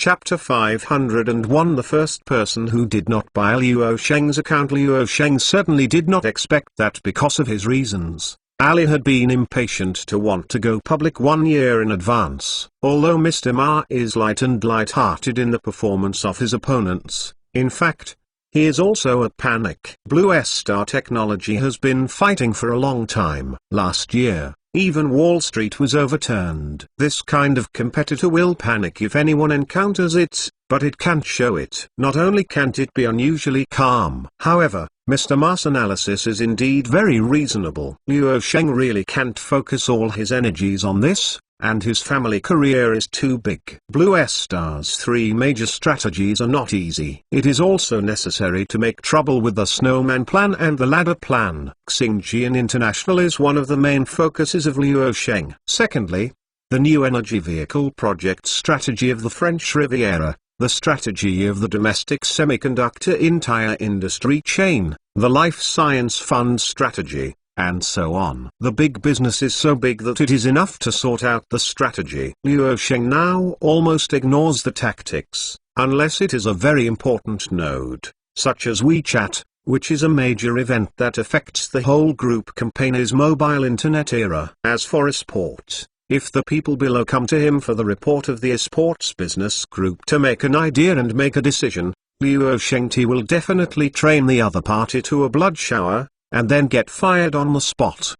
Chapter 501 The first person who did not buy Luo Sheng's account. Luo Sheng certainly did not expect that because of his reasons. Ali had been impatient to want to go public 1 year in advance. Although Mr. Ma is light and light-hearted in the performance of his opponents, in fact, he is also a panic. Blue Star Technology has been fighting for a long time. Last year, even Wall Street was overturned. This kind of competitor will panic if anyone encounters it, but it can't show it. Not only can't it be unusually calm. However, Mr. Ma's analysis is indeed very reasonable. Luo Sheng really can't focus all his energies on this, and his family career is too big. Blue Star's 3 major strategies are not easy. It is also necessary to make trouble with the Snowman Plan and the Ladder Plan. Xingjian International is one of the main focuses of Luo Sheng. Secondly, the new energy vehicle project strategy of the French Riviera, the strategy of the domestic semiconductor entire industry chain, the life science fund strategy, and so on. The big business is so big that it is enough to sort out the strategy. Luo Sheng now almost ignores the tactics, unless it is a very important node, such as WeChat, which is a major event that affects the whole group company's mobile internet era. As for eSport, if the people below come to him for the report of the eSports business group to make an idea and make a decision, Luo Shengti will definitely train the other party to a blood shower, and then get fired on the spot.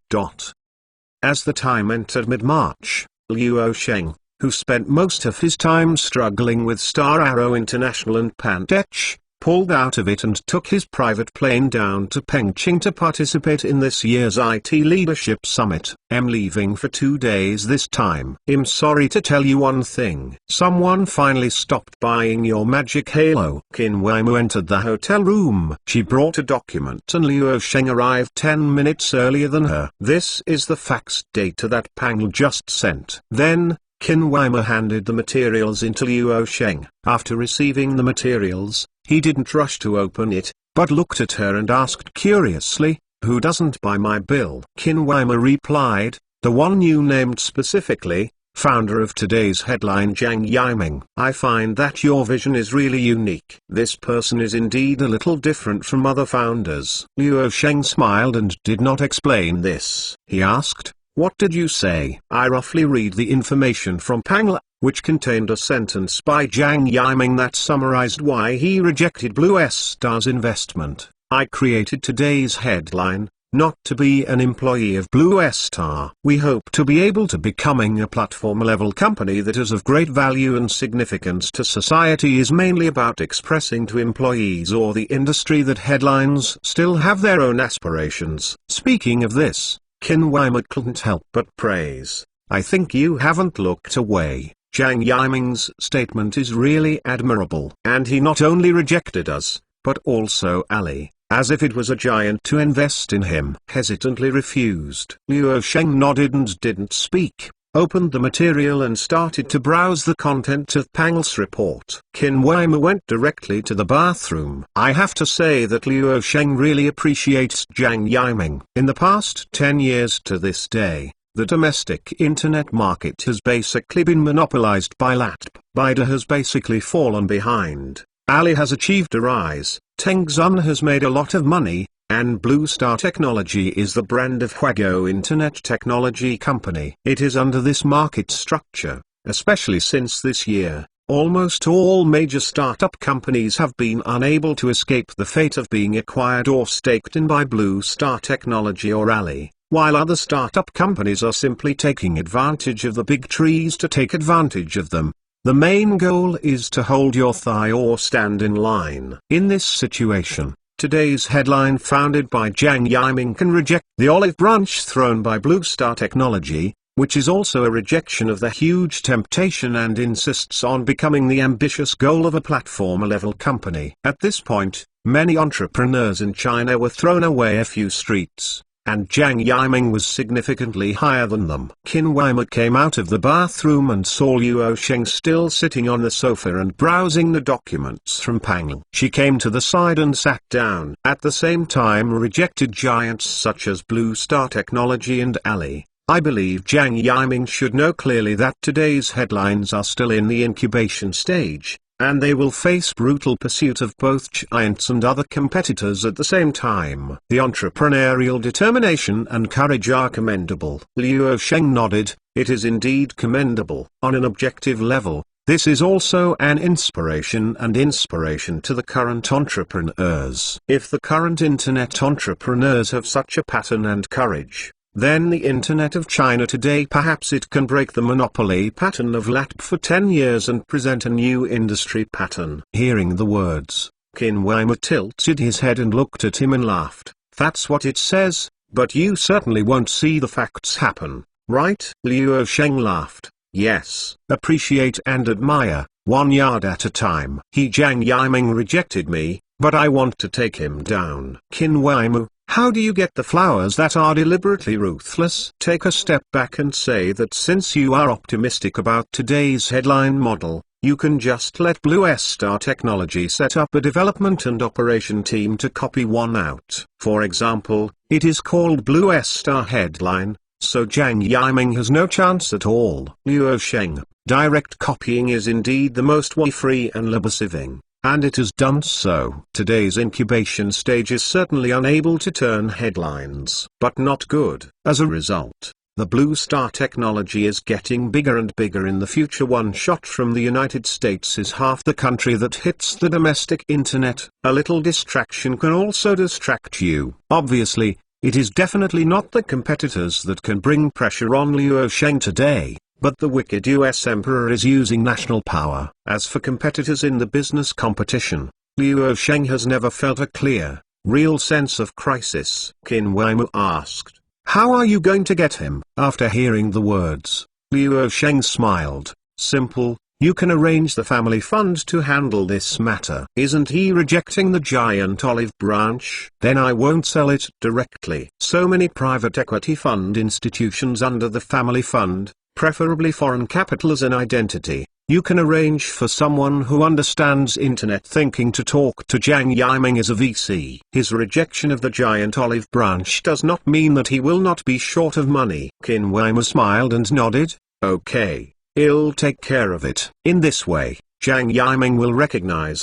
As the time entered mid-March, Luo Sheng, who spent most of his time struggling with Star Arrow International and Pantech, pulled out of it and took his private plane down to Pengqing to participate in this year's IT Leadership Summit. I'm leaving for 2 days this time. I'm sorry to tell you one thing. Someone finally stopped buying your magic halo. Qin Weimu entered the hotel room. She brought a document and Luo Sheng arrived 10 minutes earlier than her. This is the fax data that Pang just sent. Then, Qin Weimu handed the materials into Luo Sheng. After receiving the materials, he didn't rush to open it, but looked at her and asked curiously, "Who doesn't buy my bill?" Qin Weimer replied, "The one you named specifically, founder of today's headline, Jiang Yiming. I find that your vision is really unique. This person is indeed a little different from other founders." Luo Sheng smiled and did not explain this. He asked, "What did you say?" "I roughly read the information from Pangla, which contained a sentence by Jiang Yiming that summarized why he rejected Blue Star's investment. I created today's headline, not to be an employee of Blue Star. We hope to be able to becoming a platform-level company that is of great value and significance to society is mainly about expressing to employees or the industry that headlines still have their own aspirations." Speaking of this, Qin Weimer couldn't help but praise, "I think you haven't looked away. Jiang Yiming's statement is really admirable." And he not only rejected us, but also Ali, as if it was a giant to invest in him. Hesitantly refused. Luo Sheng nodded and didn't speak, opened the material and started to browse the content of Pang's report. Qin Weimer went directly to the bathroom. I have to say that Luo Sheng really appreciates Jiang Yiming. In the past 10 years to this day, the domestic internet market has basically been monopolized by LATP. Baidu has basically fallen behind. Ali has achieved a rise, Tengzun has made a lot of money, and Blue Star Technology is the brand of Huago Internet Technology Company. It is under this market structure, especially since this year, almost all major startup companies have been unable to escape the fate of being acquired or staked in by Blue Star Technology or Ali. While other startup companies are simply taking advantage of the big trees to take advantage of them, the main goal is to hold your thigh or stand in line. In this situation, today's headline founded by Jiang Yiming can reject the olive branch thrown by Blue Star Technology, which is also a rejection of the huge temptation and insists on becoming the ambitious goal of a platform-level company. At this point, many entrepreneurs in China were thrown away a few streets, and Jiang Yiming was significantly higher than them. Qin Weimer came out of the bathroom and saw Luo Sheng still sitting on the sofa and browsing the documents from Pang. She came to the side and sat down. At the same time rejected giants such as Blue Star Technology and Ali. I believe Jiang Yiming should know clearly that today's headlines are still in the incubation stage, and they will face brutal pursuit of both giants and other competitors at the same time. The entrepreneurial determination and courage are commendable. Luo Sheng nodded. It is indeed commendable. On an objective level, this is also an inspiration to the current entrepreneurs. If the current internet entrepreneurs have such a pattern and courage, then the Internet of China today, perhaps it can break the monopoly pattern of LATP for 10 years and present a new industry pattern. Hearing the words, Qin Weimer tilted his head and looked at him and laughed. That's what it says, but you certainly won't see the facts happen, right? Luo Sheng laughed. Yes. Appreciate and admire, 1 yard at a time. Jiang Yiming rejected me, but I want to take him down. Qin Weimer, how do you get the flowers that are deliberately ruthless? Take a step back and say that since you are optimistic about today's headline model, you can just let Blue Star Technology set up a development and operation team to copy one out. For example, it is called Blue Star Headline, so Jiang Yiming has no chance at all. Luo Sheng, direct copying is indeed the most free and labor-saving. And it has done so. Today's incubation stage is certainly unable to turn headlines, but not good. As a result, the Blue Star technology is getting bigger and bigger in the future. One shot from the United States is half the country that hits the domestic internet. A little distraction can also distract you. Obviously, it is definitely not the competitors that can bring pressure on Luo Sheng today, but the wicked US emperor is using national power. As for competitors in the business competition, Luo Sheng has never felt a clear, real sense of crisis. Qin Weimer asked, how are you going to get him? After hearing the words, Luo Sheng smiled. Simple, you can arrange the family fund to handle this matter. Isn't he rejecting the giant olive branch? Then I won't sell it directly. So many private equity fund institutions under the family fund, preferably foreign capital as an identity. You can arrange for someone who understands internet thinking to talk to Jiang Yiming as a VC. His rejection of the giant olive branch does not mean that he will not be short of money. Qin Weimer smiled and nodded. Okay, I'll take care of it. In this way, Jiang Yiming will recognize,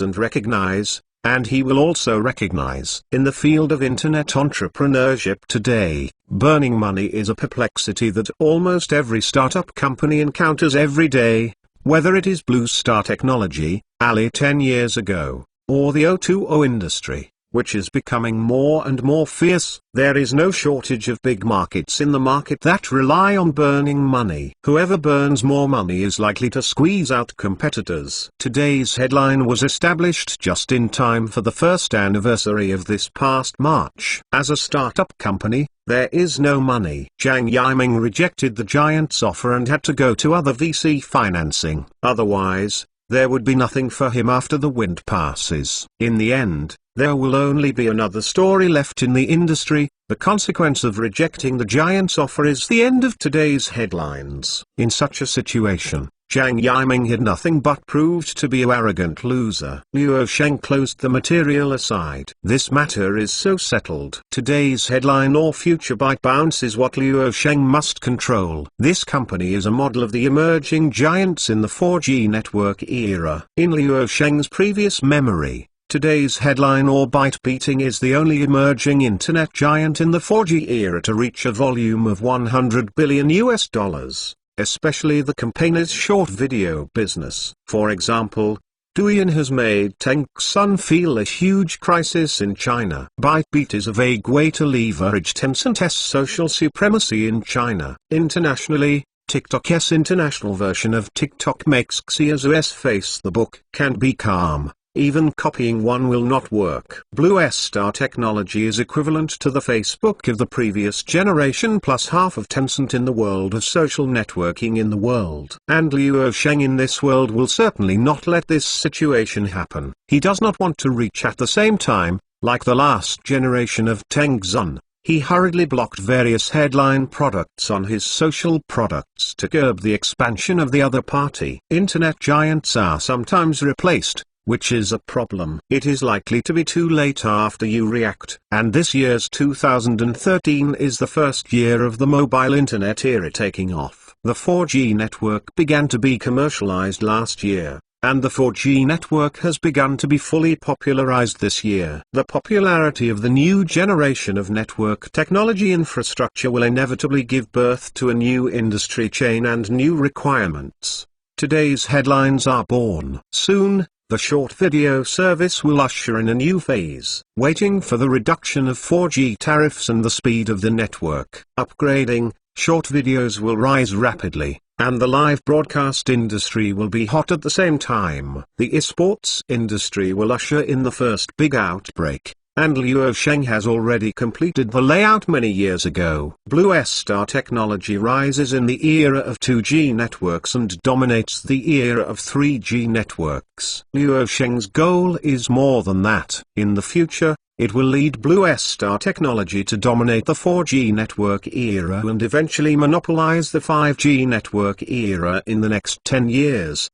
and he will also recognize. In the field of internet entrepreneurship today, burning money is a perplexity that almost every startup company encounters every day, whether it is Blue Star Technology, Ali 10 years ago, or the O2O industry, which is becoming more and more fierce. There is no shortage of big markets in the market that rely on burning money. Whoever burns more money is likely to squeeze out competitors. Today's headline was established just in time for the first anniversary of this past March. As a startup company, there is no money. Jiang Yiming rejected the giant's offer and had to go to other VC financing. Otherwise, there would be nothing for him after the wind passes. In the end, there will only be another story left in the industry. The consequence of rejecting the giant's offer is the end of today's headlines. In such a situation, Jiang Yiming had nothing but proved to be an arrogant loser. Luo Sheng closed the material aside. This matter is so settled. Today's headline or future byte bounce is what Luo Sheng must control. This company is a model of the emerging giants in the 4G network era. In Luo Sheng's previous memory, today's headline or byte beating is the only emerging internet giant in the 4G era to reach a volume of $100 billion US. Especially the company's short video business. For example, Douyin has made Tencent feel a huge crisis in China. ByteBeat is a vague way to leverage Tencent's social supremacy in China. Internationally, TikTok's international version of TikTok makes Xiao's Facebook can't be calm. Even copying one will not work. Blue Star Technology is equivalent to the Facebook of the previous generation plus half of Tencent in the world of social networking in the world. And Luo Sheng in this world will certainly not let this situation happen. He does not want to reach at the same time, like the last generation of Tencent. He hurriedly blocked various headline products on his social products to curb the expansion of the other party. Internet giants are sometimes replaced, which is a problem. It is likely to be too late after you react. And this year's 2013 is the first year of the mobile internet era taking off. The 4G network began to be commercialized last year, and the 4G network has begun to be fully popularized this year. The popularity of the new generation of network technology infrastructure will inevitably give birth to a new industry chain and new requirements. Today's headlines are born. Soon, the short video service will usher in a new phase, waiting for the reduction of 4G tariffs and the speed of the network. Upgrading, short videos will rise rapidly, and the live broadcast industry will be hot at the same time. The esports industry will usher in the first big outbreak, and Luo Sheng has already completed the layout many years ago. Blue Star technology rises in the era of 2G networks and dominates the era of 3G networks. Luo Sheng's goal is more than that. In the future, it will lead Blue Star technology to dominate the 4G network era and eventually monopolize the 5G network era in the next 10 years.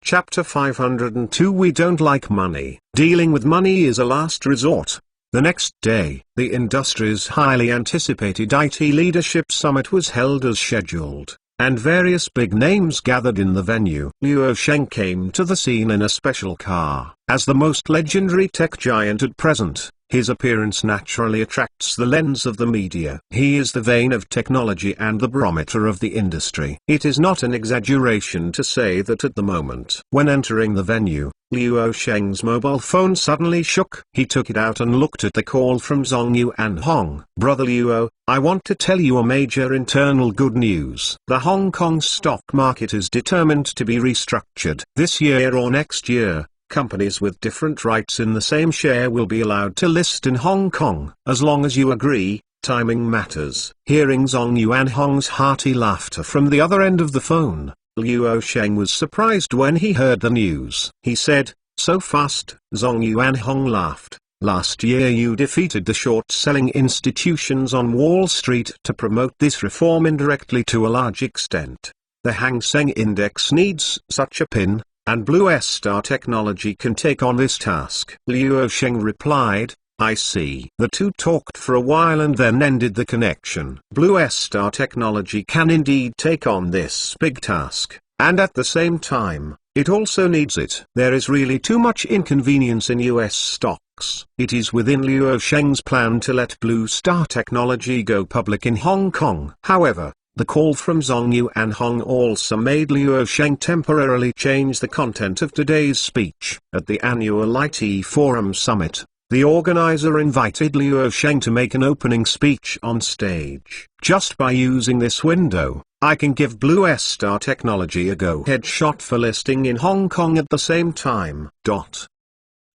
Chapter 502 We don't like money. Dealing with money is a last resort. The next day, the industry's highly anticipated IT Leadership Summit was held as scheduled, and various big names gathered in the venue. Luo Sheng came to the scene in a special car. As the most legendary tech giant at present, his appearance naturally attracts the lens of the media. He is the vein of technology and the barometer of the industry. It is not an exaggeration to say that at the moment, when entering the venue, Luo Sheng's mobile phone suddenly shook. He took it out and looked at the call from Zhong Yuan Hong. Brother Luo, I want to tell you a major internal good news. The Hong Kong stock market is determined to be restructured. This year or next year, companies with different rights in the same share will be allowed to list in Hong Kong. As long as you agree, timing matters. Hearing Zhong Yuan Hong's hearty laughter from the other end of the phone, Luo Sheng was surprised when he heard the news. He said, "So fast?" Zhong Yuan Hong laughed. "Last year you defeated the short-selling institutions on Wall Street to promote this reform indirectly to a large extent. The Hang Seng Index needs such a pin, and Blue Star technology can take on this task." Luo Sheng replied, "I see." The two talked for a while and then ended the connection. Blue Star technology can indeed take on this big task, and at the same time, it also needs it. There is really too much inconvenience in US stocks. It is within Luo Sheng's plan to let Blue Star technology go public in Hong Kong. However, the call from Zhong Yuan Hong also made Luo Sheng temporarily change the content of today's speech. At the annual IT Forum Summit, the organizer invited Luo Sheng to make an opening speech on stage. Just by using this window, I can give Blue Star technology a go-ahead shot for listing in Hong Kong at the same time.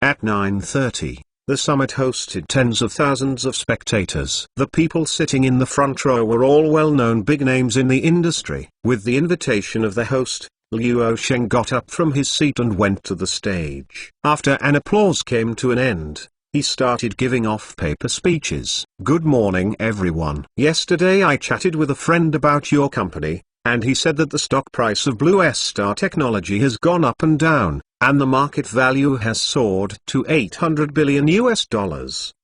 At 9:30. The summit hosted tens of thousands of spectators. The people sitting in the front row were all well-known big names in the industry. With the invitation of the host, Luo Sheng got up from his seat and went to the stage. After an applause came to an end, he started giving off-paper speeches. "Good morning everyone. Yesterday I chatted with a friend about your company, and he said that the stock price of Blue Star technology has gone up and down, and the market value has soared to $800 billion,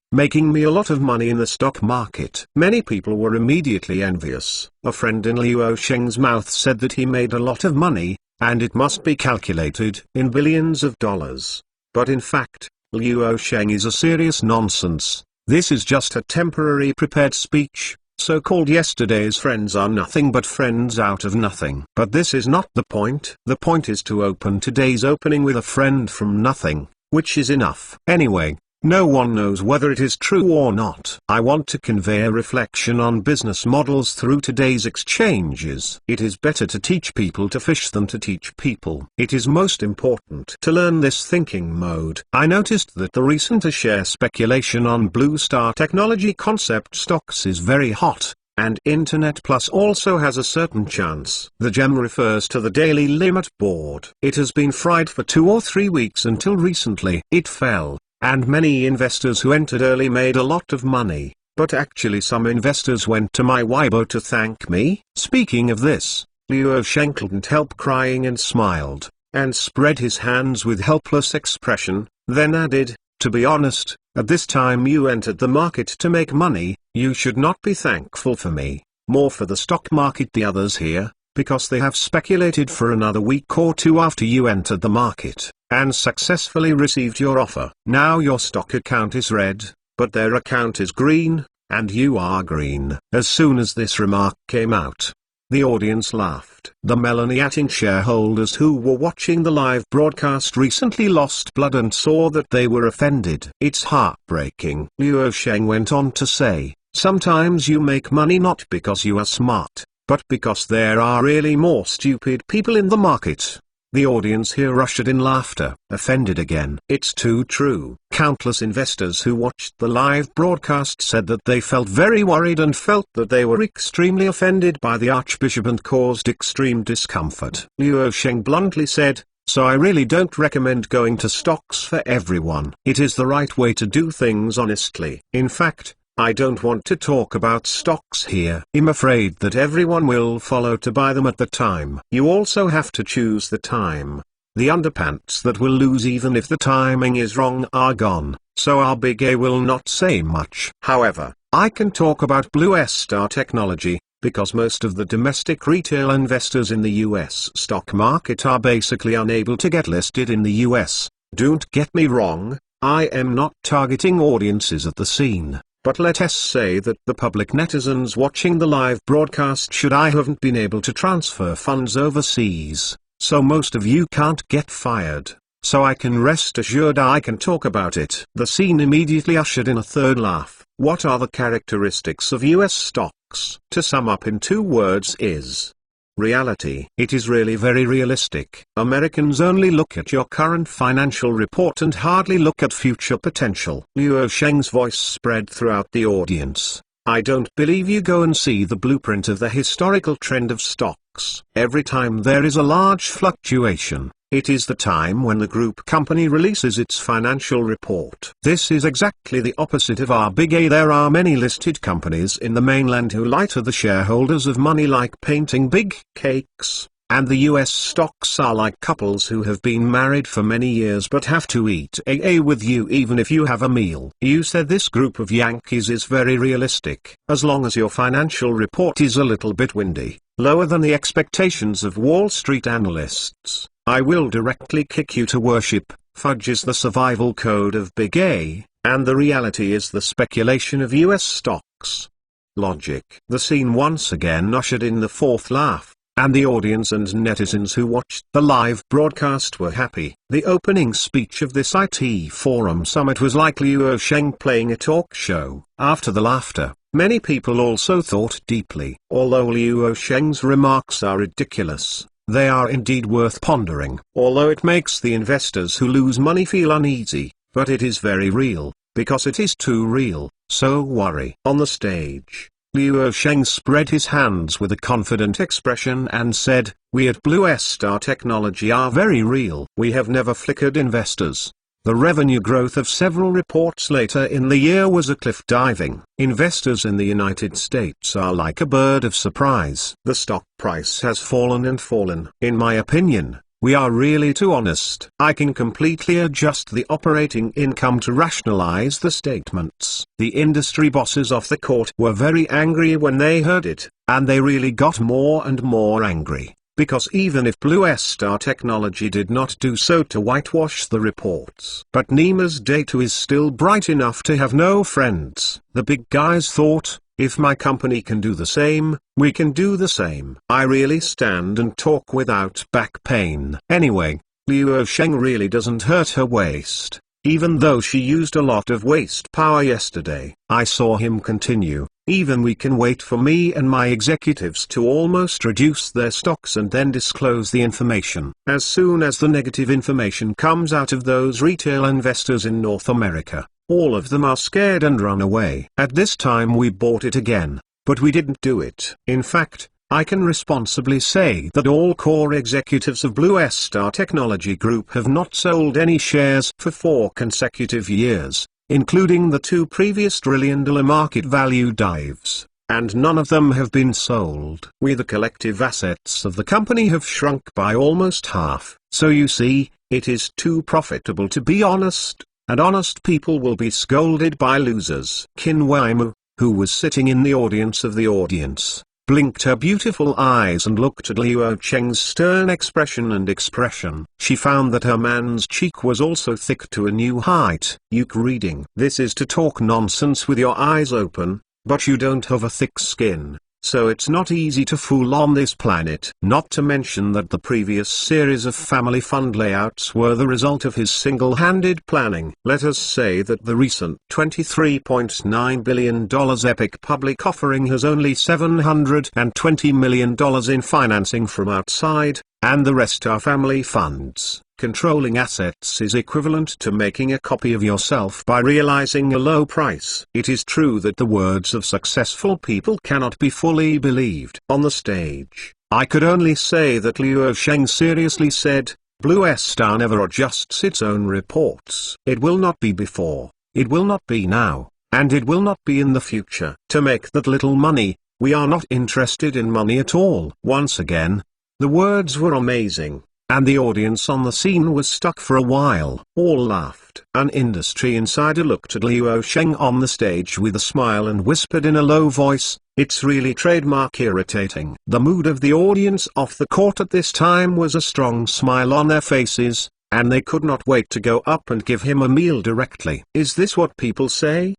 making me a lot of money in the stock market." Many people were immediately envious. A friend in Luo Sheng's mouth said that he made a lot of money, and it must be calculated in billions of dollars. But in fact, Luo Sheng is a serious nonsense. This is just a temporary prepared speech. So-called yesterday's friends are nothing but friends out of nothing. But this is not the point. The point is to open today's opening with a friend from nothing, which is enough. Anyway, no one knows whether it is true or not. I want to convey a reflection on business models through today's exchanges. It is better to teach people to fish than to teach people. It is most important to learn this thinking mode. I noticed that the recent share speculation on Blue Star technology concept stocks is very hot, and Internet Plus also has a certain chance. The gem refers to the daily limit board. It has been fried for 2 or 3 weeks until recently it fell, and many investors who entered early made a lot of money, but actually some investors went to my Weibo to thank me. Speaking of this, Luo Sheng couldn't help crying and smiled. and spread his hands with helpless expression, then added, "To be honest, at this time you entered the market to make money. You should not be thankful for me, more for the stock market, the others here, because they have speculated for another week or two after you entered the market, and successfully received your offer. Now your stock account is red, but their account is green, and you are green." As soon as this remark came out, the audience laughed. The Melaniating shareholders who were watching the live broadcast recently lost blood and saw that they were offended. "It's heartbreaking." Luo Sheng went on to say, "Sometimes you make money not because you are smart, but because there are really more stupid people in the market." The audience here ushered in laughter, offended again. It's too true. Countless investors who watched the live broadcast said that they felt very worried and felt that they were extremely offended by the Archbishop and caused extreme discomfort. Luo Sheng bluntly said, "So I really don't recommend going to stocks for everyone. It is the right way to do things honestly. In fact, I don't want to talk about stocks here. I'm afraid that everyone will follow to buy them at the time. You also have to choose the time. The underpants that will lose even if the timing is wrong are gone, so our big A will not say much. However, I can talk about Blue Star Technology, because most of the domestic retail investors in the US stock market are basically unable to get listed in the US. Don't get me wrong, I am not targeting audiences at the scene. But let us say that the public netizens watching the live broadcast should I haven't been able to transfer funds overseas, so most of you can't get fired, so I can rest assured I can talk about it." The scene immediately ushered in a third laugh. What are the characteristics of US stocks? To sum up in 2 words is reality. It is really very realistic. Americans only look at your current financial report and hardly look at future potential. Luo Sheng's voice spread throughout the audience. "I don't believe you go and see the blueprint of the historical trend of stocks. Every time there is a large fluctuation, it is the time when the group company releases its financial report. This is exactly the opposite of our big A. There are many listed companies in the mainland who lie to the shareholders of money like painting big cakes, and the US stocks are like couples who have been married for many years but have to eat AA with you even if you have a meal." You said this group of Yankees is very realistic. As long as your financial report is a little bit windy, lower than the expectations of Wall Street analysts, I will directly kick you to worship. Fudge is the survival code of Big A, and the reality is the speculation of US stocks. Logic. The scene once again ushered in the 4th laugh, and the audience and netizens who watched the live broadcast were happy. The opening speech of this IT Forum Summit was like Luo Sheng playing a talk show. After the laughter, many people also thought deeply. Although Luo Sheng's remarks are ridiculous, they are indeed worth pondering. Although it makes the investors who lose money feel uneasy, but it is very real, because it is too real, so worry. On the stage, Luo Sheng spread his hands with a confident expression and said, "We at Blue Star Technology are very real. We have never flickered investors." The revenue growth of several reports later in the year was a cliff diving. Investors in the United States are like a bird of surprise. The stock price has fallen and fallen. In my opinion, we are really too honest. I can completely adjust the operating income to rationalize the statements. The industry bosses off the court were very angry when they heard it, and they really got more and more angry. Because even if Blue Star Technology did not do so to whitewash the reports, but Nima's data is still bright enough to have no friends, the big guys thought, if my company can do the same, we can do the same. I really stand and talk without back pain. Anyway, Luo Sheng really doesn't hurt her waist, even though she used a lot of waist power yesterday. I saw him continue. Even we can wait for me and my executives to almost reduce their stocks and then disclose the information. As soon as the negative information comes out of those retail investors in North America, all of them are scared and run away. At this time we bought it again, but we didn't do it. In fact, I can responsibly say that all core executives of Blue Star Technology Group have not sold any shares for 4 consecutive years, including the 2 previous trillion-dollar market value dives, and none of them have been sold. The collective assets of the company have shrunk by almost half. So you see, it is too profitable to be honest, and honest people will be scolded by losers. Qin Weimu, who was sitting in the audience of the audience, blinked her beautiful eyes and looked at Luo Cheng's stern expression. She found that her man's cheek was also thick to a new height. Yuke reading. This is to talk nonsense with your eyes open, but you don't have a thick skin, so it's not easy to fool on this planet. Not to mention that the previous series of family fund layouts were the result of his single-handed planning. Let us say that the recent $23.9 billion epic public offering has only $720 million in financing from outside, and the rest are family funds. Controlling assets is equivalent to making a copy of yourself by realizing a low price. It is true that the words of successful people cannot be fully believed. On the stage, I could only say that Luo Sheng seriously said, Blue Star never adjusts its own reports. It will not be before, it will not be now, and it will not be in the future. To make that little money, we are not interested in money at all. Once again, the words were amazing, and the audience on the scene was stuck for a while. All laughed. An industry insider looked at Luo Sheng on the stage with a smile and whispered in a low voice, "It's really trademark irritating." The mood of the audience off the court at this time was a strong smile on their faces, and they could not wait to go up and give him a meal directly. Is this what people say?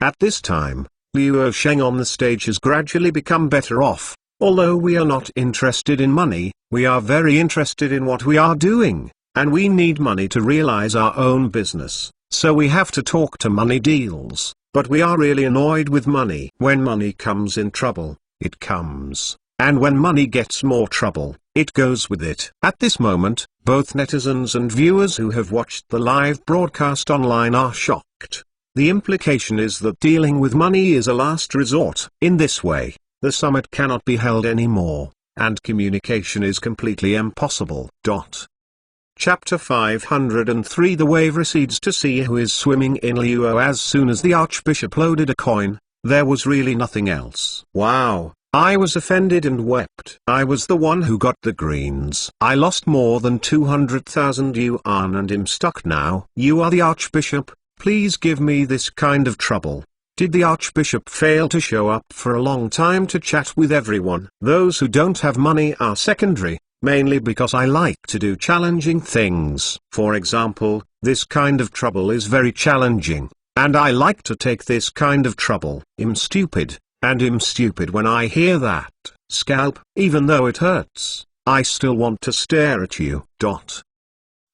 At this time, Luo Sheng on the stage has gradually become better off. Although we are not interested in money, we are very interested in what we are doing, and we need money to realize our own business, so we have to talk to money deals, but we are really annoyed with money. When money comes in trouble, it comes, and when money gets more trouble, it goes with it. At this moment, both netizens and viewers who have watched the live broadcast online are shocked. The implication is that dealing with money is a last resort. In this way, the summit cannot be held anymore, and communication is completely impossible. Chapter 503 The wave recedes to see who is swimming in Luo. As soon as the Archbishop loaded a coin, there was really nothing else. Wow, I was offended and wept. I was the one who got the greens. I lost more than 200,000 yuan and am stuck now. You are the Archbishop, please give me this kind of trouble. Did the Archbishop fail to show up for a long time to chat with everyone? Those who don't have money are secondary, mainly because I like to do challenging things. For example, this kind of trouble is very challenging, and I like to take this kind of trouble. I'm stupid when I hear that. Scalp, even though it hurts, I still want to stare at you.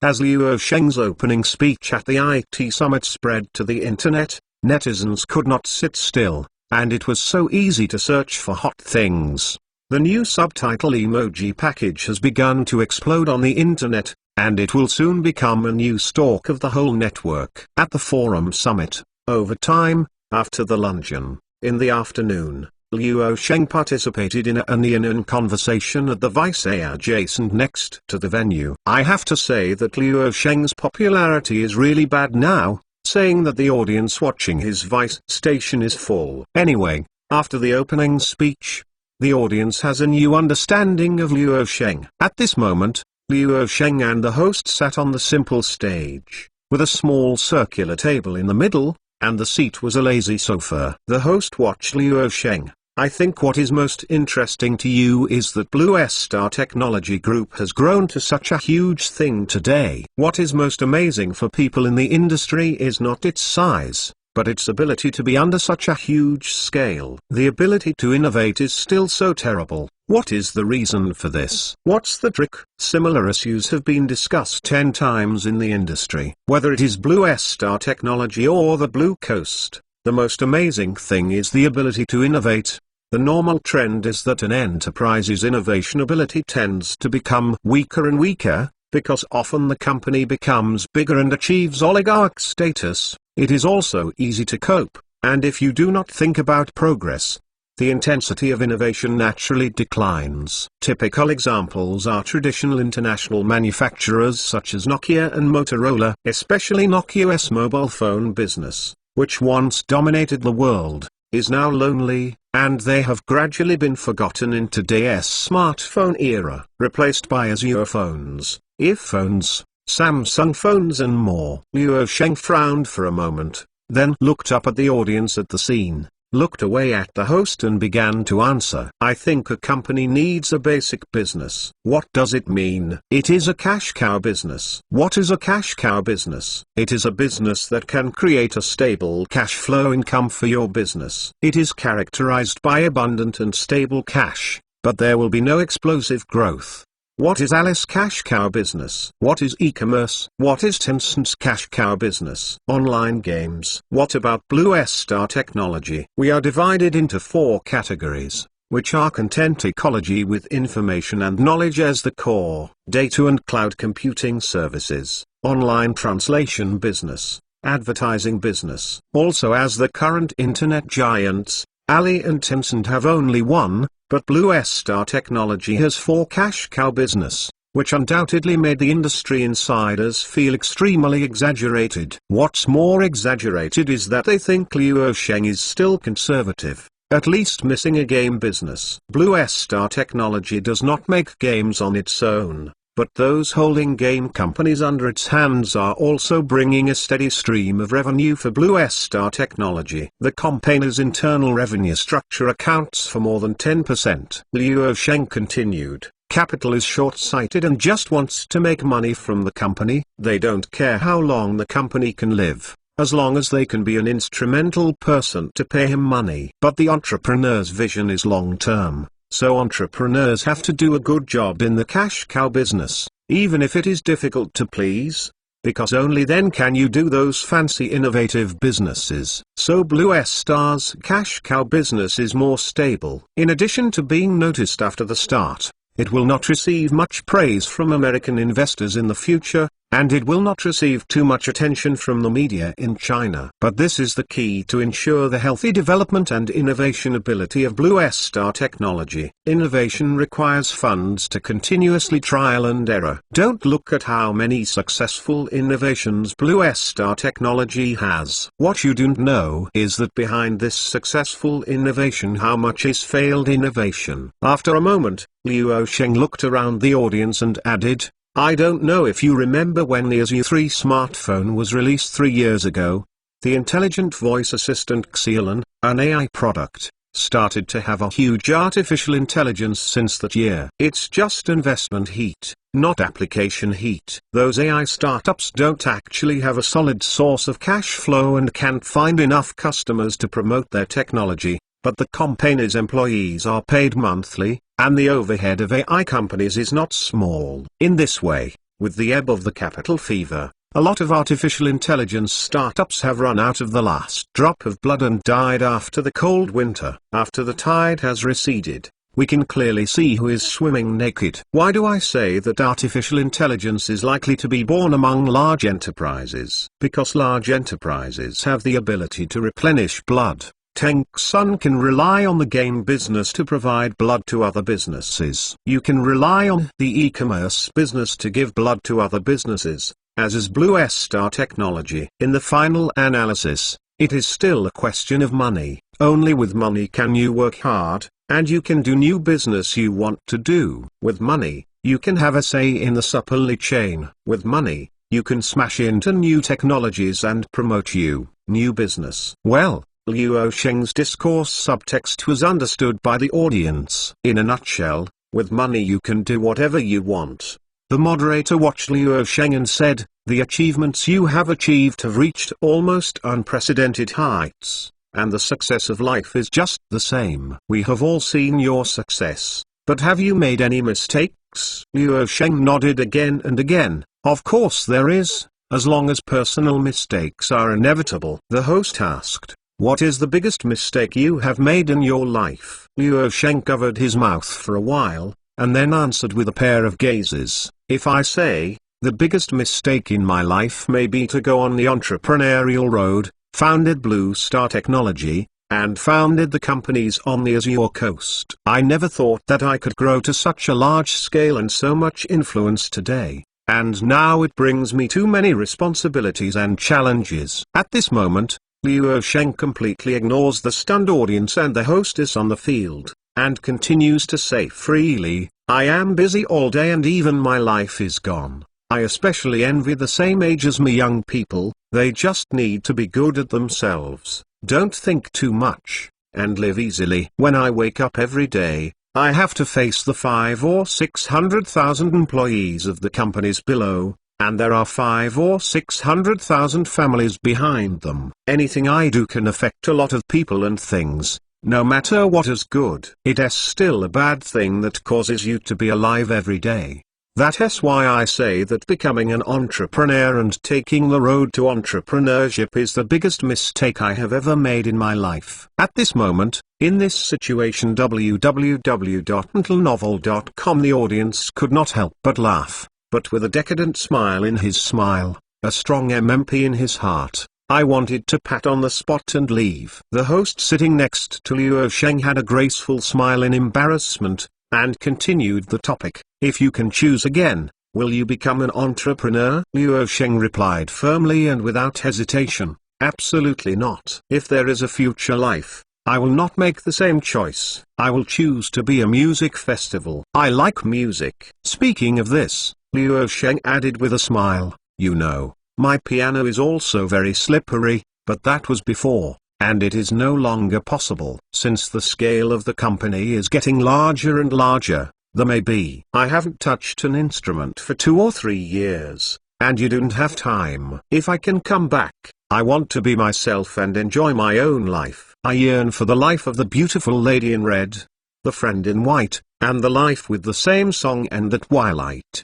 As Luo Sheng's opening speech at the IT summit spread to the internet, netizens could not sit still, and it was so easy to search for hot things. The new subtitle emoji package has begun to explode on the internet, and it will soon become a new stalk of the whole network. At the forum summit, over time, after the luncheon, in the afternoon, Luo Sheng participated in an conversation at the Vice adjacent next to the venue. I have to say that Luo Sheng's popularity is really bad now, saying that the audience watching his Vice station is full. Anyway, after the opening speech, the audience has a new understanding of Luo Sheng. At this moment, Luo Sheng and the host sat on the simple stage, with a small circular table in the middle, and the seat was a lazy sofa. The host watched Luo Sheng. I think what is most interesting to you is that Blue Star Technology Group has grown to such a huge thing today. What is most amazing for people in the industry is not its size, but its ability to be under such a huge scale. The ability to innovate is still so terrible. What is the reason for this? What's the trick? Similar issues have been discussed 10 times in the industry. Whether it is Blue Star Technology or the Blue Coast, the most amazing thing is the ability to innovate. The normal trend is that an enterprise's innovation ability tends to become weaker and weaker, because often the company becomes bigger and achieves oligarch status. It is also easy to cope, and if you do not think about progress, the intensity of innovation naturally declines. Typical examples are traditional international manufacturers such as Nokia and Motorola, especially Nokia's mobile phone business, which once dominated the world, is now lonely, and they have gradually been forgotten in today's smartphone era, replaced by Azure phones, earphones, Samsung phones and more. Luo Sheng frowned for a moment, then looked up at the audience at the scene, looked away at the host and began to answer. I think a company needs a basic business. What does it mean? It is a cash cow business. What is a cash cow business? It is a business that can create a stable cash flow income for your business. It is characterized by abundant and stable cash, but there will be no explosive growth. What is Alice cash cow business? What is e-commerce? What is Tencent's cash cow business? Online games. What about Blue Star Technology? We are divided into 4 categories, which are content ecology with information and knowledge as the core, data and cloud computing services, online translation business, advertising business. Also, as the current internet giants, Ali and Tencent have only one, but Blue Star Technology has 4 cash cow business, which undoubtedly made the industry insiders feel extremely exaggerated. What's more exaggerated is that they think Luo Sheng is still conservative, at least missing a game business. Blue Star Technology does not make games on its own, but those holding game companies under its hands are also bringing a steady stream of revenue for Blue Star Technology. The company's internal revenue structure accounts for more than 10%. Luo Sheng continued, capital is short-sighted and just wants to make money from the company. They don't care how long the company can live, as long as they can be an instrumental person to pay him money. But the entrepreneur's vision is long-term. So entrepreneurs have to do a good job in the cash cow business, even if it is difficult to please, because only then can you do those fancy innovative businesses. So Blue Star's cash cow business is more stable. In addition to being noticed after the start, it will not receive much praise from American investors in the future, and it will not receive too much attention from the media in China. But this is the key to ensure the healthy development and innovation ability of Blue Star Technology. Innovation requires funds to continuously trial and error. Don't look at how many successful innovations Blue Star Technology has. What you don't know is that behind this successful innovation how much is failed innovation. After a moment, Luo Sheng looked around the audience and added, I don't know if you remember when the Azure 3 smartphone was released 3 years ago. The intelligent voice assistant Xiaolan, an AI product, started to have a huge artificial intelligence since that year. It's just investment heat, not application heat. Those AI startups don't actually have a solid source of cash flow and can't find enough customers to promote their technology, but the company's employees are paid monthly, and the overhead of AI companies is not small. In this way, with the ebb of the capital fever, a lot of artificial intelligence startups have run out of the last drop of blood and died after the cold winter. After the tide has receded, we can clearly see who is swimming naked. Why do I say that artificial intelligence is likely to be born among large enterprises? Because large enterprises have the ability to replenish blood. Tencent can rely on the game business to provide blood to other businesses. You can rely on the e-commerce business to give blood to other businesses, as is Blue Star Technology. In the final analysis, it is still a question of money. Only with money can you work hard, and you can do new business you want to do. With money, you can have a say in the supply chain. With money, you can smash into new technologies and promote new business. Well, Luo Sheng's discourse subtext was understood by the audience. In a nutshell, with money you can do whatever you want. The moderator watched Luo Sheng and said, the achievements you have achieved have reached almost unprecedented heights, and the success of life is just the same. We have all seen your success, but have you made any mistakes? Luo Sheng nodded again and again. Of course there is, as long as personal mistakes are inevitable. The host asked, what is the biggest mistake you have made in your life? Luo Sheng covered his mouth for a while, and then answered with a pair of gazes. If I say, the biggest mistake in my life may be to go on the entrepreneurial road, founded Blue Star Technology, and founded the companies on the Azure coast. I never thought that I could grow to such a large scale and so much influence today. And now it brings me too many responsibilities and challenges. At this moment, Liu Sheng completely ignores the stunned audience and the hostess on the field, and continues to say freely, "I am busy all day and even my life is gone. I especially envy the same age as me young people, they just need to be good at themselves, don't think too much, and live easily. When I wake up every day, I have to face the 5 or 600,000 employees of the companies below, and there are 5 or 600,000 families behind them. Anything I do can affect a lot of people and things. No matter what is good, it's still a bad thing that causes you to be alive every day. That's why I say that becoming an entrepreneur and taking the road to entrepreneurship is the biggest mistake I have ever made in my life." At this moment, in this situation www.mentalnovel.com, the audience could not help but laugh, but with a decadent smile in his smile, a strong MMP in his heart, I wanted to pat on the spot and leave. The host sitting next to Liu Sheng had a graceful smile in embarrassment, and continued the topic. "If you can choose again, will you become an entrepreneur?" Liu Sheng replied firmly and without hesitation, "Absolutely not. If there is a future life, I will not make the same choice. I will choose to be a music festival. I like music." Speaking of this, Liu Sheng added with a smile, "You know, my piano is also very slippery, but that was before, and it is no longer possible. Since the scale of the company is getting larger and larger, I haven't touched an instrument for 2 or 3 years, and you don't have time. If I can come back, I want to be myself and enjoy my own life. I yearn for the life of the beautiful lady in red, the friend in white, and the life with the same song and at twilight."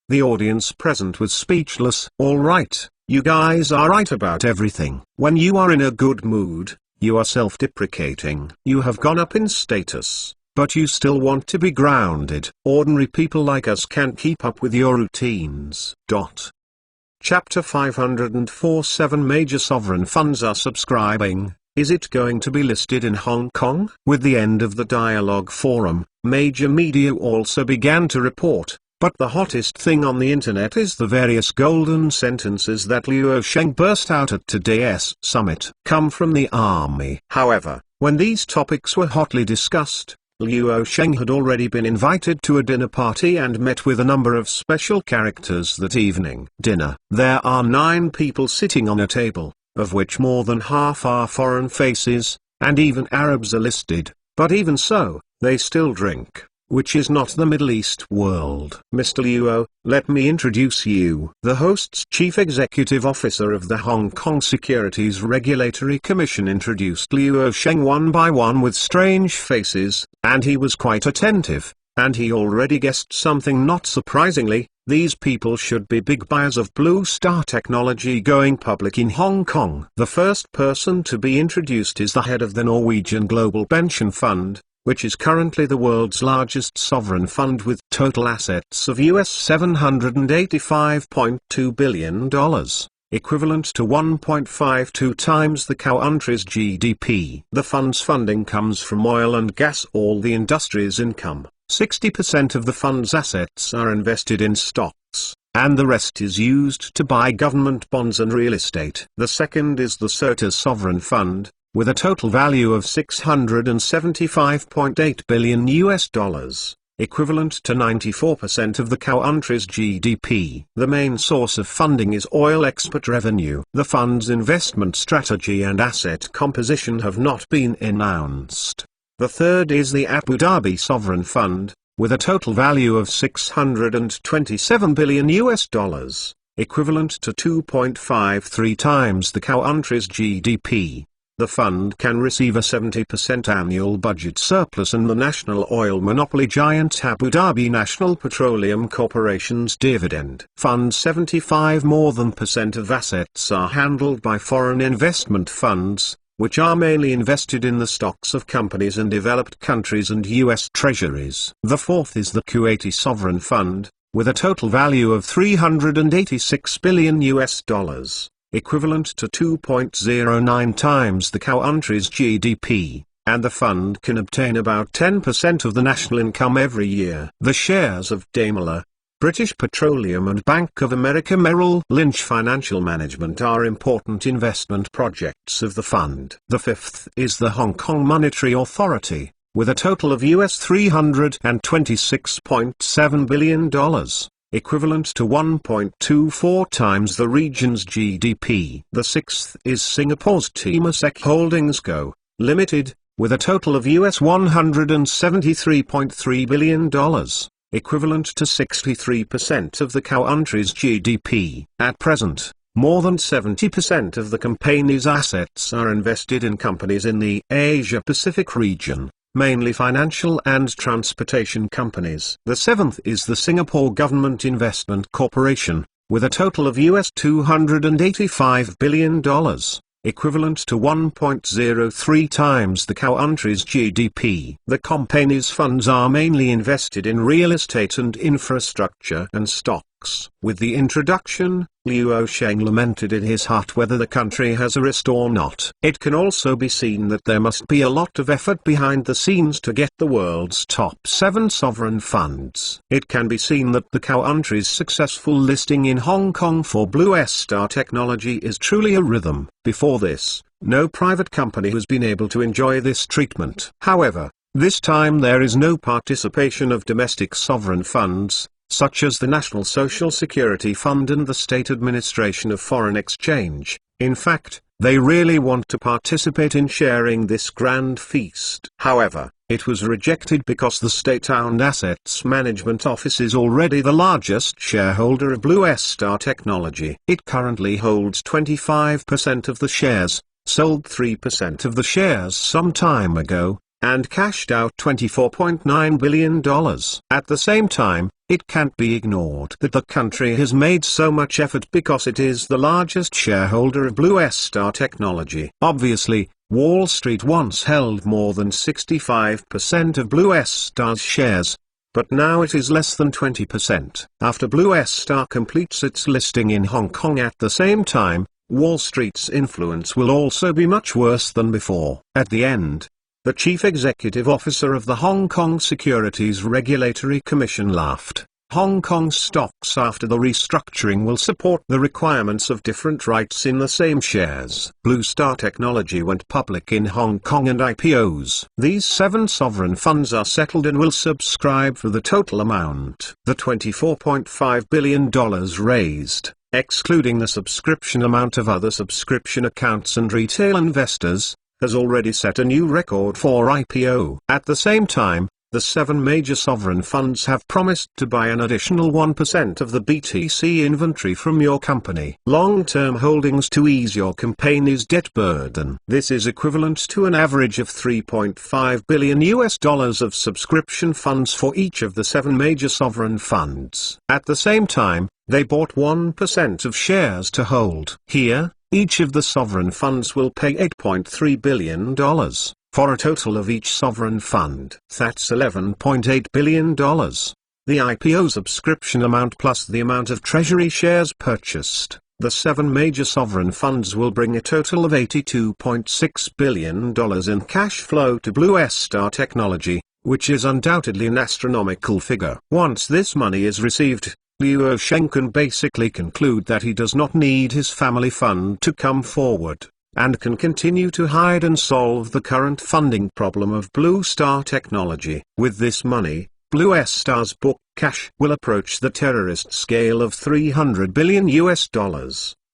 The audience present was speechless. "All right, you guys are right about everything. When you are in a good mood, you are self-deprecating. You have gone up in status, but you still want to be grounded. Ordinary people like us can't keep up with your routines." Chapter 504 7 Major sovereign funds are subscribing. Is it going to be listed in Hong Kong? With the end of the dialogue forum, major media also began to report, but the hottest thing on the internet is the various golden sentences that Liu Sheng burst out at today's summit. Come from the army. However, when these topics were hotly discussed, Liu Sheng had already been invited to a dinner party and met with a number of special characters that evening. Dinner. There are 9 people sitting on a table, of which more than half are foreign faces, and even Arabs are listed, but even so, they still drink, which is not the Middle East world. "Mr. Liu, let me introduce you." The host's chief executive officer of the Hong Kong Securities Regulatory Commission introduced Liu Sheng one by one with strange faces, and he was quite attentive, and he already guessed something. Not surprisingly, these people should be big buyers of Blue Star Technology going public in Hong Kong. The first person to be introduced is the head of the Norwegian Global Pension Fund, which is currently the world's largest sovereign fund with total assets of US $785.2 billion, equivalent to 1.52 times the country's GDP. The fund's funding comes from oil and gas. All the industry's income, 60% of the fund's assets are invested in stocks, and the rest is used to buy government bonds and real estate. The second is the SOTA Sovereign Fund, with a total value of $675.8 billion, equivalent to 94% of the country's GDP. The main source of funding is oil export revenue. The fund's investment strategy and asset composition have not been announced. The third is the Abu Dhabi Sovereign Fund, with a total value of $627 billion, equivalent to 2.53 times the country's GDP. The fund can receive a 70% annual budget surplus and the national oil monopoly giant Abu Dhabi National Petroleum Corporation's dividend. Fund 75 more than % of assets are handled by foreign investment funds, which are mainly invested in the stocks of companies in developed countries and U.S. treasuries. The fourth is the Kuwaiti Sovereign Fund, with a total value of $386 billion, equivalent to 2.09 times the country's GDP, and the fund can obtain about 10% of the national income every year. The shares of Daimler, British Petroleum and Bank of America Merrill Lynch Financial Management are important investment projects of the fund. The fifth is the Hong Kong Monetary Authority, with a total of US $326.7 billion, equivalent to 1.24 times the region's GDP. The sixth is Singapore's Temasek Holdings Co., Limited, with a total of US $173.3 billion, equivalent to 63% of the country's GDP. At present, more than 70% of the company's assets are invested in companies in the Asia-Pacific region, mainly financial and transportation companies. The seventh is the Singapore Government Investment Corporation, with a total of US $285 billion, equivalent to 1.03 times the country's GDP. The company's funds are mainly invested in real estate and infrastructure and stocks. With the introduction, Luo Sheng lamented in his heart whether the country has a risk or not. It can also be seen that there must be a lot of effort behind the scenes to get the world's top 7 sovereign funds. It can be seen that the country's successful listing in Hong Kong for Blue Star Technology is truly a rhythm. Before this, no private company has been able to enjoy this treatment. However, this time there is no participation of domestic sovereign funds, such as the National Social Security Fund and the State Administration of Foreign Exchange. In fact, they really want to participate in sharing this grand feast. However, it was rejected because the State-owned Assets Management Office is already the largest shareholder of Blue Star Technology. It currently holds 25% of the shares, sold 3% of the shares some time ago, and cashed out $24.9 billion. At the same time, it can't be ignored that the country has made so much effort because it is the largest shareholder of Blue Star Technology. Obviously, Wall Street once held more than 65% of Blue Star's shares, but now it is less than 20%. After Blue Star completes its listing in Hong Kong at the same time, Wall Street's influence will also be much worse than before. At the end, the chief executive officer of the Hong Kong Securities Regulatory Commission laughed. Hong Kong stocks after the restructuring will support the requirements of different rights in the same shares. Blue Star Technology went public in Hong Kong and IPOs. These 7 sovereign funds are settled and will subscribe for the total amount. The $24.5 billion raised, excluding the subscription amount of other subscription accounts and retail investors, has already set a new record for IPO. At the same time, the 7 major sovereign funds have promised to buy an additional 1% of the BTC inventory from your company. Long-term holdings to ease your company's debt burden. This is equivalent to an average of $3.5 billion of subscription funds for each of the 7 major sovereign funds. At the same time, they bought 1% of shares to hold. Here, each of the sovereign funds will pay $8.3 billion, for a total of each sovereign fund. That's $11.8 billion. The IPO subscription amount plus the amount of treasury shares purchased, the 7 major sovereign funds will bring a total of $82.6 billion in cash flow to Blue Star Technology, which is undoubtedly an astronomical figure. Once this money is received, Luo Sheng can basically conclude that he does not need his family fund to come forward, and can continue to hide and solve the current funding problem of Blue Star Technology. With this money, Blue Star's book cash will approach the terrorist scale of $300 billion,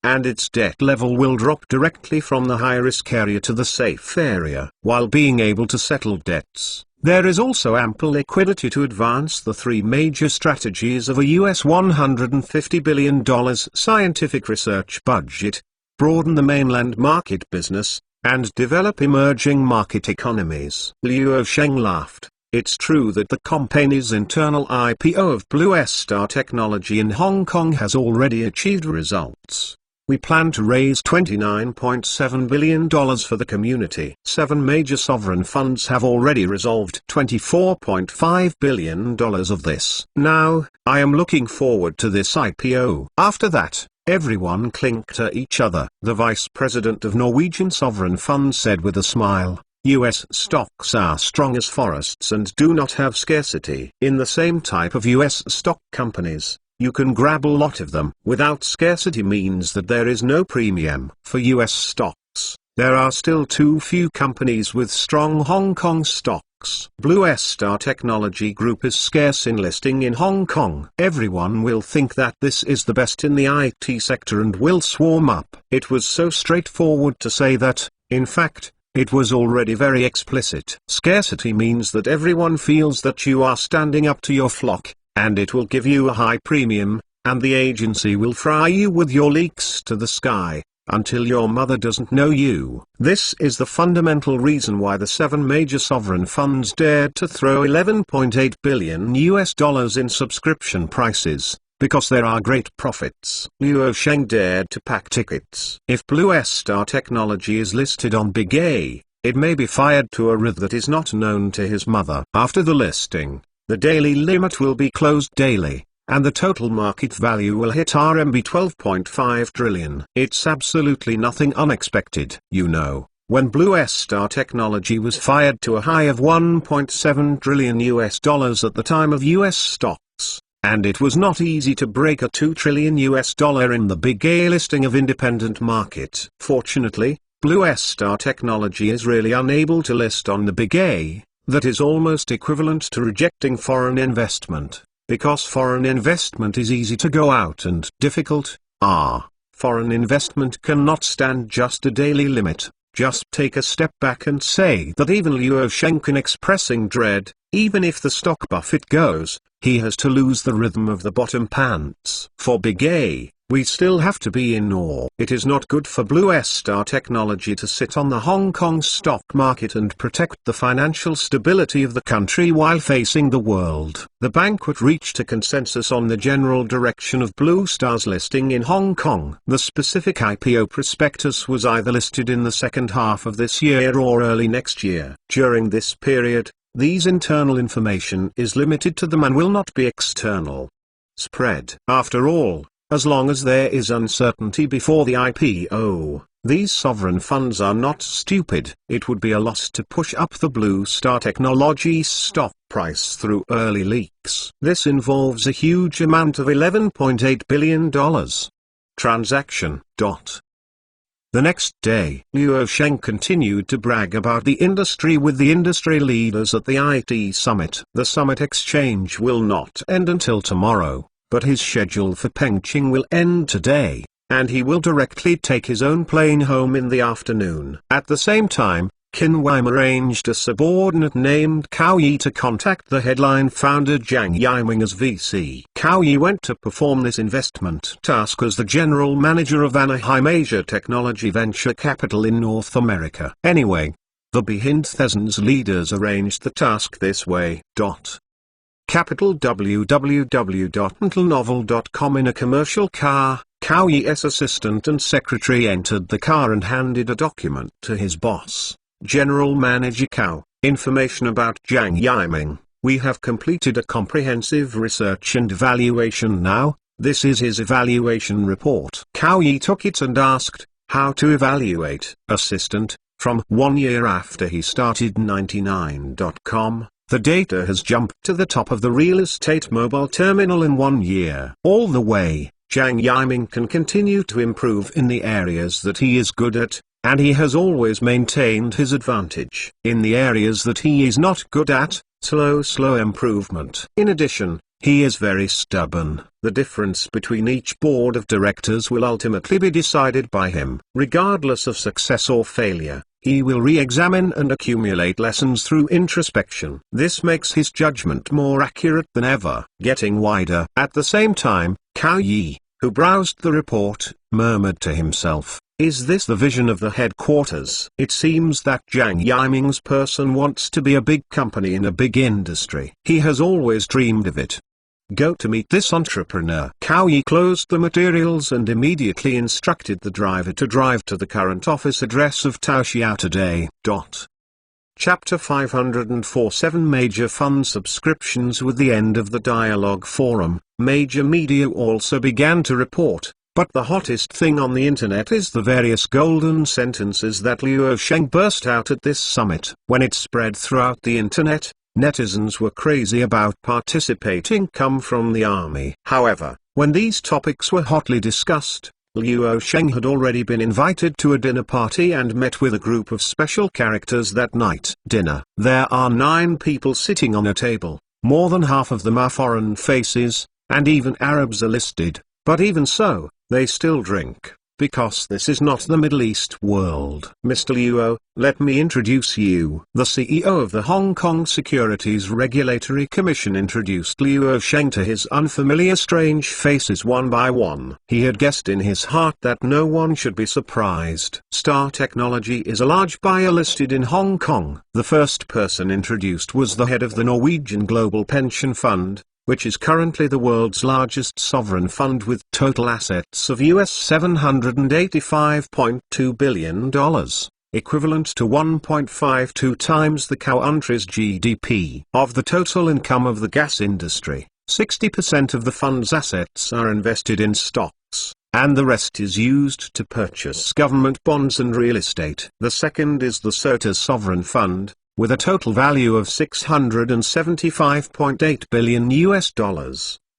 and its debt level will drop directly from the high-risk area to the safe area. While being able to settle debts, there is also ample liquidity to advance the 3 major strategies of a US $150 billion scientific research budget, broaden the mainland market business, and develop emerging market economies. Luo Sheng laughed. It's true that the company's internal IPO of Blue Star Technology in Hong Kong has already achieved results. We plan to raise $29.7 billion for the community. 7 major sovereign funds have already resolved $24.5 billion of this. Now, I am looking forward to this IPO. After that, everyone clinked to each other. The vice president of Norwegian Sovereign Fund said with a smile, US stocks are strong as forests and do not have scarcity. In the same type of US stock companies, you can grab a lot of them. Without scarcity means that there is no premium. For US stocks, there are still too few companies with strong Hong Kong stocks. Blue Star Technology Group is scarce in listing in Hong Kong. Everyone will think that this is the best in the IT sector and will swarm up. It was so straightforward to say that, in fact, it was already very explicit. Scarcity means that everyone feels that you are standing up to your flock, and it will give you a high premium, and the agency will fry you with your leaks to the sky, until your mother doesn't know you. This is the fundamental reason why the 7 major sovereign funds dared to throw $11.8 billion in subscription prices, because there are great profits. Luo Sheng dared to pack tickets. If Blue Star Technology is listed on Big A, it may be fired to a RID that is not known to his mother. After the listing, the daily limit will be closed daily, and the total market value will hit RMB 12.5 trillion. It's absolutely nothing unexpected. You know, when Blue Star Technology was fired to a high of $1.7 trillion at the time of US stocks, and it was not easy to break a $2 trillion in the Big A listing of independent market. Fortunately, Blue Star Technology is really unable to list on the Big A. That is almost equivalent to rejecting foreign investment, because foreign investment is easy to go out and difficult. Foreign investment cannot stand just a daily limit. Just take a step back and say that even Luo Sheng can expressing dread. Even if the stock Buffett goes, he has to lose the rhythm of the bottom pants. For Big A, we still have to be in awe. It is not good for Blue Star Technology to sit on the Hong Kong stock market and protect the financial stability of the country while facing the world. The banquet reached a consensus on the general direction of Blue Star's listing in Hong Kong. The specific IPO prospectus was either listed in the second half of this year or early next year. During this period, these internal information is limited to them and will not be external spread. After all, as long as there is uncertainty before the IPO, these sovereign funds are not stupid. It would be a loss to push up the Blue Star Technology stock price through early leaks. This involves a huge amount of $11.8 billion. Transaction. The next day, Luo Sheng continued to brag about the industry with the industry leaders at the IT summit. The summit exchange will not end until tomorrow, but his schedule for Pengqing will end today, and he will directly take his own plane home in the afternoon. At the same time, Qin Wang arranged a subordinate named Cao Yi to contact the headline founder Jiang Yiming as VC. Cao Yi went to perform this investment task as the general manager of Anaheim Asia Technology Venture Capital in North America. Anyway, the Behind Theson's leaders arranged the task this way. Capital www.mentalnovel.com. In a commercial car, Cao Yi's assistant and secretary entered the car and handed a document to his boss. General Manager Cao, information about Jiang Yiming. We have completed a comprehensive research and evaluation now. This is his evaluation report. Cao Yi took it and asked, how to evaluate. Assistant, from 1 year after he started 99.com. The data has jumped to the top of the real estate mobile terminal in 1 year. All the way, Jiang Yiming can continue to improve in the areas that he is good at, and he has always maintained his advantage. In the areas that he is not good at, slow improvement. In addition, he is very stubborn. The difference between each board of directors will ultimately be decided by him. Regardless of success or failure, he will re-examine and accumulate lessons through introspection. This makes his judgment more accurate than ever. Getting wider. At the same time, Cao Yi, who browsed the report, murmured to himself, is this the vision of the headquarters? It seems that Jiang Yiming's person wants to be a big company in a big industry. He has always dreamed of it. Go to meet this entrepreneur. Cao Yi closed the materials and immediately instructed the driver to drive to the current office address of Taoxiao today. Chapter 504. 7 major fund subscriptions. With the end of the dialogue forum, major media also began to report, But the hottest thing on the internet is the various golden sentences that Luo Sheng burst out at this summit. When it spread throughout the internet, netizens were crazy about participating come from the army. However, when these topics were hotly discussed, Luo Sheng had already been invited to a dinner party and met with a group of special characters that night. Dinner. There are 9 people sitting on a table, more than half of them are foreign faces, and even Arabs are listed, but even so, they still drink, because this is not the Middle East world. Mr. Luo, let me introduce you. The CEO of the Hong Kong Securities Regulatory Commission introduced Luo Sheng to his unfamiliar strange faces one by one. He had guessed in his heart that no one should be surprised. Star Technology is a large buyer listed in Hong Kong. The first person introduced was the head of the Norwegian Global Pension Fund, which is currently the world's largest sovereign fund with total assets of US $785.2 billion, equivalent to 1.52 times the country's GDP. Of the total income of the gas industry, 60% of the fund's assets are invested in stocks, and the rest is used to purchase government bonds and real estate. The second is the SOTA Sovereign Fund, with a total value of $675.8 billion,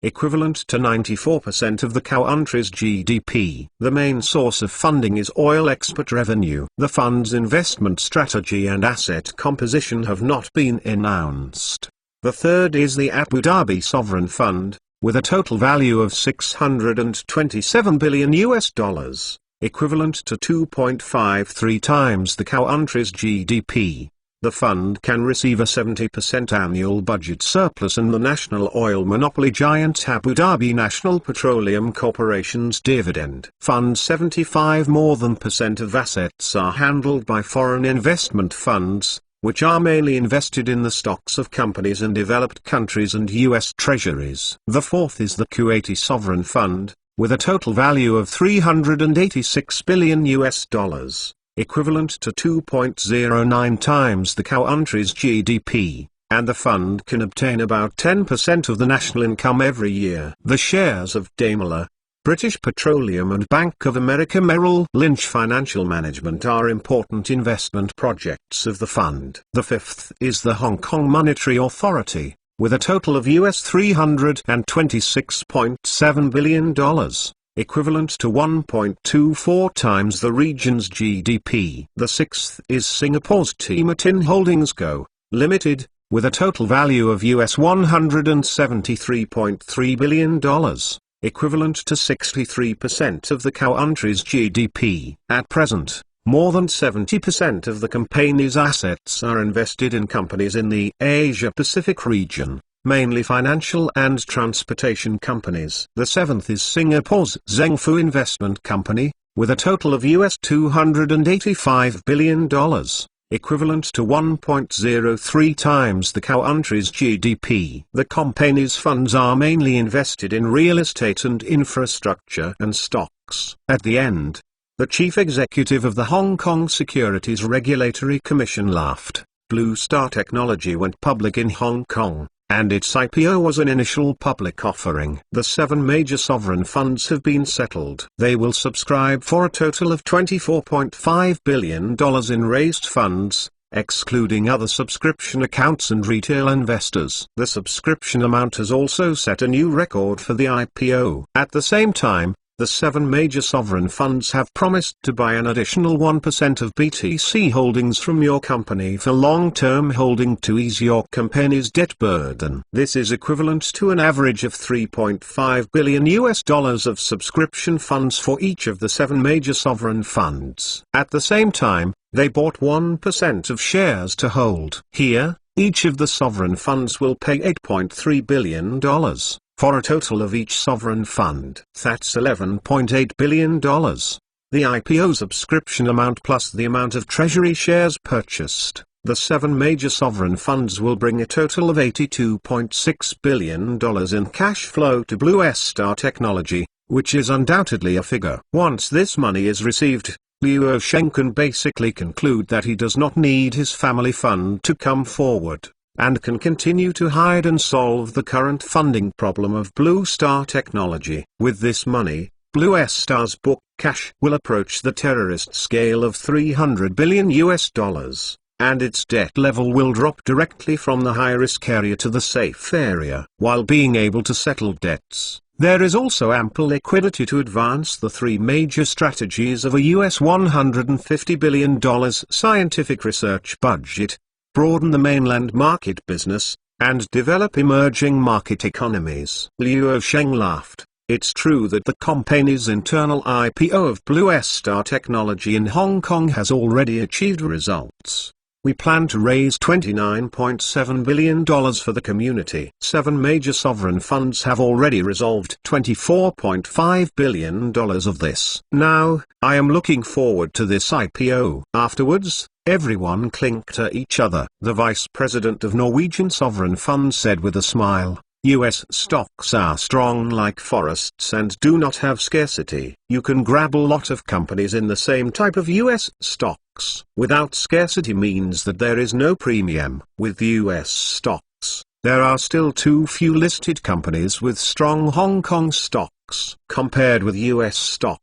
equivalent to 94% of the country's GDP. The main source of funding is oil export revenue. The fund's investment strategy and asset composition have not been announced. The third is the Abu Dhabi Sovereign Fund, with a total value of $627 billion, equivalent to 2.53 times the country's GDP. The fund can receive a 70% annual budget surplus and the national oil monopoly giant Abu Dhabi National Petroleum Corporation's dividend. Fund 75 more than % of assets are handled by foreign investment funds, which are mainly invested in the stocks of companies in developed countries and US treasuries. The fourth is the Kuwaiti Sovereign Fund, with a total value of $386 billion, equivalent to 2.09 times the country's GDP, and the fund can obtain about 10% of the national income every year. The shares of Daimler, British Petroleum and Bank of America Merrill Lynch Financial Management are important investment projects of the fund. The fifth is the Hong Kong Monetary Authority, with a total of US $326.7 billion. Equivalent to 1.24 times the region's GDP. The sixth is Singapore's Tin Holdings Co., Limited, with a total value of US $173.3 billion, equivalent to 63% of the country's GDP. At present, more than 70% of the company's assets are invested in companies in the Asia-Pacific region, mainly financial and transportation companies. The seventh is Singapore's Zhengfu Investment Company, with a total of US $285 billion, equivalent to 1.03 times the country's GDP. The company's funds are mainly invested in real estate and infrastructure and stocks. At the end, the chief executive of the Hong Kong Securities Regulatory Commission laughed. Blue Star Technology went public in Hong Kong, and its IPO was an initial public offering. The 7 major sovereign funds have been settled. They will subscribe for a total of $24.5 billion in raised funds, excluding other subscription accounts and retail investors. The subscription amount has also set a new record for the IPO. At the same time, the 7 major sovereign funds have promised to buy an additional 1% of BTC holdings from your company for long-term holding to ease your company's debt burden. This is equivalent to an average of $3.5 billion of subscription funds for each of the 7 major sovereign funds. At the same time, they bought 1% of shares to hold. Here, each of the sovereign funds will pay $8.3 billion. For a total of each sovereign fund. That's $11.8 billion. The IPO subscription amount plus the amount of treasury shares purchased, the 7 major sovereign funds will bring a total of $82.6 billion in cash flow to Blue Star Technology, which is undoubtedly a figure. Once this money is received, Luo Sheng can basically conclude that he does not need his family fund to come forward, and can continue to hide and solve the current funding problem of Blue Star Technology. With this money, Blue Star's book cash will approach the terrorist scale of $300 billion, and its debt level will drop directly from the high-risk area to the safe area. While being able to settle debts, there is also ample liquidity to advance the three major strategies of a $150 billion scientific research budget, broaden the mainland market business, and develop emerging market economies. Luo Sheng laughed. It's true that the company's internal IPO of Blue Star Technology in Hong Kong has already achieved results. We plan to raise $29.7 billion for the community. 7 major sovereign funds have already resolved $24.5 billion of this. Now, I am looking forward to this IPO. Afterwards, everyone clinked to each other. The vice president of Norwegian Sovereign Fund said with a smile, US stocks are strong like forests and do not have scarcity. You can grab a lot of companies in the same type of US stocks. Without scarcity means that there is no premium. With US stocks, there are still too few listed companies with strong Hong Kong stocks. Compared with US stocks,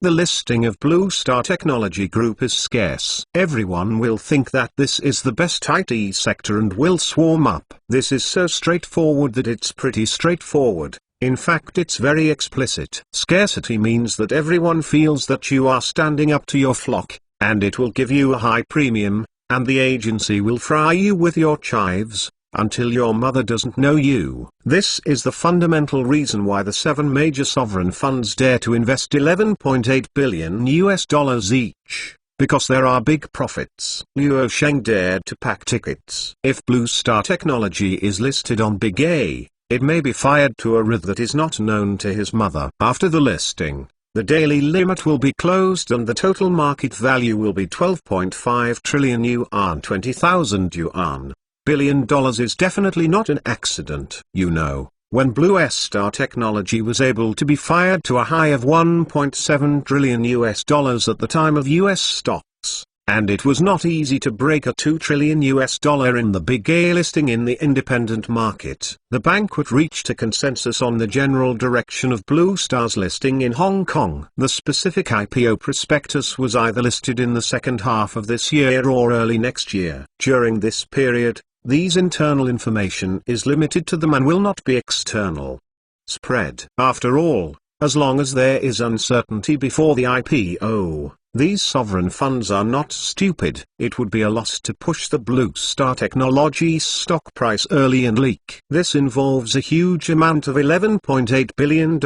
the listing of Blue Star Technology Group is scarce. Everyone will think that this is the best IT sector and will swarm up. This is so straightforward that it's pretty straightforward. In fact, it's very explicit. Scarcity means that everyone feels that you are standing up to your flock, and it will give you a high premium, and the agency will fry you with your chives until your mother doesn't know you. This is the fundamental reason why the 7 major sovereign funds dare to invest $11.8 billion each, because there are big profits. Luo Sheng dared to pack tickets. If Blue Star Technology is listed on Big A, it may be fired to a rate that is not known to his mother. After the listing, the daily limit will be closed and the total market value will be 12.5 trillion yuan, 20,000 yuan. $1 billion is definitely not an accident. You know, when Blue Star Technology was able to be fired to a high of $1.7 trillion at the time of US stocks, and it was not easy to break a $2 trillion in the Big A listing in the independent market. The banquet reached a consensus on the general direction of Blue Star's listing in Hong Kong. The specific IPO prospectus was either listed in the second half of this year or early next year. During this period, these internal information is limited to them and will not be external spread. After all, as long as there is uncertainty before the IPO, these sovereign funds are not stupid. It would be a loss to push the Blue Star Technology's stock price early and leak. This involves a huge amount of $11.8 billion.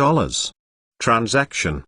Transaction.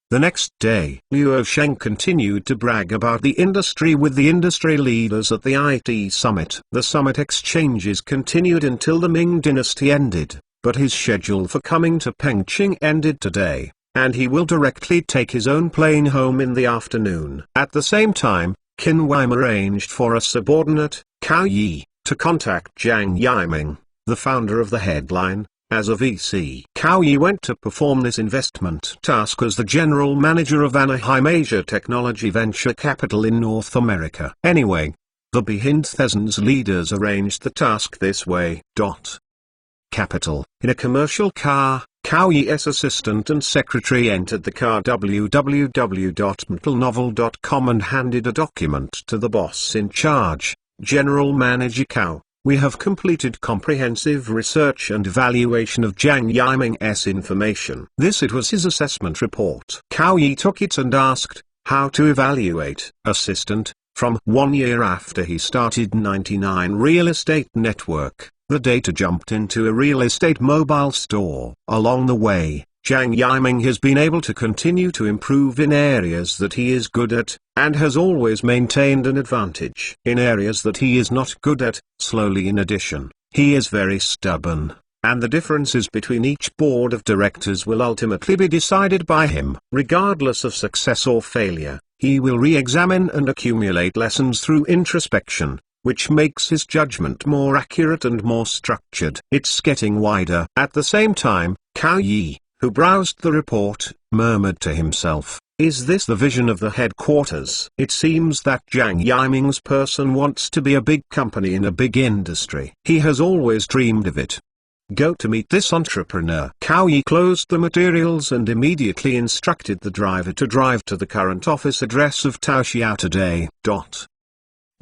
The next day, Luo Sheng continued to brag about the industry with the industry leaders at the IT summit. The summit exchanges continued until the Ming dynasty ended, but his schedule for coming to Pengqing ended today, and he will directly take his own plane home in the afternoon. At the same time, Qin Wang arranged for a subordinate, Cao Yi, to contact Jiang Yiming, the founder of the headline, as a VC. Cao Yi went to perform this investment task as the general manager of Anaheim Asia Technology Venture Capital in North America. Anyway, the Behindthesens leaders arranged the task this way. Capital. In a commercial car, Cao Yi's assistant and secretary entered the car www.mtlnovel.com and handed a document to the boss in charge, General Manager Cao. We have completed comprehensive research and evaluation of Jiang Yiming's information. It was his assessment report. Cao Yi took it and asked, how to evaluate. Assistant, from 1 year after he started 99 Real Estate Network, the data jumped into a real estate mobile store. Along the way, Jiang Yiming has been able to continue to improve in areas that he is good at, and has always maintained an advantage. In areas that he is not good at, slowly in addition, he is very stubborn, and the differences between each board of directors will ultimately be decided by him. Regardless of success or failure, he will re-examine and accumulate lessons through introspection, which makes his judgment more accurate and more structured. It's getting wider. At the same time, Cao Yi, who browsed the report, murmured to himself, is this the vision of the headquarters? It seems that Jiang Yiming's person wants to be a big company in a big industry. He has always dreamed of it. Go to meet this entrepreneur. Cao Yi closed the materials and immediately instructed the driver to drive to the current office address of Taoxiao today.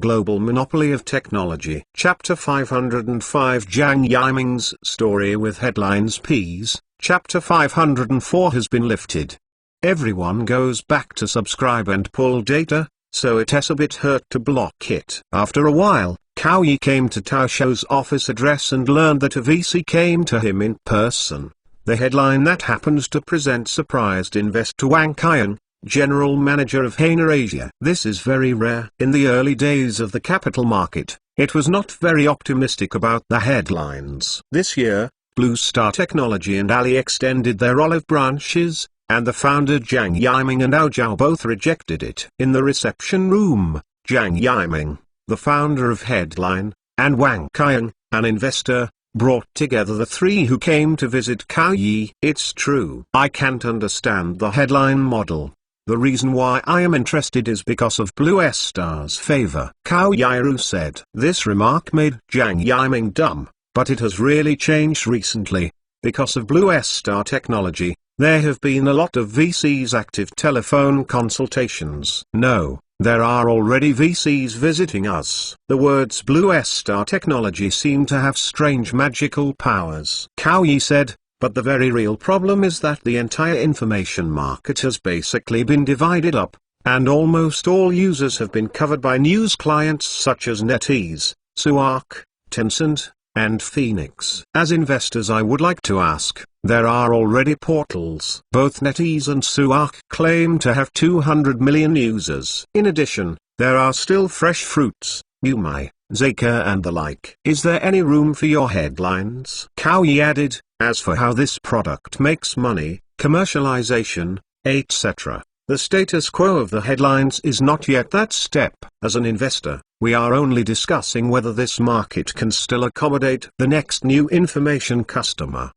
Global Monopoly of Technology. Chapter 505 Jiang Yiming's story with headlines. Ps. Chapter 504 has been lifted. Everyone goes back to subscribe and pull data, so it's a bit hurt to block it. After a while, Cao Yi came to Taoxiao's office address and learned that a VC came to him in person. The headline that happened to present surprised investor Wang Qiang, General Manager of Hainer Asia. This is very rare. In the early days of the capital market, it was not very optimistic about the headlines. This year, Blue Star Technology and Ali extended their olive branches, and the founder Jiang Yiming and Ao Zhao both rejected it. In the reception room, Jiang Yiming, the founder of Headline, and Wang Qiang, an investor, brought together the three who came to visit Cao Yi. It's true. I can't understand the headline model. The reason why I am interested is because of Blue Star's favor. Cao Yiru said. This remark made Jiang Yiming dumb, but it has really changed recently. Because of Blue Star Technology, there have been a lot of VCs active telephone consultations. No, there are already VCs visiting us. The words Blue Star Technology seem to have strange magical powers. Cao Yi said, but the very real problem is that the entire information market has basically been divided up, and almost all users have been covered by news clients such as NetEase, Suark, Tencent, and Phoenix. As investors, I would like to ask, there are already portals. Both NetEase and Suark claim to have 200 million users. In addition, there are still Fresh Fruits, Umai, Zaka and the like. Is there any room for your headlines? Cao Yi added, as for how this product makes money, commercialization, etc., the status quo of the headlines is not yet that step. As an investor, we are only discussing whether this market can still accommodate the next new information customer.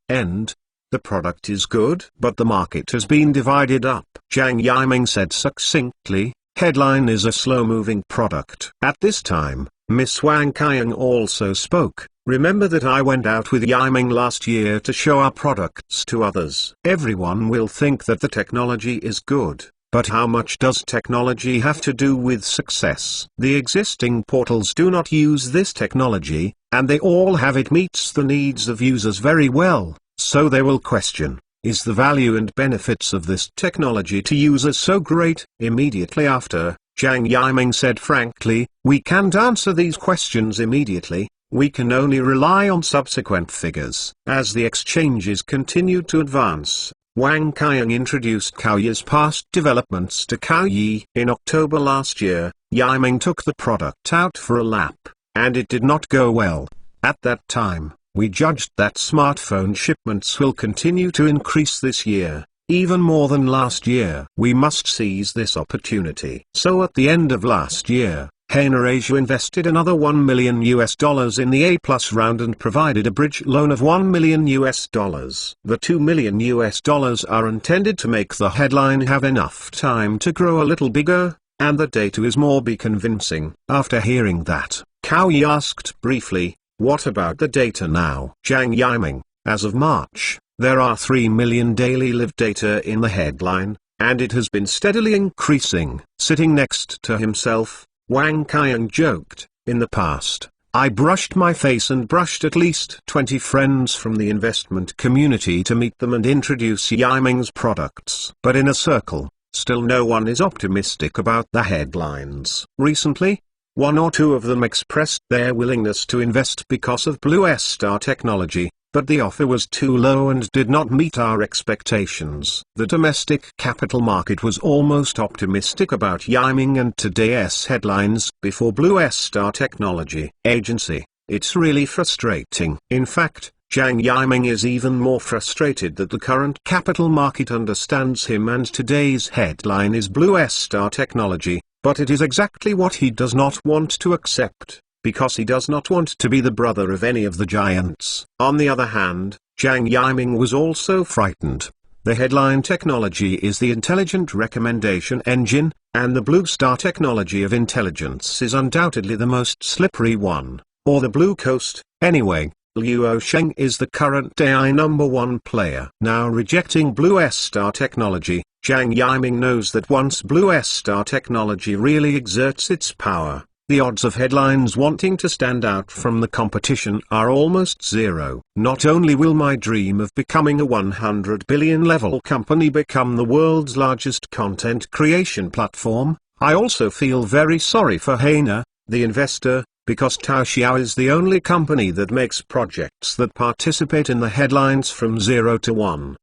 The product is good, but the market has been divided up. Jiang Yiming said succinctly, Headline is a slow-moving product. At this time, Miss Wang Qiang also spoke. Remember that I went out with Yiming last year to show our products to others. Everyone will think that the technology is good, but how much does technology have to do with success? The existing portals do not use this technology, and they all have it meets the needs of users very well, so they will question, is the value and benefits of this technology to users so great? Immediately after, Jiang Yiming said frankly, we can't answer these questions immediately. We can only rely on subsequent figures. As the exchanges continued to advance, Wang Qiang introduced Cao Yi's past developments to Cao Yi. In October last year, Yiming took the product out for a lap, and it did not go well. At that time, we judged that smartphone shipments will continue to increase this year, even more than last year. We must seize this opportunity. So at the end of last year, Hainer Asia invested another $1 million in the A+ round and provided a bridge loan of $1 million. The $2 million are intended to make the headline have enough time to grow a little bigger, and the data is more be convincing. After hearing that, Cao Yi asked briefly, what about the data now? Jiang Yiming, as of March, there are 3 million daily live data in the headline, and it has been steadily increasing. Sitting next to himself, Wang Qiang joked, in the past, I brushed my face and brushed at least 20 friends from the investment community to meet them and introduce Yiming's products. But in a circle, still no one is optimistic about the headlines. Recently, one or two of them expressed their willingness to invest because of Blue Star Technology, but the offer was too low and did not meet our expectations. The domestic capital market was almost optimistic about Yiming and today's headlines before Blue Star Technology Agency. It's really frustrating. In fact, Jiang Yiming is even more frustrated that the current capital market understands him and today's headline is Blue Star Technology, but it is exactly what he does not want to accept, because he does not want to be the brother of any of the giants. On the other hand, Jiang Yiming was also frightened. The headline technology is the intelligent recommendation engine, and the Blue Star technology of intelligence is undoubtedly the most slippery one, or the Blue Coast. Anyway, Luo Sheng is the current AI #1 player. Now rejecting Blue Star technology, Zhang Yiming knows that once Blue Star technology really exerts its power, the odds of headlines wanting to stand out from the competition are almost zero. Not only will my dream of becoming a 100 billion level company become the world's largest content creation platform, I also feel very sorry for Haina, the investor, because Taoxiao is the only company that makes projects that participate in the headlines from 0 to 1.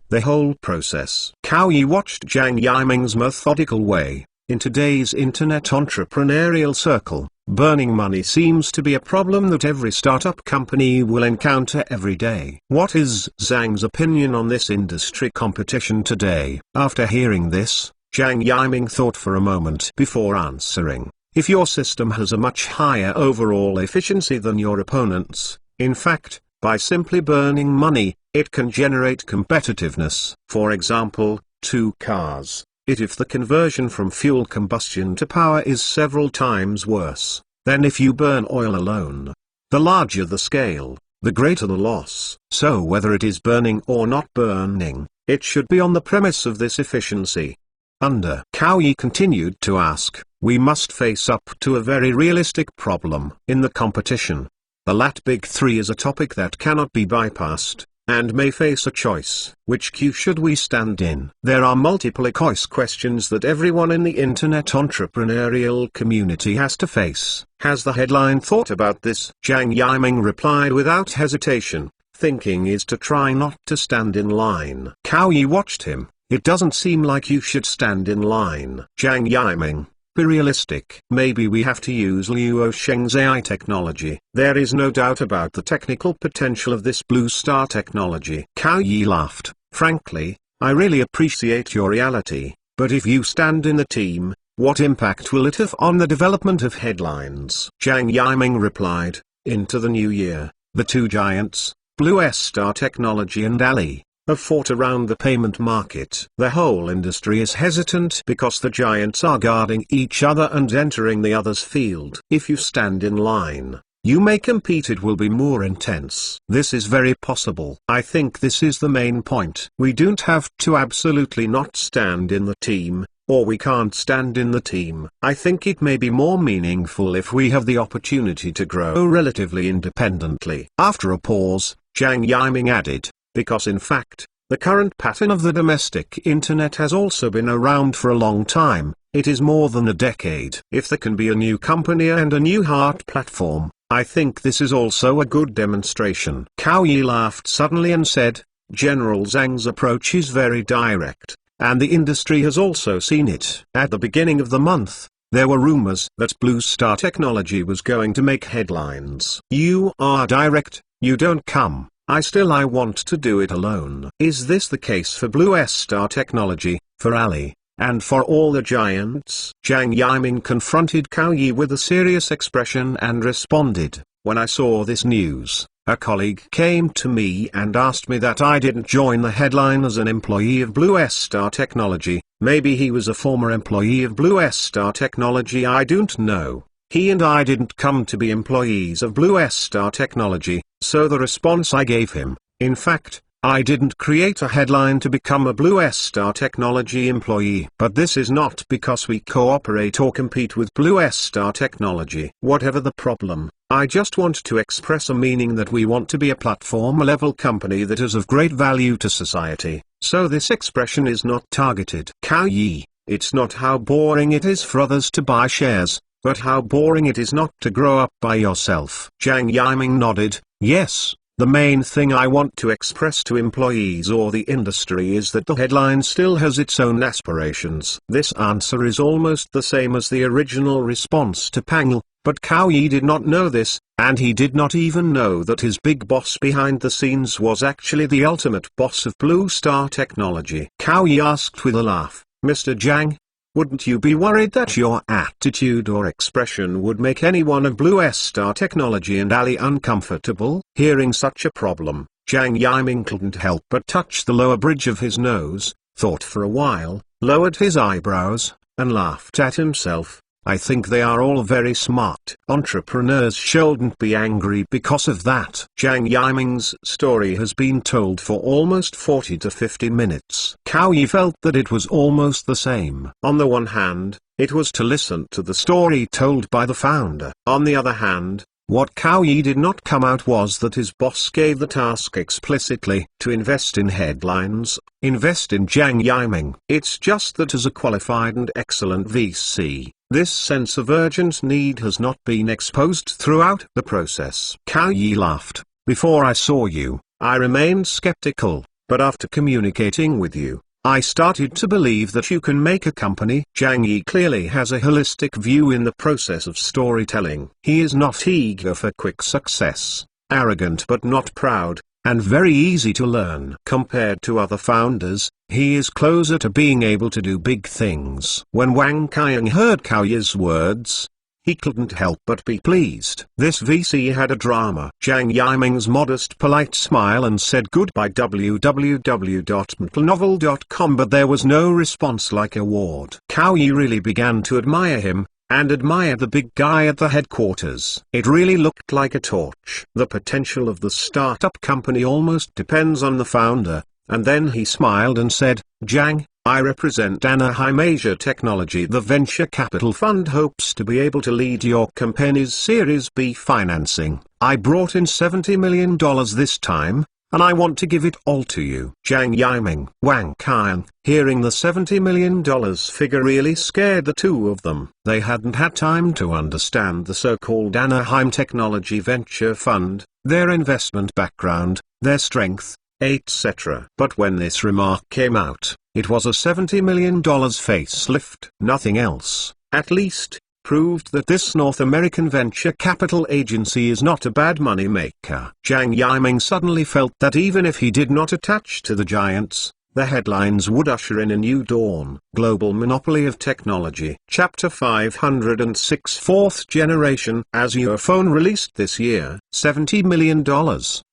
The whole process. Cao Yi watched Zhang Yiming's methodical way. In today's internet entrepreneurial circle, burning money seems to be a problem that every startup company will encounter every day. What is Zhang's opinion on this industry competition today? After hearing this, Zhang Yiming thought for a moment before answering. If your system has a much higher overall efficiency than your opponents, in fact, by simply burning money, it can generate competitiveness. For example, 2 cars. If the conversion from fuel combustion to power is several times worse than if you burn oil alone. The larger the scale, the greater the loss. So whether it is burning or not burning, it should be on the premise of this efficiency. Cao Yi continued to ask, we must face up to a very realistic problem in the competition. The LAT Big 3 is a topic that cannot be bypassed, and may face a choice. Which queue should we stand in? There are multiple choice questions that everyone in the internet entrepreneurial community has to face. Has the headline thought about this? Zhang Yiming replied without hesitation, thinking is to try not to stand in line. Cao Yi watched him. It doesn't seem like you should stand in line. Zhang Yiming, be realistic. Maybe we have to use Luo Sheng's AI technology. There is no doubt about the technical potential of this Blue Star technology. Cao Yi laughed. Frankly, I really appreciate your reality, but if you stand in the team, what impact will it have on the development of headlines? Zhang Yiming replied, into the new year, the 2 giants, Blue Star Technology and Ali, have fought around the payment market. The whole industry is hesitant because the giants are guarding each other and entering the other's field. If you stand in line, you may compete. It will be more intense. This is very possible. I think this is the main point. We don't have to absolutely not stand in the team, or we can't stand in the team. I think it may be more meaningful if we have the opportunity to grow relatively independently. After a pause, Zhang Yiming added, because in fact, the current pattern of the domestic internet has also been around for a long time. It is more than a decade. If there can be a new company and a new hard platform, I think this is also a good demonstration. Cao Yi laughed suddenly and said, General Zhang's approach is very direct, and the industry has also seen it. At the beginning of the month, there were rumors that Blue Star Technology was going to make headlines. You are direct, you don't come. I want to do it alone. Is this the case for Blue Star Technology, for Ali, and for all the giants? Zhang Yiming confronted Cao Yi with a serious expression and responded, when I saw this news, a colleague came to me and asked me that I didn't join the headline as an employee of Blue Star Technology. Maybe he was a former employee of Blue Star Technology, I don't know. He and I didn't come to be employees of Blue Star Technology, so the response I gave him, in fact, I didn't create a headline to become a Blue Star Technology employee. But this is not because we cooperate or compete with Blue Star Technology. Whatever the problem, I just want to express a meaning that we want to be a platform-level company that is of great value to society. So this expression is not targeted. Cao Yi, it's not how boring it is for others to buy shares, but how boring it is not to grow up by yourself. Zhang Yiming nodded, yes, the main thing I want to express to employees or the industry is that the headline still has its own aspirations. This answer is almost the same as the original response to Pangl, but Cao Yi did not know this, and he did not even know that his big boss behind the scenes was actually the ultimate boss of Blue Star Technology. Cao Yi asked with a laugh, Mr. Zhang, wouldn't you be worried that your attitude or expression would make anyone of Blue Star Technology and Ali uncomfortable? Hearing such a problem, Zhang Yiming couldn't help but touch the lower bridge of his nose, thought for a while, lowered his eyebrows, and laughed at himself. I think they are all very smart. Entrepreneurs shouldn't be angry because of that. Jiang Yiming's story has been told for almost 40 to 50 minutes. Cao Yi felt that it was almost the same. On the one hand, it was to listen to the story told by the founder. On the other hand, what Cao Yi did not come out was that his boss gave the task explicitly to invest in headlines, invest in Jiang Yiming. It's just that as a qualified and excellent VC, this sense of urgent need has not been exposed throughout the process. Cao Yi laughed. Before I saw you, I remained skeptical, but after communicating with you, I started to believe that you can make a company. Jiang Yi clearly has a holistic view in the process of storytelling. He is not eager for quick success, arrogant but not proud, and very easy to learn. Compared to other founders, he is closer to being able to do big things. When Wang Qiang heard Cao Yi's words, he couldn't help but be pleased. This VC had a drama. Jiang Yiming's modest polite smile and said goodbye www.mtlnovel.com, but there was no response like a ward. Cao Yi really began to admire him, and admired the big guy at the headquarters. It really looked like a torch. The potential of the startup company almost depends on the founder, and then he smiled and said, Jiang, I represent Anaheim Asia Technology. The venture capital fund hopes to be able to lead your company's Series B financing. I brought in $70 million this time, and I want to give it all to you. Jiang Yiming, Wang Qiang, hearing the $70 million figure really scared the two of them. They hadn't had time to understand the so-called Anaheim Technology Venture Fund, their investment background, their strength, etc. But when this remark came out, it was a $70 million facelift. Nothing else, at least, proved that this North American venture capital agency is not a bad money maker. Jiang Yiming suddenly felt that even if he did not attach to the giants, the headlines would usher in a new dawn. Global Monopoly of Technology. Chapter 506, Fourth Generation. As your phone released this year, $70 million.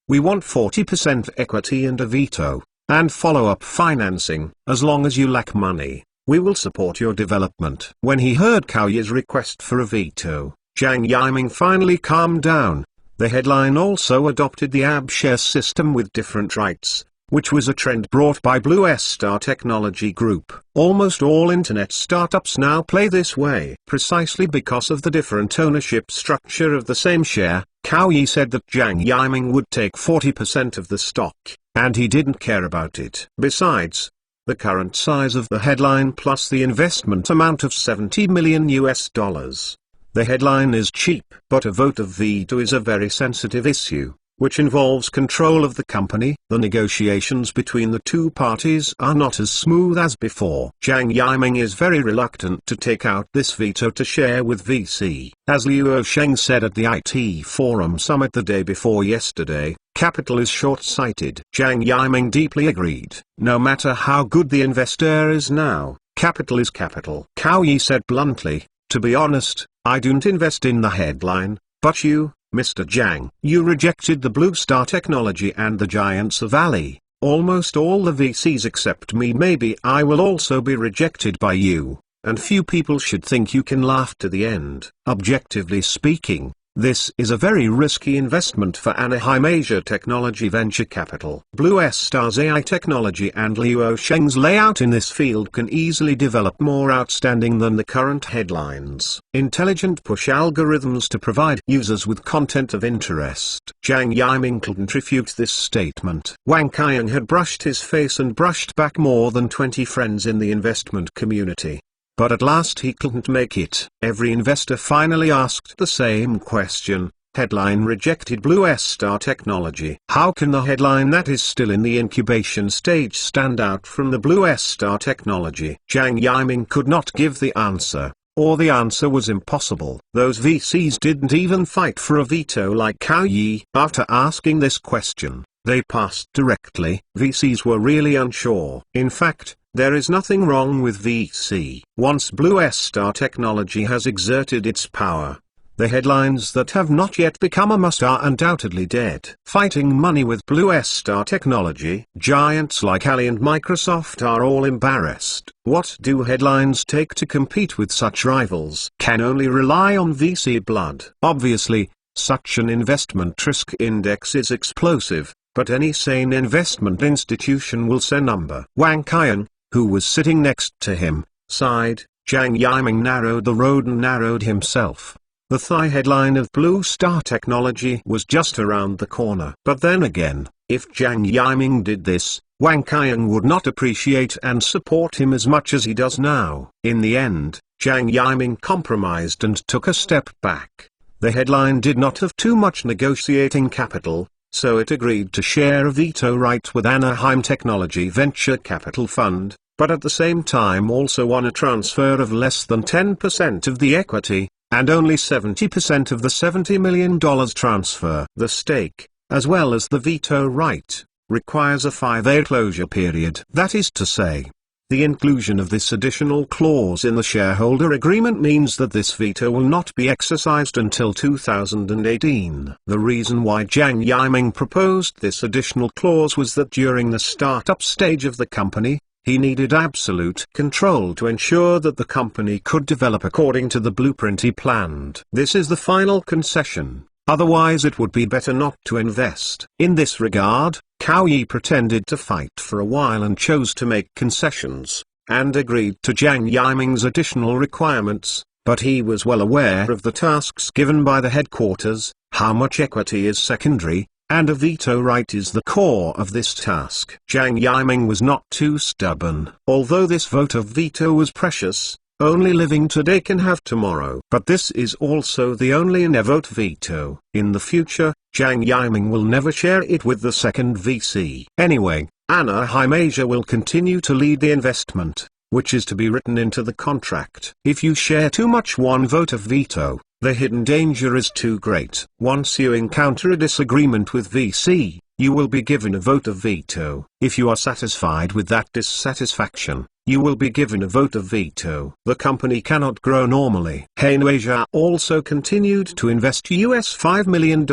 We want 40% equity and a veto, and follow-up financing. As long as you lack money, we will support your development. When he heard Cao Yi's request for a veto, Jiang Yiming finally calmed down. The headline also adopted the AB share system with different rights, which was a trend brought by Blue Star Technology Group. Almost all internet startups now play this way. Precisely because of the different ownership structure of the same share, Cao Yi said that Jiang Yiming would take 40% of the stock, and he didn't care about it. Besides, the current size of the headline plus the investment amount of $70 million. The headline is cheap. But a vote of veto is a very sensitive issue, which involves control of the company. The negotiations between the two parties are not as smooth as before. Jiang Yiming is very reluctant to take out this veto to share with VC. As Luo Sheng said at the IT Forum Summit the day before yesterday, capital is short-sighted. Jiang Yiming deeply agreed. No matter how good the investor is now, capital is capital. Cao Yi said bluntly, to be honest, I don't invest in the headline, but you, Mr. Jiang. You rejected the Blue Star Technology and the giants of Ali. Almost all the VCs except me. Maybe I will also be rejected by you, and few people should think you can laugh to the end. Objectively speaking, this is a very risky investment for Anaheim Asia Technology Venture Capital. Blue Star's AI technology and Luo Sheng's layout in this field can easily develop more outstanding than the current headlines. Intelligent push algorithms to provide users with content of interest. Jiang Yiming couldn't refute this statement. Wang Qiang had brushed his face and brushed back more than 20 friends in the investment community. But at last he couldn't make it. Every investor finally asked the same question. Headline rejected Blue Star Technology. How can the headline that is still in the incubation stage stand out from the Blue Star Technology? Jiang Yiming could not give the answer, or the answer was impossible. Those VCs didn't even fight for a veto like Cao Yi. After asking this question, they passed directly. VCs were really unsure. In fact, there is nothing wrong with VC. Once Blue Star Technology has exerted its power, The headlines that have not yet become a must are undoubtedly dead. Fighting money with Blue Star Technology, giants like Ali and Microsoft are all embarrassed. What do headlines take to compete with such rivals? Can only rely on VC blood. Obviously, such an investment risk index is explosive, but any sane investment institution will say number. Wang Qian, who was sitting next to him, sighed. Jiang Yiming narrowed the road and narrowed himself. The Thai headline of Blue Star Technology was just around the corner. But then again, if Jiang Yiming did this, Wang Qian would not appreciate and support him as much as he does now. In the end, Jiang Yiming compromised and took a step back. The headline did not have too much negotiating capital, so it agreed to share a veto right with Anaheim Technology Venture Capital Fund, but at the same time also won a transfer of less than 10% of the equity, and only 70% of the $70 million transfer. The stake, as well as the veto right, requires a 5-year closure period. That is to say, the inclusion of this additional clause in the shareholder agreement means that this veto will not be exercised until 2018. The reason why Jiang Yiming proposed this additional clause was that during the startup stage of the company, he needed absolute control to ensure that the company could develop according to the blueprint he planned. This is the final concession, otherwise it would be better not to invest. In this regard, Cao Yi pretended to fight for a while and chose to make concessions, and agreed to Jiang Yiming's additional requirements, but he was well aware of the tasks given by the headquarters. How much equity is secondary, and a veto right is the core of this task. Jiang Yiming was not too stubborn. Although this vote of veto was precious, only living today can have tomorrow. But this is also the only vote veto. In the future, Jiang Yiming will never share it with the second VC. Anyway, Anaheim Asia will continue to lead the investment, which is to be written into the contract. If you share too much one vote of veto, the hidden danger is too great. Once you encounter a disagreement with VC, you will be given a vote of veto. If you are satisfied with that dissatisfaction, you will be given a vote of veto. The company cannot grow normally. Hain Asia also continued to invest $5 million,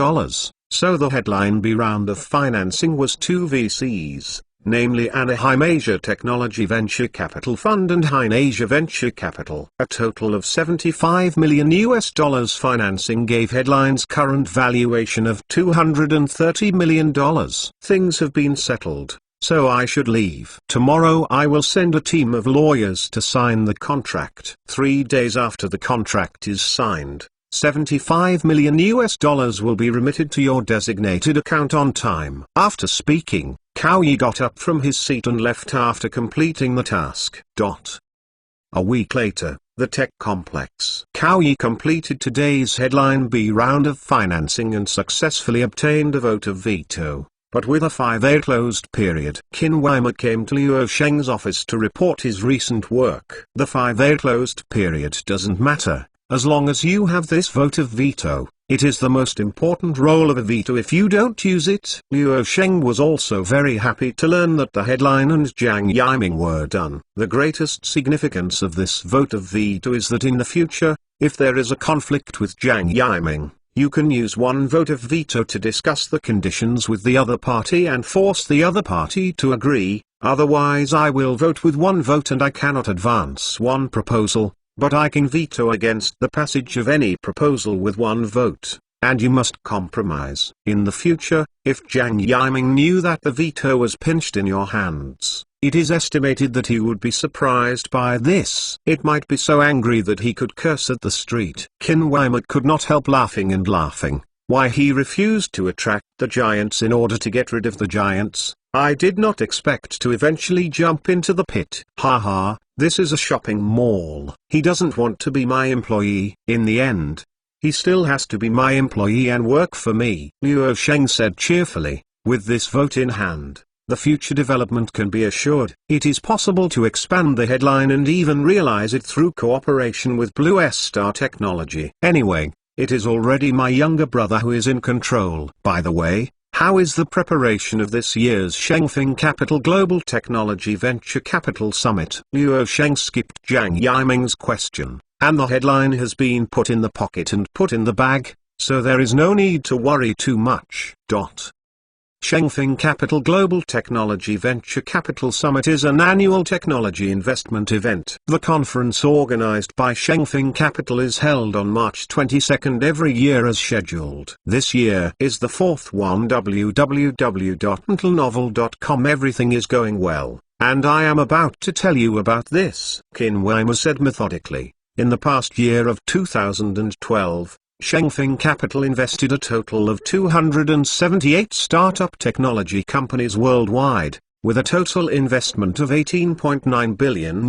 so the headline B round of financing was 2 VCs. Namely Anaheim Asia Technology Venture Capital Fund and Hain Asia Venture Capital. A total of $75 million financing gave headlines current valuation of $230 million. Things have been settled, so I should leave. Tomorrow I will send a team of lawyers to sign the contract. 3 days after the contract is signed, $75 million will be remitted to your designated account on time. After speaking, Cao Yi got up from his seat and left after completing the task. A week later, the tech complex. Cao Yi completed today's headline B round of financing and successfully obtained a vote of veto, but with a 5-year closed period. Qin Weimer came to Luo Sheng's office to report his recent work. The 5-year closed period doesn't matter, as long as you have this vote of veto. It is the most important role of a veto if you don't use it. Luo Sheng was also very happy to learn that the headline and Jiang Yiming were done. The greatest significance of this vote of veto is that in the future, if there is a conflict with Jiang Yiming, you can use one vote of veto to discuss the conditions with the other party and force the other party to agree. Otherwise I will vote with one vote and I cannot advance one proposal. But I can veto against the passage of any proposal with one vote, and you must compromise. In the future, if Jiang Yiming knew that the veto was pinched in your hands, it is estimated that he would be surprised by this. It might be so angry that he could curse at the street. Qin Weimer could not help laughing and laughing. Why he refused to attract the giants in order to get rid of the giants? I did not expect to eventually jump into the pit. Haha, this is a shopping mall. He doesn't want to be my employee. In the end, he still has to be my employee and work for me. Luo Sheng said cheerfully, with this vote in hand, the future development can be assured. It is possible to expand the headline and even realize it through cooperation with Blue Star Technology. Anyway, it is already my younger brother who is in control. By the way, how is the preparation of this year's Shengfeng Capital Global Technology Venture Capital Summit? Luo Sheng skipped Jiang Yiming's question. And the headline has been put in the pocket and put in the bag, so there is no need to worry too much. Shengfeng Capital Global Technology Venture Capital Summit is an annual technology investment event. The conference organized by Shengfeng Capital is held on March 22 every year as scheduled. This year is the fourth one. www.mentalnovel.com. Everything is going well, and I am about to tell you about this. Qin Weimer said methodically. In the past year of 2012, Shengfeng Capital invested a total of 278 startup technology companies worldwide, with a total investment of $18.9 billion.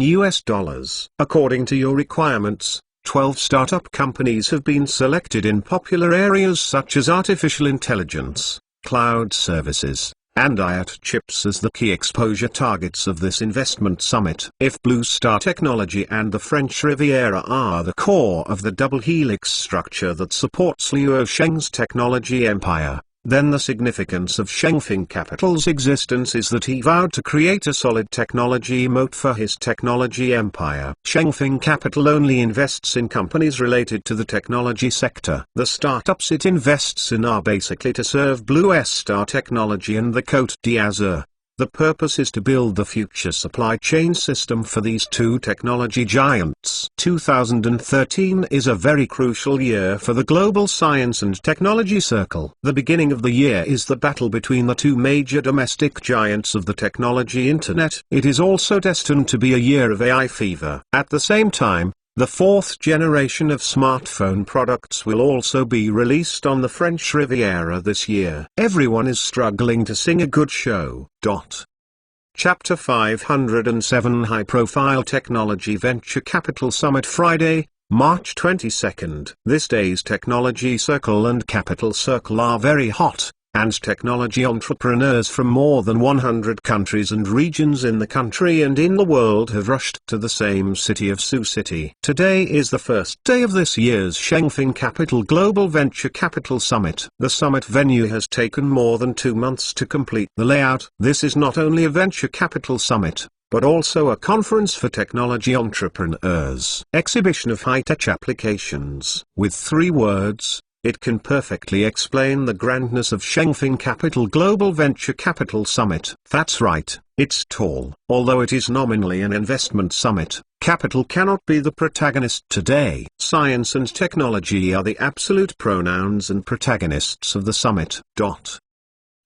According to your requirements, 12 startup companies have been selected in popular areas such as artificial intelligence, cloud services, and IoT chips as the key exposure targets of this investment summit. If Blue Star Technology and the French Riviera are the core of the double helix structure that supports Luo Sheng's technology empire, then the significance of Shengfeng Capital's existence is that he vowed to create a solid technology moat for his technology empire. Shengfeng Capital only invests in companies related to the technology sector. The startups it invests in are basically to serve Blue Star Technology and the Côte d'Azur. The purpose is to build the future supply chain system for these two technology giants. 2013 is a very crucial year for the global science and technology circle. The beginning of the year is the battle between the two major domestic giants of the technology internet. It is also destined to be a year of AI fever. At the same time, the fourth generation of smartphone products will also be released on the French Riviera this year. Everyone is struggling to sing a good show. Chapter 507 High Profile Technology Venture Capital Summit Friday, March 22. This day's Technology Circle and Capital Circle are very hot, and technology entrepreneurs from more than 100 countries and regions in the country and in the world have rushed to the same city of Sioux City. Today is the first day of this year's Shengfeng Capital Global Venture Capital Summit. The summit venue has taken more than 2 months to complete the layout. This is not only a venture capital summit, but also a conference for technology entrepreneurs. Exhibition of high-tech applications. With 3 words, it can perfectly explain the grandness of Shengfeng Capital Global Venture Capital Summit. That's right, it's tall. Although it is nominally an investment summit, capital cannot be the protagonist today. Science and technology are the absolute pronouns and protagonists of the summit.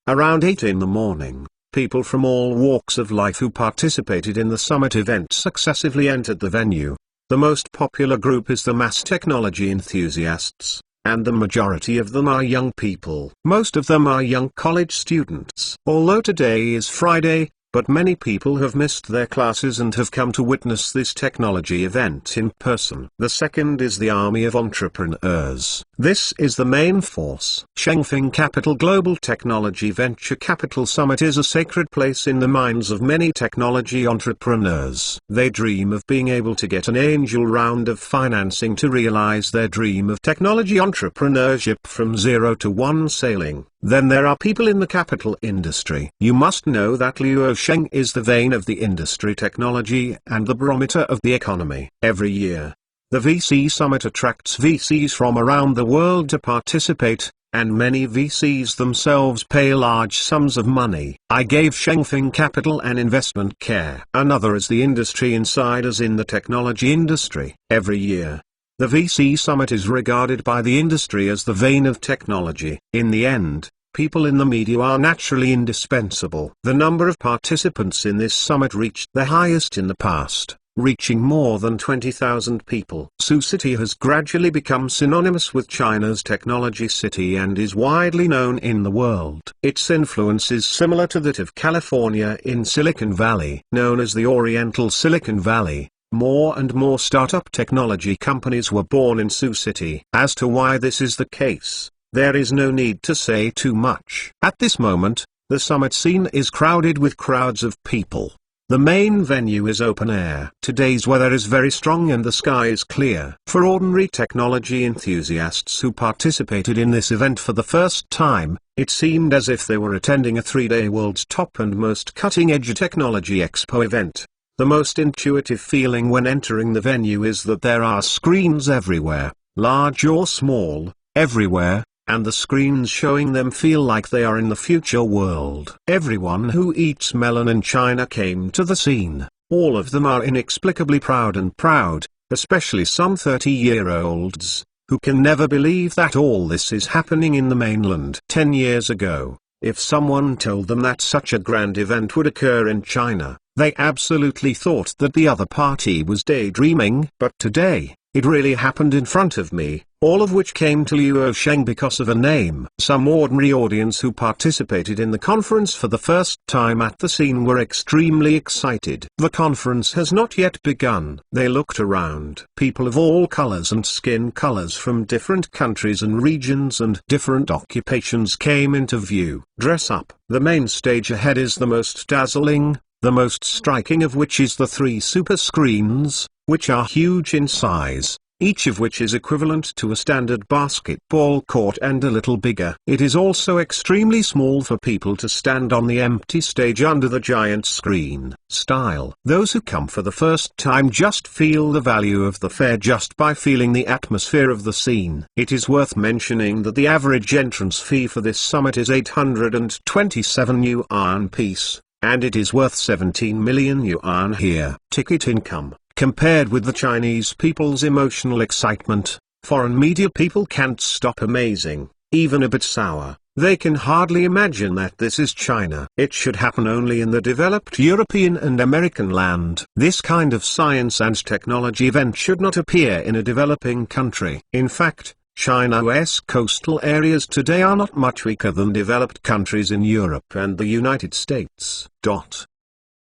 Around 8 in the morning, people from all walks of life who participated in the summit event successively entered the venue. The most popular group is the mass technology enthusiasts, and the majority of them are young people. Most of them are young college students. Although today is Friday, but many people have missed their classes and have come to witness this technology event in person. The second is the army of entrepreneurs. This is the main force. Shengfeng Capital Global Technology Venture Capital Summit is a sacred place in the minds of many technology entrepreneurs. They dream of being able to get an angel round of financing to realize their dream of technology entrepreneurship from 0 to 1 sailing. Then there are people in the capital industry. You must know that Luo Sheng is the vein of the industry technology and the barometer of the economy. Every year, the VC Summit attracts VCs from around the world to participate, and many VCs themselves pay large sums of money. I gave Shengfeng Capital an investment care. Another is the industry insiders in the technology industry. Every year, the VC Summit is regarded by the industry as the vein of technology. In the end, people in the media are naturally indispensable. The number of participants in this summit reached the highest in the past, reaching more than 20,000 people. Sioux City has gradually become synonymous with China's technology city and is widely known in the world. Its influence is similar to that of California in Silicon Valley. Known as the Oriental Silicon Valley, more and more startup technology companies were born in Sioux City. As to why this is the case, there is no need to say too much. At this moment, the summit scene is crowded with crowds of people. The main venue is open air. Today's weather is very strong and the sky is clear. For ordinary technology enthusiasts who participated in this event for the first time, it seemed as if they were attending a 3-day world's top and most cutting-edge technology expo event. The most intuitive feeling when entering the venue is that there are screens everywhere, large or small, everywhere, and the screens showing them feel like they are in the future world. Everyone who eats melon in China came to the scene. All of them are inexplicably proud, especially some 30-year-olds, who can never believe that all this is happening in the mainland. 10 years ago, if someone told them that such a grand event would occur in China, they absolutely thought that the other party was daydreaming. But today, it really happened in front of me, all of which came to Luosheng because of a name. Some ordinary audience who participated in the conference for the first time at the scene were extremely excited. The conference has not yet begun. They looked around. People of all colors and skin colors from different countries and regions and different occupations came into view. Dress up. The main stage ahead is the most dazzling, the most striking of which is the 3 super screens, which are huge in size, each of which is equivalent to a standard basketball court and a little bigger. It is also extremely small for people to stand on the empty stage under the giant screen. Style. Those who come for the first time just feel the value of the fair just by feeling the atmosphere of the scene. It is worth mentioning that the average entrance fee for this summit is 827 yuan piece, and it is worth 17 million yuan here. Ticket income. Compared with the Chinese people's emotional excitement, foreign media people can't stop amazing, even a bit sour. They can hardly imagine that this is China. It should happen only in the developed European and American land. This kind of science and technology event should not appear in a developing country. In fact, China's coastal areas today are not much weaker than developed countries in Europe and the United States.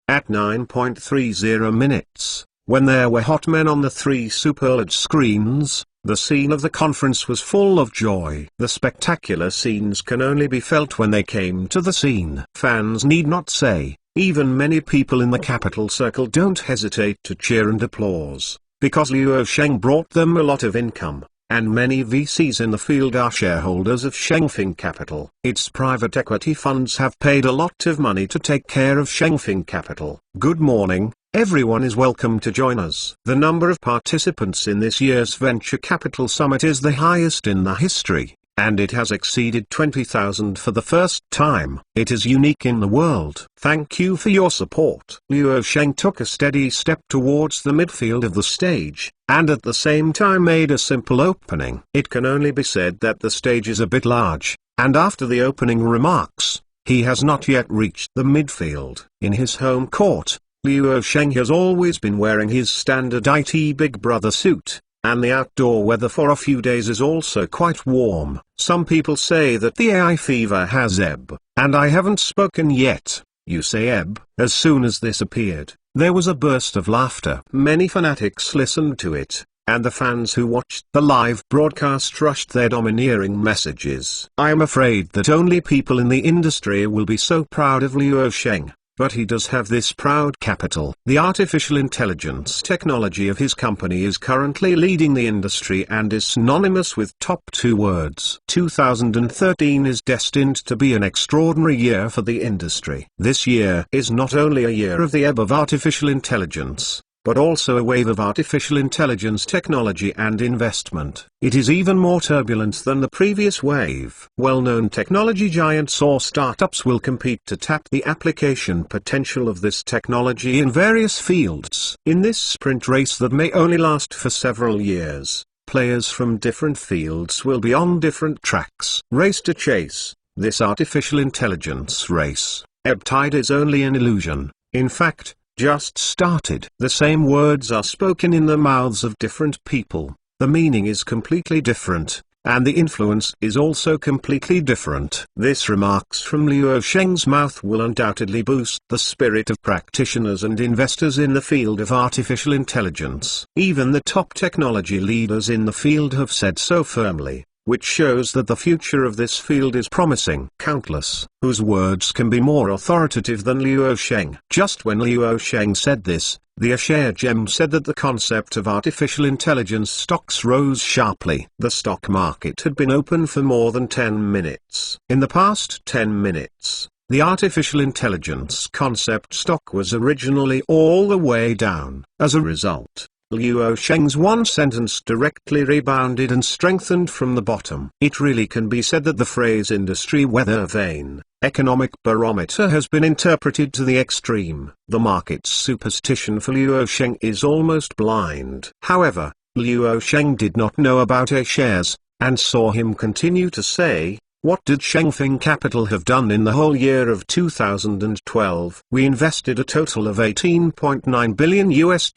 At 9:30 minutes, when there were hot men on the 3 super large screens, the scene of the conference was full of joy. The spectacular scenes can only be felt when they came to the scene. Fans need not say, even many people in the capital circle don't hesitate to cheer and applause, because Luosheng brought them a lot of income. And many VCs in the field are shareholders of Shengfeng Capital. Its private equity funds have paid a lot of money to take care of Shengfeng Capital. Good morning, everyone is welcome to join us. The number of participants in this year's Venture Capital Summit is the highest in the history, and it has exceeded 20,000 for the first time. It is unique in the world. Thank you for your support. Luosheng took a steady step towards the midfield of the stage, and at the same time made a simple opening. It can only be said that the stage is a bit large, and after the opening remarks, he has not yet reached the midfield. In his home court, Luosheng has always been wearing his standard IT Big Brother suit, and the outdoor weather for a few days is also quite warm. Some people say that the AI fever has ebbed, and I haven't spoken yet. You say ebb. As soon as this appeared, there was a burst of laughter. Many fanatics listened to it, and the fans who watched the live broadcast rushed their domineering messages. I am afraid that only people in the industry will be so proud of Luosheng. But he does have this proud capital. The artificial intelligence technology of his company is currently leading the industry and is synonymous with top 2 words. 2013 is destined to be an extraordinary year for the industry. This year is not only a year of the ebb of artificial intelligence, but also a wave of artificial intelligence technology and investment. It is even more turbulent than the previous wave. Well-known technology giants or startups will compete to tap the application potential of this technology in various fields. In this sprint race that may only last for several years, players from different fields will be on different tracks. Race to chase. This artificial intelligence race, ebb tide, is only an illusion. In fact, just started. The same words are spoken in the mouths of different people, the meaning is completely different, and the influence is also completely different. This remarks from Luosheng's mouth will undoubtedly boost the spirit of practitioners and investors in the field of artificial intelligence. Even the top technology leaders in the field have said so firmly, which shows that the future of this field is promising. Countless, whose words can be more authoritative than Luosheng. Just when Luosheng said this, the A-share gem said that the concept of artificial intelligence stocks rose sharply. The stock market had been open for more than 10 minutes. In the past 10 minutes, The artificial intelligence concept stock was originally all the way down. As a result, Luo Sheng's one sentence directly rebounded and strengthened from the bottom. It really can be said that the phrase industry weather vane, economic barometer has been interpreted to the extreme. The market's superstition for Luo Sheng is almost blind. However, Luo Sheng did not know about A shares, and saw him continue to say, "What did Shengfeng Capital have done in the whole year of 2012? We invested a total of $18.9 billion US,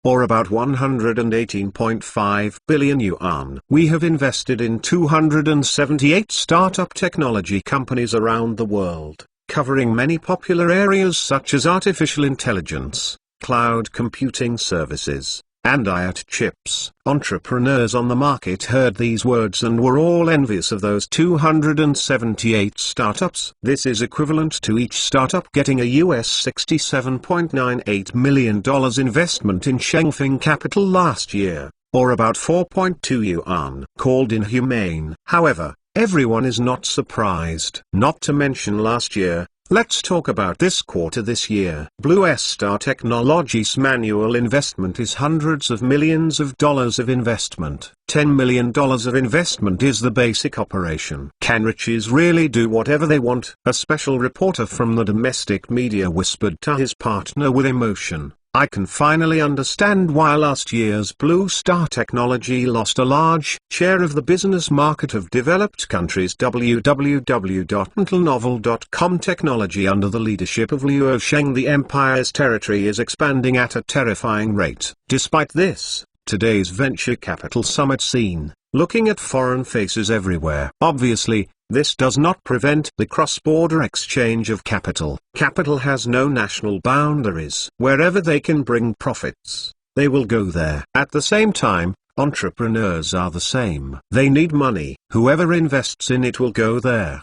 or about 118.5 billion yuan. We have invested in 278 startup technology companies around the world, covering many popular areas such as artificial intelligence, cloud computing services, and IoT chips." Entrepreneurs on the market heard these words and were all envious of those 278 startups. This is equivalent to each startup getting a US $67.98 million investment in Shengfeng Capital last year, or about 4.2 yuan. Called inhumane. However, everyone is not surprised. Not to mention last year. Let's talk about this quarter this year. Blue Star Technologies' manual investment is hundreds of millions of dollars of investment. $10 million of investment is the basic operation. Can riches really do whatever they want? A special reporter from the domestic media whispered to his partner with emotion, "I can finally understand why last year's Blue Star Technology lost a large share of the business market of developed countries." www.intelnovel.com. Technology under the leadership of Luo Sheng. The empire's territory is expanding at a terrifying rate. Despite this, today's venture capital summit scene, looking at foreign faces everywhere. Obviously, this does not prevent the cross-border exchange of capital. Capital has no national boundaries. Wherever they can bring profits, they will go there. At the same time, entrepreneurs are the same. They need money. Whoever invests in it will go there.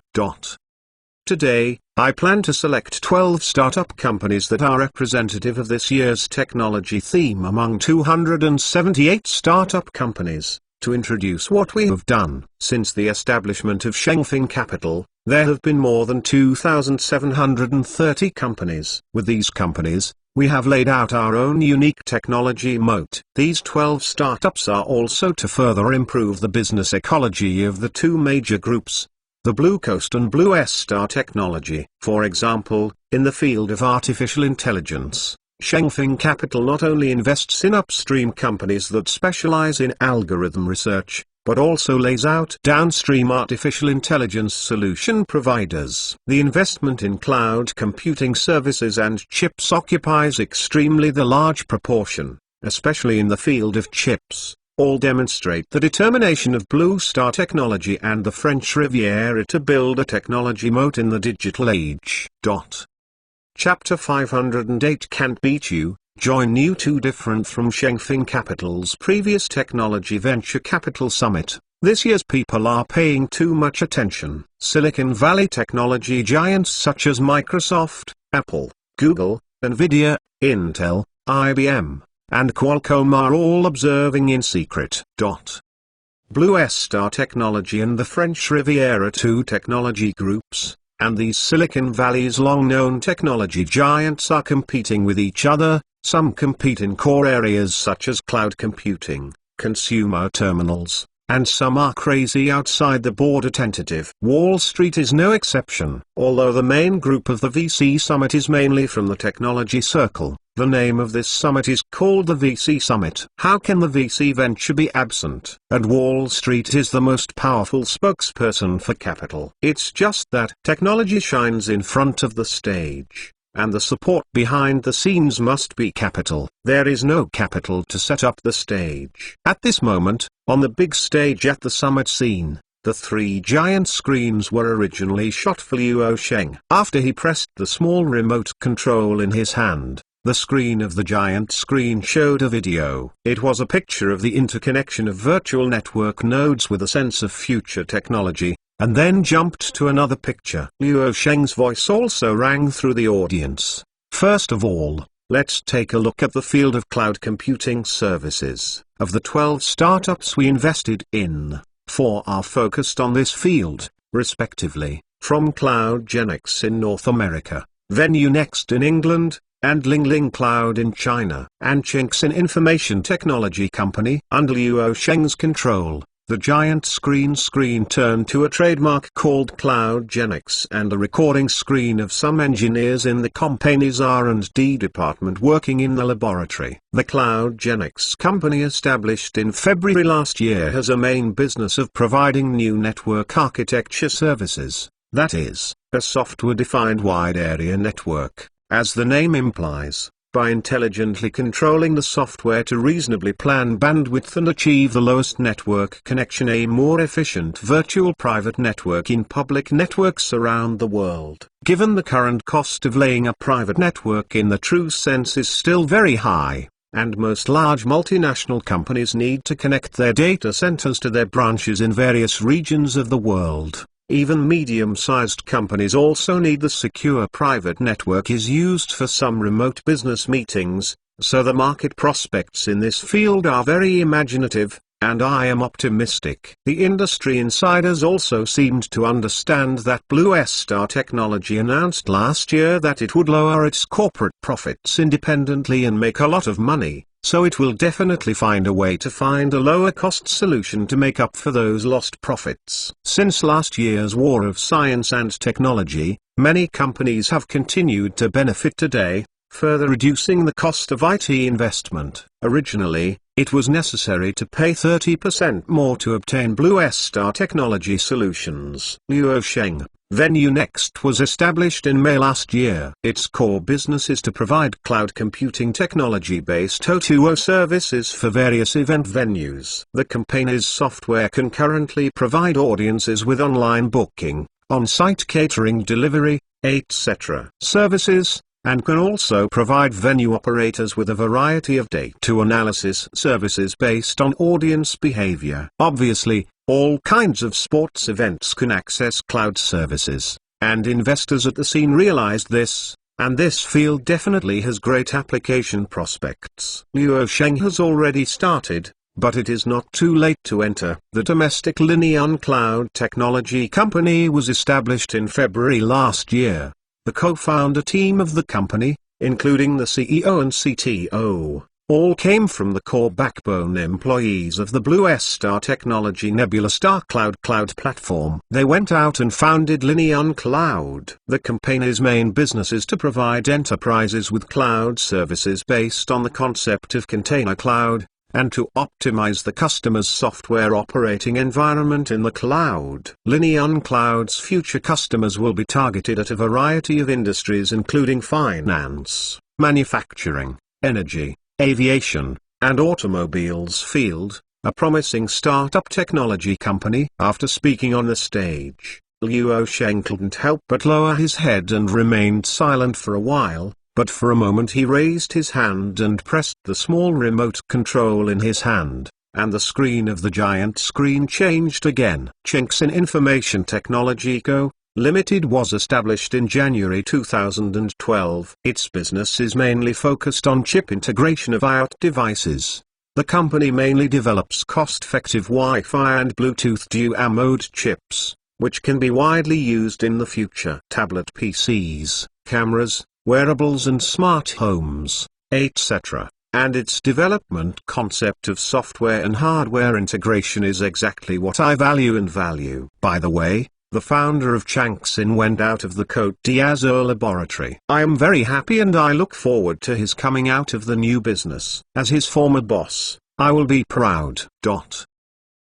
Today, I plan to select 12 startup companies that are representative of this year's technology theme among 278 startup companies. To introduce what we have done. Since the establishment of Shengfeng Capital, there have been more than 2,730 companies. With these companies, we have laid out our own unique technology moat. These 12 startups are also to further improve the business ecology of the two major groups, the Blue Coast and Blue Star Technology. For example, in the field of artificial intelligence, Shengfeng Capital not only invests in upstream companies that specialize in algorithm research, but also lays out downstream artificial intelligence solution providers. The investment in cloud computing services and chips occupies extremely the large proportion, especially in the field of chips. All demonstrate the determination of Blue Star Technology and the French Riviera to build a technology moat in the digital age. Chapter 508 Can't Beat You, Join New Too. Different from Shengfeng Capital's previous technology venture capital summit, this year's people are paying too much attention. Silicon Valley technology giants such as Microsoft, Apple, Google, Nvidia, Intel, IBM, and Qualcomm are all observing in secret. Blue Star Technology and the French Riviera, two technology groups, and these Silicon Valley's long-known technology giants are competing with each other. Some compete in core areas such as cloud computing, consumer terminals, and some are crazy outside the border tentative. Wall Street is no exception. Although the main group of the VC Summit is mainly from the technology circle, the name of this summit is called the VC Summit. How can the VC venture be absent? And Wall Street is the most powerful spokesperson for capital. It's just that technology shines in front of the stage, and the support behind the scenes must be capital. There is no capital to set up the stage. At this moment, on the big stage at the summit scene, the three giant screens were originally shot for Luo Sheng. After he pressed the small remote control in his hand, the screen of the giant screen showed a video. It was a picture of the interconnection of virtual network nodes with a sense of future technology, and then jumped to another picture. Luo Sheng's voice also rang through the audience. First of all, let's take a look at the field of cloud computing services. Of the 12 startups we invested in, 4 are focused on this field, respectively. from CloudGenix in North America, VenueNext in England, and Lingling Cloud in China. And Chengxin Information Technology Company, under Luo Sheng's control, the giant screen turned to a trademark called CloudGenix and the recording screen of some engineers in the company's R&D department working in the laboratory. The CloudGenix company, established in February last year, has a main business of providing new network architecture services, that is, a software-defined wide area network, as the name implies, by intelligently controlling the software to reasonably plan bandwidth and achieve the lowest network connection, a more efficient virtual private network in public networks around the world. Given the current cost of laying a private network in the true sense is still very high, and most large multinational companies need to connect their data centers to their branches in various regions of the world, even medium-sized companies also need the secure private network is used for some remote business meetings, so the market prospects in this field are very imaginative, and I am optimistic. The industry insiders also seemed to understand that Blue Star Technology announced last year that it would lower its corporate profits independently and make a lot of money, so it will definitely find a way to find a lower cost solution to make up for those lost profits. Since last year's war of science and technology, many companies have continued to benefit today, further reducing the cost of IT investment. Originally, it was necessary to pay 30% more to obtain Blue Star Technology solutions. Luo Sheng, VenueNext, was established in May last year. Its core business is to provide cloud computing technology-based O2O services for various event venues. The company's software can currently provide audiences with online booking, on-site catering, delivery, etc. services, and can also provide venue operators with a variety of data analysis services based on audience behavior. Obviously, all kinds of sports events can access cloud services, and investors at the scene realized this, and this field definitely has great application prospects. Luo Sheng has already started, but it is not too late to enter. The domestic Linian Cloud Technology Company was established in February last year. The co-founder team of the company, including the CEO and CTO, all came from the core backbone employees of the Blue Star Technology Nebula Star Cloud platform. They went out and founded Linian Cloud. The company's main business is to provide enterprises with cloud services based on the concept of container cloud, and to optimize the customer's software operating environment in the cloud. Linian Cloud's future customers will be targeted at a variety of industries including finance, manufacturing, energy, aviation, and automobiles field. A promising startup technology company. After speaking on the stage, Luo Sheng couldn't help but lower his head and remained silent for a while. But for a moment he raised his hand and pressed the small remote control in his hand, and the screen of the giant screen changed again. Chengxin Information Technology Co., Limited was established in January 2012. Its business is mainly focused on chip integration of IoT devices. The company mainly develops cost-effective Wi-Fi and Bluetooth dual mode chips, which can be widely used in the future. Tablet PCs, cameras, wearables and smart homes, etc. And its development concept of software and hardware integration is exactly what I value and value. By the way, the founder of Changxin went out of the Côte d'Azur laboratory. I am very happy and I look forward to his coming out of the new business. As his former boss, I will be proud.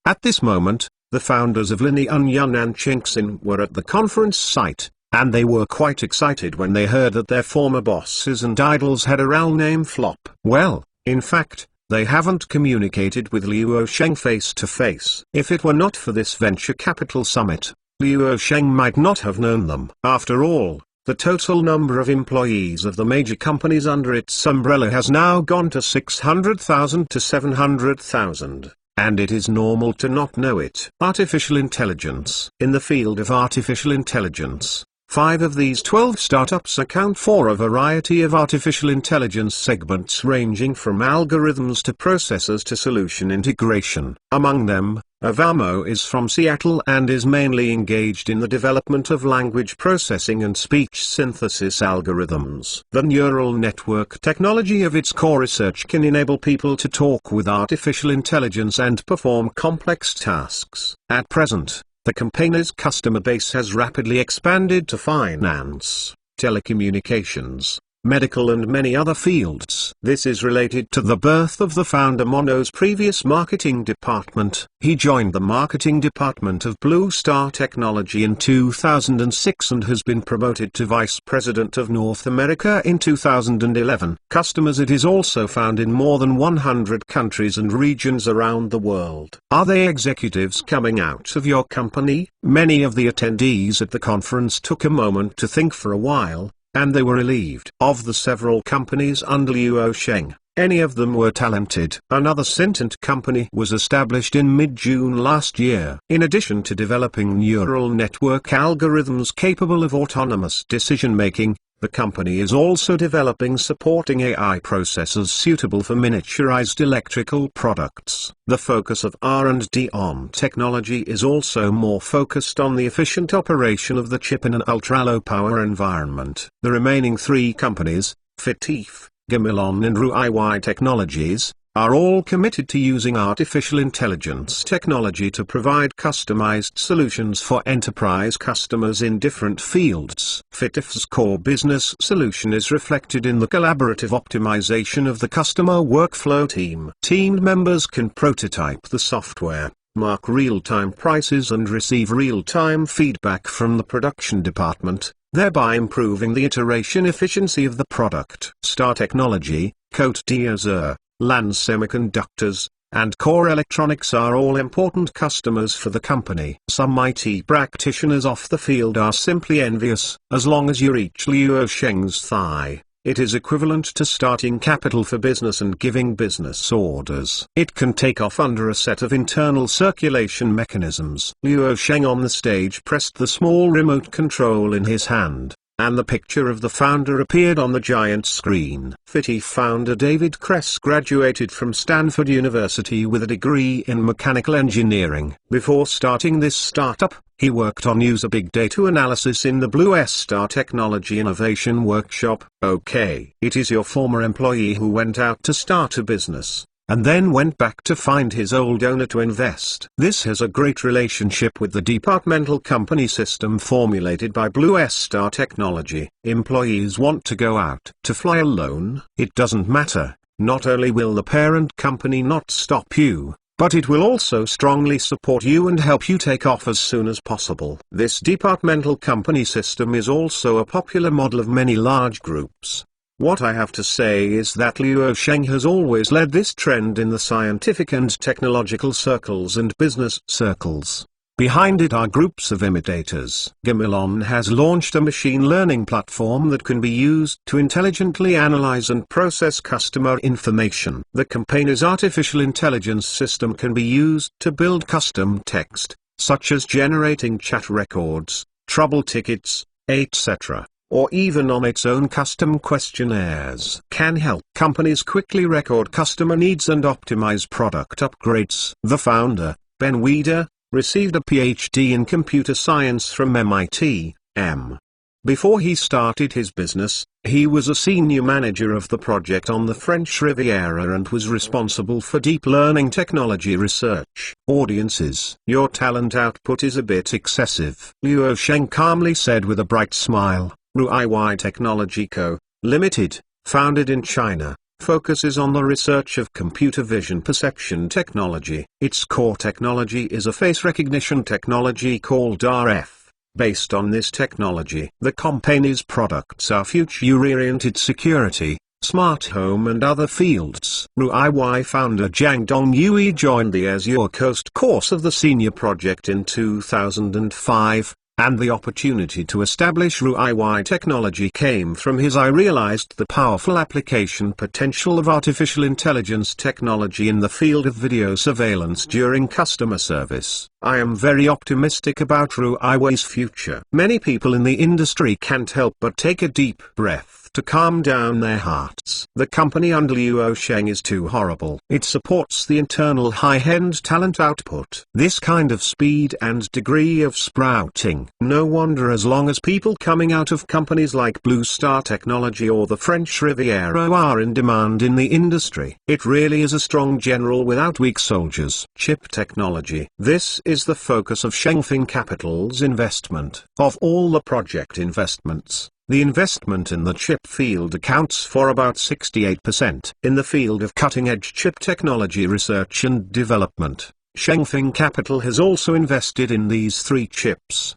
At this moment, the founders of Linian and Changxin were at the conference site, and they were quite excited when they heard that their former bosses and idols had a real name flop. Well, in fact, they haven't communicated with Luo Sheng face to face. If it were not for this venture capital summit, Luo Sheng might not have known them. After all, the total number of employees of the major companies under its umbrella has now gone to 600,000 to 700,000. And it is normal to not know it. Artificial intelligence. In the field of artificial intelligence, 5 of these 12 startups account for a variety of artificial intelligence segments ranging from algorithms to processors to solution integration. Among them, Avamo is from Seattle and is mainly engaged in the development of language processing and speech synthesis algorithms. The neural network technology of its core research can enable people to talk with artificial intelligence and perform complex tasks. At present, the company's customer base has rapidly expanded to finance, telecommunications, medical and many other fields. This is related to the birth of the founder Mono's previous marketing department. He joined the marketing department of Blue Star Technology in 2006 and has been promoted to Vice President of North America in 2011. Customers. It is also found in more than 100 countries and regions around the world. Are they executives coming out of your company? Many of the attendees at the conference took a moment to think for a while, and they were relieved. Of the several companies under Luo Sheng, any of them were talented. Another Syntant company was established in mid-June last year. In addition to developing neural network algorithms capable of autonomous decision-making, the company is also developing supporting AI processors suitable for miniaturized electrical products. The focus of R&D on technology is also more focused on the efficient operation of the chip in an ultra-low power environment. The remaining 3 companies, Fitif, Gamilon and Ruiyi Technologies, are all committed to using artificial intelligence technology to provide customized solutions for enterprise customers in different fields. Fitif's core business solution is reflected in the collaborative optimization of the customer workflow team. Team members can prototype the software, mark real-time prices and receive real-time feedback from the production department, thereby improving the iteration efficiency of the product. Star Technology, Cote d'Azur, Lans Semiconductors, and Core Electronics are all important customers for the company. Some IT practitioners off the field are simply envious. As long as you reach Luo Sheng's thigh, it is equivalent to starting capital for business and giving business orders. It can take off under a set of internal circulation mechanisms. Luo Sheng on the stage pressed the small remote control in his hand, and the picture of the founder appeared on the giant screen. Fitif founder David Kress graduated from Stanford University with a degree in mechanical engineering. Before starting this startup, he worked on user big data analysis in the Blue Star Technology Innovation Workshop. Okay. It is your former employee who went out to start a business, and then went back to find his old owner to invest. This has a great relationship with the departmental company system formulated by Blue Star Technology. Employees want to go out to fly alone. It doesn't matter. Not only will the parent company not stop you, but it will also strongly support you and help you take off as soon as possible. This departmental company system is also a popular model of many large groups. What I have to say is that Luo Sheng has always led this trend in the scientific and technological circles and business circles. Behind it are groups of imitators. Gamilon has launched a machine learning platform that can be used to intelligently analyze and process customer information. The company's artificial intelligence system can be used to build custom text, such as generating chat records, trouble tickets, etc., or even on its own custom questionnaires. Can help companies quickly record customer needs and optimize product upgrades. The founder, Ben Weider, received a PhD in computer science from MIT, M. Before he started his business, he was a senior manager of the project on the French Riviera and was responsible for deep learning technology research. Audiences, your talent output is a bit excessive. Luo Sheng calmly said with a bright smile. Ruiyi Technology Co., Limited, founded in China, focuses on the research of computer vision perception technology. Its core technology is a face recognition technology called RF. Based on this technology, the company's products are future-oriented security, smart home and other fields. Ruiyi founder Jiang Dongyue joined the Azure Coast course of the senior project in 2005. and the opportunity to establish RUIY technology came from his. I realized the powerful application potential of artificial intelligence technology in the field of video surveillance during customer service. I am very optimistic about RUIY's future. Many people in the industry can't help but take a deep breath to calm down their hearts. The company under Luo Sheng is too horrible. It supports the internal high-end talent output. This kind of speed and degree of sprouting. No wonder, as long as people coming out of companies like Blue Star Technology or the French Riviera are in demand in the industry. It really is a strong general without weak soldiers. Chip technology. This is the focus of Shengfeng Capital's investment. Of all the project investments, the investment in the chip field accounts for about 68%. In the field of cutting-edge chip technology research and development, Shengfeng Capital has also invested in these three chips.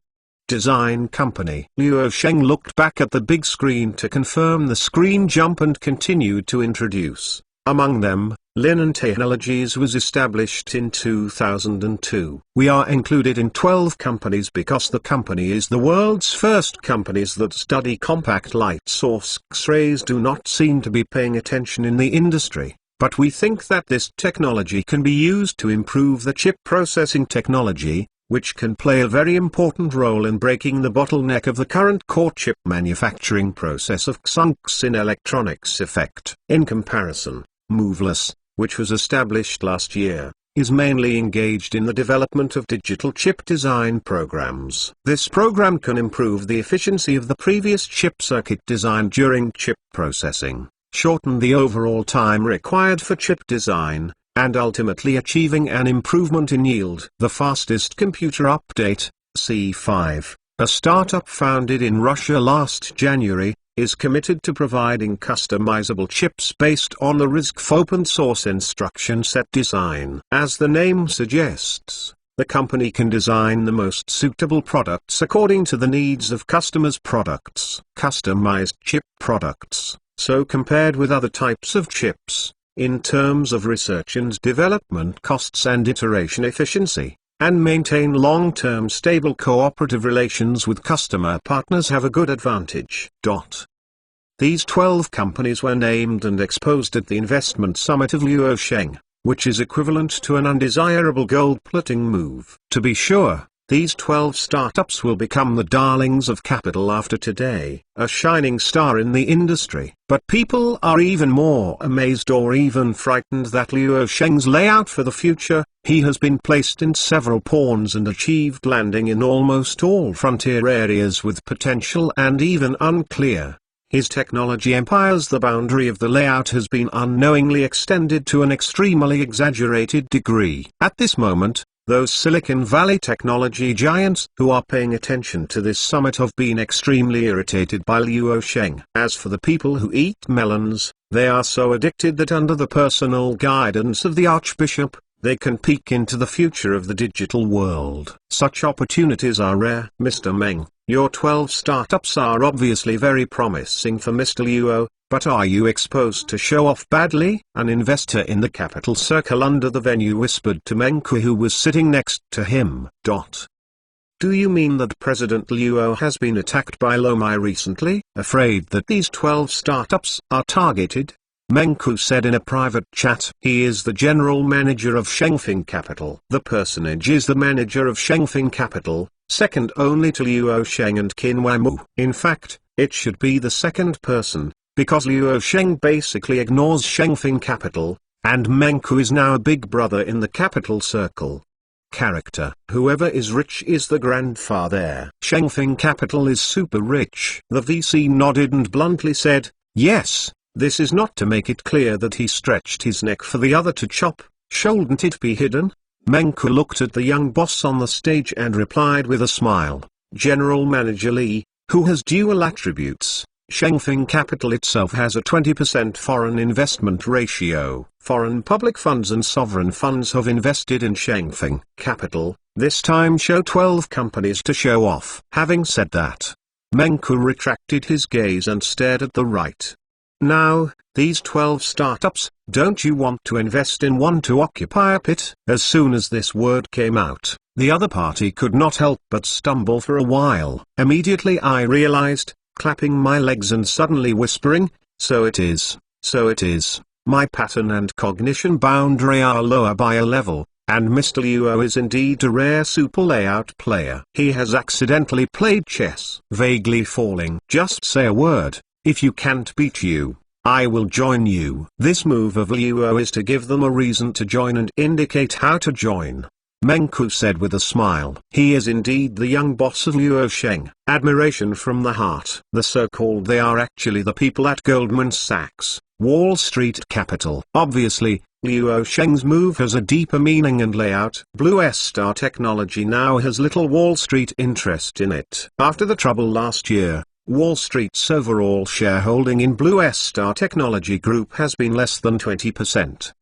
Design company. Luo Sheng looked back at the big screen to confirm the screen jump and continued to introduce. Among them, Linen Technologies was established in 2002. We are included in 12 companies because the company is the world's first companies that study compact light source X-rays. Do not seem to be paying attention in the industry, but we think that this technology can be used to improve the chip processing technology, which can play a very important role in breaking the bottleneck of the current core chip manufacturing process of XUNX in electronics effect. In comparison, Moveless, which was established last year, is mainly engaged in the development of digital chip design programs. This program can improve the efficiency of the previous chip circuit design during chip processing, shorten the overall time required for chip design, and ultimately achieving an improvement in yield. The fastest computer update, C5, a startup founded in Russia last January, is committed to providing customizable chips based on the RISC open source instruction set design. As the name suggests, the company can design the most suitable products according to the needs of customers' products. Customized chip products, so compared with other types of chips, in terms of research and development costs and iteration efficiency, and maintain long-term stable cooperative relations with customer partners, have a good advantage. These 12 companies were named and exposed at the investment summit of Luo Sheng, which is equivalent to an undesirable gold-plating move. To be sure, these 12 startups will become the darlings of capital after today, a shining star in the industry. But people are even more amazed or even frightened that Luo Sheng's layout for the future. He has been placed in several pawns and achieved landing in almost all frontier areas with potential and even unclear. His technology empire's the boundary of the layout has been unknowingly extended to an extremely exaggerated degree. At this moment, those Silicon Valley technology giants who are paying attention to this summit have been extremely irritated by Luo Sheng. As for the people who eat melons, they are so addicted that under the personal guidance of the Archbishop, they can peek into the future of the digital world. Such opportunities are rare. Mr. Meng, your 12 startups are obviously very promising for Mr. Luo, but are you exposed to show off badly? An investor in the capital circle under the venue whispered to Menku, who was sitting next to him. Do you mean that President Luo has been attacked by Lomai recently? Afraid that these 12 startups are targeted? Menku said in a private chat. He is the general manager of Shengfeng Capital. The personage is the manager of Shengfeng Capital, second only to Luo Sheng and Qin Wanmu. In fact, it should be the second person, because Luo Sheng basically ignores Shengfeng Capital, and Menku is now a big brother in the capital circle. Character. Whoever is rich is the grandfather. Shengfeng Capital is super rich. The VC nodded and bluntly said, yes. This is not to make it clear that he stretched his neck for the other to chop. Shouldn't it be hidden? Menku looked at the young boss on the stage and replied with a smile. General Manager Li, who has dual attributes. Shengfeng Capital itself has a 20% foreign investment ratio. Foreign public funds and sovereign funds have invested in Shengfeng Capital. This time show 12 companies to show off. Having said that, Menku retracted his gaze and stared at the right. Now, these 12 startups, don't you want to invest in one to occupy a pit? As soon as this word came out, the other party could not help but stumble for a while. Immediately I realized, clapping my legs and suddenly whispering, so it is, so it is. My pattern and cognition boundary are lower by a level, and Mr. Luo is indeed a rare super layout player. He has accidentally played chess. Vaguely falling. Just say a word. If you can't beat you, I will join you. This move of Luo is to give them a reason to join and indicate how to join. Menku said with a smile. He is indeed the young boss of Luo Sheng. Admiration from the heart. The so-called they are actually the people at Goldman Sachs, Wall Street Capital. Obviously, Luo Sheng's move has a deeper meaning and layout. Blue Star Technology now has little Wall Street interest in it. After the trouble last year, Wall Street's overall shareholding in Blue Star Technology Group has been less than 20%.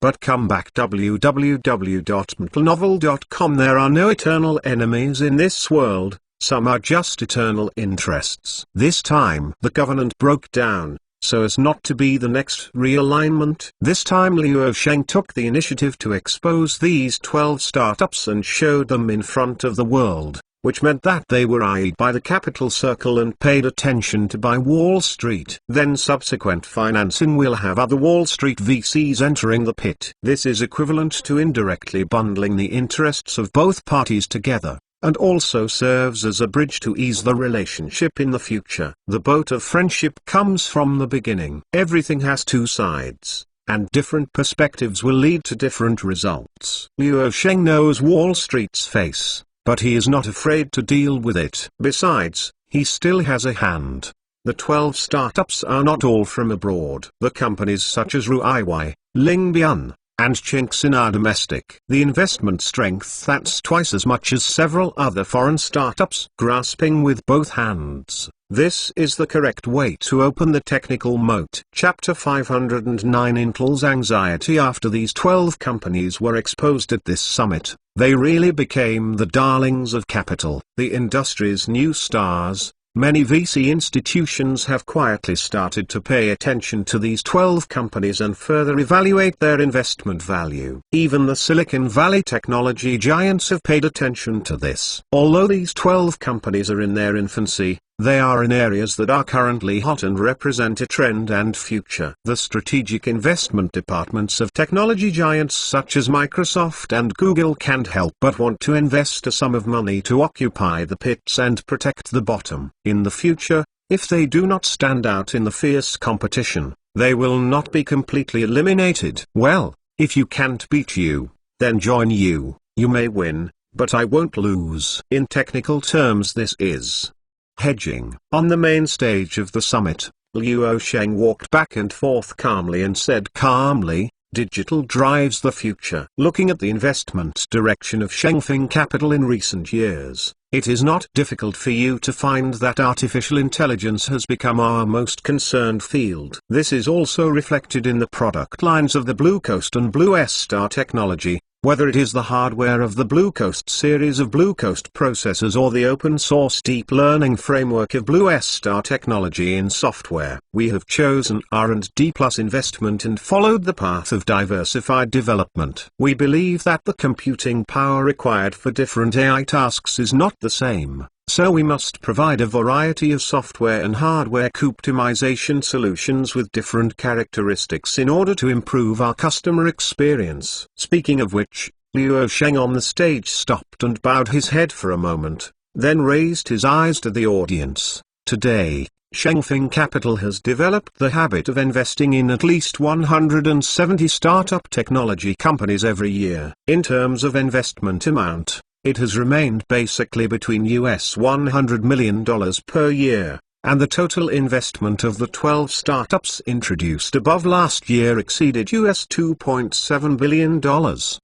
But come back www.mtlnovel.com. There are no eternal enemies in this world, some are just eternal interests. This time the covenant broke down, so as not to be the next realignment. This time Luo Sheng took the initiative to expose these 12 startups and showed them in front of the world, which meant that they were eyed by the capital circle and paid attention to by Wall Street. Then subsequent financing will have other Wall Street VCs entering the pit. This is equivalent to indirectly bundling the interests of both parties together, and also serves as a bridge to ease the relationship in the future. The boat of friendship comes from the beginning. Everything has two sides, and different perspectives will lead to different results. Luo Sheng knows Wall Street's face, but he is not afraid to deal with it. Besides, he still has a hand. The 12 startups are not all from abroad. The companies such as Ruiwai, Lingbian, and Chinxin are domestic. The investment strength that's twice as much as several other foreign startups. Grasping with both hands, this is the correct way to open the technical moat. Chapter 509. Intel's anxiety. After these 12 companies were exposed at this summit, they really became the darlings of capital, the industry's new stars. Many VC institutions have quietly started to pay attention to these 12 companies and further evaluate their investment value. Even the Silicon Valley technology giants have paid attention to this. Although these 12 companies are in their infancy, they are in areas that are currently hot and represent a trend and future. The strategic investment departments of technology giants such as Microsoft and Google can't help but want to invest a sum of money to occupy the pits and protect the bottom. In the future, if they do not stand out in the fierce competition, they will not be completely eliminated. Well, if you can't beat you, then join you. You may win, but I won't lose. In technical terms, this is hedging. On the main stage of the summit, Luo Sheng walked back and forth calmly and said calmly, "Digital drives the future." Looking at the investment direction of Shengfeng Capital in recent years, it is not difficult for you to find that artificial intelligence has become our most concerned field. This is also reflected in the product lines of the Blue Coast and Blue Star Technology. Whether it is the hardware of the Blue Coast series of Blue Coast processors or the open-source deep learning framework of Blue Star Technology in software, we have chosen R&D plus investment and followed the path of diversified development. We believe that the computing power required for different AI tasks is not the same, so we must provide a variety of software and hardware optimization solutions with different characteristics in order to improve our customer experience. Speaking of which, Luo Sheng on the stage stopped and bowed his head for a moment, then raised his eyes to the audience. Today, Shengfeng Capital has developed the habit of investing in at least 170 startup technology companies every year. In terms of investment amount, it has remained basically between $100 million per year, and the total investment of the 12 startups introduced above last year exceeded $2.7 billion.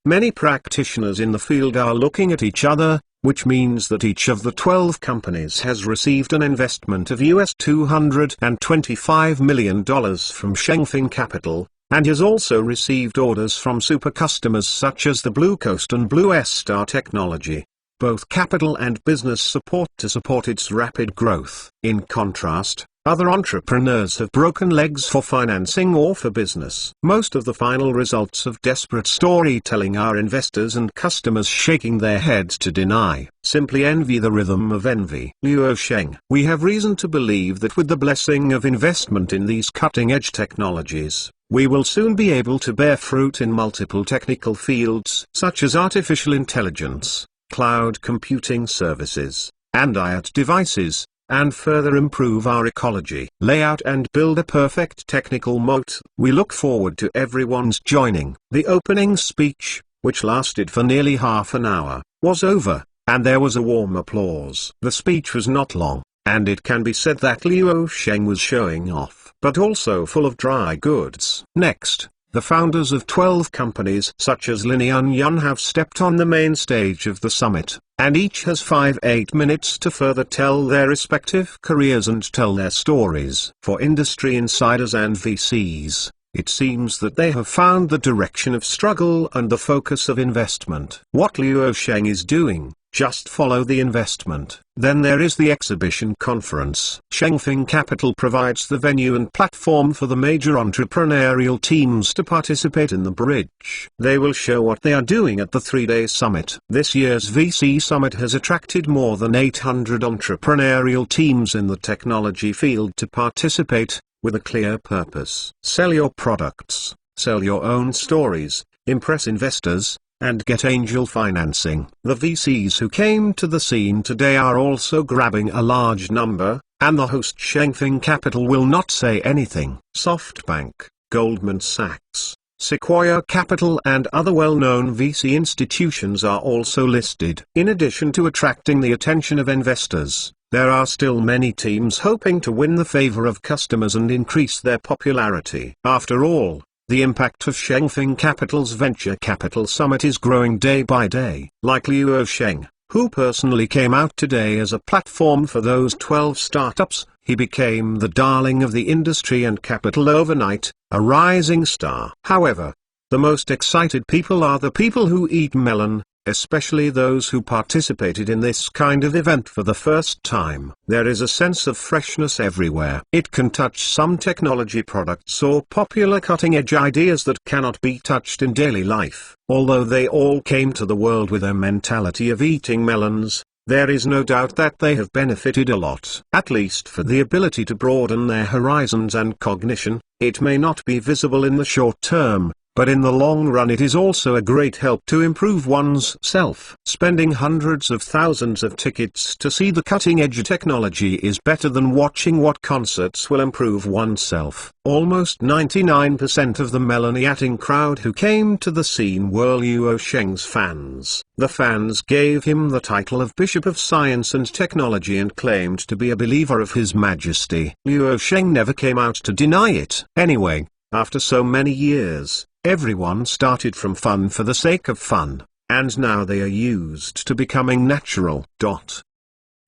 Many practitioners in the field are looking at each other, which means that each of the 12 companies has received an investment of $225 million from Shengfeng Capital, and has also received orders from super customers such as the Blue Coast and Blue Star Technology, both capital and business support to support its rapid growth. In contrast, Other entrepreneurs have broken legs for financing or for business. Most of the final results of desperate storytelling are investors and customers shaking their heads to deny. Simply envy the rhythm of envy. Luo Sheng. We have reason to believe that with the blessing of investment in these cutting-edge technologies, we will soon be able to bear fruit in multiple technical fields such as artificial intelligence, cloud computing services, and IoT devices, and further improve our ecology, layout and build a perfect technical moat. We look forward to everyone's joining. The opening speech, which lasted for nearly half an hour, was over, and there was a warm applause. The speech was not long, and it can be said that Luo Sheng was showing off, but also full of dry goods. Next, the founders of 12 companies such as Lin Yun have stepped on the main stage of the summit, and each has 5-8 minutes to further tell their respective careers and tell their stories. For industry insiders and VCs, it seems that they have found the direction of struggle and the focus of investment. What Luo Sheng is doing, just follow the investment. Then there is the exhibition conference. Shengfeng Capital provides the venue and platform for the major entrepreneurial teams to participate in the bridge. They will show what they are doing at the 3-day summit. This year's VC summit has attracted more than 800 entrepreneurial teams in the technology field to participate, with a clear purpose. Sell your products, sell your own stories, impress investors, and get angel financing. The VCs who came to the scene today are also grabbing a large number, and the host Shengfeng Capital will not say anything. SoftBank, Goldman Sachs, Sequoia Capital and other well-known VC institutions are also listed. In addition to attracting the attention of investors, there are still many teams hoping to win the favor of customers and increase their popularity. After all, the impact of Shengfeng Capital's Venture Capital Summit is growing day by day. Like Luo Sheng, who personally came out today as a platform for those 12 startups, he became the darling of the industry and capital overnight, a rising star. However, the most excited people are the people who eat melon, especially those who participated in this kind of event for the first time. There is a sense of freshness everywhere. It can touch some technology products or popular cutting-edge ideas that cannot be touched in daily life. Although they all came to the world with a mentality of eating melons, there is no doubt that they have benefited a lot. At least for the ability to broaden their horizons and cognition. It may not be visible in the short term, but in the long run it is also a great help to improve one's self. Spending hundreds of thousands of tickets to see the cutting-edge technology is better than watching what concerts will improve oneself. Almost 99% of the melon-eating crowd who came to the scene were Luo Sheng's fans. The fans gave him the title of Bishop of Science and Technology and claimed to be a believer of His Majesty. Luo Sheng never came out to deny it. Anyway, after so many years, everyone started from fun for the sake of fun, and now they are used to becoming natural.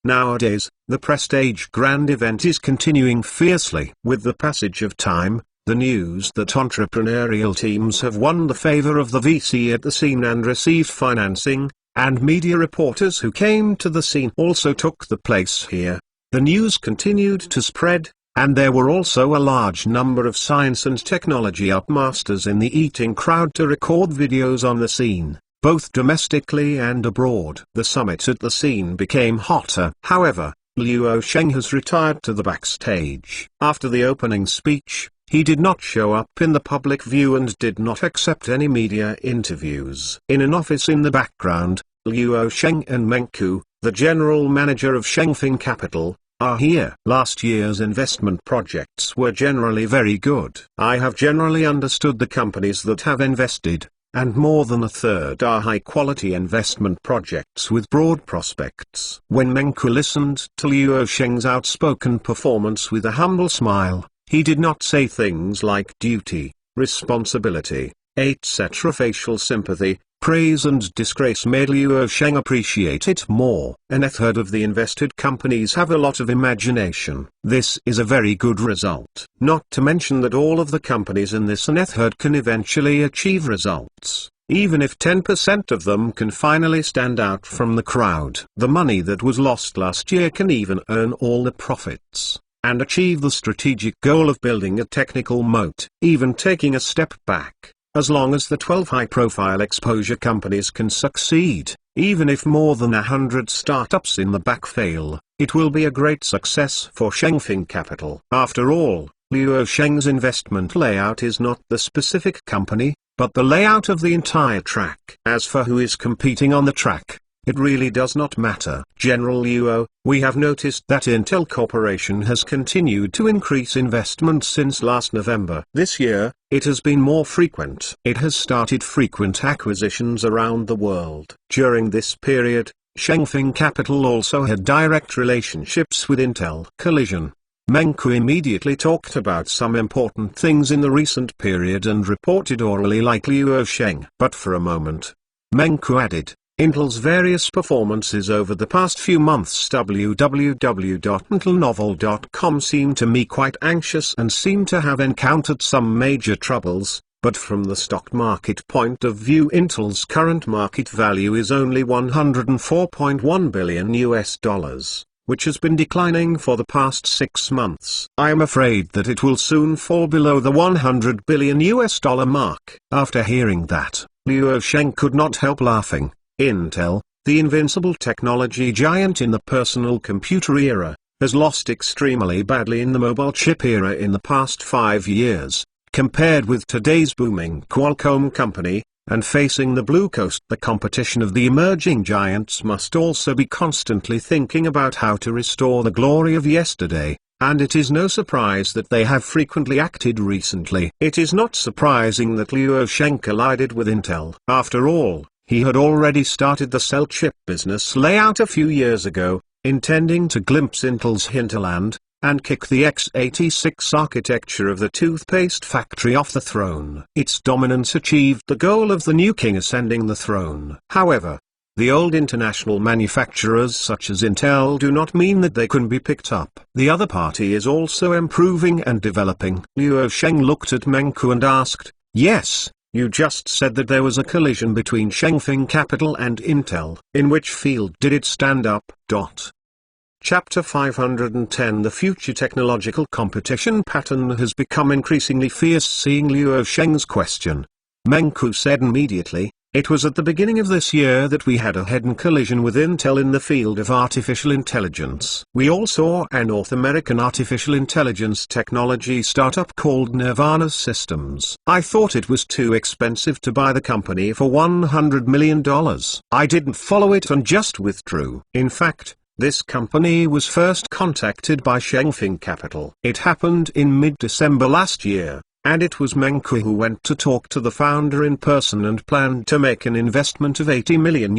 Nowadays, the Prestige Grand event is continuing fiercely. With the passage of time, the news that entrepreneurial teams have won the favor of the VC at the scene and received financing, and media reporters who came to the scene also took the place here. The news continued to spread, and there were also a large number of science and technology upmasters in the eating crowd to record videos on the scene, both domestically and abroad. The summit at the scene became hotter. However, Luo Sheng has retired to the backstage. After the opening speech, he did not show up in the public view and did not accept any media interviews. In an office in the background, Luo Sheng and Meng Ku, the general manager of Shengfeng Capital, are here. Last year's investment projects were generally very good. I have generally understood the companies that have invested, and more than a third are high-quality investment projects with broad prospects. When Meng Ku listened to Luo Sheng's outspoken performance with a humble smile, he did not say things like duty, responsibility, etc. Facial sympathy, praise and disgrace made Luo Sheng appreciate it more. A third of the invested companies have a lot of imagination. This is a very good result. Not to mention that all of the companies in this third can eventually achieve results. Even if 10% of them can finally stand out from the crowd. The money that was lost last year can even earn all the profits. and achieve the strategic goal of building a technical moat. Even taking a step back, as long as the 12 high-profile exposure companies can succeed, even if more than 100 startups in the back fail, it will be a great success for Shengfeng Capital. After all, Luo Sheng's investment layout is not the specific company, but the layout of the entire track. As for who is competing on the track, it really does not matter. General Luo, we have noticed that Intel Corporation has continued to increase investment since last November. This year, it has been more frequent. It has started frequent acquisitions around the world. During this period, Shengfeng Capital also had direct relationships with Intel. Collision. Mengku immediately talked about some important things in the recent period and reported orally like Luo Sheng. But for a moment, Mengku added, Intel's various performances over the past few months. www.intelnovel.com seem to me quite anxious and seem to have encountered some major troubles, but from the stock market point of view Intel's current market value is only $104.1 billion, which has been declining for the past 6 months. I am afraid that it will soon fall below the $100 billion mark. After hearing that, Luo Sheng could not help laughing. Intel, the invincible technology giant in the personal computer era, has lost extremely badly in the mobile chip era in the past 5 years, compared with today's booming Qualcomm company, and facing the blue coast. The competition of the emerging giants must also be constantly thinking about how to restore the glory of yesterday, and it is no surprise that they have frequently acted recently. It is not surprising that Luo Sheng collided with Intel. After all, he had already started the cell chip business layout a few years ago, intending to glimpse Intel's hinterland, and kick the x86 architecture of the toothpaste factory off the throne. Its dominance achieved the goal of the new king ascending the throne. However, the old international manufacturers such as Intel do not mean that they can be picked up. The other party is also improving and developing. Luo Sheng looked at Mengku and asked, yes, you just said that there was a collision between Shengfeng Capital and Intel. In which field did it stand up? Chapter 510. The future technological competition pattern has become increasingly fierce. Seeing Luo Sheng's question, Mengku said immediately, it was at the beginning of this year that we had a head-on collision with Intel in the field of artificial intelligence. We all saw a North American artificial intelligence technology startup called Nirvana Systems. I thought it was too expensive to buy the company for $100 million. I didn't follow it and just withdrew. In fact, this company was first contacted by Shengfeng Capital. It happened in mid-December last year, and it was Mengku who went to talk to the founder in person and planned to make an investment of $80 million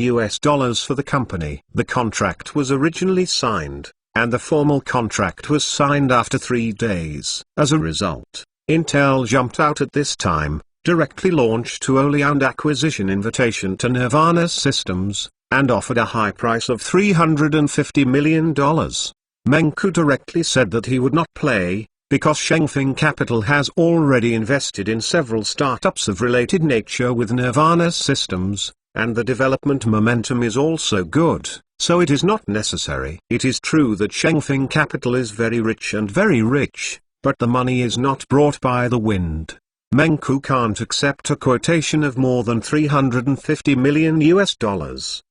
for the company. The contract was originally signed, and the formal contract was signed after 3 days. As a result, Intel jumped out at this time, directly launched a wholly owned acquisition invitation to Nirvana Systems, and offered a high price of $350 million. Mengku directly said that he would not play, because Shengfeng Capital has already invested in several startups of related nature with Nirvana Systems, and the development momentum is also good, so it is not necessary. It is true that Shengfeng Capital is very rich, but the money is not brought by the wind. Mengku can't accept a quotation of more than $350 million.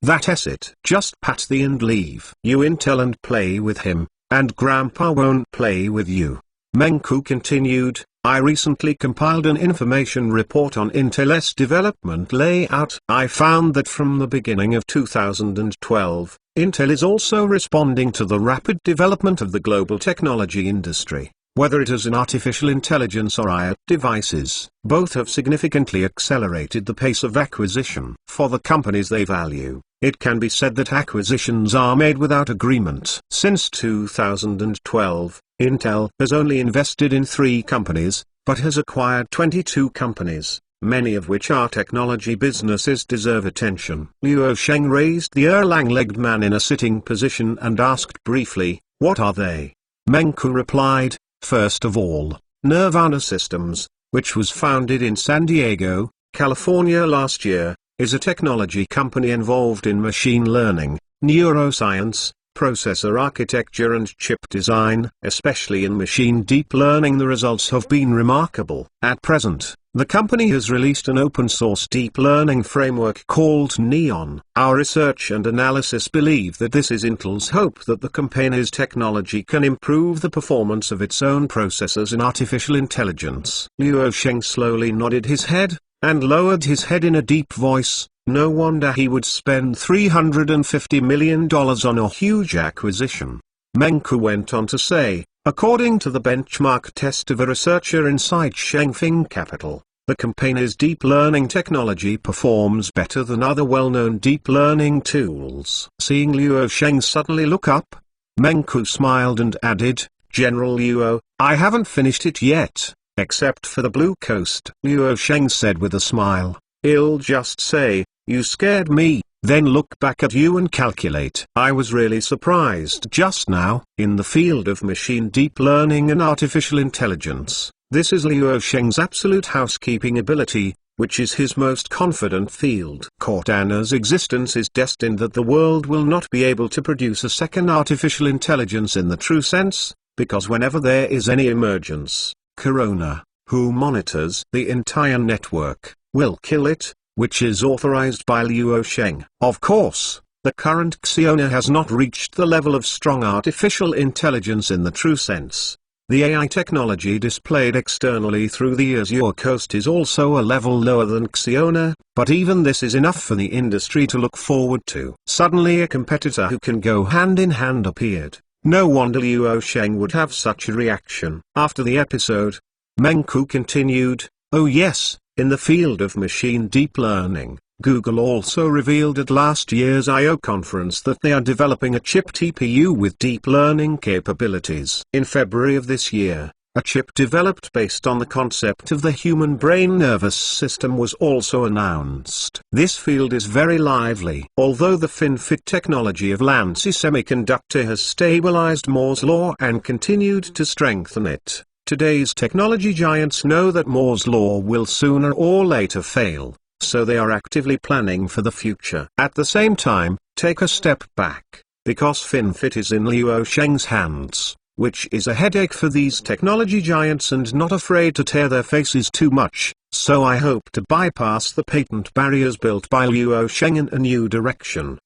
That's it. Just pat the and leave. You Intel and play with him, and Grandpa won't play with you. Mengku continued, I recently compiled an information report on Intel's development layout. I found that from the beginning of 2012, Intel is also responding to the rapid development of the global technology industry. Whether it is in artificial intelligence or IoT devices, both have significantly accelerated the pace of acquisition. For the companies they value, it can be said that acquisitions are made without agreement. Since 2012, Intel has only invested in 3 companies, but has acquired 22 companies, many of which are technology businesses deserve attention. Luo Sheng raised the Erlang-legged man in a sitting position and asked briefly, what are they? Mengku replied, first of all, Nirvana Systems, which was founded in San Diego, California last year, is a technology company involved in machine learning, neuroscience, processor architecture and chip design. Especially in machine deep learning, the results have been remarkable. At present, the company has released an open-source deep learning framework called Neon. Our research and analysis believe that this is Intel's hope that the company's technology can improve the performance of its own processors in artificial intelligence. Luo Sheng slowly nodded his head, and lowered his head in a deep voice. No wonder he would spend $350 million on a huge acquisition. Meng Ku went on to say, according to the benchmark test of a researcher inside Shengfeng Capital, the company's deep learning technology performs better than other well-known deep learning tools. Seeing Luo Sheng suddenly look up, Meng Ku smiled and added, General Luo, I haven't finished it yet, except for the Blue Coast. Luo Sheng said with a smile, I'll just say, you scared me, then look back at you and calculate. I was really surprised just now. In the field of machine deep learning and artificial intelligence, this is Luo Sheng's absolute housekeeping ability, which is his most confident field. Cortana's existence is destined that the world will not be able to produce a second artificial intelligence in the true sense, because whenever there is any emergence, Corona, who monitors the entire network, will kill it, which is authorized by Luo Sheng. Of course, the current Xiona has not reached the level of strong artificial intelligence in the true sense. The AI technology displayed externally through the Azure Coast is also a level lower than Xiona, but even this is enough for the industry to look forward to. Suddenly a competitor who can go hand in hand appeared. No wonder Luo Sheng would have such a reaction. After the episode, Meng Ku continued, oh yes, in the field of machine deep learning, Google also revealed at last year's I/O conference that they are developing a chip TPU with deep learning capabilities. In February of this year, a chip developed based on the concept of the human brain nervous system was also announced. This field is very lively. Although the FinFET technology of Lancy Semiconductor has stabilized Moore's law and continued to strengthen it, today's technology giants know that Moore's law will sooner or later fail, so they are actively planning for the future. At the same time, take a step back, because FinFET is in Luo Sheng's hands, which is a headache for these technology giants and not afraid to tear their faces too much, so I hope to bypass the patent barriers built by Luo Sheng in a new direction.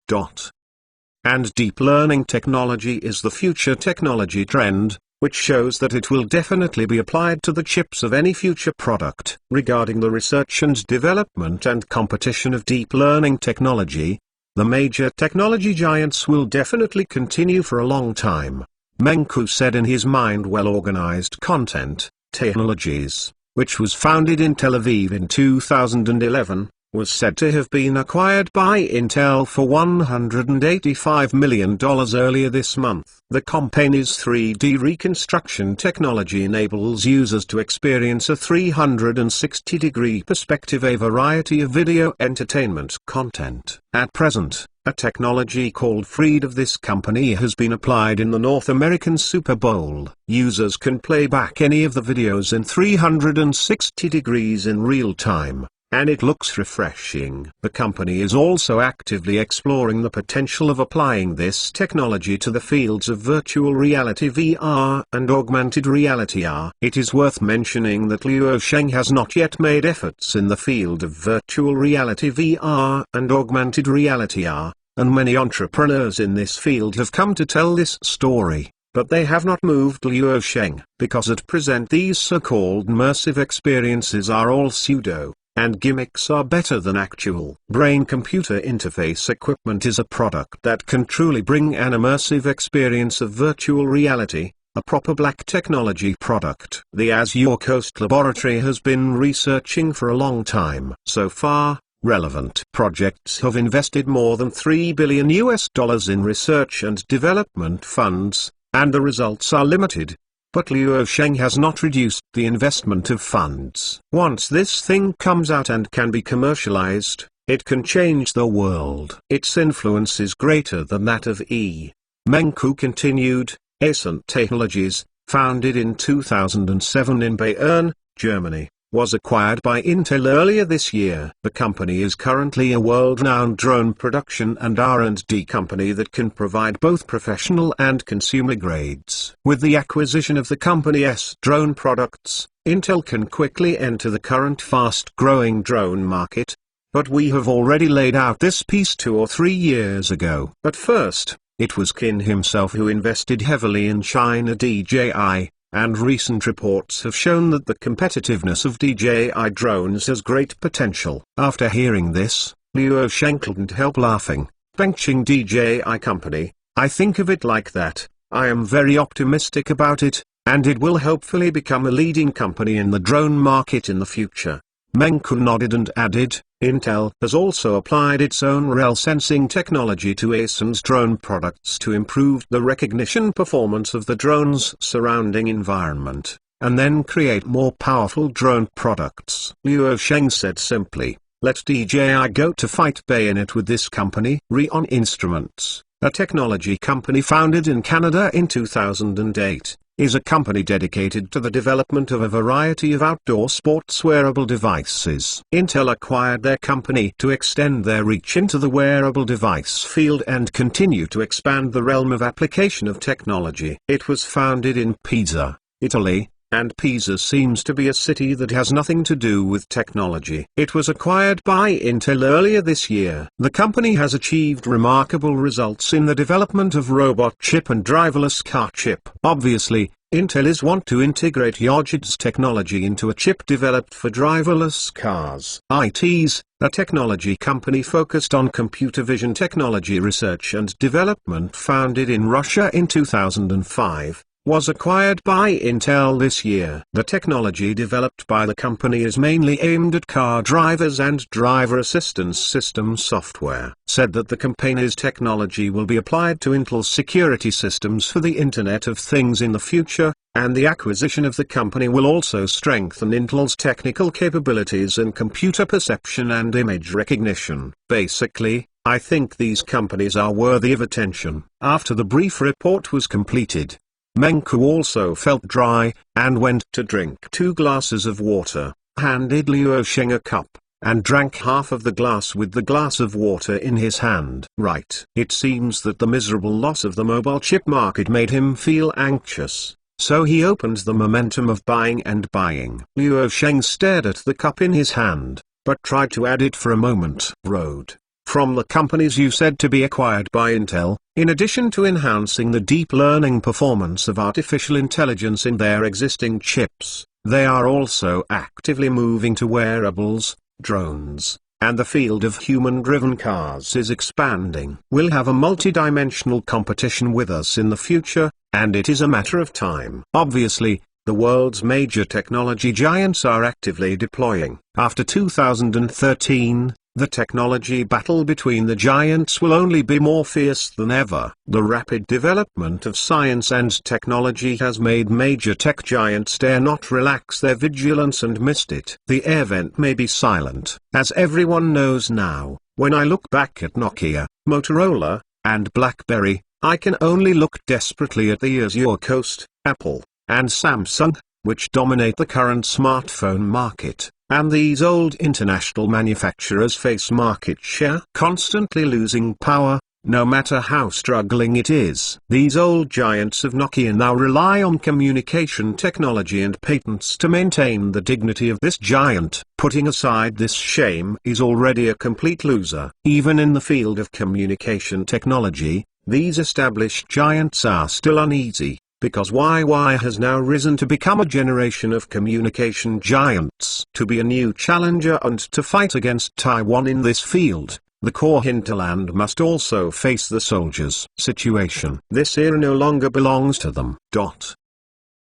And deep learning technology is the future technology trend, which shows that it will definitely be applied to the chips of any future product. Regarding the research and development and competition of deep learning technology, the major technology giants will definitely continue for a long time. Meng Ku said in his mind well-organized content, Technologies, which was founded in Tel Aviv in 2011, was said to have been acquired by Intel for $185 million earlier this month. The company's 3D reconstruction technology enables users to experience a 360-degree perspective, a variety of video entertainment content. At present, a technology called Freed of this company has been applied in the North American Super Bowl. Users can play back any of the videos in 360 degrees in real time, and it looks refreshing. The company is also actively exploring the potential of applying this technology to the fields of virtual reality VR and augmented reality AR. It is worth mentioning that Luo Sheng has not yet made efforts in the field of virtual reality VR and augmented reality AR, and many entrepreneurs in this field have come to tell this story, but they have not moved Luo Sheng, because at present these so-called immersive experiences are all pseudo, and gimmicks are better than actual. Brain-computer interface equipment is a product that can truly bring an immersive experience of virtual reality, a proper black technology product. The Azure Coast Laboratory has been researching for a long time. So far, relevant projects have invested more than $3 billion in research and development funds, and the results are limited. But Luo Sheng has not reduced the investment of funds. Once this thing comes out and can be commercialized, it can change the world. Its influence is greater than that of E. Meng Ku continued. Ascent Technologies, founded in 2007 in Bayern, Germany, was acquired by Intel earlier this year. The company is currently a world-renowned drone production and R&D company that can provide both professional and consumer grades. With the acquisition of the company's drone products, Intel can quickly enter the current fast-growing drone market. But we have already laid out this piece 2 or 3 years ago. But first, it was Qin himself who invested heavily in China DJI, and recent reports have shown that the competitiveness of DJI drones has great potential. After hearing this, Luo Sheng couldn't help laughing. Benching DJI company, I think of it like that. I am very optimistic about it, and it will hopefully become a leading company in the drone market in the future. Meng Ku nodded and added, Intel has also applied its own REL sensing technology to Asen's drone products to improve the recognition performance of the drone's surrounding environment, and then create more powerful drone products. Luo Sheng said simply, let DJI go to fight Bayonet with this company. Rion Instruments, a technology company founded in Canada in 2008. Is a company dedicated to the development of a variety of outdoor sports wearable devices. Intel acquired their company to extend their reach into the wearable device field and continue to expand the realm of application of technology. It was founded in Pisa, Italy, and Pisa seems to be a city that has nothing to do with technology. It was acquired by Intel earlier this year. The company has achieved remarkable results in the development of robot chip and driverless car chip. Obviously, Intel is want to integrate Yogit's technology into a chip developed for driverless cars. IT's, a technology company focused on computer vision technology research and development founded in Russia in 2005. Was acquired by Intel this year. The technology developed by the company is mainly aimed at car drivers and driver assistance system software. Said that the company's technology will be applied to Intel's security systems for the Internet of Things in the future, and the acquisition of the company will also strengthen Intel's technical capabilities in computer perception and image recognition. Basically, I think these companies are worthy of attention. After the brief report was completed, Meng Ku also felt dry, and went to drink 2 glasses of water, handed Luo Sheng a cup, and drank half of the glass with the glass of water in his hand. Right. It seems that the miserable loss of the mobile chip market made him feel anxious, so he opened the momentum of buying and buying. Luo Sheng stared at the cup in his hand, but tried to add it for a moment. Road. From the companies you said to be acquired by Intel, in addition to enhancing the deep learning performance of artificial intelligence in their existing chips, they are also actively moving to wearables, drones, and the field of human-driven cars is expanding. We'll have a multi-dimensional competition with us in the future, and it is a matter of time. Obviously, the world's major technology giants are actively deploying. After 2013, the technology battle between the giants will only be more fierce than ever. The rapid development of science and technology has made major tech giants dare not relax their vigilance and missed it. The event may be silent, as everyone knows now. When I look back at Nokia, Motorola, and BlackBerry, I can only look desperately at the Azure Coast, Apple, and Samsung, which dominate the current smartphone market. And these old international manufacturers face market share constantly losing power, no matter how struggling it is. These old giants of Nokia now rely on communication technology and patents to maintain the dignity of this giant. Putting aside this shame is already a complete loser. Even in the field of communication technology, these established giants are still uneasy, because YY has now risen to become a generation of communication giants. To be a new challenger and to fight against Taiwan in this field, the core hinterland must also face the soldiers' situation. This era no longer belongs to them.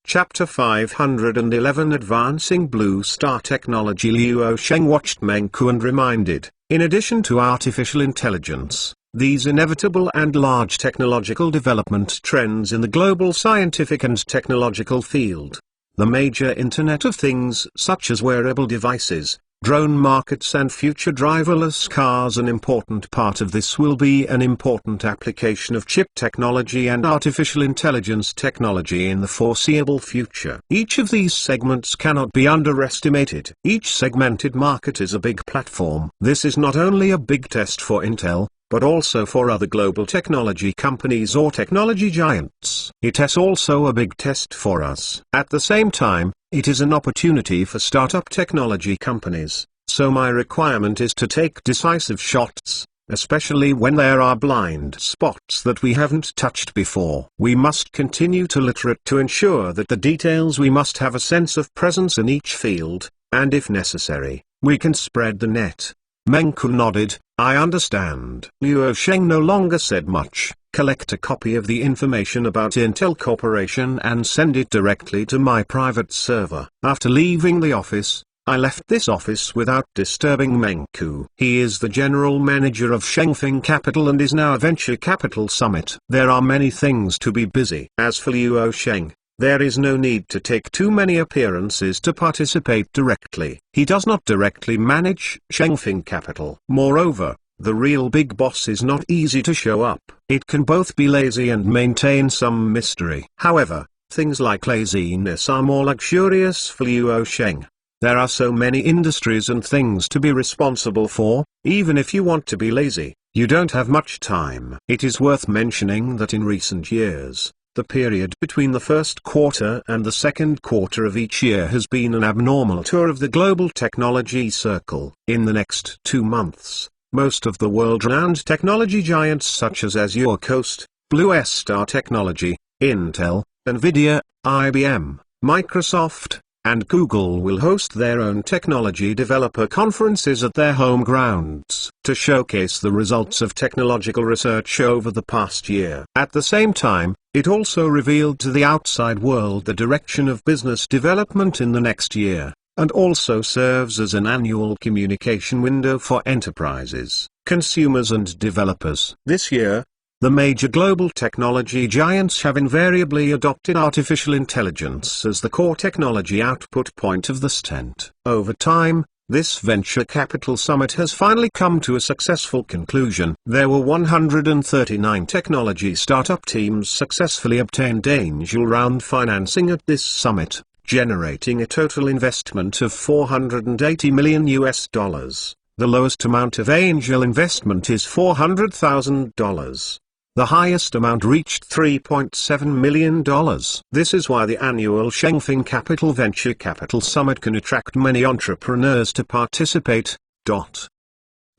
Chapter 511 Advancing Blue Star Technology. Luo Sheng watched Meng Ku and reminded, in addition to artificial intelligence, these inevitable and large technological development trends in the global scientific and technological field, the major Internet of Things such as wearable devices, drone markets and future driverless cars. An important part of this will be an important application of chip technology and artificial intelligence technology in the foreseeable future. Each of these segments cannot be underestimated. Each segmented market is a big platform. This is not only a big test for Intel, but also for other global technology companies or technology giants. It is also a big test for us. At the same time, it is an opportunity for startup technology companies, so my requirement is to take decisive shots, especially when there are blind spots that we haven't touched before. We must continue to iterate to ensure that the details. We must have a sense of presence in each field, and if necessary, we can spread the net. Mengku nodded. I understand. Luo Sheng no longer said much. Collect a copy of the information about Intel Corporation and send it directly to my private server. After leaving the office, I left this office without disturbing Mengku. He is the general manager of Shengfeng Capital and is now a Venture Capital Summit. There are many things to be busy. As for Luo Sheng, there is no need to take too many appearances to participate directly. He does not directly manage Shengfeng Capital. Moreover, the real big boss is not easy to show up. It can both be lazy and maintain some mystery. However, things like laziness are more luxurious for Luo Sheng. There are so many industries and things to be responsible for. Even if you want to be lazy, you don't have much time. It is worth mentioning that in recent years, the period between the first quarter and the second quarter of each year has been an abnormal tour of the global technology circle. In the next 2 months, most of the world-renowned technology giants such as Azure Coast, Blue Star Technology, Intel, Nvidia, IBM, Microsoft, and Google will host their own technology developer conferences at their home grounds to showcase the results of technological research over the past year. At the same time, it also revealed to the outside world the direction of business development in the next year, and also serves as an annual communication window for enterprises, consumers and developers. This year, the major global technology giants have invariably adopted artificial intelligence as the core technology output point of the stent. Over time, this Venture Capital Summit has finally come to a successful conclusion. There were 139 technology startup teams successfully obtained angel round financing at this summit, generating a total investment of $480 million. The lowest amount of angel investment is $400,000. The highest amount reached $3.7 million. This is why the annual Shengfeng Capital Venture Capital Summit can attract many entrepreneurs to participate.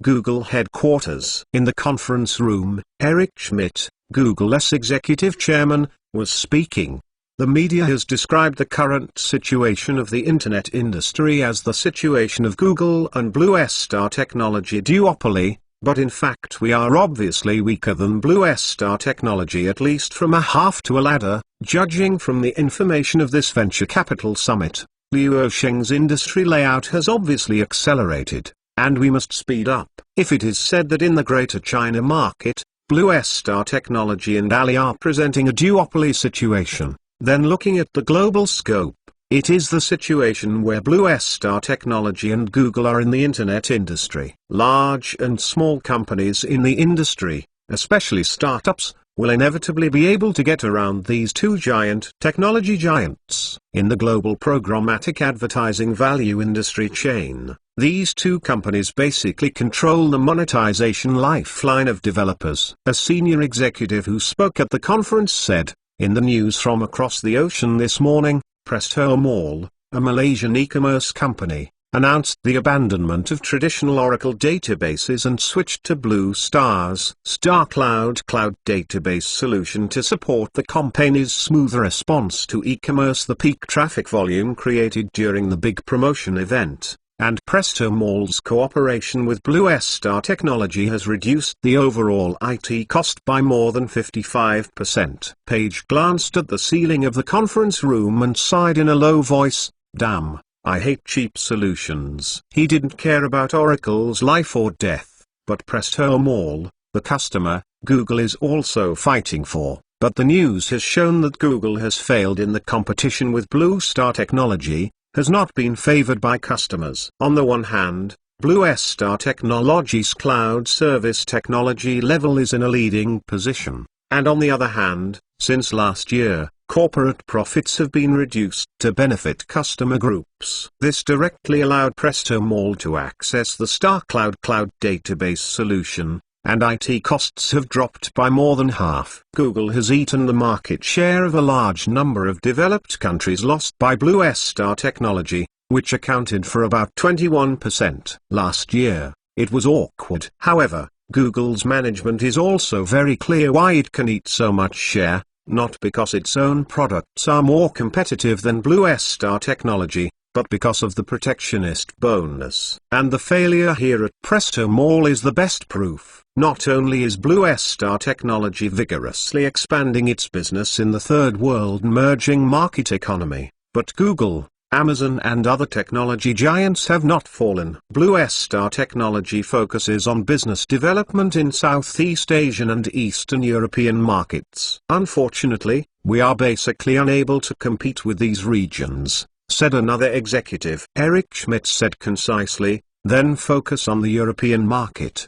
Google headquarters. In the conference room, Eric Schmidt, Google's executive chairman, was speaking. The media has described the current situation of the internet industry as the situation of Google and Blue Star Technology duopoly. But in fact we are obviously weaker than Blue Star Technology, at least from a half to a ladder, judging from the information of this Venture Capital Summit. Luo Sheng's industry layout has obviously accelerated, and we must speed up. If it is said that in the Greater China market, Blue Star Technology and Ali are presenting a duopoly situation, then looking at the global scope, it is the situation where Blue Star Technology and Google are in the internet industry. Large and small companies in the industry, especially startups, will inevitably be able to get around these two giant technology giants. In the global programmatic advertising value industry chain, these two companies basically control the monetization lifeline of developers. A senior executive who spoke at the conference said, in the news from across the ocean this morning, Presto Mall, a Malaysian e-commerce company, announced the abandonment of traditional Oracle databases and switched to Blue Star's StarCloud cloud database solution to support the company's smooth response to e-commerce. The peak traffic volume created during the big promotion event, and Presto Mall's cooperation with Blue Star Technology has reduced the overall IT cost by more than 55%. Page glanced at the ceiling of the conference room and sighed in a low voice, "Damn, I hate cheap solutions." He didn't care about Oracle's life or death, but Presto Mall, the customer, Google is also fighting for. But the news has shown that Google has failed in the competition with Blue Star Technology, has not been favored by customers. On the one hand, Blue Star Technologies' cloud service technology level is in a leading position, and on the other hand, since last year, corporate profits have been reduced to benefit customer groups. This directly allowed Presto Mall to access the StarCloud cloud database solution, and IT costs have dropped by more than half. Google has eaten the market share of a large number of developed countries lost by Blue Star Technology, which accounted for about 21% last year. It was awkward. However, Google's management is also very clear why it can eat so much share, not because its own products are more competitive than Blue Star Technology, but because of the protectionist bonus. And the failure here at Presto Mall is the best proof. Not only is Blue Star Technology vigorously expanding its business in the third world emerging market economy, but Google, Amazon and other technology giants have not fallen. Blue Star Technology focuses on business development in Southeast Asian and Eastern European markets. Unfortunately, we are basically unable to compete with these regions, said another executive. Eric Schmidt said concisely, then focus on the European market.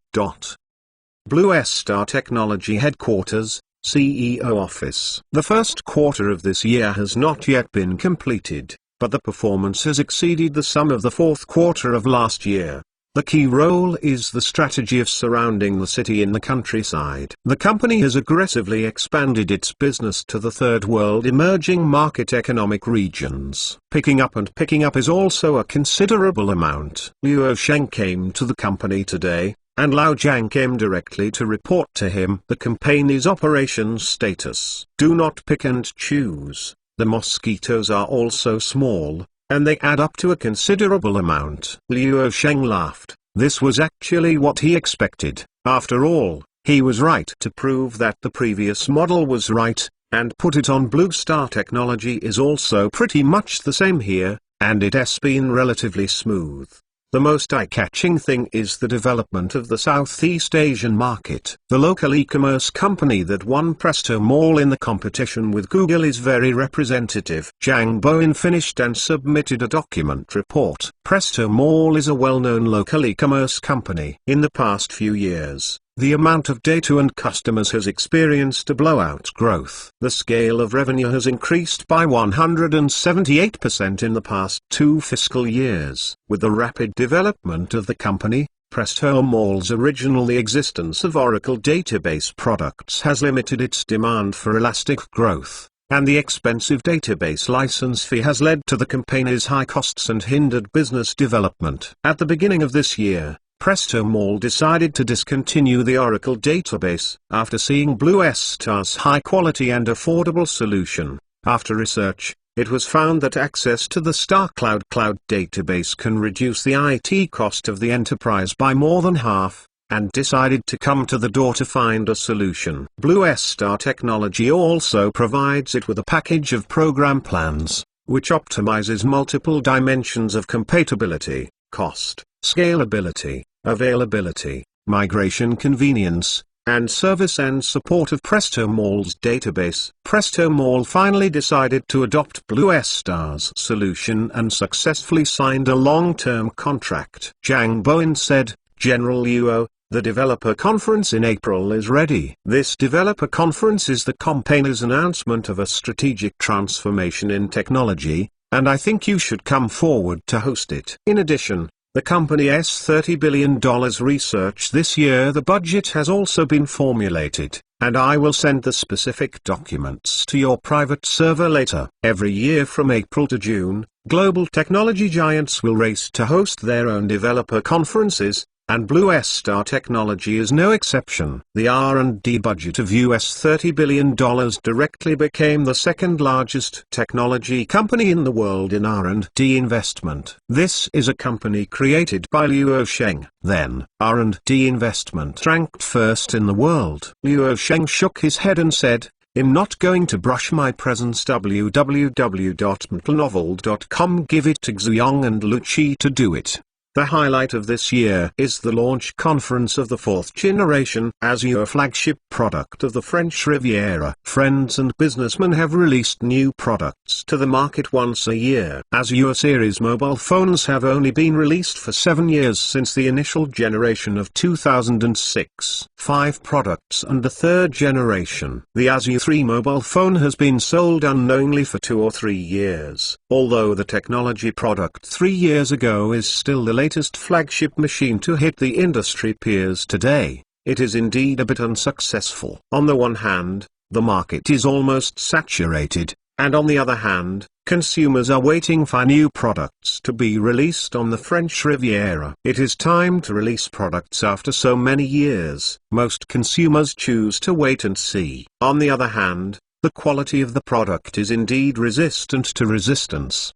Blue Star Technology Headquarters, CEO Office. The first quarter of this year has not yet been completed, but the performance has exceeded the sum of the fourth quarter of last year. The key role is the strategy of surrounding the city in the countryside. The company has aggressively expanded its business to the third world emerging market economic regions. Picking up is also a considerable amount. Luo Sheng came to the company today, and Lao Jiang came directly to report to him the company's operations status. Do not pick and choose. The mosquitoes are also small, and they add up to a considerable amount. Luo Sheng laughed. This was actually what he expected. After all, he was right to prove that the previous model was right, and put it on Blue Star Technology is also pretty much the same here, and it has been relatively smooth. The most eye-catching thing is the development of the Southeast Asian market. The local e-commerce company that won Presto Mall in the competition with Google is very representative. Zhang Bowen finished and submitted a document report. Presto Mall is a well-known local e-commerce company. In the past few years, the amount of data and customers has experienced a blowout growth. The scale of revenue has increased by 178% in the past 2 fiscal years. With the rapid development of the company, Presto Mall's original existence of Oracle database products has limited its demand for elastic growth, and the expensive database license fee has led to the company's high costs and hindered business development. At the beginning of this year, Presto Mall decided to discontinue the Oracle database, after seeing Blue Star's high-quality and affordable solution. After research, it was found that access to the StarCloud cloud database can reduce the IT cost of the enterprise by more than half, and decided to come to the door to find a solution. Blue Star Technology also provides it with a package of program plans, which optimizes multiple dimensions of compatibility, cost, scalability, availability, migration convenience, and service and support of Presto Mall's database. Presto Mall finally decided to adopt Blue Star's solution and successfully signed a long-term contract. Zhang Bowen said, General Luo, the developer conference in April is ready. This developer conference is the company's announcement of a strategic transformation in technology, and I think you should come forward to host it. In addition, the company's $30 billion research this year. The budget has also been formulated, and I will send the specific documents to your private server later. Every year from April to June, global technology giants will race to host their own developer conferences, and Blue Star Technology is no exception. The R&D budget of $30 billion directly became the second largest technology company in the world in R&D investment. This is a company created by Luo Sheng. Then, R&D investment ranked first in the world. Luo Sheng shook his head and said, I'm not going to brush my presence. www.mtnovel.com. Give it to Xuyong and Luchi to do it. The highlight of this year is the launch conference of the 4th generation Azure flagship product of the French Riviera. Friends and businessmen have released new products to the market once a year. Azure series mobile phones have only been released for 7 years since the initial generation of 2006. 5 products under 3rd generation. The Azure 3 mobile phone has been sold unknowingly for 2 or 3 years. Although the technology product 3 years ago is still the latest flagship machine to hit the industry peers today, it is indeed a bit unsuccessful. On the one hand, the market is almost saturated, and on the other hand, consumers are waiting for new products to be released on the French Riviera. It is time to release products after so many years. Most consumers choose to wait and see. On the other hand, the quality of the product is indeed resistant to resistance.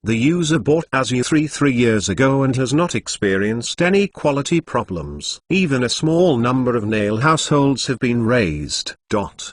The user bought Azure 3 years ago and has not experienced any quality problems. Even a small number of nail households have been raised. Ps,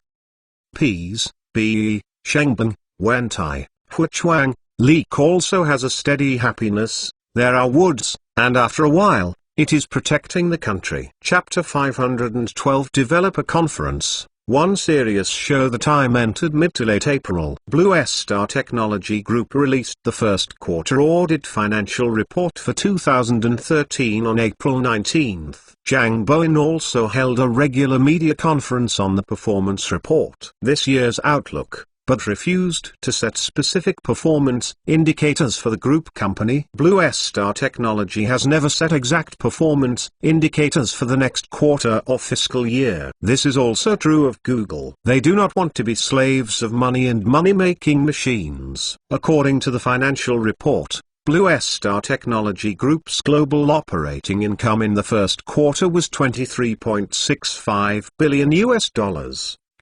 Be, Shengbang, Wentai, Huchuang, Leak also has a steady happiness. There are woods, and after a while, it is protecting the country. Chapter 512 Developer Conference. One serious show. The time entered mid to late April. Blue Star Technology Group released the first quarter audit financial report for 2013 on April 19. Zhang Bowen also held a regular media conference on the performance report. This year's outlook, but refused to set specific performance indicators for the group company. Blue Star Technology has never set exact performance indicators for the next quarter or fiscal year. This is also true of Google. They do not want to be slaves of money and money-making machines. According to the financial report, Blue Star Technology Group's global operating income in the first quarter was $23.65 billion.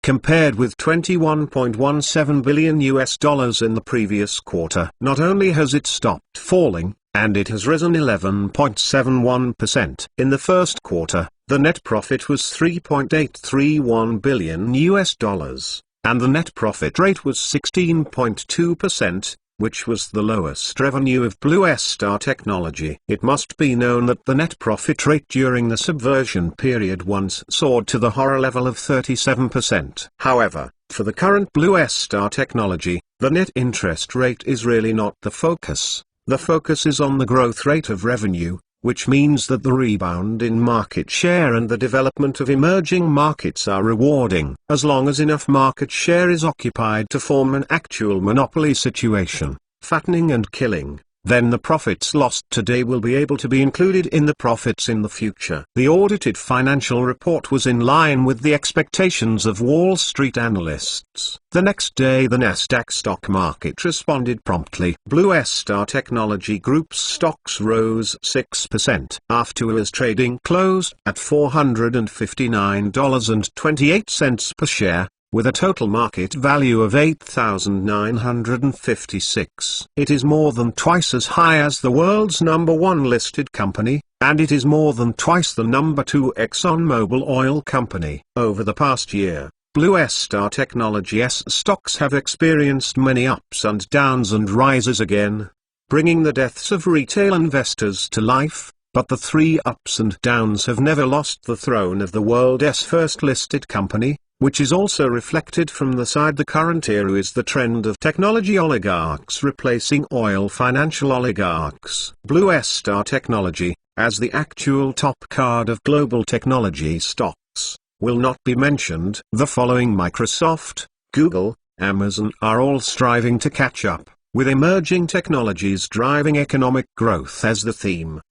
Compared with $21.17 billion in the previous quarter. Not only has it stopped falling, and it has risen 11.71%. In the first quarter, the net profit was $3.831 billion, and the net profit rate was 16.2%. Which was the lowest revenue of Blue Star Technology. It must be known that the net profit rate during the subversion period once soared to the horror level of 37%. However, for the current Blue Star Technology, the net interest rate is really not the focus. The focus is on the growth rate of revenue, which means that the rebound in market share and the development of emerging markets are rewarding. As long as enough market share is occupied to form an actual monopoly situation, fattening and killing, then the profits lost today will be able to be included in the profits in the future. The audited financial report was in line with the expectations of Wall Street analysts. The next day the Nasdaq stock market responded promptly. Blue Star Technology Group's stocks rose 6%. Afterwards trading closed at $459.28 per share, with a total market value of $8,956. It is more than twice as high as the world's #1 listed company, and it is more than twice the #2 ExxonMobil oil company. Over the past year, Blue Star Technology's stocks have experienced many ups and downs and rises again, bringing the deaths of retail investors to life. But the 3 ups and downs have never lost the throne of the world's first listed company, which is also reflected from the side. The current era is the trend of technology oligarchs replacing oil financial oligarchs. Blue Star Technology, as the actual top card of global technology stocks, will not be mentioned. The following: Microsoft, Google, Amazon are all striving to catch up, with emerging technologies driving economic growth as the theme.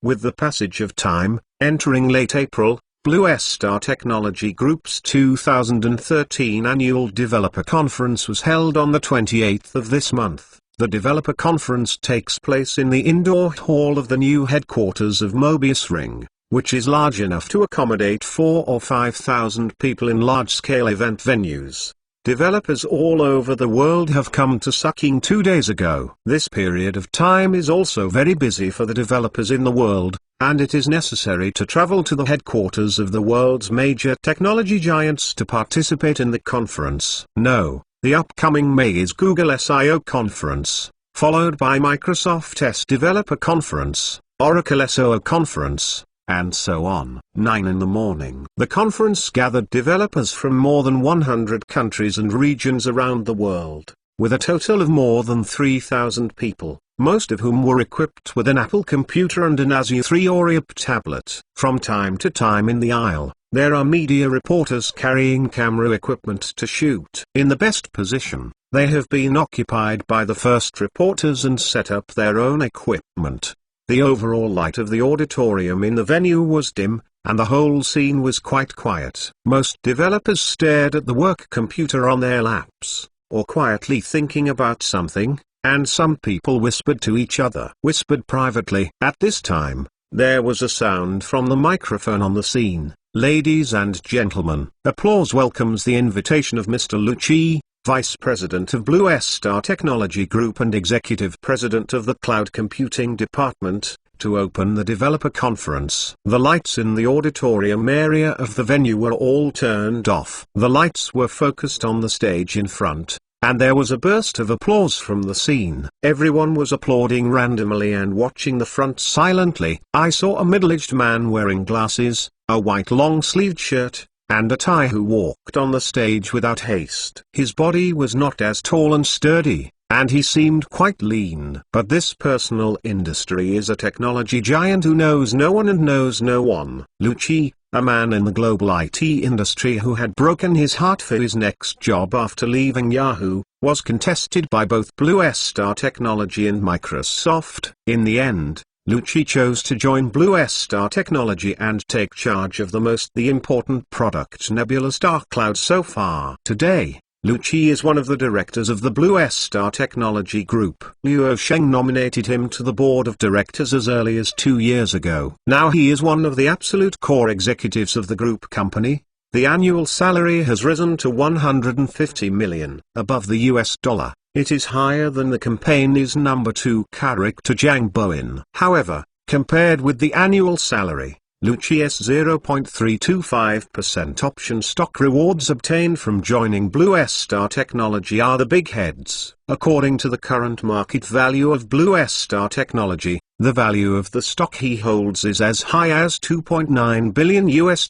With the passage of time, entering late April, Blue Star Technology Group's 2013 annual developer conference was held on the 28th of this month. The developer conference takes place in the indoor hall of the new headquarters of Mobius Ring, which is large enough to accommodate 4,000 or 5,000 people in large-scale event venues. Developers all over the world have come to Sucking 2 days ago. This period of time is also very busy for the developers in the world, and it is necessary to travel to the headquarters of the world's major technology giants to participate in the conference. The upcoming May is Google's I/O conference, followed by Microsoft Developer Conference, Oracle SOA Conference, and so on. 9 in the morning. The conference gathered developers from more than 100 countries and regions around the world, with a total of more than 3,000 people, most of whom were equipped with an Apple computer and an Asus 3 or IAP tablet. From time to time in the aisle, there are media reporters carrying camera equipment to shoot. In the best position, they have been occupied by the first reporters and set up their own equipment. The overall light of the auditorium in the venue was dim, and the whole scene was quite quiet. Most developers stared at the work computer on their laps, or quietly thinking about something, and some people whispered to each other. Whispered privately. At this time, there was a sound from the microphone on the scene. Ladies and gentlemen, applause welcomes the invitation of Mr. Lucci, Vice President of Blue Star Technology Group and Executive President of the Cloud Computing Department, to open the developer conference. The lights in the auditorium area of the venue were all turned off. The lights were focused on the stage in front, and there was a burst of applause from the scene. Everyone was applauding randomly and watching the front silently. I saw a middle-aged man wearing glasses, a white long-sleeved shirt, and a tie who walked on the stage without haste. His body was not as tall and sturdy, and he seemed quite lean. But this personal industry is a technology giant who knows no one and knows no one. Lucci, a man in the global IT industry who had broken his heart for his next job after leaving Yahoo, was contested by both Blue Star Technology and Microsoft. In the end, Lucci chose to join Blue Star Technology and take charge of the important product Nebula Star Cloud so far. Today, Lucci is one of the directors of the Blue Star Technology Group. Luo Sheng nominated him to the board of directors as early as 2 years ago. Now he is one of the absolute core executives of the group company. The annual salary has risen to $150 million. Above the US dollar, it is higher than the company's number 2 character Zhang Bowen. However, compared with the annual salary, Lucci's 0.325% option stock rewards obtained from joining Blue Star Technology are the big heads. According to the current market value of Blue Star Technology, the value of the stock he holds is as high as $2.9 billion US,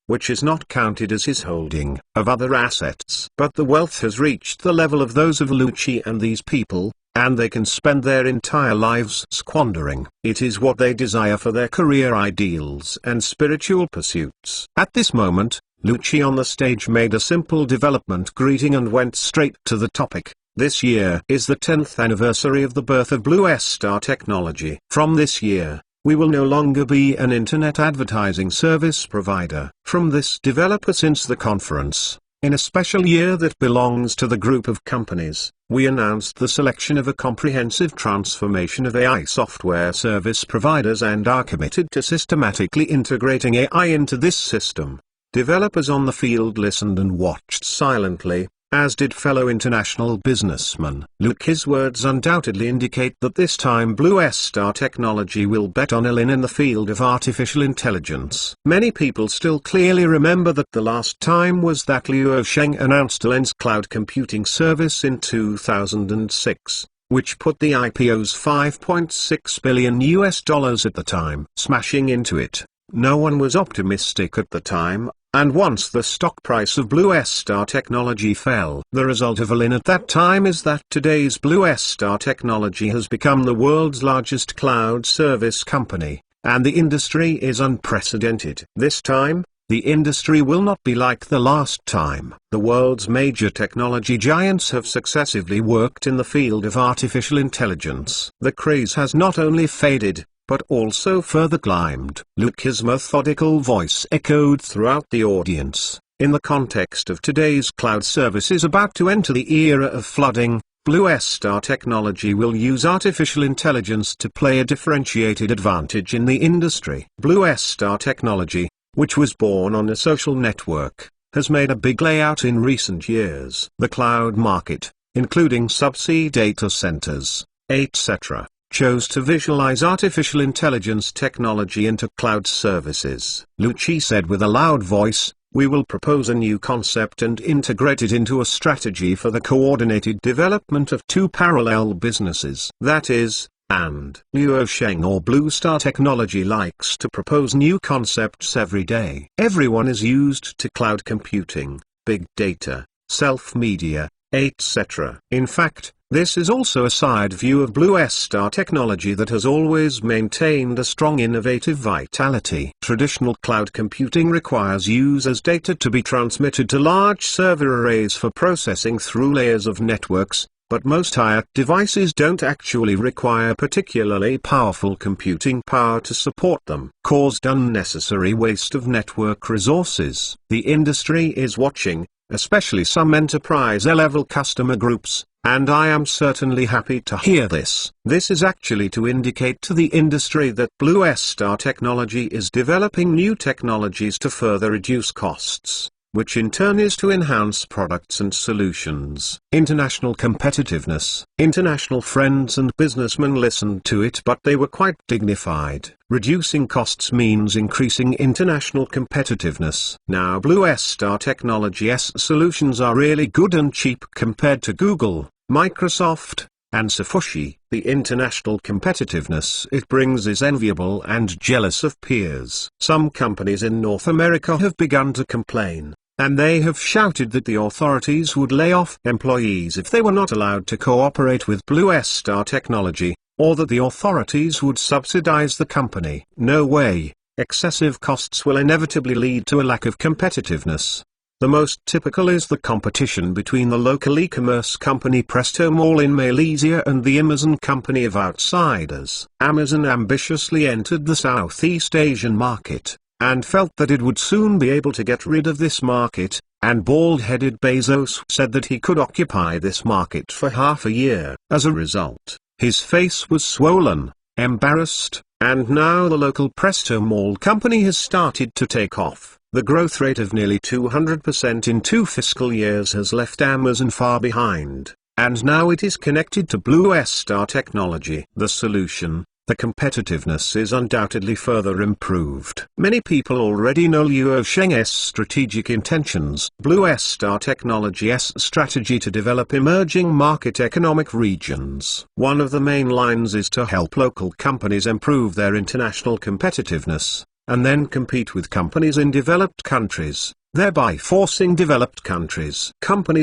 which is not counted as his holding of other assets. But the wealth has reached the level of those of Lucci and these people, and they can spend their entire lives squandering. It is what they desire for their career ideals and spiritual pursuits. At this moment, Lucci on the stage made a simple development greeting and went straight to the topic. This year is the 10th anniversary of the birth of Blue Star Technology. From this year, we will no longer be an internet advertising service provider. From this developer since the conference, in a special year that belongs to the group of companies, we announced the selection of a comprehensive transformation of AI software service providers and are committed to systematically integrating AI into this system. Developers on the field listened and watched silently, as did fellow international businessmen. Lucci's words undoubtedly indicate that this time Blue Star Technology will bet on Elin in the field of artificial intelligence. Many people still clearly remember that the last time was that Luo Sheng announced Elin's cloud computing service in 2006, which put the IPO's $5.6 billion US at the time. Smashing into it, no one was optimistic at the time. And once the stock price of Blue Star Technology fell, the result of Elin at that time is that today's Blue Star Technology has become the world's largest cloud service company, and the industry is unprecedented. This time, the industry will not be like the last time. The world's major technology giants have successively worked in the field of artificial intelligence. The craze has not only faded, but also further climbed. Lucci's methodical voice echoed throughout the audience. In the context of today's cloud services about to enter the era of flooding, Blue Star Technology will use artificial intelligence to play a differentiated advantage in the industry. Blue Star Technology, which was born on a social network, has made a big layout in recent years. The cloud market, including subsea data centers, etc., chose to visualize artificial intelligence technology into cloud services. Lucci said with a loud voice, we will propose a new concept and integrate it into a strategy for the coordinated development of two parallel businesses. That is, and Luo Sheng or Blue Star Technology likes to propose new concepts every day. Everyone is used to cloud computing, big data, self-media, etc. In fact, this is also a side view of Blue Star Technology that has always maintained a strong innovative vitality. Traditional cloud computing requires users' data to be transmitted to large server arrays for processing through layers of networks, but most IoT devices don't actually require particularly powerful computing power to support them, caused unnecessary waste of network resources. The industry is watching, especially some enterprise-level customer groups, and I am certainly happy to hear this. This is actually to indicate to the industry that Blue Star Technology is developing new technologies to further reduce costs, which in turn is to enhance products and solutions. International competitiveness. International friends and businessmen listened to it, but they were quite dignified. Reducing costs means increasing international competitiveness. Now Blue Star Technology's solutions are really good and cheap compared to Google, Microsoft, and Satoshi. The international competitiveness it brings is enviable and jealous of peers. Some companies in North America have begun to complain, and they have shouted that the authorities would lay off employees if they were not allowed to cooperate with Blue Star Technology, or that the authorities would subsidize the company. No way. Excessive costs will inevitably lead to a lack of competitiveness. The most typical is the competition between the local e-commerce company Presto Mall in Malaysia and the Amazon company of outsiders. Amazon ambitiously entered the Southeast Asian market, and felt that it would soon be able to get rid of this market, and bald-headed Bezos said that he could occupy this market for half a year. As a result, his face was swollen, embarrassed, and now the local Presto Mall company has started to take off. The growth rate of nearly 200% in 2 fiscal years has left Amazon far behind, and now it is connected to Blue Star Technology. The solution: the competitiveness is undoubtedly further improved. Many people already know Luo Sheng's strategic intentions. Blue Star Technology's strategy to develop emerging market economic regions. One of the main lines is to help local companies improve their international competitiveness, and then compete with companies in developed countries, thereby forcing developed companies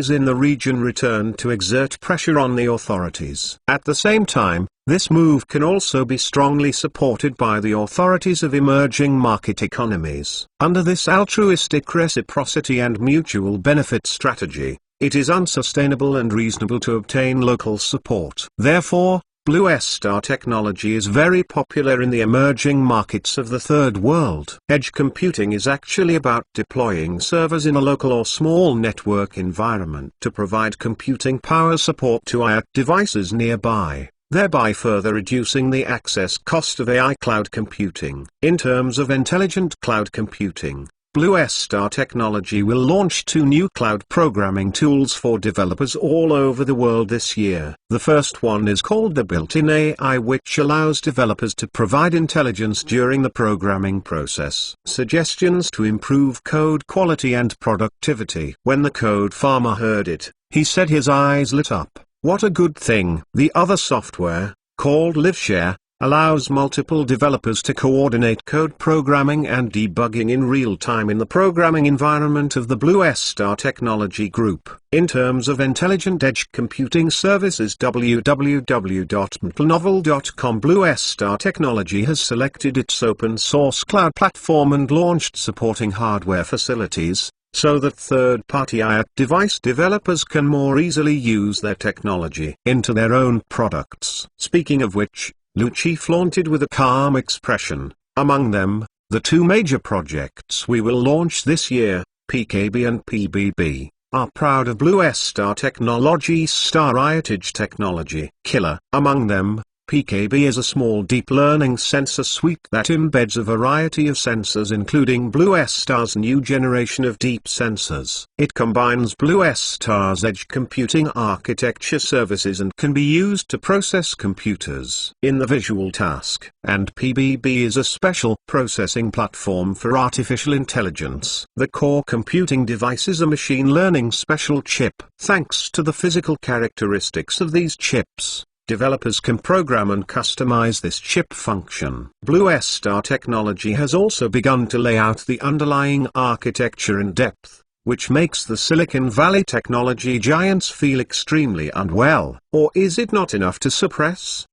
in the region return to exert pressure on the authorities. At the same time, this move can also be strongly supported by the authorities of emerging market economies. Under this altruistic reciprocity and mutual benefit strategy, it is unsustainable and reasonable to obtain local support. Therefore, Blue Star Technology is very popular in the emerging markets of the Third World. Edge computing is actually about deploying servers in a local or small network environment to provide computing power support to IoT devices nearby, thereby further reducing the access cost of AI cloud computing. In terms of intelligent cloud computing, Blue Star Technology will launch 2 new cloud programming tools for developers all over the world this year. The first one is called the Built-in AI, which allows developers to provide intelligence during the programming process. Suggestions to improve code quality and productivity. When the code farmer heard it, he said his eyes lit up. What a good thing. The other software, called LiveShare, allows multiple developers to coordinate code programming and debugging in real time in the programming environment of the Blue Star Technology Group. In terms of intelligent edge computing services, www.mtlnovel.com, Blue Star Technology has selected its open source cloud platform and launched supporting hardware facilities, so that third-party IoT device developers can more easily use their technology into their own products. Speaking of which, Lucci flaunted with a calm expression. Among them, the 2 major projects we will launch this year, PKB and PBB, are proud of Blue Star Technology's Star IoT Edge technology. Killer. Among them, PKB is a small deep learning sensor suite that embeds a variety of sensors including Blue Star's new generation of deep sensors. It combines Blue Star's edge computing architecture services and can be used to process computers in the visual task. And PBB is a special processing platform for artificial intelligence. The core computing device is a machine learning special chip. Thanks to the physical characteristics of these chips, developers can program and customize this chip function. Blue Star Technology has also begun to lay out the underlying architecture in depth, which makes the Silicon Valley technology giants feel extremely unwell. Or is it not enough to suppress?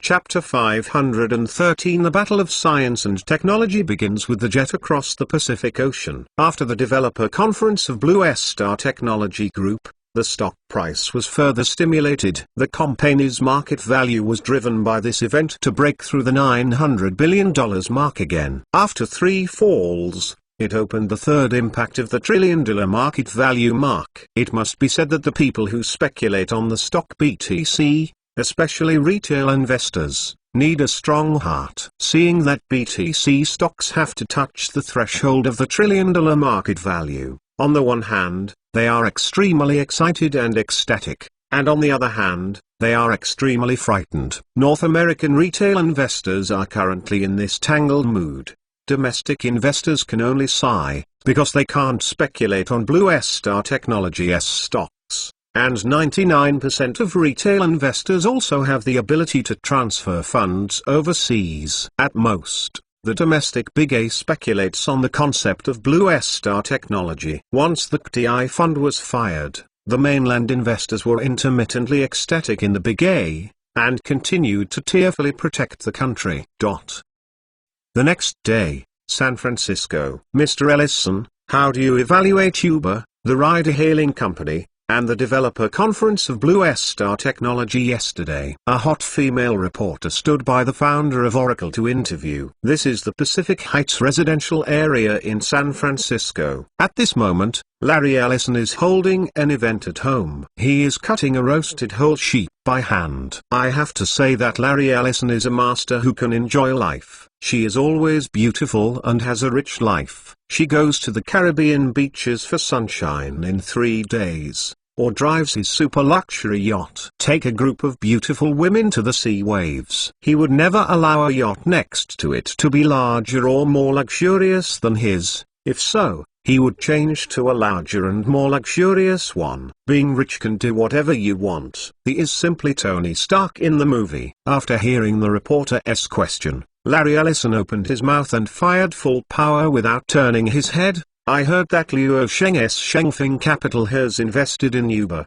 Chapter 513 The Battle of Science and Technology begins with the jet across the Pacific Ocean. After the developer conference of Blue Star Technology Group, the stock price was further stimulated. The company's market value was driven by this event to break through the $900 billion mark again. After 3 falls, it opened the third impact of the $1 trillion market value mark. It must be said that the people who speculate on the stock BTC, especially retail investors, need a strong heart. Seeing that BTC stocks have to touch the threshold of the $1 trillion market value, on the one hand, they are extremely excited and ecstatic, and on the other hand, they are extremely frightened. North American retail investors are currently in this tangled mood. Domestic investors can only sigh, because they can't speculate on Blue Star Technology's stocks, and 99% of retail investors also have the ability to transfer funds overseas. At most, the domestic Big A speculates on the concept of Blue Star Technology. Once the CTI fund was fired, the mainland investors were intermittently ecstatic in the Big A, and continued to tearfully protect the country. The next day, San Francisco. Mr. Ellison, how do you evaluate Uber, the ride-hailing company, and the developer conference of Blue Star Technology yesterday? A hot female reporter stood by the founder of Oracle to interview. This is the Pacific Heights residential area in San Francisco. At this moment, Larry Ellison is holding an event at home. He is cutting a roasted whole sheep by hand. I have to say that Larry Ellison is a master who can enjoy life. She is always beautiful and has a rich life. She goes to the Caribbean beaches for sunshine in 3 days, or drives his super luxury yacht. Take a group of beautiful women to the sea waves. He would never allow a yacht next to it to be larger or more luxurious than his. If so, he would change to a larger and more luxurious one. Being rich can do whatever you want. He is simply Tony Stark in the movie. After hearing the reporter's question, Larry Ellison opened his mouth and fired full power without turning his head. I heard that Luo Sheng's Shengfeng Capital has invested in Uber.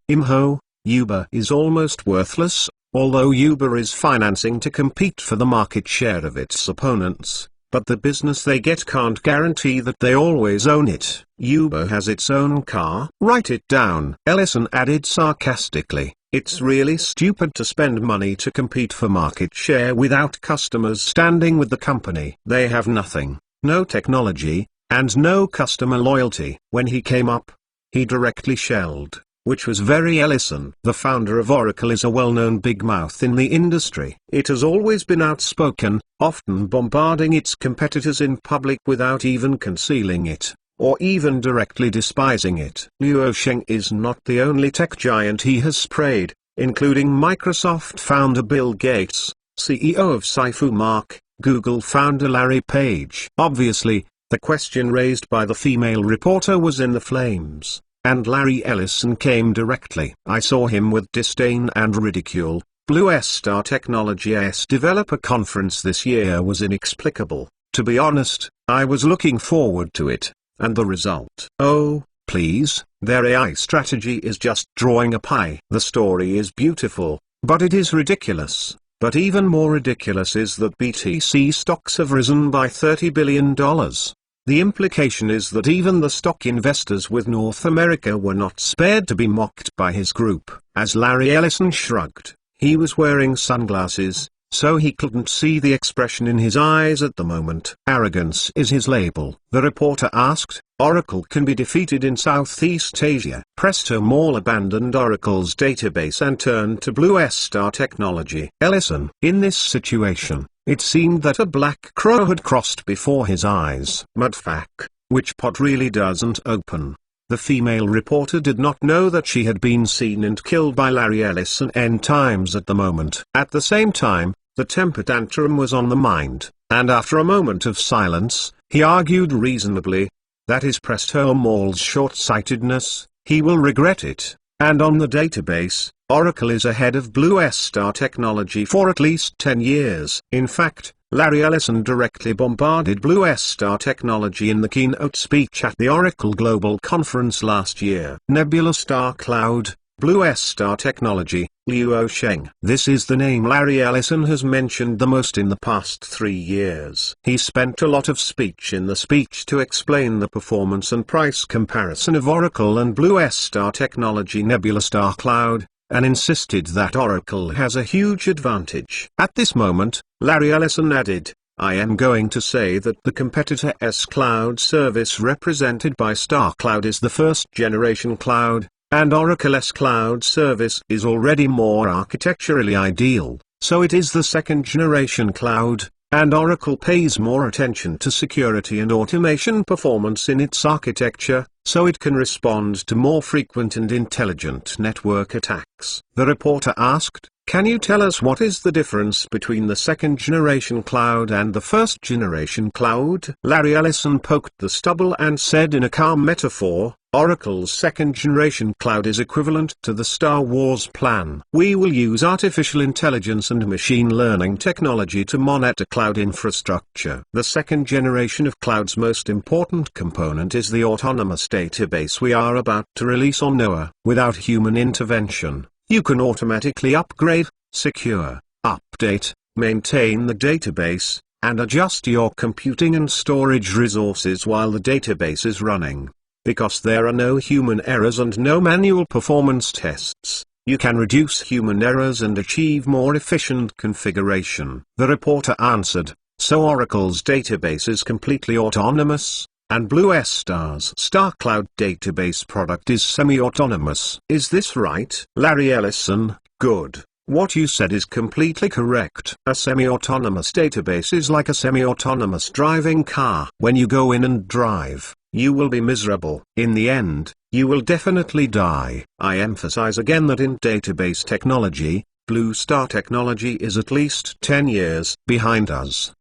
Uber is almost worthless, although Uber is financing to compete for the market share of its opponents. But the business they get can't guarantee that they always own it. Uber has its own car. Write it down. Ellison added sarcastically, it's really stupid to spend money to compete for market share without customers standing with the company. They have nothing, no technology, and no customer loyalty. When he came up, he directly shelled, which was very Ellison. The founder of Oracle is a well-known big mouth in the industry. It has always been outspoken, often bombarding its competitors in public without even concealing it, or even directly despising it. Luo Sheng is not the only tech giant he has sprayed, including Microsoft founder Bill Gates, CEO of Saifu Mark, Google founder Larry Page. Obviously, the question raised by the female reporter was in the flames, and Larry Ellison came directly. I saw him with disdain and ridicule. Blue Star Technology's developer conference this year was inexplicable. To be honest, I was looking forward to it. And the result? Oh, please, their AI strategy is just drawing a pie. The story is beautiful, but it is ridiculous. But even more ridiculous is that BTC stocks have risen by $30 billion. The implication is that even the stock investors with North America were not spared to be mocked by his group. As Larry Ellison shrugged, he was wearing sunglasses, so he couldn't see the expression in his eyes at the moment. Arrogance is his label. The reporter asked, Oracle can be defeated in Southeast Asia. Presto Mall abandoned Oracle's database and turned to Blue Star Technology. Ellison. In this situation, it seemed that a black crow had crossed before his eyes. Mudfac. Which pot really doesn't open? The female reporter did not know that she had been seen and killed by Larry Ellison n times at the moment. At the same time, the temper tantrum was on the mind, and after a moment of silence, he argued reasonably, that is Presto Mall's short-sightedness, he will regret it, and on the database, Oracle is ahead of Blue Star Technology for at least 10 years. In fact, Larry Ellison directly bombarded Blue Star Technology in the keynote speech at the Oracle Global Conference last year. Nebula Star Cloud, Blue Star Technology, Luo Sheng. This is the name Larry Ellison has mentioned the most in the past 3 years. He spent a lot of speech in the speech to explain the performance and price comparison of Oracle and Blue Star Technology Nebula Star Cloud, and insisted that Oracle has a huge advantage. At this moment, Larry Ellison added, I am going to say that the competitor's cloud service represented by Star Cloud is the first generation cloud, and Oracle's cloud service is already more architecturally ideal, so it is the second generation cloud, and Oracle pays more attention to security and automation performance in its architecture, so it can respond to more frequent and intelligent network attacks. The reporter asked, can you tell us what is the difference between the second generation cloud and the first generation cloud? Larry Ellison poked the stubble and said in a calm metaphor, Oracle's second generation cloud is equivalent to the Star Wars plan. We will use artificial intelligence and machine learning technology to monitor cloud infrastructure. The second generation of cloud's most important component is the autonomous database we are about to release on Noah. Without human intervention, you can automatically upgrade, secure, update, maintain the database, and adjust your computing and storage resources while the database is running. Because there are no human errors and no manual performance tests, you can reduce human errors and achieve more efficient configuration. The reporter answered, so Oracle's database is completely autonomous, and Blue Star's Star Cloud database product is semi-autonomous. Is this right? Larry Ellison, good. What you said is completely correct. A semi-autonomous database is like a semi-autonomous driving car. When you go in and drive, you will be miserable. In the end, you will definitely die. I emphasize again that in database technology, Blue Star Technology is at least 10 years behind us.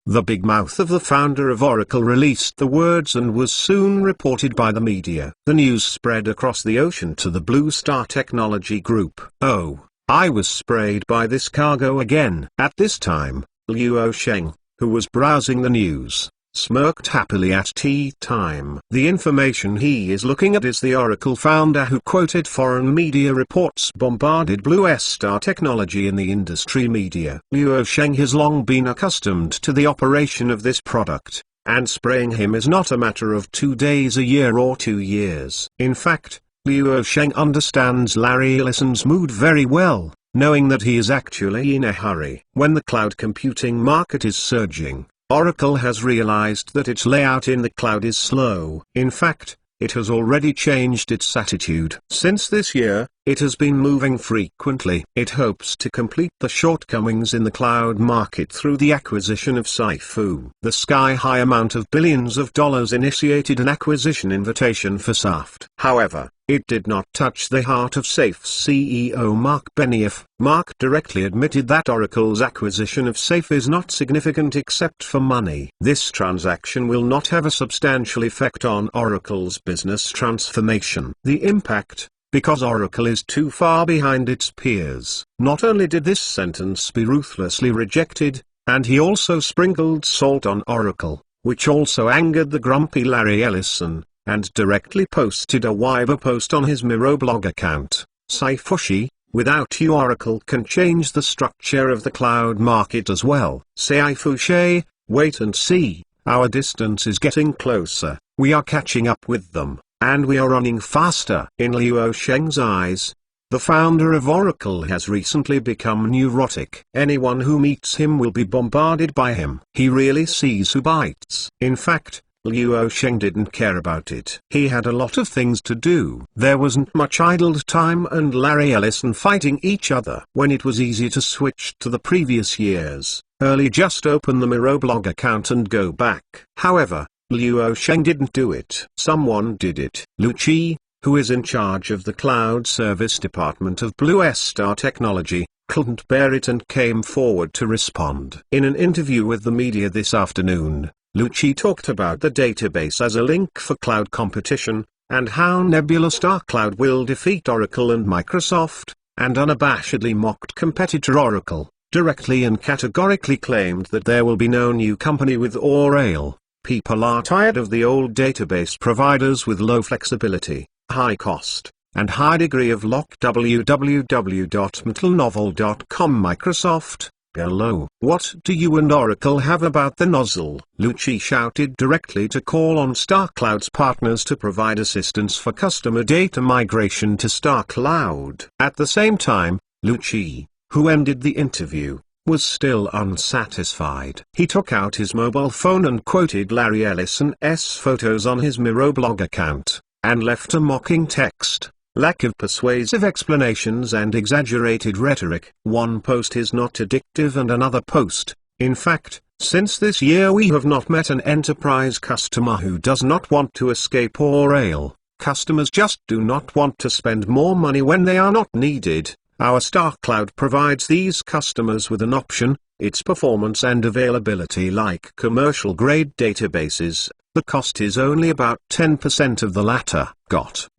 The big mouth of the founder of Oracle released the words and was soon reported by the media. The news spread across the ocean to the Blue Star Technology Group. Oh, I was sprayed by this cargo again. At this time, Luo Sheng, who was browsing the news, smirked happily at tea time. The information he is looking at is the Oracle founder who quoted foreign media reports bombarded Blue Star Technology in the industry media. Luo Sheng has long been accustomed to the operation of this product, and spraying him is not a matter of 2 days a year or 2 years. In fact, Luo Sheng understands Larry Ellison's mood very well, knowing that he is actually in a hurry. When the cloud computing market is surging, Oracle has realized that its layout in the cloud is slow. In fact, it has already changed its attitude. Since this year, it has been moving frequently. It hopes to complete the shortcomings in the cloud market through the acquisition of Saifu. The sky-high amount of billions of dollars initiated an acquisition invitation for SAFT. However, it did not touch the heart of SAFE's CEO Mark Benioff. Mark directly admitted that Oracle's acquisition of SAFE is not significant except for money. This transaction will not have a substantial effect on Oracle's business transformation. The impact, because Oracle is too far behind its peers. Not only did this sentence be ruthlessly rejected, and he also sprinkled salt on Oracle, which also angered the grumpy Larry Ellison, and directly posted a Weibo post on his Miroblog account. Saifushi, without you Oracle can change the structure of the cloud market as well. Saifushi, wait and see, our distance is getting closer, we are catching up with them, and we are running faster. In Luo Sheng's eyes, the founder of Oracle has recently become neurotic. Anyone who meets him will be bombarded by him. He really sees who bites. In fact, Luo Sheng didn't care about it. He had a lot of things to do. There wasn't much idle time and Larry Ellison fighting each other. When it was easy to switch to the previous year's early, just open the Miroblog account and go back. However, Luo Sheng didn't do it. Someone did it. Lu Qi, who is in charge of the cloud service department of Blue Star Technology, couldn't bear it and came forward to respond. In an interview with the media this afternoon, Lu Qi talked about the database as a link for cloud competition, and how Nebula Star Cloud will defeat Oracle and Microsoft, and unabashedly mocked competitor Oracle, directly and categorically claimed that there will be no new company with Oracle. People are tired of the old database providers with low flexibility, high cost, and high degree of lock. www.metalnovel.com Microsoft, hello. What do you and Oracle have about the nozzle? Lu Qi shouted directly to call on StarCloud's partners to provide assistance for customer data migration to StarCloud. At the same time, Lu Qi, who ended the interview, was still unsatisfied. He took out his mobile phone and quoted Larry Ellison's photos on his Miroblog account, and left a mocking text. Lack of persuasive explanations and exaggerated rhetoric. One post is not addictive and another post. In fact, since this year we have not met an enterprise customer who does not want to escape Oracle. Customers just do not want to spend more money when they are not needed. Our StarCloud provides these customers with an option, its performance and availability like commercial-grade databases. The cost is only about 10% of the latter.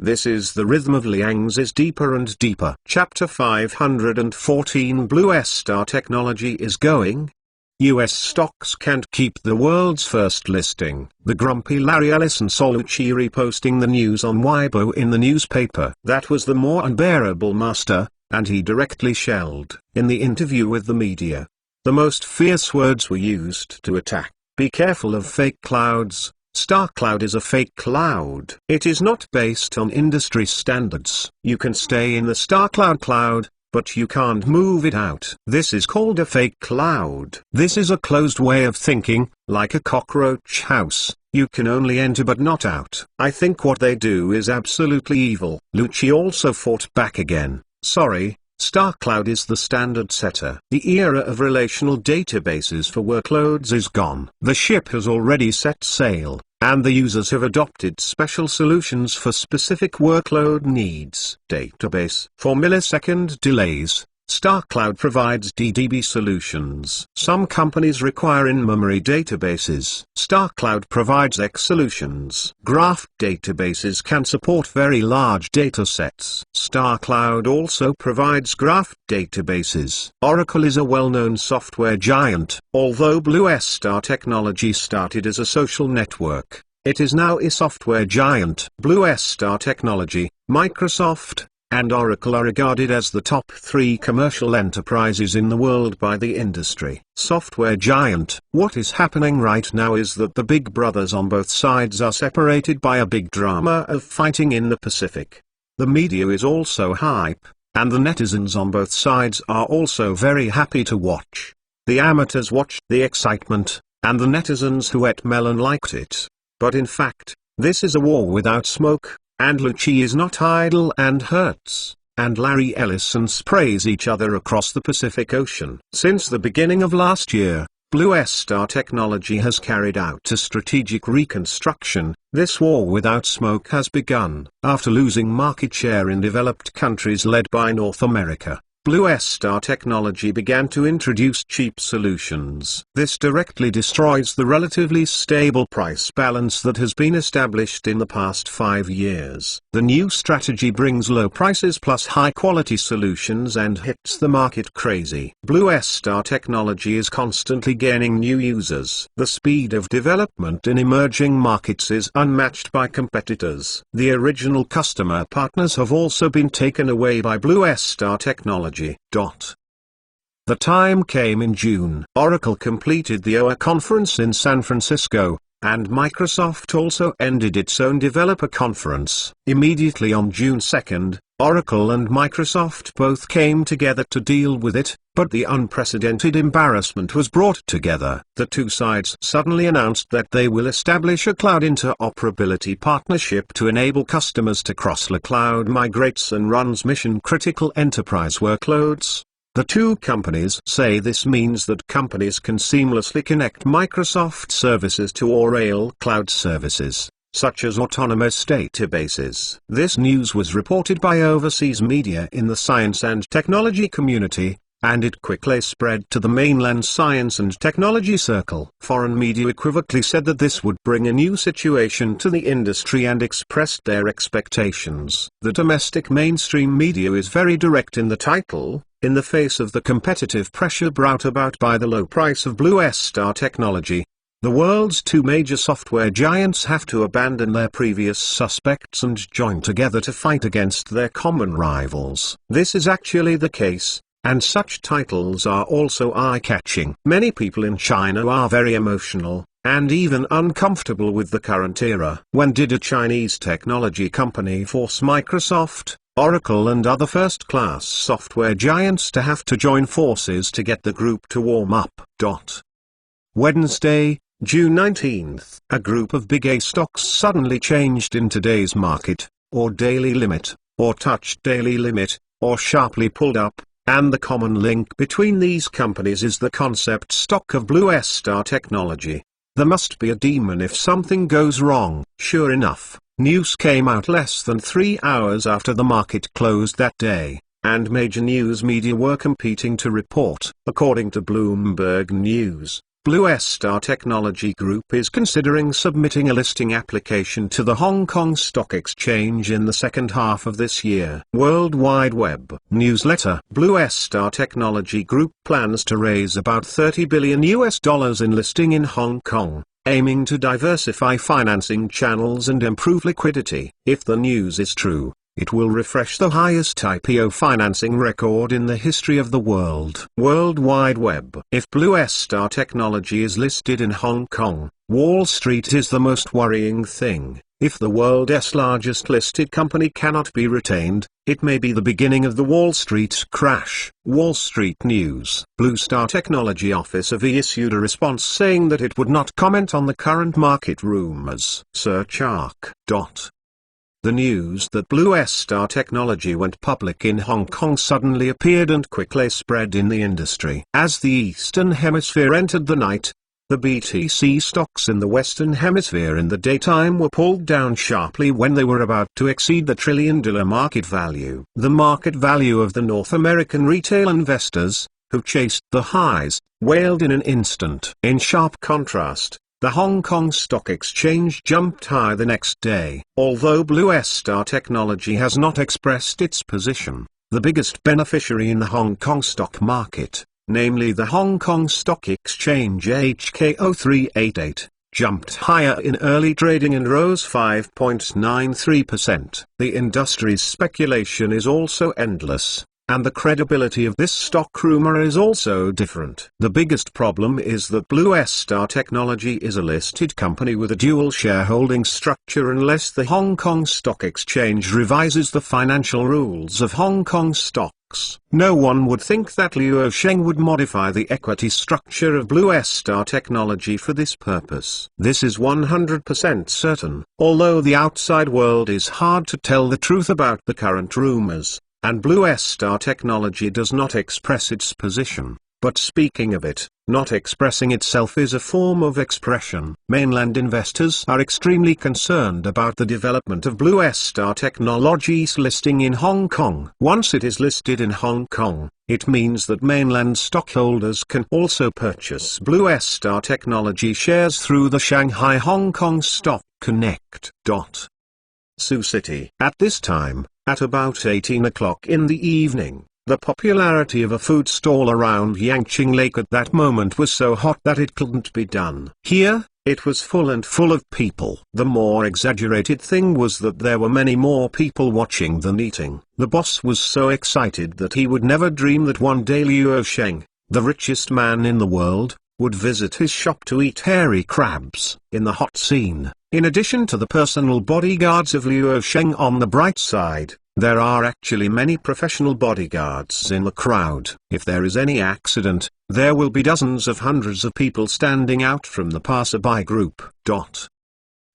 This is the rhythm of Liang's is deeper and deeper. Chapter 514 Blue Star Technology is going. US stocks can't keep the world's first listing. The grumpy Larry Ellison saw Lu Qi reposting the news on Weibo in the newspaper. That was the more unbearable master, and he directly shelled. In the interview with the media, the most fierce words were used to attack. Be careful of fake clouds. StarCloud is a fake cloud. It is not based on industry standards. You can stay in the StarCloud cloud, but you can't move it out. This is called a fake cloud. This is a closed way of thinking, like a cockroach house. You can only enter but not out. I think what they do is absolutely evil. Lu Qi also fought back again. Sorry, StarCloud is the standard setter. The era of relational databases for workloads is gone. The ship has already set sail, and the users have adopted special solutions for specific workload needs. Database. For millisecond delays, StarCloud provides DDB solutions. Some companies require in-memory databases. StarCloud provides X solutions. Graph databases can support very large datasets. StarCloud also provides graph databases. Oracle is a well-known software giant. Although Blue Star Technology started as a social network, it is now a software giant. Blue Star Technology, Microsoft, and Oracle are regarded as the top 3 commercial enterprises in the world by the industry. Software giant. What is happening right now is that the big brothers on both sides are separated by a big drama of fighting in the Pacific. The media is also hype, and the netizens on both sides are also very happy to watch. The amateurs watched the excitement, and the netizens who ate melon liked it. But in fact, this is a war without smoke. And Lu Qi is not idle and Hertz, and Larry Ellison sprays each other across the Pacific Ocean. Since the beginning of last year, Blue Star Technology has carried out a strategic reconstruction. This war without smoke has begun. After losing market share in developed countries led by North America, Blue Star Technology began to introduce cheap solutions. This directly destroys the relatively stable price balance that has been established in the past 5 years. The new strategy brings low prices plus high-quality solutions and hits the market crazy. Blue Star Technology is constantly gaining new users. The speed of development in emerging markets is unmatched by competitors. The original customer partners have also been taken away by Blue Star Technology. The time came in June. Oracle completed the OA conference in San Francisco, and Microsoft also ended its own developer conference. Immediately on June 2, Oracle and Microsoft both came together to deal with it, but the unprecedented embarrassment was brought together. The two sides suddenly announced that they will establish a cloud interoperability partnership to enable customers to cross the cloud migrates and runs mission-critical enterprise workloads. The two companies say this means that companies can seamlessly connect Microsoft services to Oracle cloud services, such as autonomous databases. This news was reported by overseas media in the science and technology community, and it quickly spread to the mainland science and technology circle. Foreign media equivocally said that this would bring a new situation to the industry and expressed their expectations. The domestic mainstream media is very direct in the title. In the face of the competitive pressure brought about by the low price of Blue Star technology, the world's two major software giants have to abandon their previous suspects and join together to fight against their common rivals. This is actually the case, and such titles are also eye-catching. Many people in China are very emotional, and even uncomfortable with the current era. When did a Chinese technology company force Microsoft, Oracle and other first-class software giants to have to join forces to get the group to warm up? Wednesday, June 19, a group of big A stocks suddenly changed in today's market, or daily limit, or touched daily limit, or sharply pulled up, and the common link between these companies is the concept stock of Blue Star technology. There must be a demon if something goes wrong. Sure enough, news came out less than 3 hours after the market closed that day, and major news media were competing to report. According to Bloomberg News, Blue Star Technology Group is considering submitting a listing application to the Hong Kong Stock Exchange in the second half of this year. World Wide Web newsletter. Blue Star Technology Group plans to raise about $30 billion in listing in Hong Kong, aiming to diversify financing channels and improve liquidity. If the news is true, it will refresh the highest IPO financing record in the history of the world. World Wide Web. If Blue Star Technology is listed in Hong Kong, Wall Street is the most worrying thing. If the world's largest listed company cannot be retained, it may be the beginning of the Wall Street crash. Wall Street News. Blue Star Technology Office of E issued a response saying that it would not comment on the current market rumors. Search Arc. The news that Blue Star Technology went public in Hong Kong suddenly appeared and quickly spread in the industry. As the Eastern Hemisphere entered the night, the BTC stocks in the Western Hemisphere in the daytime were pulled down sharply when they were about to exceed the $1 trillion market value. The market value of the North American retail investors, who chased the highs, wailed in an instant. In sharp contrast, the Hong Kong Stock Exchange jumped high the next day. Although Blue Star Technology has not expressed its position, the biggest beneficiary in the Hong Kong stock market, namely the Hong Kong Stock Exchange HK0388, jumped higher in early trading and rose 5.93%. The industry's speculation is also endless, and the credibility of this stock rumor is also different. The biggest problem is that Blue Star Technology is a listed company with a dual shareholding structure. Unless the Hong Kong Stock Exchange revises the financial rules of Hong Kong stocks, no one would think that Luo Sheng would modify the equity structure of Blue Star Technology for this purpose. This is 100% certain. Although the outside world is hard to tell the truth about the current rumors, and Blue Star Technology does not express its position, but speaking of it, not expressing itself is a form of expression. Mainland investors are extremely concerned about the development of Blue Star Technology's listing in Hong Kong. Once it is listed in Hong Kong, it means that mainland stockholders can also purchase Blue Star Technology shares through the Shanghai Hong Kong Stock Connect. Sioux City. At this time, at about 18 o'clock in the evening, the popularity of a food stall around Yangqing Lake at that moment was so hot that it couldn't be done. Here, it was full of people. The more exaggerated thing was that there were many more people watching than eating. The boss was so excited that he would never dream that one day Luo Sheng, the richest man in the world, would visit his shop to eat hairy crabs. In the hot scene, in addition to the personal bodyguards of Luo Sheng on the bright side, there are actually many professional bodyguards in the crowd. If there is any accident, there will be dozens of hundreds of people standing out from the passerby group.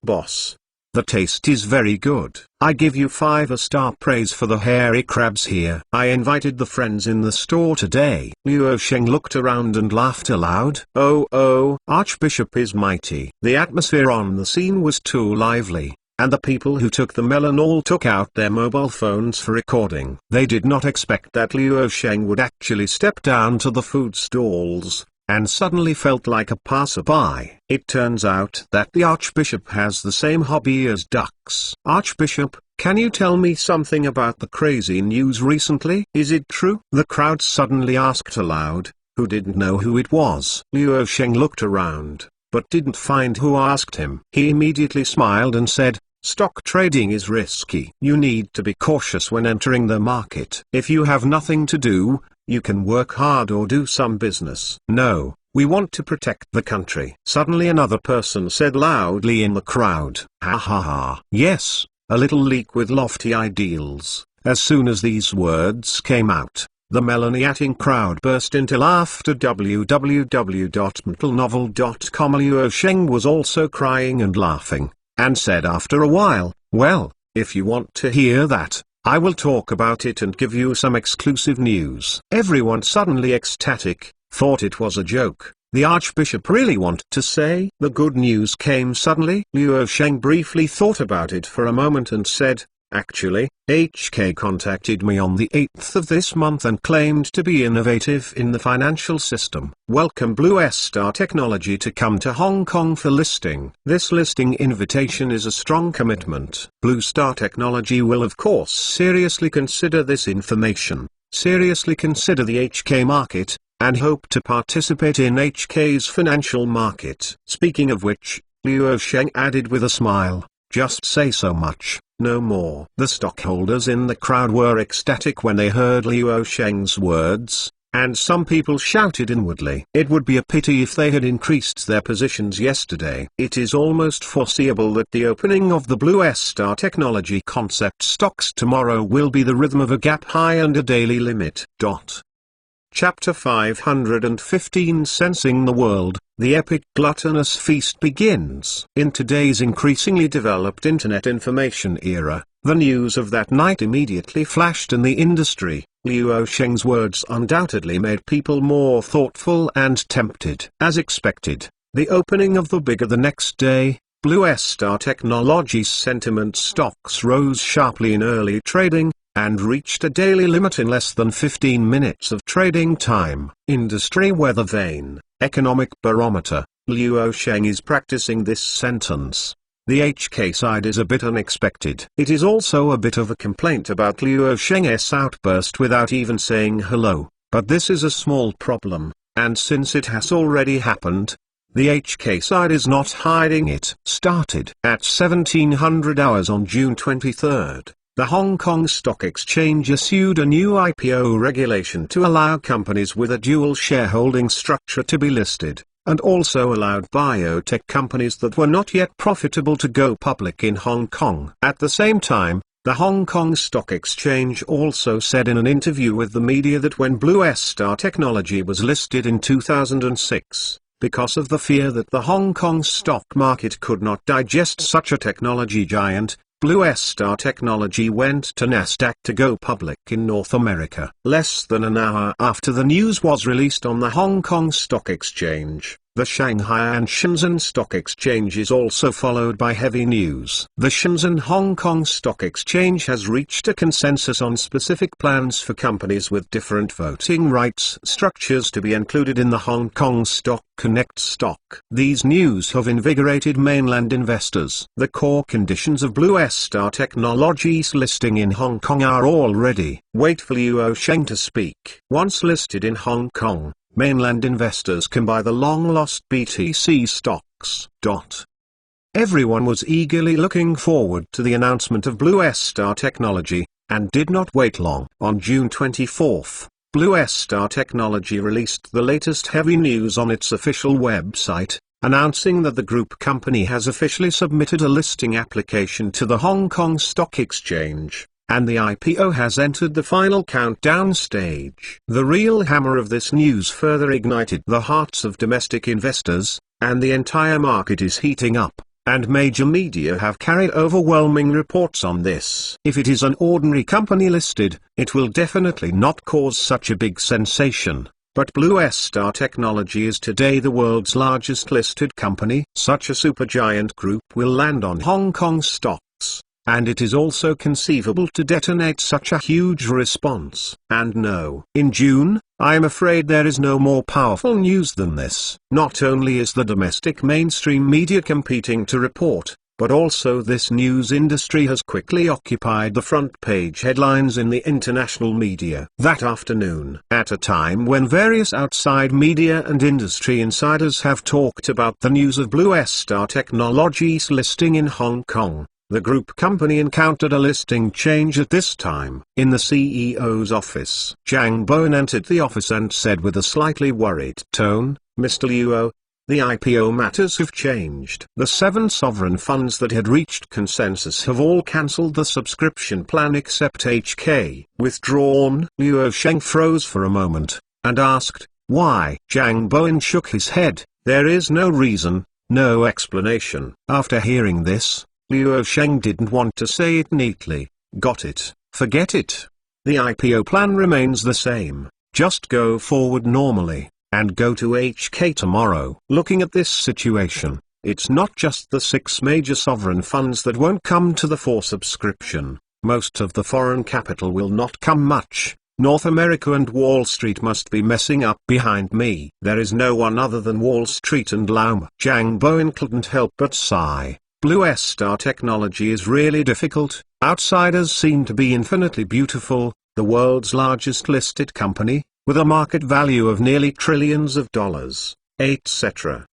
Boss, the taste is very good. I give you 5-star praise for the hairy crabs here. I invited the friends in the store today. Luo Sheng looked around and laughed aloud. Oh, Archbishop is mighty. The atmosphere on the scene was too lively, and the people who took the melon all took out their mobile phones for recording. They did not expect that Luo Sheng would actually step down to the food stalls, and suddenly felt like a passerby. It turns out that the Archbishop has the same hobby as ducks. Archbishop, can you tell me something about the crazy news recently? Is it true? The crowd suddenly asked aloud, who didn't know who it was. Luo Sheng looked around, but didn't find who asked him. He immediately smiled and said, stock trading is risky. You need to be cautious when entering the market. If you have nothing to do, you can work hard or do some business. No, we want to protect the country. Suddenly another person said loudly in the crowd. Ha ha ha. Yes, a little leak with lofty ideals. As soon as these words came out, the melon-eating crowd burst into laughter. www.mentalnovel.com. Luo Sheng was also crying and laughing, and said after a while, well, if you want to hear that, I will talk about it and give you some exclusive news. Everyone suddenly ecstatic, thought it was a joke. The Archbishop really wanted to say. The good news came suddenly. Luo Sheng briefly thought about it for a moment and said, actually, HK contacted me on the 8th of this month and claimed to be innovative in the financial system. Welcome Blue Star Technology to come to Hong Kong for listing. This listing invitation is a strong commitment. Blue Star Technology will of course seriously consider this information, seriously consider the HK market, and hope to participate in HK's financial market. Speaking of which, Luo Sheng added with a smile, just say so much, no more. The stockholders in the crowd were ecstatic when they heard Luo Sheng's words, and some people shouted inwardly. It would be a pity if they had increased their positions yesterday. It is almost foreseeable that the opening of the Blue Star Technology concept stocks tomorrow will be the rhythm of a gap high and a daily limit. Chapter 515 Sensing the World, the epic gluttonous feast begins. In today's increasingly developed internet information era, the news of that night immediately flashed in the industry. Luo Sheng's words undoubtedly made people more thoughtful and tempted. As expected, the opening of the bigger the next day, Blue Star Technology's sentiment stocks rose sharply in early trading, and reached a daily limit in less than 15 minutes of trading time. Industry weather vane, economic barometer. Luo Sheng is practicing this sentence. The HK side is a bit unexpected. It is also a bit of a complaint about Luo Sheng's outburst without even saying hello, but this is a small problem, and since it has already happened, the HK side is not hiding it. Started at 1700 hours on June 23. The Hong Kong Stock Exchange issued a new IPO regulation to allow companies with a dual shareholding structure to be listed, and also allowed biotech companies that were not yet profitable to go public in Hong Kong. At the same time, the Hong Kong Stock Exchange also said in an interview with the media that when Blue Star Technology was listed in 2006, because of the fear that the Hong Kong stock market could not digest such a technology giant, Blue Star Technology went to Nasdaq to go public in North America. Less than an hour after the news was released on the Hong Kong Stock Exchange, the Shanghai and Shenzhen Stock Exchanges also followed by heavy news. The Shenzhen Hong Kong Stock Exchange has reached a consensus on specific plans for companies with different voting rights structures to be included in the Hong Kong Stock Connect stock. These news have invigorated mainland investors. The core conditions of Blue Star Technology's listing in Hong Kong are all ready. Wait for Luo Sheng to speak. Once listed in Hong Kong, mainland investors can buy the long-lost BTC stocks. Everyone was eagerly looking forward to the announcement of Blue Star Technology, and did not wait long. On June 24, Blue Star Technology released the latest heavy news on its official website, announcing that the group company has officially submitted a listing application to the Hong Kong Stock Exchange, and the IPO has entered the final countdown stage. The real hammer of this news further ignited the hearts of domestic investors, and the entire market is heating up, and major media have carried overwhelming reports on this. If it is an ordinary company listed, it will definitely not cause such a big sensation. But Blue Star Technology is today the world's largest listed company. Such a supergiant group will land on Hong Kong stocks, and it is also conceivable to detonate such a huge response. And no, in June, I am afraid there is no more powerful news than this. Not only is the domestic mainstream media competing to report, but also this news industry has quickly occupied the front page headlines in the international media that afternoon. At a time when various outside media and industry insiders have talked about the news of Blue Star Technology's listing in Hong Kong, the group company encountered a listing change at this time. In the CEO's office, Zhang Bowen entered the office and said with a slightly worried tone, "Mr. Luo, the IPO matters have changed. The 7 sovereign funds that had reached consensus have all cancelled the subscription plan except HK. Withdrawn." Luo Sheng froze for a moment, and asked, "Why?" Zhang Bowen shook his head. "There is no reason, no explanation." After hearing this, Luo Sheng didn't want to say it neatly. "Got it, forget it. The IPO plan remains the same, just go forward normally, and go to HK tomorrow." Looking at this situation, it's not just the 6 major sovereign funds that won't come to the fore subscription. Most of the foreign capital will not come much. North America and Wall Street must be messing up behind me. There is no one other than Wall Street and Laum. Zhang Bowen couldn't help but sigh. Blue Star Technology is really difficult. Outsiders seem to be infinitely beautiful, the world's largest listed company, with a market value of nearly trillions of dollars, etc.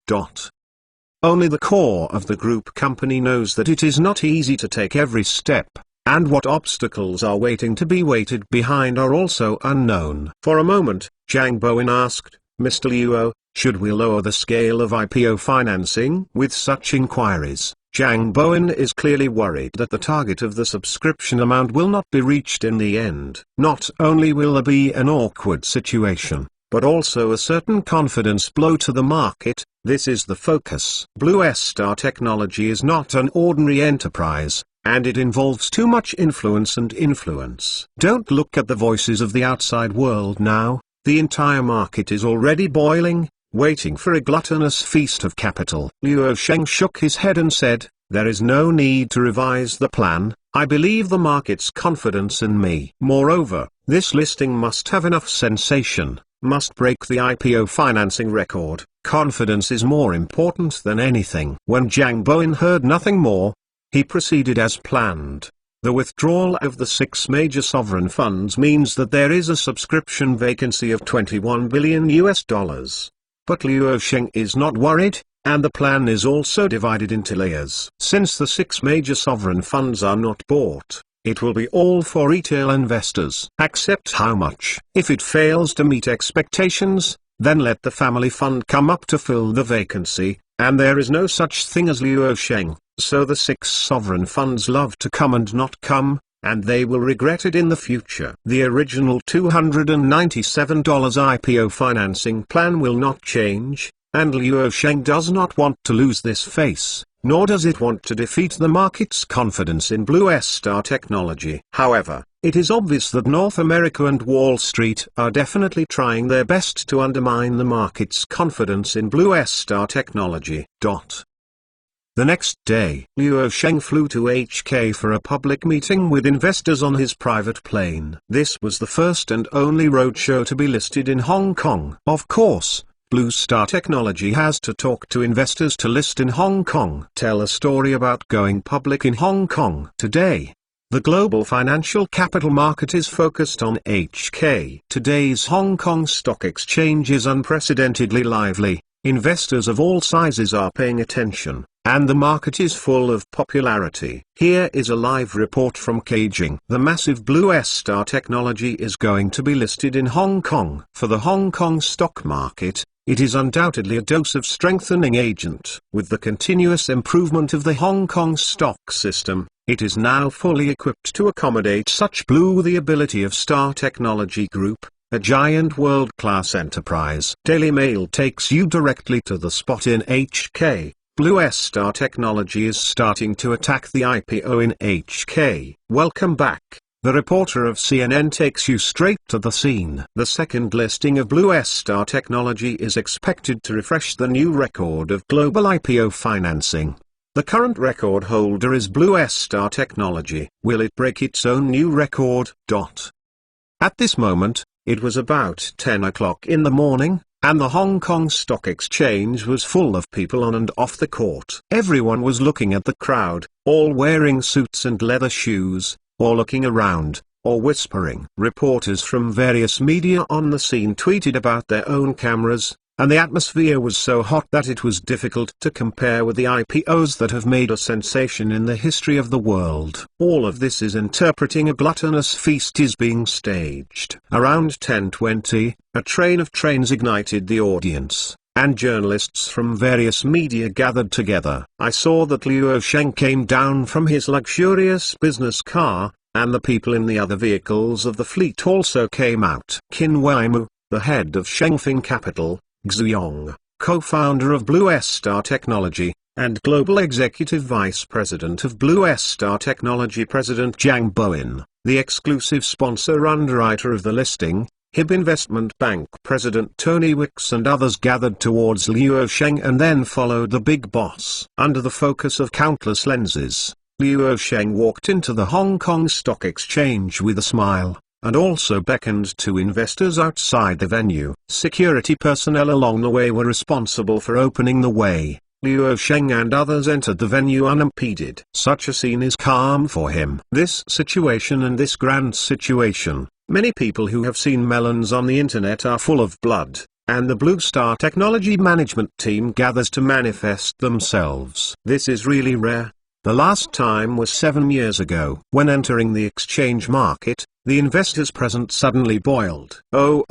Only the core of the group company knows that it is not easy to take every step, and what obstacles are waiting to be weighted behind are also unknown. For a moment, Zhang Bowen asked, "Mr. Luo, should we lower the scale of IPO financing?" With such inquiries, Zhang Bowen is clearly worried that the target of the subscription amount will not be reached in the end. Not only will there be an awkward situation, but also a certain confidence blow to the market. This is the focus. Blue Star Technology is not an ordinary enterprise, and it involves too much influence and influence. Don't look at the voices of the outside world now. The entire market is already boiling, waiting for a gluttonous feast of capital. Luo Sheng shook his head and said, "There is no need to revise the plan. I believe the market's confidence in me. Moreover, this listing must have enough sensation, must break the IPO financing record. Confidence is more important than anything." When Zhang Bowen heard nothing more, he proceeded as planned. The withdrawal of the 6 major sovereign funds means that there is a subscription vacancy of $21 billion. But Luo Sheng is not worried, and the plan is also divided into layers. Since the 6 major sovereign funds are not bought, it will be all for retail investors. Accept how much. If it fails to meet expectations, then let the family fund come up to fill the vacancy, and there is no such thing as Luo Sheng. So the 6 sovereign funds love to come and not come, and they will regret it in the future. The original $297 IPO financing plan will not change, and Luo Sheng does not want to lose this face, nor does it want to defeat the market's confidence in Blue Star Technology. However, it is obvious that North America and Wall Street are definitely trying their best to undermine the market's confidence in Blue Star Technology. The next day, Luo Sheng flew to HK for a public meeting with investors on his private plane. This was the first and only roadshow to be listed in Hong Kong. Of course, Blue Star Technology has to talk to investors to list in Hong Kong. Tell a story about going public in Hong Kong. Today, the global financial capital market is focused on HK. Today's Hong Kong Stock Exchange is unprecedentedly lively. Investors of all sizes are paying attention, and the market is full of popularity. Here is a live report from Beijing. The massive Blue Star technology is going to be listed in Hong Kong. For the Hong Kong stock market, it is undoubtedly a dose of strengthening agent. With the continuous improvement of the Hong Kong stock system, it is now fully equipped to accommodate such Blue. The ability of Star Technology Group, a giant world-class enterprise. Daily Mail takes you directly to the spot in HK. Blue Star Technology is starting to attack the IPO in HK. Welcome back. The reporter of CNN takes you straight to the scene. The second listing of Blue Star Technology is expected to refresh the new record of global IPO financing. The current record holder is Blue Star Technology. Will it break its own new record? At this moment, it was about 10 o'clock in the morning, and the Hong Kong Stock Exchange was full of people on and off the court. Everyone was looking at the crowd, all wearing suits and leather shoes, or looking around, or whispering. Reporters from various media on the scene tweeted about their own cameras, and the atmosphere was so hot that it was difficult to compare with the IPOs that have made a sensation in the history of the world. All of this is interpreting a gluttonous feast is being staged. Around 10:20, a train of trains ignited the audience, and journalists from various media gathered together. I saw that Liu Sheng came down from his luxurious business car, and the people in the other vehicles of the fleet also came out. Qin Weimu, the head of Shengfeng Capital, Xu Yong, co-founder of Blue Star Technology, and Global Executive Vice President of Blue Star Technology President Zhang Bowen, the exclusive sponsor underwriter of the listing, HIB Investment Bank President Tony Wicks and others gathered towards Liu Sheng and then followed the big boss. Under the focus of countless lenses, Liu Sheng walked into the Hong Kong Stock Exchange with a smile, and also beckoned to investors outside the venue. Security personnel along the way were responsible for opening the way. Liu Sheng and others entered the venue unimpeded. Such a scene is calm for him. This situation and this grand situation, many people who have seen melons on the internet are full of blood, and the Blue Star Technology management team gathers to manifest themselves. This is really rare. The last time was 7 years ago. When entering the exchange market, the investors present suddenly boiled. Oh,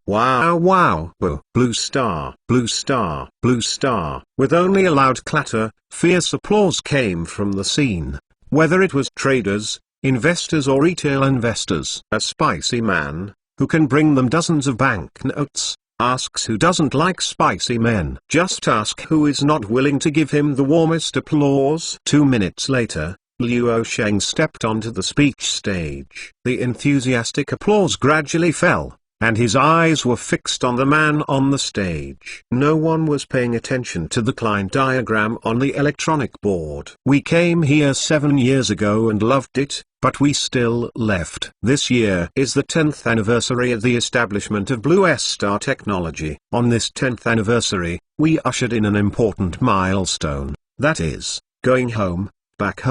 wow, Blue Star, Blue Star, Blue Star. With only a loud clatter, fierce applause came from the scene. Whether it was traders, investors or retail investors. A spicy man, who can bring them dozens of banknotes, asks who doesn't like spicy men. Just ask who is not willing to give him the warmest applause. 2 minutes later, Liu Sheng stepped onto the speech stage. The enthusiastic applause gradually fell, and his eyes were fixed on the man on the stage. No one was paying attention to the client diagram on the electronic board. We came here 7 years ago and loved it, but we still left. This year is the 10th anniversary of the establishment of Blue Star Technology. On this 10th anniversary, we ushered in an important milestone. That is, going home, back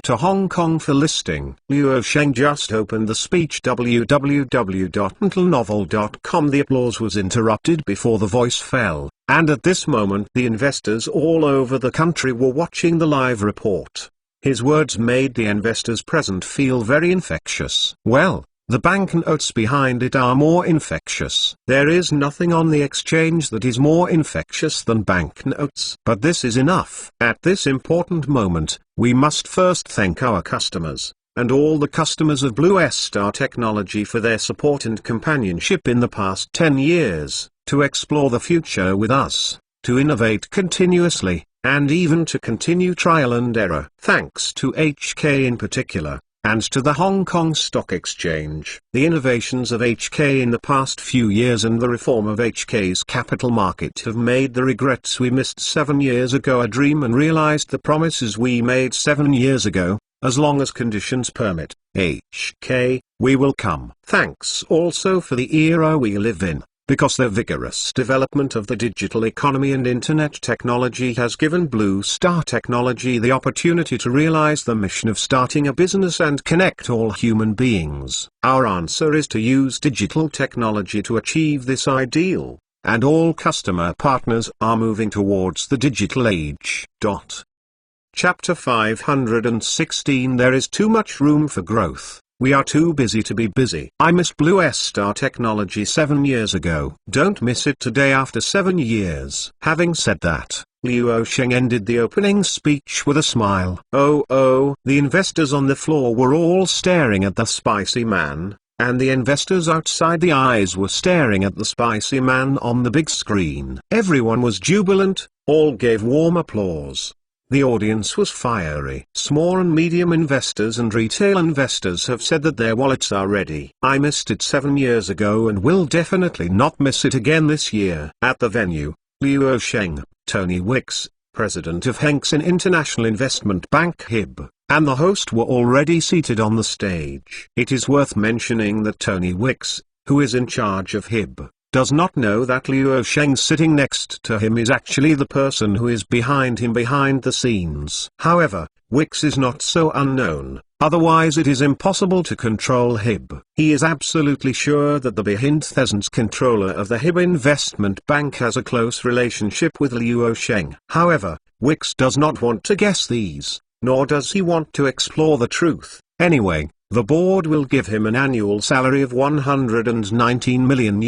to Hong Kong for listing. Liu Sheng just opened the speech www.intelnovel.com. The applause was interrupted before the voice fell, and at this moment the investors all over the country were watching the live report. His words made the investors present feel very infectious. Well, the banknotes behind it are more infectious. There is nothing on the exchange that is more infectious than banknotes. But this is enough. At this important moment, we must first thank our customers, and all the customers of Blue Star Technology for their support and companionship in the past 10 years, to explore the future with us, to innovate continuously, and even to continue trial and error. Thanks to HK in particular, and to the Hong Kong Stock Exchange. The innovations of HK in the past few years and the reform of HK's capital market have made the regrets we missed 7 years ago a dream and realized the promises we made 7 years ago. As long as conditions permit, HK, we will come. Thanks also for the era we live in, because the vigorous development of the digital economy and internet technology has given Blue Star Technology the opportunity to realize the mission of starting a business and connect all human beings. Our answer is to use digital technology to achieve this ideal. and all customer partners are moving towards the digital age. Chapter 516 There is too much room for growth. We are too busy to be busy. I missed Blue Star Technology 7 years ago. Don't miss it today after 7 years. Having said that, Luo Sheng ended the opening speech with a smile. The investors on the floor were all staring at the spicy man, and the investors outside the eyes were staring at the spicy man on the big screen. Everyone was jubilant, all gave warm applause. The audience was fiery. Small and medium investors and retail investors have said that their wallets are ready. I missed it 7 years ago and will definitely not miss it again this year. At the venue, Luo Sheng, Tony Wicks, president of Hengxin International Investment Bank HIB, and the host were already seated on the stage. It is worth mentioning that Tony Wicks, who is in charge of HIB, does not know that Luo Sheng sitting next to him is actually the person who is behind him behind the scenes. However, Wicks is not so unknown, otherwise it is impossible to control HIB. He is absolutely sure that the behind-the-scenes controller of the HIB investment bank has a close relationship with Luo Sheng. However, Wicks does not want to guess these, nor does he want to explore the truth. Anyway, the board will give him an annual salary of $119 million,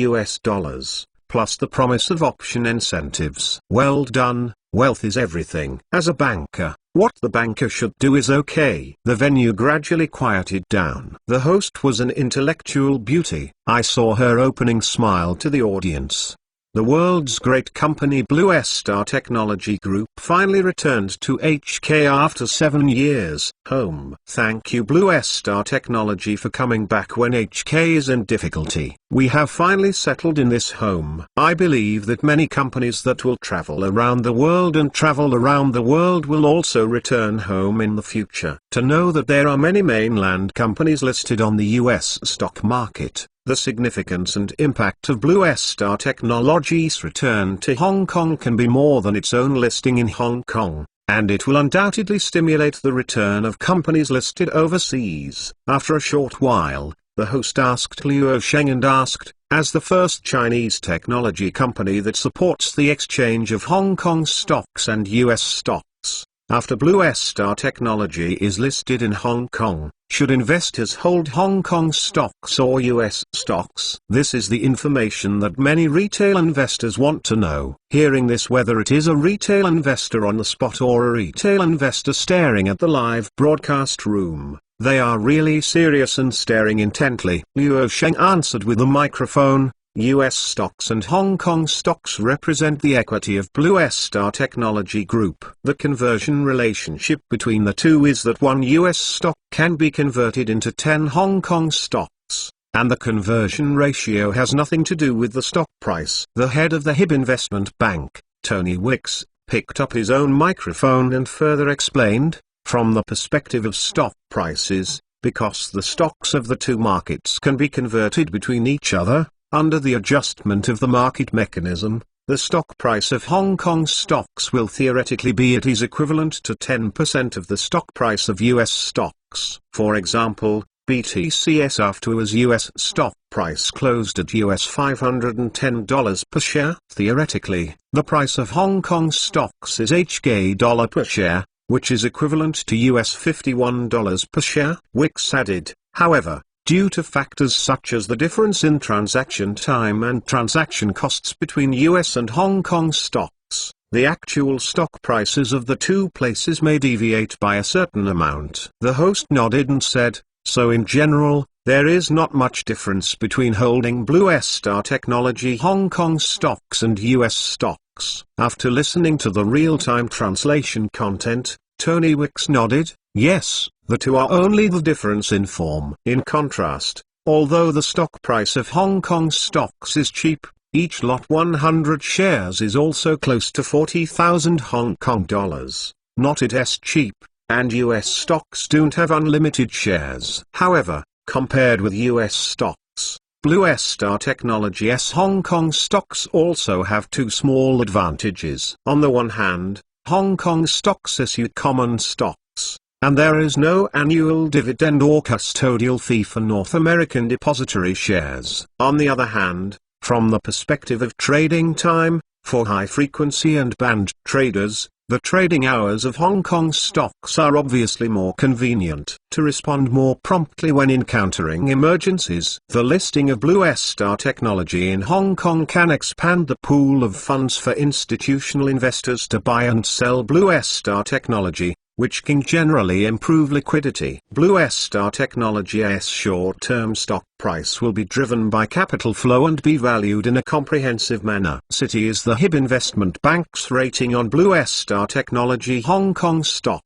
plus the promise of option incentives. Well done, wealth is everything. As a banker, what the banker should do is okay. The venue gradually quieted down. The host was an intellectual beauty. I saw her opening smile to the audience. The world's great company Blue Star Technology Group finally returned to HK after 7 years. Home. Thank you Blue Star Technology for coming back when HK is in difficulty. We have finally settled in this home. I believe that many companies that will travel around the world will also return home in the future. To know that there are many mainland companies listed on the US stock market. The significance and impact of Blue Star Technology's return to Hong Kong can be more than its own listing in Hong Kong, and it will undoubtedly stimulate the return of companies listed overseas. After a short while, the host asked Luo Sheng and asked, as the first Chinese technology company that supports the exchange of Hong Kong stocks and US stocks, after Blue Star Technology is listed in Hong Kong, should investors hold Hong Kong stocks or US stocks? This is the information that many retail investors want to know. Hearing this, whether it is a retail investor on the spot or a retail investor staring at the live broadcast room, they are really serious and staring intently. Luo Sheng answered with the microphone. US stocks and Hong Kong stocks represent the equity of Blue Star Technology Group. The conversion relationship between the two is that 1 US stock can be converted into 10 Hong Kong stocks, and the conversion ratio has nothing to do with the stock price. The head of the HIB Investment Bank, Tony Wicks, picked up his own microphone and further explained, from the perspective of stock prices, because the stocks of the two markets can be converted between each other, under the adjustment of the market mechanism, the stock price of Hong Kong stocks will theoretically be at is equivalent to 10% of the stock price of US stocks. For example, BTCS afterwards US stock price closed at US $510 per share. Theoretically, the price of Hong Kong stocks is HK dollar per share, which is equivalent to US $51 per share. Wicks added, however, due to factors such as the difference in transaction time and transaction costs between US and Hong Kong stocks, the actual stock prices of the two places may deviate by a certain amount. The host nodded and said, so in general, there is not much difference between holding Blue Star Technology Hong Kong stocks and US stocks. After listening to the real-time translation content, Tony Wicks nodded, yes. The two are only the difference in form. In contrast, although the stock price of Hong Kong stocks is cheap, each lot 100 shares is also close to 40,000 Hong Kong dollars. Not it as cheap, and US stocks don't have unlimited shares. However, compared with US stocks, Blue Star Technology's Hong Kong stocks also have two small advantages. On the one hand, Hong Kong stocks issue common stocks, and there is no annual dividend or custodial fee for North American depository shares. On the other hand, From the perspective of trading time, for high-frequency and band traders, the trading hours of Hong Kong stocks are obviously more convenient to respond more promptly when encountering emergencies. The listing of Blue Star Technology in Hong Kong can expand the pool of funds for institutional investors to buy and sell Blue Star Technology, which can generally improve liquidity. Blue Star Technology's short-term stock price will be driven by capital flow and be valued in a comprehensive manner. Citi is the HIB Investment Bank's rating on Blue Star Technology Hong Kong stocks.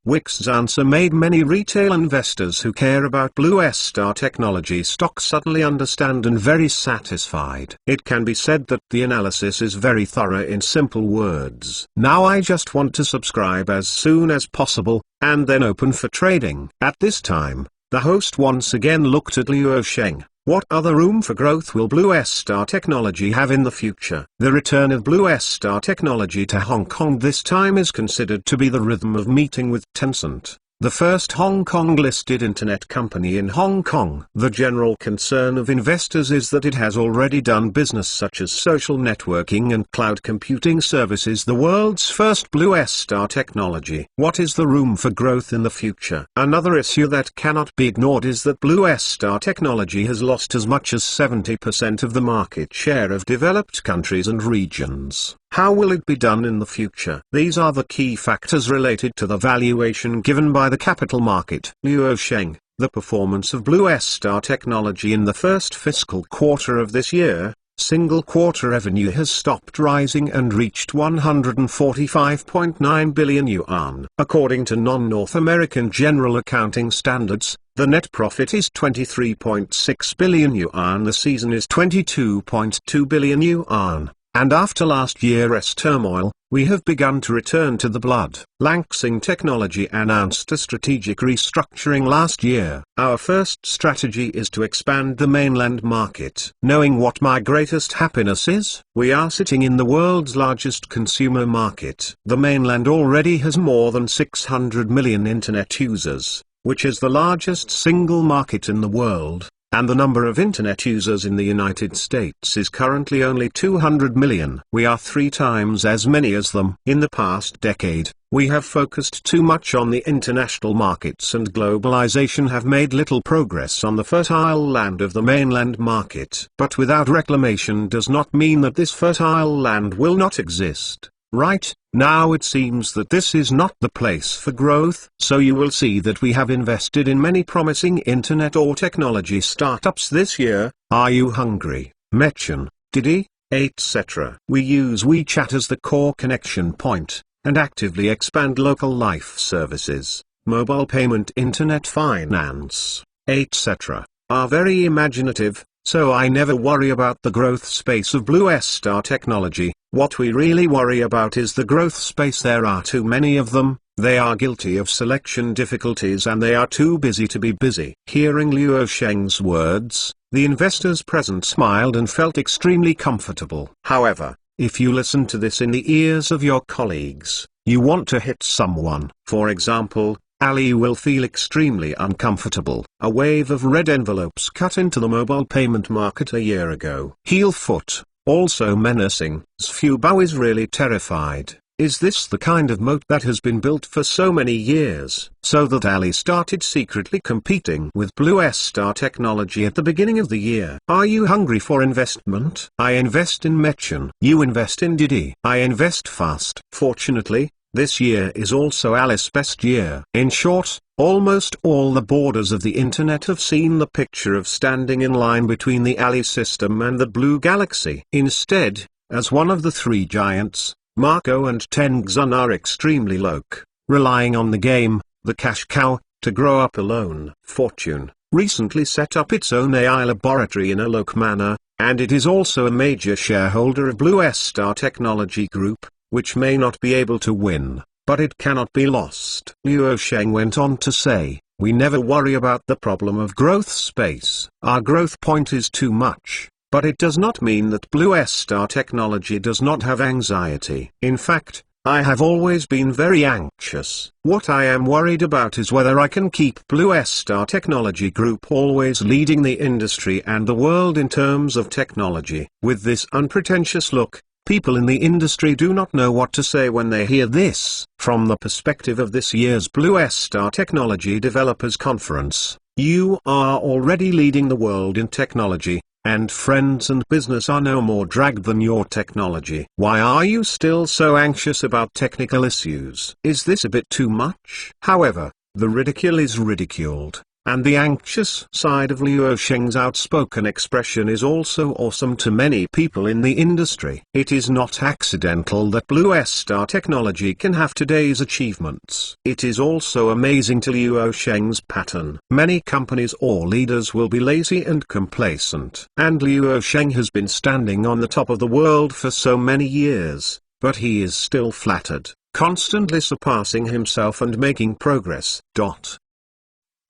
Wix's answer made many retail investors who care about Blue Star Technology stock suddenly understand and very satisfied. It can be said that the analysis is very thorough in simple words. Now I just want to subscribe as soon as possible, and then open for trading. At this time, the host once again looked at Luo Sheng. What other room for growth will Blue Star Technology have in the future? The return of Blue Star Technology to Hong Kong this time is considered to be the rhythm of meeting with Tencent, the first Hong Kong-listed internet company in Hong Kong. The general concern of investors is that it has already done business such as social networking and cloud computing services. The world's first Blue Star Technology. What is the room for growth in the future? Another issue that cannot be ignored is that Blue Star Technology has lost as much as 70% of the market share of developed countries and regions. How will it be done in the future? These are the key factors related to the valuation given by the capital market. Luo Sheng, the performance of Blue Star Technology in the first fiscal quarter of this year, single quarter revenue has stopped rising and reached 145.9 billion yuan. According to non-North American general accounting standards, the net profit is 23.6 billion yuan. The season is 22.2 billion yuan. And after last year's turmoil, we have begun to return to the blood. Langsing Technology announced a strategic restructuring last year. Our first strategy is to expand the mainland market. Knowing what my greatest happiness is, we are sitting in the world's largest consumer market. The mainland already has more than 600 million internet users, which is the largest single market in the world. And the number of internet users in the United States is currently only 200 million. We are 3 times as many as them. In the past decade, we have focused too much on the international markets, and globalization have made little progress on the fertile land of the mainland market. But without reclamation does not mean that this fertile land will not exist. Right now it seems that this is not the place for growth, so you will see that we have invested in many promising internet or technology startups this year. Are you hungry? Merchant, Didi, etc. We use WeChat as the core connection point, and actively expand local life services, mobile payment, internet finance, etc. Are very imaginative, so I never worry about the growth space of Blue Star Technology. What we really worry about is the growth space. There are too many of them, they are guilty of selection difficulties, and they are too busy to be busy. Hearing Luo Sheng's words, the investors present smiled and felt extremely comfortable. However, if you listen to this in the ears of your colleagues, you want to hit someone. For example, Ali will feel extremely uncomfortable. A wave of red envelopes cut into the mobile payment market a year ago. Heel foot, also menacing. Zhu Bao is really terrified. Is this the kind of moat that has been built for so many years? So that Ali started secretly competing with Blue Star Technology at the beginning of the year. Are you hungry for investment? I invest in Merchant. You invest in Didi. I invest fast. Fortunately, this year is also Ali's best year. In short, almost all the borders of the internet have seen the picture of standing in line between the Ali system and the Blue Galaxy. Instead, as one of the 3 giants, Marco and Tencent are extremely low, relying on the game, the cash cow, to grow up alone. Fortune recently set up its own AI laboratory in a low manner, and it is also a major shareholder of Blue Star Technology Group, which may not be able to win, but it cannot be lost. Luo Sheng went on to say, we never worry about the problem of growth space. Our growth point is too much, but it does not mean that Blue Star Technology does not have anxiety. In fact, I have always been very anxious. What I am worried about is whether I can keep Blue Star Technology Group always leading the industry and the world in terms of technology. With this unpretentious look, people in the industry do not know what to say when they hear this. From the perspective of this year's Blue Star Technology Developers Conference, you are already leading the world in technology, and friends and business are no more dragged than your technology. Why are you still so anxious about technical issues? Is this a bit too much? However, the ridicule is ridiculed, and the anxious side of Luo Sheng's outspoken expression is also awesome to many people in the industry. It is not accidental that Blue Star Technology can have today's achievements. It is also amazing to Luo Sheng's pattern. Many companies or leaders will be lazy and complacent. And Luo Sheng has been standing on the top of the world for so many years, but he is still flattered, constantly surpassing himself and making progress.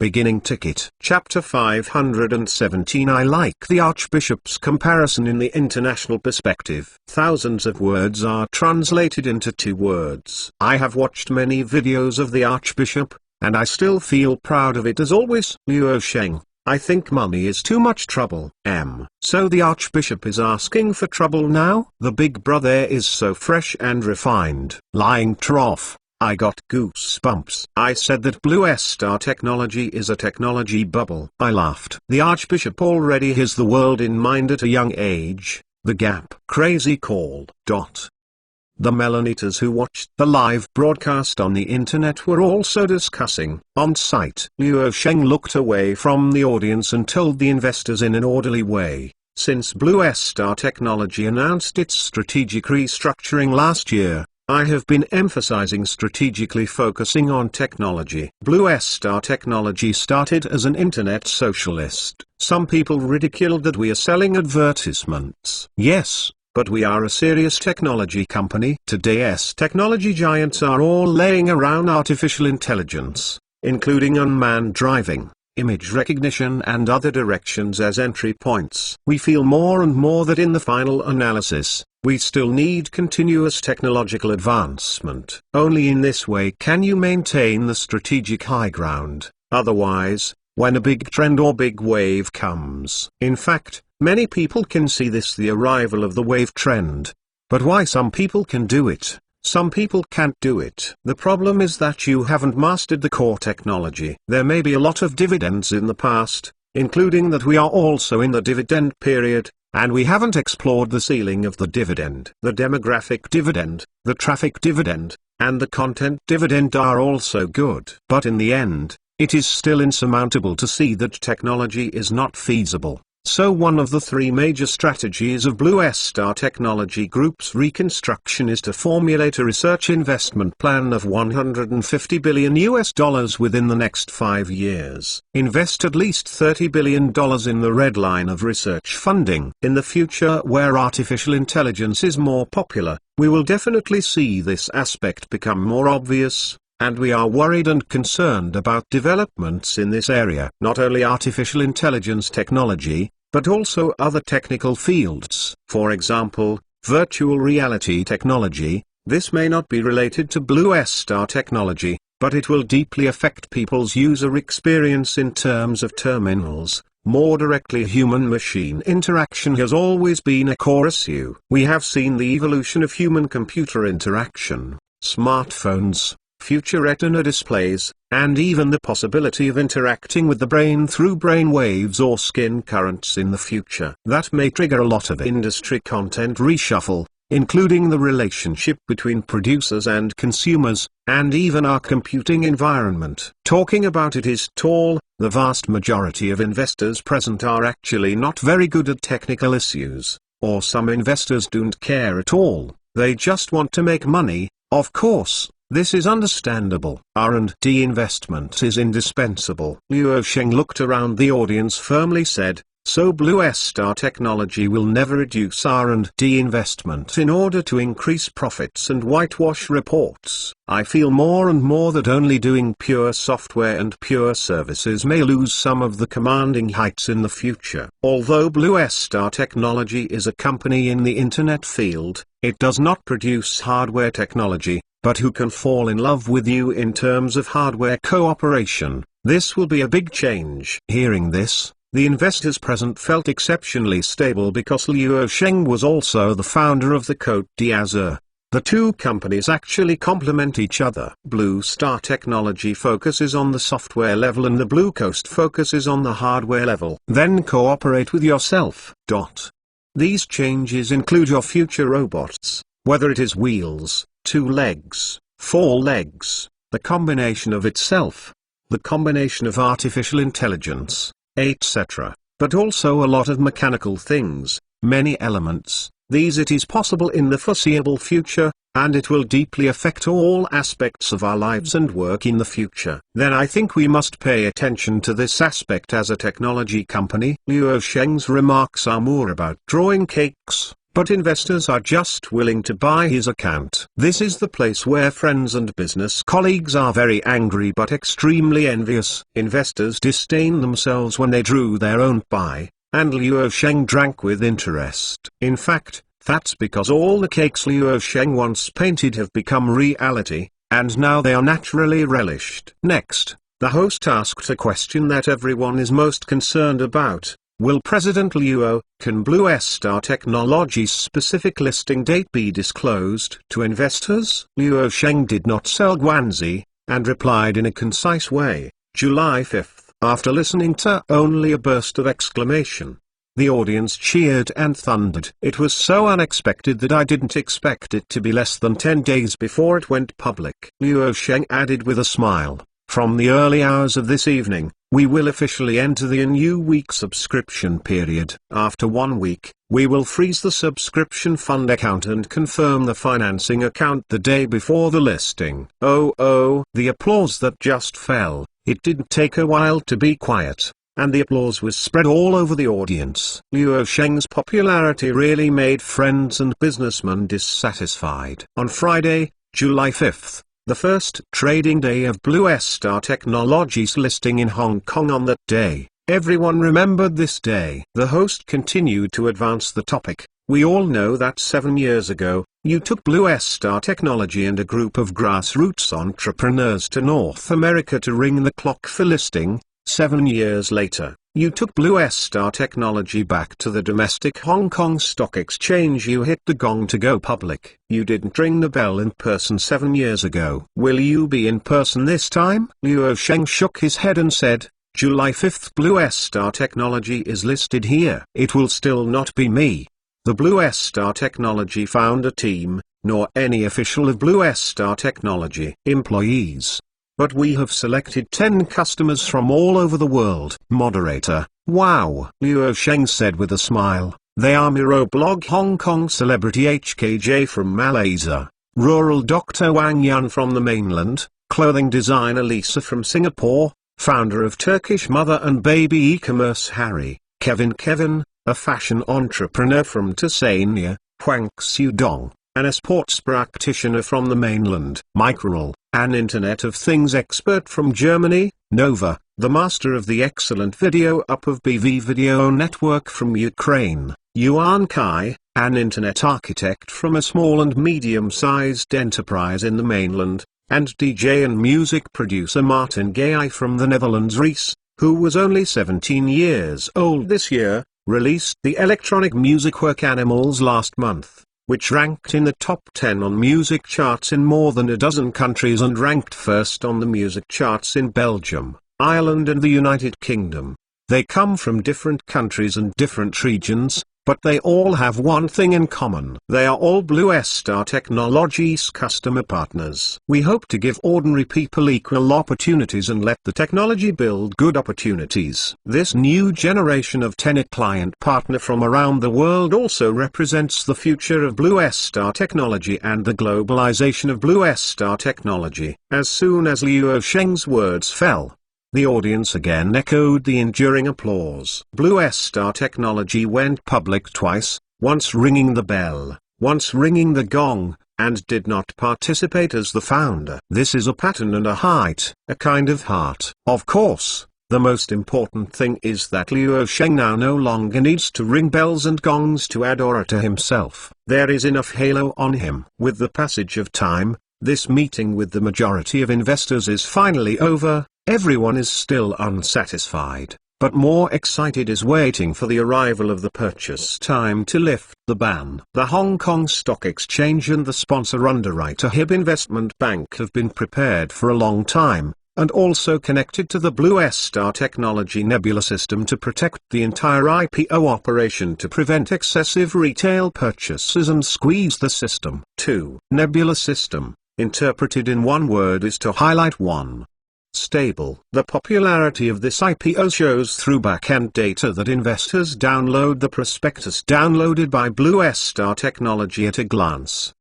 Beginning ticket. Chapter 517. I like the Archbishop's comparison in the international perspective. Thousands of words are translated into 2 words. I have watched many videos of the Archbishop, and I still feel proud of it as always. Luo Sheng, I think money is too much trouble. So the Archbishop is asking for trouble now? The big brother is so fresh and refined. Lying trough. I got goosebumps. I said that Blue Star Technology is a technology bubble. I laughed. The Archbishop already has the world in mind at a young age. The gap. Crazy call. The Melanitas who watched the live broadcast on the internet were also discussing. On site, Luo Sheng looked away from the audience and told the investors in an orderly way, since Blue Star Technology announced its strategic restructuring last year, I have been emphasizing strategically focusing on technology. Blue Star Technology started as an internet socialist. Some people ridiculed that we are selling advertisements. Yes, but we are a serious technology company. Today's technology giants are all laying around artificial intelligence, including unmanned driving, image recognition and other directions as entry points. We feel more and more that in the final analysis, we still need continuous technological advancement. Only in this way can you maintain the strategic high ground. Otherwise, when a big trend or big wave comes. In fact, many people can see this, the arrival of the wave trend. But why some people can do it, some people can't do it? The problem is that you haven't mastered the core technology. There may be a lot of dividends in the past, including that we are also in the dividend period, and we haven't explored the ceiling of the dividend. The demographic dividend, the traffic dividend, and the content dividend are also good. But in the end, it is still insurmountable to see that technology is not feasible. So one of the 3 major strategies of Blue Star Technology Group's reconstruction is to formulate a research investment plan of $150 billion within the next 5 years. Invest at least $30 billion in the red line of research funding. In the future, where artificial intelligence is more popular, we will definitely see this aspect become more obvious. And we are worried and concerned about developments in this area. Not only artificial intelligence technology, but also other technical fields. For example, virtual reality technology. This may not be related to Blue Star Technology, but it will deeply affect people's user experience in terms of terminals. More directly, human-machine interaction has always been a core issue. We have seen the evolution of human-computer interaction, smartphones, future retina displays, and even the possibility of interacting with the brain through brain waves or skin currents in the future. That may trigger a lot of industry content reshuffle, including the relationship between producers and consumers, and even our computing environment. Talking about it is tall. The vast majority of investors present are actually not very good at technical issues, or some investors don't care at all. They just want to make money. Of course, this is understandable. R&D investment is indispensable. Luo Sheng looked around the audience, firmly said, So Blue Star Technology will never reduce R&D investment in order to increase profits and whitewash reports. I feel more and more that only doing pure software and pure services may lose some of the commanding heights in the future. Although Blue Star Technology is a company in the internet field, it does not produce hardware technology, but who can fall in love with you in terms of hardware cooperation. This will be a big change. Hearing this, the investors present felt exceptionally stable because Luo Sheng was also the founder of the Côte d'Azur. The two companies actually complement each other. Blue Star Technology focuses on the software level and the Blue Coast focuses on the hardware level. Then cooperate with yourself. These changes include your future robots, whether it is wheels, 2 legs, 4 legs, the combination of itself, the combination of artificial intelligence, etc. But also a lot of mechanical things, many elements. These it is possible in the foreseeable future, and it will deeply affect all aspects of our lives and work in the future. Then I think we must pay attention to this aspect as a technology company. Luo Sheng's remarks are more about drawing cakes, but investors are just willing to buy his account. This is the place where friends and business colleagues are very angry but extremely envious. Investors disdain themselves when they drew their own buy, and Luo Sheng drank with interest. In fact, that's because all the cakes Luo Sheng once painted have become reality, and now they are naturally relished. Next, the host asked a question that everyone is most concerned about. Will President Luo, can Blue Star Technology's specific listing date be disclosed to investors? Luo Sheng did not sell Guanxi, and replied in a concise way, July 5th. After listening to only a burst of exclamation, the audience cheered and thundered. It was so unexpected that I didn't expect it to be less than 10 days before it went public. Luo Sheng added with a smile, from the early hours of this evening, we will officially enter the new week subscription period. After 1 week, we will freeze the subscription fund account and confirm the financing account the day before the listing. Oh, the applause that just fell. It didn't take a while to be quiet, and the applause was spread all over the audience. Luo Sheng's popularity really made friends and businessmen dissatisfied. On Friday, July 5th, the first trading day of Blue Star Technology's listing in Hong Kong. On that day, everyone remembered this day. The host continued to advance the topic. We all know that 7 years ago, you took Blue Star Technology and a group of grassroots entrepreneurs to North America to ring the clock for listing. 7 years later, you took Blue Star Technology back to the domestic Hong Kong Stock Exchange. You hit the gong to go public. You didn't ring the bell in person 7 years ago. Will you be in person this time? Luo Sheng shook his head and said, July 5th, Blue Star Technology is listed here. It will still not be me, the Blue Star Technology founder team, nor any official of Blue Star Technology employees. But we have selected 10 customers from all over the world. Moderator, wow, Luo Sheng said with a smile. They are Miroblog Hong Kong celebrity HKJ from Malaysia, rural Dr. Wang Yan from the mainland, clothing designer Lisa from Singapore, founder of Turkish Mother and Baby e-commerce Harry, Kevin, a fashion entrepreneur from Tanzania, Huang Xiudong, and a sports practitioner from the mainland, Microl, an Internet of Things expert from Germany, Nova, the master of the excellent video up of BV Video Network from Ukraine, Yuan Kai, an Internet architect from a small and medium-sized enterprise in the mainland, and DJ and music producer Martin Gaye from the Netherlands. Reese, who was only 17 years old this year, released the electronic music work Animals last month, which ranked in the top 10 on music charts in more than a dozen countries and ranked first on the music charts in Belgium, Ireland and the United Kingdom. They come from different countries and different regions, but they all have one thing in common. They are all Blue Star Technology's customer partners. We hope to give ordinary people equal opportunities and let the technology build good opportunities. This new generation of Tenet client partner from around the world also represents the future of Blue Star Technology and the globalization of Blue Star Technology. As soon as Luo Sheng's words fell, The audience again echoed the enduring applause. Blue Star Technology went public twice, once ringing the bell, once ringing the gong, and did not participate as the founder. This is a pattern and a height, a kind of heart. Of course, the most important thing is that Luo Sheng now no longer needs to ring bells and gongs to add aura to himself. There is enough halo on him. With the passage of time, this meeting with the majority of investors is finally over. Everyone is still unsatisfied, but more excited is waiting for the arrival of the purchase time to lift the ban. The Hong Kong Stock Exchange and the sponsor underwriter HIB Investment Bank have been prepared for a long time, and also connected to the Blue Star Technology Nebula system to protect the entire IPO operation to prevent excessive retail purchases and squeeze the system. 2. Nebula system, interpreted in one word, is to highlight 1. Stable. The popularity of this IPO shows through back-end data that investors download the prospectus downloaded by Blue Star Technology at a glance.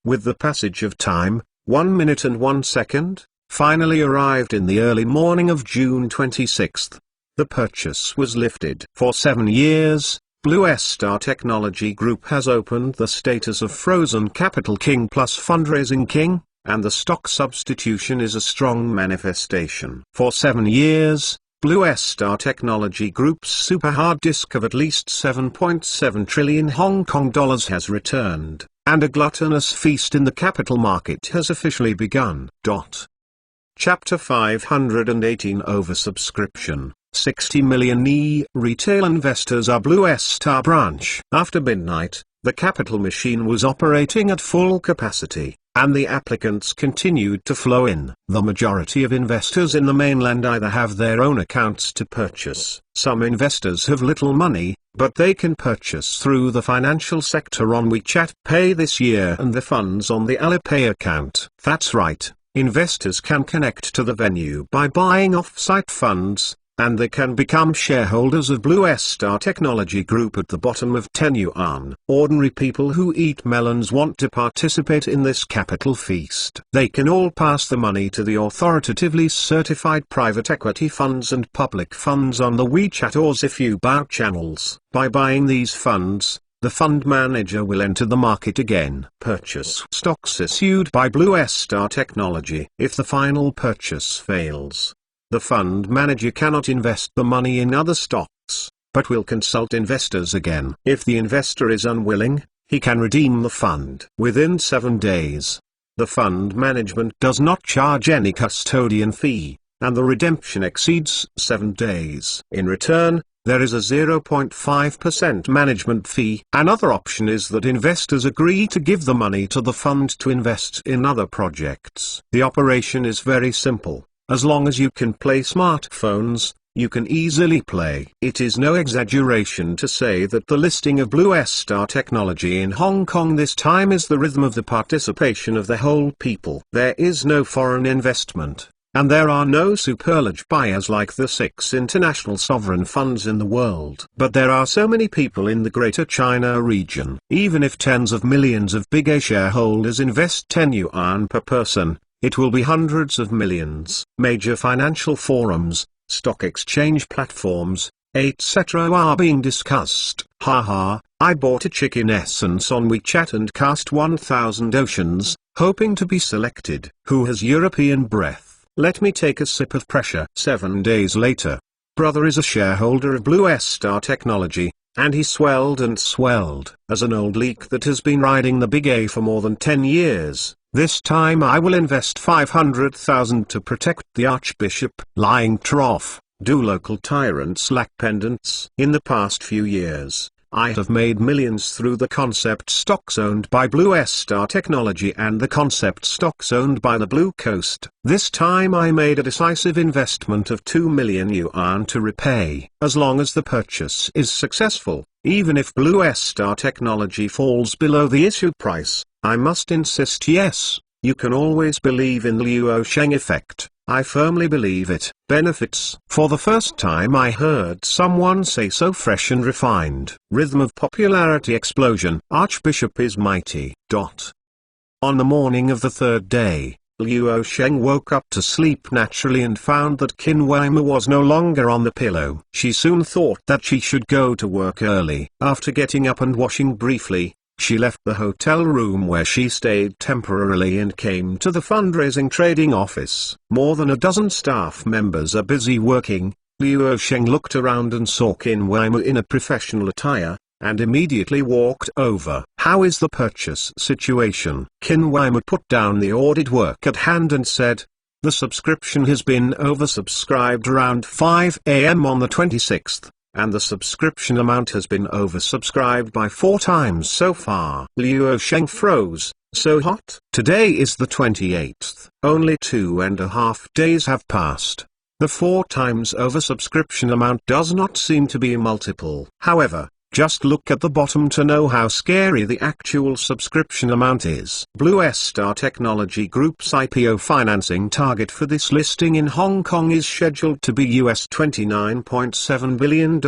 With the passage of time, 1 minute and 1 second, finally arrived in the early morning of June 26. The purchase was lifted. For 7 years, Blue Star Technology Group has opened the status of Frozen Capital King plus Fundraising King, and the stock substitution is a strong manifestation. For 7 years, Blue Star Technology Group's super hard disk of at least 7.7 trillion Hong Kong dollars has returned, and a gluttonous feast in the capital market has officially begun. Chapter 518 Oversubscription. 60 million retail investors are Blue Star branch. After midnight, the capital machine was operating at full capacity, and the applicants continued to flow in. The majority of investors in the mainland either have their own accounts to purchase. Some investors have little money, but they can purchase through the financial sector on WeChat Pay this year and the funds on the Alipay account. That's right, investors can connect to the venue by buying off-site funds, and they can become shareholders of Blue Star Technology Group at the bottom of 10 yuan. Ordinary people who eat melons want to participate in this capital feast. They can all pass the money to the authoritatively certified private equity funds and public funds on the WeChat or Zifubao channels. By buying these funds, the fund manager will enter the market again. Purchase stocks issued by Blue Star Technology. If the final purchase fails, the fund manager cannot invest the money in other stocks, but will consult investors again. If the investor is unwilling, he can redeem the fund within 7 days. The fund management does not charge any custodian fee, and the redemption exceeds 7 days. In return, there is a 0.5% management fee. Another option is that investors agree to give the money to the fund to invest in other projects. The operation is very simple. As long as you can play smartphones, you can easily play. It is no exaggeration to say that the listing of Blue Star Technology in Hong Kong this time is the rhythm of the participation of the whole people. There is no foreign investment, and there are no superlarge buyers like the 6 international sovereign funds in the world. But there are so many people in the Greater China region. Even if tens of millions of big A shareholders invest 10 yuan per person, it will be hundreds of millions. Major financial forums, stock exchange platforms, etc. are being discussed. Haha, I bought a chicken essence on WeChat and cast 1000 oceans, hoping to be selected. Who has European breath? Let me take a sip of pressure. 7 days later, brother is a shareholder of Blue Star Technology, and he swelled and swelled. As an old leak that has been riding the big A for more than 10 years, this time I will invest 500,000 to protect the Archbishop. Lying trough, do local tyrants lack pendants? In the past few years, I have made millions through the concept stocks owned by Blue Star Technology and the concept stocks owned by the Blue Coast. This time I made a decisive investment of 2 million yuan to repay. As long as the purchase is successful, even if Blue Star Technology falls below the issue price, I must insist yes, you can always believe in the Luo Sheng effect. I firmly believe it. Benefits. For the first time I heard someone say so fresh and refined. Rhythm of popularity explosion. Archbishop is mighty. On the morning of the third day, Luo Sheng woke up to sleep naturally and found that Qin Weimu was no longer on the pillow. She soon thought that she should go to work early. After getting up and washing briefly, she left the hotel room where she stayed temporarily and came to the fundraising trading office. More than a dozen staff members are busy working. Luo Sheng looked around and saw Qin Weimu in a professional attire, and immediately walked over. "How is the purchase situation?" Qin Weimu put down the audit work at hand and said, "The subscription has been oversubscribed around 5 a.m. on the 26th. And the subscription amount has been oversubscribed by 4 times so far." Luo Sheng froze. "So hot? Today is the 28th. Only 2.5 days have passed. The 4 times oversubscription amount does not seem to be a multiple. However, just look at the bottom to know how scary the actual subscription amount is." Blue Star Technology Group's IPO financing target for this listing in Hong Kong is scheduled to be US $29.7 billion,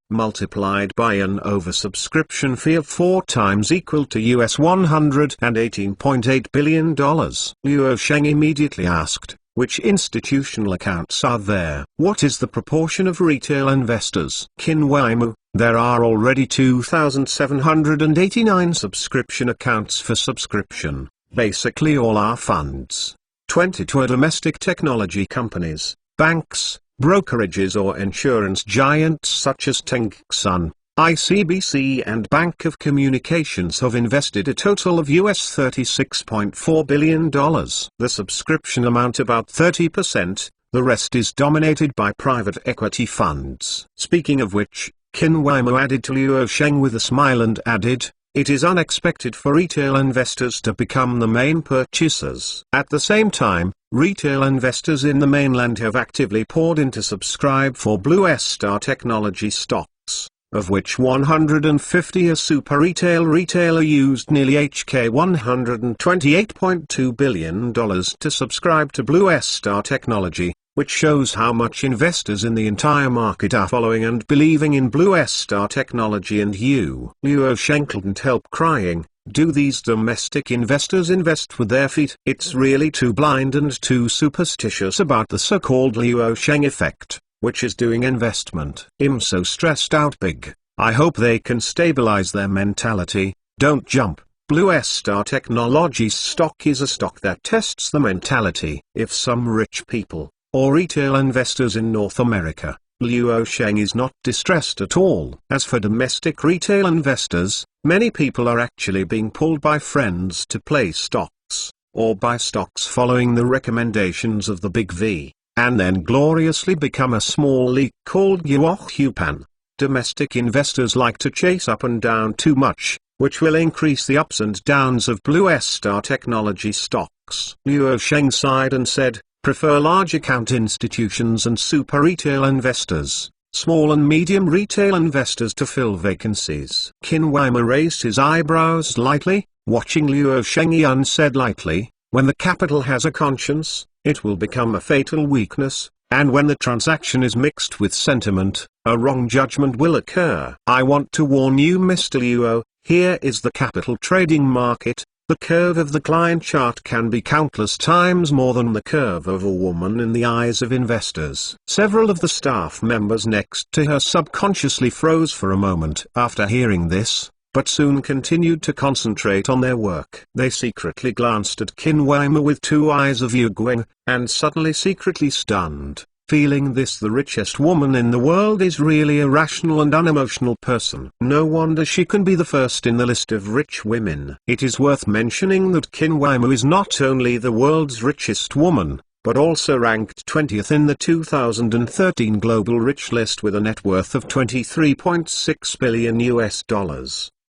multiplied by an oversubscription fee of 4 times equal to US $118.8 billion. Luo Sheng immediately asked, "Which institutional accounts are there? What is the proportion of retail investors?" Qin Weimu, "There are already 2,789 subscription accounts for subscription. Basically all our funds. 22 are domestic technology companies, banks, brokerages or insurance giants such as Tengxun, ICBC and Bank of Communications have invested a total of US $36.4 billion. The subscription amount about 30%, the rest is dominated by private equity funds." Speaking of which, Qin Weimu added to Luo Sheng with a smile and added, "It is unexpected for retail investors to become the main purchasers." At the same time, retail investors in the mainland have actively poured in to subscribe for Blue Star Technology stocks, of which 150 are super retail. Retailer used nearly HK $128.2 billion to subscribe to Blue Star Technology, which shows how much investors in the entire market are following and believing in Blue Star Technology. And you, Luo Sheng couldn't help crying. Do these domestic investors invest with their feet? It's really too blind and too superstitious about the so-called Luo Sheng effect, which is doing investment. I'm so stressed out big. I hope they can stabilize their mentality. Don't jump. Blue Star Technology's stock is a stock that tests the mentality. If some rich people, or retail investors in North America, Luo Sheng is not distressed at all. As for domestic retail investors, many people are actually being pulled by friends to play stocks, or buy stocks following the recommendations of the Big V, and then gloriously become a small leak called Yuohupan. Domestic investors like to chase up and down too much, which will increase the ups and downs of Blue Star Technology stocks. Luo Sheng sighed and said, "Prefer large account institutions and super retail investors, small and medium retail investors to fill vacancies." Qin Weimu raised his eyebrows lightly, watching Luo Sheng, and said lightly, "When the capital has a conscience, it will become a fatal weakness, and when the transaction is mixed with sentiment, a wrong judgment will occur. I want to warn you, Mr. Luo, here is the capital trading market. The curve of the client chart can be countless times more than the curve of a woman in the eyes of investors." Several of the staff members next to her subconsciously froze for a moment after hearing this, but soon continued to concentrate on their work. They secretly glanced at Qin Weimu with 2 eyes of Yuguang, and suddenly secretly stunned. Feeling this, the richest woman in the world is really a rational and unemotional person. No wonder she can be the first in the list of rich women. It is worth mentioning that Qin Weimu is not only the world's richest woman, but also ranked 20th in the 2013 Global Rich list with a net worth of $23.6 billion US.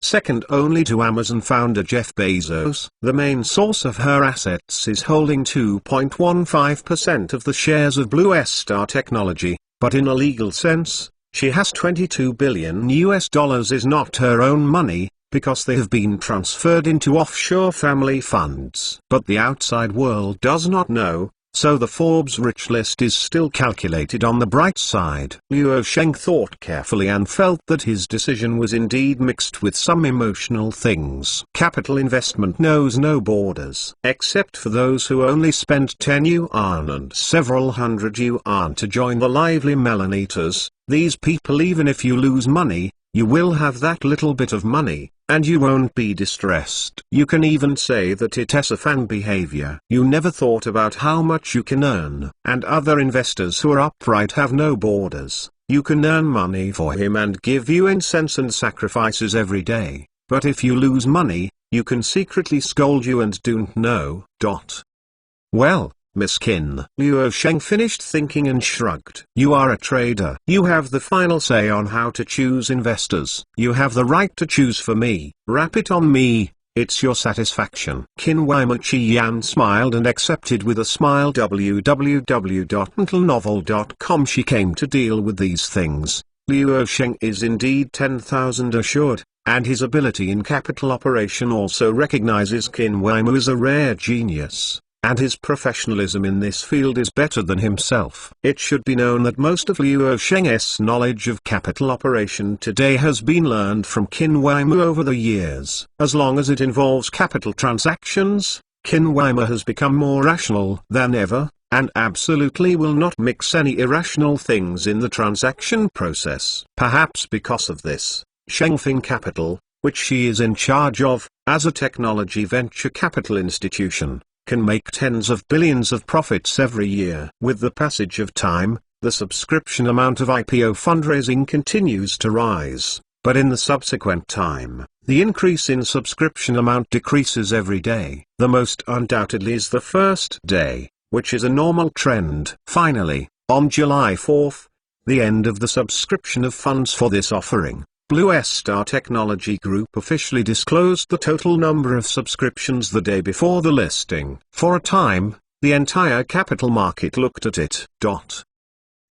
Second only to Amazon founder Jeff Bezos. The main source of her assets is holding 2.15% of the shares of Blue Star Technology, but in a legal sense, she has $22 billion US is not her own money, because they have been transferred into offshore family funds. But the outside world does not know, So the Forbes rich list is still calculated on the bright side. Luo Sheng thought carefully and felt that his decision was indeed mixed with some emotional things. Capital investment knows no borders, except for those who only spend 10 yuan and several hundred yuan to join the lively melon eaters. These people, even if you lose money, you will have that little bit of money, and you won't be distressed. You can even say that it's a fan behavior. You never thought about how much you can earn. And other investors who are upright have no borders. You can earn money for him and give you incense and sacrifices every day. But if you lose money, you can secretly scold you and don't know. Well, miskin. Luo Sheng finished thinking and shrugged. You are a trader. You have the final say on how to choose investors. You have the right to choose for me. Wrap it on me. It's your satisfaction. Qin Weimar Yan smiled and accepted with a smile. www.mentalnovel.com. She came to deal with these things. Luo Sheng is indeed 10,000 assured, and his ability in capital operation also recognizes Qin Weimar as a rare genius. And his professionalism in this field is better than himself. It should be known that most of Luo Sheng's knowledge of capital operation today has been learned from Qin Weimar over the years. As long as it involves capital transactions, Qin Weimar has become more rational than ever, and absolutely will not mix any irrational things in the transaction process. Perhaps because of this, Shengfeng Capital, which she is in charge of, as a technology venture capital institution, can make tens of billions of profits every year. With the passage of time, the subscription amount of IPO fundraising continues to rise, but in the subsequent time, the increase in subscription amount decreases every day. The most undoubtedly is the first day, which is a normal trend. Finally, on July 4th, the end of the subscription of funds for this offering, Blue Star Technology Group officially disclosed the total number of subscriptions the day before the listing. For a time, the entire capital market looked at it.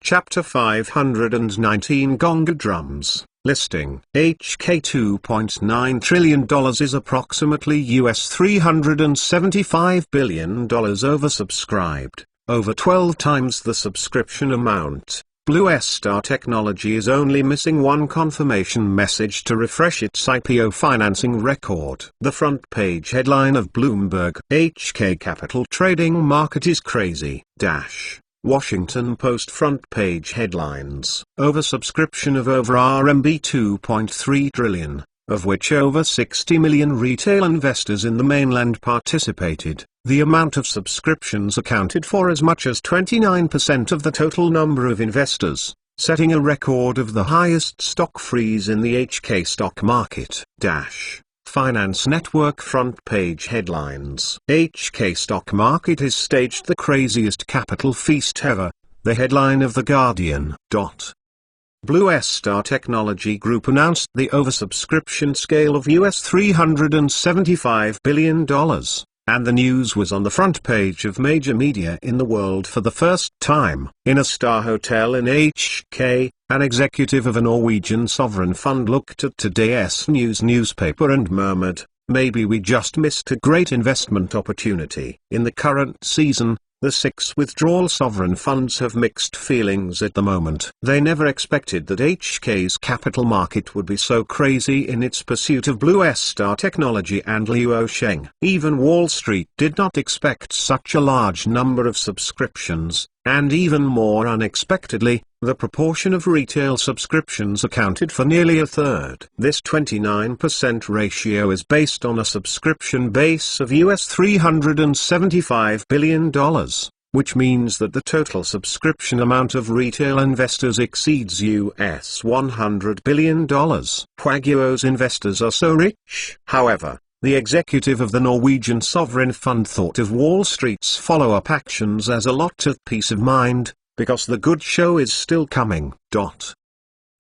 Chapter 519 Gonga Drums. Listing. HK $2.9 trillion is approximately US $375 billion oversubscribed, over 12 times the subscription amount. Blue Star Technology is only missing one confirmation message to refresh its IPO financing record. The front page headline of Bloomberg: HK Capital trading market is crazy. Washington Post front page headlines: oversubscription of over RMB 2.3 trillion, of which over 60 million retail investors in the mainland participated. The amount of subscriptions accounted for as much as 29% of the total number of investors, setting a record of the highest stock freeze in the HK stock market. Finance Network front page headlines: HK stock market has staged the craziest capital feast ever. The headline of The Guardian. Blue Star Technology Group announced the oversubscription scale of US $375 billion. And the news was on the front page of major media in the world for the first time. In a star hotel in HK, an executive of a Norwegian sovereign fund looked at today's news newspaper and murmured, "Maybe we just missed a great investment opportunity." In the current season, the 6 withdrawal sovereign funds have mixed feelings at the moment. They never expected that HK's capital market would be so crazy in its pursuit of Blue Star Technology and Luo Sheng. Even Wall Street did not expect such a large number of subscriptions, and even more unexpectedly, the proportion of retail subscriptions accounted for nearly a third. This 29% ratio is based on a subscription base of US $375 billion, which means that the total subscription amount of retail investors exceeds US $100 billion. Huaguo's investors are so rich. However, the executive of the Norwegian sovereign fund thought of Wall Street's follow-up actions as a lot of peace of mind, because the good show is still coming.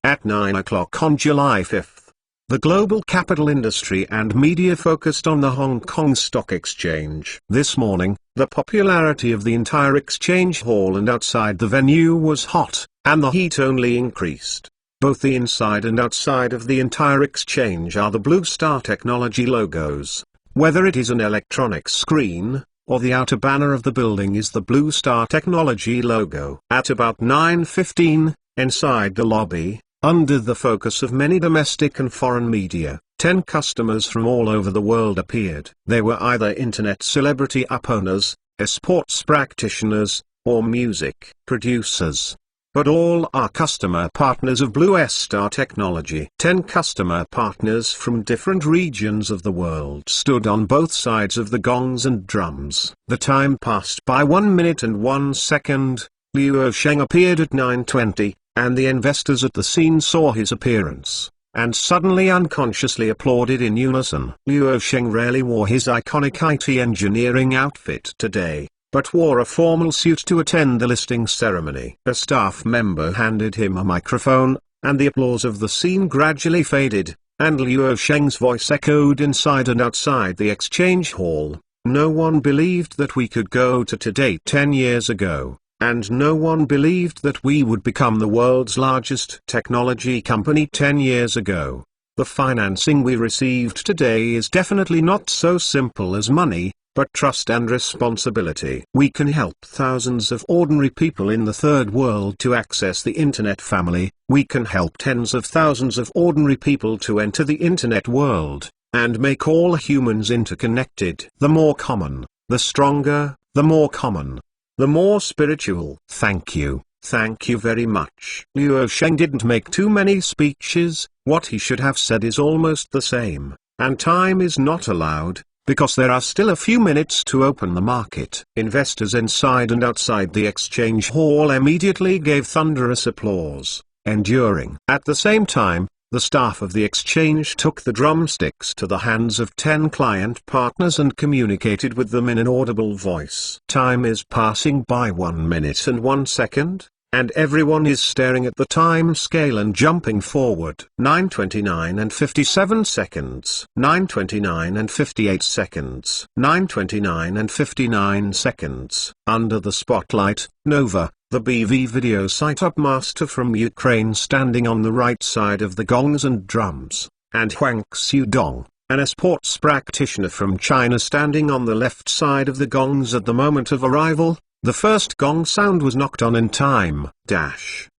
At 9 o'clock on July 5th, the global capital industry and media focused on the Hong Kong Stock Exchange. This morning, the popularity of the entire exchange hall and outside the venue was hot, and the heat only increased. Both the inside and outside of the entire exchange are the Blue Star Technology logos. Whether it is an electronic screen, or the outer banner of the building is the Blue Star Technology logo. At about 9:15, inside the lobby, under the focus of many domestic and foreign media, 10 customers from all over the world appeared. They were either internet celebrity app owners, esports practitioners, or music producers. But all are customer partners of Blue Star Technology. 10 customer partners from different regions of the world stood on both sides of the gongs and drums. The time passed by 1 minute and 1 second. Luo Sheng appeared at 9:20, and the investors at the scene saw his appearance, and suddenly unconsciously applauded in unison. Luo Sheng rarely wore his iconic IT engineering outfit today, but wore a formal suit to attend the listing ceremony. A staff member handed him a microphone, and the applause of the scene gradually faded, and Luo Sheng's voice echoed inside and outside the exchange hall. No one believed that we could go to today 10 years ago, and no one believed that we would become the world's largest technology company 10 years ago. The financing we received today is definitely not so simple as money, but trust and responsibility. We can help thousands of ordinary people in the third world to access the internet family. We can help tens of thousands of ordinary people to enter the internet world, and make all humans interconnected. The more common, the stronger, the more common, the more spiritual. Thank you very much. Luo Sheng didn't make too many speeches. What he should have said is almost the same, and time is not allowed, because there are still a few minutes to open the market. Investors inside and outside the exchange hall immediately gave thunderous applause, enduring. At the same time, the staff of the exchange took the drumsticks to the hands of 10 client partners and communicated with them in an audible voice. Time is passing by 1 minute and 1 second, and everyone is staring at the time scale and jumping forward. 9:29 and 57 seconds. 9:29 and 58 seconds. 9:29 and 59 seconds. Under the spotlight, Nova, the BV video site-up master from Ukraine, standing on the right side of the gongs and drums, and Huang Xudong, an esports practitioner from China, standing on the left side of the gongs at the moment of arrival. The first gong sound was knocked on in time.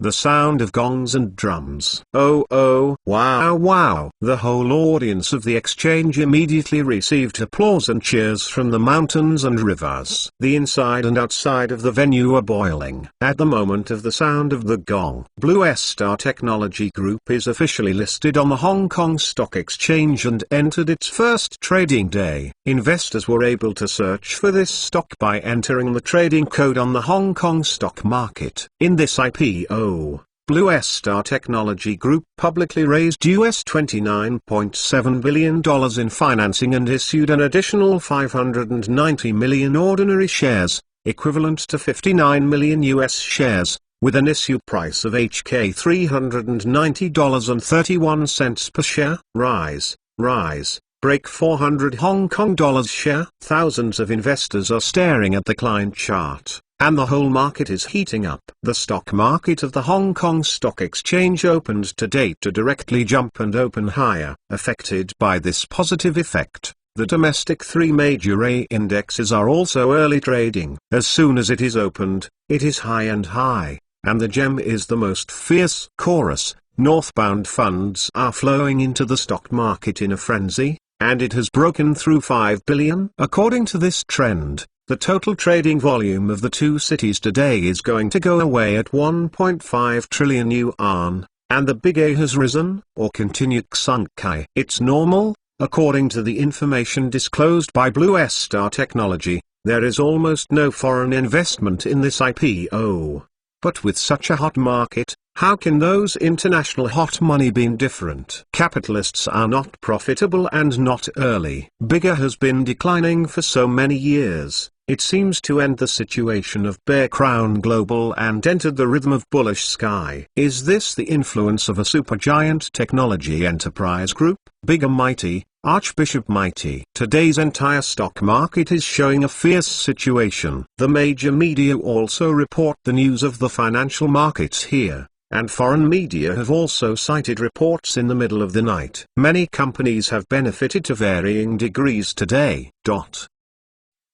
The sound of gongs and drums. Oh, wow. The whole audience of the exchange immediately received applause and cheers from the mountains and rivers. The inside and outside of the venue are boiling. At the moment of the sound of the gong, Blue Star Technology Group is officially listed on the Hong Kong Stock Exchange and entered its first trading day. Investors were able to search for this stock by entering the trading code on the Hong Kong stock market. In this IPO, Blue Star Technology Group publicly raised $29.7 billion in financing and issued an additional 590 million ordinary shares, equivalent to 59 million US shares, with an issue price of HK $390.31 per share. Rise, break 400 Hong Kong dollars share. Thousands of investors are staring at the client chart, and the whole market is heating up. The stock market of the Hong Kong Stock Exchange opened today to directly jump and open higher. Affected by this positive effect, the domestic 3 major A indexes are also early trading. As soon as it is opened, it is high, and the gem is the most fierce. Chorus, northbound funds are flowing into the stock market in a frenzy, and it has broken through 5 billion. According to this trend, the total trading volume of the two cities today is going to go away at 1.5 trillion yuan, and the big A has risen, or continued Xunkai. It's normal. According to the information disclosed by Blue Star Technology, there is almost no foreign investment in this IPO. But with such a hot market, how can those international hot money be different? Capitalists are not profitable and not early. Bigger has been declining for so many years. It seems to end the situation of Bear Crown Global and entered the rhythm of bullish sky. Is this the influence of a supergiant technology enterprise group? Bigger Mighty, Archbishop Mighty. Today's entire stock market is showing a fierce situation. The major media also report the news of the financial markets here, and foreign media have also cited reports in the middle of the night. Many companies have benefited to varying degrees today.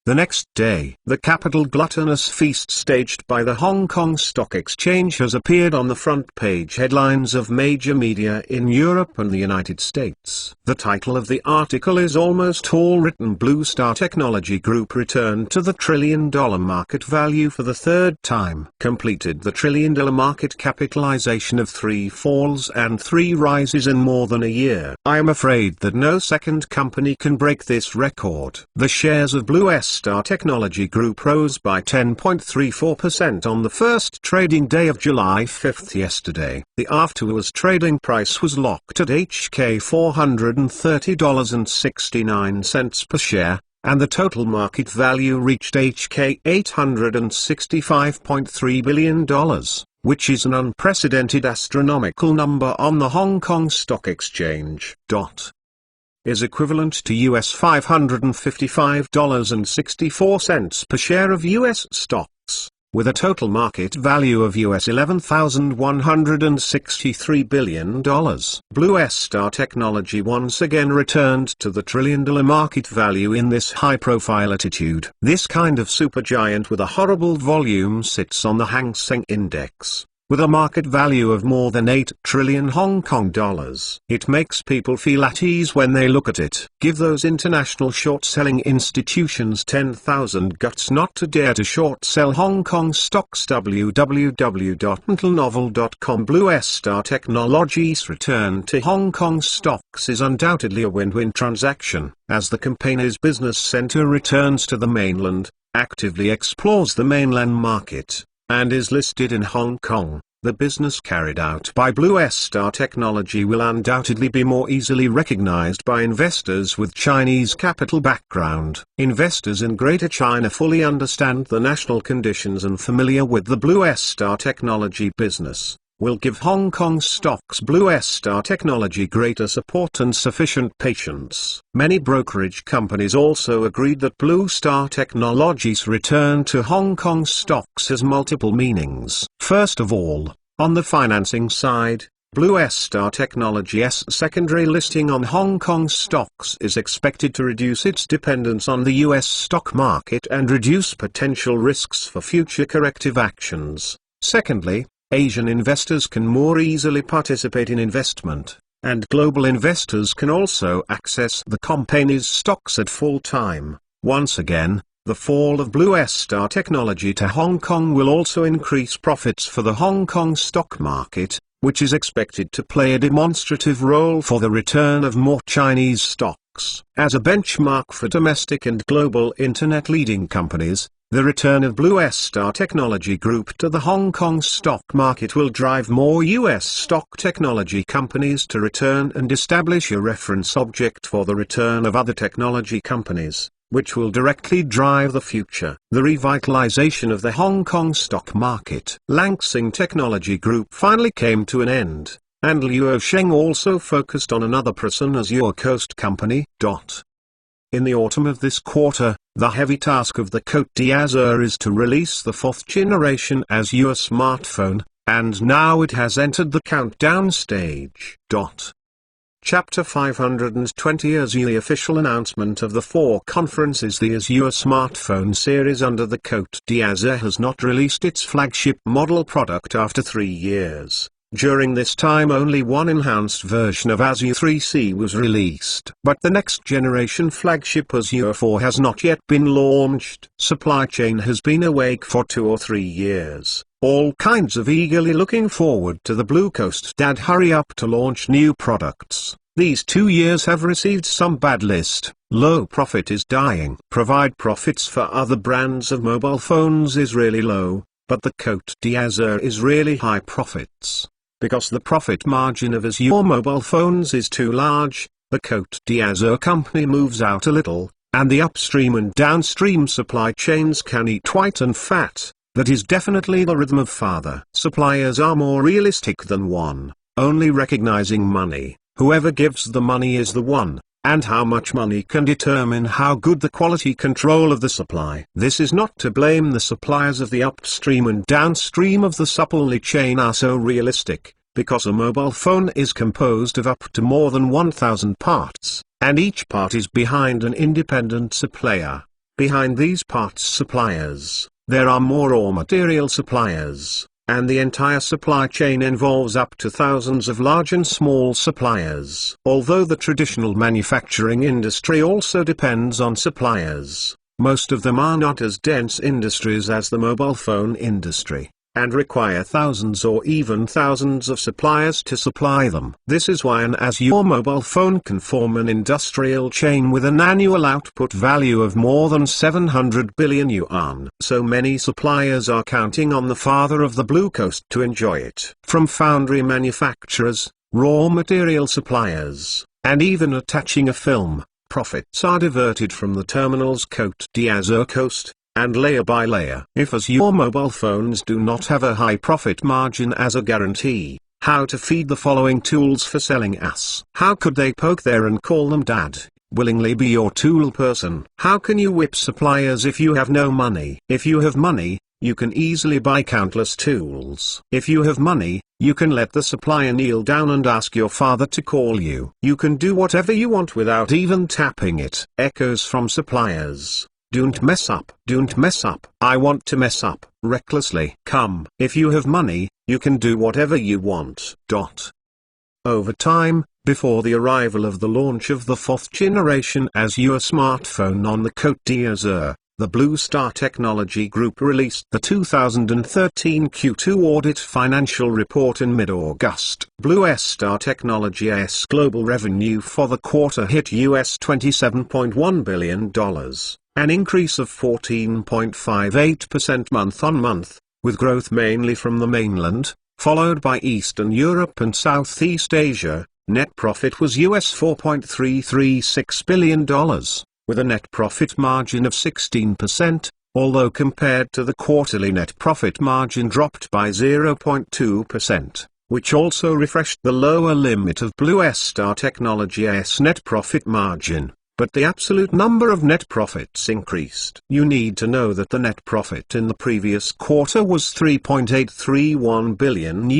The next day, the capital gluttonous feast staged by the Hong Kong Stock Exchange has appeared on the front page headlines of major media in Europe and the United States. The title of the article is almost all written: Blue Star Technology Group returned to the $1 trillion market value for the third time. Completed the $1 trillion market capitalization of 3 falls and 3 rises in more than a year. I am afraid that no second company can break this record. The shares of Blue Star Technology Group rose by 10.34% on the first trading day of July 5 yesterday. The after-hours trading price was locked at HK $430.69 per share, and the total market value reached HK $865.3 billion, which is an unprecedented astronomical number on the Hong Kong Stock Exchange. Is equivalent to US $555.64 per share of US stocks, with a total market value of US $11,163 billion. Blue Star Technology once again returned to the $1 trillion market value in this high-profile attitude. This kind of supergiant with a horrible volume sits on the Hang Seng Index, with a market value of more than 8 trillion Hong Kong dollars. It makes people feel at ease when they look at it. Give those international short-selling institutions 10,000 guts not to dare to short-sell Hong Kong stocks. www.mentalnovel.com. Blue Star Technology's return to Hong Kong stocks is undoubtedly a win-win transaction, as the company's business center returns to the mainland, actively explores the mainland market, and is listed in Hong Kong. The business carried out by Blue Star Technology will undoubtedly be more easily recognized by investors with Chinese capital background. Investors in Greater China fully understand the national conditions and familiar with the Blue Star Technology business will give Hong Kong stocks Blue Star Technology greater support and sufficient patience. Many brokerage companies also agreed that Blue Star Technology's return to Hong Kong stocks has multiple meanings. First of all, on the financing side, Blue Star Technology's secondary listing on Hong Kong stocks is expected to reduce its dependence on the US stock market and reduce potential risks for future corrective actions. Secondly, Asian investors can more easily participate in investment, and global investors can also access the company's stocks at full time. Once again, the fall of Blue Star Technology to Hong Kong will also increase profits for the Hong Kong stock market, which is expected to play a demonstrative role for the return of more Chinese stocks. As a benchmark for domestic and global internet leading companies, the return of Blue Star Technology Group to the Hong Kong stock market will drive more US stock technology companies to return and establish a reference object for the return of other technology companies, which will directly drive the future. The revitalization of the Hong Kong stock market. Langsing Technology Group finally came to an end, and Luo Sheng also focused on another person Azure Coast company. In the autumn of this quarter, the heavy task of the Côte d'Azur is to release the 4th generation Azure smartphone, and now it has entered the countdown stage. Chapter 520 Azure. The official announcement of the 4 conferences. The Azure smartphone series under the Côte d'Azur has not released its flagship model product after 3 years. During this time only one enhanced version of Azure 3C was released. But the next generation flagship Azure 4 has not yet been launched. Supply chain has been awake for 2 or 3 years. All kinds of eagerly looking forward to the Blue Coast dad hurry up to launch new products. These 2 years have received some bad list. Low profit is dying. Provide profits for other brands of mobile phones is really low, but the Côte d'Azur is really high profits. Because the profit margin of Azure mobile phones is too large, the Côte d'Azur company moves out a little, and the upstream and downstream supply chains can eat white and fat. That is definitely the rhythm of father. Suppliers are more realistic than one, only recognizing money. Whoever gives the money is the one, and how much money can determine how good the quality control of the supply. This is not to blame. The suppliers of the upstream and downstream of the supply chain are so realistic, because a mobile phone is composed of up to more than 1,000 parts, and each part is behind an independent supplier. Behind these parts suppliers, there are more raw material suppliers, and the entire supply chain involves up to thousands of large and small suppliers. Although the traditional manufacturing industry also depends on suppliers, most of them are not as dense industries as the mobile phone industry, and require thousands or even thousands of suppliers to supply them. This is why an Azure mobile phone can form an industrial chain with an annual output value of more than 700 billion yuan. So many suppliers are counting on the father of the Blue Coast to enjoy it. From foundry manufacturers, raw material suppliers, and even attaching a film, profits are diverted from the terminal's Côte d'Azur coast, and layer by layer. If Azure mobile phones do not have a high profit margin as a guarantee, how to feed the following tools for selling ass? How could they poke there and call them dad, willingly be your tool person? How can you whip suppliers if you have no money? If you have money, you can easily buy countless tools. If you have money, you can let the supplier kneel down and ask your father to call you. You can do whatever you want without even tapping it. Echoes from suppliers. Don't mess up. Don't mess up. I want to mess up. Recklessly. Come. If you have money, you can do whatever you want. Over time, before the arrival of the launch of the 4th generation Azure smartphone on the Côte d'Azur, the Blue Star Technology Group released the 2013 Q2 audit financial report in mid-August. Blue Star Technology's global revenue for the quarter hit $27.1 billion, an increase of 14.58% month-on-month, with growth mainly from the mainland, followed by Eastern Europe and Southeast Asia. Net profit was $4.336 billion. With a net profit margin of 16%, although compared to the quarterly net profit margin dropped by 0.2%, which also refreshed the lower limit of Blue Star Technology's net profit margin, but the absolute number of net profits increased. You need to know that the net profit in the previous quarter was $3.831 billion,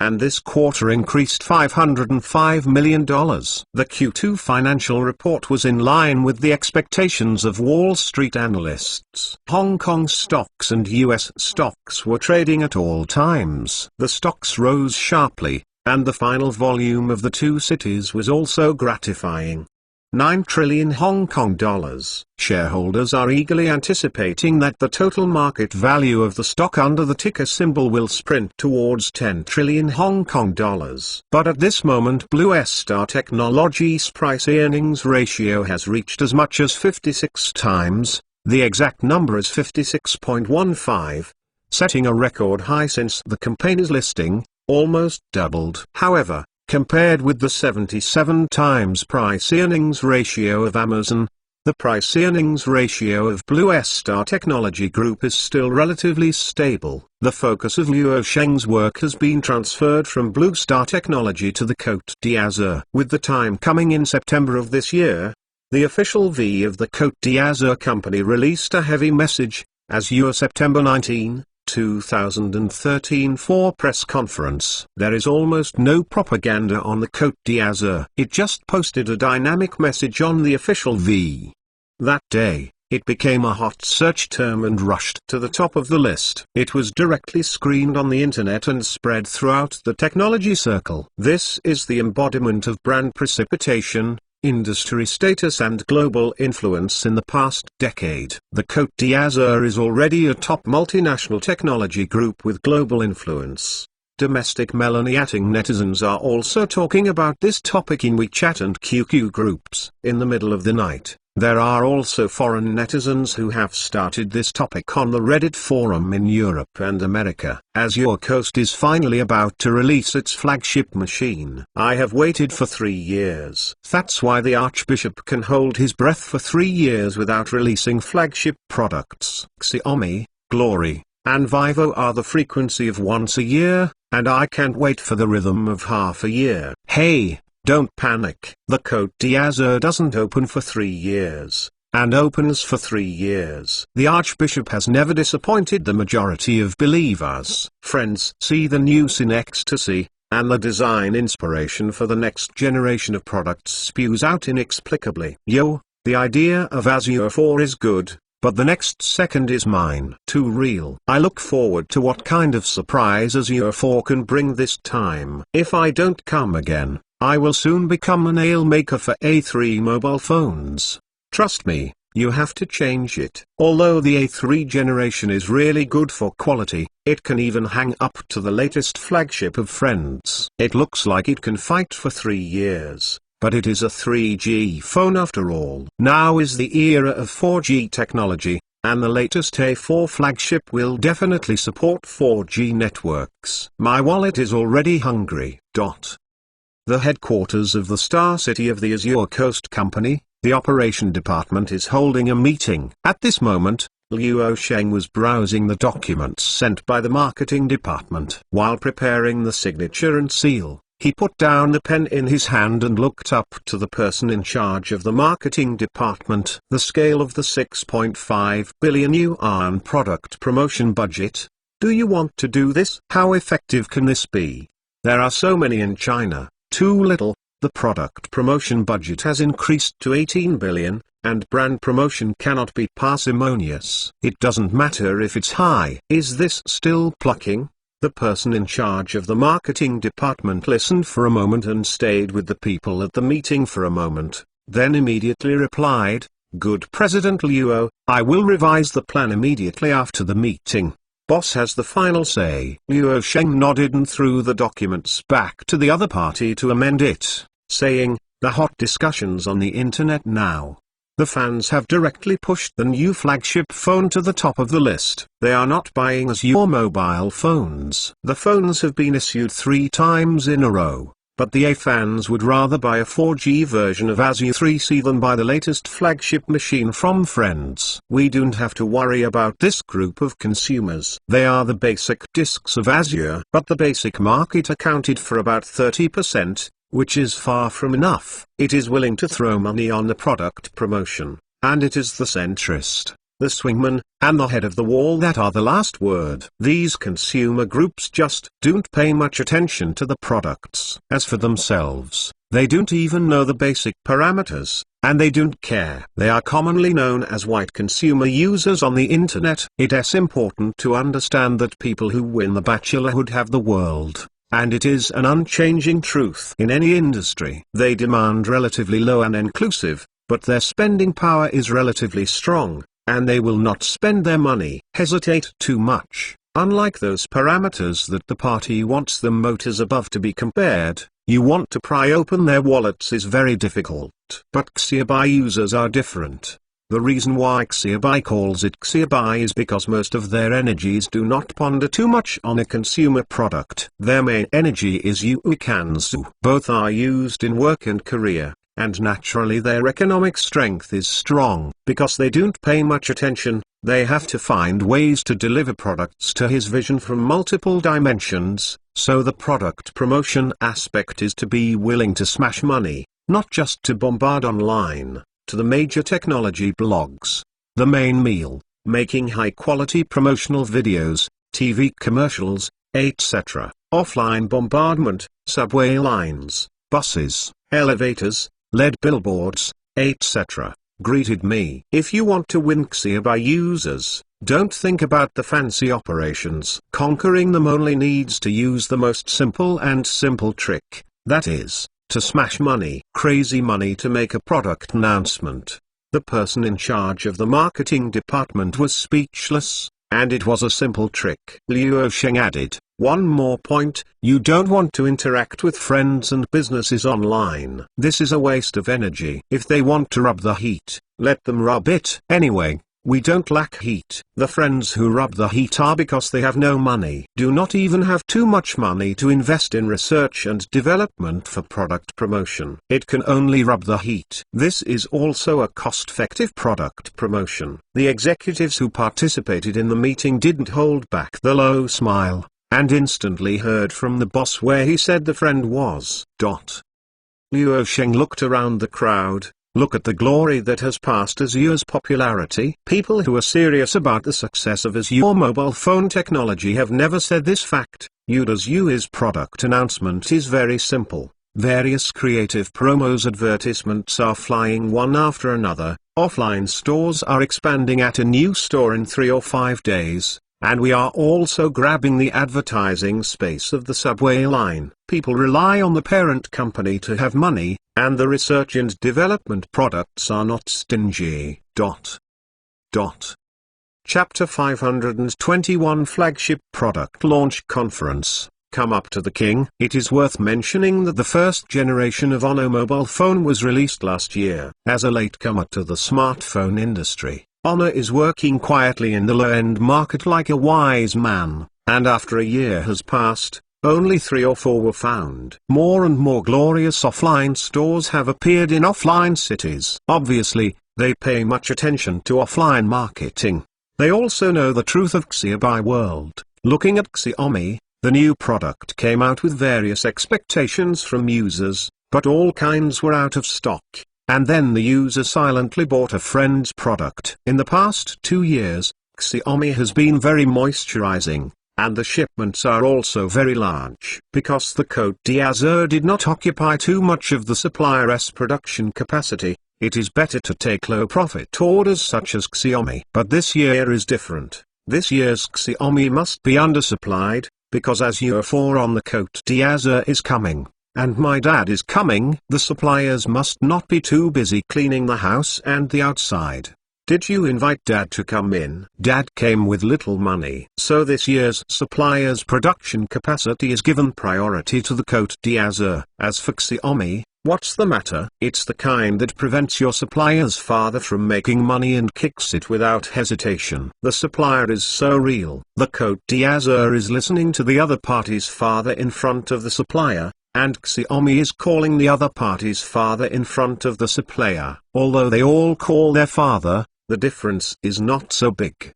and this quarter increased $505 million. The Q2 financial report was in line with the expectations of Wall Street analysts. Hong Kong stocks and US stocks were trading at all times. The stocks rose sharply, and the final volume of the two cities was also gratifying. 9 trillion Hong Kong dollars. Shareholders are eagerly anticipating that the total market value of the stock under the ticker symbol will sprint towards 10 trillion Hong Kong dollars. But at this moment Blue Star Technology's price-earnings ratio has reached as much as 56 times, the exact number is 56.15, setting a record high since the company's listing, almost doubled. However, compared with the 77 times price-earnings ratio of Amazon, the price-earnings ratio of Blue Star Technology Group is still relatively stable. The focus of Luo Sheng's work has been transferred from Blue Star Technology to the Côte d'Azur. With the time coming in September of this year, the official V of the Côte d'Azur company released a heavy message, Azure September 19, 2013 for press conference. There is almost no propaganda on the Côte d'Azur. It just posted a dynamic message on the official V. That day, it became a hot search term and rushed to the top of the list. It was directly screened on the internet and spread throughout the technology circle. This is the embodiment of brand precipitation, industry status and global influence in the past decade. The Côte d'Azur is already a top multinational technology group with global influence. Domestic melanating netizens are also talking about this topic in WeChat and QQ groups. In the middle of the night, there are also foreign netizens who have started this topic on the Reddit forum in Europe and America. Azure Coast is finally about to release its flagship machine. I have waited for 3 years. That's why the Archbishop can hold his breath for 3 years without releasing flagship products. Xiaomi, Glory, and Vivo are the frequency of once a year, and I can't wait for the rhythm of half a year. Hey! Don't panic. The Côte d'Azur doesn't open for 3 years, and opens for 3 years. The Archbishop has never disappointed the majority of believers. Friends, see the news in ecstasy, and the design inspiration for the next generation of products spews out inexplicably. Yo, The idea of Azure 4 is good, but the next second is mine. Too real. I look forward to what kind of surprise Azure 4 can bring this time. If I don't come again, I will soon become a nail maker for A3 mobile phones. Trust me, you have to change it. Although the A3 generation is really good for quality, it can even hang up to the latest flagship of Friends. It looks like it can fight for 3 years. But it is a 3G phone after all. Now is the era of 4G technology, and the latest A4 flagship will definitely support 4G networks. My wallet is already hungry. The headquarters of the Star City of the Azure Coast Company, the operation department is holding a meeting. At this moment, Luo Sheng was browsing the documents sent by the marketing department. While preparing the signature and seal, he put down the pen in his hand and looked up to the person in charge of the marketing department. The scale of the 6.5 billion yuan product promotion budget. Do you want to do this? How effective can this be? There are so many in China, too little. The product promotion budget has increased to 18 billion, and brand promotion cannot be parsimonious. It doesn't matter if it's high. Is this still plucking? The person in charge of the marketing department listened for a moment and stayed with the people at the meeting for a moment, then immediately replied, "Good President Luo, I will revise the plan immediately after the meeting. Boss has the final say." Luo Sheng nodded and threw the documents back to the other party to amend it, saying, "The hot discussions on the internet now. The fans have directly pushed the new flagship phone to the top of the list. They are not buying Azure mobile phones. The phones have been issued 3 times in a row, but the A fans would rather buy a 4G version of Azure 3C than buy the latest flagship machine from Friends. We don't have to worry about this group of consumers. They are the basic disks of Azure, but the basic market accounted for about 30%. Which is far from enough. It is willing to throw money on the product promotion, and it is the centrist, the swingman, and the head of the wall that are the last word. These consumer groups just don't pay much attention to the products. As for themselves, they don't even know the basic parameters, and they don't care. They are commonly known as white consumer users on the internet. It is important to understand that people who win the bachelorhood have the world. And it is an unchanging truth in any industry. They demand relatively low and inclusive, but their spending power is relatively strong, and they will not spend their money. Hesitate too much. Unlike those parameters that the party wants the motors above to be compared, you want to pry open their wallets is very difficult. But Xiaomi users are different. The reason why Xiaomi calls it Xiaomi is because most of their energies do not ponder too much on a consumer product. Their main energy is Yuekanzu. Both are used in work and career, and naturally their economic strength is strong. Because they don't pay much attention, they have to find ways to deliver products to his vision from multiple dimensions, so the product promotion aspect is to be willing to smash money, not just to bombard online. To the major technology blogs. The main meal, making high-quality promotional videos, TV commercials, etc. Offline bombardment, subway lines, buses, elevators, LED billboards, etc. greeted me. If you want to win Xiaomi users, don't think about the fancy operations. Conquering them only needs to use the most simple trick, that is, to smash money. Crazy money to make a product announcement. The person in charge of the marketing department was speechless, and it was a simple trick. Luo Sheng added, "One more point, you don't want to interact with friends and businesses online. This is a waste of energy. If they want to rub the heat, let them rub it. Anyway, we don't lack heat. The friends who rub the heat are because they have no money. Do not even have too much money to invest in research and development for product promotion. It can only rub the heat. This is also a cost-effective product promotion." The executives who participated in the meeting didn't hold back the low smile, and instantly heard from the boss where he said the friend was. Luo Sheng looked around the crowd. Look at the glory that has passed Azure's popularity. People who are serious about the success of Azure mobile phone technology have never said this fact. Azure's product announcement is very simple. Various creative promos advertisements are flying one after another, offline stores are expanding at a new store in 3 or 5 days, and we are also grabbing the advertising space of the subway line. People rely on the parent company to have money, and the research and development products are not stingy. Chapter 521 Flagship Product Launch Conference. Come up to the king. It is worth mentioning that the first generation of Honor mobile phone was released last year. As a latecomer to the smartphone industry, Honor is working quietly in the low-end market like a wise man, and after a year has passed, only 3 or 4 were found. More and more glorious offline stores have appeared in offline cities. Obviously, they pay much attention to offline marketing. They also know the truth of Xiaomi world. Looking at Xiaomi, the new product came out with various expectations from users, but all kinds were out of stock, and then the user silently bought a friend's product. In the past 2 years, Xiaomi has been very moisturizing, and the shipments are also very large. Because the Côte d'Azur did not occupy too much of the supplier's production capacity, it is better to take low-profit orders such as Xiaomi. But this year is different. This year's Xiaomi must be undersupplied, because Azure 4 on the Côte d'Azur is coming, and my dad is coming. The suppliers must not be too busy cleaning the house and the outside. Did you invite Dad to come in? Dad came with little money. So this year's supplier's production capacity is given priority to the Côte d'Azur. As for Xiaomi, what's the matter? It's the kind that prevents your supplier's father from making money and kicks it without hesitation. The supplier is so real. The Côte d'Azur is listening to the other party's father in front of the supplier, and Xiaomi is calling the other party's father in front of the supplier. Although they all call their father, the difference is not so big.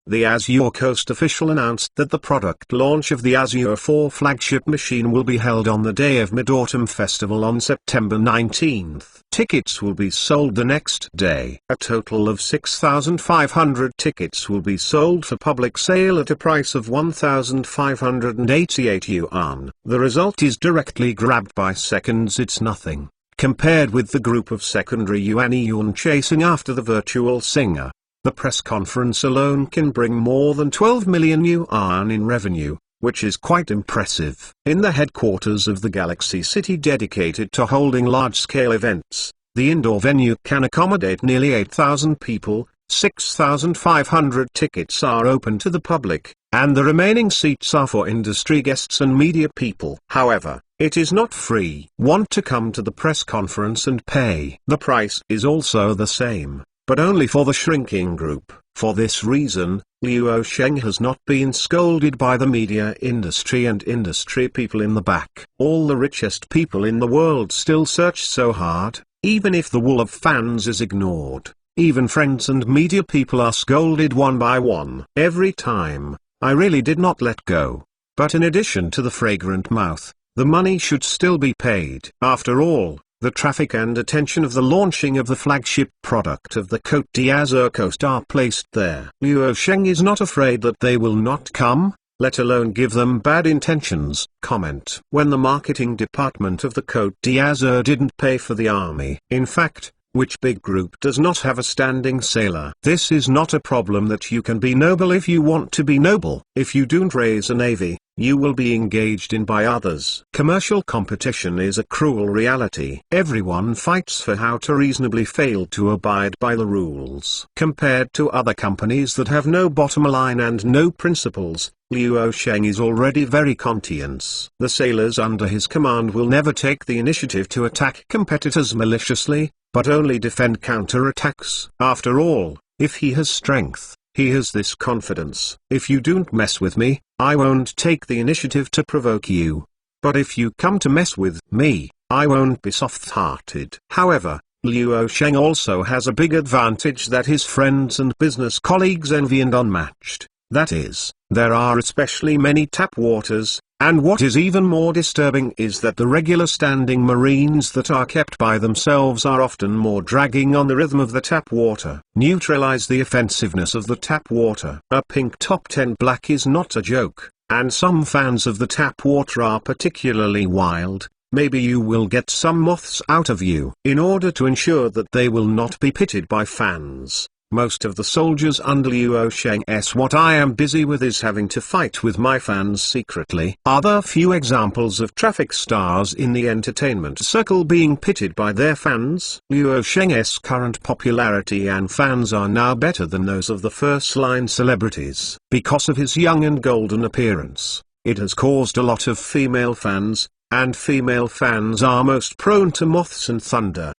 The Azure Coast official announced that the product launch of the Azure 4 flagship machine will be held on the day of Mid-Autumn Festival on September 19th. Tickets will be sold the next day. A total of 6,500 tickets will be sold for public sale at a price of 1,588 yuan. The result is directly grabbed by seconds. It's nothing compared with the group of secondary yuan chasing after the virtual singer. The press conference alone can bring more than 12 million yuan in revenue, which is quite impressive. In the headquarters of the Galaxy City dedicated to holding large-scale events, the indoor venue can accommodate nearly 8,000 people. 6,500 tickets are open to the public, and the remaining seats are for industry guests and media people. However, it is not free. Want to come to the press conference and pay? The price is also the same, but only for the shrinking group. For this reason, Liu Sheng has not been scolded by the media industry and industry people in the back. All the richest people in the world still search so hard, even if the wall of fans is ignored. Even friends and media people are scolded one by one. Every time, I really did not let go. But in addition to the fragrant mouth, the money should still be paid. After all, the traffic and attention of the launching of the flagship product of the Côte d'Azur coast are placed there. Liu Sheng is not afraid that they will not come, let alone give them bad intentions. Comment: when the marketing department of the Côte d'Azur didn't pay for the army. In fact, which big group does not have a standing sailor? This is not a problem that you can be noble if you want to be noble. If you don't raise a navy, you will be engaged in by others. Commercial competition is a cruel reality. Everyone fights for how to reasonably fail to abide by the rules. Compared to other companies that have no bottom line and no principles, Liu Sheng is already very conscientious. The sailors under his command will never take the initiative to attack competitors maliciously, but only defend counter-attacks. After all, if he has strength, he has this confidence. If you don't mess with me, I won't take the initiative to provoke you. But if you come to mess with me, I won't be soft-hearted. However, Liu Sheng also has a big advantage that his friends and business colleagues envy and unmatched. That is, there are especially many tap waters, and what is even more disturbing is that the regular standing marines that are kept by themselves are often more dragging on the rhythm of the tap water. Neutralize the offensiveness of the tap water. A pink top 10 black is not a joke, and some fans of the tap water are particularly wild. maybe you will get some moths out of you. In order to ensure that they will not be pitted by fans, most of the soldiers under Luo Sheng's what I am busy with is having to fight with my fans secretly. Are there few examples of traffic stars in the entertainment circle being pitted by their fans? Luo Sheng's current popularity and fans are now better than those of the first-line celebrities. Because of his young and golden appearance, it has caused a lot of female fans, and female fans are most prone to moths and thunder.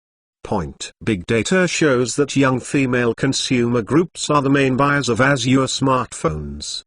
Big data shows that young female consumer groups are the main buyers of Azure smartphones.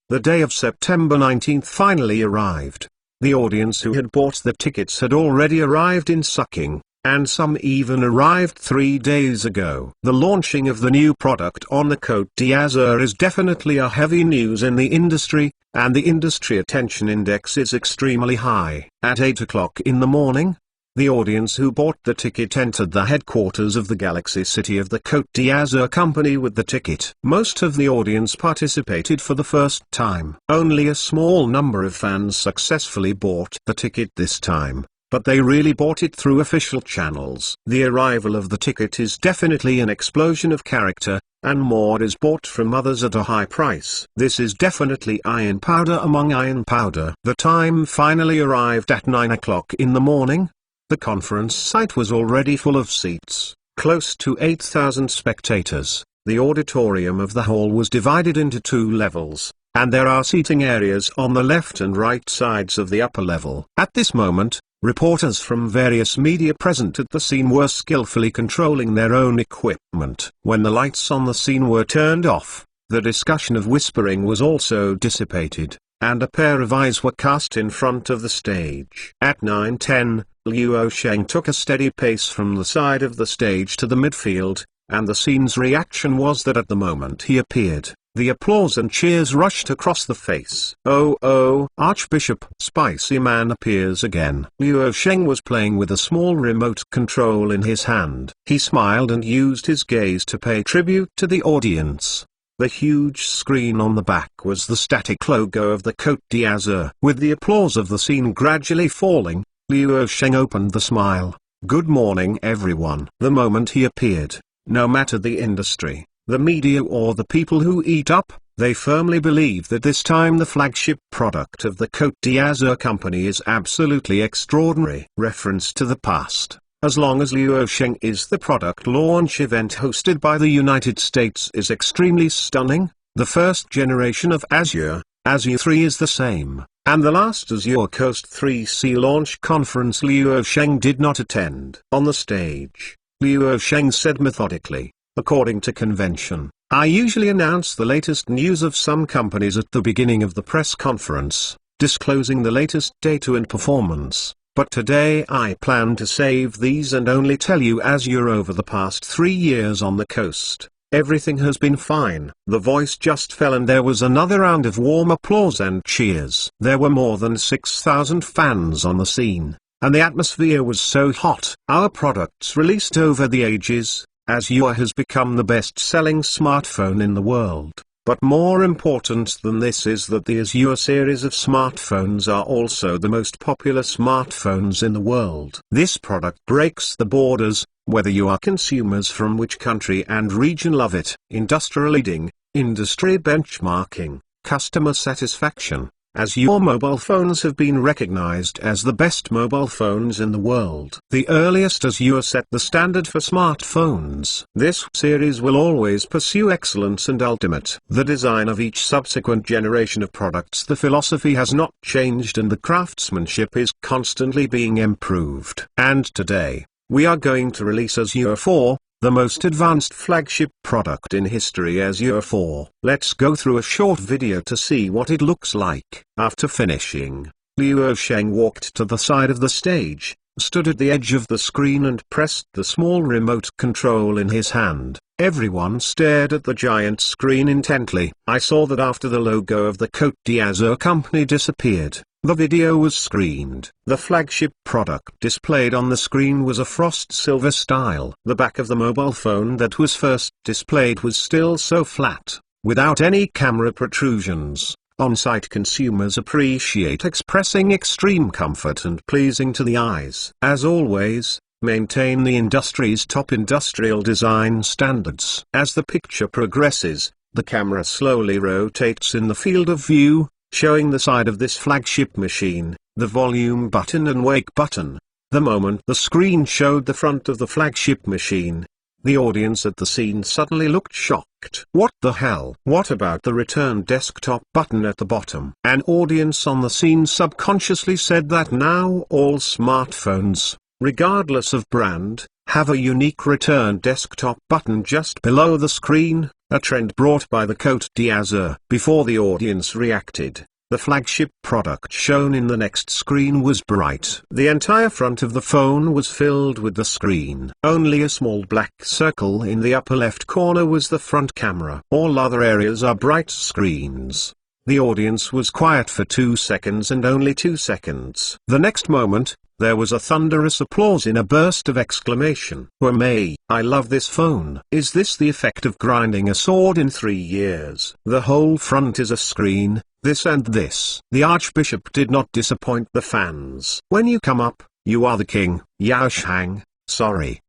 The day of September 19 finally arrived. The audience who had bought the tickets had already arrived in Sucking, and some even arrived 3 days ago. The launching of the new product on the Côte d'Azur is definitely a heavy news in the industry, and the industry attention index is extremely high. At 8 o'clock in the morning, the audience who bought the ticket entered the headquarters of the Galaxy City of the Côte d'Azur company with the ticket. Most of the audience participated for the first time. Only a small number of fans successfully bought the ticket this time, but they really bought it through official channels. The arrival of the ticket is definitely an explosion of character, and more is bought from others at a high price. This is definitely iron powder among iron powder. The time finally arrived at 9 o'clock in the morning. The conference site was already full of seats, close to 8,000 spectators. The auditorium of the hall was divided into 2 levels, and there are seating areas on the left and right sides of the upper level. At this moment, reporters from various media present at the scene were skillfully controlling their own equipment. When the lights on the scene were turned off, the discussion of whispering was also dissipated, and a pair of eyes were cast in front of the stage. At 9:10, Luo Sheng took a steady pace from the side of the stage to the midfield, and the scene's reaction was that at the moment he appeared, the applause and cheers rushed across the face. Oh, Archbishop Spicy Man appears again. Luo Sheng was playing with a small remote control in his hand. He smiled and used his gaze to pay tribute to the audience. The huge screen on the back was the static logo of the Côte d'Azur. With the applause of the scene gradually falling, Luo Sheng opened the smile. Good morning everyone. The moment he appeared, no matter the industry, the media or the people who eat up, they firmly believe that this time the flagship product of the Côte d'Azur company is absolutely extraordinary. Reference to the past. As long as Luo Sheng is the product launch event hosted by the United States is extremely stunning. The first generation of Azure, Azure 3 is the same, and the last Azure Coast 3C launch conference Luo Sheng did not attend. On the stage, Luo Sheng said methodically, according to convention, I usually announce the latest news of some companies at the beginning of the press conference, disclosing the latest data and performance. But today I plan to save these and only tell you Azure over the past 3 years on the coast. Everything has been fine. The voice just fell and there was another round of warm applause and cheers. There were more than 6,000 fans on the scene, and the atmosphere was so hot. Our products released over the ages, Azure has become the best-selling smartphone in the world. But more important than this is that the Azure series of smartphones are also the most popular smartphones in the world. This product breaks the borders, whether you are consumers from which country and region love it. Industrial leading, industry benchmarking, customer satisfaction. Azure mobile phones have been recognized as the best mobile phones in the world. The earliest Azure set the standard for smartphones. This series will always pursue excellence and ultimate. The design of each subsequent generation of products, the philosophy has not changed and the craftsmanship is constantly being improved. And today, we are going to release Azure 4. The most advanced flagship product in history, Azure 4. Let's go through a short video to see what it looks like. After finishing, Luo Sheng walked to the side of the stage, stood at the edge of the screen and pressed the small remote control in his hand. Everyone stared at the giant screen intently. I saw that after the logo of the Côte d'Azur company disappeared, the video was screened. The flagship product displayed on the screen was a frost silver style. The back of the mobile phone that was first displayed was still so flat, without any camera protrusions. On-site consumers appreciate expressing extreme comfort and pleasing to the eyes. As always, maintain the industry's top industrial design standards. As the picture progresses, the camera slowly rotates in the field of view, showing the side of this flagship machine, the volume button and wake button. The moment the screen showed the front of the flagship machine, the audience at the scene suddenly looked shocked. What the hell? What about the return desktop button at the bottom? An audience on the scene subconsciously said that now all smartphones, regardless of brand, have a unique return desktop button just below the screen, a trend brought by the Cote d'Azur. Before the audience reacted, the flagship product shown in the next screen was bright. The entire front of the phone was filled with the screen. Only a small black circle in the upper left corner was the front camera. All other areas are bright screens. The audience was quiet for 2 seconds and only 2 seconds. The next moment, there was a thunderous applause in a burst of exclamation. "Whammy, I love this phone." Is this the effect of grinding a sword in 3 years? The whole front is a screen, this and this. The Archbishop did not disappoint the fans. When you come up, you are the king. Yao Shang, sorry,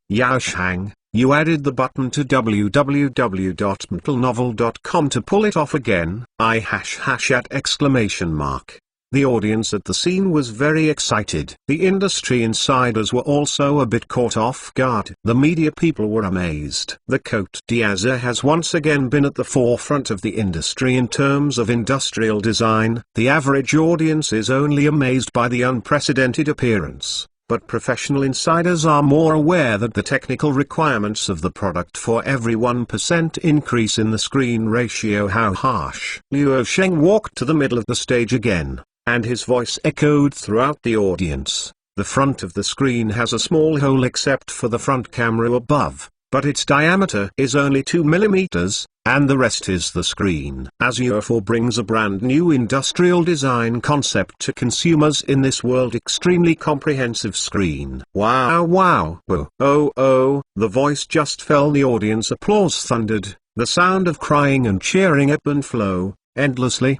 Yao Shang, you added the button to www.mtlnovel.com to pull it off again. The audience at the scene was very excited. The industry insiders were also a bit caught off guard. The media people were amazed. The Cote d'Azur has once again been at the forefront of the industry in terms of industrial design. The average audience is only amazed by the unprecedented appearance, but professional insiders are more aware that the technical requirements of the product for every 1% increase in the screen ratio how harsh. Luo Sheng walked to the middle of the stage again, and his voice echoed throughout the audience. The front of the screen has a small hole except for the front camera above, but its diameter is only 2 mm, and the rest is the screen. As UFO brings a brand new industrial design concept to consumers in this world extremely comprehensive screen. Wow. Oh, the voice just fell. The audience applause thundered, the sound of crying and cheering ebb and flow, endlessly.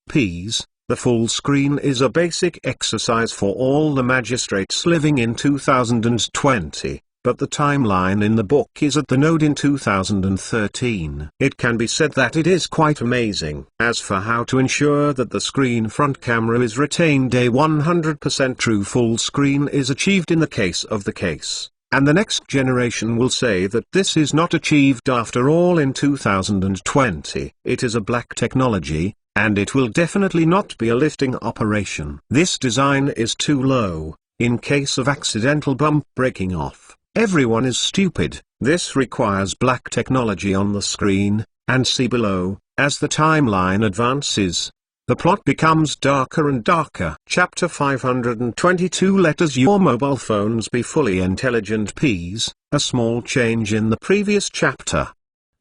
P's, the full screen is a basic exercise for all the magistrates living in 2020, but the timeline in the book is at the node in 2013. It can be said that it is quite amazing. As for how to ensure that the screen front camera is retained, a 100% true full screen is achieved in the case of the case. And the next generation will say that this is not achieved after all in 2020. It is a black technology, and it will definitely not be a lifting operation. This design is too low. In case of accidental bump breaking off, everyone is stupid. This requires black technology on the screen, and see below, as the timeline advances, the plot becomes darker and darker. Chapter 522 Let your mobile phones be fully intelligent. P's, a small change in the previous chapter.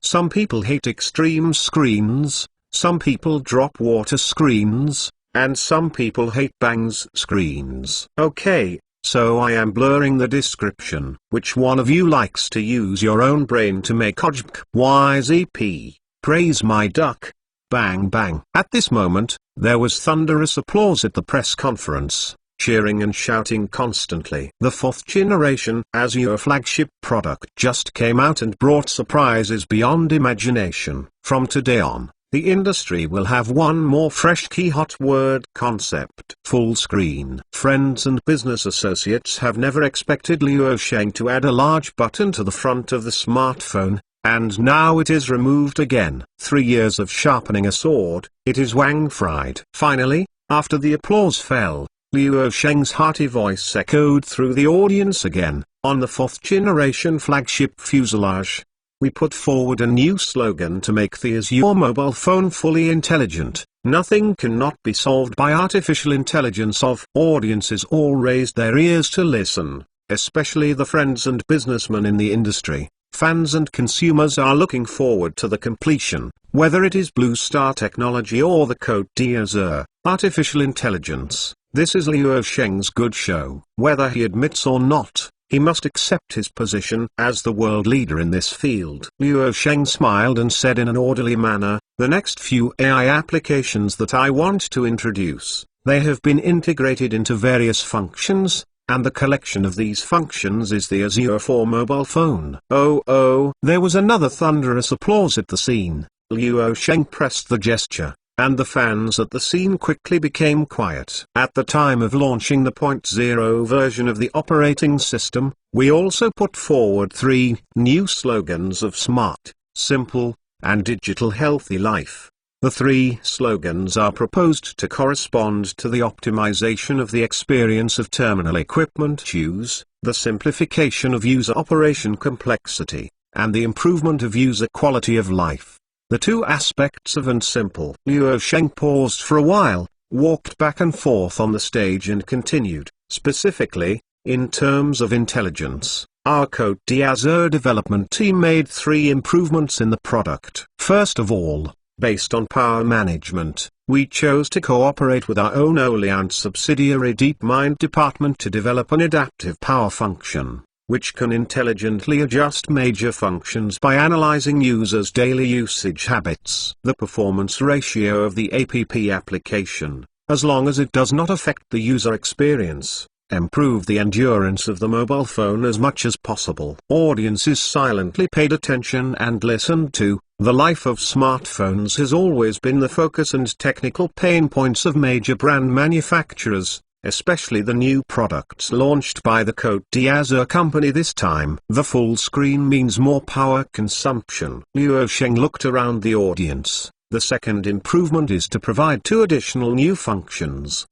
Some people hate extreme screens, some people drop water screens, and some people hate bangs screens. Okay, so I am blurring the description. Which one of you likes to use your own brain to make ojk YZP? Praise my duck. Bang bang. At this moment, there was thunderous applause at the press conference, cheering and shouting constantly. The 4th generation Azure flagship product just came out and brought surprises beyond imagination. From today on, the industry will have one more fresh key hot word concept: full screen. Friends and business associates have never expected Luo Sheng to add a large button to the front of the smartphone, and now it is removed again. 3 years of sharpening a sword, it is wang fried. Finally, after the applause fell, Luo Sheng's hearty voice echoed through the audience again. On the 4th generation flagship fuselage, we put forward a new slogan to make the Azure mobile phone fully intelligent. Nothing cannot be solved by artificial intelligence. Audiences all raised their ears to listen, especially the friends and businessmen in the industry. Fans and consumers are looking forward to the completion, whether it is Blue Star Technology or the Cote d'Azur artificial intelligence. This is Luo Sheng's good show. Whether he admits or not, He must accept his position as the world leader in this field. Luo Sheng smiled and said in an orderly manner, "The next few AI applications that I want to introduce, they have been integrated into various functions, and the collection of these functions is the Azure 4 mobile phone." Oh. There was another thunderous applause at the scene. Luo Sheng pressed the gesture, and the fans at the scene quickly became quiet. At the time of launching the 0.0 version of the operating system, we also put forward 3 new slogans of smart, simple, and digital healthy life. The 3 slogans are proposed to correspond to the optimization of the experience of terminal equipment use, the simplification of user operation complexity, and the improvement of user quality of life. The 2 aspects of and simple. Luo Sheng paused for a while, walked back and forth on the stage and continued, specifically, in terms of intelligence, our Côte d'Azur development team made 3 improvements in the product. First of all, based on power management, we chose to cooperate with our own Allianz subsidiary DeepMind department to develop an adaptive power function, which can intelligently adjust major functions by analyzing users' daily usage habits. The performance ratio of the app application, as long as it does not affect the user experience, improve the endurance of the mobile phone as much as possible. Audiences silently paid attention and listened to. The life of smartphones has always been the focus and technical pain points of major brand manufacturers, especially the new products launched by the Côte d'Azur company this time. The full screen means more power consumption. Luo Sheng looked around the audience. The second improvement is to provide 2 additional new functions.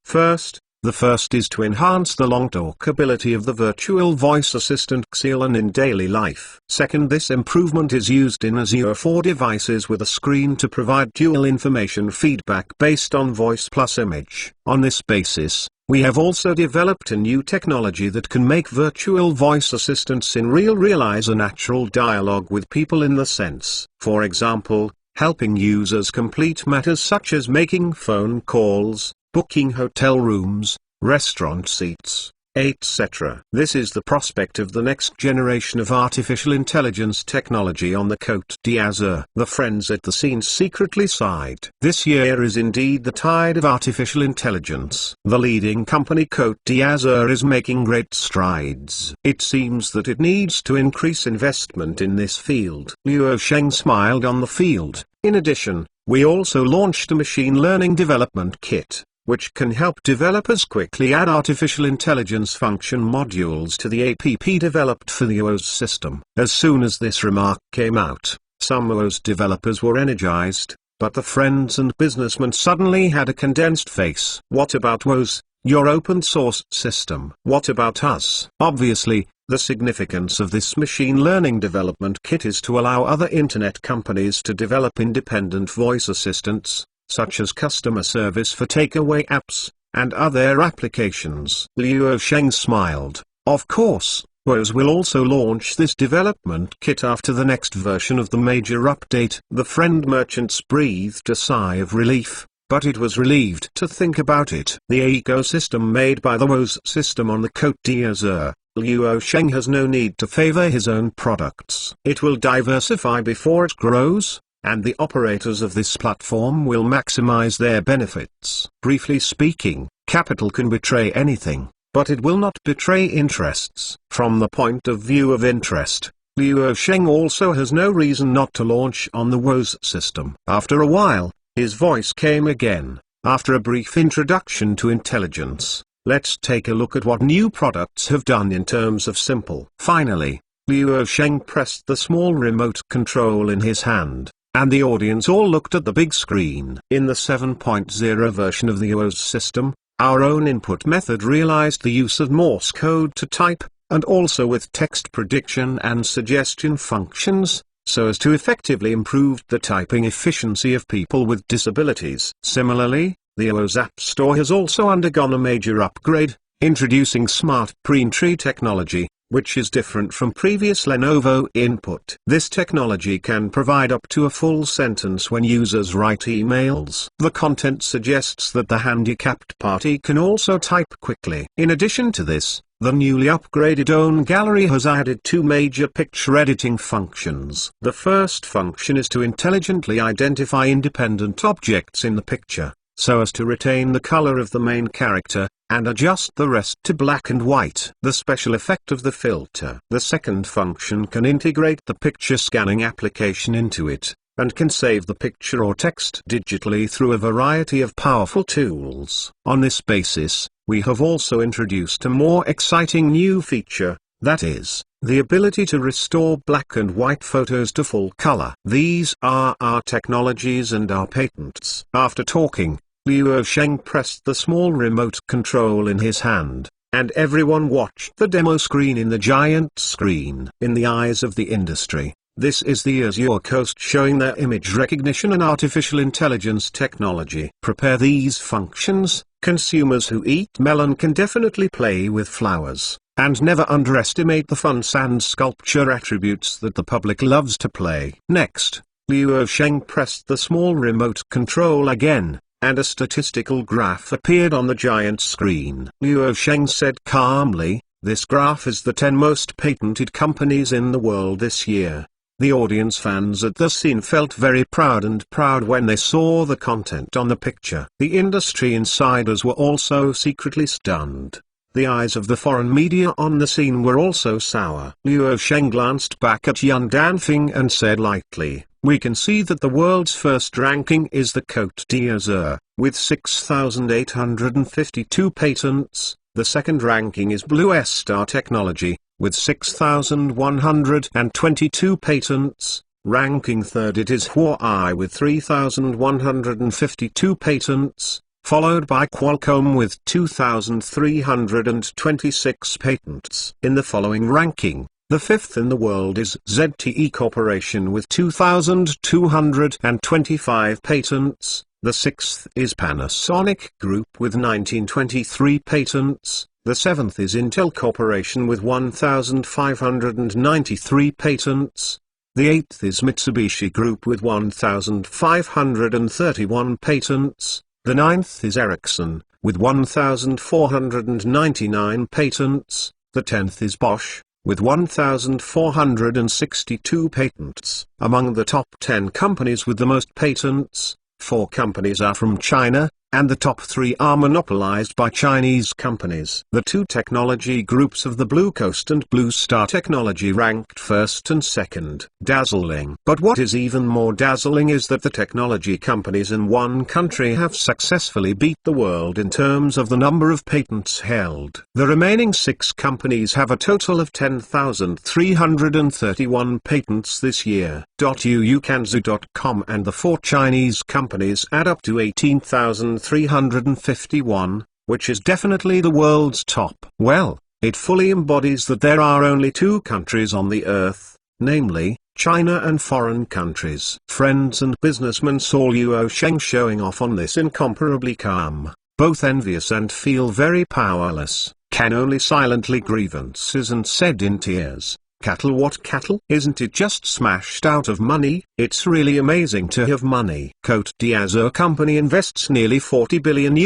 The first is to enhance the long talk ability of the virtual voice assistant Xiaolan in daily life. Second, this improvement is used in Azure 4 devices with a screen to provide dual information feedback based on voice plus image. On this basis, we have also developed a new technology that can make virtual voice assistants in realize a natural dialogue with people in the sense, for example, helping users complete matters such as making phone calls, booking hotel rooms, restaurant seats, etc. This is the prospect of the next generation of artificial intelligence technology on the Côte d'Azur. The friends at the scene secretly sighed. This year is indeed the tide of artificial intelligence. The leading company Côte d'Azur is making great strides. It seems that it needs to increase investment in this field. Luo Sheng smiled on the field. In addition, we also launched a machine learning development kit, which can help developers quickly add artificial intelligence function modules to the app developed for the OS system. As soon as this remark came out, some OS developers were energized, but the friends and businessmen suddenly had a condensed face. What about OS, your open source system? What about us? Obviously, the significance of this machine learning development kit is to allow other internet companies to develop independent voice assistants, such as customer service for takeaway apps, and other applications. Luo Sheng smiled. Of course, OS will also launch this development kit after the next version of the major update. The friend merchants breathed a sigh of relief, but it was relieved to think about it. The ecosystem made by the OS system on the Côte d'Azur, Luo Sheng has no need to favor his own products. It will diversify before it grows, and the operators of this platform will maximize their benefits. Briefly speaking, capital can betray anything, but it will not betray interests. From the point of view of interest, Luo Sheng also has no reason not to launch on the WOS system. After a while, his voice came again. After a brief introduction to intelligence, let's take a look at what new products have done in terms of simple. Finally, Luo Sheng pressed the small remote control in his hand, and the audience all looked at the big screen. In the 7.0 version of the OS system, our own input method realized the use of Morse code to type, and also with text prediction and suggestion functions, so as to effectively improve the typing efficiency of people with disabilities. Similarly, the OS App Store has also undergone a major upgrade, introducing Smart Printtree technology, which is different from previous Lenovo input. This technology can provide up to a full sentence when users write emails. The content suggests that the handicapped party can also type quickly. In addition to this, The newly upgraded Own Gallery has added two major picture editing functions. The first function is to intelligently identify independent objects in the picture, so as to retain the color of the main character, and adjust the rest to black and white. The special effect of the filter. The second function can integrate the picture scanning application into it, and can save the picture or text digitally through a variety of powerful tools. On this basis, we have also introduced a more exciting new feature, that is, the ability to restore black and white photos to full color. These are our technologies and our patents. After talking, Liu Sheng pressed the small remote control in his hand, and everyone watched the demo screen in the giant screen. In the eyes of the industry, this is the Azure Coast showing their image recognition and artificial intelligence technology. Prepare these functions. Consumers who eat melon can definitely play with flowers, and never underestimate the fun sand sculpture attributes that the public loves to play. Next, Liu Sheng pressed the small remote control again, and a statistical graph appeared on the giant screen. Liu Sheng said calmly, "This graph is the 10 most patented companies in the world this year." The audience fans at the scene felt very proud when they saw the content on the picture. The industry insiders were also secretly stunned. The eyes of the foreign media on the scene were also sour. Liu Sheng glanced back at Yun Danfeng and said lightly, "We can see that the world's first ranking is the Côte d'Azur, with 6,852 patents. The second ranking is Blue Star Technology, with 6,122 patents. Ranking third it is Huawei with 3,152 patents, followed by Qualcomm with 2,326 patents. In the following ranking, the fifth in the world is ZTE Corporation with 2,225 patents. The sixth is Panasonic Group with 1,923 patents. The seventh is Intel Corporation with 1,593 patents. The eighth is Mitsubishi Group with 1,531 patents. The ninth is Ericsson, with 1,499 patents. The 10th is Bosch, with 1,462 patents. Among the top 10 companies with the most patents, 4 companies are from China, and the top 3 are monopolized by Chinese companies. The two technology groups of the Blue Coast and Blue Star Technology ranked first and second. Dazzling. But what is even more dazzling is that the technology companies in one country have successfully beat the world in terms of the number of patents held. The remaining 6 companies have a total of 10,331 patents this year. uukanzu.com and the 4 Chinese companies add up to 18,351, which is definitely the world's top. Well, it fully embodies that there are only 2 countries on the earth, namely, China and foreign countries. Friends and businessmen saw Liu Sheng showing off on this incomparably calm, both envious and feel very powerless, can only silently grievances and said in tears, "Cattle, what cattle? Isn't it just smashed out of money? It's really amazing to have money." Côte d'Azur company invests nearly $40 billion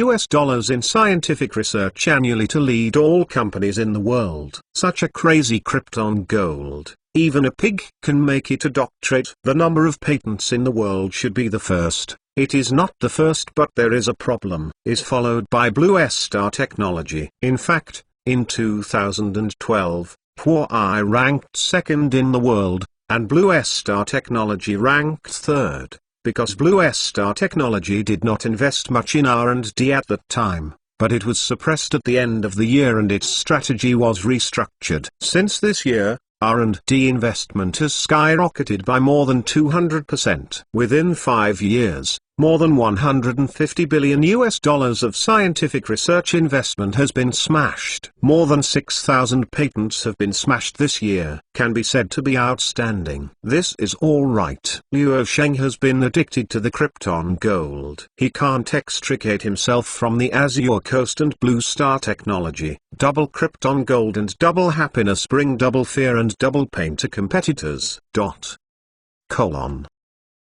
in scientific research annually to lead all companies in the world. Such a crazy Krypton gold. Even a pig can make it a doctorate. The number of patents in the world should be the first. It is not the first, but there is a problem. Is followed by Blue Star Technology. In fact, in 2012, Huawei ranked second in the world, and Blue Star Technology ranked third, because Blue Star Technology did not invest much in R&D at that time, but it was suppressed at the end of the year and its strategy was restructured. Since this year, R&D investment has skyrocketed by more than 200%. Within 5 years, more than $150 billion of scientific research investment has been smashed. More than 6,000 patents have been smashed this year. Can be said to be outstanding. This is all right. Liu Sheng has been addicted to the Krypton gold. He can't extricate himself from the Azure Coast and Blue Star Technology. Double Krypton gold and double happiness bring double fear and double pain to competitors.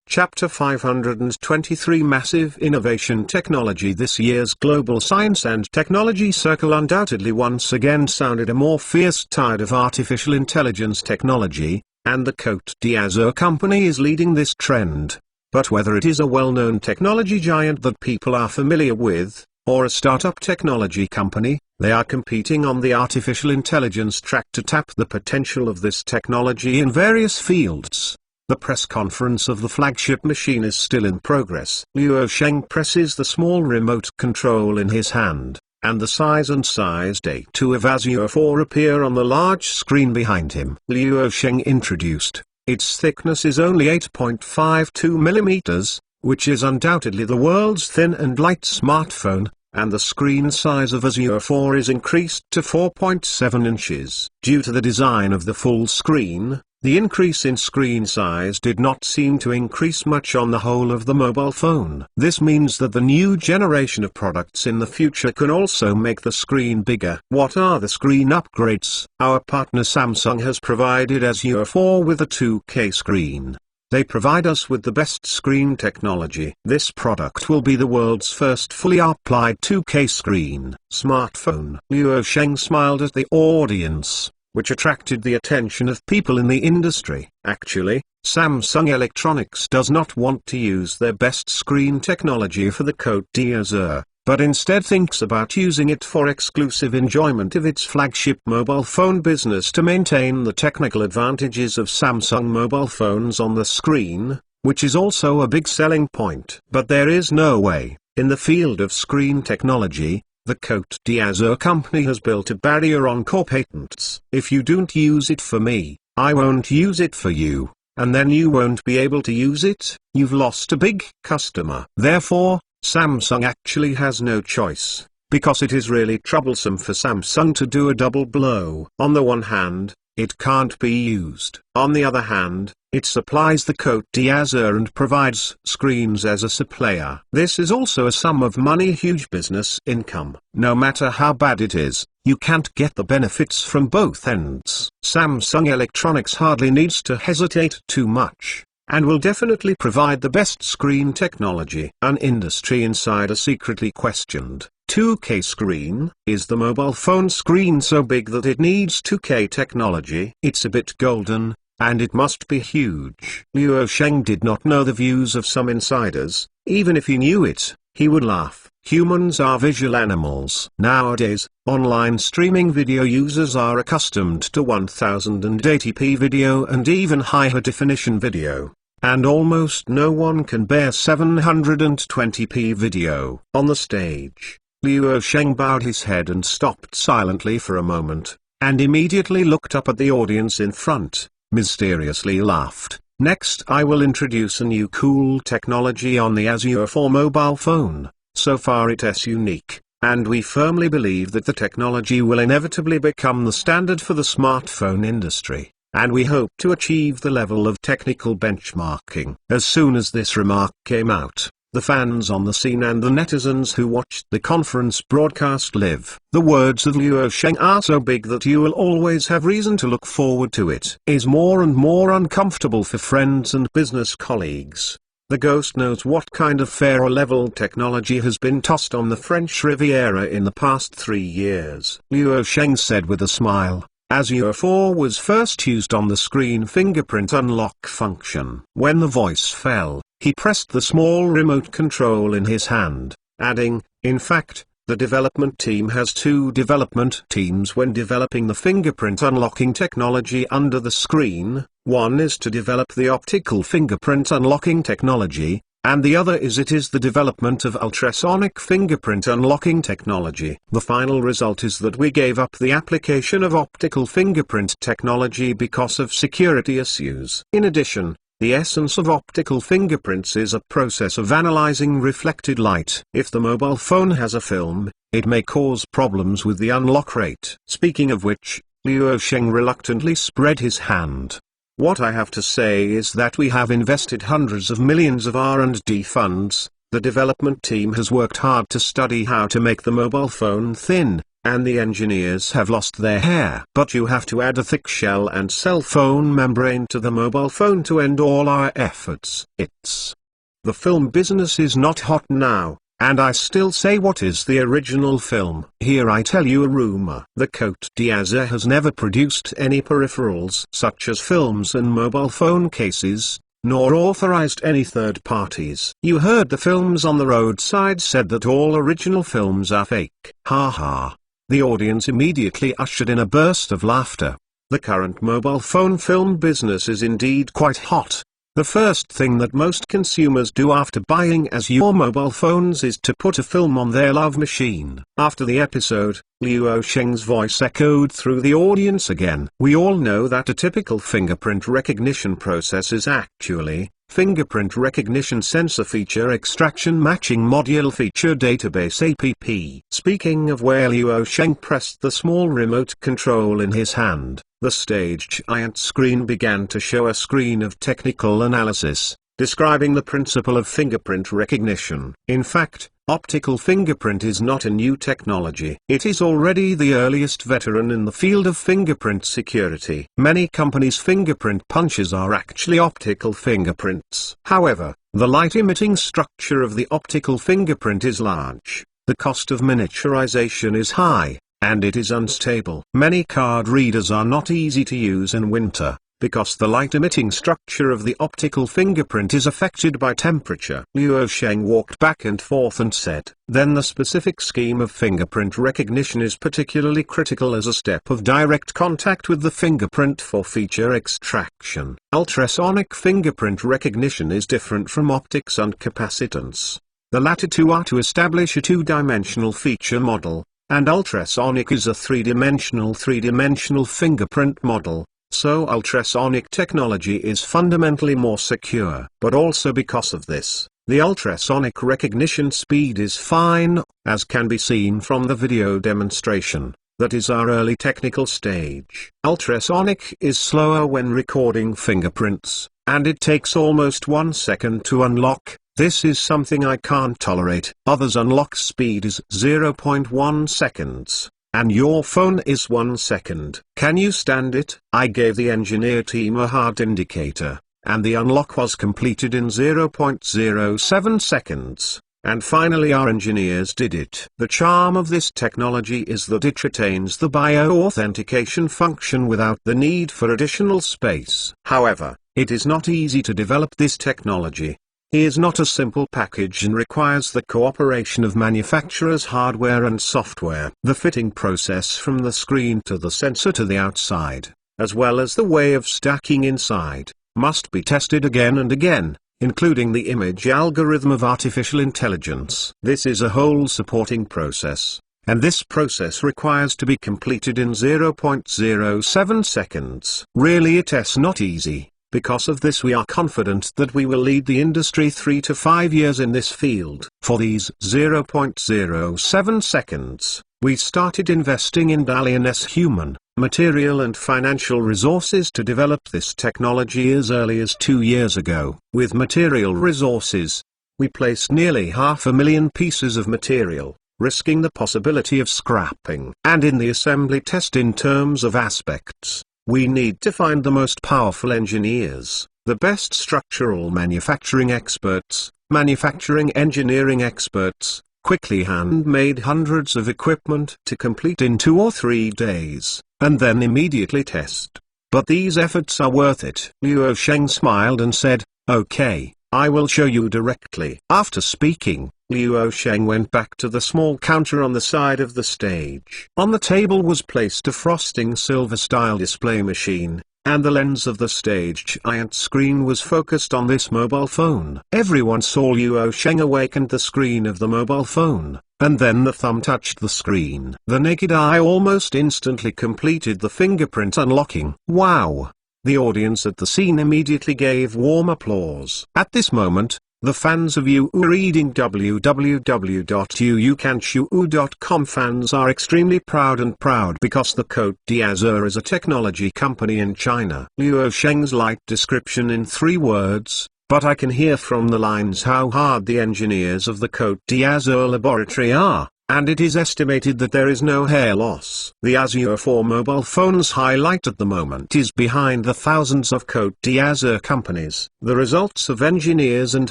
Chapter 523 Massive Innovation Technology. This year's Global Science and Technology Circle undoubtedly once again sounded a more fierce tide of artificial intelligence technology, and the Côte d'Azur company is leading this trend. But whether it is a well-known technology giant that people are familiar with, or a startup technology company, they are competing on the artificial intelligence track to tap the potential of this technology in various fields. The press conference of the flagship machine is still in progress. Luo Sheng presses the small remote control in his hand, and the size and size date of Azure 4 appear on the large screen behind him. Luo Sheng introduced. Its thickness is only 8.52 millimeters, which is undoubtedly the world's thin and light smartphone, and the screen size of Azure 4 is increased to 4.7 inches. Due to the design of the full screen, the increase in screen size did not seem to increase much on the whole of the mobile phone. This means that the new generation of products in the future can also make the screen bigger. What are the screen upgrades? Our partner Samsung has provided Azure 4 with a 2K screen. They provide us with the best screen technology. This product will be the world's first fully applied 2K screen smartphone. Luo Sheng smiled at the audience, which attracted the attention of people in the industry. Actually, Samsung Electronics does not want to use their best screen technology for the Côte d'Azur, but instead thinks about using it for exclusive enjoyment of its flagship mobile phone business to maintain the technical advantages of Samsung mobile phones on the screen, which is also a big selling point. But there is no way, in the field of screen technology, the Côte d'Azur company has built a barrier on core patents. If you don't use it for me, I won't use it for you, and then you won't be able to use it. You've lost a big customer. Therefore, Samsung actually has no choice, because it is really troublesome for Samsung to do a double blow. On the one hand, it can't be used. On the other hand, it supplies the Côte d'Azur and provides screens as a supplier. This is also a sum of money, huge business income. No matter how bad it is, you can't get the benefits from both ends. Samsung Electronics hardly needs to hesitate too much, and will definitely provide the best screen technology. An industry insider secretly questioned, 2K screen? Is the mobile phone screen so big that it needs 2K technology? It's a bit golden, and it must be huge. Luo Sheng did not know the views of some insiders. Even if he knew it, he would laugh. Humans are visual animals. Nowadays, online streaming video users are accustomed to 1080p video and even higher definition video, and almost no one can bear 720p video. On the stage, Luo Sheng bowed his head and stopped silently for a moment, and immediately looked up at the audience in front, mysteriously laughed. Next, I will introduce a new cool technology on the Azure 4 mobile phone. So far it is unique, and we firmly believe that the technology will inevitably become the standard for the smartphone industry, and we hope to achieve the level of technical benchmarking. As soon as this remark came out, the fans on the scene and the netizens who watched the conference broadcast live. The words of Luo Sheng are so big that you will always have reason to look forward to it. Is more and more uncomfortable for friends and business colleagues. The ghost knows what kind of Pharaoh-level technology has been tossed on the French Riviera in the past 3 years. Luo Sheng said with a smile, Azure 4 was first used on the screen fingerprint unlock function. When the voice fell, he pressed the small remote control in his hand, adding, in fact, the development team has 2 development teams when developing the fingerprint unlocking technology under the screen. One is to develop the optical fingerprint unlocking technology, and the other is the development of ultrasonic fingerprint unlocking technology. The final result is that we gave up the application of optical fingerprint technology because of security issues. In addition, the essence of optical fingerprints is a process of analyzing reflected light. If the mobile phone has a film, it may cause problems with the unlock rate. Speaking of which, Luo Sheng reluctantly spread his hand. What I have to say is that we have invested hundreds of millions of R&D funds. The development team has worked hard to study how to make the mobile phone thin, and the engineers have lost their hair. But you have to add a thick shell and cell phone membrane to the mobile phone to end all our efforts. The film business is not hot now, and I still say, what is the original film? Here I tell you a rumor. The Cote d'Azur has never produced any peripherals such as films and mobile phone cases, nor authorized any third parties. You heard the films on the roadside said that all original films are fake. Ha ha. The audience immediately ushered in a burst of laughter. The current mobile phone film business is indeed quite hot. The first thing that most consumers do after buying your mobile phones is to put a film on their love machine. After the episode, Liu Sheng's voice echoed through the audience again. We all know that a typical fingerprint recognition process is actually fingerprint recognition sensor feature extraction matching module feature database APP. Speaking of where Liu Sheng pressed the small remote control in his hand, the stage giant screen began to show a screen of technical analysis, describing the principle of fingerprint recognition. In fact, optical fingerprint is not a new technology. It is already the earliest veteran in the field of fingerprint security. Many companies' fingerprint punches are actually optical fingerprints. However, the light-emitting structure of the optical fingerprint is large, the cost of miniaturization is high, and it is unstable. Many card readers are not easy to use in winter, because the light-emitting structure of the optical fingerprint is affected by temperature. Liu Sheng walked back and forth and said, then the specific scheme of fingerprint recognition is particularly critical as a step of direct contact with the fingerprint for feature extraction. Ultrasonic fingerprint recognition is different from optics and capacitance. The latter two are to establish a two-dimensional feature model, and ultrasonic is a three-dimensional fingerprint model. So ultrasonic technology is fundamentally more secure. But also because of this, the ultrasonic recognition speed is fine, as can be seen from the video demonstration. That is our early technical stage. Ultrasonic is slower when recording fingerprints, and it takes almost 1 second to unlock. This is something I can't tolerate. Others' unlock speed is 0.1 seconds. And your phone is 1 second. Can you stand it? I gave the engineer team a hard indicator, and the unlock was completed in 0.07 seconds. And finally our engineers did it. The charm of this technology is that it retains the bio-authentication function without the need for additional space. However, it is not easy to develop this technology. It is not a simple package and requires the cooperation of manufacturers' hardware and software. The fitting process from the screen to the sensor to the outside, as well as the way of stacking inside, must be tested again and again, including the image algorithm of artificial intelligence. This is a whole supporting process, and this process requires to be completed in 0.07 seconds. Really, it is not easy. Because of this we are confident that we will lead the industry 3 to 5 years in this field. For these 0.07 seconds, we started investing in Dalian's human, material and financial resources to develop this technology as early as 2 years ago. With material resources, we placed nearly 500,000 pieces of material, risking the possibility of scrapping. And in the assembly test in terms of aspects, we need to find the most powerful engineers, the best structural manufacturing experts, manufacturing engineering experts, quickly hand-made hundreds of equipment to complete in 2 or 3 days, and then immediately test. But these efforts are worth it. Liu Sheng smiled and said, okay, I will show you directly. After speaking, Liu Sheng went back to the small counter on the side of the stage. On the table was placed a frosting silver-style display machine, and the lens of the stage giant screen was focused on this mobile phone. Everyone saw Liu Sheng awakened the screen of the mobile phone, and then the thumb touched the screen. The naked eye almost instantly completed the fingerprint unlocking. Wow! The audience at the scene immediately gave warm applause. At this moment, the fans of Yu reading www.youcanchu.com fans are extremely proud because the Cote d'Azur is a technology company in China. Liu Sheng's light description in 3 words, but I can hear from the lines how hard the engineers of the Cote d'Azur laboratory are. and it is estimated that there is no hair loss. The Azure 4 mobile phone's highlight at the moment is behind the thousands of Côte d'Azur companies, the results of engineers and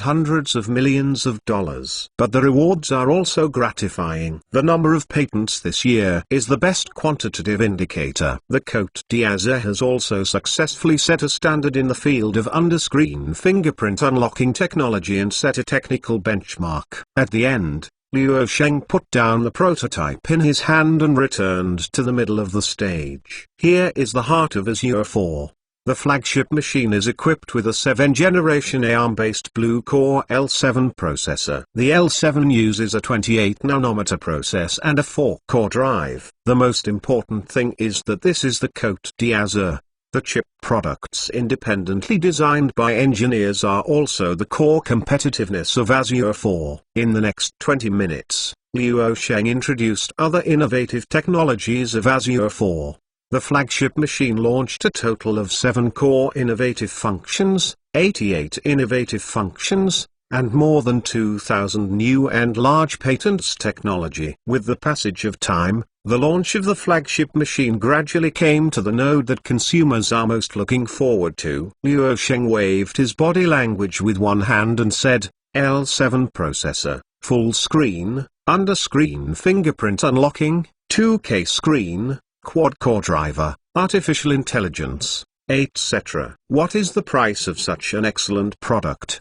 hundreds of millions of dollars. But the rewards are also gratifying. The number of patents this year is the best quantitative indicator. The Côte d'Azur has also successfully set a standard in the field of under-screen fingerprint unlocking technology and set a technical benchmark. At the end, Liu Sheng put down the prototype in his hand and returned to the middle of the stage. Here is the heart of Azure 4. The flagship machine is equipped with a 7th-generation ARM-based Blue-Core L7 processor. The L7 uses a 28-nanometer process and a 4-core drive. The most important thing is that this is the Côte d'Azur. The chip products independently designed by engineers are also the core competitiveness of Azure 4. In the next 20 minutes, Liu Sheng introduced other innovative technologies of Azure 4. The flagship machine launched a total of 7 core innovative functions, 88 innovative functions, and more than 2,000 new and large patents technology. With the passage of time, the launch of the flagship machine gradually came to the node that consumers are most looking forward to. Liu Sheng waved his body language with one hand and said, L7 processor, full screen, under-screen fingerprint unlocking, 2K screen, quad-core driver, artificial intelligence, etc. What is the price of such an excellent product?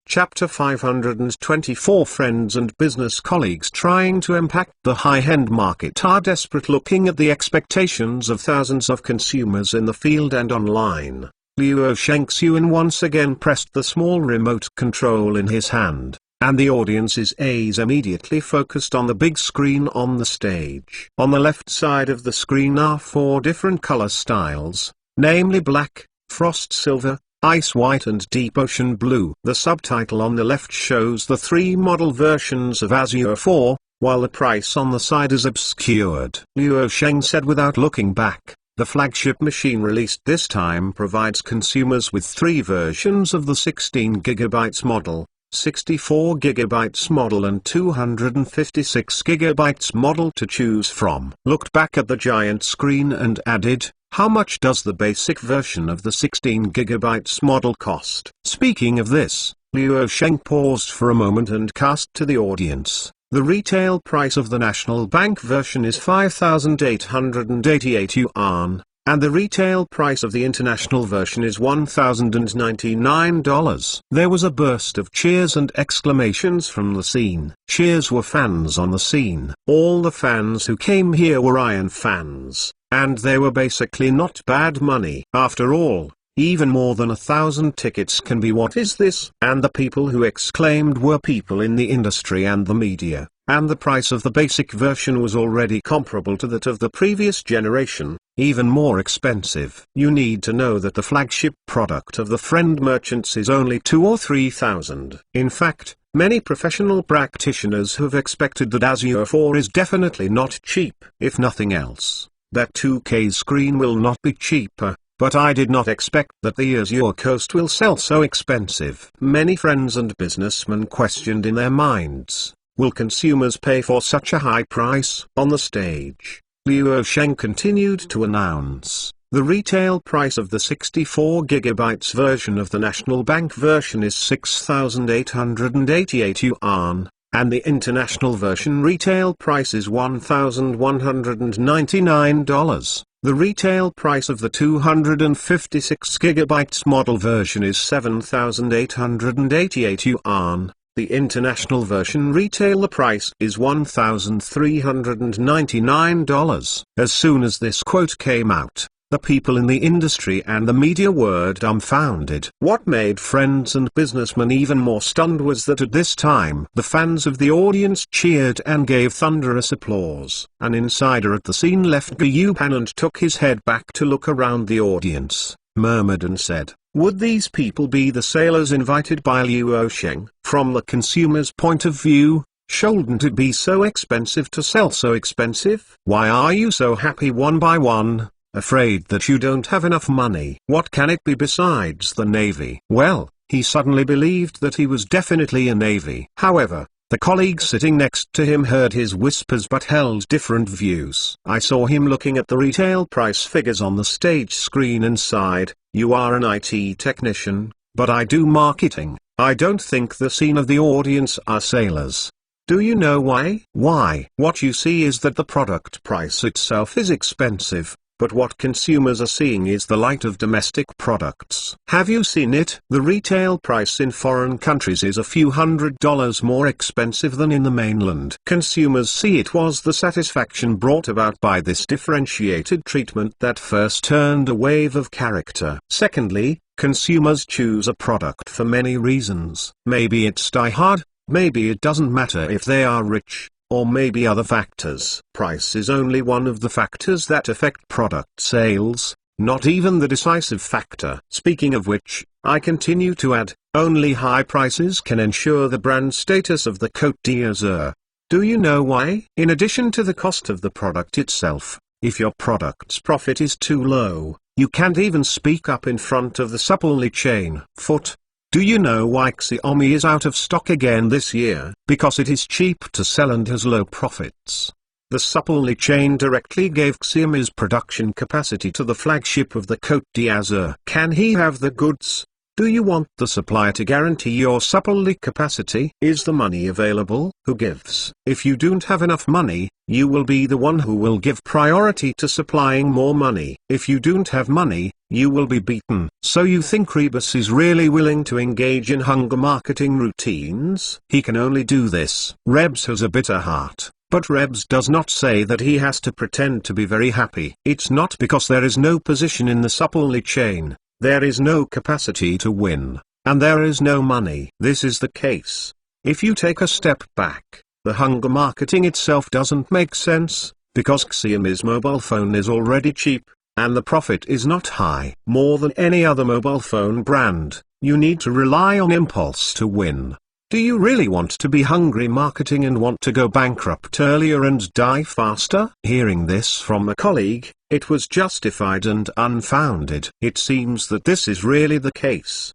Chapter 524. Friends and business colleagues trying to impact the high-end market are desperate, looking at the expectations of thousands of consumers in the field and online. Liu Shengxuan once again pressed the small remote control in his hand, and the audience's eyes immediately focused on the big screen on the stage. On the left side of the screen are 4 different color styles, namely black, frost silver, ice white and deep ocean blue. The subtitle on the left shows the 3 model versions of Azure 4, while the price on the side is obscured. Liu Sheng said without looking back, the flagship machine released this time provides consumers with 3 versions of the 16GB model, 64GB model and 256GB model to choose from. Looked back at the giant screen and added, how much does the basic version of the 16GB model cost? Speaking of this, Liu Sheng paused for a moment and cast to the audience. The retail price of the National Bank version is 5,888 yuan, and the retail price of the international version is $1,099. There was a burst of cheers and exclamations from the scene. Cheers were fans on the scene. All the fans who came here were Iron fans, and they were basically not bad money. After all, even more than 1,000 tickets can be what is this? And the people who exclaimed were people in the industry and the media, and the price of the basic version was already comparable to that of the previous generation, even more expensive. You need to know that the flagship product of the Friend Merchants is only 2 or 3,000. In fact, many professional practitioners have expected that Azure 4 is definitely not cheap. If nothing else, that 2K screen will not be cheaper. But I did not expect that the Azure Coast will sell so expensive. Many friends and businessmen questioned in their minds, will consumers pay for such a high price? On the stage, Liu Sheng continued to announce, the retail price of the 64GB version of the National Bank version is 6,888 yuan, and the international version retail price is $1,199. The retail price of the 256GB model version is 7,888 yuan. The international version retail price is $1,399. As soon as this quote came out, the people in the industry and the media were dumbfounded. What made friends and businessmen even more stunned was that at this time the fans of the audience cheered and gave thunderous applause. An insider at the scene left Gu Pan and took his head back to look around the audience, murmured and said, would these people be the sailors invited by Liu Sheng? From the consumer's point of view, shouldn't it be so expensive to sell so expensive? Why are you so happy one by one? Afraid that you don't have enough money? What can it be besides the Navy? Well, he suddenly believed that he was definitely a Navy. However, The colleague sitting next to him heard his whispers but held different views. I saw him looking at the retail price figures on the stage screen and sighed, "You are an IT technician, but I do marketing. I don't think the scene of the audience are sailors." Do you know why? Why? What you see is that the product price itself is expensive, but what consumers are seeing is the light of domestic products. Have you seen it? The retail price in foreign countries is a few $100s more expensive than in the mainland. Consumers see it was the satisfaction brought about by this differentiated treatment that first turned a wave of character. Secondly, consumers choose a product for many reasons. Maybe it's die hard, maybe it doesn't matter if they are rich, or maybe other factors. Price is only one of the factors that affect product sales, not even the decisive factor. Speaking of which, I continue to add, only high prices can ensure the brand status of the Côte d'Azur. Do you know why? In addition to the cost of the product itself, if your product's profit is too low, you can't even speak up in front of the supply chain. Foot. Do you know why Xiaomi is out of stock again this year? Because it is cheap to sell and has low profits. The supply chain directly gave Xiaomi's production capacity to the flagship of the Côte d'Azur. Can he have the goods? Do you want the supplier to guarantee your supply capacity? Is the money available? Who gives? If you don't have enough money, you will be the one who will give priority to supplying more money. If you don't have money, you will be beaten. So you think Rebus is really willing to engage in hunger marketing routines? He can only do this. Rebs has a bitter heart. But Rebs does not say that he has to pretend to be very happy. It's not because there is no position in the supply chain. There is no capacity to win, and there is no money. This is the case. If you take a step back, the hunger marketing itself doesn't make sense, because Xiaomi's mobile phone is already cheap, and the profit is not high. More than any other mobile phone brand, you need to rely on impulse to win. Do you really want to be hungry marketing and want to go bankrupt earlier and die faster? Hearing this from a colleague, it was justified and unfounded. It seems that this is really the case.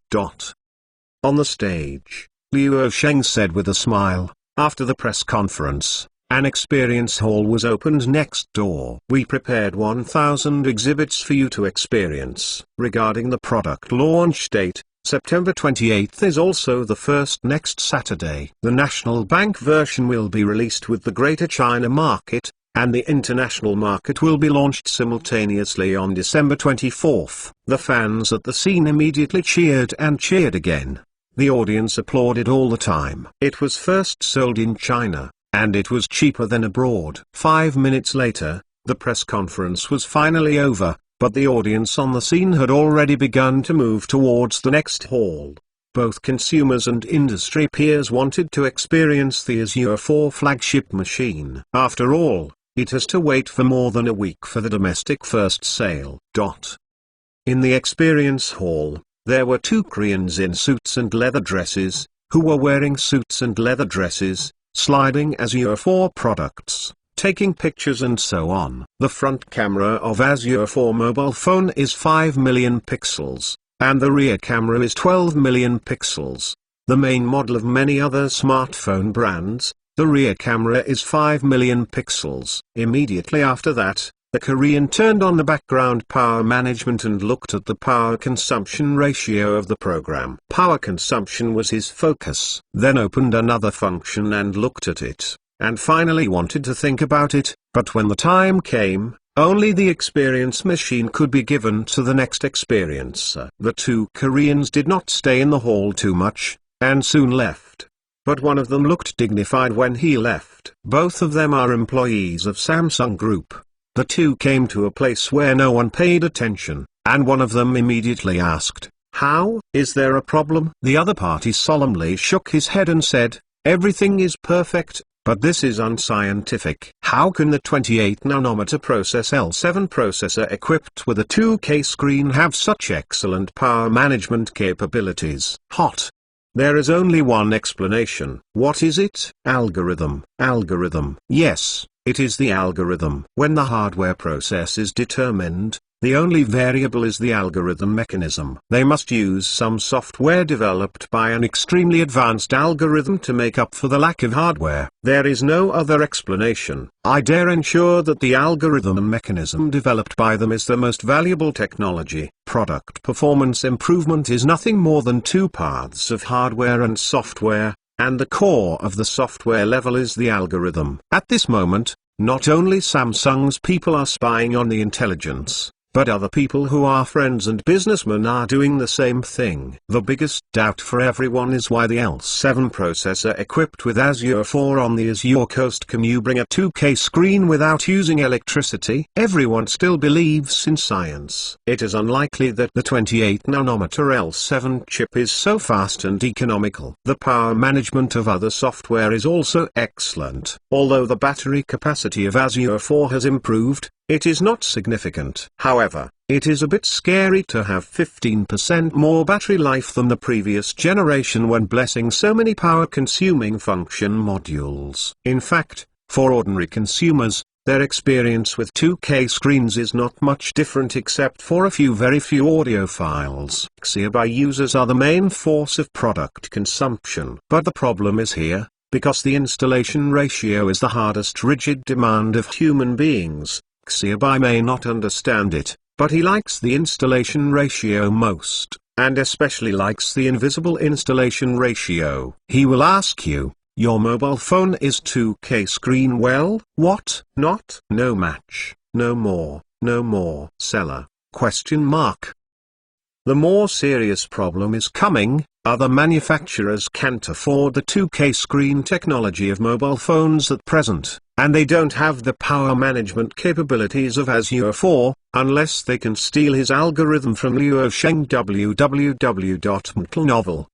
On the stage, Liu Sheng said with a smile, after the press conference, an experience hall was opened next door. We prepared 1,000 exhibits for you to experience. Regarding the product launch date, September 28th is also the first next Saturday. The National Bank version will be released with the Greater China market, and the international market will be launched simultaneously on December 24th. The fans at the scene immediately cheered and cheered again. The audience applauded all the time. It was first sold in China, and it was cheaper than abroad. 5 minutes later, the press conference was finally over, but the audience on the scene had already begun to move towards the next hall. Both consumers and industry peers wanted to experience the Azure 4 flagship machine. After all, it has to wait for more than a week for the domestic first sale. In the experience hall, there were 2 Koreans in suits and leather dresses, who were wearing suits and leather dresses, sliding Azure 4 products, taking pictures and so on. The front camera of Azure 4 mobile phone is 5 million pixels, and the rear camera is 12 million pixels. The main model of many other smartphone brands, the rear camera is 5 million pixels. Immediately after that, the Korean turned on the background power management and looked at the power consumption ratio of the program. Power consumption was his focus. Then opened another function and looked at it, and finally wanted to think about it, but when the time came, only the experience machine could be given to the next experiencer. The 2 Koreans did not stay in the hall too much, and soon left. But one of them looked dignified when he left. Both of them are employees of Samsung Group. The 2 came to a place where no one paid attention, and one of them immediately asked, "How? Is there a problem?" The other party solemnly shook his head and said, "Everything is perfect, but this is unscientific. How can the 28nm process L7 processor equipped with a 2K screen have such excellent power management capabilities?" There is only one explanation. What is it? Algorithm. Algorithm. Yes, it is the algorithm. When the hardware process is determined, The only variable is the algorithm mechanism. They must use some software developed by an extremely advanced algorithm to make up for the lack of hardware. There is no other explanation. I dare ensure that the algorithm mechanism developed by them is the most valuable technology. Product performance improvement is nothing more than two paths of hardware and software, and the core of the software level is the algorithm. At this moment, not only Samsung's people are spying on the intelligence, but other people who are friends and businessmen are doing the same thing. The biggest doubt for everyone is why the L7 processor equipped with Azure 4 on the Azure coast can you bring a 2K screen without using electricity? Everyone still believes in science. It is unlikely that the 28nm L7 chip is so fast and economical. The power management of other software is also excellent. Although the battery capacity of Azure 4 has improved, it is not significant. However, it is a bit scary to have 15% more battery life than the previous generation when blessing so many power-consuming function modules. In fact, for ordinary consumers, their experience with 2K screens is not much different except for a very few audiophiles. Nearby users are the main force of product consumption. But the problem is here, because the installation ratio is the hardest rigid demand of human beings. Xiaobai may not understand it, but he likes the installation ratio most, and especially likes the invisible installation ratio. He will ask you, your mobile phone is 2K screen well? What? Not? No match. No more. No more. Seller? Question mark. The more serious problem is coming. Other manufacturers can't afford the 2K screen technology of mobile phones at present, and they don't have the power management capabilities of Azure 4, unless they can steal his algorithm from Luo Sheng. www.mtlnovel.com.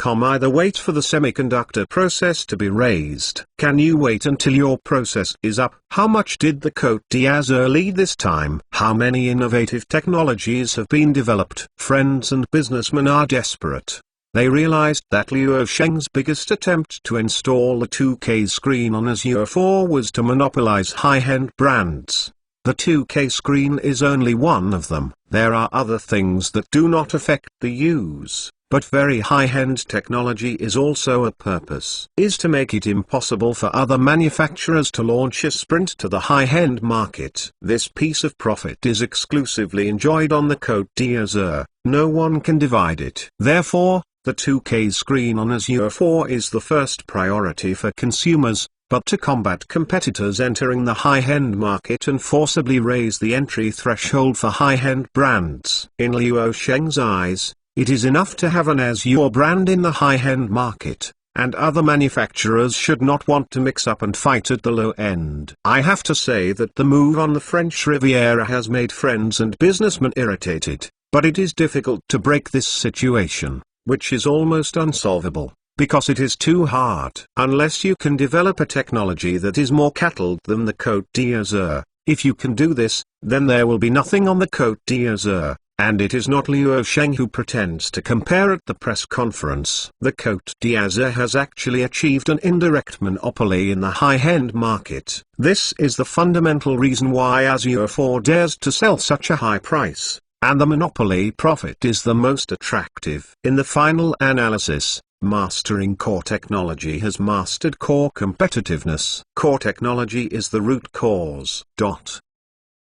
Either wait for the semiconductor process to be raised. Can you wait until your process is up? How much did the Côte d'Azur lead this time? How many innovative technologies have been developed? Friends and businessmen are desperate. They realized that Luo Sheng's biggest attempt to install a 2K screen on Azure 4 was to monopolize high-end brands. The 2K screen is only one of them. There are other things that do not affect the use, but very high-end technology is also a purpose. Is to make it impossible for other manufacturers to launch a sprint to the high-end market. This piece of profit is exclusively enjoyed on the Côte d'Azur. No one can divide it. Therefore, the 2K screen on Azure 4 is the first priority for consumers, but to combat competitors entering the high-end market and forcibly raise the entry threshold for high-end brands. In Luo Sheng's eyes, it is enough to have an Azure brand in the high-end market, and other manufacturers should not want to mix up and fight at the low end. I have to say that the move on the French Riviera has made friends and businessmen irritated, but it is difficult to break this situation, which is almost unsolvable, because it is too hard. Unless you can develop a technology that is more cattled than the Côte d'Azur. If you can do this, then there will be nothing on the Côte d'Azur, and it is not Luo Sheng who pretends to compare at the press conference. The Côte d'Azur has actually achieved an indirect monopoly in the high-end market. This is the fundamental reason why Azure 4 dares to sell such a high price. And the monopoly profit is the most attractive. In the final analysis, mastering core technology has mastered core competitiveness. Core technology is the root cause.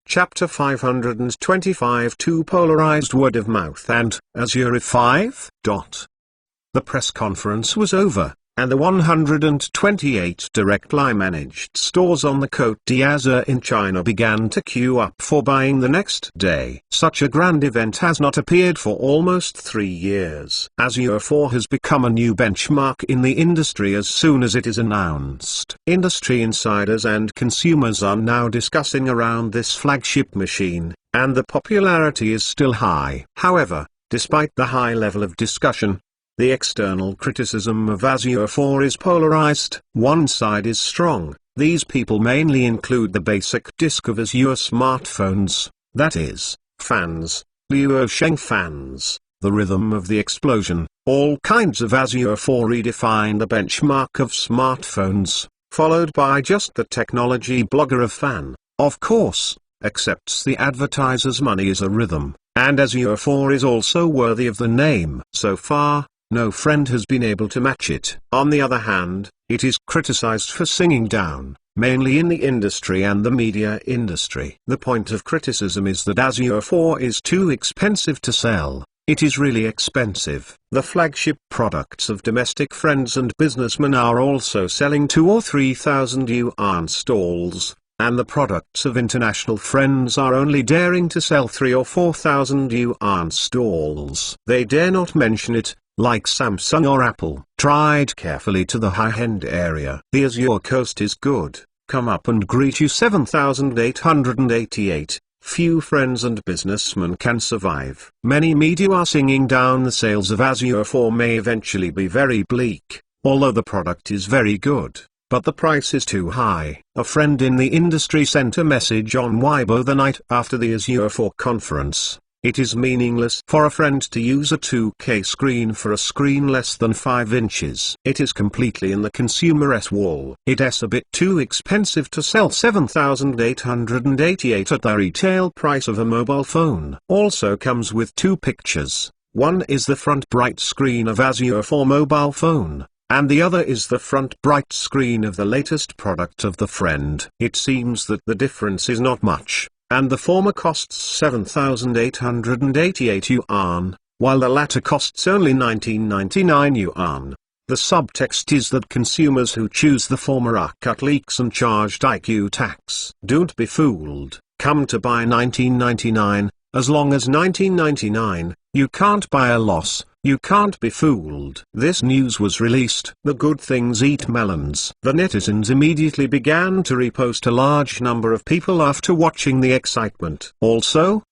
Chapter 525 Too polarized word of mouth and Azure 5. The press conference was over, and the 128 directly managed stores on the Côte d'Azur in China began to queue up for buying the next day. Such a grand event has not appeared for almost 3 years. Azure 4 has become a new benchmark in the industry as soon as it is announced. Industry insiders and consumers are now discussing around this flagship machine, and the popularity is still high. However, despite the high level of discussion, the external criticism of Azure 4 is polarized. One side is strong. These people mainly include the basic disk of Azure smartphones, that is, fans, Luo Sheng fans, the rhythm of the explosion. All kinds of Azure 4 redefine the benchmark of smartphones, followed by just the technology blogger of fan. Of course, accepts the advertiser's money as a rhythm, and Azure 4 is also worthy of the name. So far, no friend has been able to match it. On the other hand, it is criticized for singing down, mainly in the industry and the media industry. The point of criticism is that Azure 4 is too expensive to sell. It is really expensive. The flagship products of domestic friends and businessmen are also selling 2,000 or 3,000 yuan stalls, and the products of international friends are only daring to sell 3,000 or 4,000 yuan stalls. They dare not mention it, like Samsung or Apple. Tried carefully to the high-end area. The Azure Coast is good. Come up and greet you 7,888. Few friends and businessmen can survive. Many media are singing down the sales of Azure 4 may eventually be very bleak, although the product is very good, but the price is too high. A friend in the industry sent a message on Weibo the night after the Azure 4 conference. It is meaningless for a friend to use a 2K screen for a screen less than 5 inches. It is completely in the consumer's wall. It's a bit too expensive to sell 7,888 at the retail price of a mobile phone. Also comes with 2 pictures. One is the front bright screen of Azure 4 mobile phone, and the other is the front bright screen of the latest product of the friend. It seems that the difference is not much, and the former costs 7,888 yuan, while the latter costs only 1999 yuan. The subtext is that consumers who choose the former are cut leaks and charged IQ tax. Don't be fooled. Come to buy 1999, as long as 1999, you can't buy a loss. You can't be fooled. This news was released. The good things eat melons. The netizens immediately began to repost a large number of people after watching the excitement. Also,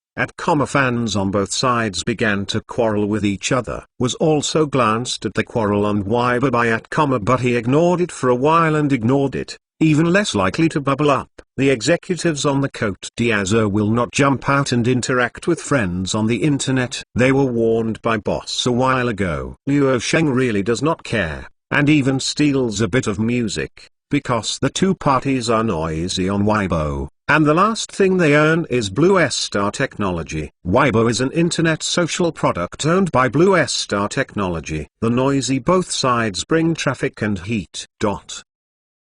fans on both sides began to quarrel with each other. Was also glanced at the quarrel on Weibo by but he ignored it for a while and ignored it. Even less likely to bubble up. The executives on the Côte d'Azur will not jump out and interact with friends on the internet. They were warned by boss a while ago. Luo Sheng really does not care, and even steals a bit of music, because the two parties are noisy on Weibo, and the last thing they earn is Blue Star Technology. Weibo is an internet social product owned by Blue Star Technology. The noisy both sides bring traffic and heat.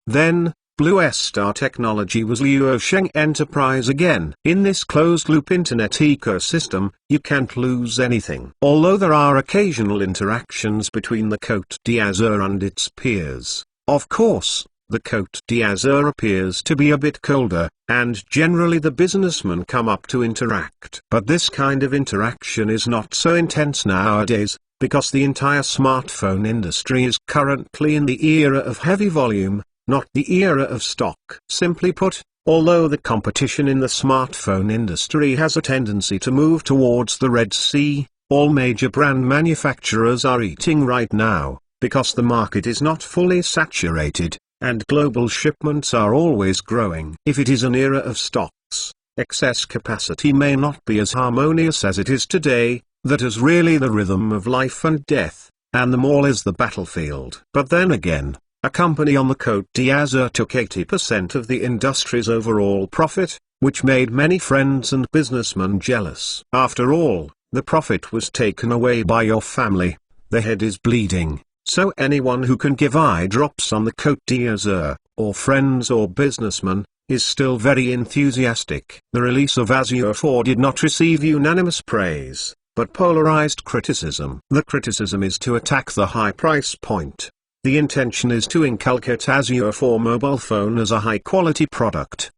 Then, Blue Star Technology was Luo Sheng Enterprise again. In this closed-loop internet ecosystem, you can't lose anything. Although there are occasional interactions between the Côte d'Azur and its peers. Of course, the Côte d'Azur appears to be a bit colder, and generally the businessmen come up to interact. But this kind of interaction is not so intense nowadays, because the entire smartphone industry is currently in the era of heavy volume, not the era of stock. Simply put, although the competition in the smartphone industry has a tendency to move towards the Red Sea, all major brand manufacturers are eating right now, because the market is not fully saturated, and global shipments are always growing. If it is an era of stocks, excess capacity may not be as harmonious as it is today. That is really the rhythm of life and death, and the mall is the battlefield. But then again, a company on the Côte d'Azur took 80% of the industry's overall profit, which made many friends and businessmen jealous. After all, the profit was taken away by your family. The head is bleeding, so anyone who can give eye drops on the Côte d'Azur, or friends or businessmen, is still very enthusiastic. The release of Azure 4 did not receive unanimous praise, but polarized criticism. The criticism is to attack the high price point. The intention is to inculcate Azure 4 mobile phone as a high-quality product.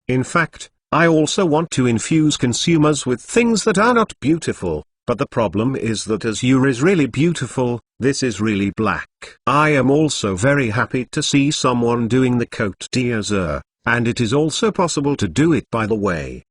In fact, I also want to infuse consumers with things that are not beautiful, but the problem is that Azure is really beautiful, this is really black. I am also very happy to see someone doing the Côte d'Azur, and it is also possible to do it by the way.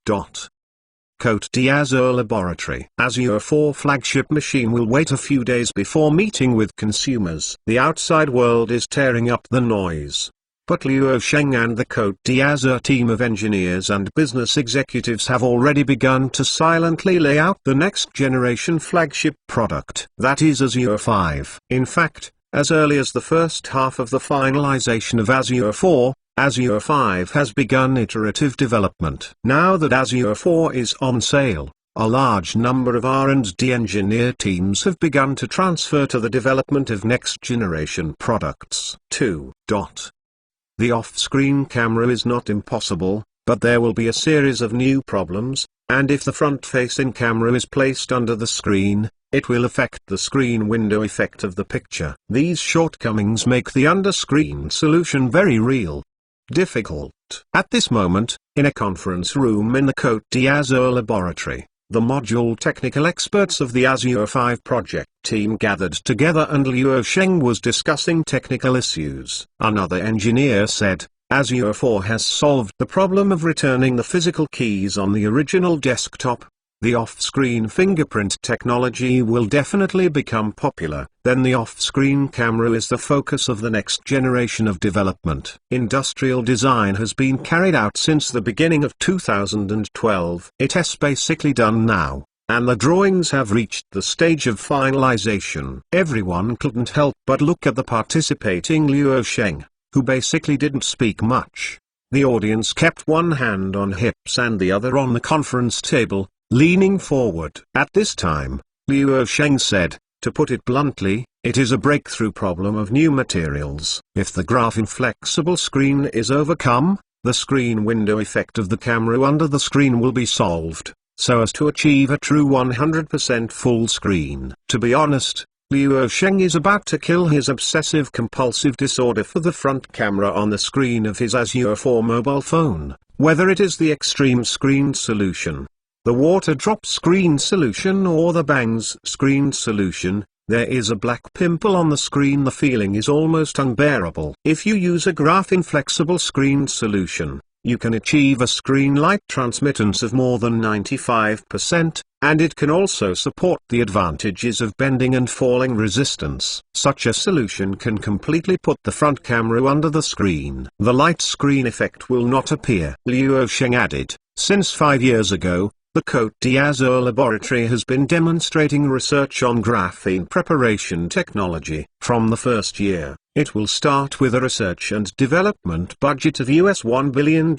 Côte d'Azur Laboratory. Azure 4 flagship machine will wait a few days before meeting with consumers. The outside world is tearing up the noise. But Luo Sheng and the Côte d'Azur team of engineers and business executives have already begun to silently lay out the next generation flagship product. That is Azure 5. In fact, as early as the first half of the finalization of Azure 4, Azure 5 has begun iterative development. Now that Azure 4 is on sale, a large number of R&D engineer teams have begun to transfer to the development of next-generation products. 2. The off-screen camera is not impossible, but there will be a series of new problems, and if the front-facing camera is placed under the screen, it will affect the screen window effect of the picture. These shortcomings make the under-screen solution very real. Difficult. At this moment, in a conference room in the Côte d'Azur laboratory, the module technical experts of the Azure 5 project team gathered together and Luo Sheng was discussing technical issues. Another engineer said, Azure 4 has solved the problem of returning the physical keys on the original desktop. The off-screen fingerprint technology will definitely become popular. Then the off-screen camera is the focus of the next generation of development. Industrial design has been carried out since the beginning of 2012. It is basically done now, and the drawings have reached the stage of finalization. Everyone couldn't help but look at the participating Luo Sheng, who basically didn't speak much. The audience kept one hand on hips and the other on the conference table, leaning forward. At this time, Luo Sheng said, to put it bluntly, it is a breakthrough problem of new materials. If the graphene flexible screen is overcome, the screen window effect of the camera under the screen will be solved, so as to achieve a true 100% full screen. To be honest, Luo Sheng is about to kill his obsessive-compulsive disorder for the front camera on the screen of his Azure 4 mobile phone, whether it is the extreme screen solution, the water drop screen solution or the bangs screen solution. There is a black pimple on the screen. The feeling is almost unbearable. If you use a graphene flexible screen solution, you can achieve a screen light transmittance of more than 95%, and it can also support the advantages of bending and falling resistance. Such a solution can completely put the front camera under the screen. The light screen effect will not appear. Luo Sheng added, since 5 years ago, the Côte d'Azur laboratory has been demonstrating research on graphene preparation technology. From the first year, it will start with a research and development budget of $1 billion,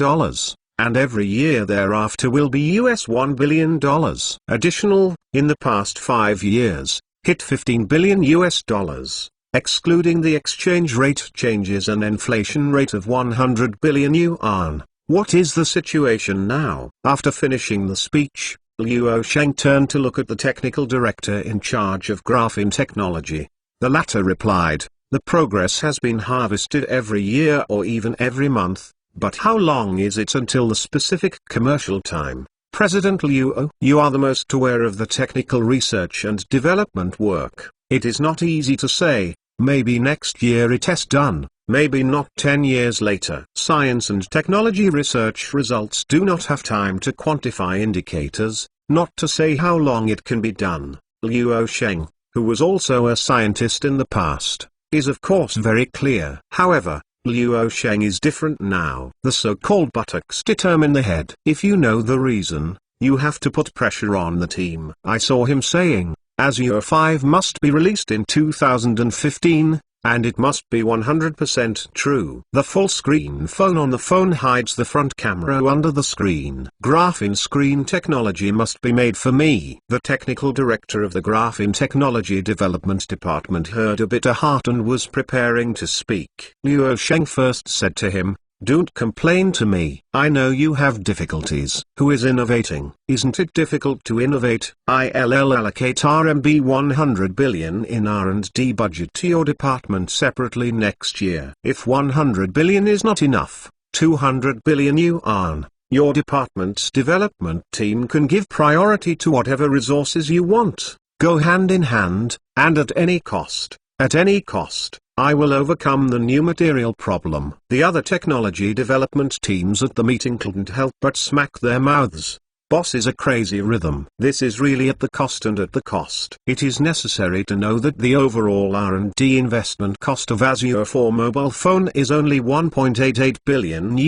and every year thereafter will be $1 billion. Additional, in the past 5 years, hit $15 billion, excluding the exchange rate changes and inflation rate of 100 billion yuan. What is the situation now? After finishing the speech, Luo Sheng turned to look at the technical director in charge of graphene technology. The latter replied, the progress has been harvested every year or even every month, but how long is it until the specific commercial time? President Luo, you are the most aware of the technical research and development work. It is not easy to say, maybe next year it is done. Maybe not 10 years later. Science and technology research results do not have time to quantify indicators, not to say how long it can be done. Luo Sheng, who was also a scientist in the past, is of course very clear. However, Luo Sheng is different now. The so-called buttocks determine the head. If you know the reason, you have to put pressure on the team. I saw him saying, Azure 5 must be released in 2015. And it must be 100% true. The full-screen phone on the phone hides the front camera under the screen. Graphene screen technology must be made for me. The technical director of the Graphene Technology Development Department heard a bit heart and was preparing to speak. Luo Sheng first said to him, don't complain to me. I know you have difficulties. Who is innovating? Isn't it difficult to innovate? I'll allocate RMB 100 billion in R&D budget to your department separately next year. If 100 billion is not enough, 200 billion yuan, your department's development team can give priority to whatever resources you want. Go hand in hand, and at any cost, I will overcome the new material problem. The other technology development teams at the meeting couldn't help but smack their mouths. Boss is a crazy rhythm. This is really at the cost and at the cost. It is necessary to know that the overall R&D investment cost of Azure 4 mobile phone is only $1.88 billion.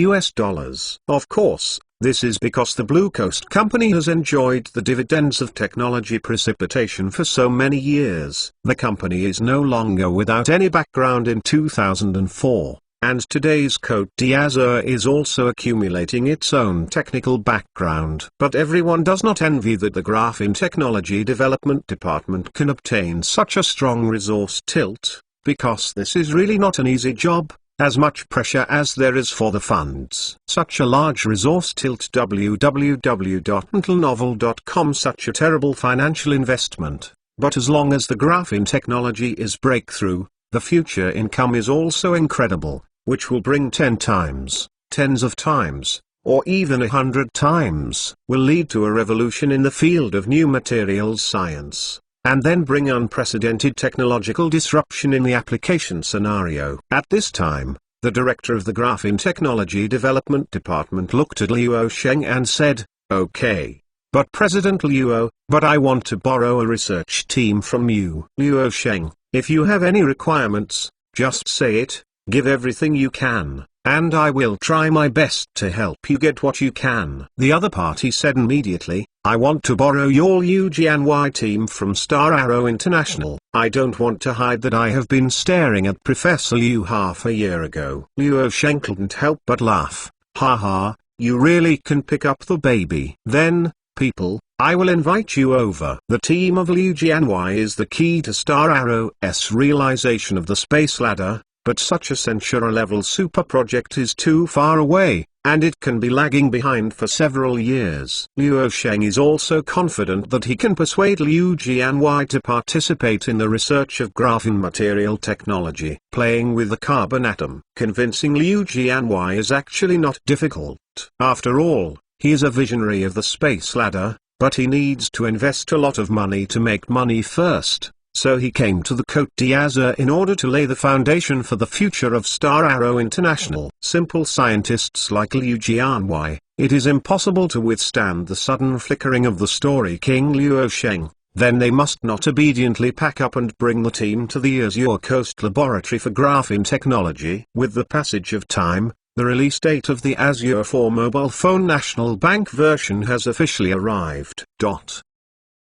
Of course, this is because the Blue Coast company has enjoyed the dividends of technology precipitation for so many years. The company is no longer without any background in 2004. And today's Côte d'Azur is also accumulating its own technical background. But everyone does not envy that the Graphene Technology Development Department can obtain such a strong resource tilt, because this is really not an easy job, as much pressure as there is for the funds. Such a large resource tilt, www.mentalnovel.com, such a terrible financial investment. But as long as the graphene technology is breakthrough, the future income is also incredible, which will bring 10 times, tens of times, or even 100 times, will lead to a revolution in the field of new materials science, and then bring unprecedented technological disruption in the application scenario. At this time, the director of the Graphene Technology Development Department looked at Liu Sheng and said, "Okay. But President Liu, but I want to borrow a research team from you." Liu Sheng, if you have any requirements, just say it, give everything you can, and I will try my best to help you get what you can. The other party said immediately, "I want to borrow your Liu Jianwei team from Star Arrow International. I don't want to hide that I have been staring at Professor Liu half a year ago." Liu Sheng couldn't help but laugh. "Haha, you really can pick up the baby." "Then, people, I will invite you over." The team of Liu Jianwei is the key to Star Arrow's realization of the space ladder, but such a Centaur-level super project is too far away, and it can be lagging behind for several years. Liu Sheng is also confident that he can persuade Liu Jianwei to participate in the research of graphene material technology. Playing with the carbon atom. Convincing Liu Jianwei is actually not difficult. After all, he is a visionary of the space ladder, but he needs to invest a lot of money to make money first. So he came to the Côte d'Azur in order to lay the foundation for the future of Star Arrow International. Simple scientists like Liu Jianwei, it is impossible to withstand the sudden flickering of the story king Liu Sheng. Then they must not obediently pack up and bring the team to the Azure Coast Laboratory for Graphene Technology. With the passage of time, the release date of the Azure 4 mobile phone National Bank version has officially arrived.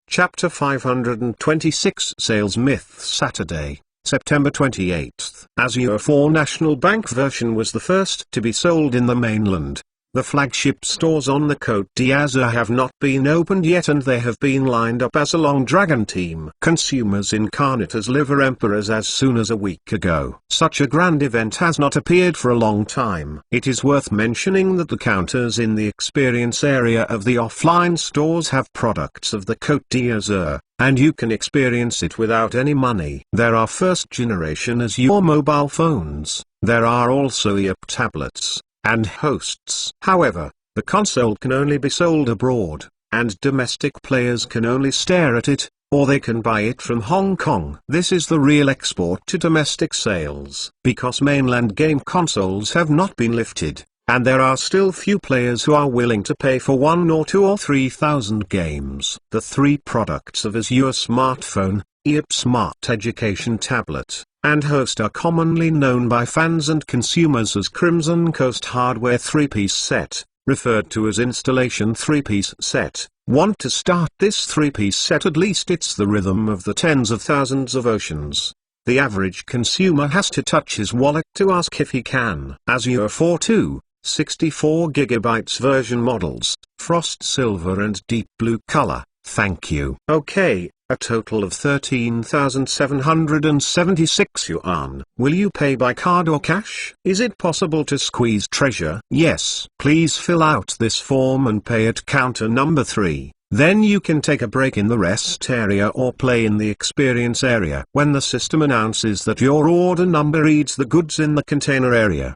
Chapter 526 Sales Myth. Saturday, September 28th. Azure 4 National Bank version was the first to be sold in the mainland. The flagship stores on the Côte d'Azur have not been opened yet, and they have been lined up as a Long Dragon team. Consumers incarnate as liver emperors as soon as a week ago. Such a grand event has not appeared for a long time. It is worth mentioning that the counters in the experience area of the offline stores have products of the Côte d'Azur, and you can experience it without any money. There are first generation Azure mobile phones. There are also EAP tablets and hosts. However, the console can only be sold abroad, and domestic players can only stare at it, or they can buy it from Hong Kong. This is the real export to domestic sales, because mainland game consoles have not been lifted, and there are still few players who are willing to pay for 1 or 2 or 3,000 games. The three products of Azure Smartphone, EAP Smart Education Tablet, and Host are commonly known by fans and consumers as Crimson Coast Hardware 3-piece set, referred to as Installation 3-piece set. Want to start this 3-piece set? At least it's the rhythm of the tens of thousands of oceans. The average consumer has to touch his wallet to ask if he can. Azure 4 2, 64GB version models, Frost Silver and Deep Blue color. Thank you. Okay. A total of 13,776 yuan. Will you pay by card or cash? Is it possible to squeeze treasure? Yes. Please fill out this form and pay at counter number 3. Then you can take a break in the rest area or play in the experience area. When the system announces that your order number reads the goods in the container area,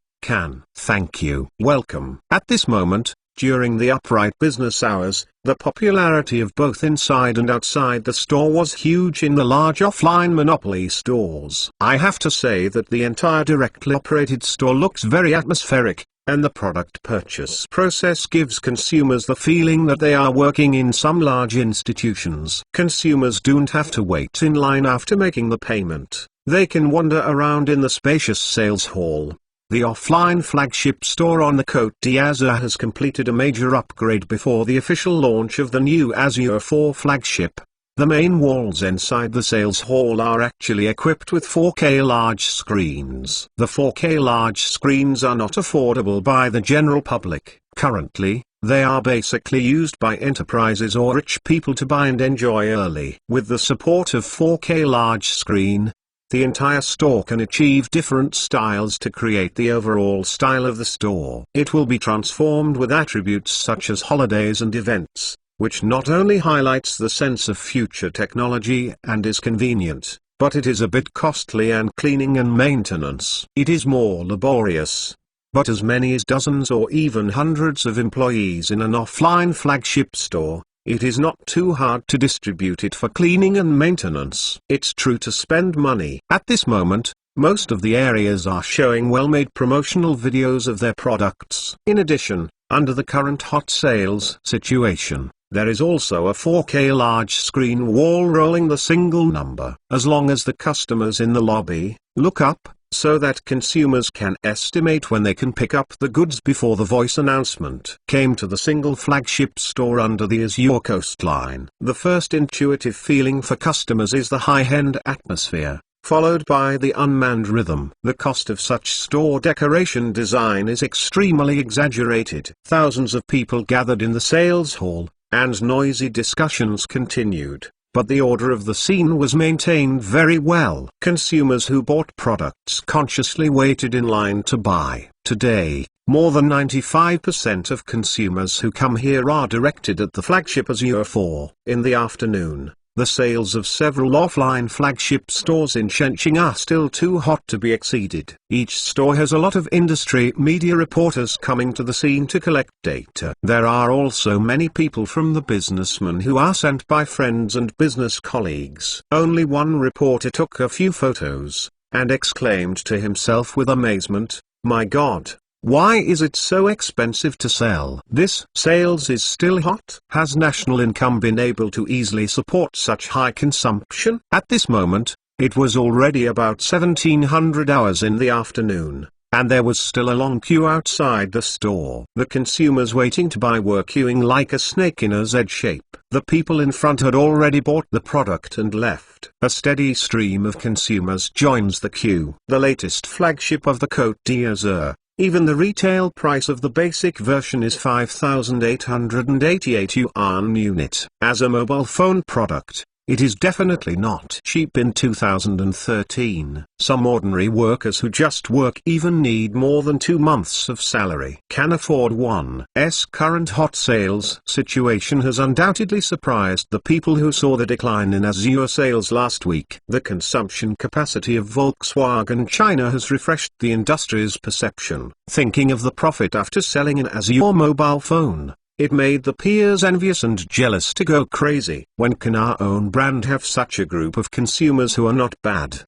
thank you. Welcome. At this moment, during the upright business hours, the popularity of both inside and outside the store was huge in the large offline monopoly stores. I have to say that the entire directly operated store looks very atmospheric, and the product purchase process gives consumers the feeling that they are working in some large institutions. Consumers don't have to wait in line after making the payment. They can wander around in the spacious sales hall. The offline flagship store on the Côte d'Azur has completed a major upgrade before the official launch of the new Azure 4 flagship. The main walls inside the sales hall are actually equipped with 4K large screens. The 4K large screens are not affordable by the general public. Currently, they are basically used by enterprises or rich people to buy and enjoy early. With the support of 4K large screen, the entire store can achieve different styles to create the overall style of the store. It will be transformed with attributes such as holidays and events, which not only highlights the sense of future technology and is convenient, but it is a bit costly and cleaning and maintenance. It is more laborious. But as many as dozens or even hundreds of employees in an offline flagship store, it is not too hard to distribute it for cleaning and maintenance. It's true to spend money. At this moment, most of the areas are showing well-made promotional videos of their products. In addition, under the current hot sales situation, there is also a 4K large screen wall rolling the single number. As long as the customers in the lobby look up, so that consumers can estimate when they can pick up the goods before the voice announcement came to the single flagship store under the Azure coastline. The first intuitive feeling for customers is the high-end atmosphere, followed by the unmanned rhythm. The cost of such store decoration design is extremely exaggerated. Thousands of people gathered in the sales hall, and noisy discussions continued, but the order of the scene was maintained very well. Consumers who bought products consciously waited in line to buy. Today, more than 95% of consumers who come here are directed at the flagship Azure 4. In the afternoon, the sales of several offline flagship stores in Shenxing are still too hot to be exceeded. Each store has a lot of industry media reporters coming to the scene to collect data. There are also many people from the businessmen who are sent by friends and business colleagues. Only one reporter took a few photos, and exclaimed to himself with amazement, "My God! Why is it so expensive to sell? This sales is still hot. Has national income been able to easily support such high consumption?" At this moment, it was already about 1700 hours in the afternoon, and there was still a long queue outside the store. The consumers waiting to buy were queuing like a snake in a Z shape. The people in front had already bought the product and left. A steady stream of consumers joins the queue. The latest flagship of the Côte d'Azur. Even the retail price of the basic version is 5,888 yuan unit. As a mobile phone product, it is definitely not cheap. In 2013, some ordinary workers who just work even need more than 2 months of salary can afford one. Current hot sales situation has undoubtedly surprised the people who saw the decline in Azure sales last week. The consumption capacity of Volkswagen China has refreshed the industry's perception. Thinking of the profit after selling an Azure mobile phone, it made the peers envious and jealous to go crazy. When can our own brand have such a group of consumers who are not bad?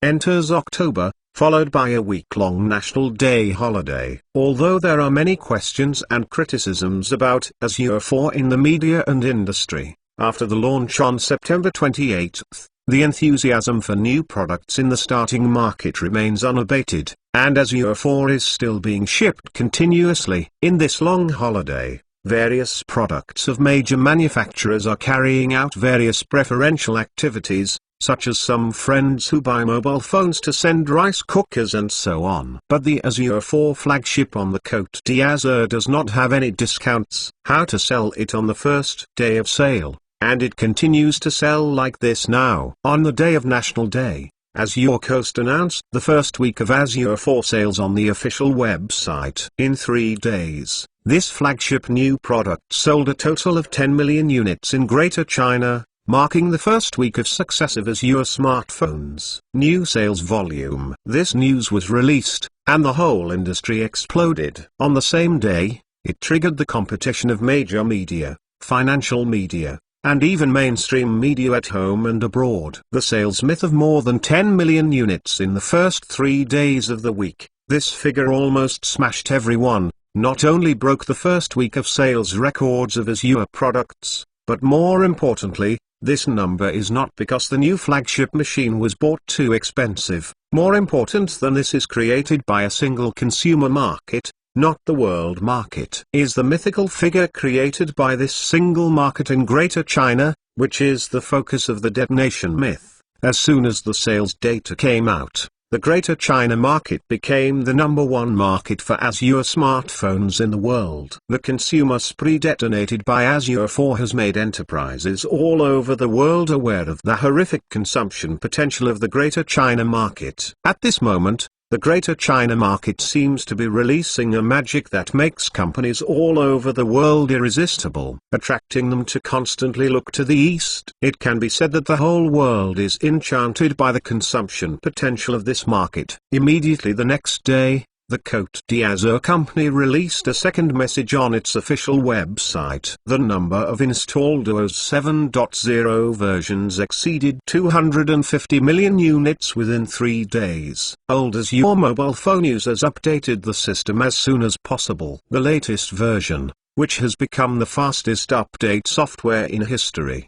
Enters October, followed by a week-long National Day holiday. Although there are many questions and criticisms about Azure 4 in the media and industry, after the launch on September 28, the enthusiasm for new products in the starting market remains unabated, and Azure 4 is still being shipped continuously. In this long holiday, various products of major manufacturers are carrying out various preferential activities, such as some friends who buy mobile phones to send rice cookers and so on. But the Azure 4 flagship on the Côte d'Azur does not have any discounts. How to sell it on the first day of sale? And it continues to sell like this now. On the day of National Day, Azure Coast announced the first week of Azure 4 sales on the official website. In 3 days, this flagship new product sold a total of 10 million units in Greater China, marking the first week of successive Azure smartphones. New sales volume. This news was released, and the whole industry exploded. On the same day, it triggered the competition of major media, financial media, and even mainstream media at home and abroad. The sales myth of more than 10 million units in the first 3 days of the week. This figure almost smashed everyone, not only broke the first week of sales records of Azure products, but more importantly, this number is not because the new flagship machine was bought too expensive. More important than this is created by a single consumer market, not the world market. Is the mythical figure created by this single market in Greater China, which is the focus of the detonation myth. As soon as the sales data came out, the Greater China market became the #1 market for Azure smartphones in the world. The consumer spree detonated by Azure 4 has made enterprises all over the world aware of the horrific consumption potential of the Greater China market. At this moment, the Greater China market seems to be releasing a magic that makes companies all over the world irresistible, attracting them to constantly look to the east. It can be said that the whole world is enchanted by the consumption potential of this market. Immediately the next day, the Côte d'Azur company released a second message on its official website. The number of installed OS 7.0 versions exceeded 250 million units within 3 days. Old Azure mobile phone users updated the system as soon as possible. The latest version, which has become the fastest update software in history.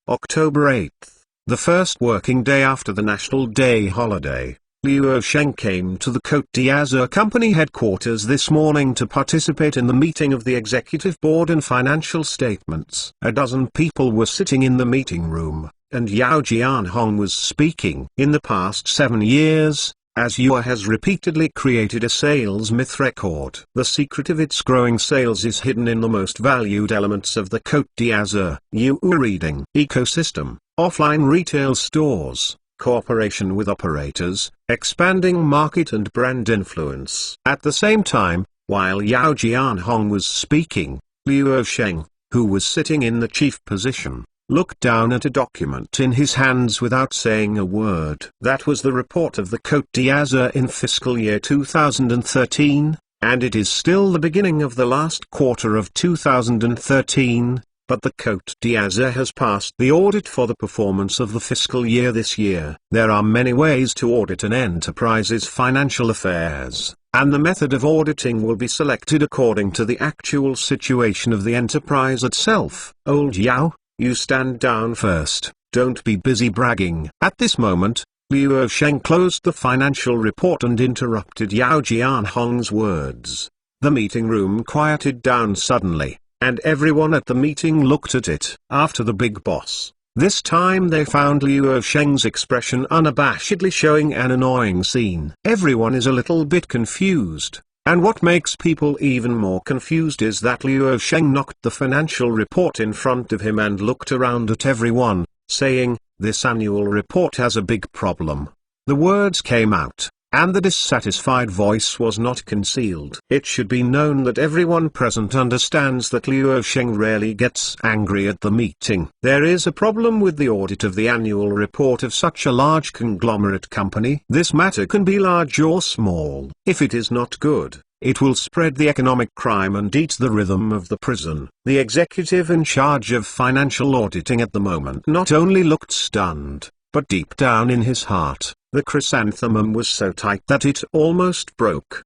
October 8th, the first working day after the National Day holiday, Liu Sheng came to the Côte d'Azur company headquarters this morning to participate in the meeting of the executive board and financial statements. A dozen people were sitting in the meeting room, and Yao Jianhong was speaking. In the past 7 years, Azure has repeatedly created a sales myth record. The secret of its growing sales is hidden in the most valued elements of the Côte d'Azur reading ecosystem: offline retail stores, cooperation with operators, expanding market and brand influence. At the same time, while Yao Jianhong was speaking, Liu Sheng, who was sitting in the chief position, looked down at a document in his hands without saying a word. That was the report of the Côte d'Azur in fiscal year 2013, and it is still the beginning of the last quarter of 2013. But the Côte d'Azur has passed the audit for the performance of the fiscal year this year. There are many ways to audit an enterprise's financial affairs, and the method of auditing will be selected according to the actual situation of the enterprise itself. Old Yao, you stand down first, don't be busy bragging. At this moment, Liu Sheng closed the financial report and interrupted Yao Jianhong's words. The meeting room quieted down suddenly, and everyone at the meeting looked at it. After the big boss, this time they found Liu Sheng's expression unabashedly showing an annoying scene. Everyone is a little bit confused, and what makes people even more confused is that Liu Sheng knocked the financial report in front of him and looked around at everyone, saying, "This annual report has a big problem." The words came out, and the dissatisfied voice was not concealed. It should be known that everyone present understands that Liu Sheng rarely gets angry at the meeting. There is a problem with the audit of the annual report of such a large conglomerate company. This matter can be large or small. If it is not good, it will spread the economic crime and eat the rhythm of the prison. The executive in charge of financial auditing at the moment not only looked stunned, but deep down in his heart, the chrysanthemum was so tight that it almost broke.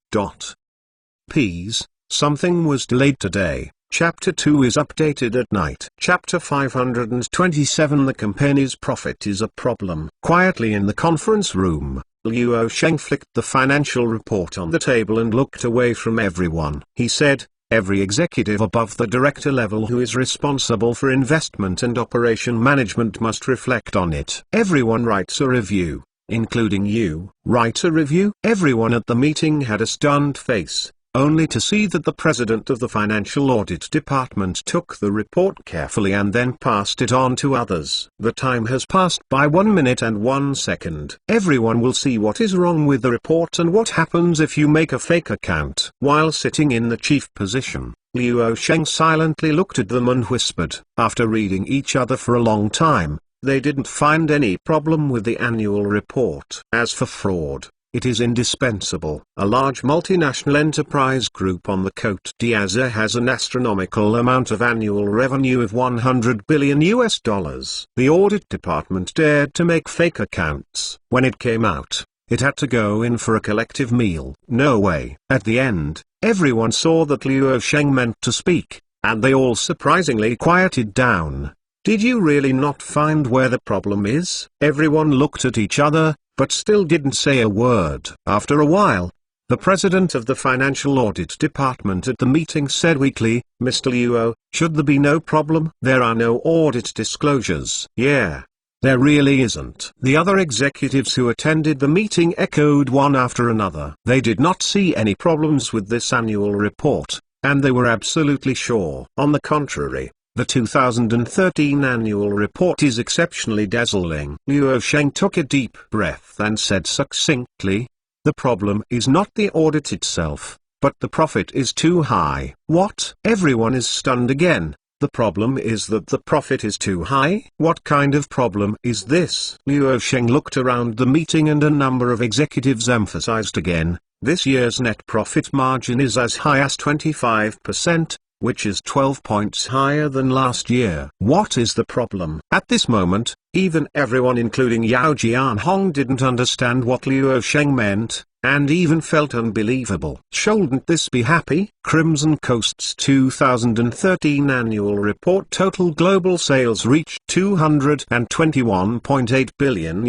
Please, something was delayed today. Chapter 2 is updated at night. Chapter 527 The company's profit is a problem. Quietly in the conference room, Liu Sheng flicked the financial report on the table and looked away from everyone. He said, "Every executive above the director level who is responsible for investment and operation management must reflect on it. Everyone writes a review, including you." Write a review? Everyone at the meeting had a stunned face, only to see that the president of the financial audit department took the report carefully and then passed it on to others. The time has passed by 1 minute and 1 second. Everyone will see what is wrong with the report and what happens if you make a fake account. While sitting in the chief position, Liu Sheng silently looked at them and whispered. After reading each other for a long time, they didn't find any problem with the annual report. As for fraud, it is indispensable. A large multinational enterprise group on the Côte d'Azur has an astronomical amount of annual revenue of $100 billion. The audit department dared to make fake accounts. When it came out, it had to go in for a collective meal. No way. At the end, everyone saw that Liu Sheng meant to speak, and they all surprisingly quieted down. Did you really not find where the problem is? Everyone looked at each other, but still didn't say a word. After a while, The president of the Financial Audit Department at the meeting said weakly, "Mr. Luo, should there be no problem? There are no audit disclosures." Yeah. There really isn't. The other executives who attended the meeting echoed one after another. They did not see any problems with this annual report, and they were absolutely sure. On the contrary, the 2013 annual report is exceptionally dazzling. Luo Sheng took a deep breath and said succinctly, "The problem is not the audit itself, but the profit is too high." What? Everyone is stunned again. The problem is that the profit is too high? What kind of problem is this? Luo Sheng looked around the meeting and a number of executives emphasized again, this year's net profit margin is as high as 25%, which is 12 points higher than last year. What is the problem? At this moment, even everyone including Yao Jianhong didn't understand what Luo Sheng meant, and even felt unbelievable. Shouldn't this be happy? Crimson Coast's 2013 annual report total global sales reached $221.8 billion,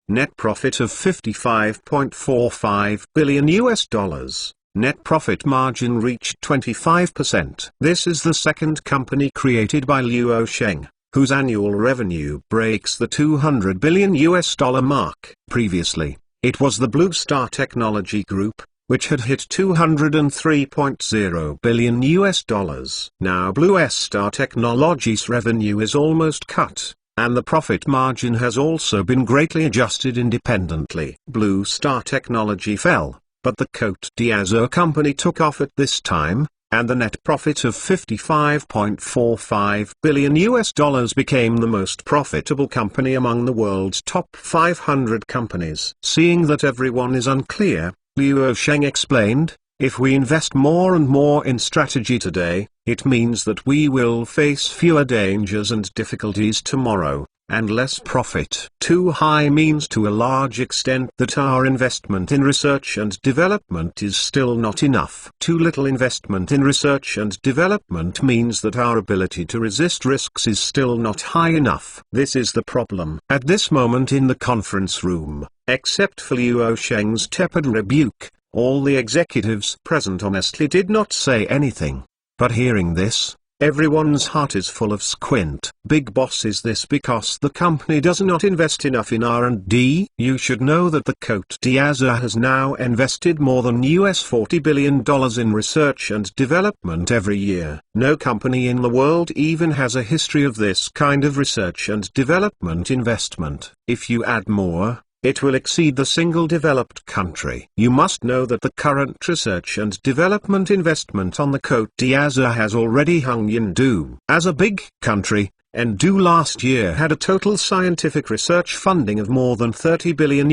net profit of $55.45 billion. Net profit margin reached 25%. This is the second company created by Luo Sheng, whose annual revenue breaks the $200 billion mark. Previously, it was the Blue Star Technology Group, which had hit $203.0 billion. Now Blue Star Technology's revenue is almost cut, and the profit margin has also been greatly adjusted independently. Blue Star Technology fell, but the Cote d'Azur company took off at this time, and the net profit of $55.45 billion became the most profitable company among the world's top 500 companies. Seeing that everyone is unclear, Luo Sheng explained, "If we invest more and more in strategy today, it means that we will face fewer dangers and difficulties tomorrow, and less profit. Too high means to a large extent that our investment in research and development is still not enough. Too little investment in research and development means that our ability to resist risks is still not high enough. This is the problem." At this moment in the conference room, except for Luo Sheng's tepid rebuke, all the executives present honestly did not say anything. But hearing this, everyone's heart is full of squint. Big boss, is this because the company does not invest enough in R&D? You should know that the Cote d'Azur has now invested more than $40 billion in research and development every year. No company in the world even has a history of this kind of research and development investment. If you add more, it will exceed the single developed country. You must know that the current research and development investment on the Cote d'Azur has already hung Yendu. As a big country, Yendu last year had a total scientific research funding of more than $30 billion.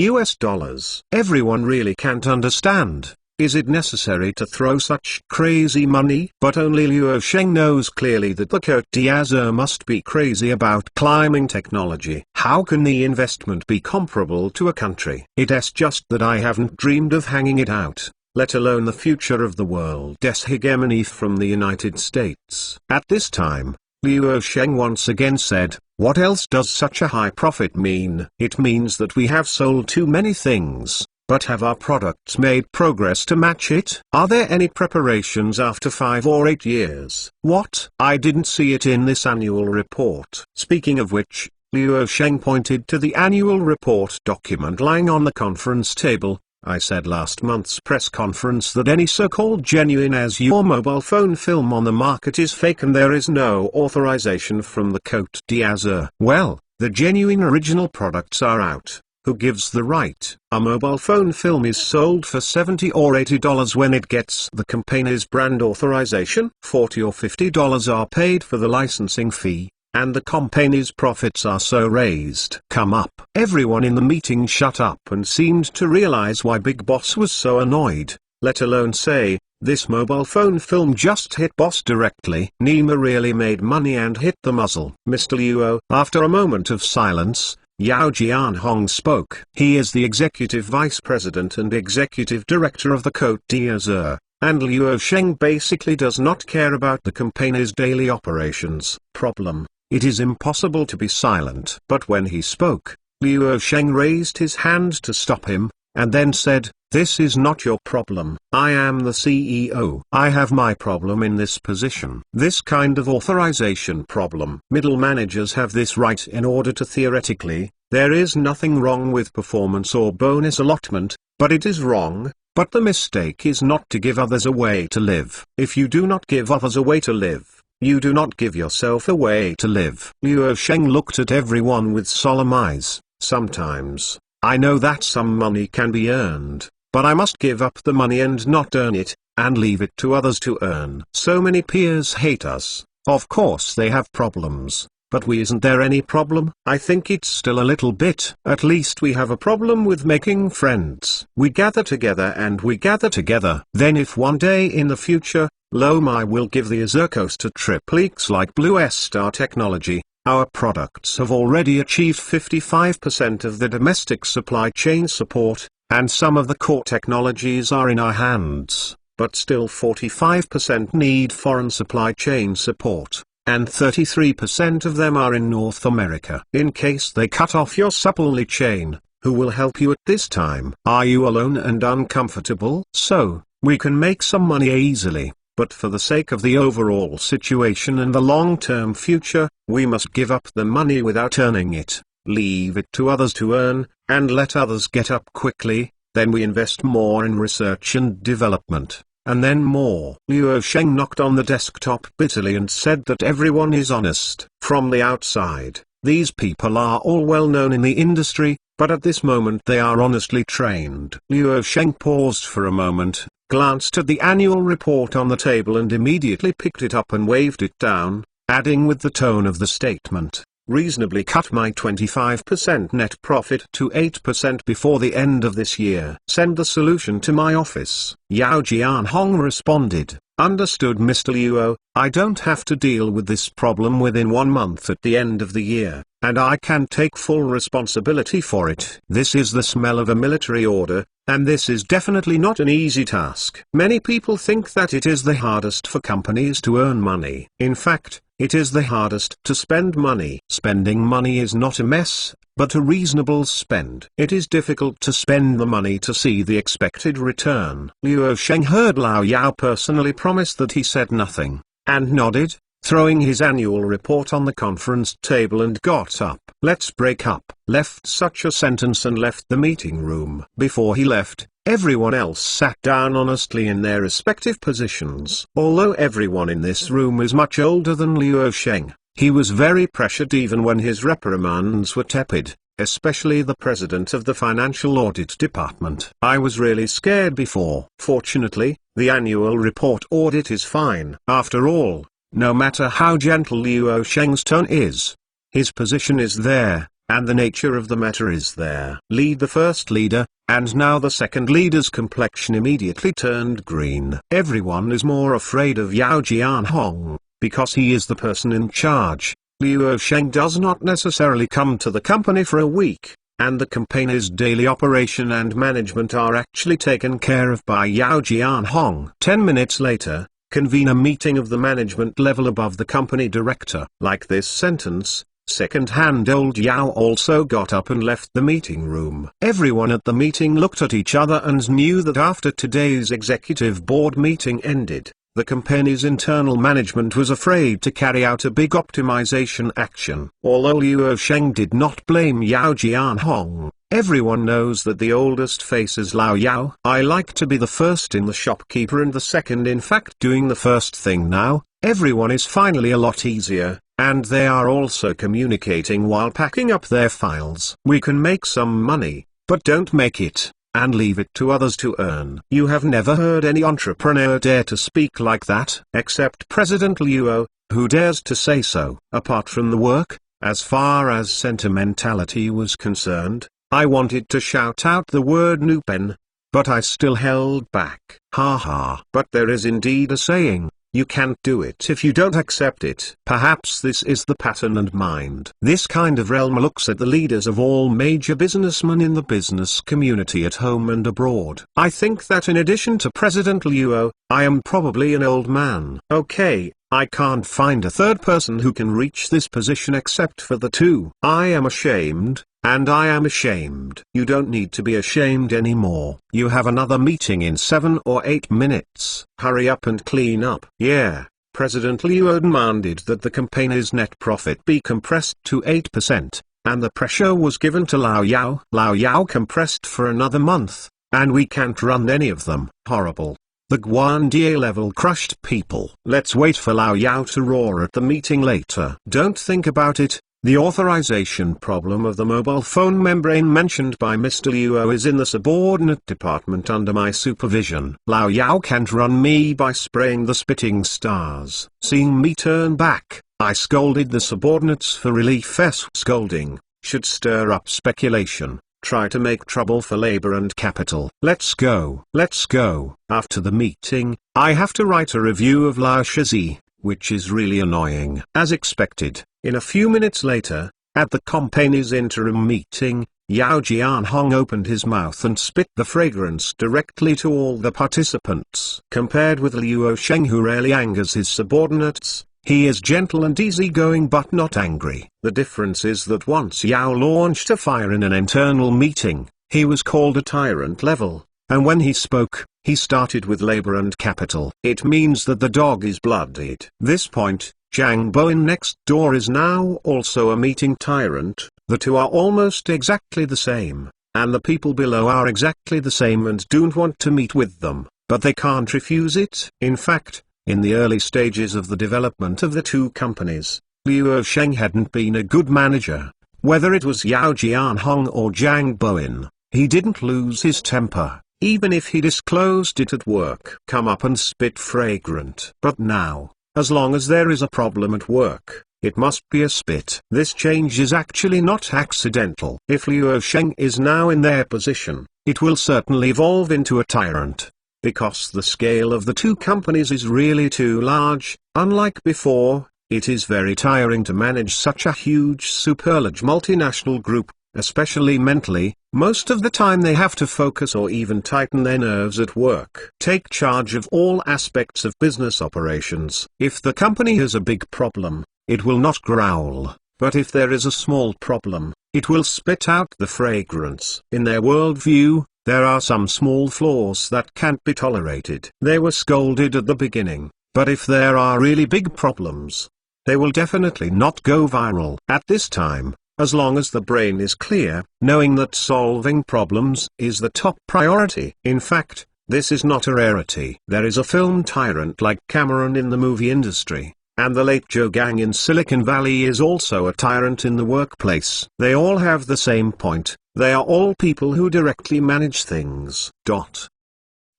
Everyone really can't understand. Is it necessary to throw such crazy money? But only Luo Sheng knows clearly that the Cote d'Azur must be crazy about climbing technology. How can the investment be comparable to a country? It's just that I haven't dreamed of hanging it out, let alone the future of the world's hegemony from the United States. At this time, Luo Sheng once again said, "What else does such a high profit mean? It means that we have sold too many things. But have our products made progress to match it? Are there any preparations after 5 or 8 years? What? I didn't see it in this annual report." Speaking of which, Luo Sheng pointed to the annual report document lying on the conference table. "I said last month's press conference that any so-called genuine Azure mobile phone film on the market is fake and there is no authorization from the Cote d'Azur. Well, the genuine original products are out. Who gives the right? A mobile phone film is sold for $70 or $80 when it gets the company's brand authorization. $40 or $50 are paid for the licensing fee, and the company's profits are so raised." Come up. Everyone in the meeting shut up and seemed to realize why Big Boss was so annoyed, let alone say, "This mobile phone film just hit boss directly." Nima really made money and hit the muzzle. Mr. Luo. After a moment of silence, Yao Jianhong spoke. He is the executive vice president and executive director of the Cote d'Azur, and Luo Sheng basically does not care about the company's daily operations. Problem: it is impossible to be silent. But when he spoke, Luo Sheng raised his hand to stop him. and then said, "This is not your problem. I am the CEO. I have my problem in this position." This kind of authorization problem. Middle managers have this right in order to theoretically, there is nothing wrong with performance or bonus allotment, but it is wrong. But the mistake is not to give others a way to live. If you do not give others a way to live, you do not give yourself a way to live. Luo Sheng looked at everyone with solemn eyes. Sometimes, I know that some money can be earned, but I must give up the money and not earn it, and leave it to others to earn. So many peers hate us. Of course they have problems. But isn't there any problem? I think it's still a little bit. At least we have a problem with making friends. We gather together and we gather together. Then if one day in the future, Lomai will give the Azurkos to TripleX like Blue Star Technology, our products have already achieved 55% of the domestic supply chain support, and some of the core technologies are in our hands, but still 45% need foreign supply chain support. And 33% of them are in North America. In case they cut off your supply chain, who will help you at this time? Are you alone and uncomfortable? So, we can make some money easily, but for the sake of the overall situation and the long-term future, we must give up the money without earning it, leave it to others to earn, and let others get up quickly. Then we invest more in research and development. And then more. Luo Sheng knocked on the desktop bitterly and said that everyone is honest. From the outside, these people are all well known in the industry, but at this moment they are honestly trained. Luo Sheng paused for a moment, glanced at the annual report on the table and immediately picked it up and waved it down, adding with the tone of the statement, "Reasonably cut my 25% net profit to 8% before the end of this year. Send the solution to my office." Yao Jianhong responded, "Understood, Mr. Luo, I don't have to deal with this problem within 1 month at the end of the year, and I can take full responsibility for it." This is the smell of a military order, and this is definitely not an easy task. Many people think that it is the hardest for companies to earn money. In fact, it is the hardest to spend money. Spending money is not a mess, but a reasonable spend. It is difficult to spend the money to see the expected return. Luo Sheng heard Lao Yao personally promise that he said nothing, and nodded, throwing his annual report on the conference table and got up. "Let's break up." Left such a sentence and left the meeting room. Before he left, everyone else sat down honestly in their respective positions. Although everyone in this room is much older than Luo Sheng, he was very pressured even when his reprimands were tepid, especially the president of the financial audit department. "I was really scared before." Fortunately, the annual report audit is fine. After all, no matter how gentle Luo Sheng's tone is, his position is there, and the nature of the matter is there. Lead the first leader, and now the second leader's complexion immediately turned green. Everyone is more afraid of Yao Jianhong, because he is the person in charge. Luo Sheng does not necessarily come to the company for a week, and the company's daily operation and management are actually taken care of by Yao Jianhong. 10 minutes later, convene a meeting of the management level above the company director. Like this sentence, second-hand old Yao also got up and left the meeting room. Everyone at the meeting looked at each other and knew that after today's executive board meeting ended, the company's internal management was afraid to carry out a big optimization action. Although Luo Sheng did not blame Yao Jianhong, everyone knows that the oldest face is Lao Yao. "I like to be the first in the shopkeeper and the second in fact doing the first thing now." Everyone is finally a lot easier, and they are also communicating while packing up their files. "We can make some money, but don't make it, and leave it to others to earn." You have never heard any entrepreneur dare to speak like that, except President Luo, who dares to say so. Apart from the work, as far as sentimentality was concerned, I wanted to shout out the word Nupen, but I still held back. Ha ha. But there is indeed a saying, you can't do it if you don't accept it. Perhaps this is the pattern and mind. This kind of realm looks at the leaders of all major businessmen in the business community at home and abroad. I think that in addition to President Luo, I am probably an old man. Okay, I can't find a third person who can reach this position except for the two. I am ashamed, and I am ashamed. You don't need to be ashamed anymore. You have another meeting in 7 or 8 minutes. Hurry up and clean up. Yeah. President Liu demanded that the company's net profit be compressed to 8%, and the pressure was given to Lao Yao. Lao Yao compressed for another month, and we can't run any of them. Horrible. The Guandia level crushed people. Let's wait for Lao Yao to roar at the meeting later. Don't think about it. The authorization problem of the mobile phone membrane mentioned by Mr. Liu is in the subordinate department under my supervision. Lao Yao can't run me by spraying the spitting stars. Seeing me turn back, I scolded the subordinates for relief. Scolding should stir up speculation, try to make trouble for labor and capital. Let's go. Let's go. After the meeting, I have to write a review of Lao Shizi, which is really annoying. As expected, in a few minutes later, at the company's interim meeting, Yao Jianhong opened his mouth and spit the fragrance directly to all the participants. Compared with Liu Sheng, who rarely angers his subordinates, he is gentle and easygoing but not angry. The difference is that once Yao launched a fire in an internal meeting, he was called a tyrant level, and when he spoke, he started with labor and capital. It means that the dog is blooded. This point, Zhang Bowen next door is now also a meeting tyrant. The two are almost exactly the same, and the people below are exactly the same and don't want to meet with them, but they can't refuse it. In fact, in the early stages of the development of the two companies, Liu Sheng hadn't been a good manager. Whether it was Yao Jianhong or Zhang Bowen, he didn't lose his temper, even if he disclosed it at work. Come up and spit fragrant. But now, as long as there is a problem at work, it must be a spit. This change is actually not accidental. If Liu Sheng is now in their position, it will certainly evolve into a tyrant, because the scale of the two companies is really too large. Unlike before, it is very tiring to manage such a huge superlarge multinational group, especially mentally. Most of the time they have to focus or even tighten their nerves at work. Take charge of all aspects of business operations. If the company has a big problem, it will not growl, but if there is a small problem, it will spit out the fragrance. In their worldview, there are some small flaws that can't be tolerated. They were scolded at the beginning, but if there are really big problems, they will definitely not go viral. At this time, as long as the brain is clear, knowing that solving problems is the top priority. In fact, this is not a rarity. There is a film tyrant like Cameron in the movie industry, and the late Joe Gang in Silicon Valley is also a tyrant in the workplace. They all have the same point. They are all people who directly manage things.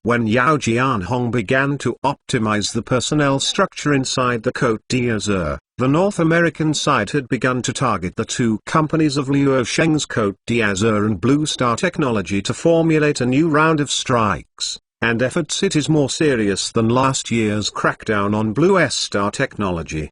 When Yao Jianhong began to optimize the personnel structure inside the Côte d'Azur, the North American side had begun to target the two companies of Liu Sheng's Côte d'Azur and Blue Star Technology to formulate a new round of strikes and efforts. It is more serious than last year's crackdown on Blue Star Technology.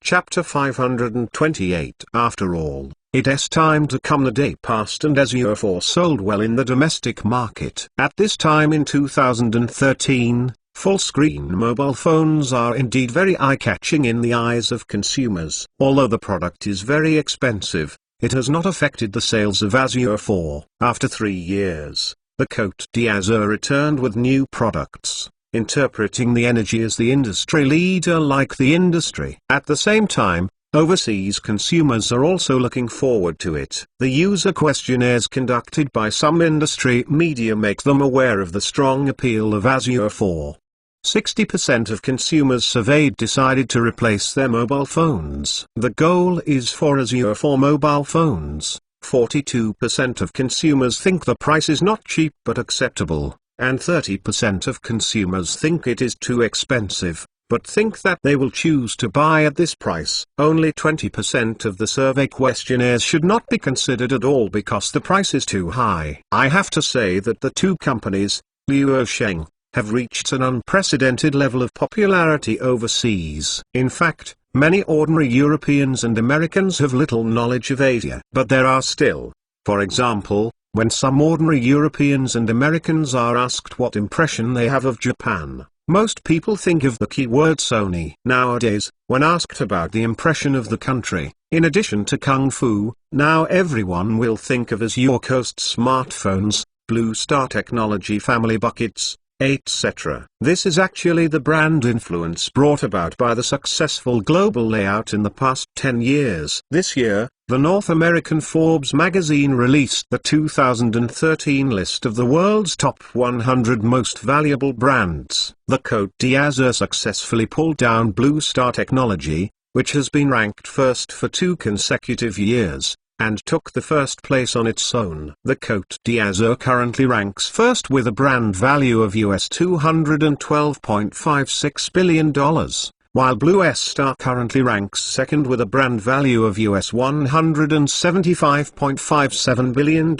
Chapter 528. After all, it's time to come. The day passed and Azure 4 sold well in the domestic market. At this time in 2013, full-screen mobile phones are indeed very eye-catching in the eyes of consumers. Although the product is very expensive, it has not affected the sales of Azure 4. After 3 years, the Côte d'Azur returned with new products, interpreting the energy as the industry leader like the industry. At the same time, overseas consumers are also looking forward to it. The user questionnaires conducted by some industry media make them aware of the strong appeal of Azure 4. 60% of consumers surveyed decided to replace their mobile phones. The goal is for Azure 4 mobile phones. 42% of consumers think the price is not cheap but acceptable, and 30% of consumers think it is too expensive, but think that they will choose to buy at this price. Only 20% of the survey questionnaires should not be considered at all because the price is too high. I have to say that the two companies, Liu Sheng, have reached an unprecedented level of popularity overseas. In fact, many ordinary Europeans and Americans have little knowledge of Asia. But there are still, for example, when some ordinary Europeans and Americans are asked what impression they have of Japan, Most people think of the keyword Sony nowadays, when asked about the impression of the country. In addition to Kung Fu, now everyone will think of Azure Coast smartphones, Blue Star Technology family buckets, etc. This is actually the brand influence brought about by the successful global layout in the past 10 years. This year, the North American Forbes magazine released the 2013 list of the world's top 100 most valuable brands. The Côte d'Azur successfully pulled down Blue Star Technology, which has been ranked first for 2 consecutive years, and took the first place on its own. The Côte d'Azur currently ranks first with a brand value of $212.56 billion, while Blue Star currently ranks second with a brand value of $175.57 billion,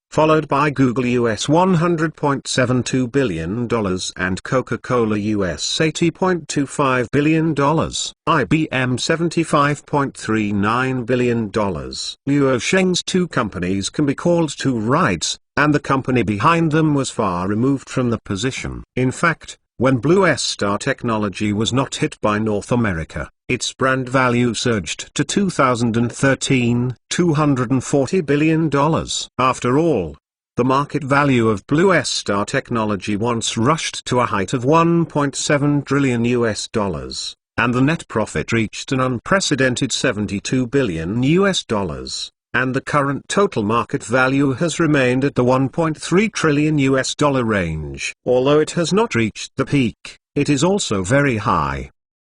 followed by Google $100.72 billion and Coca-Cola $80.25 billion, IBM $75.39 billion. Luo Sheng's 2 companies can be called 2 rides, and the company behind them was far removed from the position. In fact, when Blue Star Technology was not hit by North America, its brand value surged to 2013, $240 billion. After all, the market value of Blue Star Technology once rushed to a height of $1.7 trillion, and the net profit reached an unprecedented $72 billion, and the current total market value has remained at the $1.3 trillion range. Although it has not reached the peak, it is also very high.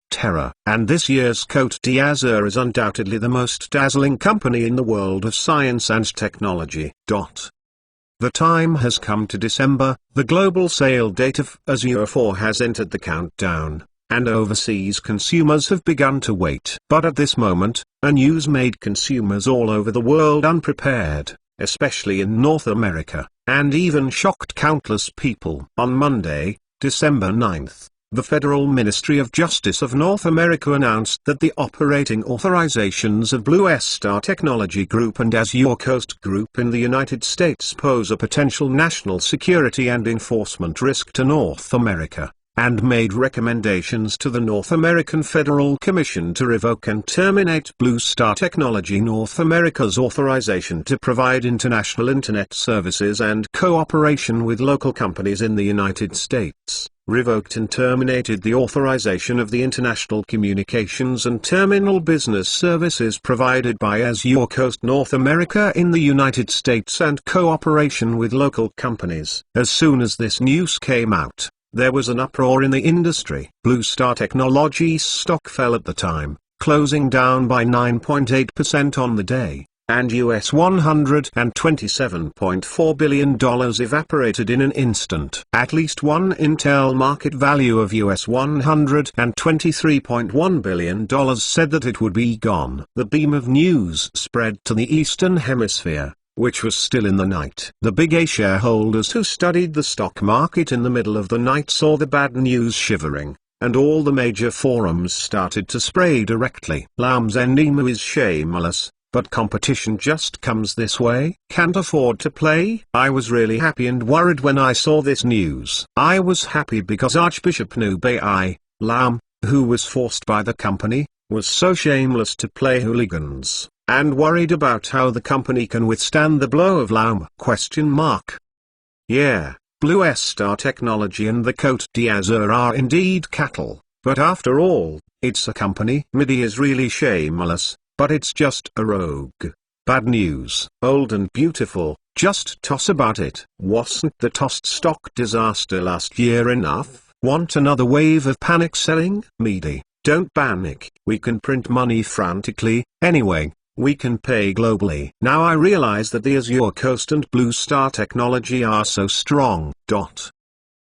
Terra, and this year's Côte d'Azur is undoubtedly the most dazzling company in the world of science and technology. The time has come to December. The global sale date of Azure 4 has entered the countdown, and overseas consumers have begun to wait. But at this moment, news made consumers all over the world unprepared, especially in North America, and even shocked countless people. On Monday, December 9th, the Federal Ministry of Justice of North America announced that the operating authorizations of Blue Star Technology Group and Azure Coast Group in the United States pose a potential national security and enforcement risk to North America, and made recommendations to the North American Federal Commission to revoke and terminate Blue Star Technology North America's authorization to provide international Internet services and cooperation with local companies in the United States. Revoked and terminated the authorization of the international communications and terminal business services provided by Azure Coast North America in the United States and cooperation with local companies. As soon as this news came out, there was an uproar in the industry. Blue Star Technology's stock fell at the time, closing down by 9.8% on the day, and $127.4 billion evaporated in an instant. At least one Intel market value of $123.1 billion said that it would be gone. The beam of news spread to the Eastern Hemisphere, which was still in the night. The big A shareholders who studied the stock market in the middle of the night saw the bad news shivering, and all the major forums started to spray directly. Lam's Endemu is shameless, but competition just comes this way. Can't afford to play. I was really happy and worried when I saw this news. I was happy because Archbishop Nubai Lam, who was forced by the company, was so shameless to play hooligans, and worried about how the company can withstand the blow of Lam? Yeah, Blue Star Technology and the Côte d'Azur are indeed cattle, but after all, it's a company. MIDI is really shameless, but it's just a rogue. Bad news. Old and beautiful, just toss about it. Wasn't the tossed stock disaster last year enough? Want another wave of panic selling? MIDI, don't panic. We can print money frantically, anyway. We can pay globally. Now I realize that the Azure Coast and Blue Star Technology are so strong.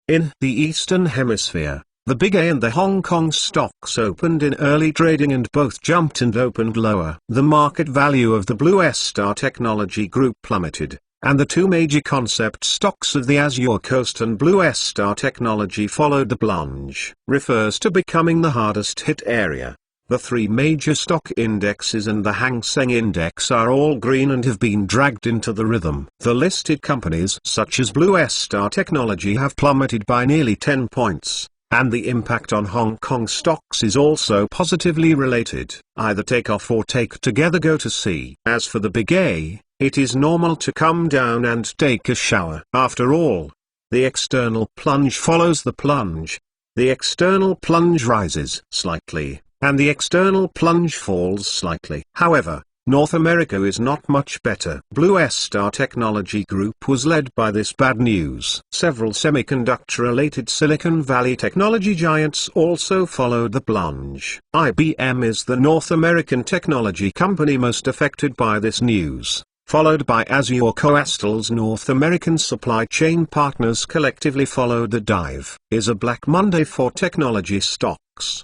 In the Eastern Hemisphere, the Big A and the Hong Kong stocks opened in early trading and both jumped and opened lower. The market value of the Blue Star Technology Group plummeted, and the 2 major concept stocks of the Azure Coast and Blue Star Technology followed the plunge. Refers to becoming the hardest hit area. The 3 major stock indexes and the Hang Seng Index are all green and have been dragged into the rhythm. The listed companies such as Blue Star Technology have plummeted by nearly 10 points, And the impact on Hong Kong stocks is also positively related. Either take off or take together go to see. As for the big A, it is normal to come down and take a shower. After all, the external plunge follows the plunge. The external plunge rises slightly, and the external plunge falls slightly. However, North America is not much better. Blue Star Technology Group was led by this bad news. Several semiconductor-related Silicon Valley technology giants also followed the plunge. IBM is the North American technology company most affected by this news, followed by Azure. Coastal's North American supply chain partners collectively followed the dive. Is a Black Monday for technology stocks.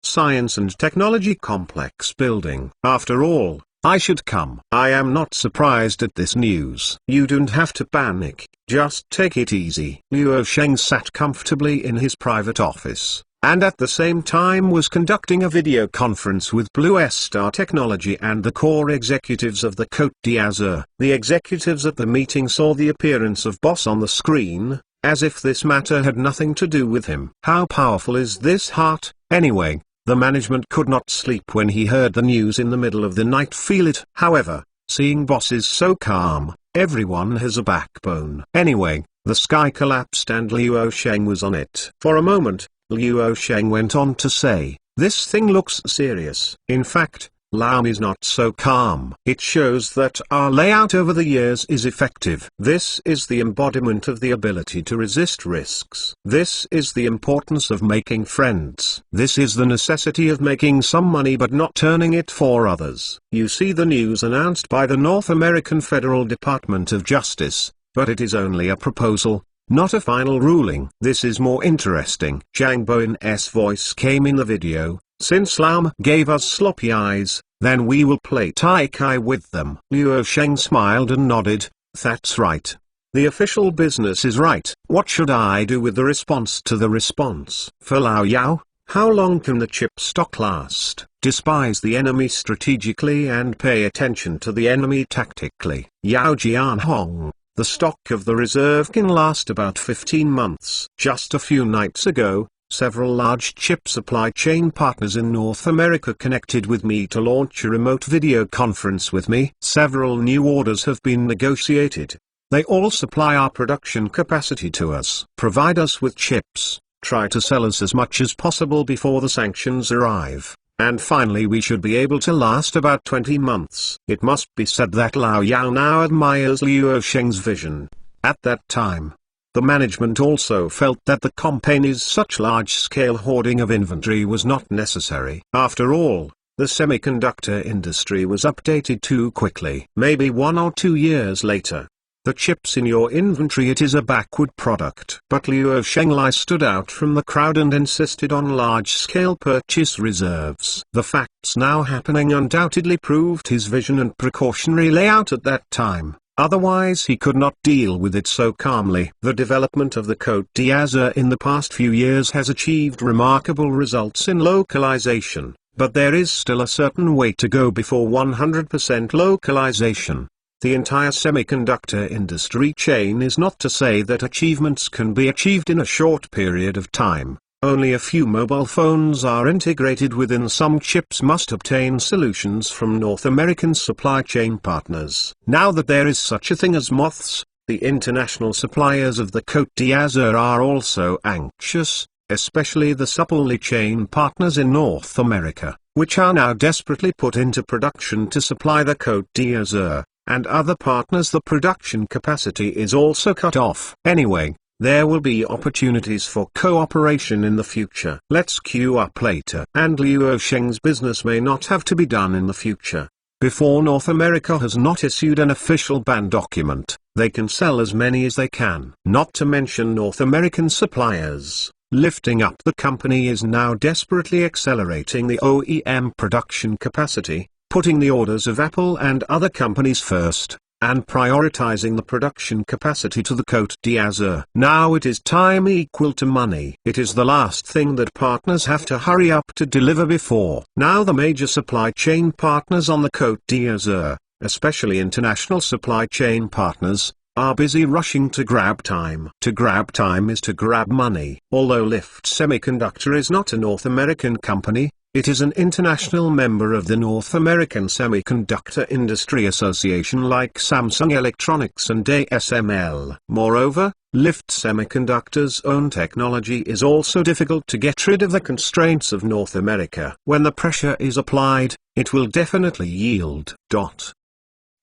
Science and Technology Complex Building. After all, I should come. I am not surprised at this news. You don't have to panic, just take it easy. Luo Sheng sat comfortably in his private office, and at the same time was conducting a video conference with Blue Star Technology and the core executives of the Côte d'Azur. The executives at the meeting saw the appearance of Boss on the screen, as if this matter had nothing to do with him. How powerful is this heart, anyway? The management could not sleep when he heard the news in the middle of the night. Feel it. However, seeing bosses so calm, everyone has a backbone. Anyway, the sky collapsed and Luo Sheng was on it. For a moment, Luo Sheng went on to say, "This thing looks serious." In fact, Lam is not so calm. It shows that our layout over the years is effective. This is the embodiment of the ability to resist risks. This is the importance of making friends. This is the necessity of making some money but not turning it for others. You see the news announced by the North American Federal Department of Justice, but it is only a proposal, not a final ruling. This is more interesting. Zhang Bowen's voice came in the video. "Since Lam gave us sloppy eyes, then we will play Tai Kai with them." Luo Sheng smiled and nodded. "That's right. The official business is right. What should I do with the response to the response?" For Lao Yao, how long can the chip stock last? Despise the enemy strategically and pay attention to the enemy tactically. Yao Jianhong. The stock of the reserve can last about 15 months. Just a few nights ago, several large chip supply chain partners in North America connected with me to launch a remote video conference with me. Several new orders have been negotiated. They all supply our production capacity to us. Provide us with chips, try to sell us as much as possible before the sanctions arrive, and finally we should be able to last about 20 months. It must be said that Lao Yao now admires Luo Sheng's vision. At that time, the management also felt that the company's such large-scale hoarding of inventory was not necessary. After all, the semiconductor industry was updated too quickly. Maybe 1 or 2 years later, the chips in your inventory, it is a backward product. But Luo Shenglai stood out from the crowd and insisted on large-scale purchase reserves. The facts now happening undoubtedly proved his vision and precautionary layout at that time. Otherwise he could not deal with it so calmly. The development of the Côte d'Azur in the past few years has achieved remarkable results in localization, but there is still a certain way to go before 100% localization. The entire semiconductor industry chain is not to say that achievements can be achieved in a short period of time. Only a few mobile phones are integrated within. Some chips must obtain solutions from North American supply chain partners. Now that there is such a thing as moths, the international suppliers of the Côte d'Azur are also anxious, especially the supply chain partners in North America, which are now desperately put into production to supply the Côte d'Azur, and other partners. The production capacity is also cut off. Anyway, there will be opportunities for cooperation in the future. Let's queue up later. And Luo Sheng's business may not have to be done in the future. Before North America has not issued an official ban document, they can sell as many as they can. Not to mention North American suppliers. Lifting up the company is now desperately accelerating the OEM production capacity, putting the orders of Apple and other companies first, and prioritizing the production capacity to the Côte d'Azur. Now it is time equal to money. It is the last thing that partners have to hurry up to deliver before. Now the major supply chain partners on the Côte d'Azur, especially international supply chain partners, are busy rushing to grab time. To grab time is to grab money. Although Lift Semiconductor is not a North American company, it is an international member of the North American Semiconductor Industry Association like Samsung Electronics and ASML. Moreover, Lift Semiconductor's own technology is also difficult to get rid of the constraints of North America. When the pressure is applied, it will definitely yield.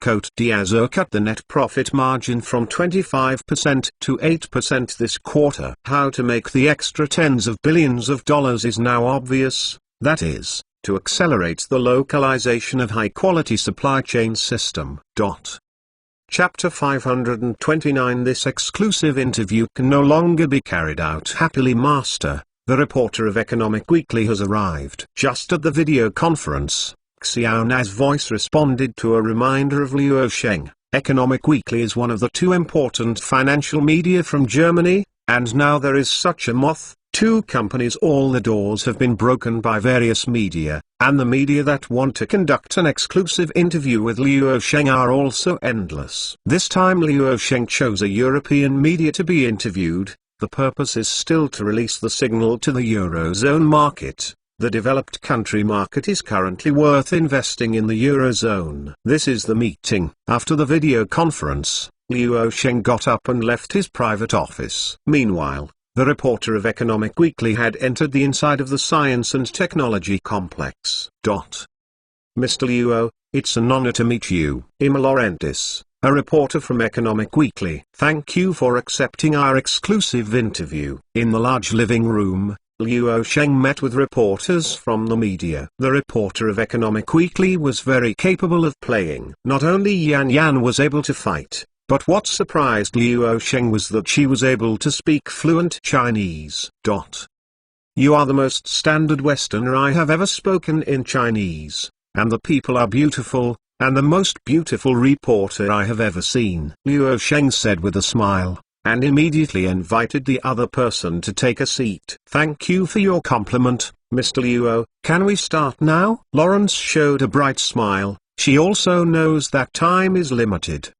Cote d'Azur cut the net profit margin from 25% to 8% this quarter. How to make the extra tens of billions of dollars is now obvious. That is, to accelerate the localization of high-quality supply chain system. Chapter 529. This exclusive interview can no longer be carried out happily. Master, the reporter of Economic Weekly has arrived. Just at the video conference, Xiao Na's voice responded to a reminder of Luo Sheng. Economic Weekly is one of the two important financial media from Germany, and now there is such a moth. Two companies. All the doors have been broken by various media, and the media that want to conduct an exclusive interview with Luo Sheng are also endless. This time Luo Sheng chose a European media to be interviewed. The purpose is still to release the signal to the Eurozone market. The developed country market is currently worth investing in the Eurozone. This is the meeting. After the video conference, Luo Sheng got up and left his private office. Meanwhile, the reporter of Economic Weekly had entered the inside of the Science and Technology Complex. Mr. Luo, it's an honor to meet you. Ima Laurentis, a reporter from Economic Weekly. Thank you for accepting our exclusive interview. In the large living room, Luo Sheng met with reporters from the media. The reporter of Economic Weekly was very capable of playing. Not only Yan Yan was able to fight, but what surprised Luo Sheng was that she was able to speak fluent Chinese. You are the most standard Westerner I have ever spoken in Chinese, and the people are beautiful, and the most beautiful reporter I have ever seen. Luo Sheng said with a smile, and immediately invited the other person to take a seat. Thank you for your compliment, Mr. Luo. Can we start now? Lawrence showed a bright smile. She also knows that time is limited.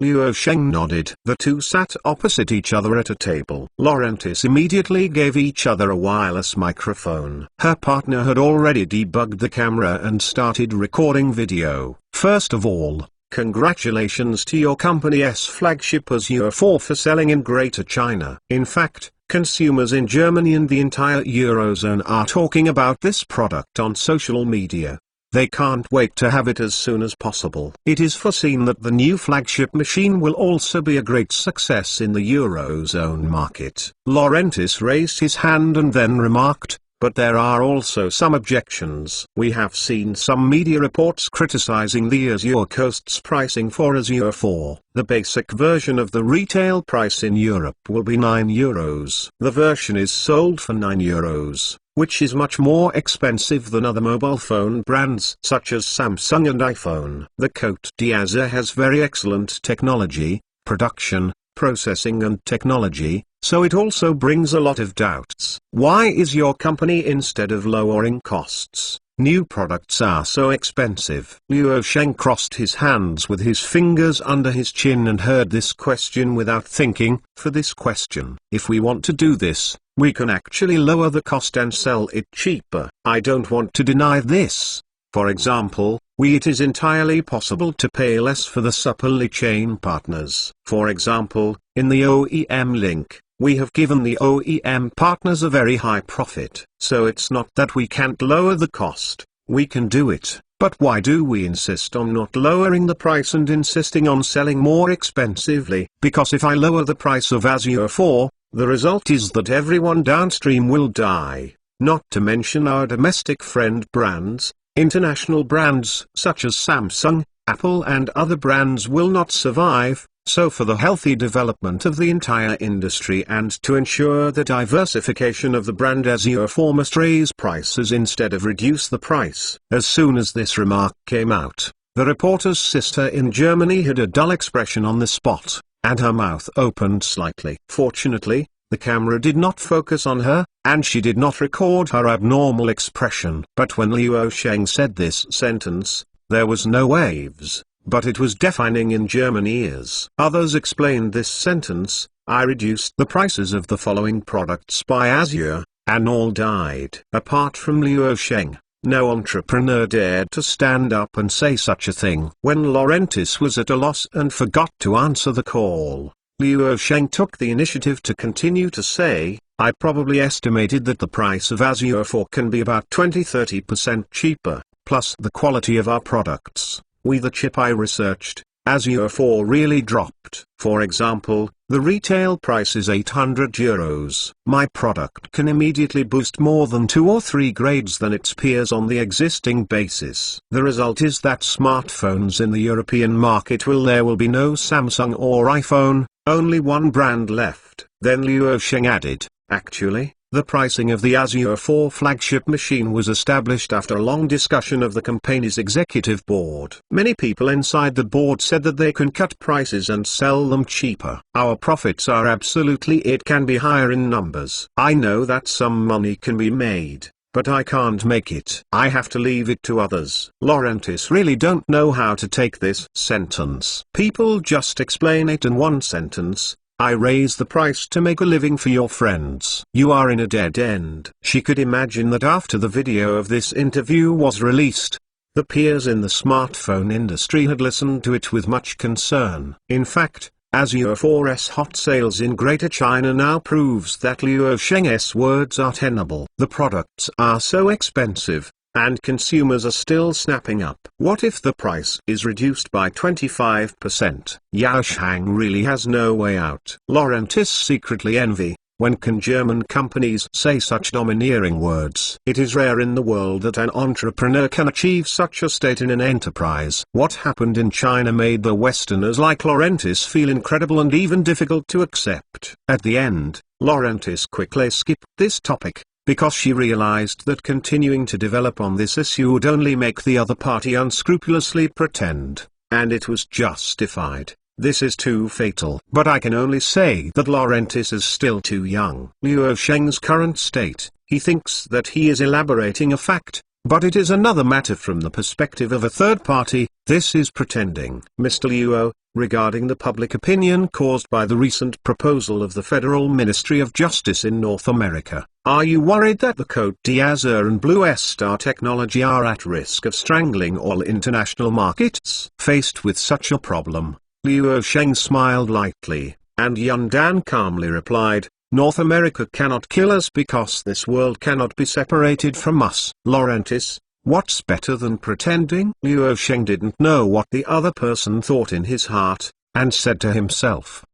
Luo Sheng nodded. The two sat opposite each other at a table. Laurentis immediately gave each other a wireless microphone. Her partner had already debugged the camera and started recording video. First of all, congratulations to your company's flagship Azure 4 for selling in Greater China. In fact, consumers in Germany and the entire Eurozone are talking about this product on social media. They can't wait to have it as soon as possible. It is foreseen that the new flagship machine will also be a great success in the Eurozone market. Laurentis raised his hand and then remarked, but there are also some objections. We have seen some media reports criticizing the Azure Coast's pricing for Azure 4. The basic version of the retail price in Europe will be €9. The version is sold for €9, which is much more expensive than other mobile phone brands such as Samsung and iPhone. The Cote d'Azur has very excellent technology, production, processing and technology, so it also brings a lot of doubts. Why is your company instead of lowering costs? New products are so expensive. Luo Sheng crossed his hands with his fingers under his chin and heard this question without thinking. For this question, if we want to do this, we can actually lower the cost and sell it cheaper. I don't want to deny this. For example, it is entirely possible to pay less for the supply chain partners. For example, in the OEM link, we have given the OEM partners a very high profit. So it's not that we can't lower the cost, we can do it. But why do we insist on not lowering the price and insisting on selling more expensively? Because if I lower the price of Azure 4, the result is that everyone downstream will die. Not to mention our domestic friend brands, international brands such as Samsung, Apple and other brands will not survive. So for the healthy development of the entire industry and to ensure the diversification of the brand, Azure 4 must raise prices instead of reduce the price. As soon as this remark came out, the reporter's sister in Germany had a dull expression on the spot, and her mouth opened slightly. Fortunately, the camera did not focus on her, and she did not record her abnormal expression. But when Luo Sheng said this sentence, there was no waves, but it was deafening in German ears. Others explained this sentence: I reduced the prices of the following products by Azure, and all died. Apart from Luo Sheng, no entrepreneur dared to stand up and say such a thing. When Laurentis was at a loss and forgot to answer the call, Luo Sheng took the initiative to continue to say, I probably estimated that the price of Azure 4 can be about 20–30% cheaper, plus the quality of our products. With the chip I researched, Azure 4 really dropped. For example, the retail price is €800. My product can immediately boost more than 2 or 3 grades than its peers on the existing basis. The result is that smartphones in the European market there will be no Samsung or iPhone, only one brand left. Then Luo Sheng added, actually, the pricing of the Azure 4 flagship machine was established after a long discussion of the company's executive board. Many people inside the board said that they can cut prices and sell them cheaper. Our profits are absolutely it can be higher in numbers. I know that some money can be made, but I can't make it. I have to leave it to others. Laurentis really don't know how to take this sentence. People just explain it in one sentence. I raise the price to make a living for your friends. You are in a dead end. She could imagine that after the video of this interview was released, the peers in the smartphone industry had listened to it with much concern. In fact, Azure 4's hot sales in Greater China now proves that Luo Sheng's words are tenable. The products are so expensive, and consumers are still snapping up. What if the price is reduced by 25%? Yao Shang really has no way out. Laurentis secretly envy. When can German companies say such domineering words? It is rare in the world that an entrepreneur can achieve such a state in an enterprise. What happened in China made the Westerners like Laurentis feel incredible and even difficult to accept. At the end, Laurentis quickly skipped this topic, because she realized that continuing to develop on this issue would only make the other party unscrupulously pretend, and it was justified. This is too fatal. But I can only say that Laurentis is still too young. Luo Sheng's current state, he thinks that he is elaborating a fact, but it is another matter from the perspective of a third party. This is pretending. Mr. Luo, regarding the public opinion caused by the recent proposal of the Federal Ministry of Justice in North America, are you worried that the Côte d'Azur and Blue Star technology are at risk of strangling all international markets? Faced with such a problem, Luo Sheng smiled lightly, and Yun Dan calmly replied, North America cannot kill us because this world cannot be separated from us. Laurentis, what's better than pretending? Luo Sheng didn't know what the other person thought in his heart, and said to himself,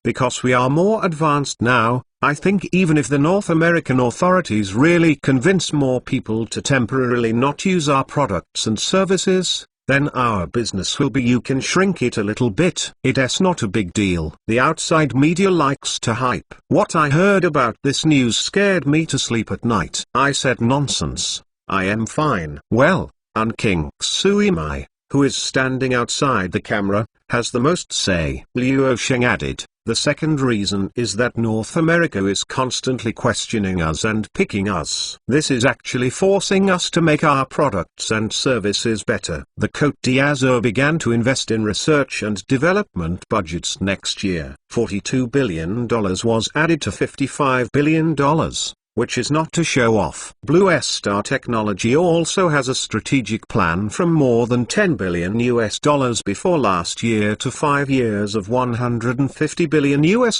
because we are more advanced now, I think even if the North American authorities really convince more people to temporarily not use our products and services, then our business will be you can shrink it a little bit. It's not a big deal. The outside media likes to hype. What I heard about this news scared me to sleep at night. I said nonsense. I am fine. Well, King Sui Mai, who is standing outside the camera, has the most say. Luo Sheng added, the second reason is that North America is constantly questioning us and picking us. This is actually forcing us to make our products and services better. The Côte d'Azur began to invest in research and development budgets next year. $42 billion was added to $55 billion. Which is not to show off. Blue Star Technology also has a strategic plan from more than $10 billion before last year to 5 years of $150 billion.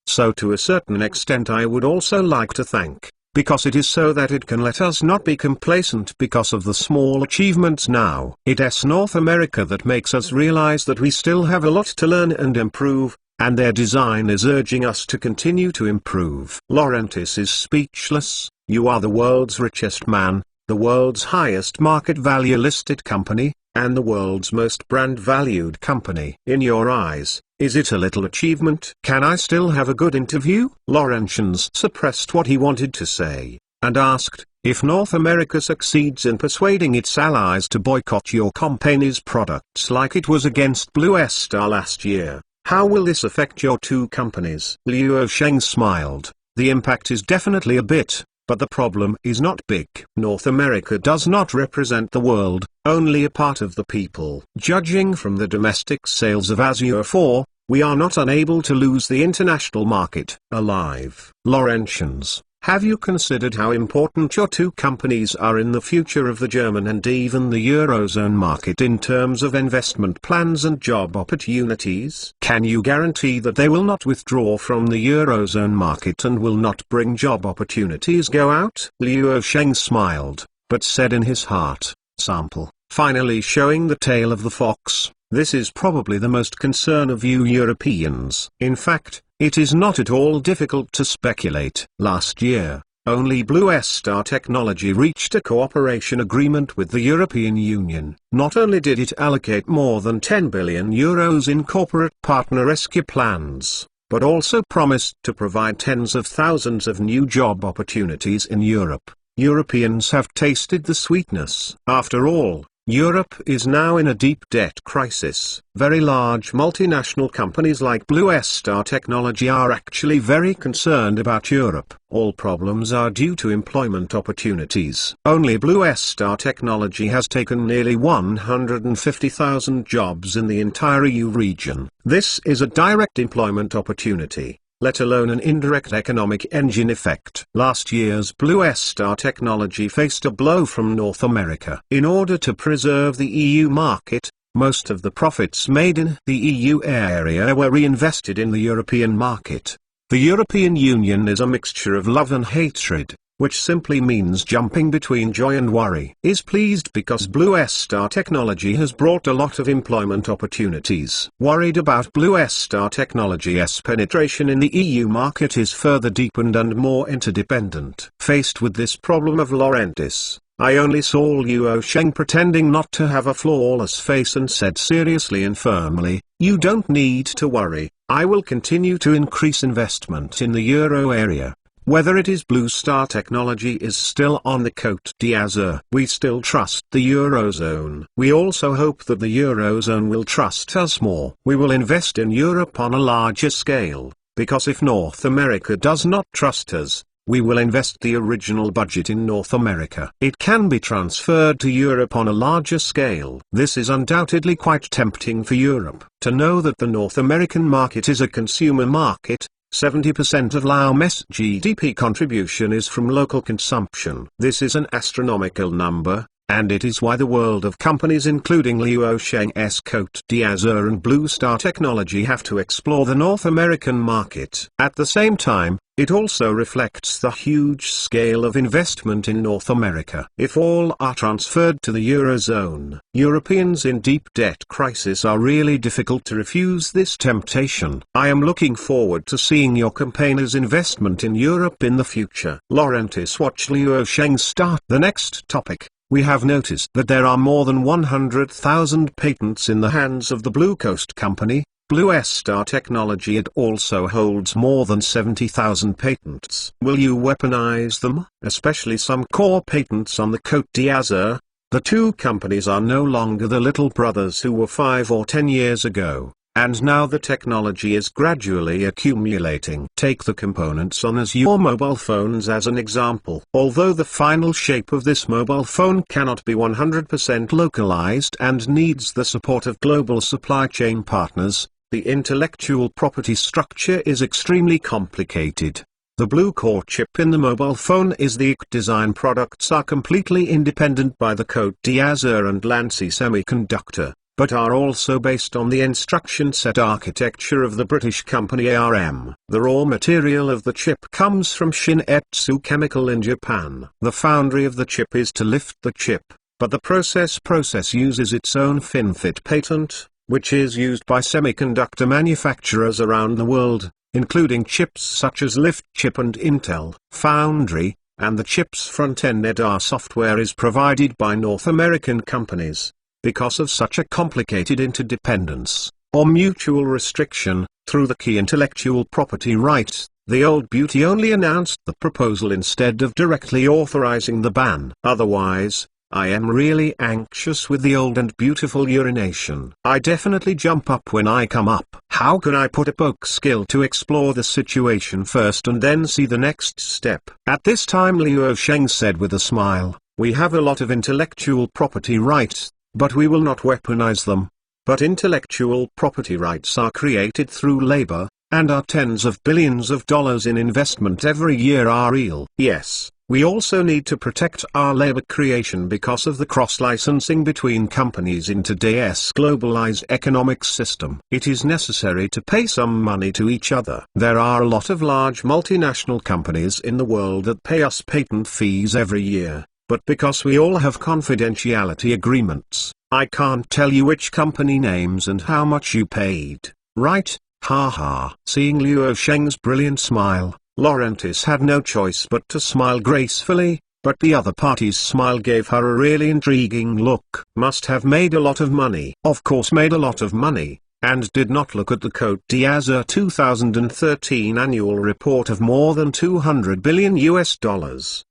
So to a certain extent I would also like to thank, because it is so that it can let us not be complacent because of the small achievements now. It's North America that makes us realize that we still have a lot to learn and improve, and their design is urging us to continue to improve. Laurentis is speechless. You are the world's richest man, the world's highest market value listed company, and the world's most brand valued company. In your eyes, is it a little achievement? Can I still have a good interview? Laurentis suppressed what he wanted to say, and asked, if North America succeeds in persuading its allies to boycott your company's products like it was against Blue Star last year, how will this affect your two companies? Luo Sheng smiled. The impact is definitely a bit, But the problem is not big. North America does not represent the world, only a part of the people. Judging from the domestic sales of Azure 4, we are not unable to lose the international market alive. Laurentians, have you considered how important your two companies are in the future of the German and even the Eurozone market in terms of investment plans and job opportunities? Can you guarantee that they will not withdraw from the Eurozone market and will not bring job opportunities go out? Liu Sheng smiled, but said in his heart, sample, finally showing the tail of the fox. This is probably the most concern of you Europeans. In fact, it is not at all difficult to speculate. Last year, only Blue Star Technology reached a cooperation agreement with the European Union. Not only did it allocate more than 10 billion euros in corporate partner rescue plans, but also promised to provide tens of thousands of new job opportunities in Europe. Europeans have tasted the sweetness. After all, Europe is now in a deep debt crisis. Very large multinational companies like Blue Star Technology are actually very concerned about Europe. All problems are due to employment opportunities. Only Blue Star Technology has taken nearly 150,000 jobs in the entire EU region. This is a direct employment opportunity, let alone an indirect economic engine effect. Last year's Blue Star Technology faced a blow from North America. In order to preserve the EU market, most of the profits made in the EU area were reinvested in the European market. The European Union is a mixture of love and hatred, which simply means jumping between joy and worry. Is pleased because Blue Star Technology has brought a lot of employment opportunities. Worried about Blue Star Technology's penetration in the EU market is further deepened and more interdependent. Faced with this problem of Laurentis, I only saw Liu Sheng pretending not to have a flawless face and said seriously and firmly, you don't need to worry, I will continue to increase investment in the Euro area. Whether it is Blue Star Technology is still on the Côte d'Azur. We still trust the Eurozone. We also hope that the Eurozone will trust us more. We will invest in Europe on a larger scale, because if North America does not trust us, we will invest the original budget in North America. It can be transferred to Europe on a larger scale. This is undoubtedly quite tempting for Europe. To know that the North American market is a consumer market, 70% of Laom's GDP contribution is from local consumption. This is an astronomical number, and it is why the world of companies including Liu Sheng's Côte d'Azur and Blue Star Technology have to explore the North American market. At the same time, it also reflects the huge scale of investment in North America. If all are transferred to the Eurozone, Europeans in deep debt crisis are really difficult to refuse this temptation. I am looking forward to seeing your company's investment in Europe in the future. Laurentis watch Liu Sheng start. The next topic. We have noticed that there are more than 100,000 patents in the hands of the Blue Coast Company, Blue Star Technology. It also holds more than 70,000 patents. Will you weaponize them, especially some core patents on the Côte d'Azur? The two companies are no longer the little brothers who were 5 or 10 years ago, and now the technology is gradually accumulating. Take the components on Azure mobile phones as an example. Although the final shape of this mobile phone cannot be 100% localized and needs the support of global supply chain partners, the intellectual property structure is extremely complicated. The Blue Core chip in the mobile phone is the IC design. Products are completely independent by the Côte d'Azur and Lancy Semiconductor, but are also based on the instruction set architecture of the British company ARM. The raw material of the chip comes from Shin-Etsu Chemical in Japan. The foundry of the chip is to lift the chip, but the process uses its own FinFET patent, which is used by semiconductor manufacturers around the world, including chips such as Lift Chip and Intel Foundry, and the chip's front-end ADAR software is provided by North American companies. Because of such a complicated interdependence, or mutual restriction, through the key intellectual property rights, the old beauty only announced the proposal instead of directly authorizing the ban. Otherwise, I am really anxious with the old and beautiful urination. I definitely jump up when I come up. How can I put a poke skill to explore the situation first and then see the next step? At this time Liu Sheng said with a smile, we have a lot of intellectual property rights, but we will not weaponize them. But intellectual property rights are created through labor, and our tens of billions of dollars in investment every year are real. Yes. We also need to protect our labor creation because of the cross-licensing between companies in today's globalized economic system. It is necessary to pay some money to each other. There are a lot of large multinational companies in the world that pay us patent fees every year, but because we all have confidentiality agreements, I can't tell you which company names and how much you paid, right? Ha. Seeing Liu Sheng's brilliant smile, Laurentis had no choice but to smile gracefully, but the other party's smile gave her a really intriguing look. Must have made a lot of money. Of course made a lot of money, and did not look at the Côte d'Azur 2013 annual report of more than $200 billion.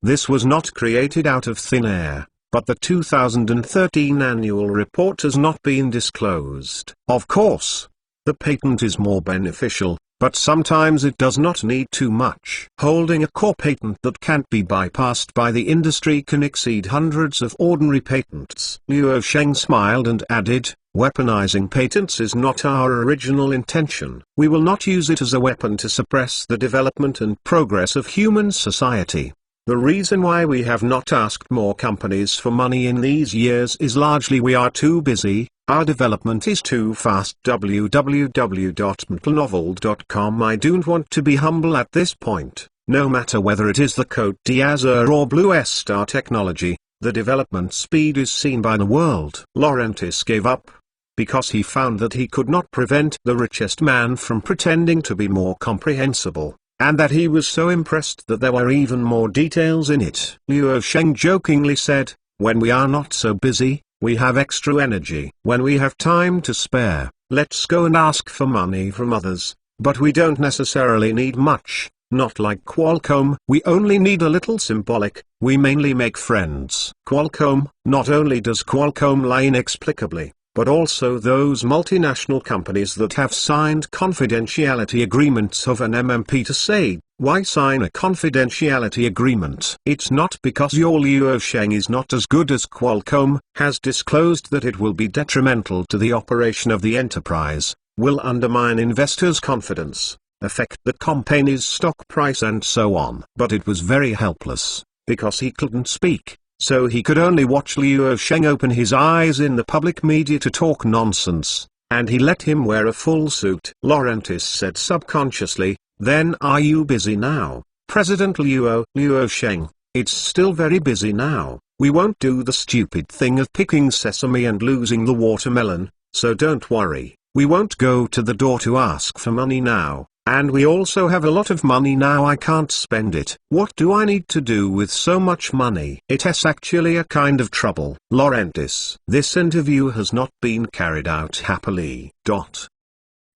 This was not created out of thin air, but the 2013 annual report has not been disclosed. Of course, the patent is more beneficial, but sometimes it does not need too much. Holding a core patent that can't be bypassed by the industry can exceed hundreds of ordinary patents. Liu Sheng smiled and added, weaponizing patents is not our original intention. We will not use it as a weapon to suppress the development and progress of human society. The reason why we have not asked more companies for money in these years is largely we are too busy. Our development is too fast. www.mtnovel.com. I don't want to be humble at this point. No matter whether it is the Côte d'Azur or Blue Star technology, the development speed is seen by the world. Laurentis gave up, because he found that he could not prevent the richest man from pretending to be more comprehensible, and that he was so impressed that there were even more details in it. Liu Sheng jokingly said, when we are not so busy, we have extra energy. When we have time to spare, let's go and ask for money from others, but we don't necessarily need much, not like Qualcomm. We only need a little symbolic, we mainly make friends. Qualcomm, not only does Qualcomm lie inexplicably, but also those multinational companies that have signed confidentiality agreements of an MMP to say, why sign a confidentiality agreement? It's not because your Liu Sheng is not as good as Qualcomm, has disclosed that it will be detrimental to the operation of the enterprise, will undermine investors' confidence, affect the company's stock price and so on. But it was very helpless, because he couldn't speak. So he could only watch Liu Sheng open his eyes in the public media to talk nonsense, and he let him wear a full suit. Laurentis said subconsciously, then are you busy now, President Liu Sheng? It's still very busy now. We won't do the stupid thing of picking sesame and losing the watermelon, so don't worry. We won't go to the door to ask for money now. And we also have a lot of money now. I can't spend it. What do I need to do with so much money? It's actually a kind of trouble. Laurentis. This interview has not been carried out happily.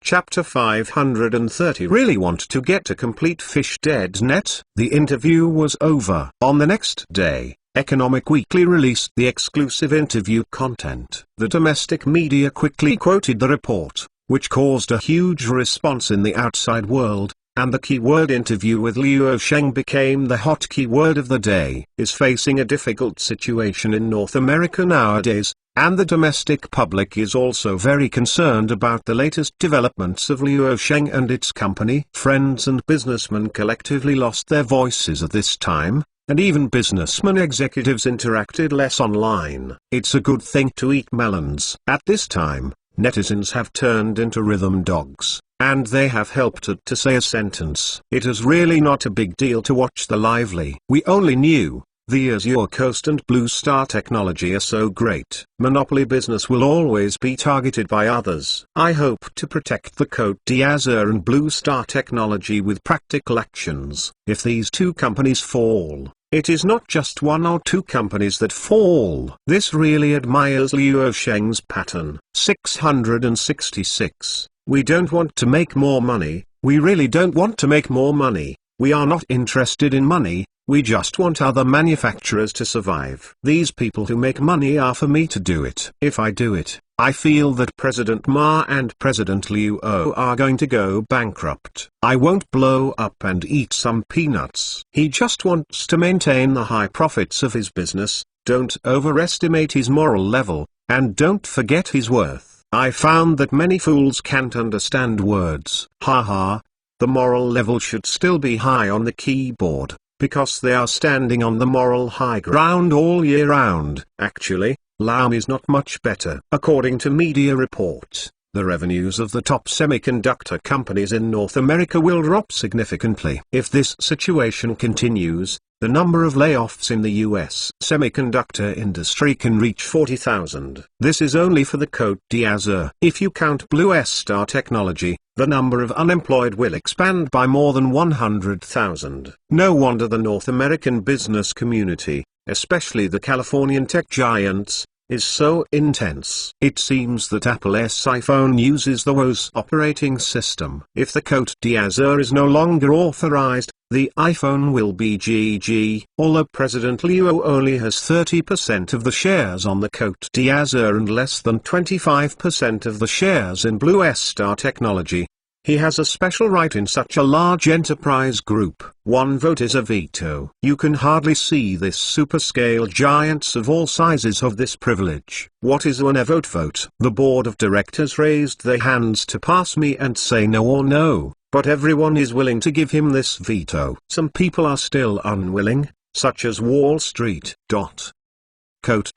Chapter 530. Really want to get a complete fish dead net? The interview was over. On the next day, Economic Weekly released the exclusive interview content. The domestic media quickly quoted the report, which caused a huge response in the outside world, and the keyword interview with Liu Sheng became the hot keyword of the day. Is facing a difficult situation in North America nowadays, and the domestic public is also very concerned about the latest developments of Liu Sheng and its company. Friends and businessmen collectively lost their voices at this time, and even businessmen executives interacted less online. It's a good thing to eat melons. At this time, netizens have turned into rhythm dogs, and they have helped it to say a sentence. It is really not a big deal to watch the lively. We only knew, the Azure Coast and Blue Star technology are so great. Monopoly business will always be targeted by others. I hope to protect the Côte d'Azur and Blue Star technology with practical actions. If these two companies fall, it is not just one or two companies that fall. This really admires Liu Sheng's pattern. 666. We don't want to make more money, we really don't want to make more money. We are not interested in money, we just want other manufacturers to survive. These people who make money are for me to do it. If I do it, I feel that President Ma and President Liu are going to go bankrupt. I won't blow up and eat some peanuts. He just wants to maintain the high profits of his business. Don't overestimate his moral level, and don't forget his worth. I found that many fools can't understand words. Haha. The moral level should still be high on the keyboard, because they are standing on the moral high ground all year round. Actually, Lam is not much better. According to media reports, the revenues of the top semiconductor companies in North America will drop significantly. If this situation continues, the number of layoffs in the US semiconductor industry can reach 40,000. This is only for the Côte d'Azur. If you count Blue Star Technology, the number of unemployed will expand by more than 100,000. No wonder the North American business community, especially the Californian tech giants, is so intense. It seems that Apple's iPhone uses the OS operating system. If the Côte d'Azur is no longer authorized, the iPhone will be GG. Although President Liu only has 30% of the shares on the Côte d'Azur and less than 25% of the shares in Blue Star Technology, he has a special right in such a large enterprise group. One vote is a veto. You can hardly see this super-scale giants of all sizes have this privilege. What is a vote? The board of directors raised their hands to pass me and say no or no, but everyone is willing to give him this veto. Some people are still unwilling, such as Wall Street. Côte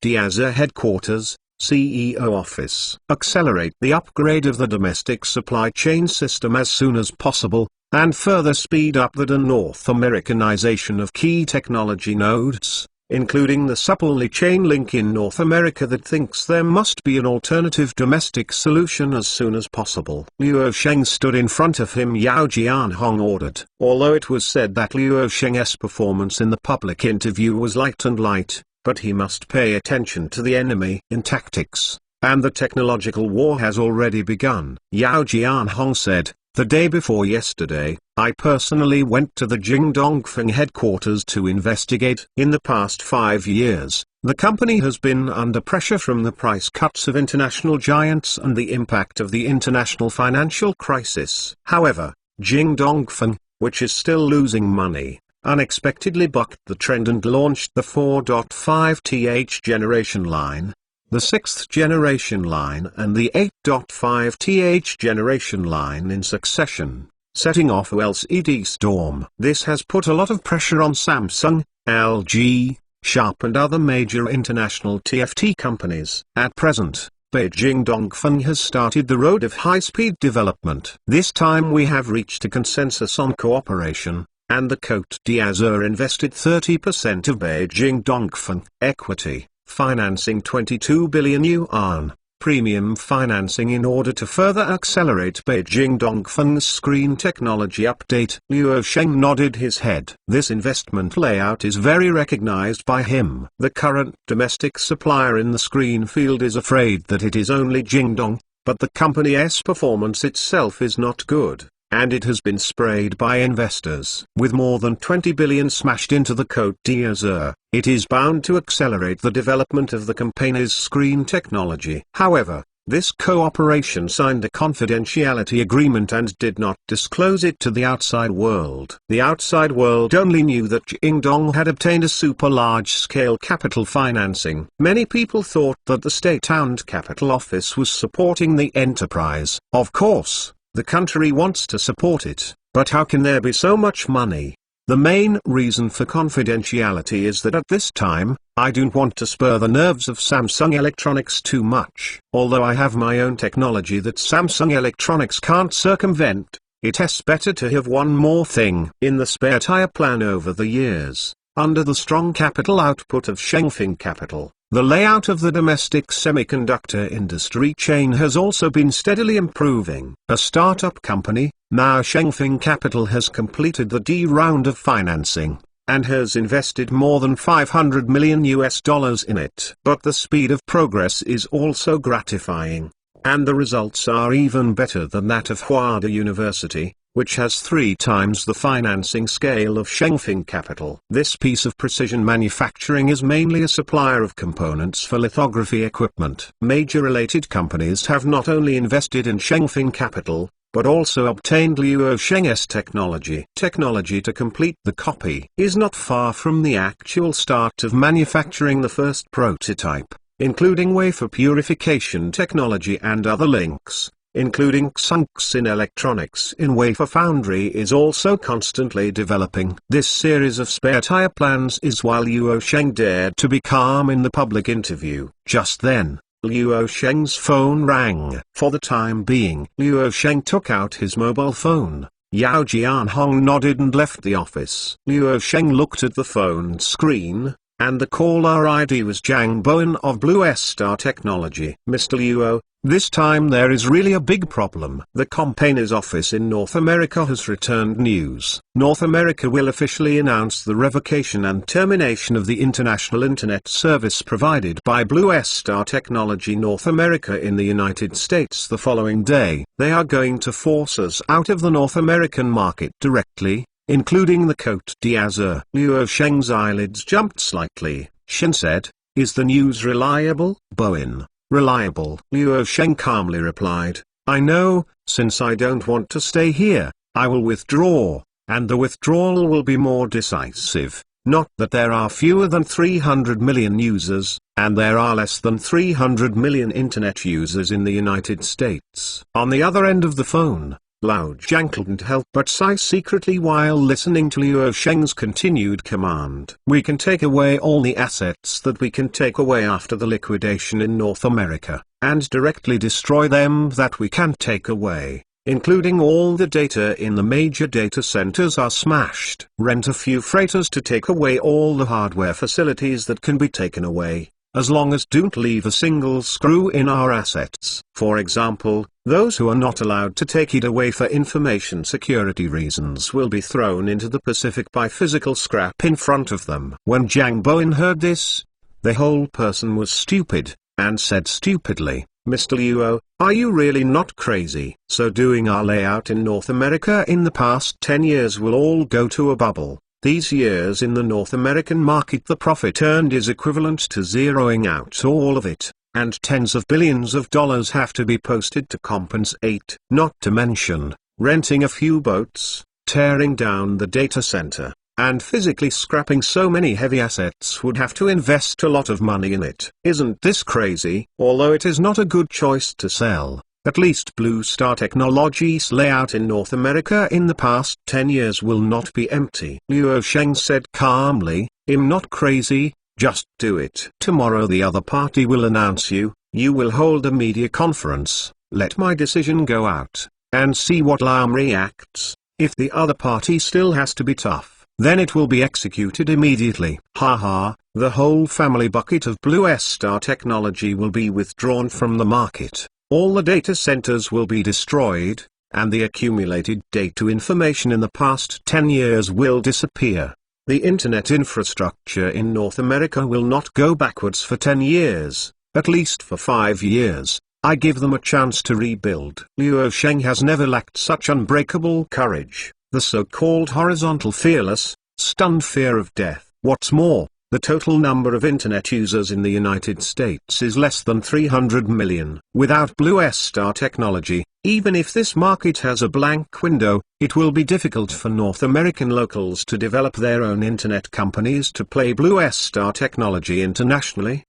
d'Azur headquarters, CEO office. Accelerate the upgrade of the domestic supply chain system as soon as possible, and further speed up the North Americanization of key technology nodes, including the supply chain link in North America that thinks there must be an alternative domestic solution as soon as possible. Liu Sheng stood in front of him. Yao Jianhong ordered. Although it was said that Liu Sheng's performance in the public interview was light, but he must pay attention to the enemy in tactics, and the technological war has already begun. Yao Jianhong said, "The day before yesterday, I personally went to the Jingdongfeng headquarters to investigate. In the past 5 years, the company has been under pressure from the price cuts of international giants and the impact of the international financial crisis. However, Jingdongfeng, which is still losing money, unexpectedly bucked the trend and launched the 4.5th generation line, the 6th generation line and the 8.5th generation line in succession, setting off a LCD storm. This has put a lot of pressure on Samsung, LG, Sharp and other major international TFT companies. At present, Beijing Dongfeng has started the road of high-speed development. This time we have reached a consensus on cooperation, and the Côte d'Azur invested 30% of Beijing Dongfeng equity, financing 22 billion yuan, premium financing in order to further accelerate Beijing Dongfeng's screen technology update. Liu Sheng nodded his head. This investment layout is very recognized by him. The current domestic supplier in the screen field is afraid that it is only Jingdong, but the company's performance itself is not good, and it has been sprayed by investors. With more than 20 billion smashed into the Côte d'Azur, it is bound to accelerate the development of the company's screen technology. However, this cooperation signed a confidentiality agreement and did not disclose it to the outside world. The outside world only knew that Jingdong had obtained a super large-scale capital financing. Many people thought that the state-owned capital office was supporting the enterprise. Of course, the country wants to support it, but how can there be so much money? The main reason for confidentiality is that at this time, I don't want to spur the nerves of Samsung Electronics too much. Although I have my own technology that Samsung Electronics can't circumvent, it's better to have one more thing. In the spare tire plan over the years, under the strong capital output of Shengfeng Capital, the layout of the domestic semiconductor industry chain has also been steadily improving. A startup company, now Shengfeng Capital, has completed the D round of financing, and has invested more than $500 million in it. But the speed of progress is also gratifying, and the results are even better than that of Hwada University, which has 3 times the financing scale of Shengfeng Capital. This piece of precision manufacturing is mainly a supplier of components for lithography equipment. Major related companies have not only invested in Shengfeng Capital, but also obtained Luo Sheng's technology. Technology to complete the copy is not far from the actual start of manufacturing the first prototype, including wafer purification technology and other links, including Xunx in electronics in Wafer Foundry, is also constantly developing. This series of spare tire plans is while Luo Sheng dared to be calm in the public interview. Just then, Luo Sheng's phone rang. For the time being, Luo Sheng took out his mobile phone. Yao Jianhong nodded and left the office. Luo Sheng looked at the phone screen, and the caller ID was Zhang Bowen of Blue Star Technology. Mr. Luo, this time there is really a big problem. The company's office in North America has returned news. North America will officially announce the revocation and termination of the international internet service provided by Blue Star Technology North America in the United States the following day. They are going to force us out of the North American market directly, including the Côte d'Azur. Luo Sheng's eyelids jumped slightly. Shen said, "Is the news reliable?" Bowen: "Reliable." Luo Sheng calmly replied, "I know, since I don't want to stay here, I will withdraw, and the withdrawal will be more decisive. Not that there are fewer than 300 million users, and there are less than 300 million internet users in the United States." On the other end of the phone, Lao Jiang couldn't help but sigh secretly while listening to Luo Sheng's continued command. "We can take away all the assets that we can take away after the liquidation in North America, and directly destroy them that we can't take away, including all the data in the major data centers are smashed. Rent a few freighters to take away all the hardware facilities that can be taken away, as long as don't leave a single screw in our assets. For example, those who are not allowed to take it away for information security reasons will be thrown into the Pacific by physical scrap in front of them." When Zhang Bowen heard this, the whole person was stupid, and said stupidly, "Mr. Luo, are you really not crazy? So doing our layout in North America in the past 10 years will all go to a bubble. These years in the North American market the profit earned is equivalent to zeroing out all of it, and tens of billions of dollars have to be posted to compensate. Not to mention, renting a few boats, tearing down the data center, and physically scrapping so many heavy assets would have to invest a lot of money in it. Isn't this crazy?" Although it is not a good choice to sell, at least Blue Star Technologies' layout in North America in the past 10 years will not be empty. Luo Sheng said calmly, "I'm not crazy, just do it. Tomorrow the other party will announce you will hold a media conference, let my decision go out, and see what Lam reacts. If the other party still has to be tough, then it will be executed immediately." Haha, the whole family bucket of Blue Star Technology will be withdrawn from the market. All the data centers will be destroyed, and the accumulated data information in the past 10 years will disappear. The internet infrastructure in North America will not go backwards for 10 years, at least for 5 years. I give them a chance to rebuild. Luo Sheng has never lacked such unbreakable courage, the so-called horizontal fearless, stunned fear of death. What's more, the total number of internet users in the United States is less than 300 million. Without Blue Star Technology, even if this market has a blank window, it will be difficult for North American locals to develop their own internet companies to play Blue Star Technology internationally.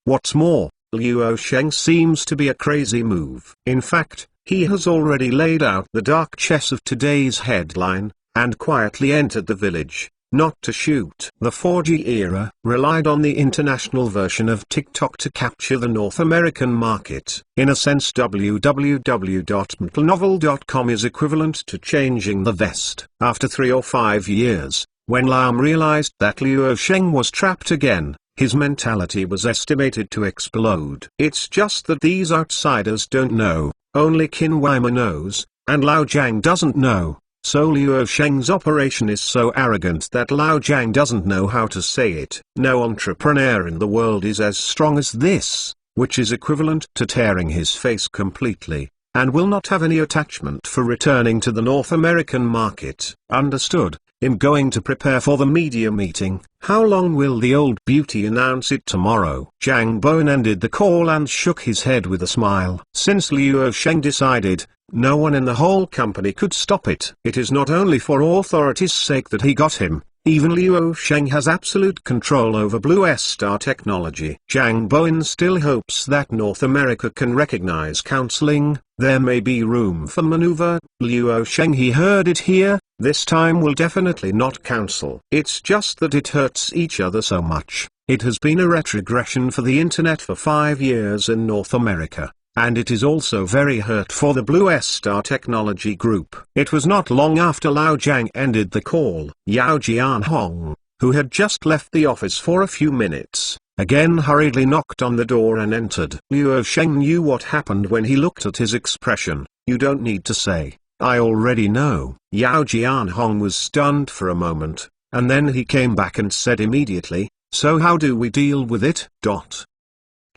What's more, Luo Sheng seems to be a crazy move. In fact, he has already laid out the dark chess of today's headline, and quietly entered the village. Not to shoot. The 4G era relied on the international version of TikTok to capture the North American market. In a sense, www.mtlnovel.com is equivalent to changing the vest. After 3 or 5 years, when Lam realized that Luo Sheng was trapped again, his mentality was estimated to explode. It's just that these outsiders don't know, only Qin Weimer knows, and Lao Jiang doesn't know. So Luo Sheng's operation is so arrogant that Lao Jiang doesn't know how to say it. No entrepreneur in the world is as strong as this, which is equivalent to tearing his face completely, and will not have any attachment for returning to the North American market. Understood. I'm going to prepare for the media meeting. How long will the old beauty announce it tomorrow? Zhang Bowen ended the call and shook his head with a smile. Since Luo Sheng decided, no one in the whole company could stop it. It is not only for authority's sake that he got him. Even Luo Sheng has absolute control over Blue Star Technology. Zhang Bowen still hopes that North America can recognize counseling. There may be room for maneuver. Luo Sheng, he heard it here. This time will definitely not counsel. It's just that it hurts each other so much. It has been a retrogression for the internet for 5 years in North America. And it is also very hurt for the Blue Star Technology Group. It was not long after Lao Jiang ended the call. Yao Jianhong, who had just left the office for a few minutes, again hurriedly knocked on the door and entered. Luo Sheng knew what happened when he looked at his expression. You don't need to say, I already know. Yao Jianhong was stunned for a moment, and then he came back and said immediately, so how do we deal with it?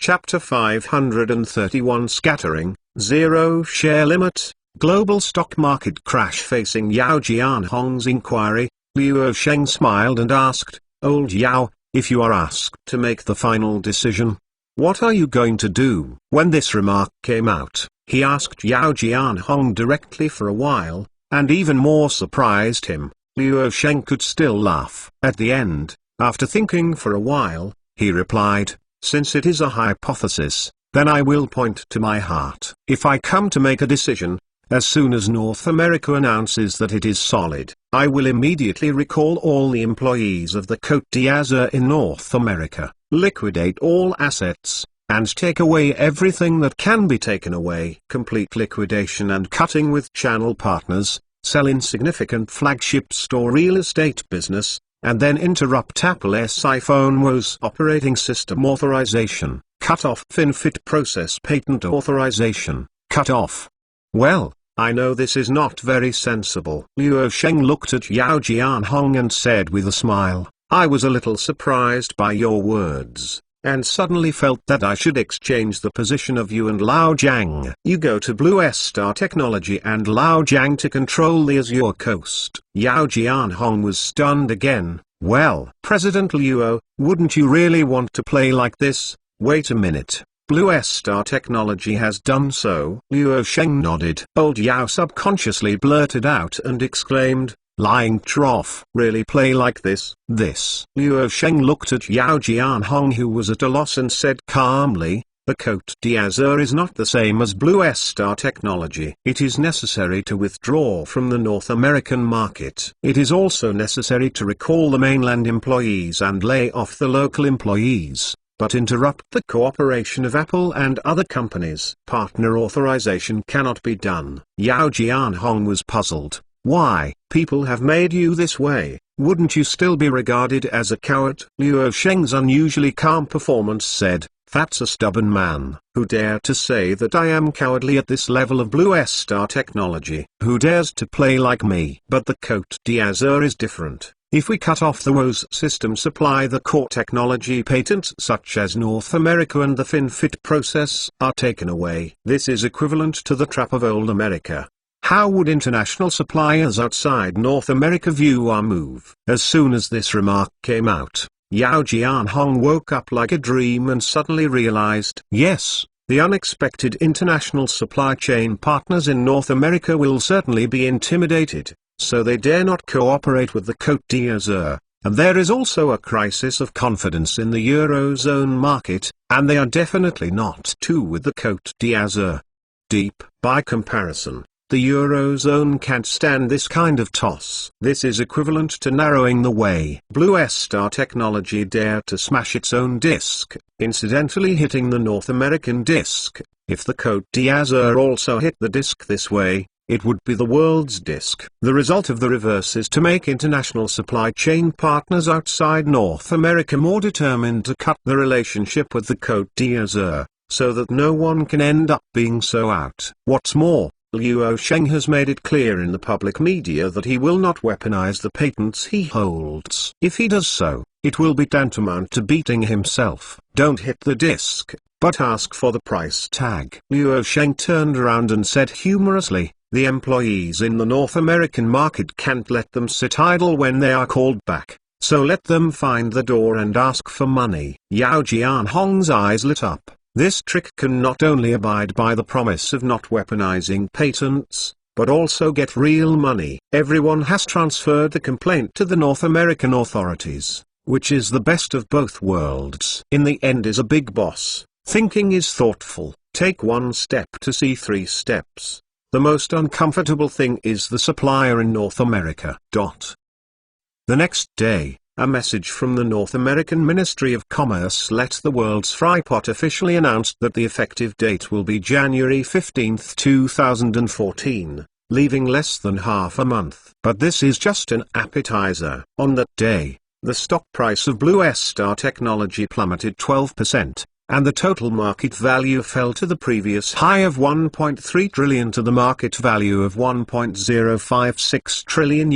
Chapter 531 Scattering, Zero Share Limit, Global Stock Market Crash. Facing Yao Jianhong's inquiry, Luo Sheng smiled and asked, Old Yao, if you are asked to make the final decision, what are you going to do? When this remark came out, he asked Yao Jianhong directly for a while, and even more surprised him. Luo Sheng could still laugh. At the end, after thinking for a while, he replied, since it is a hypothesis, then I will point to my heart. If I come to make a decision, as soon as North America announces that it is solid, I will immediately recall all the employees of the Côte d'Azur in North America, liquidate all assets, and take away everything that can be taken away. Complete liquidation and cutting with channel partners, sell insignificant flagship store real estate business, and then interrupt Apple's iPhone OS operating system authorization, cut off FinFET process patent authorization, cut off. Well, I know this is not very sensible. Luo Sheng looked at Yao Jianhong and said with a smile, I was a little surprised by your words, and suddenly felt that I should exchange the position of you and Lao Jiang. You go to Blue Star Technology and Lao Jiang to control the Azure Coast. Yao Jianhong was stunned again. Well, President Luo, wouldn't you really want to play like this? Wait a minute. Blue Star Technology has done so. Luo Sheng nodded. Old Yao subconsciously blurted out and exclaimed, lying trough. Really play like this? Luo Sheng looked at Yao Jianhong, who was at a loss, and said calmly, the Côte d'Azur is not the same as Blue Star Technology. It is necessary to withdraw from the North American market. It is also necessary to recall the mainland employees and lay off the local employees, but interrupt the cooperation of Apple and other companies. Partner authorization cannot be done. Yao Jianhong was puzzled. Why? People have made you this way. Wouldn't you still be regarded as a coward? Luo Sheng's unusually calm performance said, that's a stubborn man. Who dare to say that I am cowardly at this level of Blue Star Technology? Who dares to play like me? But the Côte d'Azur is different. If we cut off the WOS system supply, the core technology patents such as North America and the FinFET process are taken away. This is equivalent to the trap of old America. How would international suppliers outside North America view our move? As soon as this remark came out, Yao Jianhong woke up like a dream and suddenly realized, yes, the unexpected international supply chain partners in North America will certainly be intimidated, so they dare not cooperate with the Côte d'Azur. And there is also a crisis of confidence in the Eurozone market, and they are definitely not too with the Côte d'Azur. Deep, by comparison, the Eurozone can't stand this kind of toss. This is equivalent to narrowing the way Blue Star Technology dared to smash its own disk, incidentally hitting the North American disk. If the Côte d'Azur also hit the disk this way, it would be the world's disk. The result of the reverse is to make international supply chain partners outside North America more determined to cut the relationship with the Côte d'Azur, so that no one can end up being so out. What's more, Luo Sheng has made it clear in the public media that he will not weaponize the patents he holds. If he does so, it will be tantamount to beating himself. Don't hit the disk. but ask for the price tag. Luo Sheng turned around and said humorously, "The employees in the North American market can't let them sit idle when they are called back, so let them find the door and ask for money." Yao Jianhong's eyes lit up. This trick can not only abide by the promise of not weaponizing patents, but also get real money. Everyone has transferred the complaint to the North American authorities, which is the best of both worlds. In the end is a big boss. Thinking is thoughtful. Take one step to see three steps. The most uncomfortable thing is the supplier in North America. The next day, a message from the North American Ministry of Commerce let the world's fry pot officially announced that the effective date will be January 15, 2014, leaving less than half a month. But this is just an appetizer. On that day, the stock price of Blue Star Technology plummeted 12%. And the total market value fell to the previous high of $1.3 trillion to the market value of $1.056 trillion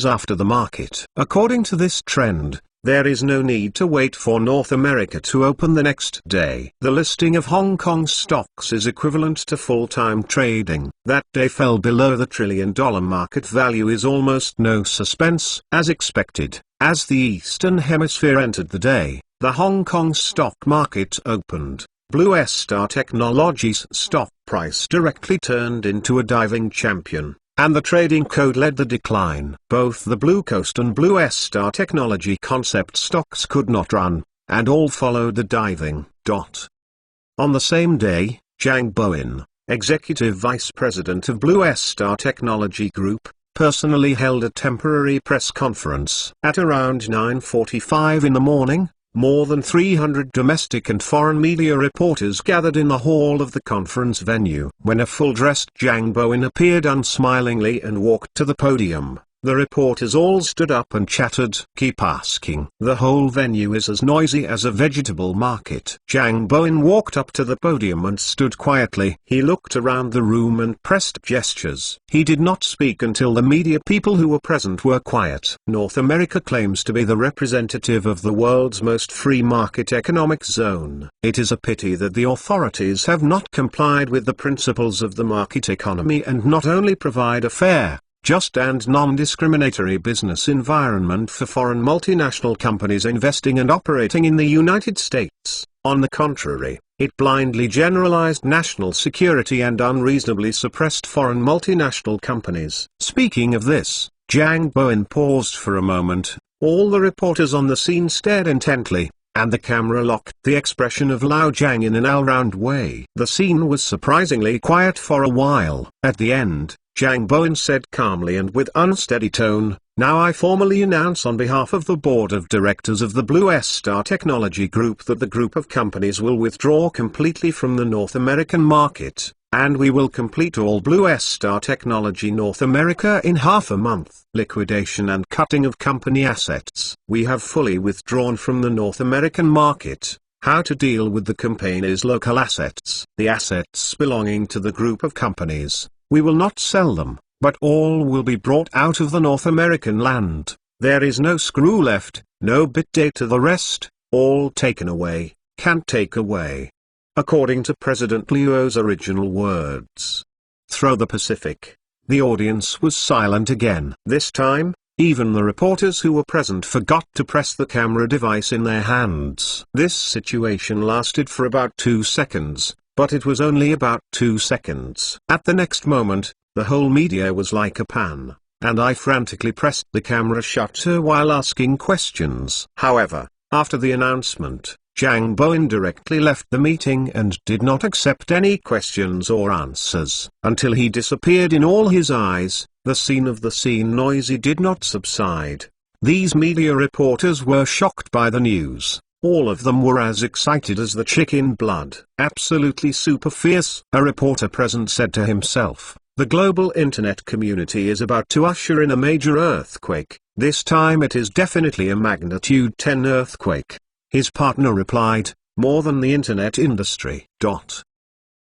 after the market. According to this trend, there is no need to wait for North America to open the next day. The listing of Hong Kong stocks is equivalent to full-time trading. That day fell below the $1 trillion market value is almost no suspense. As expected, as the Eastern Hemisphere entered the day, the Hong Kong stock market opened. Blue Star Technology's stock price directly turned into a diving champion, and the trading code led the decline. Both the Blue Coast and Blue Star Technology concept stocks could not run, and all followed the diving. On the same day, Zhang Bowen, executive vice president of Blue Star Technology Group, personally held a temporary press conference. At around 9:45 in the morning, more than 300 domestic and foreign media reporters gathered in the hall of the conference venue. When a full-dressed Zhang Bowen appeared unsmilingly and walked to the podium, the reporters all stood up and chattered. Keep asking. The whole venue is as noisy as a vegetable market. Zhang Bowen walked up to the podium and stood quietly. He looked around the room and pressed gestures. He did not speak until the media people who were present were quiet. North America claims to be the representative of the world's most free market economic zone. It is a pity that the authorities have not complied with the principles of the market economy and not only provide a fair, just and non-discriminatory business environment for foreign multinational companies investing and operating in the United States. On the contrary, it blindly generalized national security and unreasonably suppressed foreign multinational companies. Speaking of this, Zhang Bowen paused for a moment. All the reporters on the scene stared intently, and the camera locked the expression of Lao Zhang in an all-round way. The scene was surprisingly quiet for a while. At the end, Zhang Bowen said calmly and with unsteady tone, "Now I formally announce on behalf of the board of directors of the Blue Star Technology Group that the group of companies will withdraw completely from the North American market, and we will complete all Blue Star Technology North America in half a month. Liquidation and cutting of company assets. We have fully withdrawn from the North American market. How to deal with the company's local assets. The assets belonging to the group of companies. We will not sell them, but all will be brought out of the North American land. There is no screw left, no bit to the rest, all taken away, can't take away." According to President Luo's original words. Through the Pacific, the audience was silent again. This time, even the reporters who were present forgot to press the camera device in their hands. This situation lasted for about 2 seconds. But it was only about 2 seconds. At the next moment, the whole media was like a pan, and I frantically pressed the camera shutter while asking questions. However, after the announcement, Zhang Bowen directly left the meeting and did not accept any questions or answers. Until he disappeared in all his eyes, the scene of the scene noisy did not subside. These media reporters were shocked by the news. All of them were as excited as the chicken blood. Absolutely super fierce. A reporter present said to himself, "The global internet community is about to usher in a major earthquake. This time it is definitely a magnitude 10 earthquake." His partner replied, "More than the internet industry."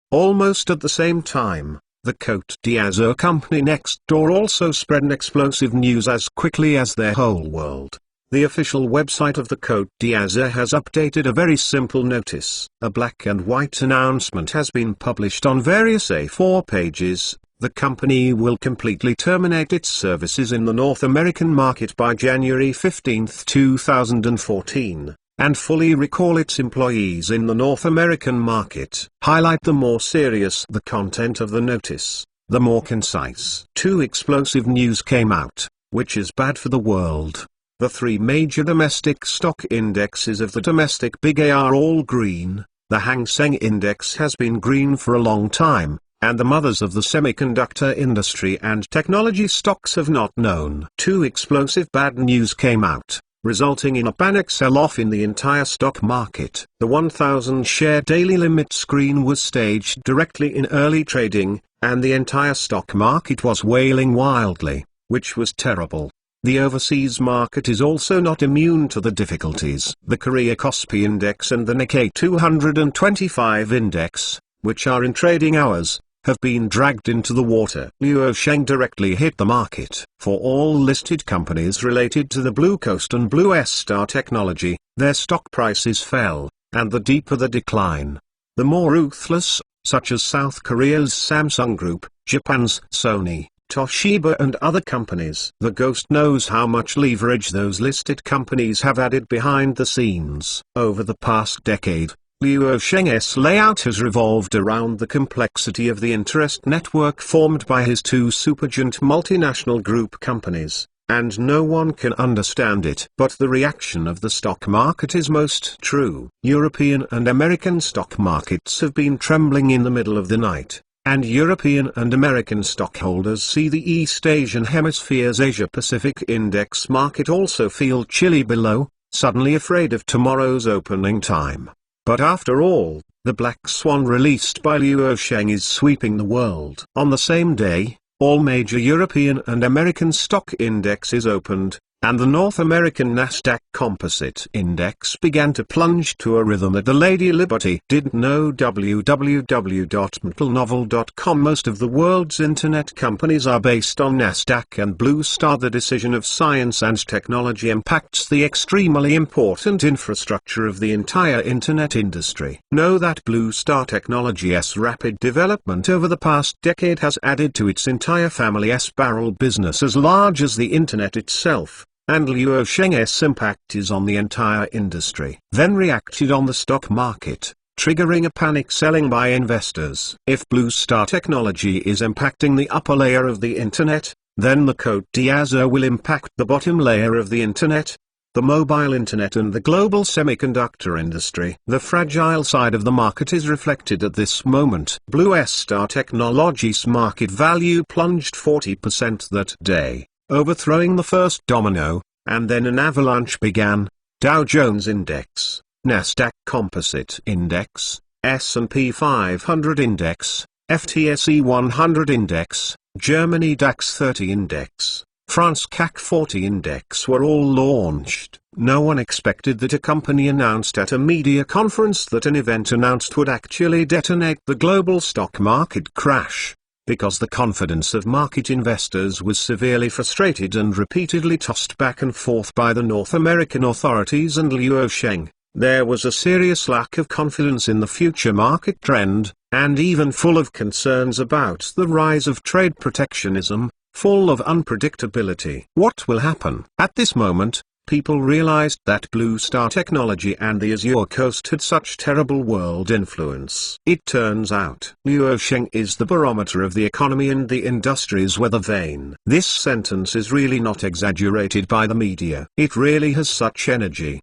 Almost at the same time, the Cote d'Azur company next door also spread an explosive news as quickly as their whole world. The official website of the Côte d'Azur has updated a very simple notice. A black and white announcement has been published on various A4 pages. The company will completely terminate its services in the North American market by January 15, 2014, and fully recall its employees in the North American market. Highlight: the more serious the content of the notice, the more concise. Two explosive news came out, which is bad for the world. The three major domestic stock indexes of the domestic Big A are all green. The Hang Seng Index has been green for a long time, and the mothers of the semiconductor industry and technology stocks have not known. Two explosive bad news came out, resulting in a panic sell-off in the entire stock market. The 1,000 share daily limit screen was staged directly in early trading, and the entire stock market was wailing wildly, which was terrible. The overseas market is also not immune to the difficulties. The Korea Kospi Index and the Nikkei 225 Index, which are in trading hours, have been dragged into the water. Luo Sheng directly hit the market. For all listed companies related to the Blue Coast and Blue Star technology, their stock prices fell, and the deeper the decline, the more ruthless, such as South Korea's Samsung Group, Japan's Sony, Toshiba and other companies. The ghost knows how much leverage those listed companies have added behind the scenes. Over the past decade, Luo Sheng's layout has revolved around the complexity of the interest network formed by his two supergiant multinational group companies, and no one can understand it. But the reaction of the stock market is most true. European and American stock markets have been trembling in the middle of the night, and European and American stockholders see the East Asian Hemisphere's Asia-Pacific Index market also feel chilly below, suddenly afraid of tomorrow's opening time. But after all, the black swan released by Luo Sheng is sweeping the world. On the same day, all major European and American stock indexes opened, and the North American Nasdaq Composite Index began to plunge to a rhythm that the Lady Liberty didn't know. www.mentalnovel.com. Most of the world's internet companies are based on Nasdaq and Blue Star. The decision of science and technology impacts the extremely important infrastructure of the entire internet industry. Know that Blue Star Technology's rapid development over the past decade has added to its entire family's barrel business as large as the internet itself. And Luo Sheng's impact is on the entire industry. Then reacted on the stock market, triggering a panic selling by investors. If Blue Star Technology is impacting the upper layer of the internet, then the Côte d'Azur will impact the bottom layer of the internet, the mobile internet and the global semiconductor industry. The fragile side of the market is reflected at this moment. Blue Star Technology's market value plunged 40% that day, overthrowing the first domino, and then an avalanche began. Dow Jones Index, Nasdaq Composite Index, S&P 500 Index, FTSE 100 Index, Germany DAX 30 Index, France CAC 40 Index were all launched. No one expected that a company announced at a media conference that an event announced would actually detonate the global stock market crash, because the confidence of market investors was severely frustrated and repeatedly tossed back and forth by the North American authorities and Luo Sheng. There was a serious lack of confidence in the future market trend, and even full of concerns about the rise of trade protectionism, full of unpredictability. What will happen? At this moment, people realized that Blue Star Technology and the Azure Coast had such terrible world influence. It turns out, Luo Sheng is the barometer of the economy and the industry's weather vane. This sentence is really not exaggerated by the media. It really has such energy.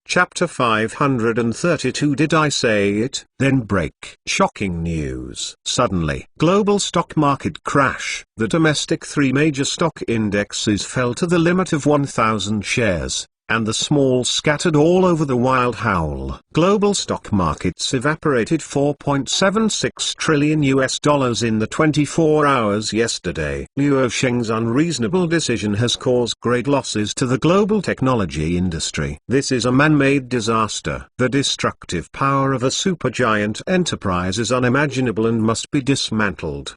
Chapter 532. Did I say it? Then break. Shocking news. Suddenly, global stock market crash. The domestic three major stock indexes fell to the limit of 1,000 shares, and the small scattered all over the wild howl. Global stock markets evaporated $4.76 trillion in the 24 hours yesterday. Luo Sheng's unreasonable decision has caused great losses to the global technology industry. This is a man-made disaster. The destructive power of a supergiant enterprise is unimaginable and must be dismantled.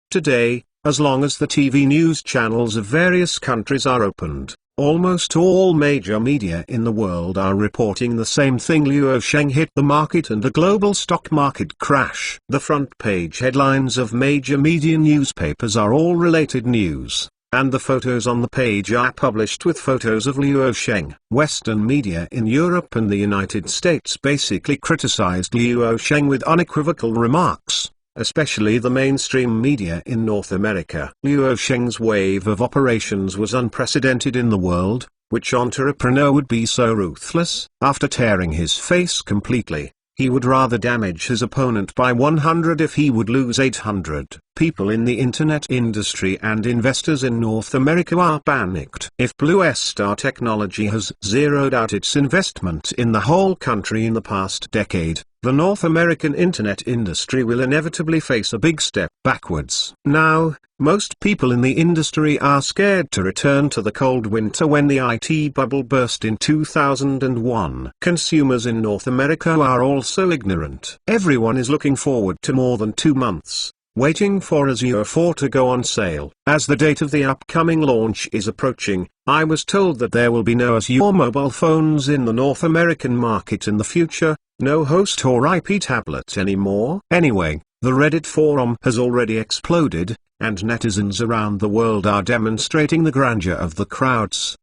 Today, as long as the TV news channels of various countries are opened, Almost all major media in the world are reporting the same thing. Luo Sheng hit the market and a global stock market crash. The front page headlines of major media newspapers are all related news, and the photos on the page are published with photos of Luo Sheng. Western media in Europe and the United States basically criticized Luo Sheng with unequivocal remarks, especially the mainstream media in North America. Luo Sheng's wave of operations was unprecedented in the world. Which entrepreneur would be so ruthless? After tearing his face completely, he would rather damage his opponent by 100 if he would lose 800. People in the internet industry and investors in North America are panicked. If Blue Star Technology has zeroed out its investment in the whole country in the past decade, the North American internet industry will inevitably face a big step backwards. Now, most people in the industry are scared to return to the cold winter when the IT bubble burst in 2001. Consumers in North America are also ignorant. Everyone is looking forward to more than 2 months, waiting for Azure 4 to go on sale. As the date of the upcoming launch is approaching, I was told that there will be no Azure mobile phones in the North American market in the future, no host or IP tablet anymore. Anyway, the Reddit forum has already exploded, and netizens around the world are demonstrating the grandeur of the crowds.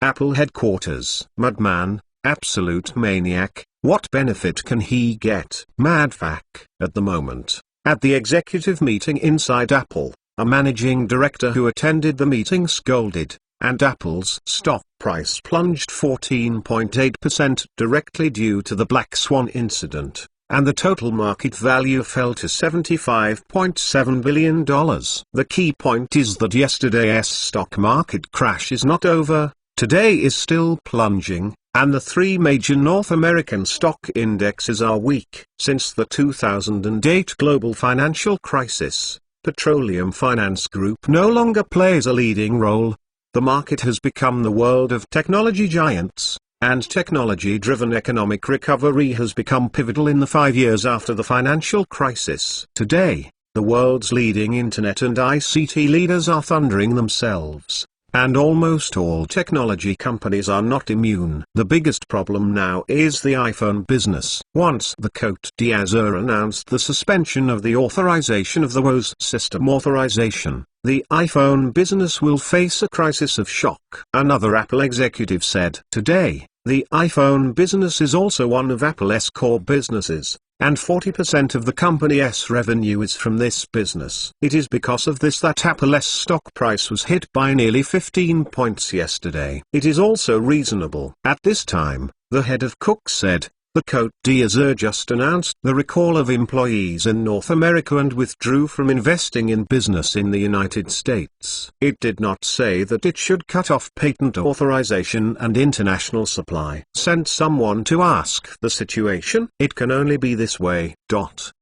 Apple headquarters. Madman, absolute maniac, what benefit can he get? Madfac. At the moment, at the executive meeting inside Apple, a managing director who attended the meeting scolded, and Apple's stock price plunged 14.8% directly due to the Black Swan incident, and the total market value fell to $75.7 billion. The key point is that yesterday's stock market crash is not over. Today is still plunging, and the 3 major North American stock indexes are weak. Since the 2008 global financial crisis, Petroleum Finance Group no longer plays a leading role. The market has become the world of technology giants, and technology-driven economic recovery has become pivotal in the 5 years after the financial crisis. Today, the world's leading internet and ICT leaders are thundering themselves, and almost all technology companies are not immune. The biggest problem now is the iPhone business. Once the Côte d'Azur announced the suspension of the authorization of the woz system authorization, the iPhone business will face a crisis of shock. Another Apple executive said, "Today, the iPhone business is also one of Apple's core businesses, and 40% of the company's revenue is from this business. It is because of this that Apple's stock price was hit by nearly 15 points yesterday. It is also reasonable." At this time, the head of Cook said, "The Côte d'Azur just announced the recall of employees in North America and withdrew from investing in business in the United States. It did not say that it should cut off patent authorization and international supply. Sent someone to ask the situation. It can only be this way." Côte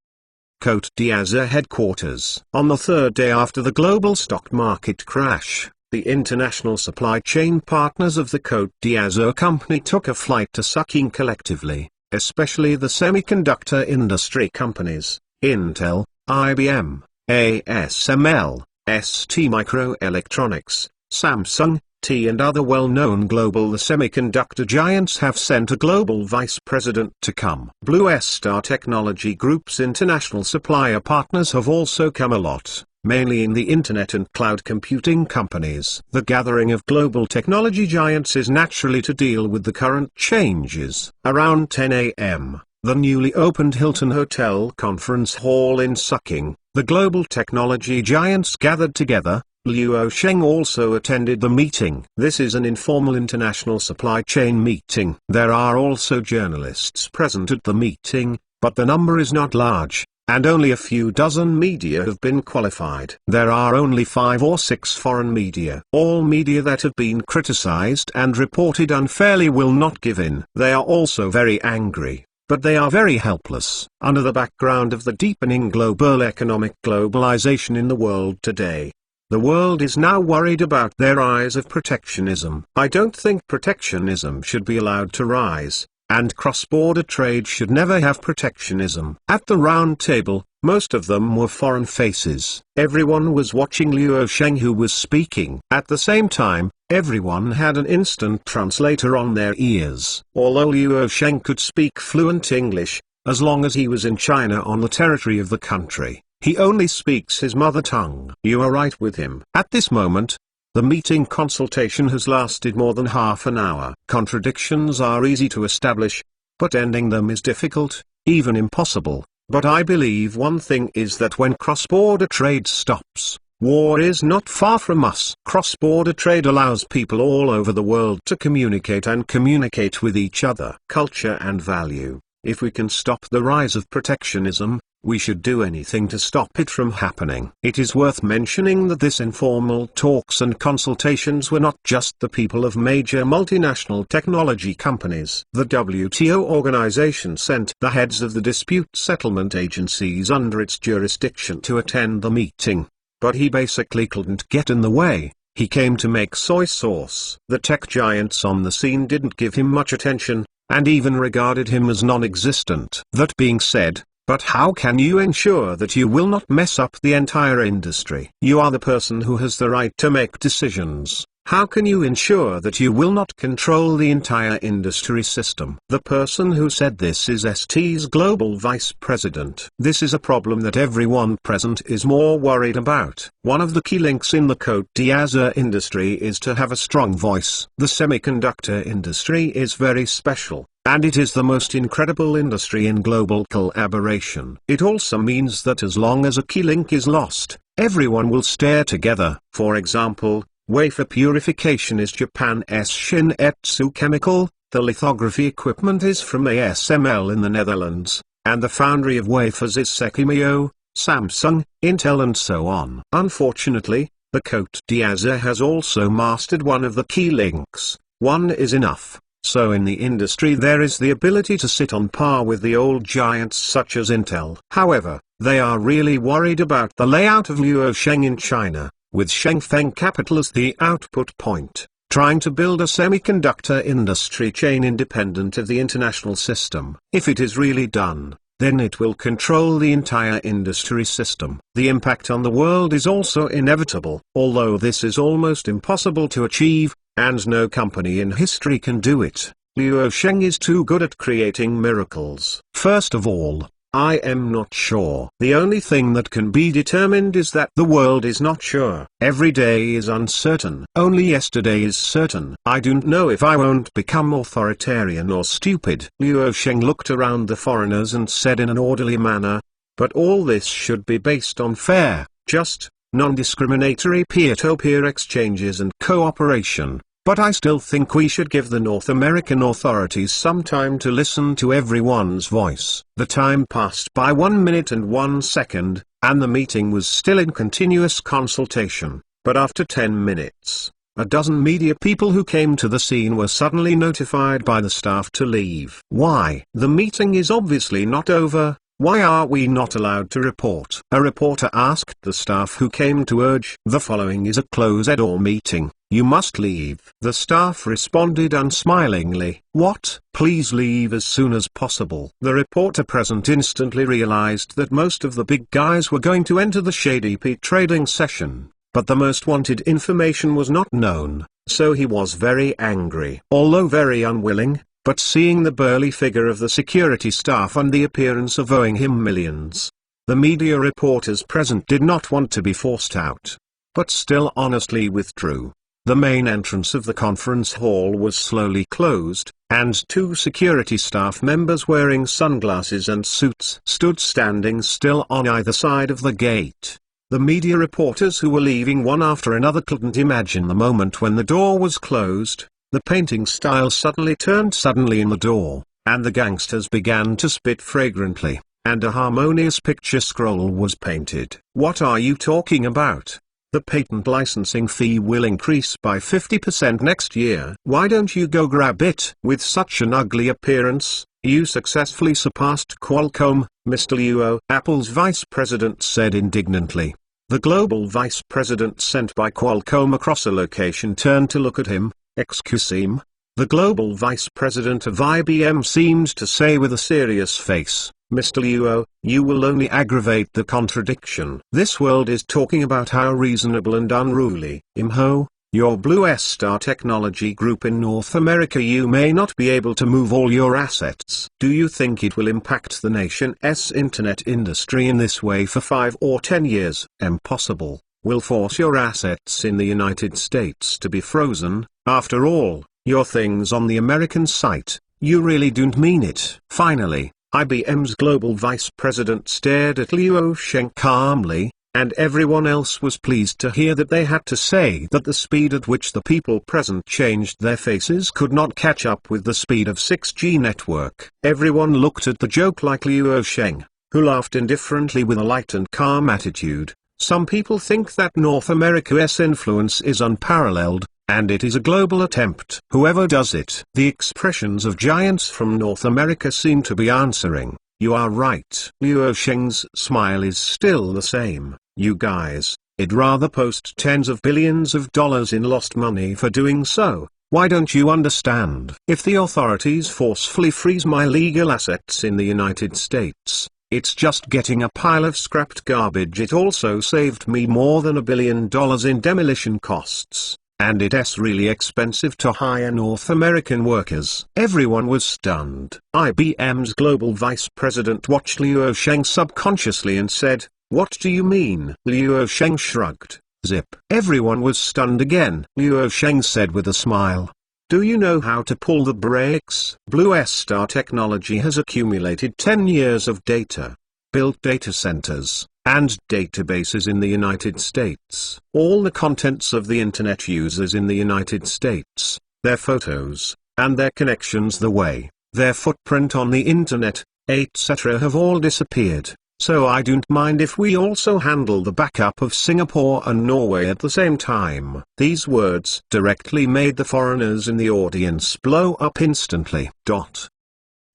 d'Azur headquarters. On the 3rd day after the global stock market crash, the international supply chain partners of the Côte d'Azur company took a flight to Sucking collectively, especially the semiconductor industry companies, Intel, IBM, ASML, STMicroelectronics, Samsung, TI and other well-known global semiconductor giants have sent a global vice president to come. Blue Star Technology Group's international supplier partners have also come a lot, mainly in the internet and cloud computing companies. The gathering of global technology giants is naturally to deal with the current changes. Around 10 a.m., the newly opened Hilton Hotel Conference Hall in Sucking, the global technology giants gathered together. Luo Sheng also attended the meeting. This is an informal international supply chain meeting. There are also journalists present at the meeting, but the number is not large, and only a few dozen media have been qualified. There are only 5 or 6 foreign media. All media that have been criticized and reported unfairly will not give in. They are also very angry, but they are very helpless. Under the background of the deepening global economic globalization in the world today, the world is now worried about their rise of protectionism. I don't think protectionism should be allowed to rise, and cross-border trade should never have protectionism. At the round table, most of them were foreign faces. Everyone was watching Luo Sheng, who was speaking. At the same time, Everyone had an instant translator on their ears. Although Luo Sheng could speak fluent English, as long as he was in China on the territory of the country, he only speaks his mother tongue. You are right with him. At this moment, the meeting consultation has lasted more than half an hour. Contradictions are easy to establish, but ending them is difficult, even impossible. But I believe one thing is that when cross-border trade stops, war is not far from us. Cross-border trade allows people all over the world to communicate and communicate with each other. Culture and value. If we can stop the rise of protectionism, we should do anything to stop it from happening. It is worth mentioning that this informal talks and consultations were not just the people of major multinational technology companies. The WTO organization sent the heads of the dispute settlement agencies under its jurisdiction to attend the meeting. But he basically couldn't get in the way. He came to make soy sauce. The tech giants on the scene didn't give him much attention, and even regarded him as non-existent. That being said, but how can you ensure that you will not mess up the entire industry? You are the person who has the right to make decisions. How can you ensure that you will not control the entire industry system? The person who said this is ST's global vice president. This is a problem that everyone present is more worried about. One of the key links in the Côte d'Azur industry is to have a strong voice. The semiconductor industry is very special, and it is the most incredible industry in global collaboration. It also means that as long as a key link is lost, everyone will stare together. For example, wafer purification is Japan's Shin-Etsu Chemical, the lithography equipment is from ASML in the Netherlands, and the foundry of wafers is Sekimyo, Samsung, Intel and so on. Unfortunately, the Côte d'Azur has also mastered one of the key links. One is enough. So in the industry there is the ability to sit on par with the old giants such as Intel. However, they are really worried about the layout of Luosheng in China, with Shengfeng Capital as the output point, trying to build a semiconductor industry chain independent of the international system. If it is really done, then it will control the entire industry system. The impact on the world is also inevitable. Although this is almost impossible to achieve, and no company in history can do it, Luosheng is too good at creating miracles. First of all, I am not sure. The only thing that can be determined is that the world is not sure. Every day is uncertain. Only yesterday is certain. I don't know if I won't become authoritarian or stupid. Luosheng looked around the foreigners and said in an orderly manner, but all this should be based on fair, just, non-discriminatory peer-to-peer exchanges and cooperation. But I still think we should give the North American authorities some time to listen to everyone's voice. The time passed by 1 minute and 1 second, and the meeting was still in continuous consultation. But after 10 minutes, a dozen media people who came to the scene were suddenly notified by the staff to leave. Why? The meeting is obviously not over. Why are we not allowed to report? A reporter asked the staff who came to urge, the following is a closed-door meeting. You must leave. The staff responded unsmilingly, what? Please leave as soon as possible. The reporter present instantly realized that most of the big guys were going to enter the shady trading session, but the most wanted information was not known, so he was very angry. Although very unwilling, but seeing the burly figure of the security staff and the appearance of owing him millions, the media reporters present did not want to be forced out, but still honestly withdrew. The main entrance of the conference hall was slowly closed, and 2 security staff members wearing sunglasses and suits stood standing still on either side of the gate. The media reporters who were leaving one after another couldn't imagine the moment when the door was closed. The painting style suddenly turned in the door, and the gangsters began to spit fragrantly, and a harmonious picture scroll was painted. What are you talking about? The patent licensing fee will increase by 50% next year. Why don't you go grab it? With such an ugly appearance, you successfully surpassed Qualcomm, Mr. Luo, Apple's vice president said indignantly. The global vice president sent by Qualcomm across a location turned to look at him. Excuse me? The global vice president of IBM seemed to say with a serious face, Mr. Luo, you will only aggravate the contradiction. This world is talking about how reasonable and unruly. Imho, your Blue Star Technology Group in North America, you may not be able to move all your assets. Do you think it will impact the nation's internet industry in this way for 5 or 10 years? Impossible. Will force your assets in the United States to be frozen. After all, your things on the American site, you really don't mean it. Finally, IBM's global vice president stared at Liu Sheng calmly, and everyone else was pleased to hear that they had to say that the speed at which the people present changed their faces could not catch up with the speed of 6G network. Everyone looked at the joke like Liu Sheng, who laughed indifferently with a light and calm attitude. Some people think that North America's influence is unparalleled, and it is a global attempt. Whoever does it. The expressions of giants from North America seem to be answering, "You are right." Liu Sheng's smile is still the same. "You guys, I'd rather post tens of billions of dollars in lost money for doing so. Why don't you understand? If the authorities forcefully freeze my legal assets in the United States, it's just getting a pile of scrapped garbage. It also saved me more than $1 billion in demolition costs. And it's really expensive to hire North American workers." Everyone was stunned. IBM's global vice president watched Liu Sheng subconsciously and said, "What do you mean?" Liu Sheng shrugged. Zip. Everyone was stunned again. Liu Sheng said with a smile, "Do you know how to pull the brakes?" Blue Star Technology has accumulated 10 years of data, built data centers, and databases in the United States. All the contents of the Internet users in the United States, their photos, and their connections, the way, their footprint on the Internet, etc. have all disappeared. So I don't mind if we also handle the backup of Singapore and Norway at the same time. These words directly made the foreigners in the audience blow up instantly.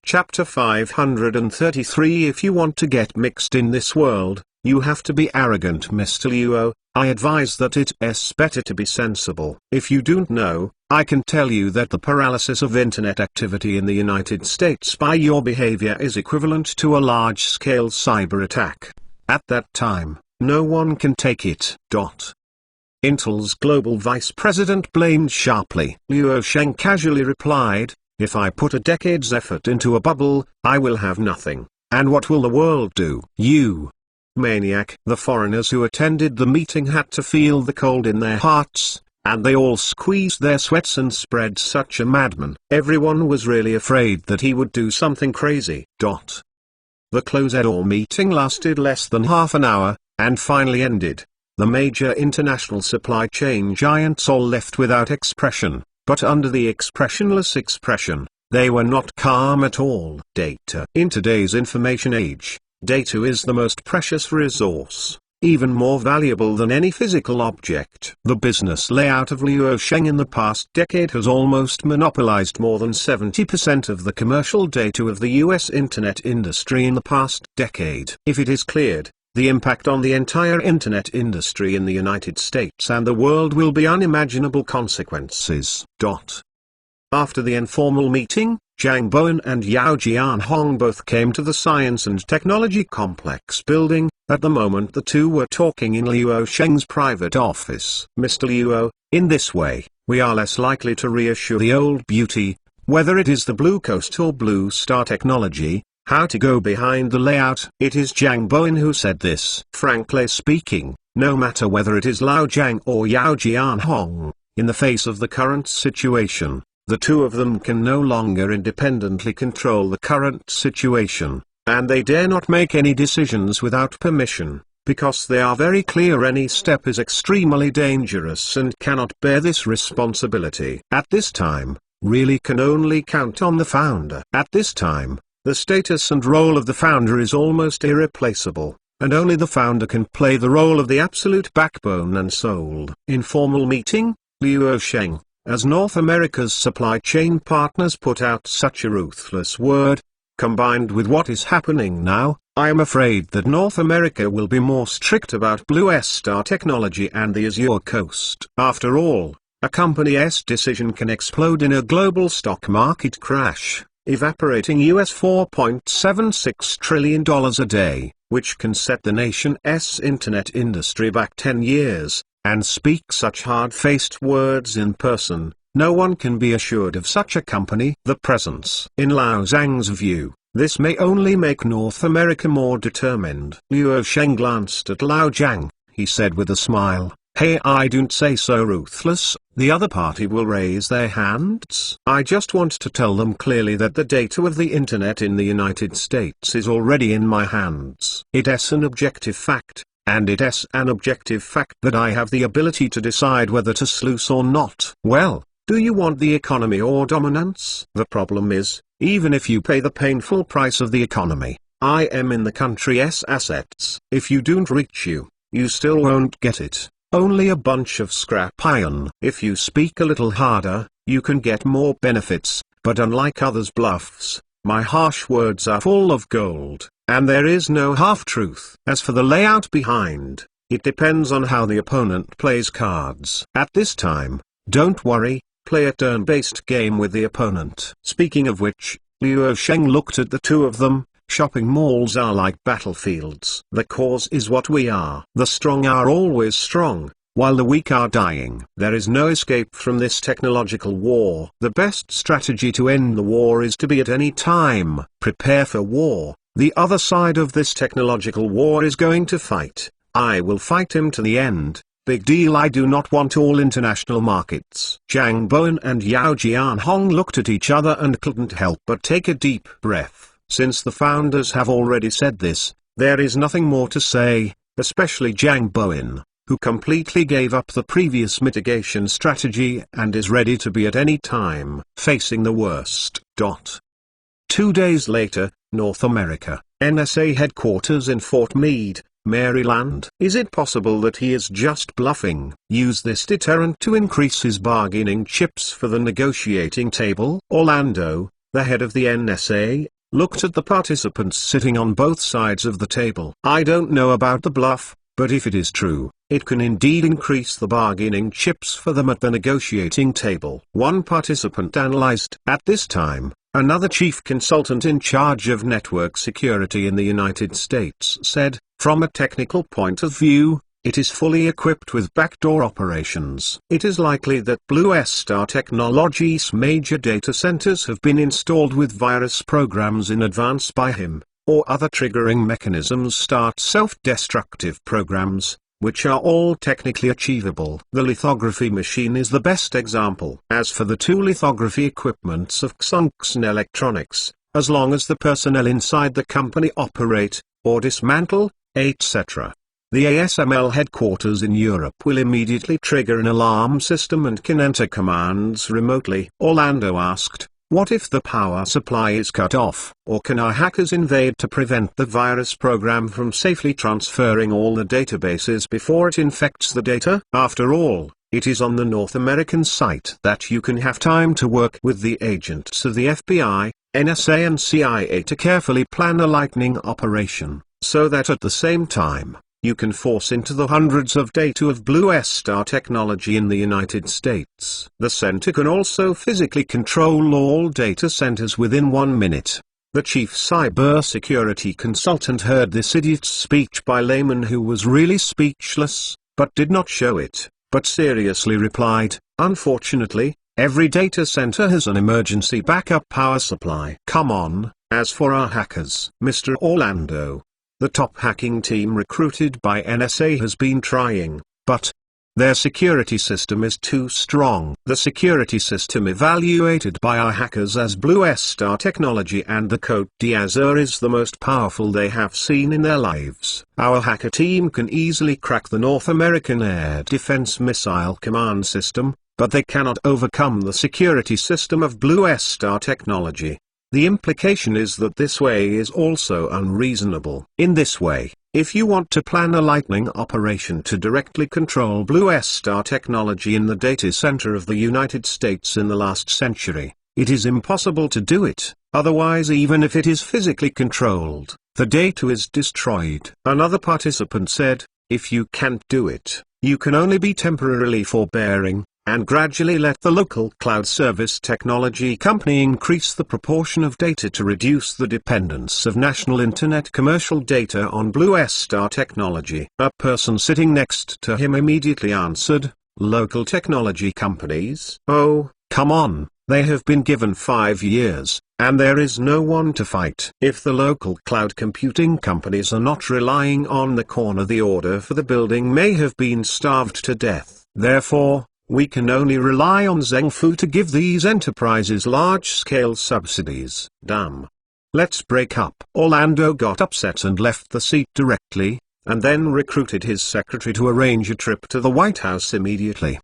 Chapter 533. If you want to get mixed in this world, you have to be arrogant, Mr. Liu. I advise that it's better to be sensible. If you don't know, I can tell you that the paralysis of internet activity in the United States by your behavior is equivalent to a large-scale cyber attack. At that time, no one can take it. Intel's global vice president blamed sharply. Liu Sheng casually replied, "If I put a decade's effort into a bubble, I will have nothing. And what will the world do?" "You maniac." The foreigners who attended the meeting had to feel the cold in their hearts, and they all squeezed their sweats and spread. Such a madman. Everyone was really afraid that he would do something crazy. The closed-door meeting lasted less than half an hour, and finally ended. The major international supply chain giants all left without expression, but under the expressionless expression, they were not calm at all. Data. In today's information age, data is the most precious resource, even more valuable than any physical object. The business layout of Liu Sheng in the past decade has almost monopolized more than 70% of the commercial data of the US internet industry in the past decade. If it is cleared, the impact on the entire internet industry in the United States and the world will be unimaginable consequences. After the informal meeting, Zhang Bowen and Yao Jianhong both came to the Science and Technology Complex building. At the moment the two were talking in Liu Sheng's private office. "Mr. Liu, in this way, we are less likely to reassure the old beauty, whether it is the Blue Coast or Blue Star Technology, how to go behind the layout." It is Zhang Bowen who said this. Frankly speaking, no matter whether it is Lao Zhang or Yao Jianhong, in the face of the current situation, the two of them can no longer independently control the current situation, and they dare not make any decisions without permission, because they are very clear any step is extremely dangerous and cannot bear this responsibility. At this time, really can only count on the founder. At this time, the status and role of the founder is almost irreplaceable, and only the founder can play the role of the absolute backbone and soul. Informal meeting, Liu Sheng. As North America's supply chain partners put out such a ruthless word, combined with what is happening now, I am afraid that North America will be more strict about Blue Star Technology and the Azure Coast. After all, a company's decision can explode in a global stock market crash, evaporating US $4.76 trillion a day, which can set the nation's internet industry back 10 years, and speak such hard-faced words in person, no one can be assured of such a company. The presence. In Liu Zhang's view, this may only make North America more determined. Luo Sheng glanced at Liu Zhang. He said with a smile, "Hey, I don't say so ruthless, the other party will raise their hands. I just want to tell them clearly that the data of the internet in the United States is already in my hands. It's an objective fact, and it's an objective fact that I have the ability to decide whether to sluice or not. Well, do you want the economy or dominance? The problem is, even if you pay the painful price of the economy, I am in the country's assets. If you don't reach you still won't get it. Only a bunch of scrap iron. If you speak a little harder, you can get more benefits, but unlike others' bluffs, my harsh words are full of gold, and there is no half-truth. As for the layout behind, it depends on how the opponent plays cards. At this time, don't worry, play a turn-based game with the opponent." Speaking of which, Luo Sheng looked at the two of them. Shopping malls are like battlefields. The cause is what we are. The strong are always strong, while the weak are dying. There is no escape from this technological war. The best strategy to end the war is to be at any time prepare for war. The other side of this technological war is going to fight. I will fight him to the end. Big deal. I do not want all international markets. Zhang Bowen and Yao Jianhong looked at each other and couldn't help but take a deep breath. Since the founders have already said this, there is nothing more to say, especially Zhang Bowen, who completely gave up the previous mitigation strategy and is ready to be at any time facing the worst. 2 days later, North America, NSA headquarters in Fort Meade, Maryland. Is it possible that he is just bluffing? Use this deterrent to increase his bargaining chips for the negotiating table? Orlando, the head of the NSA, looked at the participants sitting on both sides of the table. "I don't know about the bluff, but if it is true, it can indeed increase the bargaining chips for them at the negotiating table." One participant analyzed. At this time, another chief consultant in charge of network security in the United States said, "From a technical point of view, it is fully equipped with backdoor operations. It is likely that Blue Star Technologies' major data centers have been installed with virus programs in advance by him, or other triggering mechanisms start self-destructive programs, which are all technically achievable." The lithography machine is the best example. As for the two lithography equipments of Xunxin Electronics, as long as the personnel inside the company operate, or dismantle, etc., the ASML headquarters in Europe will immediately trigger an alarm system and can enter commands remotely. Orlando asked, "What if the power supply is cut off? Or can our hackers invade to prevent the virus program from safely transferring all the databases before it infects the data?" After all, it is on the North American site that you can have time to work with the agents of the FBI, NSA and CIA to carefully plan a lightning operation, so that at the same time, you can force into the hundreds of data of Blue Star Technology in the United States. The center can also physically control all data centers within 1 minute. The chief cybersecurity consultant heard this idiot's speech by layman who was really speechless, but did not show it, but seriously replied, "Unfortunately, every data center has an emergency backup power supply." Come on. As for our hackers, Mr. Orlando, the top hacking team recruited by NSA has been trying, but their security system is too strong. The security system evaluated by our hackers as Blue Star Technology and the Côte d'Azur is the most powerful they have seen in their lives. Our hacker team can easily crack the North American Air Defense Missile Command System, but they cannot overcome the security system of Blue Star Technology. The implication is that this way is also unreasonable. In this way, if you want to plan a lightning operation to directly control Blue Star Technology in the data center of the United States in the last century, it is impossible to do it. Otherwise, even if it is physically controlled, the data is destroyed. Another participant said, "If you can't do it, you can only be temporarily forbearing, and gradually let the local cloud service technology company increase the proportion of data to reduce the dependence of national internet commercial data on Blue Star technology. A person sitting next to him immediately answered, "Local technology companies? Oh, come on, they have been given 5 years, and there is no one to fight." If the local cloud computing companies are not relying on the corner, the order for the building may have been starved to death. Therefore, we can only rely on Zhengfu to give these enterprises large-scale subsidies. Damn. Let's break up. Orlando got upset and left the seat directly, and then recruited his secretary to arrange a trip to the White House immediately.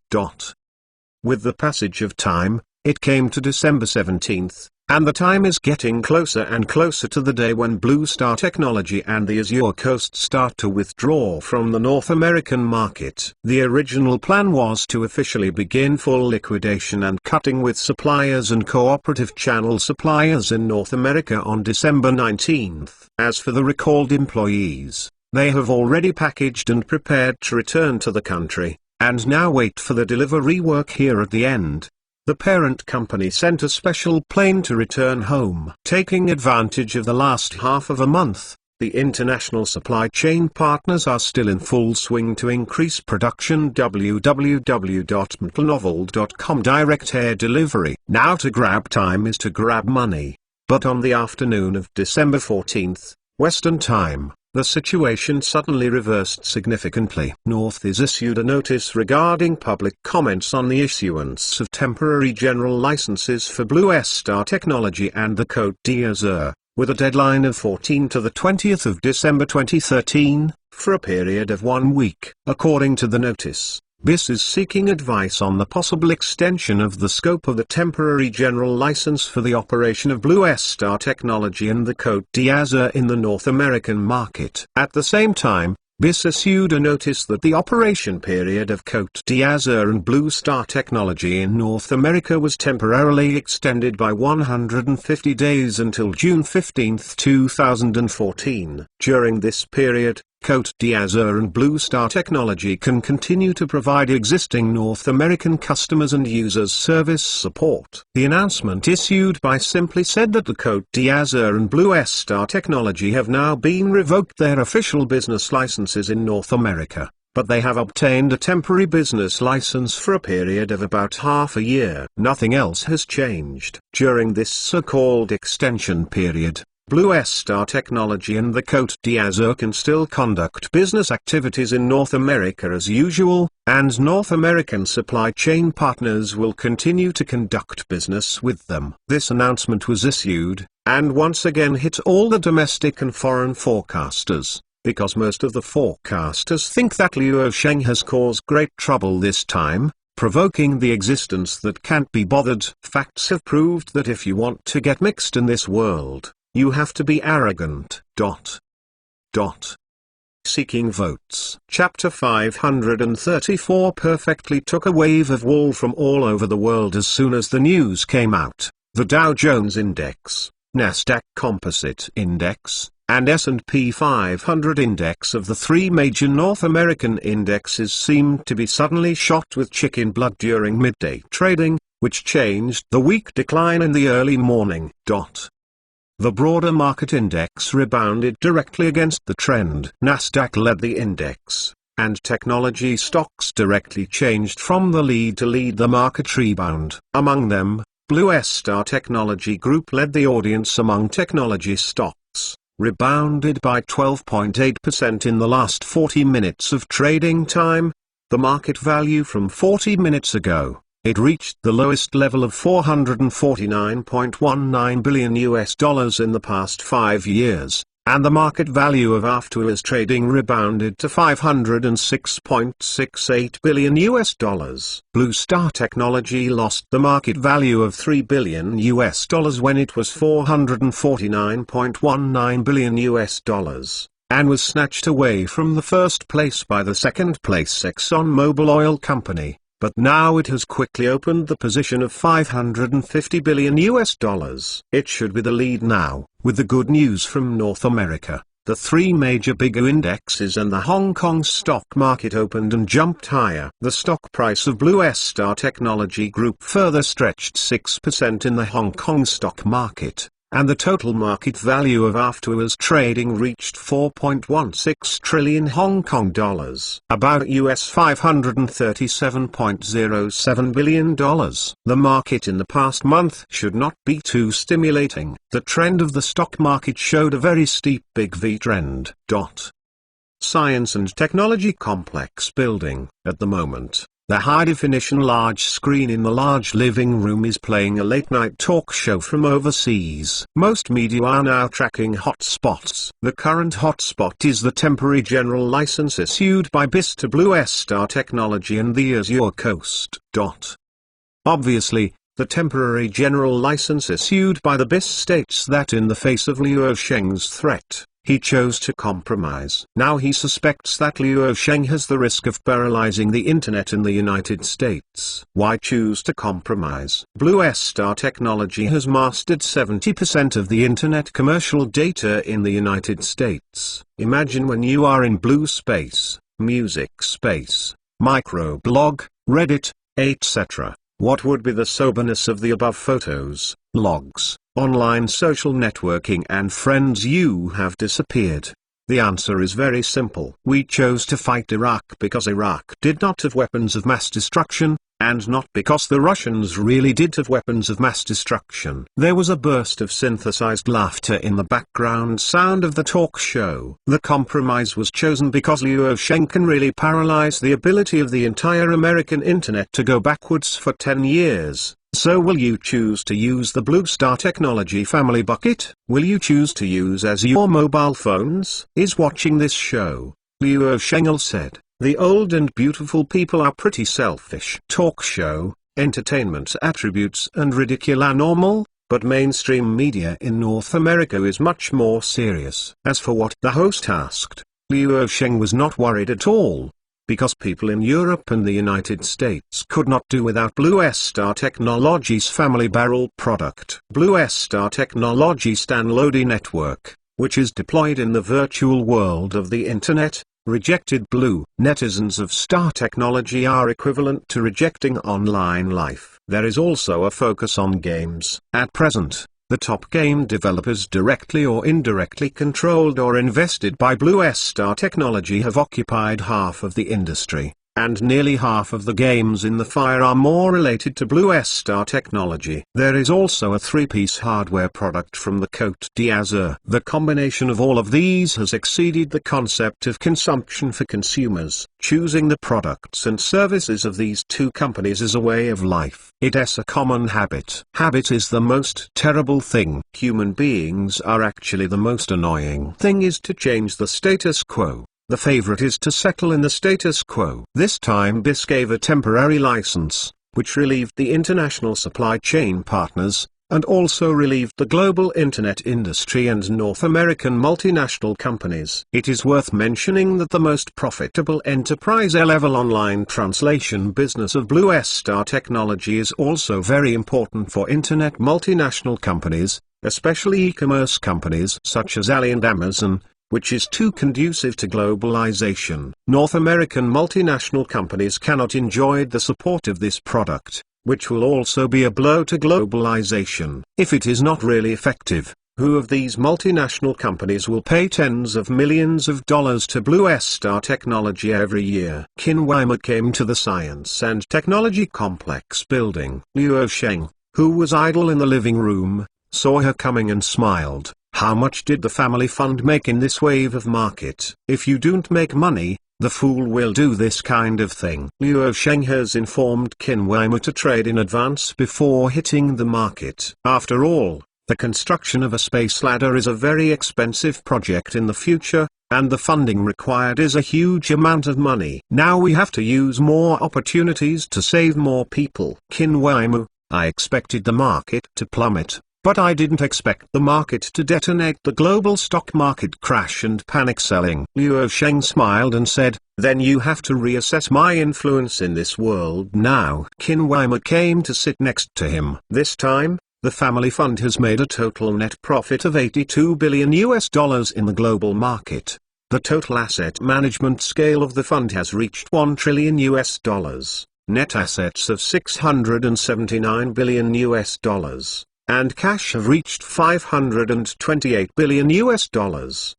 With the passage of time, it came to December 17th, and the time is getting closer and closer to the day when Blue Star Technology and the Azure Coast start to withdraw from the North American market. The original plan was to officially begin full liquidation and cutting with suppliers and cooperative channel suppliers in North America on December 19th. As for the recalled employees, they have already packaged and prepared to return to the country, and now wait for the delivery work here at the end. The parent company sent a special plane to return home. Taking advantage of the last half of a month, the international supply chain partners are still in full swing to increase production. www.mtnovel.com Direct air delivery. Now to grab time is to grab money. But on the afternoon of December 14th, Western time, the situation suddenly reversed significantly. North is issued a notice regarding public comments on the issuance of temporary general licenses for Blue Star Technology and the Côte d'Azur, with a deadline of 14 to the 20th of December 2013, for a period of 1 week. According to the notice, BIS is seeking advice on the possible extension of the scope of the temporary general license for the operation of Blue Star Technology and the Côte d'Azur in the North American market. At the same time, BIS issued a notice that the operation period of Côte d'Azur and Blue Star Technology in North America was temporarily extended by 150 days until June 15, 2014. During this period, Côte d'Azur and Blue Star Technology can continue to provide existing North American customers and users service support. The announcement issued by simply said that the Côte d'Azur and Blue Star Technology have now been revoked their official business licenses in North America, but they have obtained a temporary business license for a period of about half a year. Nothing else has changed. During this so-called extension period, Blue Star Technology and the Côte d'Azur can still conduct business activities in North America as usual, and North American supply chain partners will continue to conduct business with them. This announcement was issued, and once again hit all the domestic and foreign forecasters, because most of the forecasters think that Liu Sheng has caused great trouble this time, provoking the existence that can't be bothered. Facts have proved that if you want to get mixed in this world, you have to be arrogant. Seeking votes. Chapter 534 perfectly took a wave of wool from all over the world as soon as the news came out. The Dow Jones Index, Nasdaq Composite Index, and S&P 500 Index of the three major North American indexes seemed to be suddenly shot with chicken blood during midday trading, which changed the weak decline in the early morning. The broader market index rebounded directly against the trend. Nasdaq led the index, and technology stocks directly changed from the lead to lead the market rebound. Among them, Blue Star Technology Group led the audience among technology stocks, rebounded by 12.8% in the last 40 minutes of trading time. The market value from 40 minutes ago, it reached the lowest level of $449.19 billion in the past 5 years, and the market value of afterwards trading rebounded to $506.68 billion. Blue Star Technology lost the market value of $3 billion when it was $449.19 billion, and was snatched away from the first place by the second place ExxonMobil Oil Company. But now it has quickly opened the position of $550 billion. It should be the lead now, with the good news from North America. the three major big indexes and the Hong Kong stock market opened and jumped higher. The stock price of Blue Star Technology Group further stretched 6% in the Hong Kong stock market, and the total market value of after-hours trading reached 4.16 trillion Hong Kong dollars, about US $537.07 billion. The market in the past month should not be too stimulating. The trend of the stock market showed a very steep big V trend. Science and Technology Complex Building. At the moment, the high-definition large screen in the large living room is playing a late-night talk show from overseas. Most media are now tracking hotspots. The current hotspot is the temporary general license issued by BIS to Blue Star Technology and the Azure Coast. Obviously, the temporary general license issued by the BIS states that in the face of Liu Sheng's threat, he chose to compromise. Now he suspects that Liu Sheng has the risk of paralyzing the internet in the United States. Why choose to compromise? Blue Star Technology has mastered 70% of the internet commercial data in the United States. Imagine when you are in blue space, music space, microblog, Reddit, etc. What would be the soberness of the above photos, logs, online social networking and friends you have disappeared? The answer is very simple. We chose to fight Iraq because Iraq did not have weapons of mass destruction, and not because the Russians really did have weapons of mass destruction. There was a burst of synthesized laughter in the background sound of the talk show. The compromise was chosen because Liu Sheng can really paralyze the ability of the entire American internet to go backwards for 10 years. So will you choose to use the Blue Star Technology family bucket? Will you choose to use Azure mobile phones? Is watching this show, Liu Sheng said. The old and beautiful people are pretty selfish. Talk show, entertainment attributes and ridicule are normal, but mainstream media in North America is much more serious. As for what the host asked, Liu Sheng was not worried at all, because people in Europe and the United States could not do without Blue Star Technology's family barrel product. Blue Star Technology Stanlodi network, which is deployed in the virtual world of the Internet, rejected Blue. Netizens of Star Technology are equivalent to rejecting online life. There is also a focus on games. At present, the top game developers directly or indirectly controlled or invested by Blue Star Technology have occupied half of the industry, and nearly half of the games in the fire are more related to Blue Star Technology. There is also a three-piece hardware product from the Côte d'Azur. The combination of all of these has exceeded the concept of consumption for consumers. Choosing the products and services of these two companies is a way of life. It is a common habit. Habit is the most terrible thing. Human beings are actually the most annoying thing is to change the status quo. The favorite is to settle in the status quo. This time BIS gave a temporary license, which relieved the international supply chain partners, and also relieved the global internet industry and North American multinational companies. It is worth mentioning that the most profitable enterprise-level online translation business of Blue Star Technology is also very important for internet multinational companies, especially e-commerce companies such as Ali and Amazon, which is too conducive to globalization. North American multinational companies cannot enjoy the support of this product, which will also be a blow to globalization. If it is not really effective, who of these multinational companies will pay tens of millions of dollars to Blue Star Technology every year? Qin Weimer came to the Science and Technology Complex building. Liu Sheng, who was idle in the living room, saw her coming and smiled. How much did the family fund make in this wave of market? If you don't make money, the fool will do this kind of thing. Liu Sheng has informed Qin Weimer to trade in advance before hitting the market. After all, the construction of a space ladder is a very expensive project in the future, and the funding required is a huge amount of money. Now we have to use more opportunities to save more people. Qin Weimer, I expected the market to plummet, but I didn't expect the market to detonate. The global stock market crash and panic selling. Liu Sheng smiled and said, then you have to reassess my influence in this world now. Qin Weimer came to sit next to him. This time, The family fund has made a total net profit of $82 billion in the global market. The total asset management scale of the fund has reached $1 trillion. Net assets of $679 billion, and cash have reached $528 billion.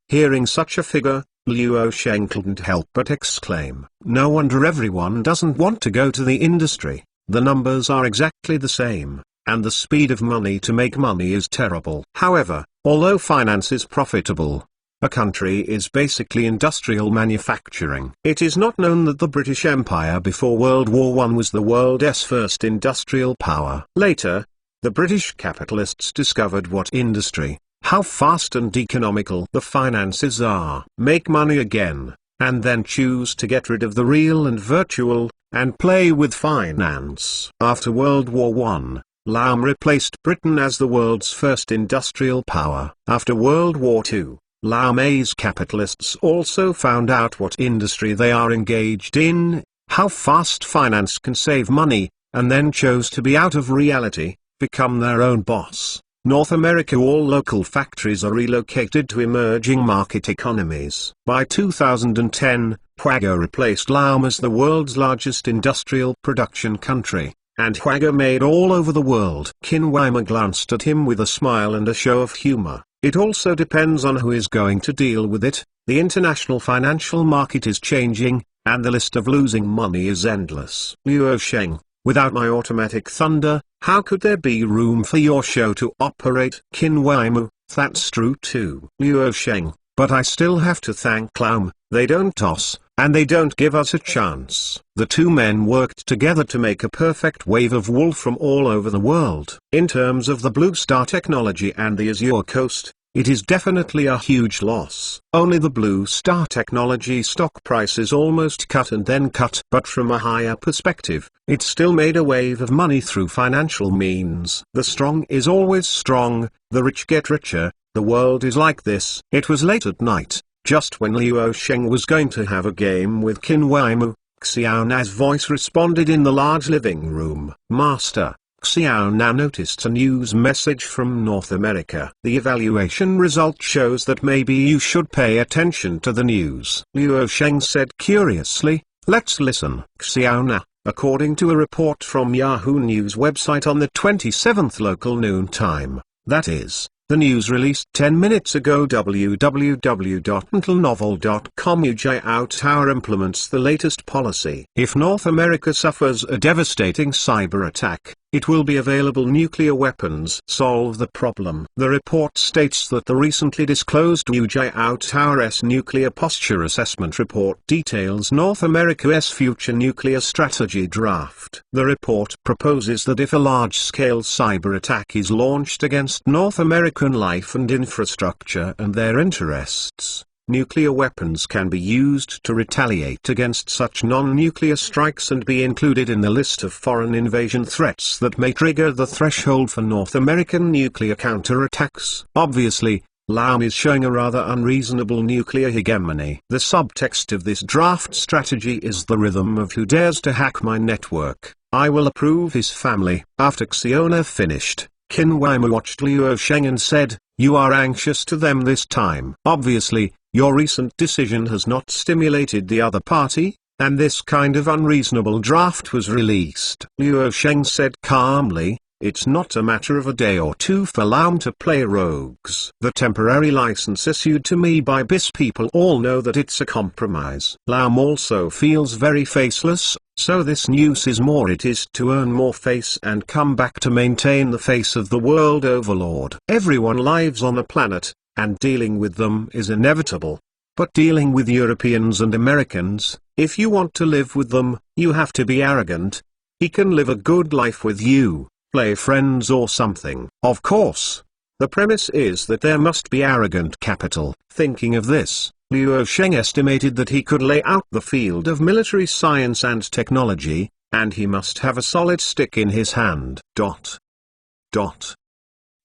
Hearing such a figure, Luo Sheng couldn't help but exclaim, "No wonder everyone doesn't want to go to the industry. The numbers are exactly the same, and the speed of money to make money is terrible." However, although finance is profitable, a country is basically industrial manufacturing. It is not known that the British Empire before World War I was the world's first industrial power. Later, the British capitalists discovered what industry, how fast and economical the finances are, make money again, and then choose to get rid of the real and virtual, and play with finance. After World War I, Laom replaced Britain as the world's first industrial power. After World War II, Laom's capitalists also found out what industry they are engaged in, how fast finance can save money, and then chose to be out of reality, become their own boss. North America, all local factories are relocated to emerging market economies. By 2010, Huago replaced Laom as the world's largest industrial production country, and Huago made all over the world. Qin Weimar glanced at him with a smile and a show of humor. It also depends on who is going to deal with it. The international financial market is changing, and the list of losing money is endless. Luo Sheng, without my automatic thunder, how could there be room for your show to operate? Qin Weimar, that's true too. Luo Sheng, but I still have to thank Laom. They don't toss, and they don't give us a chance. The two men worked together to make a perfect wave of wool from all over the world. In terms of the Blue Star technology and the Azure Coast, it is definitely a huge loss. Only the Blue Star technology stock price is almost cut and then cut. But from a higher perspective, it still made a wave of money through financial means. The strong is always strong, the rich get richer, the world is like this. It was late at night, just when Luo Sheng was going to have a game with Qin Weimar. Xiao Na's voice responded in the large living room. "Master." Xiao Na noticed a news message from North America. "The evaluation result shows that maybe you should pay attention to the news." Luo Sheng said curiously, "Let's listen." Xiao Na, according to a report from Yahoo News website on the 27th local noon time, that is, the news released 10 minutes ago. www.intelnovel.com. Wu Jiao Tower implements the latest policy. If North America suffers a devastating cyber attack, it will be available nuclear weapons solve the problem. The report states that the recently disclosed Wu Jiao Tower's nuclear posture assessment report details North America's future nuclear strategy draft. The report proposes that if a large-scale cyber attack is launched against North American life and infrastructure and their interests, nuclear weapons can be used to retaliate against such non-nuclear strikes and be included in the list of foreign invasion threats that may trigger the threshold for North American nuclear counterattacks. Obviously, Laom is showing a rather unreasonable nuclear hegemony. The subtext of this draft strategy is the rhythm of who dares to hack my network, I will approve his family. After Xiao Na finished, Qin Weimar watched Luo Sheng and said, "You are anxious to them this time. Obviously, your recent decision has not stimulated the other party, and this kind of unreasonable draft was released." Luo Sheng said calmly, "It's not a matter of a day or two for Laom to play rogues. The temporary license issued to me by BIS people all know that it's a compromise. Laom also feels very faceless, so this news is more it is to earn more face and come back to maintain the face of the world overlord. Everyone lives on a planet, and dealing with them is inevitable. But dealing with Europeans and Americans, if you want to live with them, you have to be arrogant. He can live a good life with you, play friends or something. Of course, the premise is that there must be arrogant capital." Thinking of this, Luo Sheng estimated that he could lay out the field of military science and technology, and he must have a solid stick in his hand.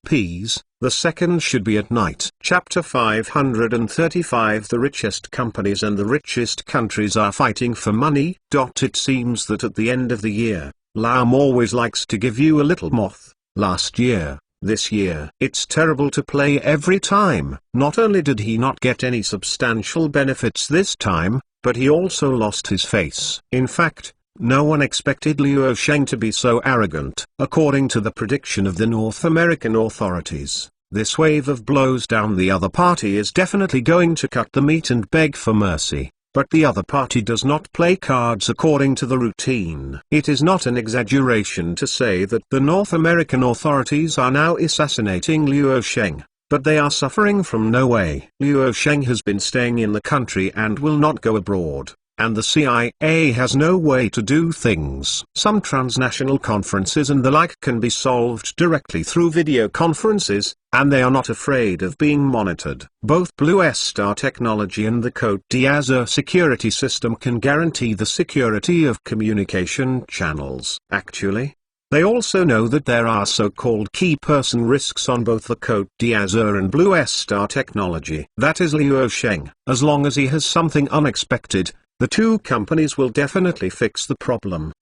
Ps. The second should be at night. Chapter 535. The richest companies and the richest countries are fighting for money. It seems that at the end of the year, Laom always likes to give you a little moth. Last year, this year. It's terrible to play every time. Not only did he not get any substantial benefits this time, but he also lost his face. In fact, no one expected Luo Sheng to be so arrogant. According to the prediction of the North American authorities, this wave of blows down the other party is definitely going to cut the meat and beg for mercy. But the other party does not play cards according to the routine. It is not an exaggeration to say that the North American authorities are now assassinating Luo Sheng, but they are suffering from no way. Luo Sheng has been staying in the country and will not go abroad, and the CIA has no way to do things. Some transnational conferences and the like can be solved directly through video conferences, and they are not afraid of being monitored. Both Blue Star Technology and the Côte d'Azur security system can guarantee the security of communication channels. Actually, they also know that there are so-called key person risks on both the Côte d'Azur and Blue Star Technology. That is Luo Sheng. As long as he has something unexpected, the two companies will definitely fix the problem.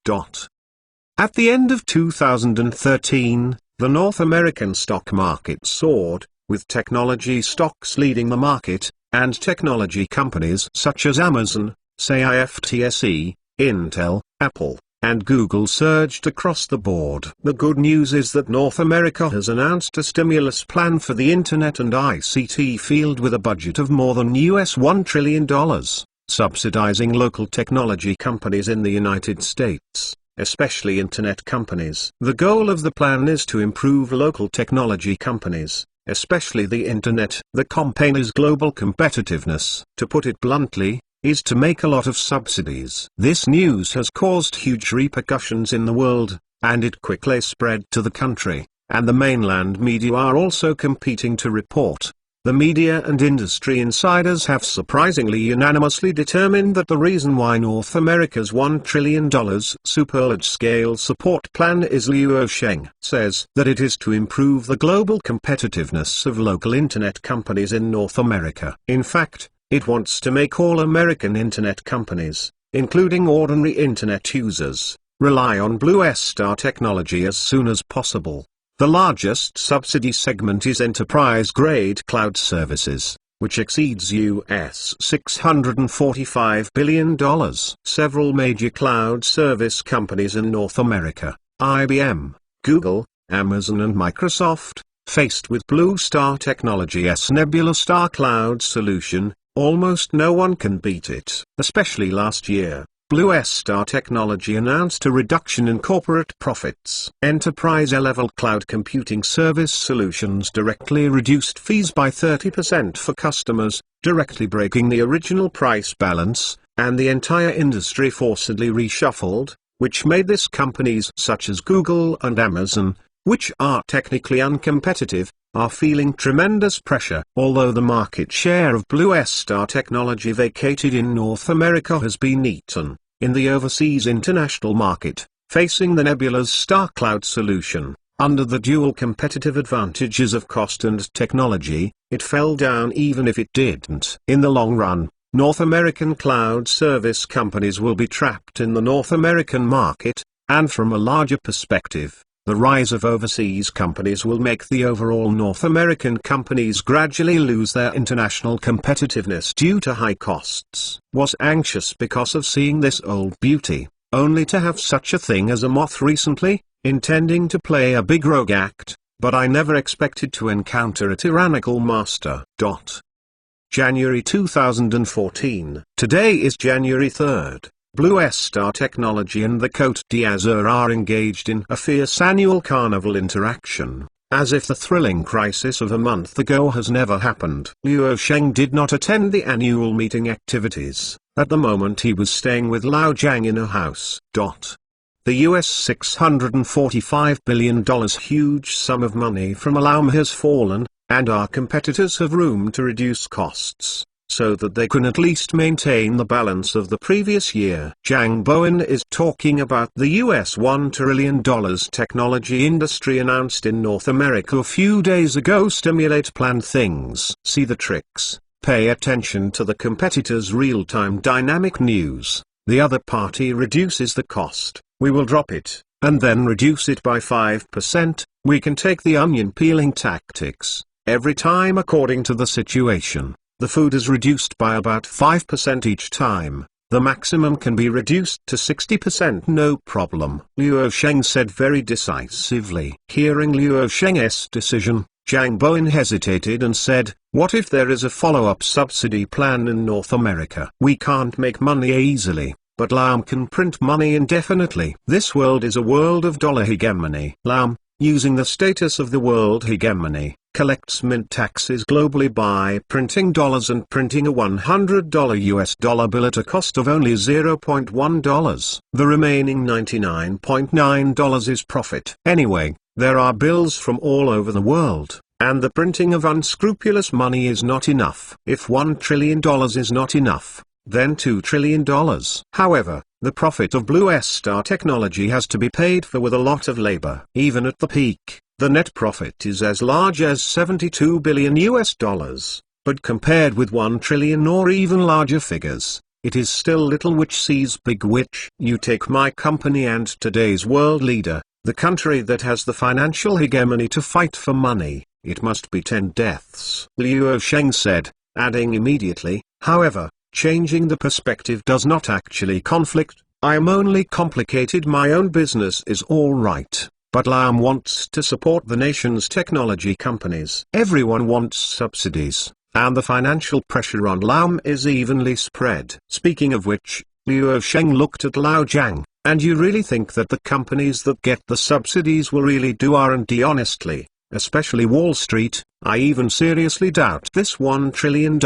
At the end of 2013, the North American stock market soared, with technology stocks leading the market, and technology companies such as Amazon, CIFTSE, Intel, Apple, and Google surged across the board. The good news is that North America has announced a stimulus plan for the Internet and ICT field with a budget of more than $1 trillion, subsidizing local technology companies in the United States, especially Internet companies. The goal of the plan is to improve local technology companies, especially the Internet. The company's global competitiveness, to put it bluntly, is to make a lot of subsidies. This news has caused huge repercussions in the world, and it quickly spread to the country, and the mainland media are also competing to report. The media and industry insiders have surprisingly unanimously determined that the reason why North America's $1 trillion super large-scale support plan is Luo Sheng says that it is to improve the global competitiveness of local Internet companies in North America. In fact, it wants to make all American Internet companies, including ordinary Internet users, rely on Blue Star Technology as soon as possible. The largest subsidy segment is enterprise-grade cloud services, which exceeds US $645 billion. Several major cloud service companies in North America, IBM, Google, Amazon and Microsoft, faced with Blue Star Technology's Nebula Star Cloud solution, almost no one can beat it. Especially last year, Blue Star Technology announced a reduction in corporate profits. Enterprise-level cloud computing service solutions directly reduced fees by 30% for customers, directly breaking the original price balance, and the entire industry forcibly reshuffled, which made this companies such as Google and Amazon, which are technically uncompetitive, are feeling tremendous pressure. Although the market share of Blue Star Technology vacated in North America has been eaten in the overseas international market, facing the Nebula's Star Cloud solution, under the dual competitive advantages of cost and technology, it fell down even if it didn't. In the long run, North American cloud service companies will be trapped in the North American market, and from a larger perspective, the rise of overseas companies will make the overall North American companies gradually lose their international competitiveness due to high costs. Was anxious because of seeing this old beauty, only to have such a thing as a moth recently, intending to play a big rogue act, but I never expected to encounter a tyrannical master. January 2014. Today is January 3rd. Blue Star Technology and the Côte d'Azur are engaged in a fierce annual carnival interaction, as if the thrilling crisis of a month ago has never happened. Luo Sheng did not attend the annual meeting activities. At the moment he was staying with Lao Jiang in a house. The US $645 billion huge sum of money from Alaum has fallen, and our competitors have room to reduce costs, so that they can at least maintain the balance of the previous year. Jiang Bowen is talking about the US $1 trillion technology industry announced in North America a few days ago. Stimulate plan things. See the tricks. Pay attention to the competitors' real-time dynamic news. The other party reduces the cost, we will drop it, and then reduce it by 5%, We can take the onion peeling tactics. Every time according to the situation, the food is reduced by about 5% each time. The maximum can be reduced to 60% no problem, Luo Sheng said very decisively. Hearing Luo Sheng's decision, Zhang Bowen hesitated and said, "What if there is a follow-up subsidy plan in North America? We can't make money easily, but Lam can print money indefinitely. This world is a world of dollar hegemony. Lam, using the status of the world hegemony, collects mint taxes globally by printing dollars and printing a $100 US dollar bill at a cost of only $0.1. The remaining $99.9 is profit. Anyway, there are bills from all over the world, and the printing of unscrupulous money is not enough. If $1 trillion is not enough, then $2 trillion. However, the profit of Blue Star Technology has to be paid for with a lot of labor. Even at the peak, the net profit is as large as $72 billion US dollars, but compared with 1 trillion or even larger figures, it is still little, which sees big, which. You take my company and today's world leader, the country that has the financial hegemony to fight for money, it must be 10 deaths. Luo Sheng said, adding immediately, however, changing the perspective does not actually conflict. I am only complicated. My own business is all right, but Lam wants to support the nation's technology companies. Everyone wants subsidies, and the financial pressure on Lam is evenly spread. Speaking of which, Luo Sheng looked at Lao Jiang, and you really think that the companies that get the subsidies will really do R&D honestly? Especially Wall Street? I even seriously doubt this $1 trillion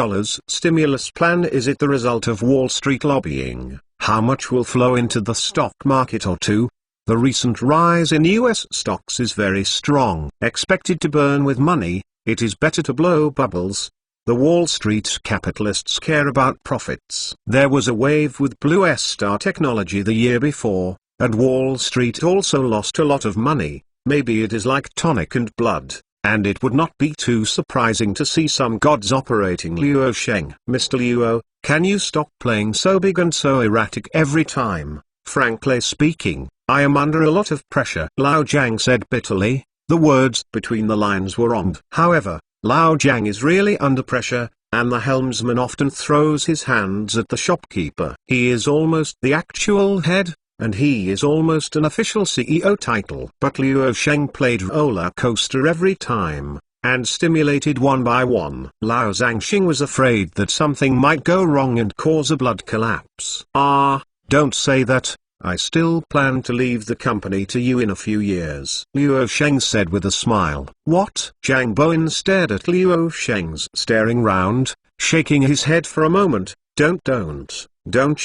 stimulus plan. Is it the result of Wall Street lobbying? How much will flow into the stock market or two? The recent rise in US stocks is very strong. Expected to burn with money, it is better to blow bubbles. The Wall Street capitalists care about profits. There was a wave with Blue Star Technology the year before, and Wall Street also lost a lot of money. Maybe it is like tonic and blood, and it would not be too surprising to see some gods operating. Luo Sheng. Mr. Luo, can you stop playing so big and so erratic every time? Frankly speaking, I am under a lot of pressure. Lao Jiang said bitterly. The words between the lines were wrong. However, Lao Jiang is really under pressure, and the helmsman often throws his hands at the shopkeeper. He is almost the actual head, and he is almost an official CEO title. But Luo Sheng played roller coaster every time, and stimulated one by one. Lao Zhangxing was afraid that something might go wrong and cause a blood collapse. Ah, don't say that. I still plan to leave the company to you in a few years, Luo Sheng said with a smile. What? Zhang Bowen stared at Luo Sheng's staring round, shaking his head for a moment. Don't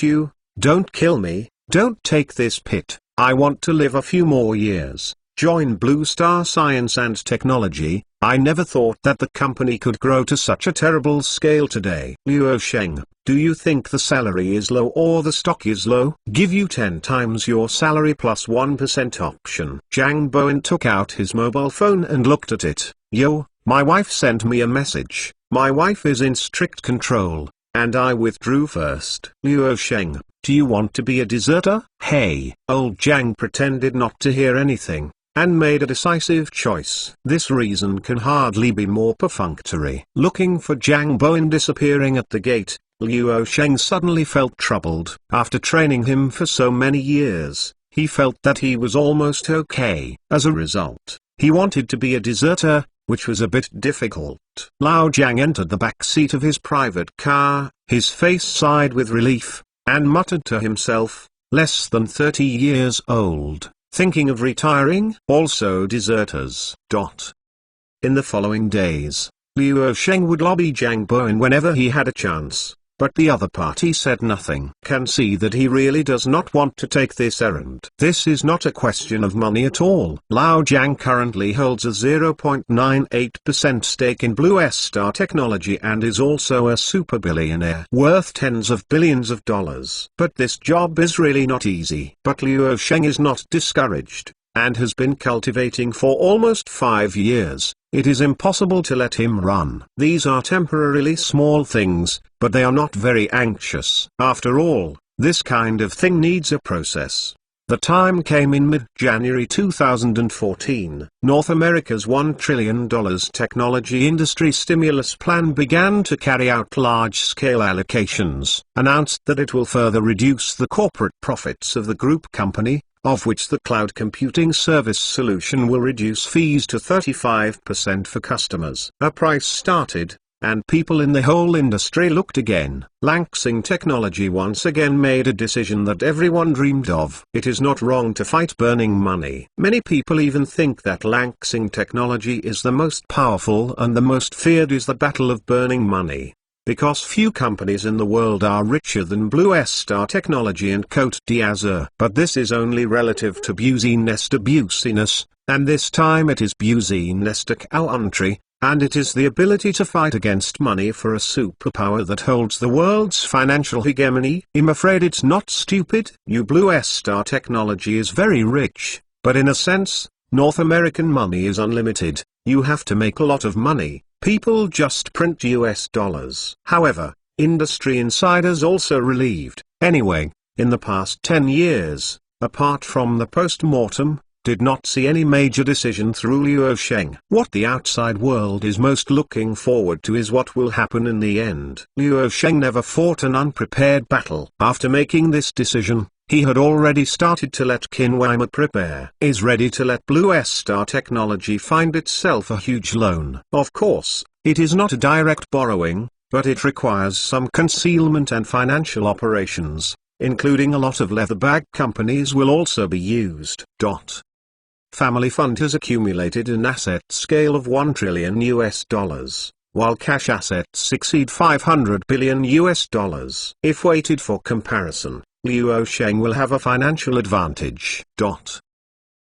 you? Don't kill me. Don't take this pit. I want to live a few more years. Join Blue Star Science and Technology. I never thought that the company could grow to such a terrible scale today. Luo Sheng, do you think the salary is low or the stock is low? Give you 10 times your salary plus 1% option. Zhang Bowen took out his mobile phone and looked at it. Yo, my wife sent me a message. My wife is in strict control, and I withdrew first. Luo Sheng, do you want to be a deserter? Hey. Old Zhang pretended not to hear anything, and made a decisive choice. This reason can hardly be more perfunctory. Looking for Zhang Bowen disappearing at the gate, Luo Sheng suddenly felt troubled. After training him for so many years, he felt that he was almost okay. As a result, he wanted to be a deserter, which was a bit difficult. Lao Jiang entered the back seat of his private car, his face sighed with relief, and muttered to himself, less than 30 years old, thinking of retiring. Also deserters. In the following days, Luo Sheng would lobby Zhang Bowen whenever he had a chance, but the other party said nothing. Can see that he really does not want to take this errand. This is not a question of money at all. Lao Jiang currently holds a 0.98% stake in Blue Star Technology and is also a super billionaire worth tens of billions of dollars. But this job is really not easy. But Luo Sheng is not discouraged, and has been cultivating for almost 5 years. It is impossible to let him run. These are temporarily small things, but they are not very anxious. After all, this kind of thing needs a process. The time came in mid-January 2014. North America's $1 trillion technology industry stimulus plan began to carry out large-scale allocations, announced that it will further reduce the corporate profits of the group company, of which the cloud computing service solution will reduce fees to 35% for customers. A price started, and people in the whole industry looked again. Lansing Technology once again made a decision that everyone dreamed of. It is not wrong to fight burning money. Many people even think that Lansing Technology is the most powerful and the most feared is the battle of burning money. Because few companies in the world are richer than Blue Star Technology and Côte d'Azur. But this is only relative to business, and this time it is business country. And it is the ability to fight against money for a superpower that holds the world's financial hegemony. I'm afraid it's not stupid. Blue Star Technology is very rich, but in a sense, North American money is unlimited. You have to make a lot of money. People just print US dollars. However, industry insiders also relieved. Anyway, in the past 10 years, apart from the post-mortem, did not see any major decision through Luo Sheng. What the outside world is most looking forward to is what will happen in the end. Luo Sheng never fought an unprepared battle. After making this decision, he had already started to let Qin Weimar prepare. Is ready to let Blue Star Technology find itself a huge loan. Of course, it is not a direct borrowing, but it requires some concealment and financial operations, including a lot of leather bag companies will also be used. Family Fund has accumulated an asset scale of $1 trillion, while cash assets exceed $500 billion. If weighted for comparison, Luo Sheng will have a financial advantage.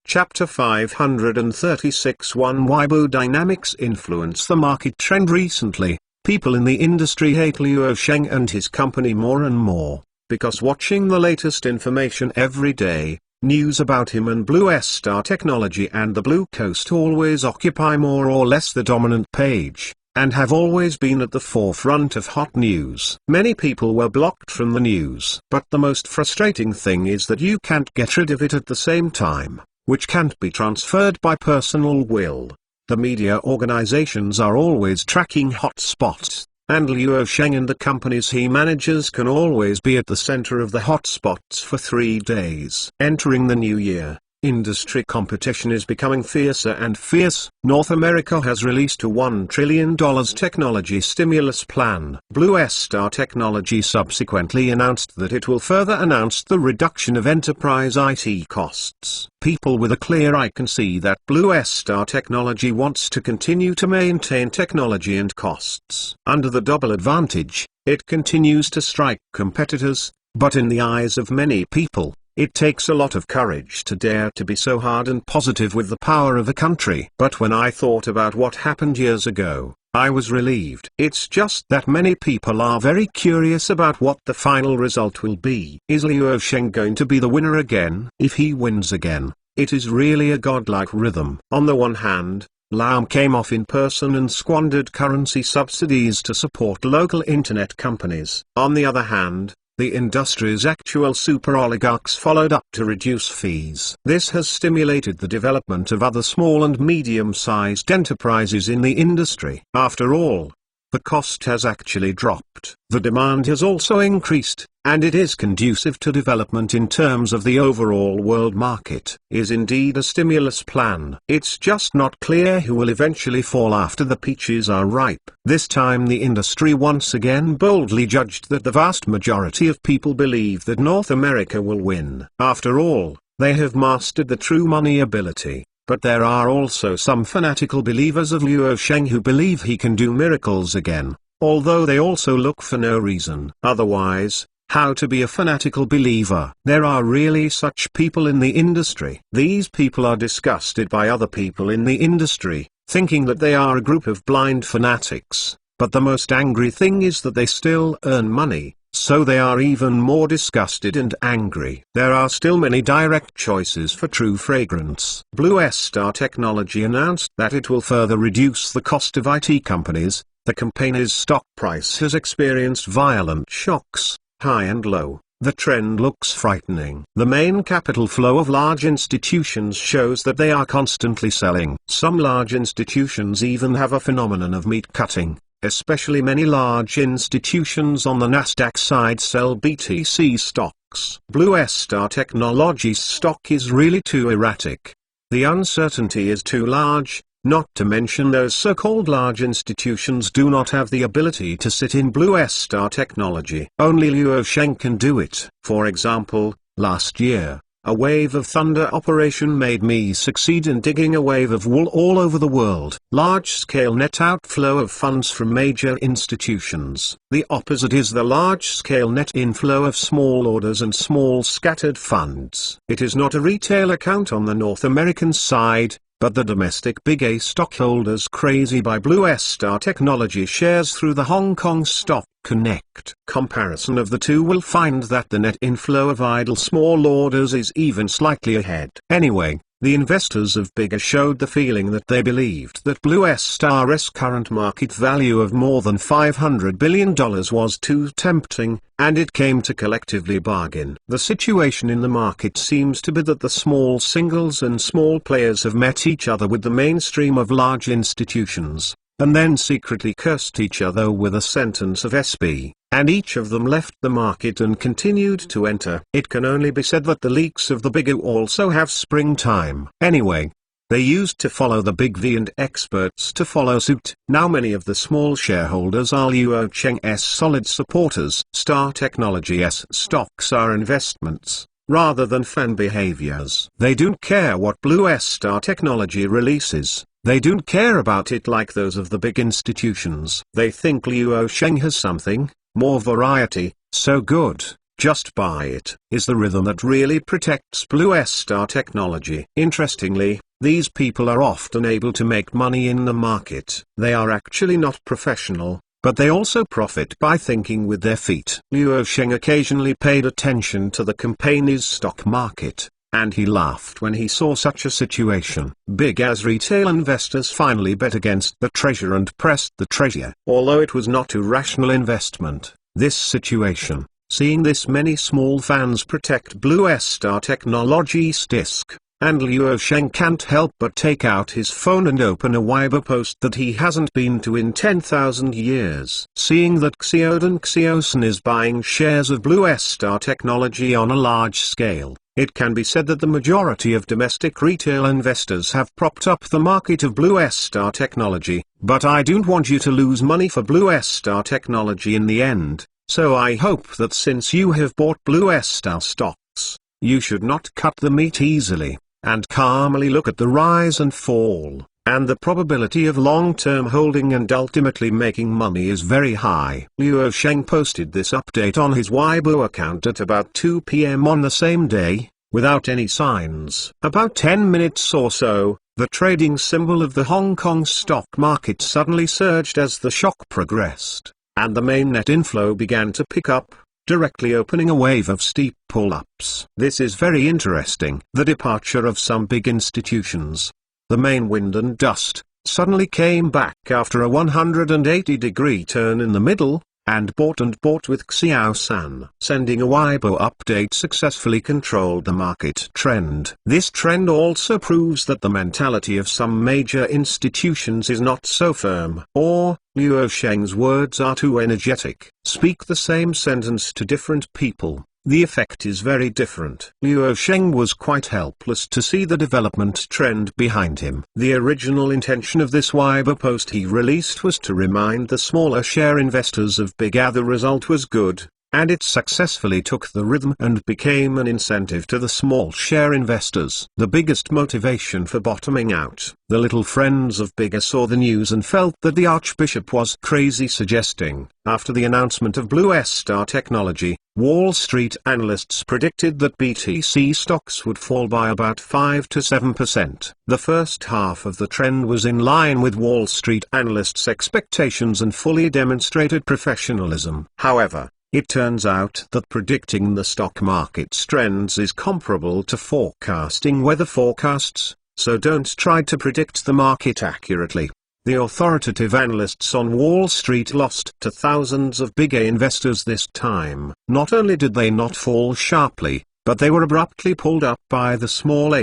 Chapter 536 1 Weibo Dynamics influence the market trend. Recently, people in the industry hate Luo Sheng and his company more and more, because watching the latest information every day, news about him and Blue Star Technology and the Blue Coast always occupy more or less the dominant page, and have always been at the forefront of hot news. Many people were blocked from the news. But the most frustrating thing is that you can't get rid of it at the same time, which can't be transferred by personal will. The media organizations are always tracking hot spots, and Luo Sheng and the companies he manages can always be at the center of the hotspots for 3 days. Entering the new year, industry competition is becoming fiercer and fierce. North America has released a $1 trillion technology stimulus plan. Blue Star Technology subsequently announced that it will further announce the reduction of enterprise IT costs. People with a clear eye can see that Blue Star Technology wants to continue to maintain technology and costs. Under the double advantage, it continues to strike competitors, but in the eyes of many people, it takes a lot of courage to dare to be so hard and positive with the power of a country. But when I thought about what happened years ago, I was relieved. It's just that many people are very curious about what the final result will be. Is Luo Sheng going to be the winner again? If he wins again, it is really a godlike rhythm. On the one hand, Lam came off in person and squandered currency subsidies to support local internet companies. On the other hand, the industry's actual super oligarchs followed up to reduce fees. This has stimulated the development of other small and medium-sized enterprises in the industry. After all, the cost has actually dropped. The demand has also increased, and it is conducive to development in terms of the overall world market. Is indeed a stimulus plan. It's just not clear who will eventually fall after the peaches are ripe. This time the industry once again boldly judged that the vast majority of people believe that North America will win. After all, they have mastered the true money ability. But there are also some fanatical believers of Luo Sheng who believe he can do miracles again, although they also look for no reason otherwise. How to be a fanatical believer? There are really such people in the industry. These people are disgusted by other people in the industry, thinking that they are a group of blind fanatics. But the most angry thing is that they still earn money, so they are even more disgusted and angry. There are still many direct choices for true fragrance. Blue Star Technology announced that it will further reduce the cost of IT companies. The company's stock price has experienced violent shocks, high and low, The trend looks frightening. The main capital flow of large institutions shows that they are constantly selling. Some large institutions even have a phenomenon of meat cutting. Especially many large institutions on the Nasdaq side sell BTC stocks. Blue Star Technologies stock is really too erratic. The uncertainty is too large, not to mention those so-called large institutions do not have the ability to sit in Blue Star Technology. Only Luo Sheng can do it. For example, last year, a wave of thunder operation made me succeed in digging a wave of wool all over the world. Large-scale net outflow of funds from major institutions. The opposite is the large-scale net inflow of small orders and small scattered funds. It is not a retail account on the North American side, but the domestic Big A stockholders crazy by Blue Star Technology shares through the Hong Kong Stock Connect. Comparison of the two will find that the net inflow of idle small orders is even slightly ahead. Anyway, the investors of Big A showed the feeling that they believed that Blue Star's current market value of more than $500 billion was too tempting, and it came to collectively bargain. The situation in the market seems to be that the small singles and small players have met each other with the mainstream of large institutions, and then secretly cursed each other with a sentence of SB, and each of them left the market and continued to enter. It can only be said that the leaks of the Big O also have springtime. Anyway, they used to follow the Big V and experts to follow suit. Now many of the small shareholders are Luo Sheng's solid supporters. Star Technology's stocks are investments, rather than fan behaviors. They don't care what Blue Star Technology releases. They don't care about it like those of the big institutions. They think Luo Sheng has something, more variety, so good, just buy it, is the rhythm that really protects Blue Star Technology. Interestingly, these people are often able to make money in the market. They are actually not professional, but they also profit by thinking with their feet. Luo Sheng occasionally paid attention to the company's stock market, and he laughed when he saw such a situation. Big as retail investors finally bet against the treasure and pressed the treasure. Although it was not a rational investment, this situation, seeing this many small fans protect Blue Star Technology's disc, and Luo Sheng can't help but take out his phone and open a Weibo post that he hasn't been to in 10,000 years. Seeing that Xiaodan Xiaosan is buying shares of Blue Star Technology on a large scale, it can be said that the majority of domestic retail investors have propped up the market of Blue Star Technology, but I don't want you to lose money for Blue Star Technology in the end, so I hope that since you have bought Blue Star stocks, you should not cut the meat easily, and calmly look at the rise and fall, and the probability of long-term holding and ultimately making money is very high. Luo Sheng posted this update on his Weibo account at about 2 p.m. on the same day, without any signs. About 10 minutes or so, the trading symbol of the Hong Kong stock market suddenly surged as the shock progressed, and the main net inflow began to pick up, directly opening a wave of steep pull-ups. This is very interesting. The departure of some big institutions, the main wind and dust, suddenly came back after a 180-degree turn in the middle, and bought with Xiao San. Sending a Weibo update successfully controlled the market trend. This trend also proves that the mentality of some major institutions is not so firm. Or, Luo Sheng's words are too energetic. Speak the same sentence to different people, the effect is very different. Luo Sheng was quite helpless to see the development trend behind him. The original intention of this Weibo post he released was to remind the smaller share investors of Big A the result was good, and it successfully took the rhythm and became an incentive to the small share investors. The biggest motivation for bottoming out. The little friends of Big A saw the news and felt that the Archbishop was crazy, suggesting, after the announcement of Blue Star Technology, Wall Street analysts predicted that BTC stocks would fall by about 5 to 7%. The first half of the trend was in line with Wall Street analysts' expectations and fully demonstrated professionalism. However, it turns out that predicting the stock market's trends is comparable to forecasting weather forecasts, so don't try to predict the market accurately. The authoritative analysts on Wall Street lost to thousands of big A investors this time. Not only did they not fall sharply, but they were abruptly pulled up by the small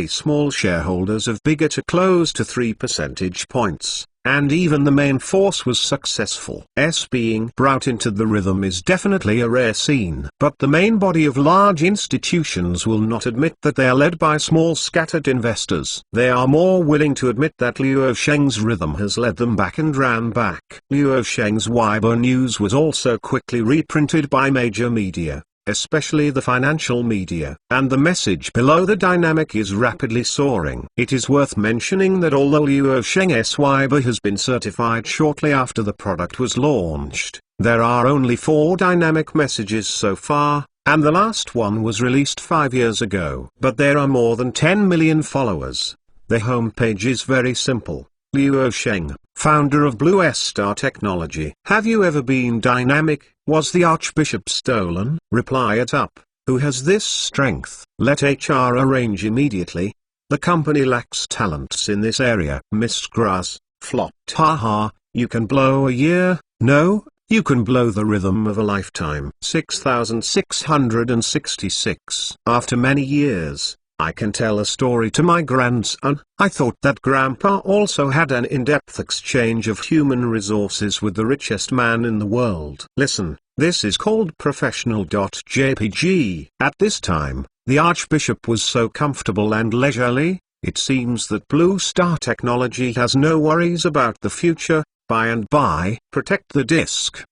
shareholders of big A to close to 3 percentage points. And even the main force was successful. Being brought into the rhythm is definitely a rare scene. But the main body of large institutions will not admit that they are led by small scattered investors. They are more willing to admit that Luo Sheng's rhythm has led them back and ran back. Luo Sheng's Weibo news was also quickly reprinted by major media, especially the financial media, and the message below the dynamic is rapidly soaring. It is worth mentioning that although Luo Sheng's Weibo has been certified shortly after the product was launched, there are only 4 dynamic messages so far, and the last one was released 5 years ago. But there are more than 10 million followers. The homepage is very simple. Luo Sheng, founder of Blue Star Technology. Have you ever been dynamic? Was the Archbishop stolen? Reply it up. Who has this strength? Let HR arrange immediately. The company lacks talents in this area. Missed grass, flopped. Haha, you can blow a year? No, you can blow the rhythm of a lifetime. 6666. After many years, I can tell a story to my grandson. I thought that Grandpa also had an in-depth exchange of human resources with the richest man in the world. Listen, this is called professional.jpg. At this time, the Archbishop was so comfortable and leisurely, it seems that Blue Star Technology has no worries about the future. By and by, protect the disk,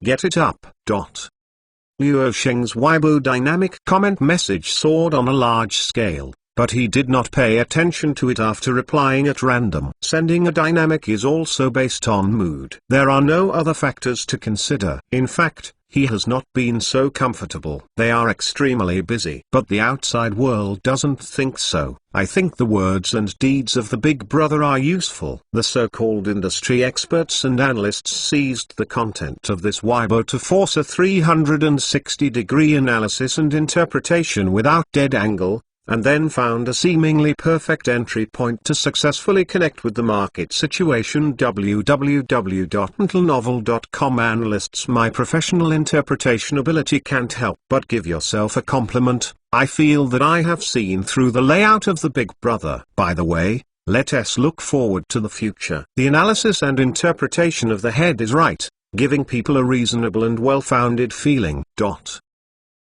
get it up. Luo Sheng's Weibo dynamic comment message soared on a large scale, but he did not pay attention to it after replying at random. Sending a dynamic is also based on mood. There are no other factors to consider. In fact, he has not been so comfortable. They are extremely busy. But the outside world doesn't think so. I think the words and deeds of the big brother are useful. The so-called industry experts and analysts seized the content of this Weibo to force a 360-degree analysis and interpretation without dead angle, and then found a seemingly perfect entry point to successfully connect with the market situation. www.mentalnovel.com Analysts. My professional interpretation ability can't help but give yourself a compliment. I feel that I have seen through the layout of the big brother. By the way, let us look forward to the future. The analysis and interpretation of the head is right, giving people a reasonable and well-founded feeling.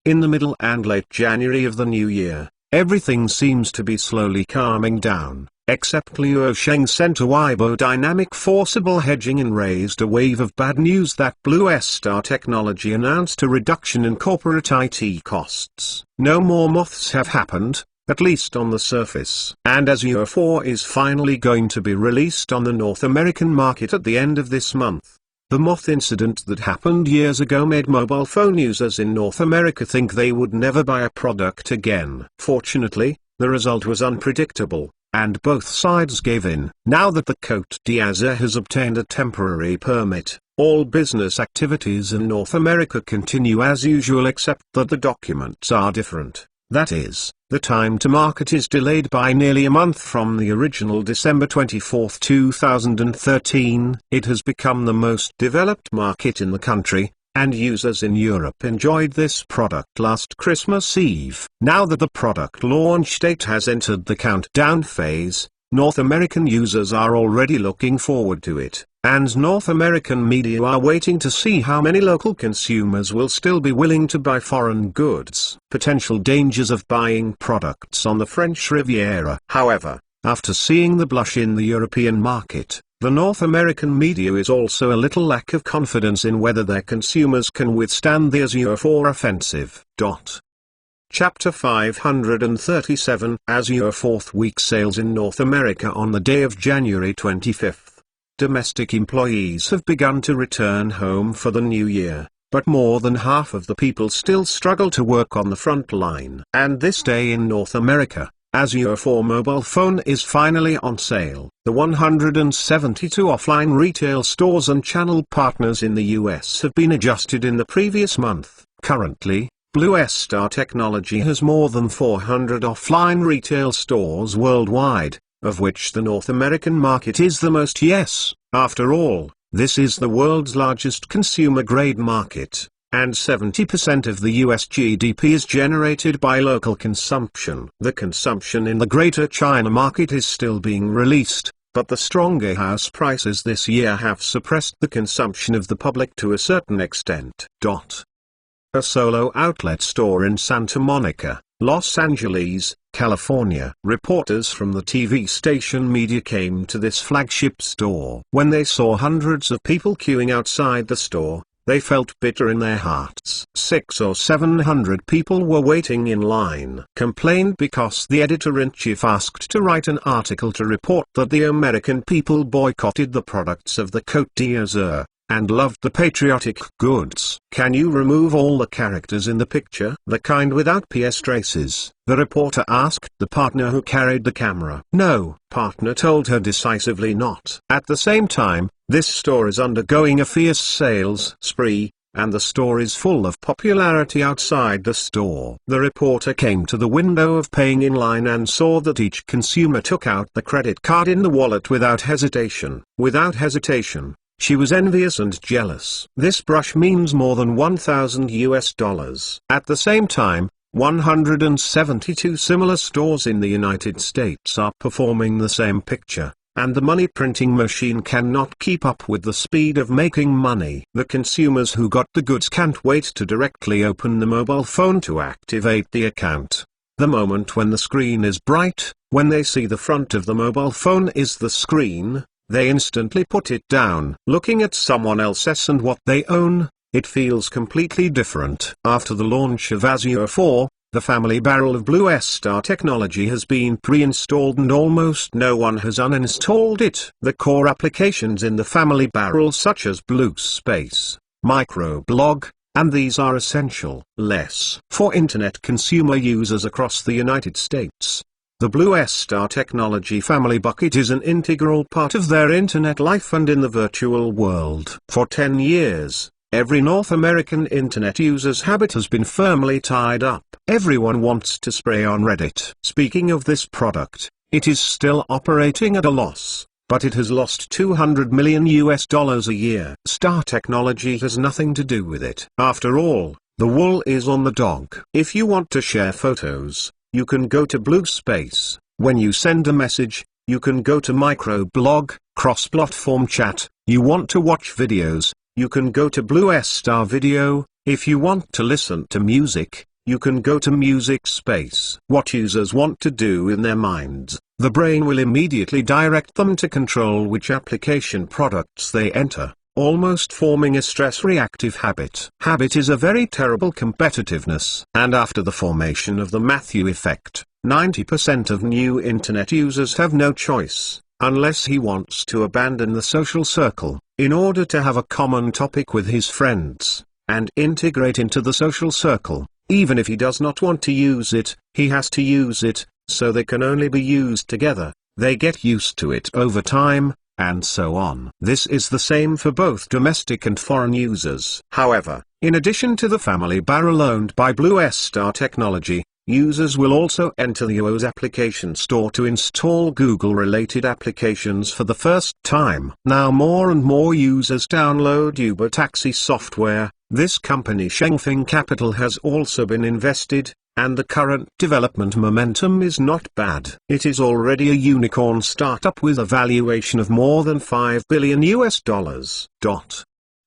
In the middle and late January of the new year, everything seems to be slowly calming down, except Luo Sheng sent a Weibo dynamic forcible hedging and raised a wave of bad news that Blue Star Technology announced a reduction in corporate IT costs. No more moths have happened, at least on the surface. And Azure 4 is finally going to be released on the North American market at the end of this month. The moth incident that happened years ago made mobile phone users in North America think they would never buy a product again. Fortunately, the result was unpredictable, and both sides gave in. Now that the Côte d'Azur has obtained a temporary permit, all business activities in North America continue as usual except that the documents are different. That is, the time to market is delayed by nearly a month from the original December 24, 2013. It has become the most developed market in the country, and users in Europe enjoyed this product last Christmas Eve. Now that the product launch date has entered the countdown phase, North American users are already looking forward to it, and North American media are waiting to see how many local consumers will still be willing to buy foreign goods. Potential dangers of buying products on the French Riviera. However, after seeing the blush in the European market, the North American media is also a little lack of confidence in whether their consumers can withstand the Azure 4 offensive. Chapter 537 Azure 4th week sales in North America. On the day of January 25th, domestic employees have begun to return home for the new year, but more than half of the people still struggle to work on the front line. And this day in North America, Azure 4 mobile phone is finally on sale. The 172 offline retail stores and channel partners in the US have been adjusted in the previous month. Currently, Blue Star Technology has more than 400 offline retail stores worldwide, of which the North American market is the most. Yes, after all, this is the world's largest consumer-grade market, and 70% of the US GDP is generated by local consumption. The consumption in the Greater China market is still being released, but the stronger house prices this year have suppressed the consumption of the public to a certain extent. A solo outlet store in Santa Monica, Los Angeles, California. Reporters from the TV station media came to this flagship store. When they saw hundreds of people queuing outside the store, they felt bitter in their hearts. 600 or 700 people were waiting in line. Complained because the editor-in-chief asked to write an article to report that the American people boycotted the products of the Côte d'Azur, and loved the patriotic goods. Can you remove all the characters in the picture? The kind without PS traces, the reporter asked the partner who carried the camera. No, partner told her decisively not. At the same time, this store is undergoing a fierce sales spree, and the store is full of popularity outside the store. The reporter came to the window of paying in line and saw that each consumer took out the credit card in the wallet without hesitation. Without hesitation. She was envious and jealous. This brush means more than $1,000. At the same time, 172 similar stores in the United States are performing the same picture, and the money printing machine cannot keep up with the speed of making money. The consumers who got the goods can't wait to directly open the mobile phone to activate the account. The moment when the screen is bright, when they see the front of the mobile phone is the screen, they instantly put it down. Looking at someone else's and what they own, it feels completely different. After the launch of Azure 4, the family barrel of Blue Star technology has been pre-installed and almost no one has uninstalled it. The core applications in the family barrel such as Blue Space, Microblog, and these are essential. Less for internet consumer users across the United States. The Blue Star technology family bucket is an integral part of their internet life and in the virtual world. For 10 years, every North American internet user's habit has been firmly tied up. Everyone wants to spray on Reddit. Speaking of this product, it is still operating at a loss, but it has lost $200 million a year. Star technology has nothing to do with it. After all, the wool is on the dog. If you want to share photos, you can go to Blue Space. When you send a message, you can go to Microblog, cross-platform chat. You want to watch videos, you can go to Blue Star Video. If you want to listen to music, you can go to Music Space. What users want to do in their minds, the brain will immediately direct them to control which application products they enter, almost forming a stress-reactive habit. Habit is a very terrible competitiveness. And after the formation of the Matthew effect, 90% of new internet users have no choice, unless he wants to abandon the social circle, in order to have a common topic with his friends, and integrate into the social circle. Even if he does not want to use it, he has to use it, so they can only be used together. They get used to it over time, and so on. This is the same for both domestic and foreign users. However, in addition to the family barrel owned by Blue Star technology, users will also enter the iOS application store to install Google-related applications for the first time. Now more and more users download Uber taxi software. This company Shengfeng Capital has also been invested, and the current development momentum is not bad. It is already a unicorn startup with a valuation of more than $5 billion.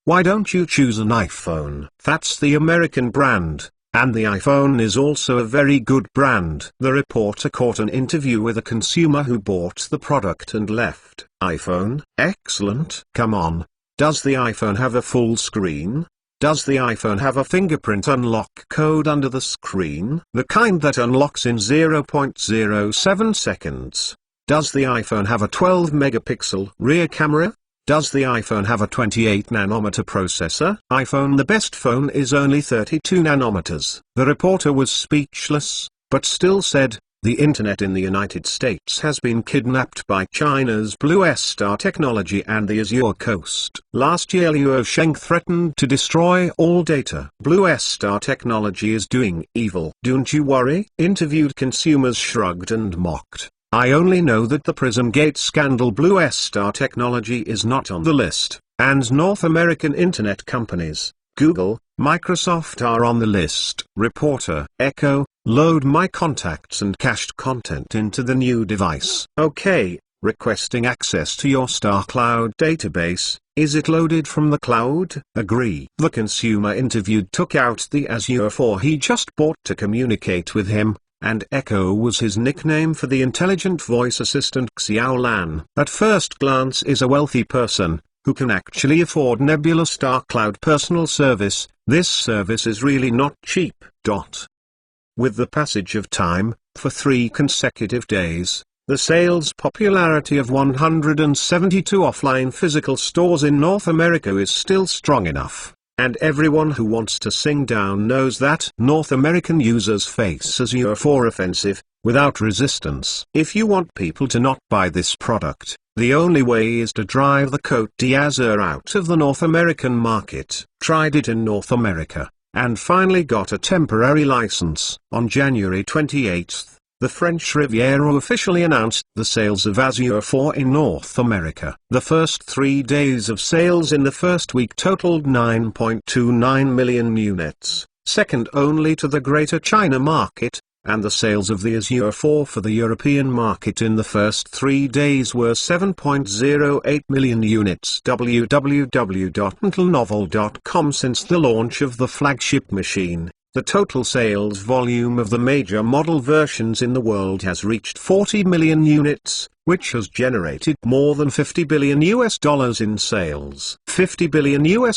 Why don't you choose an iPhone? That's the American brand, and the iPhone is also a very good brand. The reporter caught an interview with a consumer who bought the product and left. iPhone? Excellent. Come on. Does the iPhone have a full screen? Does the iPhone have a fingerprint unlock code under the screen? The kind that unlocks in 0.07 seconds. Does the iPhone have a 12-megapixel rear camera? Does the iPhone have a 28-nanometer processor? iPhone. The best phone is only 32 nanometers. The reporter was speechless, but still said, the internet in the United States has been kidnapped by China's Blue Star technology and the Azure coast. Last year Liu Sheng threatened to destroy all data. Blue Star technology is doing evil. Don't you worry? Interviewed consumers shrugged and mocked. I only know that the Prismgate scandal Blue Star Technology is not on the list, and North American internet companies, Google, Microsoft are on the list. Reporter Echo, load my contacts and cached content into the new device. Okay, requesting access to your StarCloud database. Is it loaded from the cloud? Agree. The consumer interviewed took out the Azure 4 he just bought to communicate with him, and Echo was his nickname for the intelligent voice assistant Xiao Lan. At first glance is a wealthy person, who can actually afford Nebula StarCloud personal service. This service is really not cheap. With the passage of time, for 3 consecutive days, the sales popularity of 172 offline physical stores in North America is still strong enough, and everyone who wants to sing down knows that North American users face Azure 4 offensive, without resistance. If you want people to not buy this product, the only way is to drive the Côte d'Azur out of the North American market. Tried it in North America, and finally got a temporary license. On January 28, the French Riviera officially announced the sales of Azure 4 in North America. The first 3 days of sales in the first week totaled 9.29 million units, second only to the Greater China market, and the sales of the Azure 4 for the European market in the first 3 days were 7.08 million units. www.intelnovel.com. Since the launch of the flagship machine, the total sales volume of the major model versions in the world has reached 40 million units, which has generated more than $50 billion in sales. $50 billion.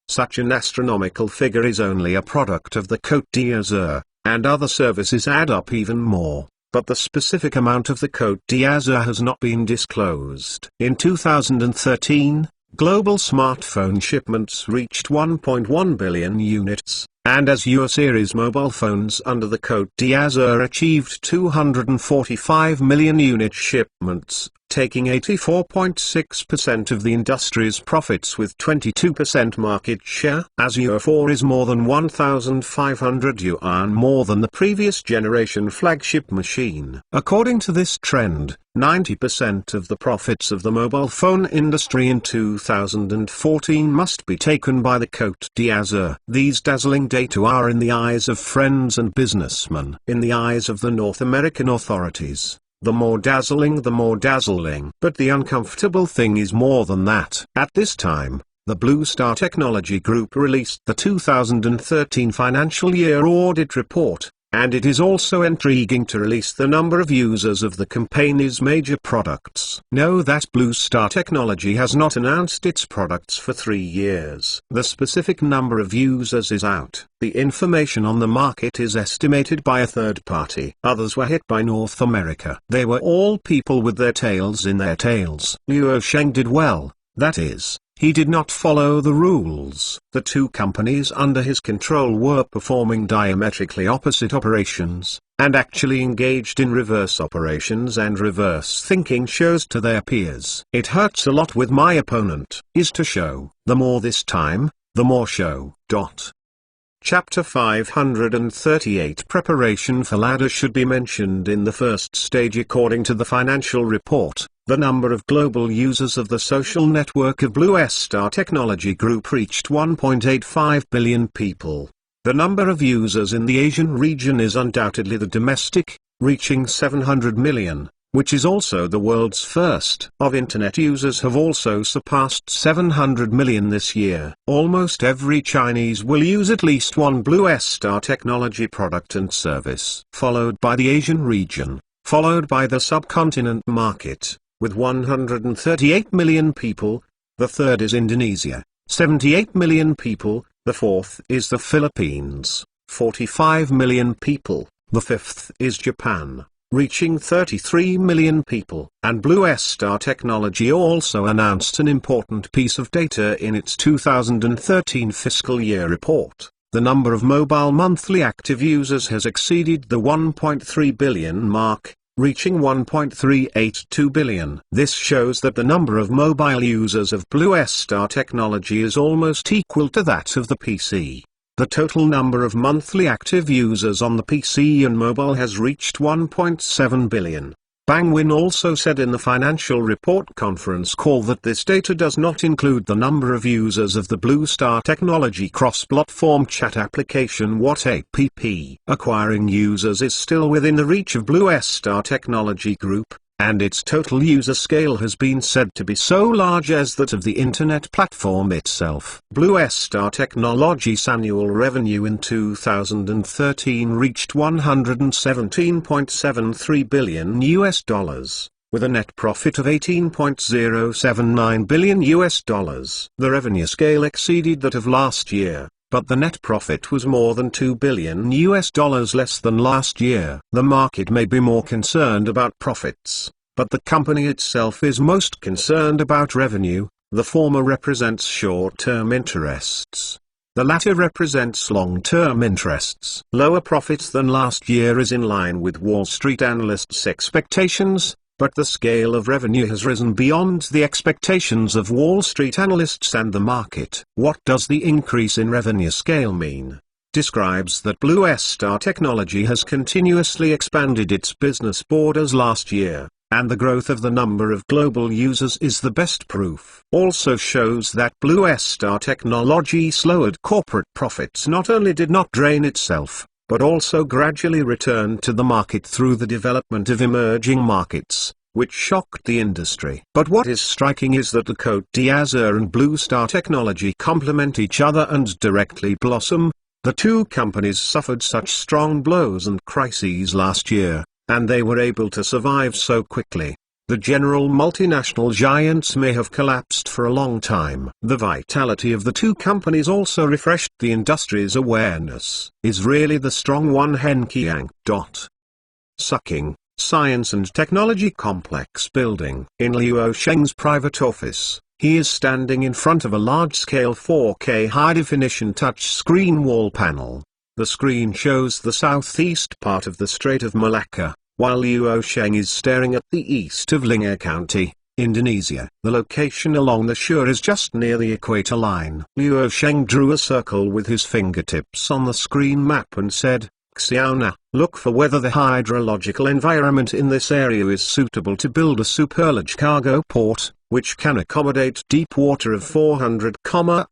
Such an astronomical figure is only a product of the Côte d'Azur, and other services add up even more, but the specific amount of the Côte d'Azur has not been disclosed. In 2013, global smartphone shipments reached 1.1 billion units, and Azure series mobile phones under the Côte d'Azur achieved 245 million unit shipments, taking 84.6% of the industry's profits with 22% market share. Azure 4 is more than 1,500 yuan more than the previous generation flagship machine. According to this trend, 90% of the profits of the mobile phone industry in 2014 must be taken by the Côte d'Azur. These dazzling data are in the eyes of friends and businessmen. In the eyes of the North American authorities, the more dazzling the more dazzling. But the uncomfortable thing is more than that. At this time, the Blue Star Technology Group released the 2013 financial year audit report, and it is also intriguing to release the number of users of the company's major products. Know that Blue Star Technology has not announced its products for 3 years. The specific number of users is out. The information on the market is estimated by a third party. Others were hit by North America. They were all people with their tails in their tails. Luo Sheng did well, that is, he did not follow the rules. The 2 companies under his control were performing diametrically opposite operations, and actually engaged in reverse operations and reverse thinking shows to their peers. It hurts a lot with my opponent, is to show. The more this time, the more show. Chapter 538 Preparation for ladder should be mentioned in the first stage. According to the financial report, the number of global users of the social network of Blue Star Technology Group reached 1.85 billion people. The number of users in the Asian region is undoubtedly the domestic, reaching 700 million. Which is also the world's first. Of internet users have also surpassed 700 million this year. Almost every Chinese will use at least one Blue Star Technology product and service. Followed by the Asian region, followed by the subcontinent market, with 138 million people. The third is Indonesia, 78 million people. The fourth is the Philippines, 45 million people. The fifth is Japan, reaching 33 million people. And Blue Star Technology also announced an important piece of data in its 2013 fiscal year report. The number of mobile monthly active users has exceeded the 1.3 billion mark, reaching 1.382 billion. This shows that the number of mobile users of Blue Star Technology is almost equal to that of the PC. The total number of monthly active users on the PC and mobile has reached 1.7 billion. Bang Win also said in the financial report conference call that this data does not include the number of users of the Blue Star Technology cross-platform chat application WhatApp. Acquiring users is still within the reach of Blue Star Technology Group, and its total user scale has been said to be so large as that of the internet platform itself. Blue Star Technology's annual revenue in 2013 reached $117.73 billion, with a net profit of $18.079 billion. The revenue scale exceeded that of last year, but the net profit was more than $2 billion less than last year. The market may be more concerned about profits, but the company itself is most concerned about revenue. The former represents short-term interests. The latter represents long-term interests. Lower profits than last year is in line with Wall Street analysts' expectations, but the scale of revenue has risen beyond the expectations of Wall Street analysts and the market. What does the increase in revenue scale mean? Describes that Blue Star Technology has continuously expanded its business borders last year, and the growth of the number of global users is the best proof. Also shows that Blue Star Technology's lowered corporate profits not only did not drain itself, but also gradually returned to the market through the development of emerging markets, which shocked the industry. But what is striking is that the Côte d'Azur and Blue Star Technology complement each other and directly blossom. The two companies suffered such strong blows and crises last year, and they were able to survive so quickly. The general multinational giants may have collapsed for a long time. The vitality of the two companies also refreshed the industry's awareness. Is really the strong one Henkiang. Sucking, Science and Technology Complex building. In Luo Sheng's private office, he is standing in front of a large-scale 4K high-definition touch-screen wall panel. The screen shows the southeast part of the Strait of Malacca, while Luo Sheng is staring at the east of Lingga County, Indonesia. The location along the shore is just near the equator line. Luo Sheng drew a circle with his fingertips on the screen map and said, Xiaona, look for whether the hydrological environment in this area is suitable to build a superlarge cargo port, which can accommodate deep water of 400,000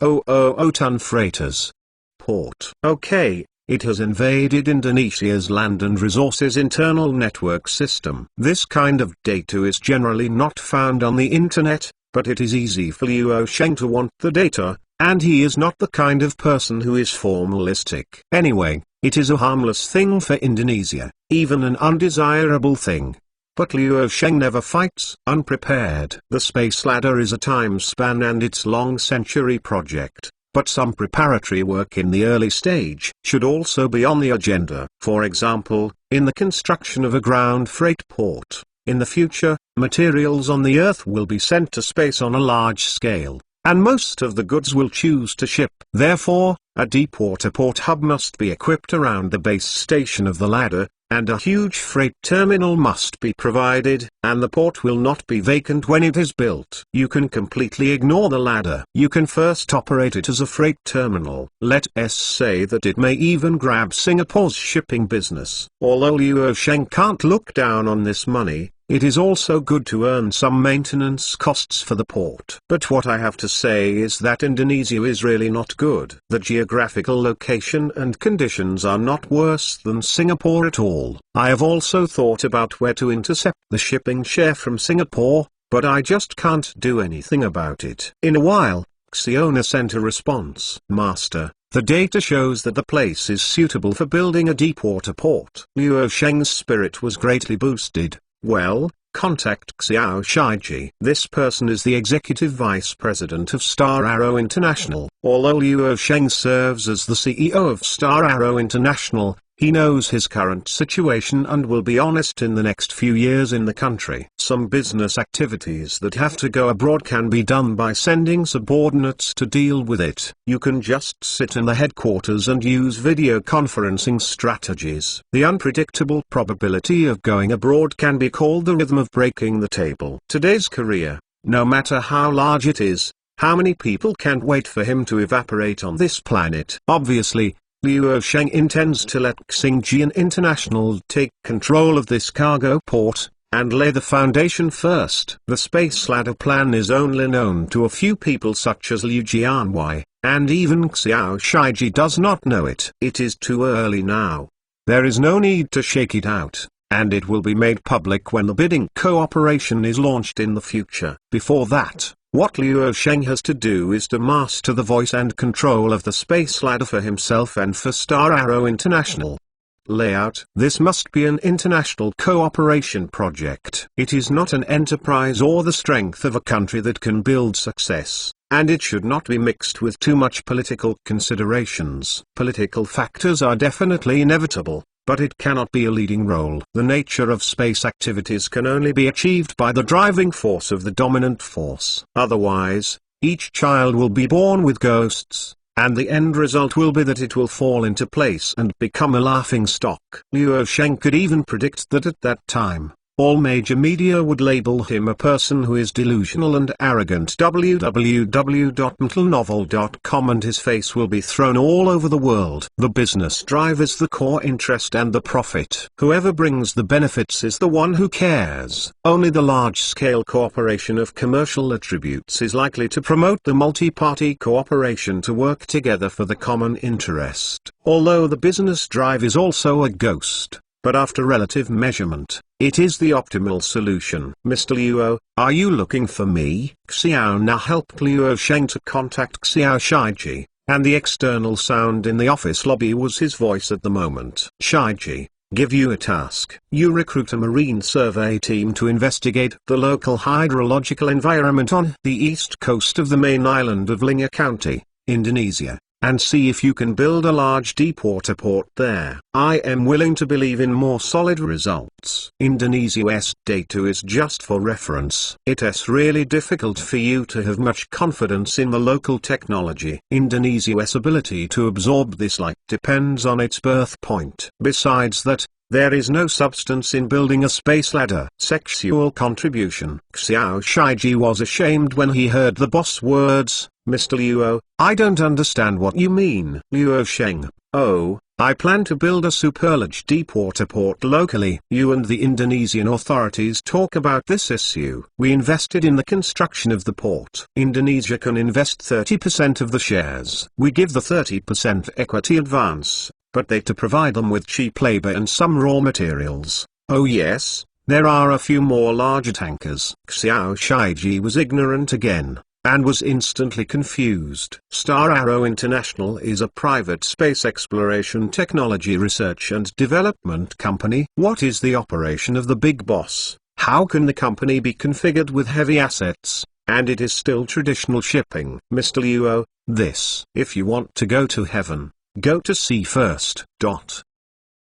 ton freighters. Port. Okay. It has invaded Indonesia's land and resources internal network system. This kind of data is generally not found on the internet, but it is easy for Luo Sheng to want the data, and he is not the kind of person who is formalistic. Anyway, it is a harmless thing for Indonesia, even an undesirable thing. But Luo Sheng never fights unprepared. The space ladder is a time span and its long century project. But some preparatory work in the early stage should also be on the agenda. For example, in the construction of a ground freight port. In the future, materials on the Earth will be sent to space on a large scale, and most of the goods will choose to ship. Therefore, a deep-water port hub must be equipped around the base station of the ladder, and a huge freight terminal must be provided, and the port will not be vacant when it is built. You can completely ignore the ladder. You can first operate it as a freight terminal. Let us say that it may even grab Singapore's shipping business. Although Luo Sheng can't look down on this money, it is also good to earn some maintenance costs for the port. But what I have to say is that Indonesia is really not good. The geographical location and conditions are not worse than Singapore at all. I have also thought about where to intercept the shipping share from Singapore, but I just can't do anything about it. In a while, Xiona sent a response. Master, the data shows that the place is suitable for building a deep-water port. Luo Sheng's spirit was greatly boosted. Well, contact Xiao Shiji. This person is the executive vice president of Star Arrow International. Although Luo Sheng serves as the CEO of Star Arrow International, he knows his current situation and will be honest in the next few years in the country. Some business activities that have to go abroad can be done by sending subordinates to deal with it. You can just sit in the headquarters and use video conferencing strategies. The unpredictable probability of going abroad can be called the rhythm of breaking the table. Today's Korea, no matter how large it is, how many people can't wait for him to evaporate on this planet? Obviously, Luo Sheng intends to let Xingjian International take control of this cargo port, and lay the foundation first. The Space Ladder plan is only known to a few people such as Liu Jianwei, and even Xiao Shaiji does not know it. It is too early now. There is no need to shake it out, and it will be made public when the bidding cooperation is launched in the future. Before that, what Liu Sheng has to do is to master the voice and control of the Space Ladder for himself and for Star Arrow International. Layout: this must be an international cooperation project. It is not an enterprise or the strength of a country that can build success, and it should not be mixed with too much political considerations. Political factors are definitely inevitable, but it cannot be a leading role. The nature of space activities can only be achieved by the driving force of the dominant force. Otherwise, each child will be born with ghosts, and the end result will be that it will fall into place and become a laughing stock. Liu Sheng could even predict that at that time, all major media would label him a person who is delusional and arrogant. www.mentalnovel.com, and his face will be thrown all over the world. The business drive is the core interest and the profit. Whoever brings the benefits is the one who cares. Only the large-scale cooperation of commercial attributes is likely to promote the multi-party cooperation to work together for the common interest. Although the business drive is also a ghost, but after relative measurement, it is the optimal solution. Mr. Liu, are you looking for me? Xiao Na helped Liu Sheng to contact Xiao Shaiji, and the external sound in the office lobby was his voice at the moment. Shaiji, give you a task. You recruit a marine survey team to investigate the local hydrological environment on the east coast of the main island of Lingga County, Indonesia, and see if you can build a large deep-water port there. I am willing to believe in more solid results. Indonesia's data is just for reference. It is really difficult for you to have much confidence in the local technology. Indonesia's ability to absorb this light depends on its birth point. Besides that, there is no substance in building a space ladder. Sexual contribution. Xiao Shaiji was ashamed when he heard the boss words, Mr. Liu, I don't understand what you mean. Liu Sheng, oh, I plan to build a super-large deep-water port locally. You and the Indonesian authorities talk about this issue. We invested in the construction of the port. Indonesia can invest 30% of the shares. We give the 30% equity advance, but they to provide them with cheap labor and some raw materials. Oh yes, there are a few more larger tankers. Xiao Shaiji was ignorant again, and was instantly confused. Star Arrow International is a private space exploration technology research and development company. What is the operation of the big boss? How can the company be configured with heavy assets, and it is still traditional shipping? Mr. Liu, this. If you want to go to heaven, go to sea first.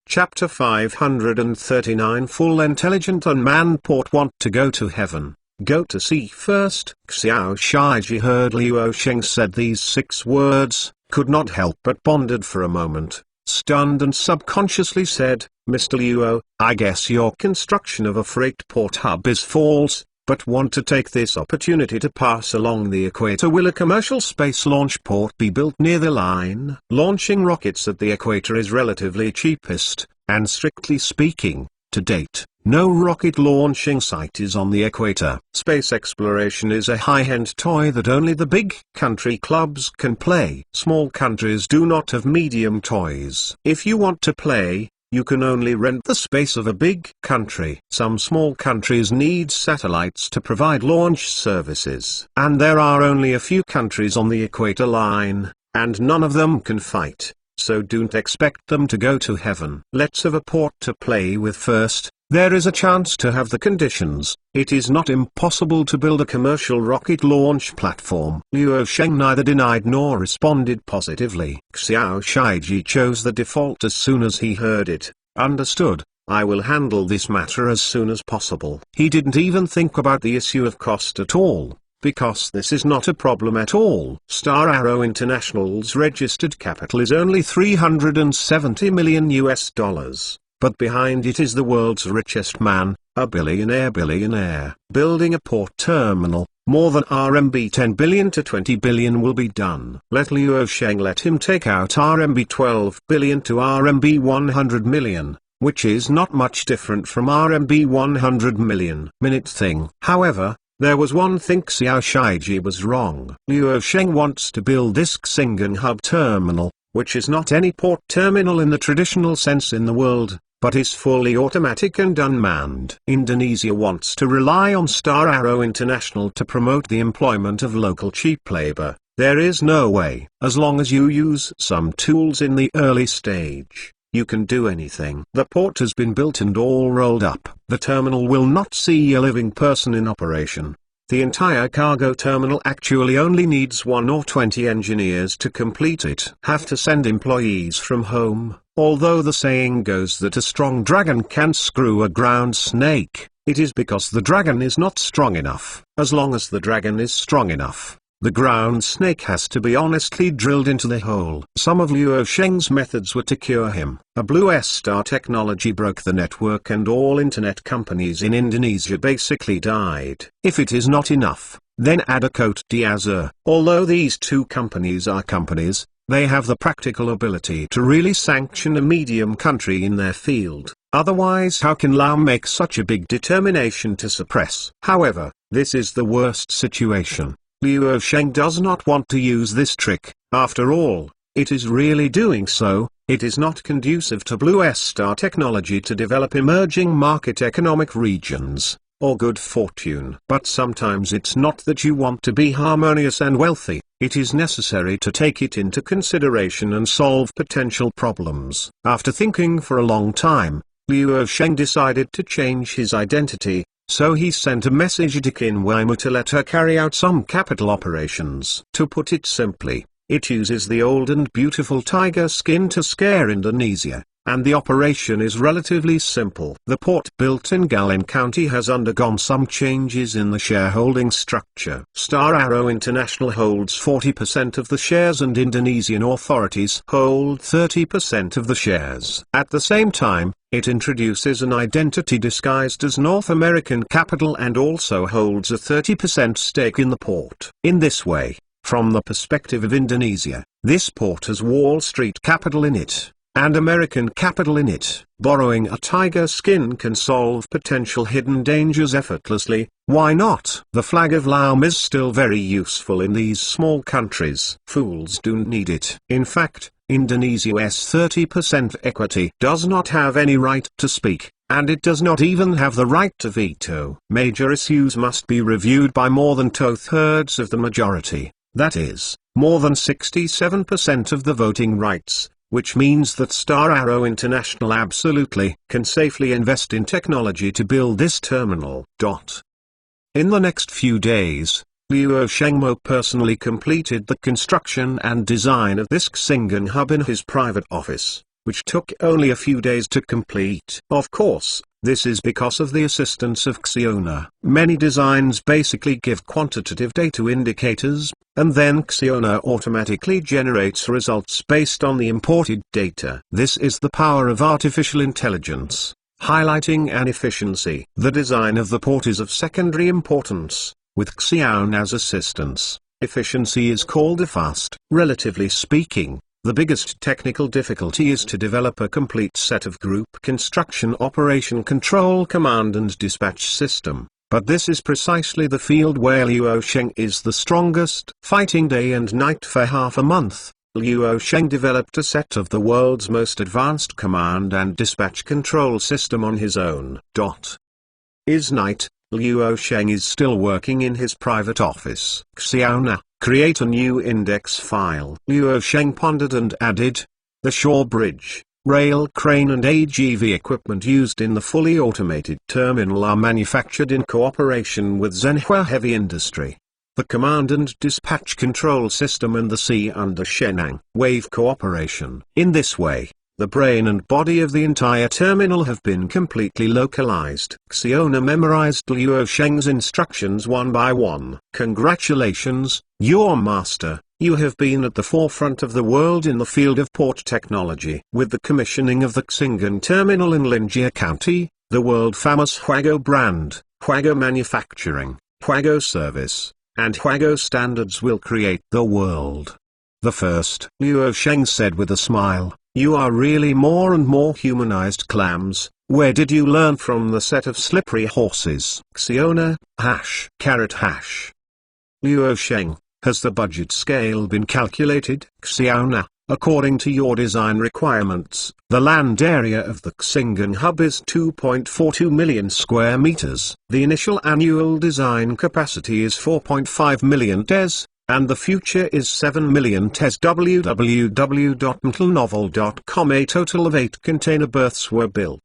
Chapter 539 Full Intelligent Unmanned Port. Want to go to heaven, go to sea first. Xiao Shaiji heard Liu Sheng said these 6 words, could not help but pondered for a moment, stunned, and subconsciously said, Mr. Liu, I guess your construction of a freight port hub is false, but want to take this opportunity to pass along the equator. Will a commercial space launch port be built near the line? Launching rockets at the equator is relatively cheapest, and strictly speaking, to date, no rocket launching site is on the equator. Space exploration is a high-end toy that only the big country clubs can play. Small countries do not have medium toys. If you want to play, you can only rent the space of a big country. Some small countries need satellites to provide launch services. And there are only a few countries on the equator line, and none of them can fight, so don't expect them to go to heaven. Let's have a port to play with first. There is a chance to have the conditions. It is not impossible to build a commercial rocket launch platform. Liu Sheng neither denied nor responded positively. Xiao Shaiji chose the default as soon as he heard it. Understood. I will handle this matter as soon as possible. He didn't even think about the issue of cost at all, because this is not a problem at all. Star Arrow International's registered capital is only $370 million. But behind it is the world's richest man, a billionaire. Building a port terminal, more than RMB 10 billion to 20 billion will be done. Let Liu Sheng let him take out RMB 12 billion to RMB 100 million, which is not much different from RMB 100 million minute thing. However, there was one thing Xiao Shaiji was wrong. Luo Sheng wants to build this Xingan hub terminal, which is not any port terminal in the traditional sense in the world, but is fully automatic and unmanned. Indonesia wants to rely on Star Arrow International to promote the employment of local cheap labor. There is no way. As long as you use some tools in the early stage, you can do anything. The port has been built and all rolled up. The terminal will not see a living person in operation. The entire cargo terminal actually only needs 1 or 20 engineers to complete it. Have to send employees from home. Although the saying goes that a strong dragon can screw a ground snake, it is because the dragon is not strong enough. As long as the dragon is strong enough, the ground snake has to be honestly drilled into the hole. Some of Luo Sheng's methods were to cure him. A Blue Star technology broke the network and all internet companies in Indonesia basically died. If it is not enough, then add a Cote d'Azur. Although these two companies are companies, they have the practical ability to really sanction a medium country in their field. Otherwise, how can Lao make such a big determination to suppress? However, this is the worst situation. Luo Sheng does not want to use this trick. After all, it is really doing so. It is not conducive to Blue Star technology to develop emerging market economic regions, or good fortune. But sometimes it's not that you want to be harmonious and wealthy, it is necessary to take it into consideration and solve potential problems. After thinking for a long time, Luo Sheng decided to change his identity. So he sent a message to Qin Weimu to let her carry out some capital operations. To put it simply, it uses the old and beautiful tiger skin to scare Indonesia, and the operation is relatively simple. The port built in Galin County has undergone some changes in the shareholding structure. Star Arrow International holds 40% of the shares and Indonesian authorities hold 30% of the shares. At the same time, it introduces an identity disguised as North American capital and also holds a 30% stake in the port. In this way, from the perspective of Indonesia, this port has Wall Street capital in it, and American capital in it. Borrowing a tiger skin can solve potential hidden dangers effortlessly. Why not? The flag of Laom is still very useful in these small countries. Fools don't need it. In fact, Indonesia's 30% equity does not have any right to speak, and it does not even have the right to veto. Major issues must be reviewed by more than 2/3 of the majority, that is, more than 67% of the voting rights, which means that Star Arrow International absolutely can safely invest in technology to build this terminal. In the next few days, Luo Shengmo personally completed the construction and design of this Xingan hub in his private office, which took only a few days to complete. Of course, this is because of the assistance of Xiona. Many designs basically give quantitative data indicators, and then Xiona automatically generates results based on the imported data. This is the power of artificial intelligence, highlighting an efficiency. The design of the port is of secondary importance. With Xiaona's assistance, efficiency is called a fast. Relatively speaking, the biggest technical difficulty is to develop a complete set of group construction operation control command and dispatch system. But this is precisely the field where Luo Sheng is the strongest. Fighting day and night for half a month, Luo Sheng developed a set of the world's most advanced command and dispatch control system on his own. Is night. Luo Sheng is still working in his private office. Xiaona, create a new index file. Luo Sheng pondered and added, the shore bridge, rail crane and AGV equipment used in the fully automated terminal are manufactured in cooperation with Zhenhua Heavy Industry. The command and dispatch control system and the sea under Shenang Wave cooperation. In this way, the brain and body of the entire terminal have been completely localized. Xiona memorized Luo Sheng's instructions one by one. Congratulations, your master, you have been at the forefront of the world in the field of port technology. With the commissioning of the Xingan terminal in Linjia County, the world-famous Huago brand, Huago manufacturing, Huago service, and Huago standards will create the world. The first, Luo Sheng said with a smile. You are really more and more humanized clams. Where did you learn from the set of slippery horses? Xiona, carrot hash. Luo Sheng, has the budget scale been calculated? Xiaona, according to your design requirements, the land area of the Xingan hub is 2.42 million square meters. The initial annual design capacity is 4.5 million TES, and the future is 7 million TES. www.mtlnovel.com. A total of 8 container berths were built,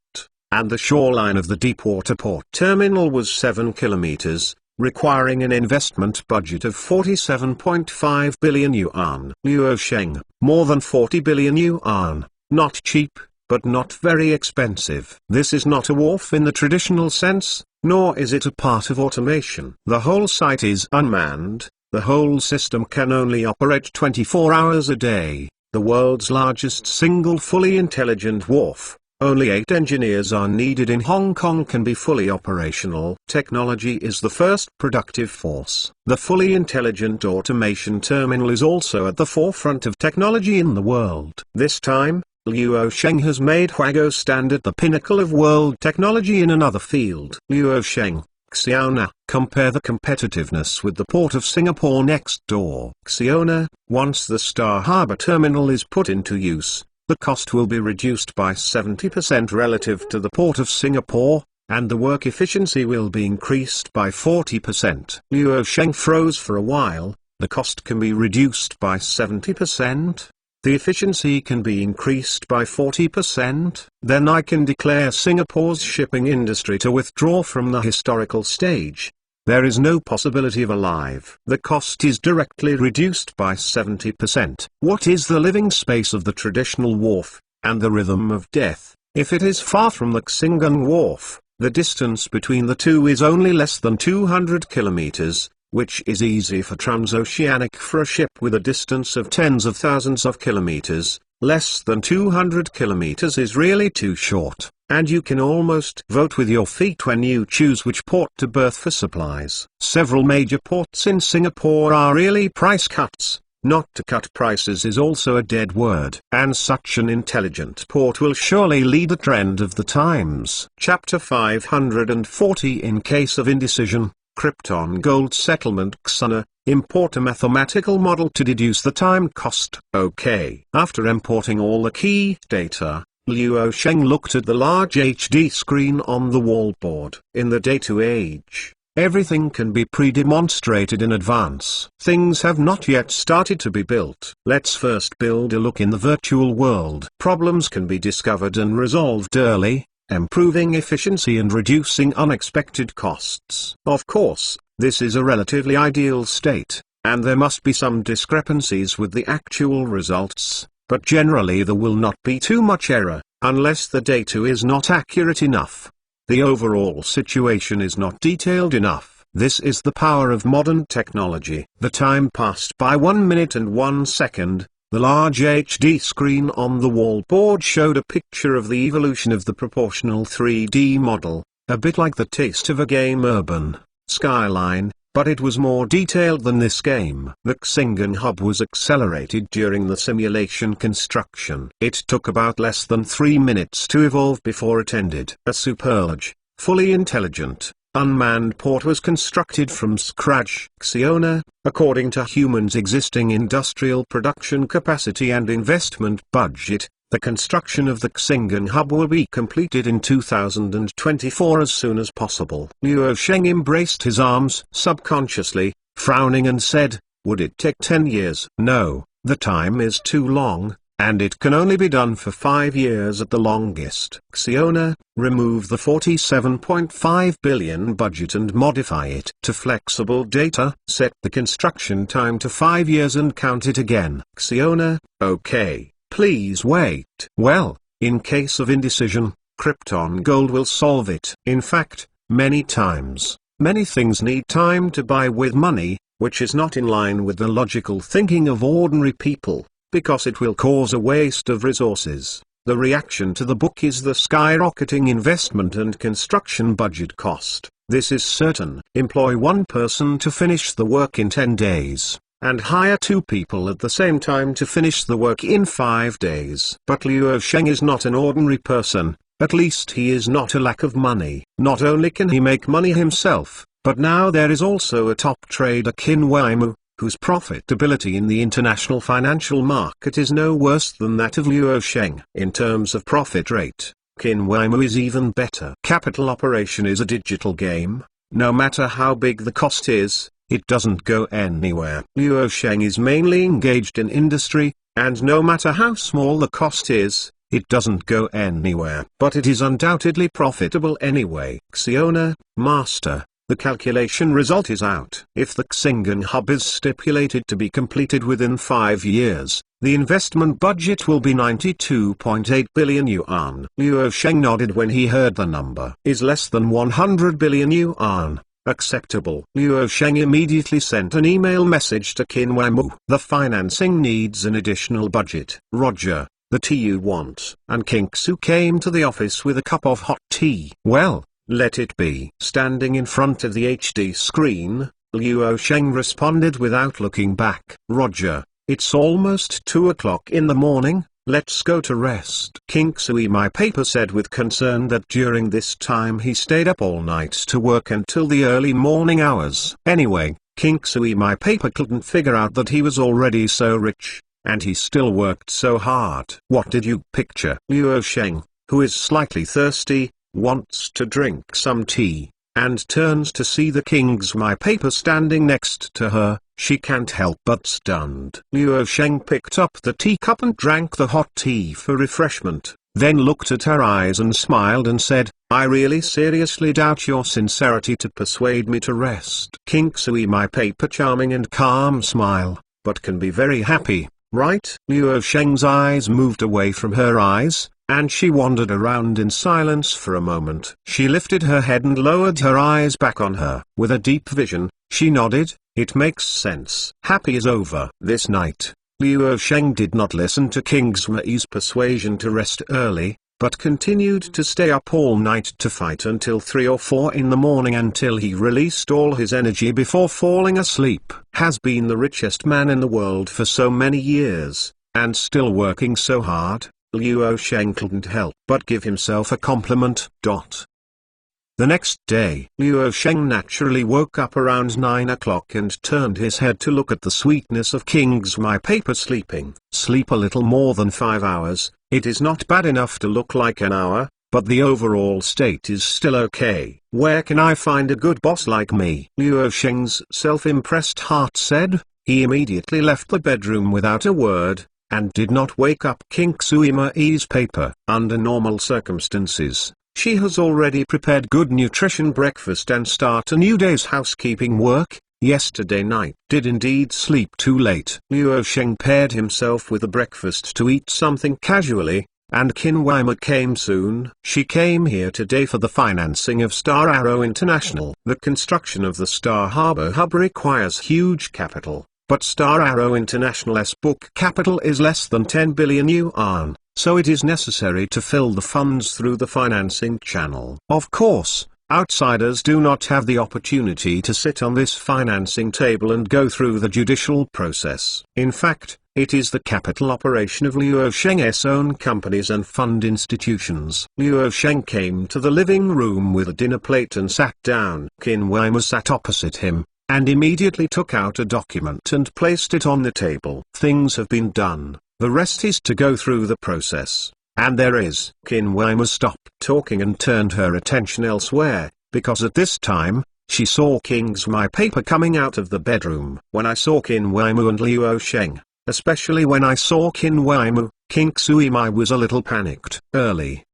and the shoreline of the deepwater port terminal was 7 kilometers, requiring an investment budget of 47.5 billion yuan. Luo Sheng, more than 40 billion yuan, not cheap, but not very expensive. This is not a wharf in the traditional sense, nor is it a part of automation. The whole site is unmanned, the whole system can only operate 24 hours a day. The world's largest single fully intelligent wharf. Only 8 engineers are needed in Hong Kong can be fully operational. Technology is the first productive force. The fully intelligent automation terminal is also at the forefront of technology in the world. This time, Luo Sheng has made Huago Standard the pinnacle of world technology in another field. Luo Sheng, Xiaona, compare the competitiveness with the port of Singapore next door. Xiaona, once the Star Harbor terminal is put into use, the cost will be reduced by 70% relative to the port of Singapore, and the work efficiency will be increased by 40%. Luo Sheng froze for a while. The cost can be reduced by 70%. The efficiency can be increased by 40%. Then I can declare Singapore's shipping industry to withdraw from the historical stage. There is no possibility of alive. The cost is directly reduced by 70%. What is the living space of the traditional wharf, and the rhythm of death? If it is far from the Xingan wharf, the distance between the two is only less than 200 kilometers, which is easy for transoceanic for a ship with a distance of tens of thousands of kilometers. Less than 200 kilometers is really too short, and you can almost vote with your feet when you choose which port to berth for supplies. Several major ports in Singapore are really price cuts. Not to cut prices is also a dead word. And such an intelligent port will surely lead the trend of the times. Chapter 540. In case of indecision, Krypton Gold Settlement. Xiona, import a mathematical model to deduce the time cost. OK. After importing all the key data, Luo Sheng looked at the large HD screen on the wallboard. In the data age, everything can be pre-demonstrated in advance. Things have not yet started to be built. Let's first build a look in the virtual world. Problems can be discovered and resolved early, improving efficiency and reducing unexpected costs. Of course, this is a relatively ideal state, and there must be some discrepancies with the actual results, but generally there will not be too much error, unless the data is not accurate enough. The overall situation is not detailed enough. This is the power of modern technology. The time passed by 1 minute and 1 second. The large HD screen on the wallboard showed a picture of the evolution of the proportional 3D model, a bit like the taste of a game Urban Skyline, but it was more detailed than this game. The Xingan hub was accelerated during the simulation construction. It took about less than 3 minutes to evolve before it ended. A superlarge, fully intelligent, unmanned port was constructed from scratch. Xiona, according to humans' existing industrial production capacity and investment budget, the construction of the Xingan hub will be completed in 2024 as soon as possible. Luo Sheng embraced his arms subconsciously, frowning and said, would it take 10 years? No, the time is too long, and it can only be done for 5 years at the longest. Xiona, remove the 47.5 billion budget and modify it to flexible data. Set the construction time to 5 years and count it again. Xiona, OK. Please wait. Well, in case of indecision, Krypton Gold will solve it. In fact, many times, many things need time to buy with money, which is not in line with the logical thinking of ordinary people, because it will cause a waste of resources. The reaction to the book is the skyrocketing investment and construction budget cost. This is certain. Employ one person to finish the work in 10 days. and hire 2 people at the same time to finish the work in 5 days. But Luo Sheng is not an ordinary person, at least he is not a lack of money. Not only can he make money himself, but now there is also a top trader Qin Weimu, whose profitability in the international financial market is no worse than that of Luo Sheng. In terms of profit rate, Qin Weimu is even better. Capital operation is a digital game. No matter how big the cost is, it doesn't go anywhere. Luo Sheng is mainly engaged in industry, and no matter how small the cost is, it doesn't go anywhere. But it is undoubtedly profitable anyway. Xiona, Master, the calculation result is out. If the Xingan hub is stipulated to be completed within 5 years, the investment budget will be 92.8 billion yuan. Luo Sheng nodded when he heard the number. Is less than 100 billion yuan acceptable? Luo Sheng immediately sent an email message to Qin Weimu. The financing needs an additional budget. Roger, the tea you want. And King Su came to the office with a cup of hot tea. Well, let it be. Standing in front of the HD screen, Luo Sheng responded without looking back. Roger, it's almost 2 o'clock in the morning, let's go to rest. King Sui my paper said with concern that during this time he stayed up all night to work until the early morning hours. Anyway, King Sui my paper couldn't figure out that he was already so rich, and he still worked so hard. What did you picture? Luo Sheng, who is slightly thirsty, wants to drink some tea, and turns to see the King's my paper standing next to her. She can't help but stunned. Luo Sheng picked up the teacup and drank the hot tea for refreshment, then looked at her eyes and smiled and said, I really seriously doubt your sincerity to persuade me to rest. King Sui my paper charming and calm smile, but can be very happy, right? Luo Sheng's eyes moved away from her eyes, and she wandered around in silence for a moment. She lifted her head and lowered her eyes back on her. With a deep vision, she nodded, it makes sense. Happy is over. This night, Luo Sheng did not listen to King Sui's persuasion to rest early, but continued to stay up all night to fight until 3 or 4 in the morning until he released all his energy before falling asleep. Has been the richest man in the world for so many years, and still working so hard. Luo Sheng couldn't help but give himself a compliment. The next day, Luo Sheng naturally woke up around 9 o'clock and turned his head to look at the sweetness of King's my paper sleeping. Sleep a little more than 5 hours, it is not bad enough to look like an hour, but the overall state is still okay. Where can I find a good boss like me? Luo Sheng's self-impressed heart said. He immediately left the bedroom without a word, and did not wake up King Sui Mai's paper. Under normal circumstances, she has already prepared good nutrition breakfast and start a new day's housekeeping work. Yesterday night did indeed sleep too late. Luo Sheng paired himself with the breakfast to eat something casually, and Qin Weimu came soon. She came here today for the financing of Star Arrow International. The construction of the Star Harbor Hub requires huge capital, but Star Arrow International's book capital is less than 10 billion yuan. So it is necessary to fill the funds through the financing channel. Of course, outsiders do not have the opportunity to sit on this financing table and go through the judicial process. In fact, it is the capital operation of Luo Sheng's own companies and fund institutions. Luo Sheng came to the living room with a dinner plate and sat down. Qin Weimu sat opposite him, and immediately took out a document and placed it on the table. Things have been done. The rest is to go through the process. And there is. Qin Weimu stopped talking and turned her attention elsewhere, because at this time, she saw King's my paper coming out of the bedroom. When I saw Qin Weimu and Luo Sheng, especially when I saw Qin Weimu, King Sui Mai was a little panicked. Early,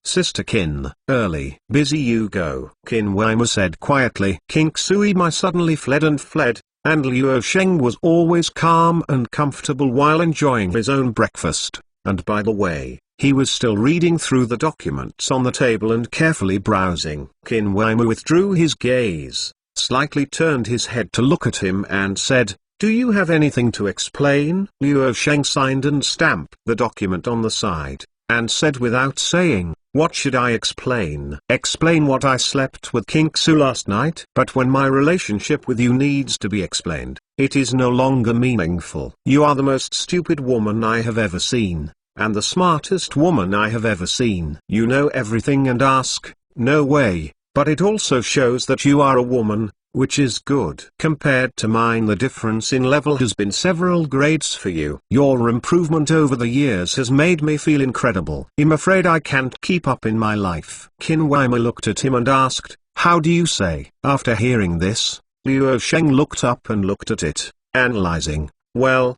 Sister Qin. Early. Busy you go. Qin Weimu said quietly. King Sui Mai suddenly fled, and Luo Sheng was always calm and comfortable while enjoying his own breakfast, and by the way, he was still reading through the documents on the table and carefully browsing. Qin Weimu withdrew his gaze, slightly turned his head to look at him and said, do you have anything to explain? Luo Sheng signed and stamped the document on the side, and said without saying, what should I explain? Explain what I slept with King Su last night? But when my relationship with you needs to be explained, it is no longer meaningful. You are the most stupid woman I have ever seen, and the smartest woman I have ever seen. You know everything and ask, no way, but it also shows that you are a woman, which is good. Compared to mine, the difference in level has been several grades for you. Your improvement over the years has made me feel incredible. I'm afraid I can't keep up in my life. Qin Weimar looked at him and asked, how do you say? After hearing this, Luo Sheng looked up and looked at it, analyzing. Well,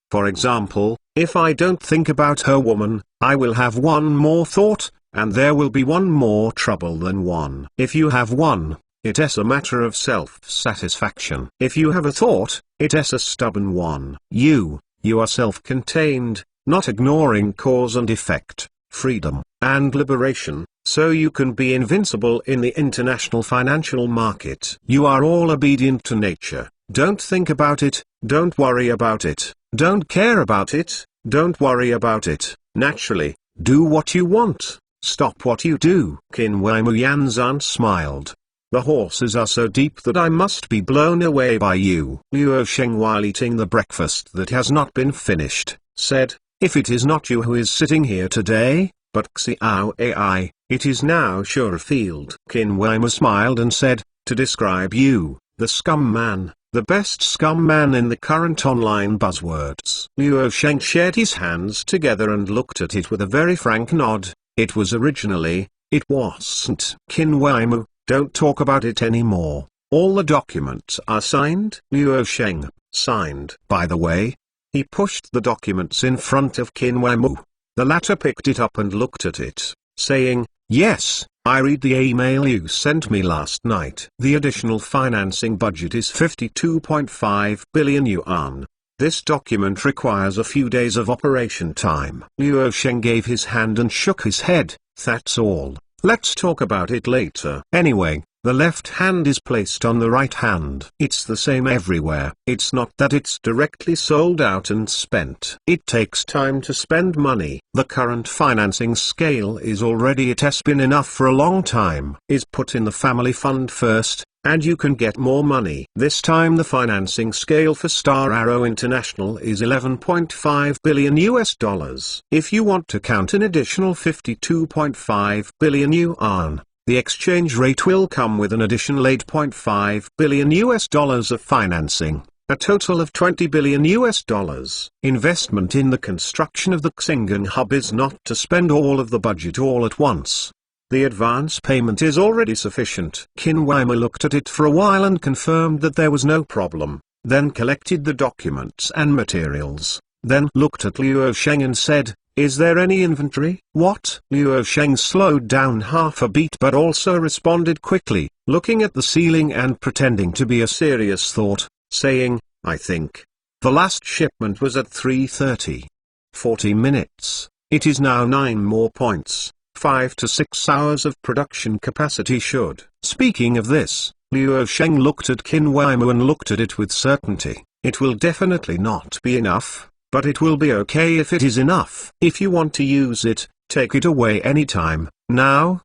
for example, if I don't think about her woman, I will have one more thought, and there will be one more trouble than one. If you have one, it is a matter of self-satisfaction. If you have a thought, it is a stubborn one. You are self-contained, not ignoring cause and effect, freedom, and liberation, so you can be invincible in the international financial market. You are all obedient to nature. Don't think about it, don't worry about it, don't care about it, don't worry about it. Naturally, do what you want, stop what you do. Qin Weimar Yanzan smiled. The horses are so deep that I must be blown away by you. Luo Sheng, while eating the breakfast that has not been finished, said, if it is not you who is sitting here today, but Xiao Ai, it is now sure field. Qin Weimar smiled and said, to describe you, the scum man, the best scum man in the current online buzzwords. Luo Sheng shared his hands together and looked at it with a very frank nod. It wasn't. Qin Weimar, don't talk about it anymore. All the documents are signed. Luo Sheng, signed. By the way. He pushed the documents in front of Qin Weimar. The latter picked it up and looked at it, saying, yes, I read the email you sent me last night. The additional financing budget is 52.5 billion yuan. This document requires a few days of operation time. Luo Sheng gave his hand and shook his head. That's all. Let's talk about it later. Anyway, the left hand is placed on the right hand. It's the same everywhere. It's not that it's directly sold out and spent. It takes time to spend money. The current financing scale is already, it has been enough for a long time, is put in the family fund first, and you can get more money. This time the financing scale for Star Arrow International is 11.5 billion US dollars. If you want to count an additional 52.5 billion yuan, the exchange rate will come with an additional 8.5 billion US dollars of financing, a total of 20 billion US dollars. Investment in the construction of the Xingang hub is not to spend all of the budget all at once. The advance payment is already sufficient. Qin Weimar looked at it for a while and confirmed that there was no problem, then collected the documents and materials, then looked at Luo Sheng and said, is there any inventory? What? Luo Sheng slowed down half a beat but also responded quickly, looking at the ceiling and pretending to be a serious thought, saying, I think. The last shipment was at 3:30. 40 minutes. It is now 9 more points. 5 to 6 hours of production capacity should. Speaking of this, Luo Sheng looked at Qin Weimar and looked at it with certainty. It will definitely not be enough, but it will be okay if it is enough. If you want to use it, take it away anytime. Now?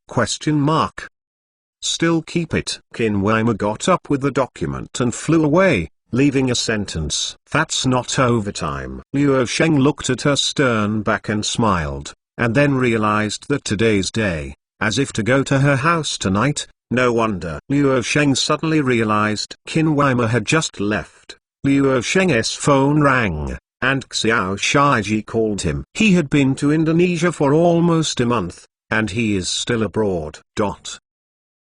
Still keep it. Qin Weimar got up with the document and flew away, leaving a sentence. That's not overtime. Luo Sheng looked at her stern back and smiled, and then realized that today's day, as if to go to her house tonight. No wonder. Luo Sheng suddenly realized Qin Weimar had just left. Luo Sheng's phone rang, and Xiao Shaiji called him. He had been to Indonesia for almost a month, and he is still abroad.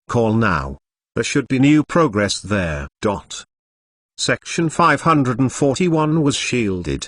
Call now. There should be new progress there. Section 541 was shielded.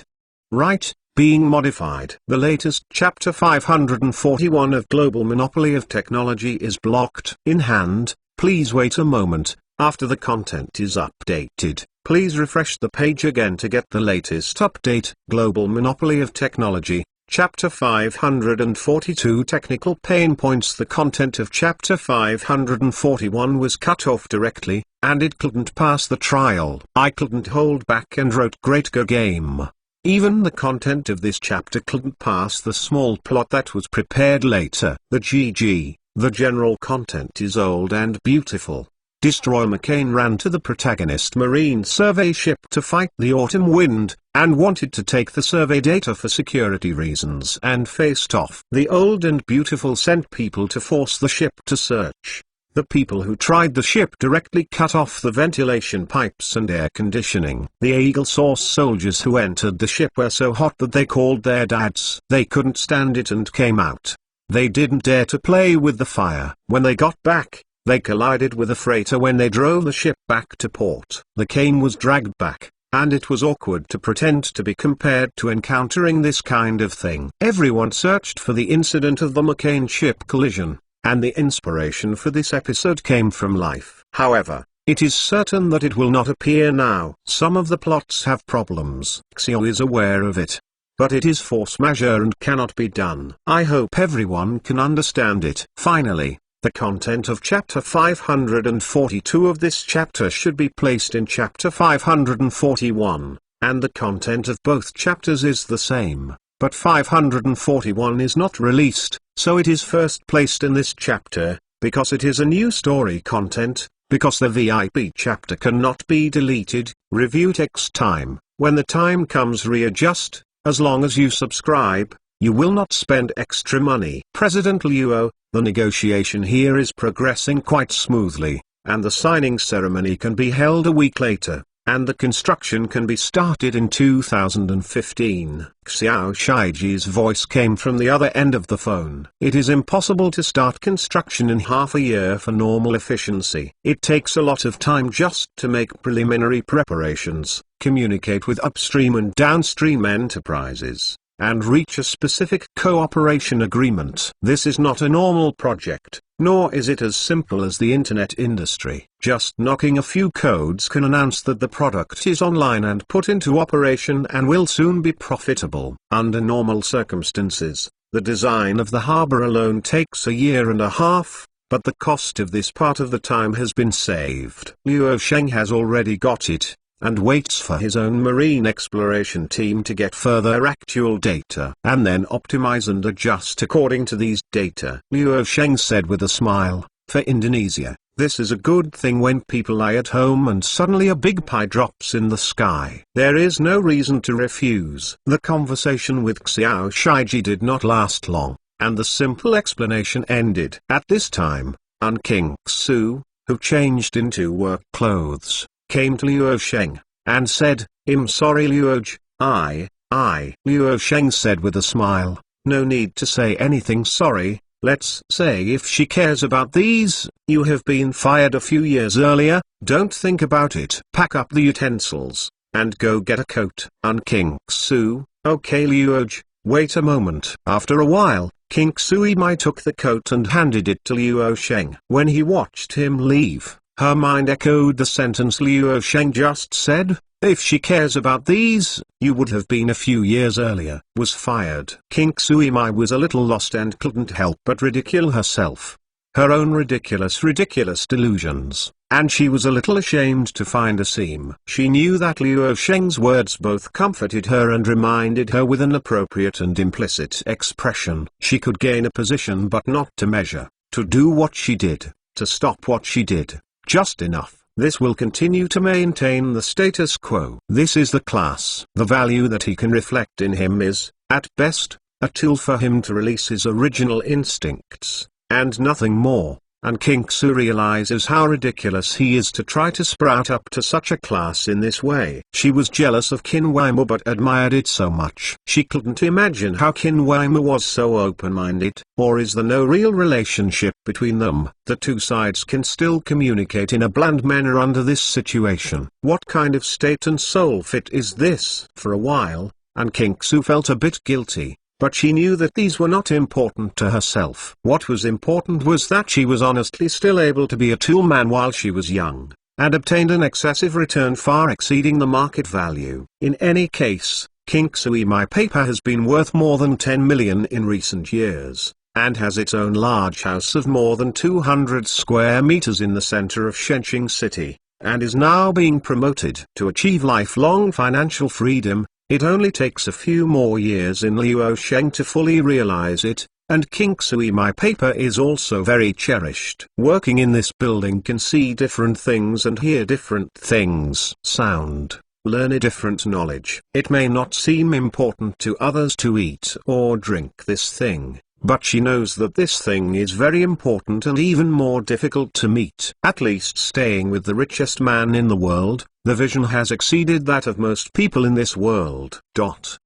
Right. Being modified. The latest Chapter 541 of Global Monopoly of Technology is blocked. In hand, please wait a moment. After the content is updated, please refresh the page again to get the latest update. Global Monopoly of Technology, Chapter 542 Technical Pain Points. The content of Chapter 541 was cut off directly, and it couldn't pass the trial. I couldn't hold back and wrote Great Go Game. Even the content of this chapter couldn't pass the small plot that was prepared later. The general content is old and beautiful. Destroy McCain ran to the protagonist marine survey ship to fight the autumn wind, and wanted to take the survey data for security reasons and faced off. The old and beautiful sent people to force the ship to search. The people who tried the ship directly cut off the ventilation pipes and air conditioning. The Eagle Source soldiers who entered the ship were so hot that they called their dads. They couldn't stand it and came out. They didn't dare to play with the fire. When they got back, they collided with a freighter when they drove the ship back to port. The cane was dragged back, and it was awkward to pretend to be compared to encountering this kind of thing. Everyone searched for the incident of the McCain ship collision, and the inspiration for this episode came from life. However, it is certain that it will not appear now. Some of the plots have problems. Xio is aware of it. But it is force majeure and cannot be done. I hope everyone can understand it. Finally, the content of chapter 542 of this chapter should be placed in chapter 541, and the content of both chapters is the same, but 541 is not released, so it is first placed in this chapter, because it is a new story content, because the VIP chapter cannot be deleted. Review takes time. When the time comes, readjust. As long as you subscribe, you will not spend extra money. President Luo, the negotiation here is progressing quite smoothly, and the signing ceremony can be held a week later, and the construction can be started in 2015. Xiao Shiji's voice came from the other end of the phone. It is impossible to start construction in half a year for normal efficiency. It takes a lot of time just to make preliminary preparations, communicate with upstream and downstream enterprises, and reach a specific cooperation agreement. This is not a normal project, nor is it as simple as the internet industry. Just knocking a few codes can announce that the product is online and put into operation and will soon be profitable. Under normal circumstances, the design of the harbor alone takes a year and a half, but the cost of this part of the time has been saved. Luo Sheng has already got it, and waits for his own marine exploration team to get further actual data, and then optimize and adjust according to these data. Luo Sheng said with a smile, for Indonesia, this is a good thing when people lie at home and suddenly a big pie drops in the sky. There is no reason to refuse. The conversation with Xiao Shiji did not last long, and the simple explanation ended. At this time, King Xu, who changed into work clothes, came to Luo Sheng, and said, I'm sorry Luoj, Luo Sheng said with a smile, no need to say anything sorry, let's say if she cares about these, you have been fired a few years earlier, don't think about it. Pack up the utensils, and go get a coat. King Xu, okay Luoj, wait a moment. After a while, King Xu took the coat and handed it to Luo Sheng. When he watched him leave, her mind echoed the sentence Luo Sheng just said, if she cares about these, you would have been a few years earlier. Was fired. King Xu was a little lost and couldn't help but ridicule herself. Her own ridiculous delusions, and she was a little ashamed to find a seam. She knew that Luo Sheng's words both comforted her and reminded her with an appropriate and implicit expression. She could gain a position but not to measure, to do what she did, to stop what she did. Just enough. This will continue to maintain the status quo. This is the class. The value that he can reflect in him is, at best, a tool for him to release his original instincts, and nothing more. And King Xu realizes how ridiculous he is to try to sprout up to such a class in this way. She was jealous of Qin Weimer but admired it so much. She couldn't imagine how Qin Weimer was so open-minded. Or is there no real relationship between them? The two sides can still communicate in a bland manner under this situation. What kind of state and soul fit is this? For a while, King Xu felt a bit guilty. But she knew that these were not important to herself. What was important was that she was honestly still able to be a tool man while she was young, and obtained an excessive return far exceeding the market value. In any case, King Xu paper has been worth more than 10 million in recent years, and has its own large house of more than 200 square meters in the center of Shenqing City, and is now being promoted. To achieve lifelong financial freedom, it only takes a few more years in Luo Sheng to fully realize it, And Kingsui, my paper, is also very cherished. Working in this building can see different things and hear different things. Sound. Learn a different knowledge. It may not seem important to others to eat or drink this thing, but she knows that this thing is very important and even more difficult to meet. At least staying with the richest man in the world, the vision has exceeded that of most people in this world. The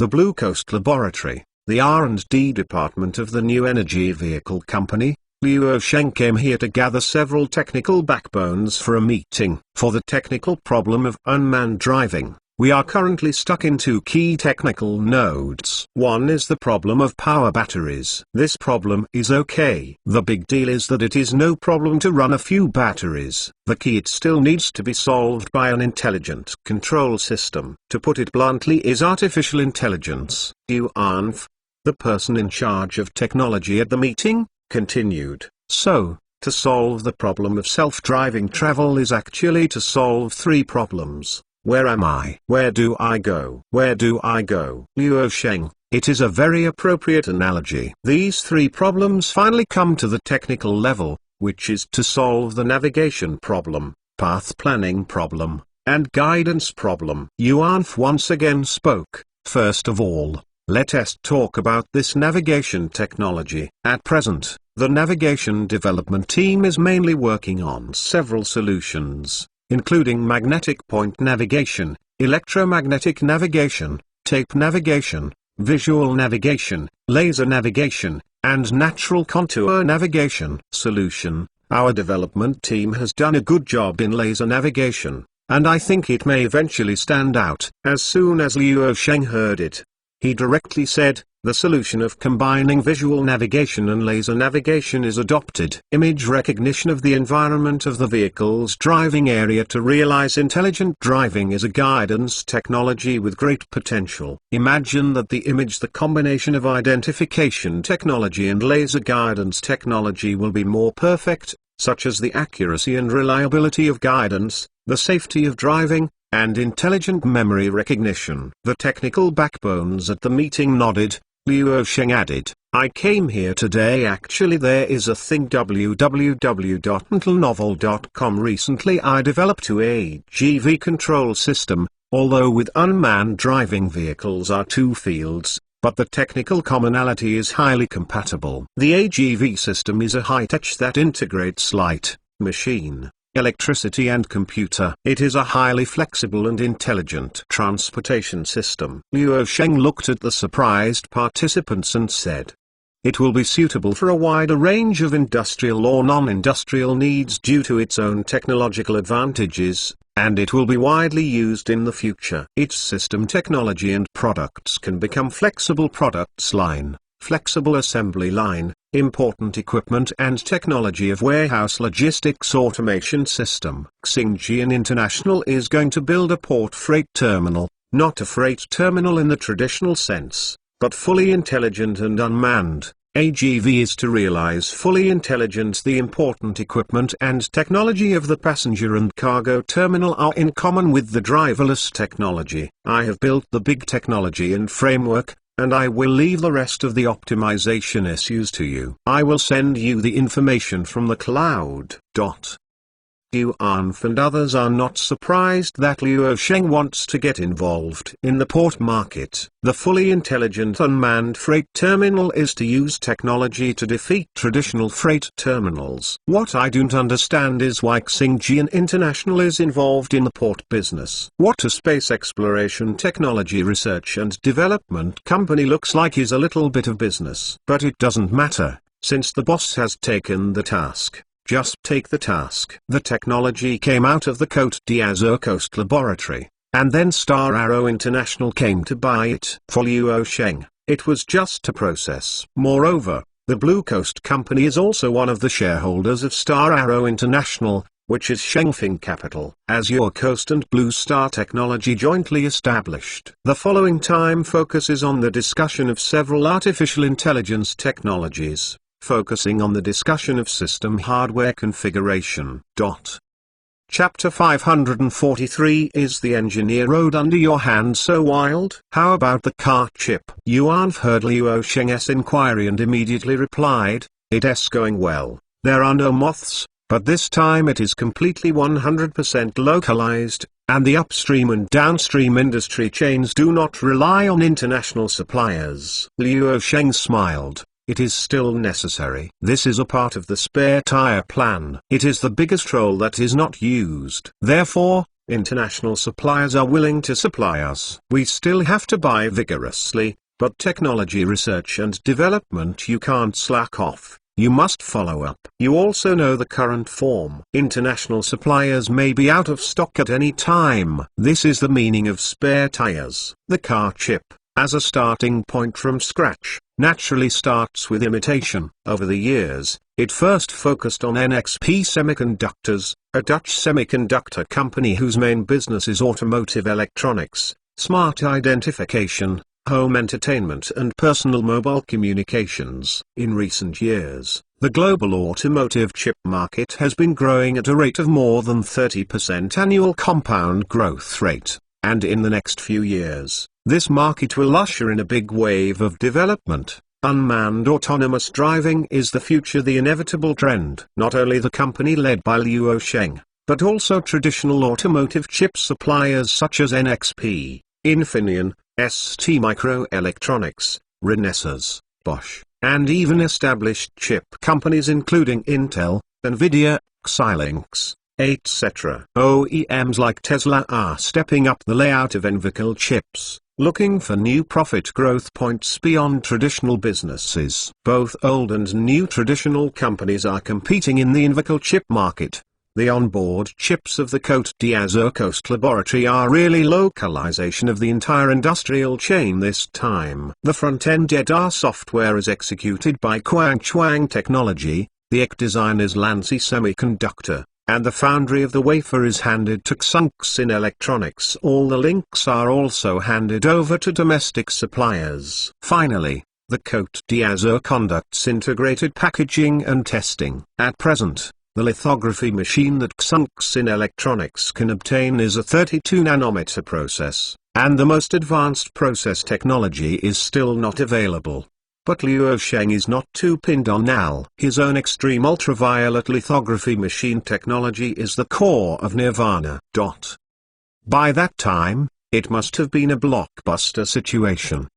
Blue Coast Laboratory, the R&D department of the new energy vehicle company, Luo Sheng came here to gather several technical backbones for a meeting. For the technical problem of unmanned driving, we are currently stuck in two key technical nodes. One is the problem of power batteries. This problem is okay. The big deal is that it is no problem to run a few batteries. The key, it still needs to be solved by an intelligent control system. To put it bluntly, is artificial intelligence. Yuanf, the person in charge of technology at the meeting, continued. So, to solve the problem of self-driving travel is actually to solve three problems. Where am I? Where do I go? Where do I go? Luo Sheng, it is a very appropriate analogy. These three problems finally come to the technical level, which is to solve the navigation problem, path planning problem, and guidance problem. Yuanf once again spoke. First of all, let us talk about this navigation technology. At present, the navigation development team is mainly working on several solutions, including magnetic point navigation, electromagnetic navigation, tape navigation, visual navigation, laser navigation, and natural contour navigation. Solution: our development team has done a good job in laser navigation, and I think it may eventually stand out. As soon as Luo Sheng heard it, he directly said, the solution of combining visual navigation and laser navigation is adopted. Image recognition of the environment of the vehicle's driving area to realize intelligent driving is a guidance technology with great potential. Imagine that the image, the combination of identification technology and laser guidance technology will be more perfect, such as the accuracy and reliability of guidance, the safety of driving, and intelligent memory recognition. The technical backbones at the meeting nodded. Luo Sheng added, I came here today. Actually, there is a thing www.mentalnovel.com. Recently I developed a AGV control system, although with unmanned driving vehicles are two fields, but the technical commonality is highly compatible. The AGV system is a high-tech that integrates light, machine, electricity and computer. It is a highly flexible and intelligent transportation system. Luo Sheng looked at the surprised participants and said, it will be suitable for a wider range of industrial or non-industrial needs due to its own technological advantages, and it will be widely used in the future. Its system technology and products can become flexible products line, flexible assembly line, important equipment and technology of warehouse logistics automation system. Xingjian International is going to build a port freight terminal, not a freight terminal in the traditional sense, but fully intelligent and unmanned. AGV is to realize fully intelligent. The important equipment and technology of the passenger and cargo terminal are in common with the driverless technology. I have built the big technology and framework, and I will leave the rest of the optimization issues to you. I will send you the information from the cloud. Yuanf and others are not surprised that Luo Sheng wants to get involved in the port market. The fully intelligent unmanned freight terminal is to use technology to defeat traditional freight terminals. What I don't understand is why Xingjian International is involved in the port business. What a space exploration technology research and development company looks like is a little bit of business. But it doesn't matter, since the boss has taken the task. Just take the task. The technology came out of the Côte d'Azur Coast Laboratory, and then Star Arrow International came to buy it. For Luo Sheng, it was just a process. Moreover, the Blue Coast Company is also one of the shareholders of Star Arrow International, which is Shengfeng Capital. Azure Coast and Blue Star Technology jointly established. The following time focuses on the discussion of several artificial intelligence technologies, focusing on the discussion of system hardware configuration. Chapter 543 Is the engineer road under your hand so wild? How about the car chip? Yuan heard Luo Sheng's inquiry and immediately replied, it's going well. There are no moths, but this time it is completely 100% localized, and the upstream and downstream industry chains do not rely on international suppliers. Luo Sheng smiled. It is still necessary. This is a part of the spare tire plan. It is the biggest role that is not used. Therefore, international suppliers are willing to supply us. We still have to buy vigorously, but technology research and development you can't slack off. You must follow up. You also know the current form. International suppliers may be out of stock at any time. This is the meaning of spare tires. The car chip, as a starting point from scratch, naturally starts with imitation. Over the years, it first focused on NXP Semiconductors, a Dutch semiconductor company whose main business is automotive electronics, smart identification, home entertainment and personal mobile communications. In recent years, the global automotive chip market has been growing at a rate of more than 30% annual compound growth rate, and in the next few years, this market will usher in a big wave of development. Unmanned autonomous driving is the future, the inevitable trend. Not only the company led by Luo Sheng, but also traditional automotive chip suppliers such as NXP, Infineon, STMicroelectronics, Renesas, Bosch, and even established chip companies including Intel, Nvidia, Xilinx, etc. OEMs like Tesla are stepping up the layout of in-vehicle chips, looking for new profit growth points beyond traditional businesses. Both old and new traditional companies are competing in the in-vehicle chip market. The onboard chips of the Côte d'Azur Coast Laboratory are really localization of the entire industrial chain this time. The front-end EDA software is executed by Quangchuang Technology, the EC design is Lancy Semiconductor, and the foundry of the wafer is handed to Xunxin Electronics. All the links are also handed over to domestic suppliers. Finally, the Côte d'Azur conducts integrated packaging and testing. At present, the lithography machine that Xunxin Electronics can obtain is a 32-nanometer process, and the most advanced process technology is still not available. But Luo Sheng is not too pinned on now. His own extreme ultraviolet lithography machine technology is the core of Nirvana. By that time, it must have been a blockbuster situation.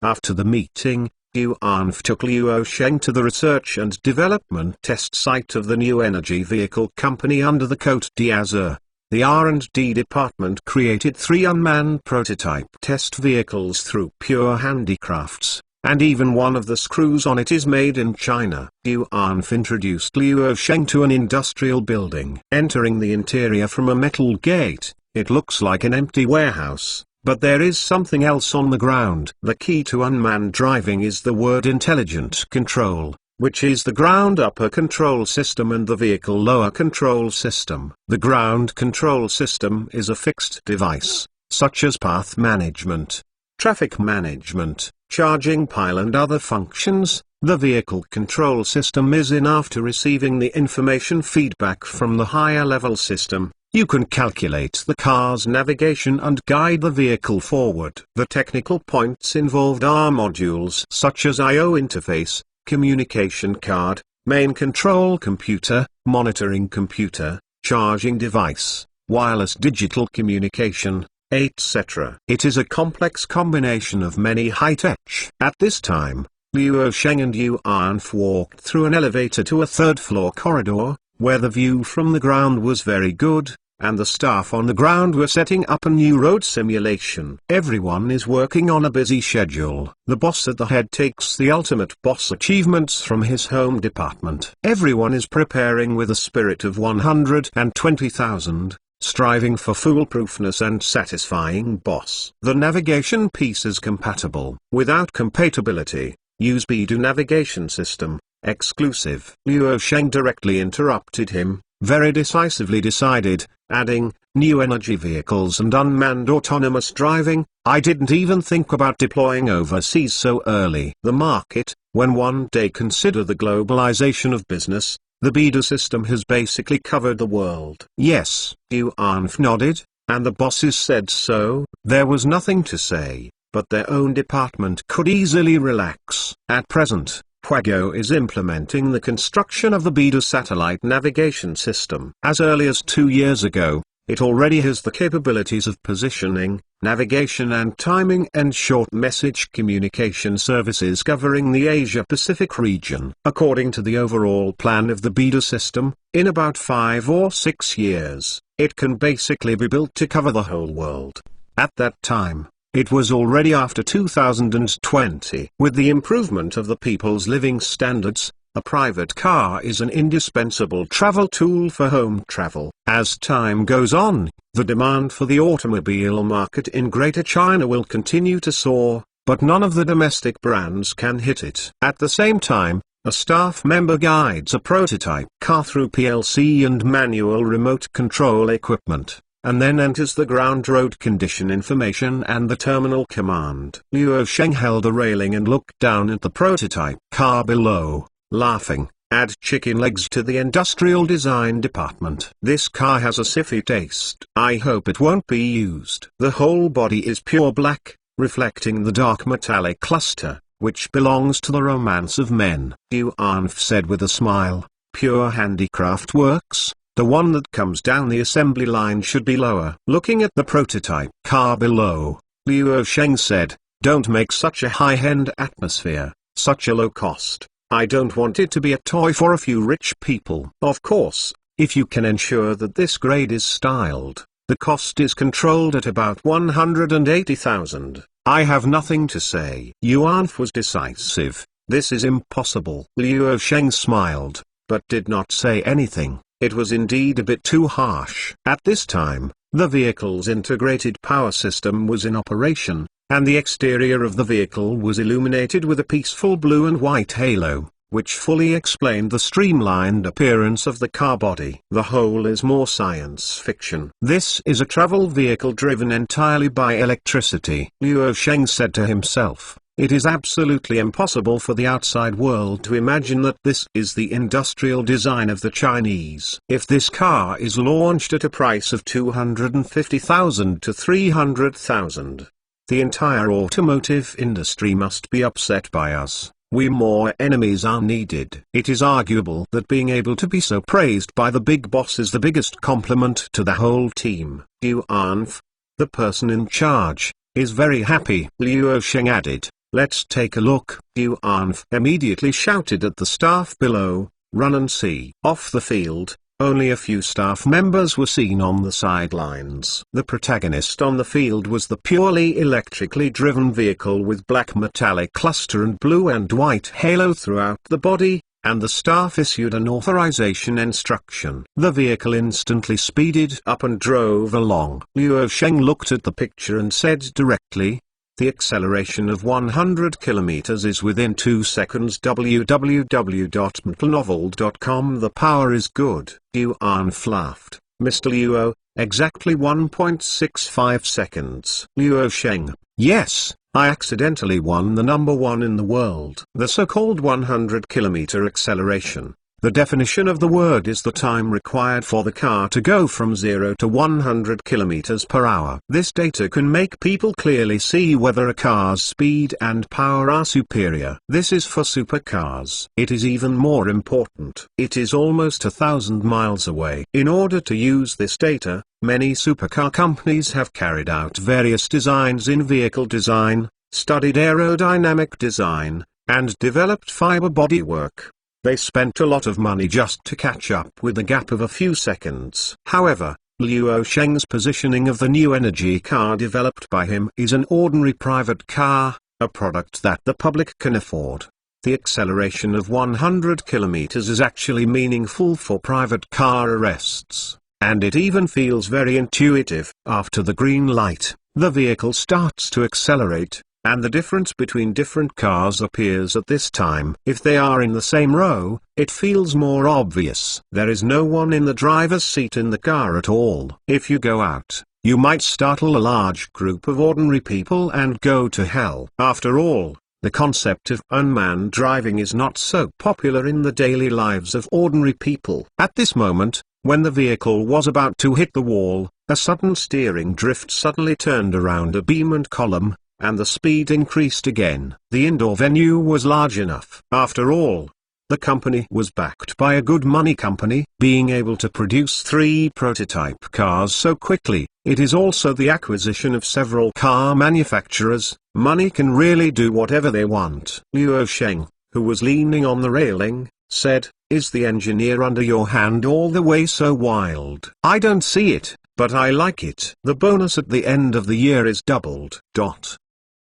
After the meeting, Yuan took Luo Sheng to the research and development test site of the new energy vehicle company under the Côte d'Azur. The R&D department created 3 unmanned prototype test vehicles through pure handicrafts, and even one of the screws on it is made in China. Yuan introduced Luo Sheng to an industrial building. Entering the interior from a metal gate, it looks like an empty warehouse. But there is something else on the ground. The key to unmanned driving is the word intelligent control, which is the ground upper control system and the vehicle lower control system. The ground control system is a fixed device, such as path management, traffic management, charging pile and other functions. The vehicle control system is in after receiving the information feedback from the higher level system. You can calculate the car's navigation and guide the vehicle forward. The technical points involved are modules such as I/O interface, communication card, main control computer, monitoring computer, charging device, wireless digital communication, etc. It is a complex combination of many high-tech. At this time, Luo Sheng and Yuan walked through an elevator to a third-floor corridor, where the view from the ground was very good, and the staff on the ground were setting up a new road simulation. Everyone is working on a busy schedule. The boss at the head takes the ultimate boss achievements from his home department. Everyone is preparing with a spirit of 120,000, striving for foolproofness and satisfying boss. The navigation piece is compatible. Without compatibility, use Beidou navigation system, exclusive. Luo Sheng directly interrupted him, very decisively decided, adding, new energy vehicles and unmanned autonomous driving, I didn't even think about deploying overseas so early. The market, when one day consider the globalization of business, The beta system has basically covered the world. Yes, Yuanf nodded, and the bosses said so. There was nothing to say, but their own department could easily relax. At present, Huago is implementing the construction of the beta satellite navigation system. As early as 2 years ago, it already has the capabilities of positioning, navigation and timing and short message communication services covering the Asia-Pacific region. According to the overall plan of the beta system, in about 5 or 6 years, it can basically be built to cover the whole world. At that time, it was already after 2020. With the improvement of the people's living standards, a private car is an indispensable travel tool for home travel. As time goes on, the demand for the automobile market in Greater China will continue to soar, but none of the domestic brands can hit it. At the same time, a staff member guides a prototype car through PLC and manual remote control equipment, and then enters the ground road condition information and the terminal command. Luo Sheng held a railing and looked down at the prototype car below, laughing. Add chicken legs to the industrial design department. This car has a siffy taste. I hope it won't be used. The whole body is pure black, reflecting the dark metallic luster, which belongs to the romance of men. Yuanf said with a smile, pure handicraft works. The one that comes down the assembly line should be lower. Looking at the prototype car below, Luo Sheng said, don't make such a high-end atmosphere, such a low cost. I don't want it to be a toy for a few rich people. Of course, if you can ensure that this grade is styled, the cost is controlled at about 180,000. I have nothing to say. Yuanf was decisive. This is impossible. Luo Sheng smiled, but did not say anything. It was indeed a bit too harsh. At this time, the vehicle's integrated power system was in operation, and the exterior of the vehicle was illuminated with a peaceful blue and white halo, which fully explained the streamlined appearance of the car body. The whole is more science fiction. This is a travel vehicle driven entirely by electricity. Luo Sheng said to himself, it is absolutely impossible for the outside world to imagine that this is the industrial design of the Chinese. If this car is launched at a price of 250,000 to 300,000, the entire automotive industry must be upset by us. More enemies are needed. It is arguable that being able to be so praised by the big boss is the biggest compliment to the whole team. Yuanf, the person in charge, is very happy. Luo Sheng added, let's take a look. Yuanf immediately shouted at the staff below, run and see. Off the field, only a few staff members were seen on the sidelines. The protagonist on the field was the purely electrically driven vehicle with black metallic cluster and blue and white halo throughout the body, and the staff issued an authorization instruction. The vehicle instantly speeded up and drove along. Luo Sheng looked at the picture and said directly, the acceleration of 100 kilometers is within 2 seconds. www.mtnovel.com. The power is good. Yuanf laughed. Mr. Luo, exactly 1.65 seconds. Luo Sheng, yes, I accidentally won the number 1 in the world. The so-called 100-kilometer acceleration. The definition of the word is the time required for the car to go from 0 to 100 km per hour. This data can make people clearly see whether a car's speed and power are superior. This is for supercars. It is even more important. It is almost 1,000 miles away. In order to use this data, many supercar companies have carried out various designs in vehicle design, studied aerodynamic design, and developed fiber bodywork. They spent a lot of money just to catch up with the gap of a few seconds. However, Luo Sheng's positioning of the new energy car developed by him is an ordinary private car, a product that the public can afford. The acceleration of 100 kilometers is actually meaningful for private car arrests, and it even feels very intuitive. After the green light, the vehicle starts to accelerate, and the difference between different cars appears at this time. If they are in the same row, it feels more obvious. There is no one in the driver's seat in the car at all. If you go out, you might startle a large group of ordinary people and go to hell. After all, the concept of unmanned driving is not so popular in the daily lives of ordinary people. At this moment, when the vehicle was about to hit the wall, a sudden steering drift suddenly turned around a beam and column, and the speed increased again. The indoor venue was large enough. After all, the company was backed by a good money company. Being able to produce 3 prototype cars so quickly, it is also the acquisition of several car manufacturers. Money can really do whatever they want. Luo Sheng, who was leaning on the railing, said, "Is the engineer under your hand all the way so wild?" "I don't see it, but I like it. The bonus at the end of the year is doubled."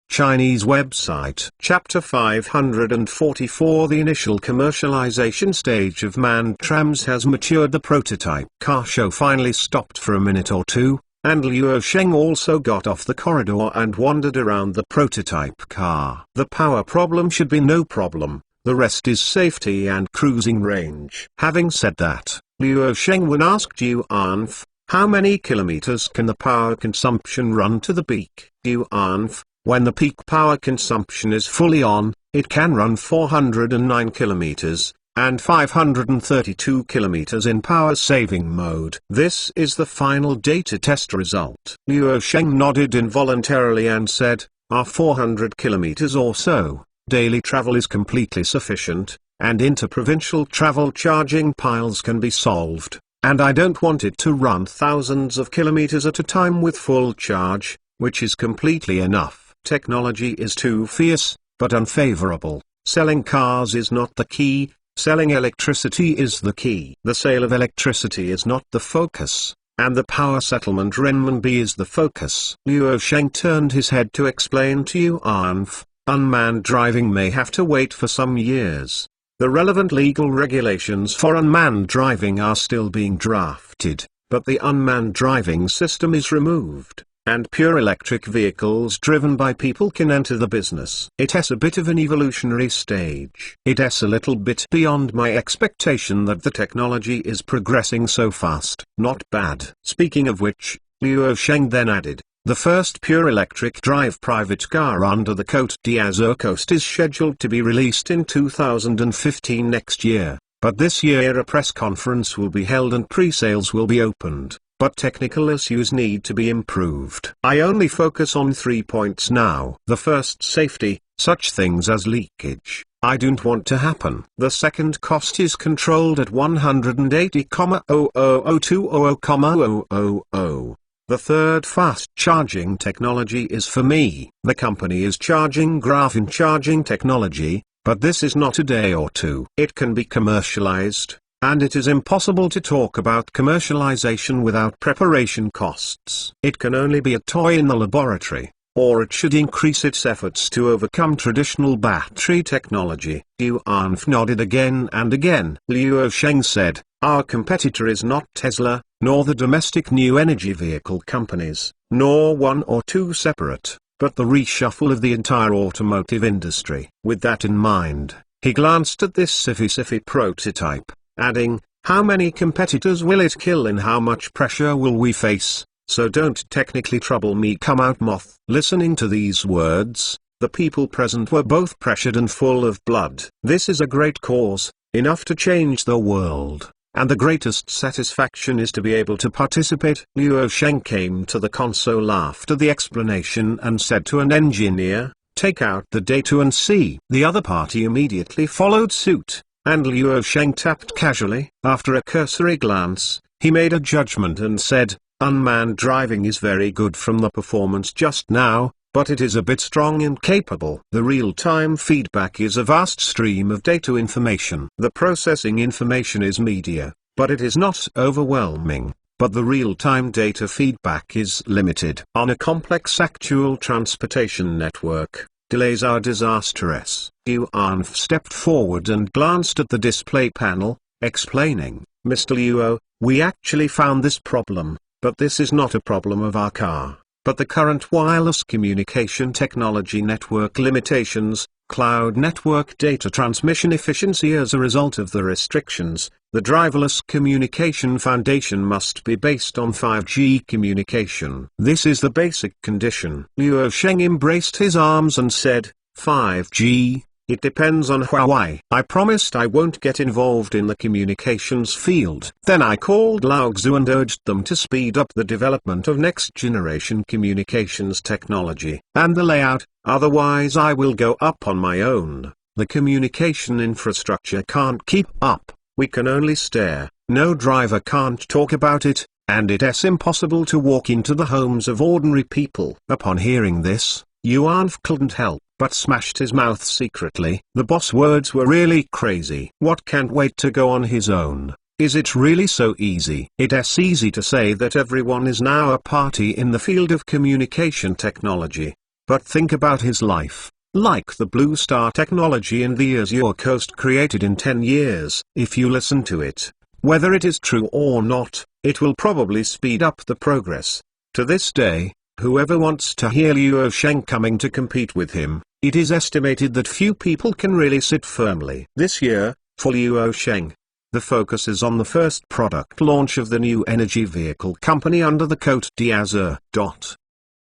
Chinese website. Chapter 544. The initial commercialization stage of manned trams has matured. The prototype car show finally stopped for a minute or two, and Luo Sheng also got off the corridor and wandered around the prototype car. The power problem should be no problem, the rest is safety and cruising range. Having said that, Luo Sheng when asked Yuanf, how many kilometers can the power consumption run to the peak? Yuanf, when the peak power consumption is fully on, it can run 409 kilometers, and 532 kilometers in power-saving mode. This is the final data test result. Luo Sheng nodded involuntarily and said, 400 kilometers or so, daily travel is completely sufficient, and interprovincial travel charging piles can be solved, and I don't want it to run thousands of kilometers at a time with full charge, which is completely enough. Technology is too fierce, but unfavorable. Selling cars is not the key, selling electricity is the key. The sale of electricity is not the focus, and the power settlement renminbi is the focus. Luo Sheng turned his head to explain to Yuanf, unmanned driving may have to wait for some years. The relevant legal regulations for unmanned driving are still being drafted, but the unmanned driving system is removed, and pure electric vehicles driven by people can enter the business. It has a bit of an evolutionary stage. It is a little bit beyond my expectation that the technology is progressing so fast. Not bad. Speaking of which, Luo Sheng then added, the first pure electric drive private car under the Côte d'Azur coast is scheduled to be released in 2015 next year, but this year a press conference will be held and pre-sales will be opened. But technical issues need to be improved. I only focus on 3 points now. The first, safety, such things as leakage, I don't want to happen. The second, cost is controlled at 180,000,200,000. The third, fast charging technology is for me. The company is charging graphene charging technology, but this is not a day or two. It can be commercialized. And it is impossible to talk about commercialization without preparation costs. It can only be a toy in the laboratory, or it should increase its efforts to overcome traditional battery technology. Yuanf nodded again and again. Luo Sheng said, our competitor is not Tesla, nor the domestic new energy vehicle companies, nor 1 or 2 separate, but the reshuffle of the entire automotive industry. With that in mind, he glanced at this SiFi prototype, adding, how many competitors will it kill and how much pressure will we face, so don't technically trouble me. Come out, moth. Listening to these words, the people present were both pressured and full of blood. This is a great cause, enough to change the world, and the greatest satisfaction is to be able to participate. Luo Sheng came to the console after the explanation and said to an engineer, take out the data and see. The other party immediately followed suit. And Luo Sheng tapped casually. After a cursory glance, he made a judgment and said, unmanned driving is very good from the performance just now, but it is a bit strong and capable. The real-time feedback is a vast stream of data information. The processing information is media, but it is not overwhelming. But the real-time data feedback is limited. On a complex actual transportation network, delays are disastrous. Yuanf stepped forward and glanced at the display panel, explaining, Mr. Luo, we actually found this problem, but this is not a problem of our car, but the current wireless communication technology network limitations, cloud network data transmission efficiency. As a result of the restrictions, the driverless communication foundation must be based on 5G communication. This is the basic condition. Luo Sheng embraced his arms and said, 5G, it depends on Huawei. I promised I won't get involved in the communications field. Then I called Laozi and urged them to speed up the development of next-generation communications technology and the layout, otherwise I will go up on my own. The communication infrastructure can't keep up, we can only stare, no driver can't talk about it, and it's impossible to walk into the homes of ordinary people. Upon hearing this, Yuan couldn't help but smashed his mouth secretly. The boss words were really crazy. What, can't wait to go on his own? Is it really so easy? It's easy to say that everyone is now a party in the field of communication technology. But think about his life. Like the Blue Star technology and the Azure Coast created in 10 years. If you listen to it, whether it is true or not, it will probably speed up the progress. To this day, whoever wants to hear Luo Sheng coming to compete with him, it is estimated that few people can really sit firmly. This year, for Luo Sheng, the focus is on the first product launch of the new energy vehicle company under the Côte d'Azur.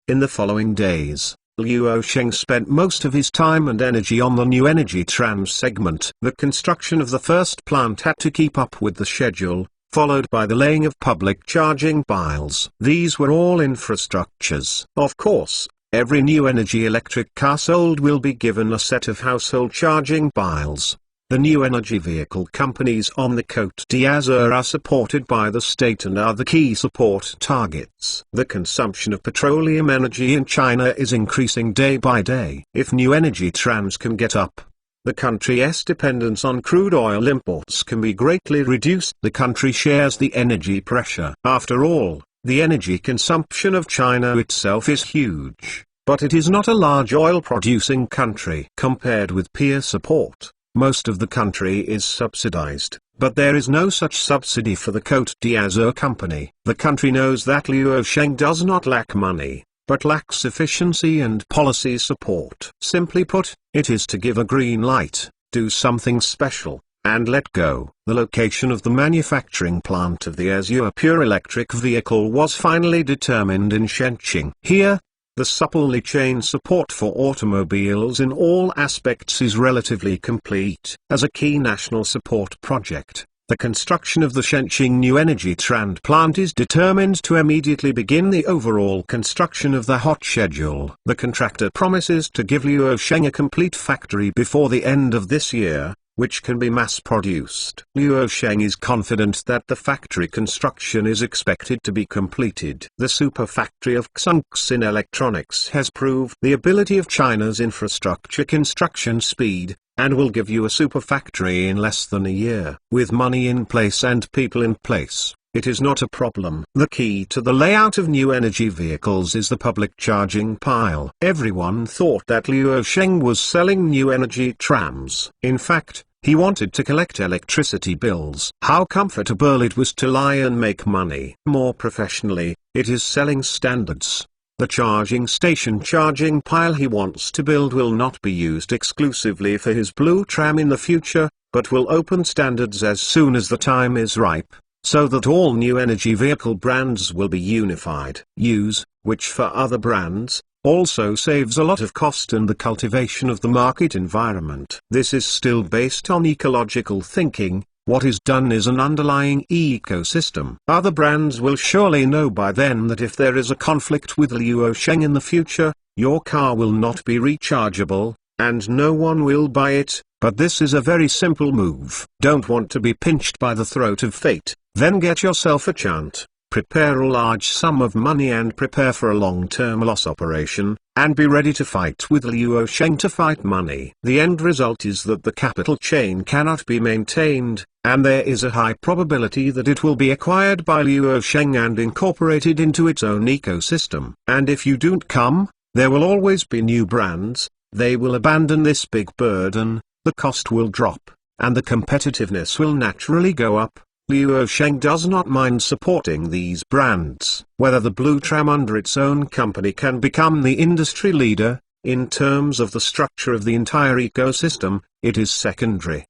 In the following days, Luo Sheng spent most of his time and energy on the new energy trans segment. The construction of the first plant had to keep up with the schedule, followed by the laying of public charging piles. These were all infrastructures. Of course, every new energy electric car sold will be given a set of household charging piles. The new energy vehicle companies on the Côte d'Azur are supported by the state and are the key support targets. The consumption of petroleum energy in China is increasing day by day. If new energy trams can get up, the country's dependence on crude oil imports can be greatly reduced. The country shares the energy pressure. After all, the energy consumption of China itself is huge, but it is not a large oil-producing country. Compared with peer support, most of the country is subsidized, but there is no such subsidy for the Côte d'Azur company. The country knows that Luo Sheng does not lack money, but lacks efficiency and policy support. Simply put, it is to give a green light, do something special, and let go. The location of the manufacturing plant of the Azure pure electric vehicle was finally determined in Shenqing. Here, the supply chain support for automobiles in all aspects is relatively complete. As a key national support project, the construction of the Shenqing New Energy Trend plant is determined to immediately begin the overall construction of the hot schedule. The contractor promises to give Luo Sheng a complete factory before the end of this year, which can be mass-produced. Luo Sheng is confident that the factory construction is expected to be completed. The super factory of Xunxin Electronics has proved the ability of China's infrastructure construction speed, and will give you a super factory in less than a year. With money in place and people in place, it is not a problem. The key to the layout of new energy vehicles is the public charging pile. Everyone thought that Luo Sheng was selling new energy trams. In fact, he wanted to collect electricity bills. How comfortable it was to lie and make money. More professionally, it is selling standards. The charging station charging pile he wants to build will not be used exclusively for his blue tram in the future, but will open standards as soon as the time is ripe, so that all new energy vehicle brands will be unified. Use, which for other brands, also saves a lot of cost and the cultivation of the market environment. This is still based on ecological thinking. What is done is an underlying ecosystem. Other brands will surely know by then that if there is a conflict with Luo Sheng in the future, your car will not be rechargeable, and no one will buy it. But this is a very simple move. Don't want to be pinched by the throat of fate? Then get yourself a chant. Prepare a large sum of money and prepare for a long-term loss operation, and be ready to fight with Luo Sheng to fight money. The end result is that the capital chain cannot be maintained, and there is a high probability that it will be acquired by Luo Sheng and incorporated into its own ecosystem. And if you don't come, there will always be new brands. They will abandon this big burden, the cost will drop, and the competitiveness will naturally go up. Luo Sheng does not mind supporting these brands. Whether the blue tram under its own company can become the industry leader, in terms of the structure of the entire ecosystem, it is secondary.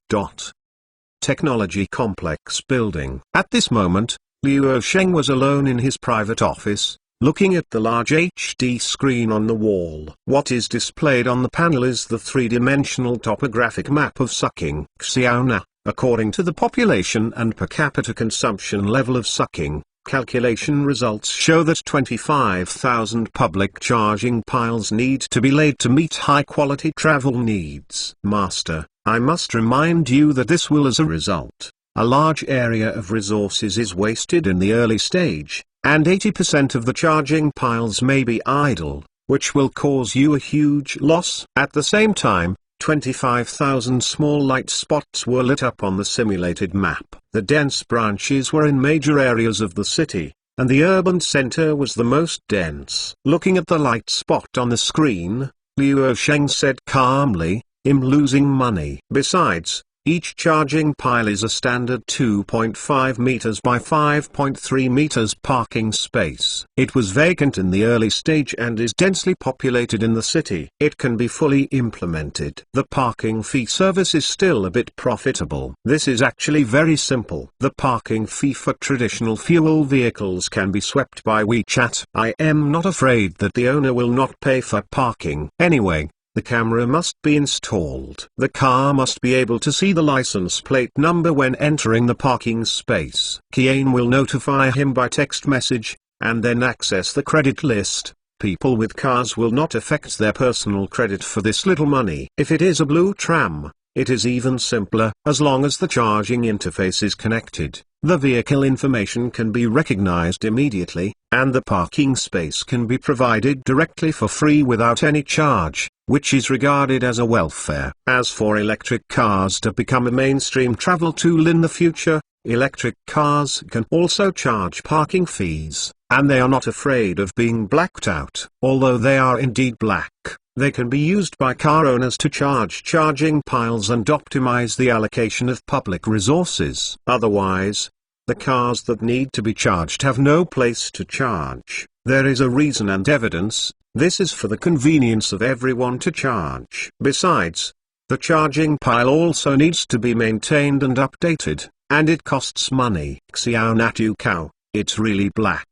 Technology complex building. At this moment, Luo Sheng was alone in his private office, Looking at the large HD screen on the wall, what is displayed on the panel is the three-dimensional topographic map of Suqing, Xiaona, according to the population and per capita consumption level of Suqing. Calculation results show that 25,000 public charging piles need to be laid to meet high-quality travel needs. Master, I must remind you that this will as a result. A large area of resources is wasted in the early stage, and 80% of the charging piles may be idle, which will cause you a huge loss. At the same time, 25,000 small light spots were lit up on the simulated map. The dense branches were in major areas of the city, and the urban center was the most dense. Looking at the light spot on the screen, Liu Sheng said calmly, "I'm losing money." Besides, each charging pile is a standard 2.5 meters by 5.3 meters parking space. It was vacant in the early stage and is densely populated in the city. It can be fully implemented. The parking fee service is still a bit profitable. This is actually very simple. The parking fee for traditional fuel vehicles can be swept by WeChat. I am not afraid that the owner will not pay for parking. Anyway, the camera must be installed. The car must be able to see the license plate number when entering the parking space. Qian will notify him by text message, and then access the credit list. People with cars will not affect their personal credit for this little money. If it is a blue tram, it is even simpler. As long as the charging interface is connected, the vehicle information can be recognized immediately, and the parking space can be provided directly for free without any charge, which is regarded as a welfare. As for electric cars to become a mainstream travel tool in the future, electric cars can also charge parking fees, and they are not afraid of being blacked out. Although they are indeed black, they can be used by car owners to charge charging piles and optimize the allocation of public resources. Otherwise, the cars that need to be charged have no place to charge. There is a reason and evidence. This is for the convenience of everyone to charge. Besides, the charging pile also needs to be maintained and updated, and it costs money. Xiao Natu Cow, it's really black.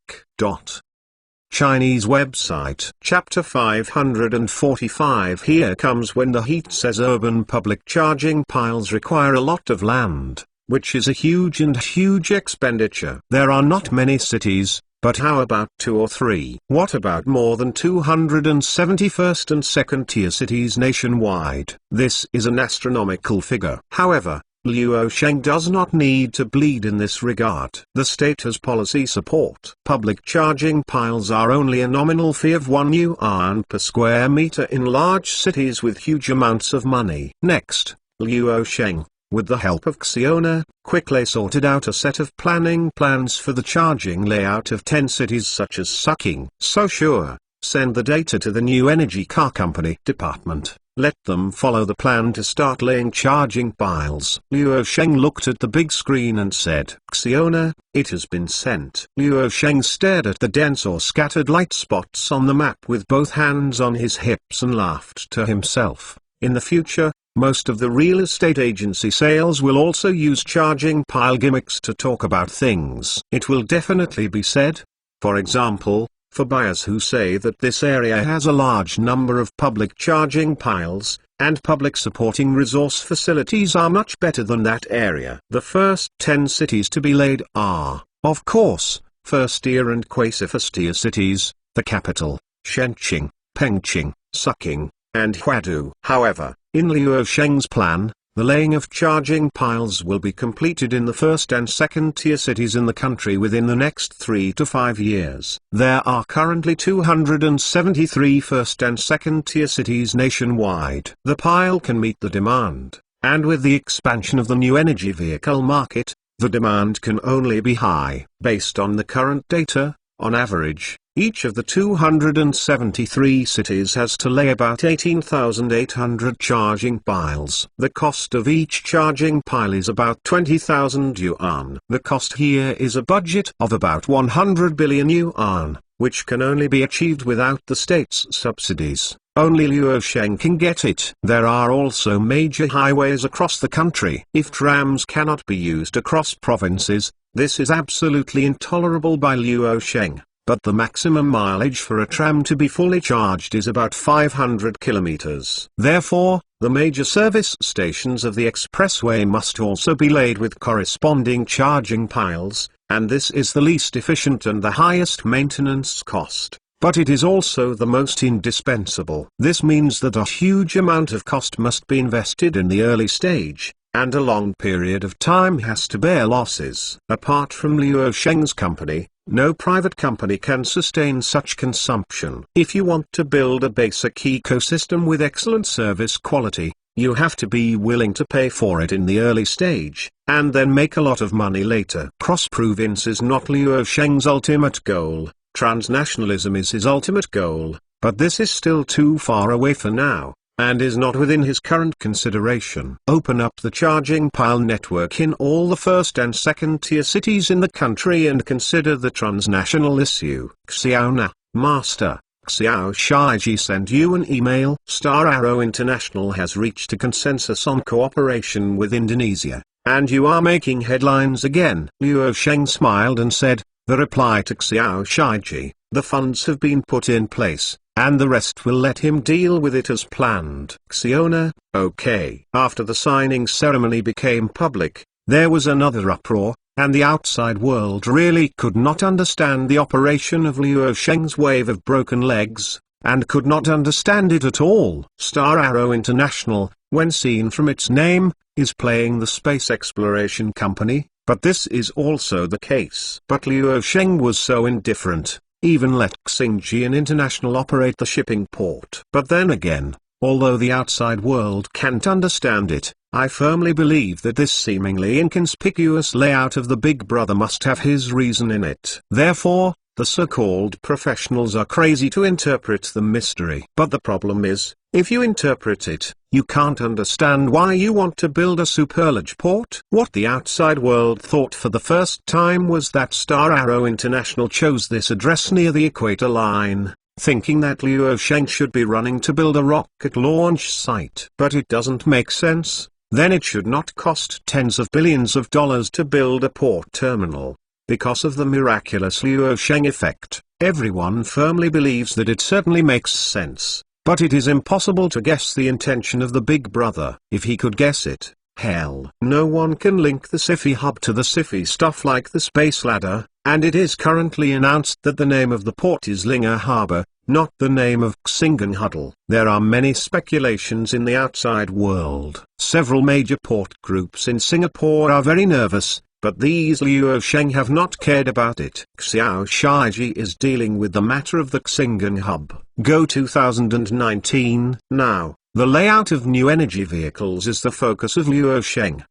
Chinese website. Chapter 545. Here comes when the heat says urban public charging piles require a lot of land, which is a huge expenditure. There are not many cities, but how about 2 or 3? What about more than 271st and 2nd tier cities nationwide? This is an astronomical figure. However, Liu Sheng does not need to bleed in this regard. The state has policy support. Public charging piles are only a nominal fee of 1 yuan per square meter in large cities with huge amounts of money. Next, Liu Sheng, with the help of Xiaona, quickly sorted out a set of planning plans for the charging layout of 10 cities such as Suqing. So sure, send the data to the new energy car company department. Let them follow the plan to start laying charging piles. Liu Sheng looked at the big screen and said, Xiaona, it has been sent. Liu Sheng stared at the dense or scattered light spots on the map with both hands on his hips and laughed to himself. In the future, most of the real estate agency sales will also use charging pile gimmicks to talk about things. It will definitely be said, for example, for buyers who say that this area has a large number of public charging piles, and public supporting resource facilities are much better than that area. The first 10 cities to be laid are, of course, first-tier and quasi-first-tier cities, the capital, Shenqing, Pengqing, Suqing, and Huadu. However, in Liu Sheng's plan, the laying of charging piles will be completed in the first and second-tier cities in the country within the next 3 to 5 years. There are currently 273 first and second-tier cities nationwide. The pile can meet the demand, and with the expansion of the new energy vehicle market, the demand can only be high. Based on the current data, on average, each of the 273 cities has to lay about 18,800 charging piles. The cost of each charging pile is about 20,000 yuan. The cost here is a budget of about 100 billion yuan, which can only be achieved without the state's subsidies. Only Liu Sheng can get it. There are also major highways across the country. If trams cannot be used across provinces, this is absolutely intolerable by Liu Sheng. but the maximum mileage for a tram to be fully charged is about 500 kilometers. Therefore, the major service stations of the expressway must also be laid with corresponding charging piles, and this is the least efficient and the highest maintenance cost. But it is also the most indispensable. This means that a huge amount of cost must be invested in the early stage, and a long period of time has to bear losses. Apart from Luo Sheng's company, no private company can sustain such consumption. If you want to build a basic ecosystem with excellent service quality, you have to be willing to pay for it in the early stage, and then make a lot of money later. Cross-province is not Luo Sheng's ultimate goal. Transnationalism is his ultimate goal, but this is still too far away for now, and is not within his current consideration. Open up the charging pile network in all the first and second tier cities in the country and consider the transnational issue. Xiaona, Master, Xiao Shaiji sent you an email. Star Arrow International has reached a consensus on cooperation with Indonesia, and you are making headlines again. Luo Sheng smiled and said, the reply to Xiao Shaiji, the funds have been put in place, and the rest will let him deal with it as planned. Xiona, okay. After the signing ceremony became public, there was another uproar, and the outside world really could not understand the operation of Luo Sheng's wave of broken legs, and could not understand it at all. Star Arrow International, when seen from its name, is playing the space exploration company, but this is also the case. But Luo Sheng was so indifferent, even let Xingjian International operate the shipping port. But then again, although the outside world can't understand it, I firmly believe that this seemingly inconspicuous layout of the Big Brother must have his reason in it. Therefore, the so-called professionals are crazy to interpret the mystery. But the problem is, if you interpret it, you can't understand why you want to build a superlarge port. What the outside world thought for the first time was that Star Arrow International chose this address near the equator line, thinking that Luo Sheng should be running to build a rocket launch site. But it doesn't make sense. Then it should not cost tens of billions of dollars to build a port terminal. Because of the miraculous Luo Sheng effect, everyone firmly believes that it certainly makes sense. But it is impossible to guess the intention of the Big Brother. If he could guess it, hell. No one can link the Sify hub to the Sify stuff like the space ladder, and it is currently announced that the name of the port is Linga Harbor, not the name of Xinggan Huddle. There are many speculations in the outside world. Several major port groups in Singapore are very nervous, but these Luo Sheng have not cared about it. Xiao Shaiji is dealing with the matter of the Xinggan hub. Go 2019. Now, the layout of new energy vehicles is the focus of Luo Sheng.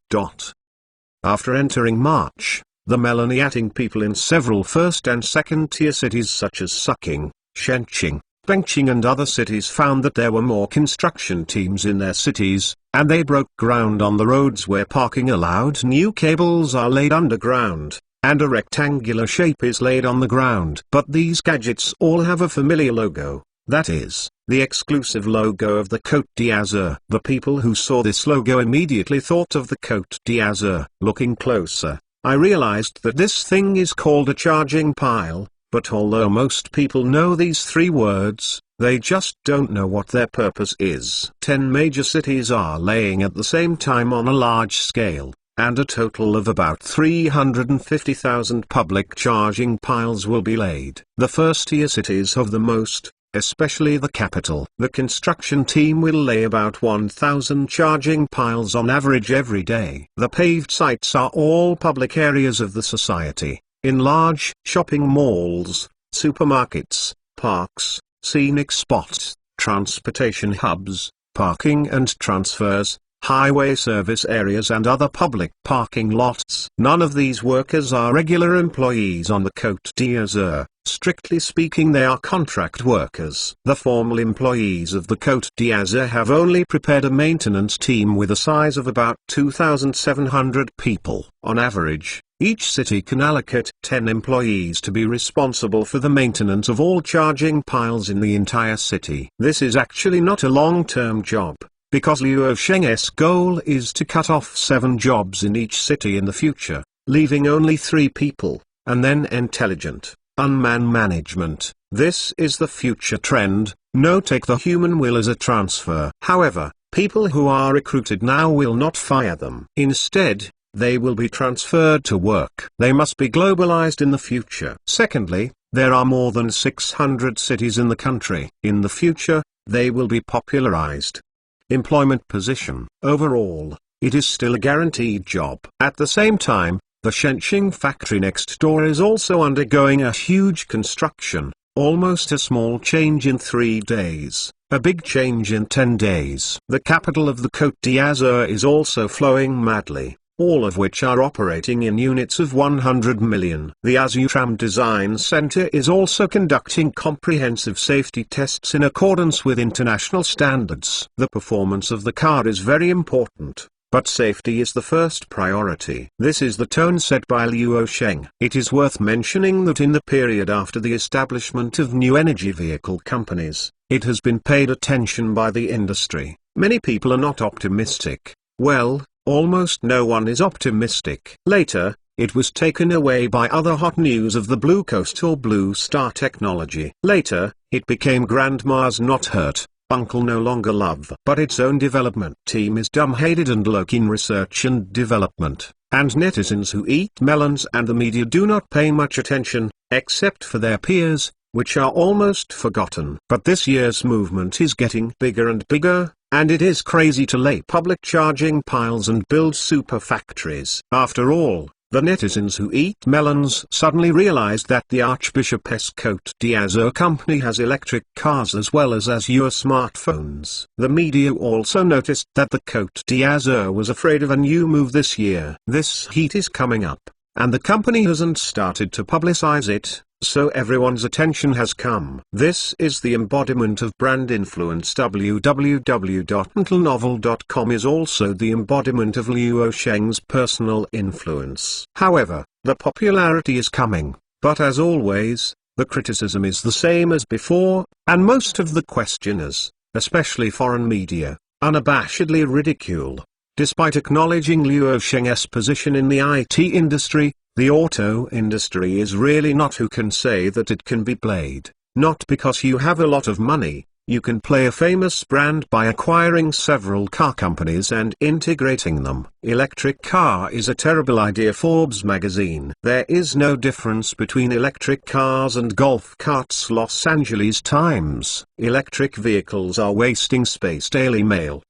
After entering March, the Melaniating people in several first and second tier cities such as Suqing, Shenqing, Bengqing and other cities found that there were more construction teams in their cities, and they broke ground on the roads where parking allowed. New cables are laid underground, and a rectangular shape is laid on the ground. But these gadgets all have a familiar logo, that is, the exclusive logo of the Côte d'Azur. The people who saw this logo immediately thought of the Côte d'Azur. Looking closer, I realized that this thing is called a charging pile. But although most people know these three words, they just don't know what their purpose is. 10 major cities are laying at the same time on a large scale, and a total of about 350,000 public charging piles will be laid. The first-tier cities have the most, especially the capital. The construction team will lay about 1,000 charging piles on average every day. The paved sites are all public areas of the society. In large shopping malls, supermarkets, parks, scenic spots, transportation hubs, parking and transfers, highway service areas and other public parking lots. None of these workers are regular employees on the Côte d'Azur. Strictly speaking, they are contract workers. The formal employees of the Côte d'Azur have only prepared a maintenance team with a size of about 2,700 people. On average, each city can allocate 10 employees to be responsible for the maintenance of all charging piles in the entire city. This is actually not a long-term job, because Luo Sheng's goal is to cut off 7 jobs in each city in the future, leaving only 3 people, and then intelligent, Unmanned management. This is the future trend. No, take the human will as a transfer. However, people who are recruited now will not fire them. Instead, they will be transferred to work. They must be globalized in the future. Secondly, there are more than 600 cities in the country. In the future, they will be popularized. Employment position. Overall, it is still a guaranteed job. At the same time, the Shenxing factory next door is also undergoing a huge construction. Almost a small change in 3 days, a big change in 10 days. The capital of the Côte d'Azur is also flowing madly, all of which are operating in units of 100 million. The Azuram Design Center is also conducting comprehensive safety tests in accordance with international standards. The performance of the car is very important, but safety is the first priority. This is the tone set by Luo Sheng. It is worth mentioning that in the period after the establishment of new energy vehicle companies, it has been paid attention by the industry. Many people are not optimistic. Well, almost no one is optimistic. Later, it was taken away by other hot news of the Blue Coast or Blue Star technology. Later, it became Grandma's Not Hurt, Uncle No Longer Love. But its own development team is dumbheaded and low in research and development, and netizens who eat melons and the media do not pay much attention, except for their peers, which are almost forgotten. But this year's movement is getting bigger and bigger, and it is crazy to lay public charging piles and build super factories. After all, the netizens who eat melons suddenly realized that the Archbishop's Côte d'Azur company has electric cars as well as Azure smartphones. The media also noticed that the Côte d'Azur was afraid of a new move this year. This heat is coming up, and the company hasn't started to publicize it, so everyone's attention has come. This is the embodiment of brand influence. www.mentalnovel.com is also the embodiment of Luo Sheng's personal influence. However, the popularity is coming, but as always, the criticism is the same as before, and most of the questioners, especially foreign media, unabashedly ridicule. Despite acknowledging Luo Sheng's position in the IT industry, the auto industry is really not who can say that it can be played. Not because you have a lot of money, you can play a famous brand by acquiring several car companies and integrating them. Electric car is a terrible idea. Forbes magazine. There is no difference between electric cars and golf carts. Los Angeles Times. Electric vehicles are wasting space. Daily Mail.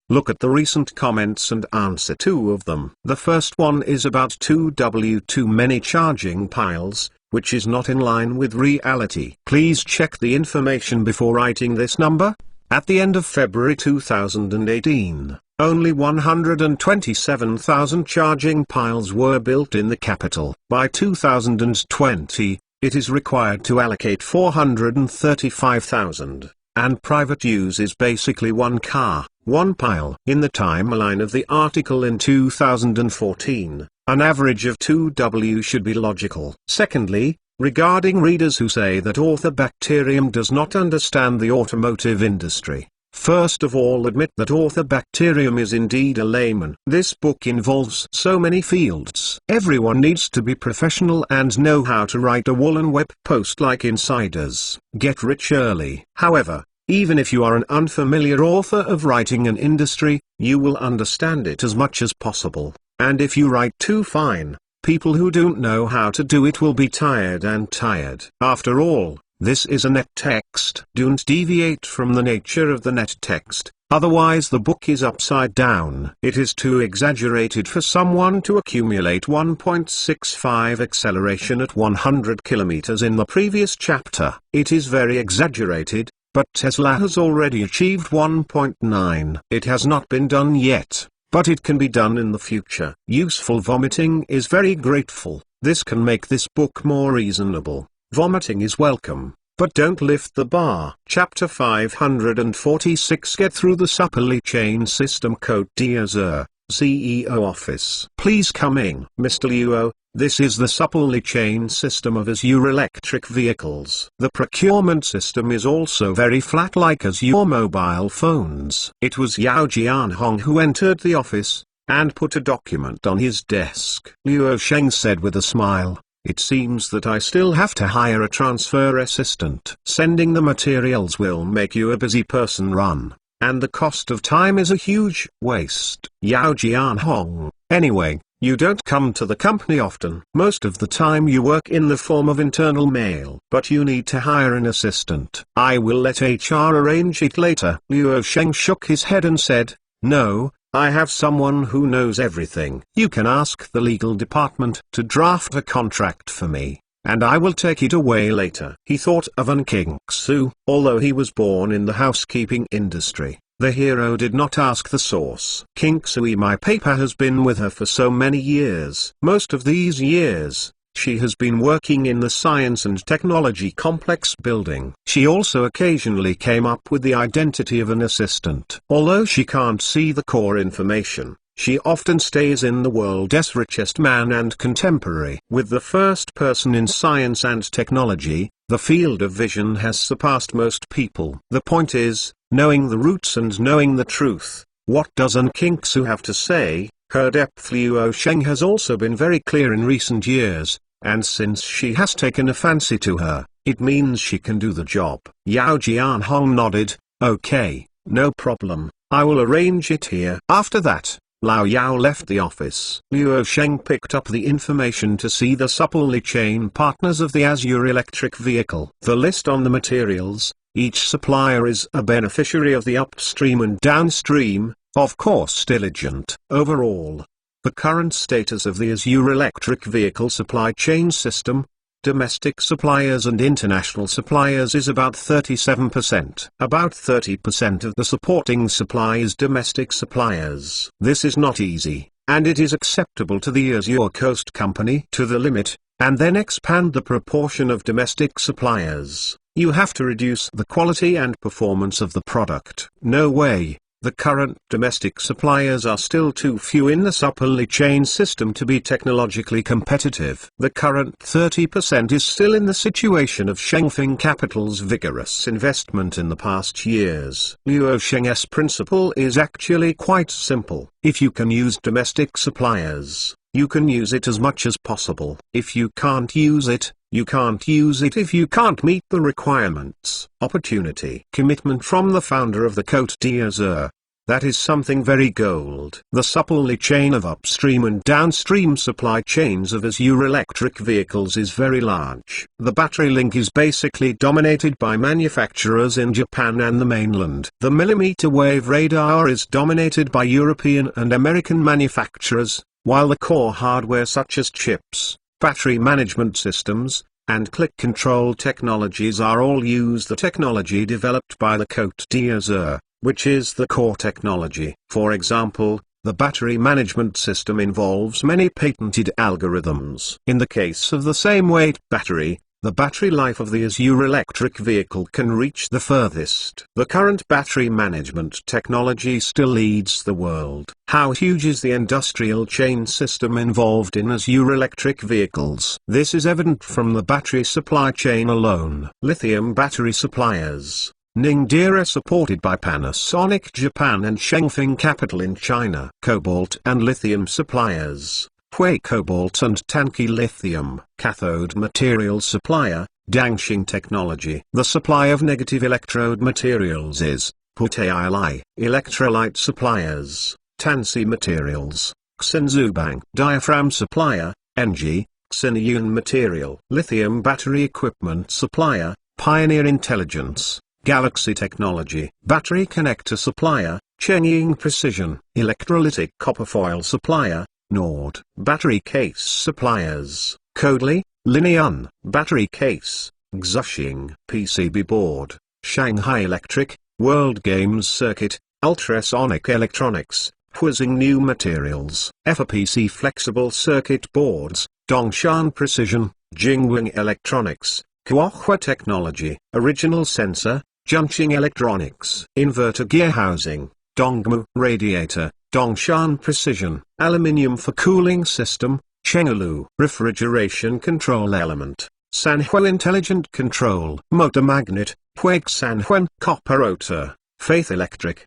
Look at the recent comments and answer 2 of them. The first one is about 2W too many charging piles, which is not in line with reality. Please check the information before writing this number. At the end of February 2018, only 127,000 charging piles were built in the capital. By 2020, it is required to allocate 435,000. And private use is basically 1 car, 1 pile. In the timeline of the article in 2014, an average of 2W should be logical. Secondly, regarding readers who say that author Bacterium does not understand the automotive industry, first of all admit that author Bacterium is indeed a layman. This book involves so many fields. Everyone needs to be professional and know how to write a woolen web post like insiders. Get rich early. However, even if you are an unfamiliar author of writing an industry, you will understand it as much as possible. And if you write too fine, people who don't know how to do it will be tired and tired. After all, this is a net text. Don't deviate from the nature of the net text, otherwise the book is upside down. It is too exaggerated for someone to accumulate 1.65 acceleration at 100 kilometers in the previous chapter. It is very exaggerated, but Tesla has already achieved 1.9. It has not been done yet, but it can be done in the future. Useful vomiting is very grateful. This can make this book more reasonable. Vomiting is welcome, but don't lift the bar. Chapter 546. Get through the supply chain system. Côte d'Azur, CEO office. Please come in. Mr. Luo, this is the supply chain system of Azure electric vehicles. The procurement system is also very flat like Azure mobile phones. It was Yao Jianhong who entered the office, and put a document on his desk. Luo Sheng said with a smile, It seems that I still have to hire a transfer assistant. Sending the materials will make you a busy person run, and the cost of time is a huge waste. Yao Jianhong. Anyway, you don't come to the company often. Most of the time you work in the form of internal mail. But you need to hire an assistant. I will let HR arrange it later. Luo Sheng shook his head and said, no, I have someone who knows everything. You can ask the legal department to draft a contract for me, and I will take it away later. He thought of An King-su. Although he was born in the housekeeping industry, the hero did not ask the source. King-sui, my paper has been with her for so many years. Most of these years, she has been working in the Science and Technology Complex building. She also occasionally came up with the identity of an assistant. Although she can't see the core information, she often stays in the world's richest man and contemporary. With the first person in science and technology, the field of vision has surpassed most people. The point is, knowing the roots and knowing the truth. What does An King-su have to say? Her depth. Luo Sheng has also been very clear in recent years, and since she has taken a fancy to her, it means she can do the job. Yao Jianhong nodded, okay, no problem, I will arrange it here. After that, Lao Yao left the office. Luo Sheng picked up the information to see the supply chain partners of the Azure electric vehicle. The list on the materials, each supplier is a beneficiary of the upstream and downstream, of course diligent. Overall, the current status of the Azure electric vehicle supply chain system, domestic suppliers and international suppliers, is about 37%. About 30% of the supporting supply is domestic suppliers. This is not easy, and it is acceptable to the Azure Coast Company to the limit, and then expand the proportion of domestic suppliers. You have to reduce the quality and performance of the product. No way. The current domestic suppliers are still too few in the supply chain system to be technologically competitive. The current 30% is still in the situation of Shengfeng Capital's vigorous investment in the past years. Luo Sheng's principle is actually quite simple. If you can use domestic suppliers, you can use it as much as possible. If you can't use it, you can't use it if you can't meet the requirements. Opportunity. Commitment from the founder of the Côte d'Azur. That is something very gold. The supply chain of upstream and downstream supply chains of Azure electric vehicles is very large. The battery link is basically dominated by manufacturers in Japan and the mainland. The millimeter wave radar is dominated by European and American manufacturers, while the core hardware such as chips, battery management systems, and click control technologies are all use the technology developed by the Côte d'Azur, which is the core technology. For example, the battery management system involves many patented algorithms. In the case of the same weight battery, the battery life of the Azure electric vehicle can reach the furthest. The current battery management technology still leads the world. How huge is the industrial chain system involved in Azure electric vehicles? This is evident from the battery supply chain alone. Lithium battery suppliers. Ningdera supported by Panasonic Japan and Shengfeng Capital in China. Cobalt and lithium suppliers. Hui Cobalt and Tanki Lithium. Cathode material supplier, Dangxing Technology. The supply of negative electrode materials is Puteili. Electrolyte suppliers, Tansi Materials. Xinzu Bank. Diaphragm supplier, Engie, Xiniyun Material. Lithium battery equipment supplier, Pioneer Intelligence, Galaxy Technology. Battery connector supplier, Chengying Precision. Electrolytic copper foil supplier, Nord. Battery case suppliers, Kodli, Linian. Battery case, Xuxing. PCB board, Shanghai Electric, World Games Circuit, Ultrasonic Electronics, Huizing New Materials. FPC flexible circuit boards, Dongshan Precision, Jingwing Electronics, Kuohua Technology. Original sensor, Junqing Electronics. Inverter gear housing, Dongmu. Radiator, Dongshan Precision. Aluminium for cooling system, Chengulu. Refrigeration control element, Sanhua Intelligent Control. Motor magnet, Huig Sanhuan. Copper rotor, Faith Electric.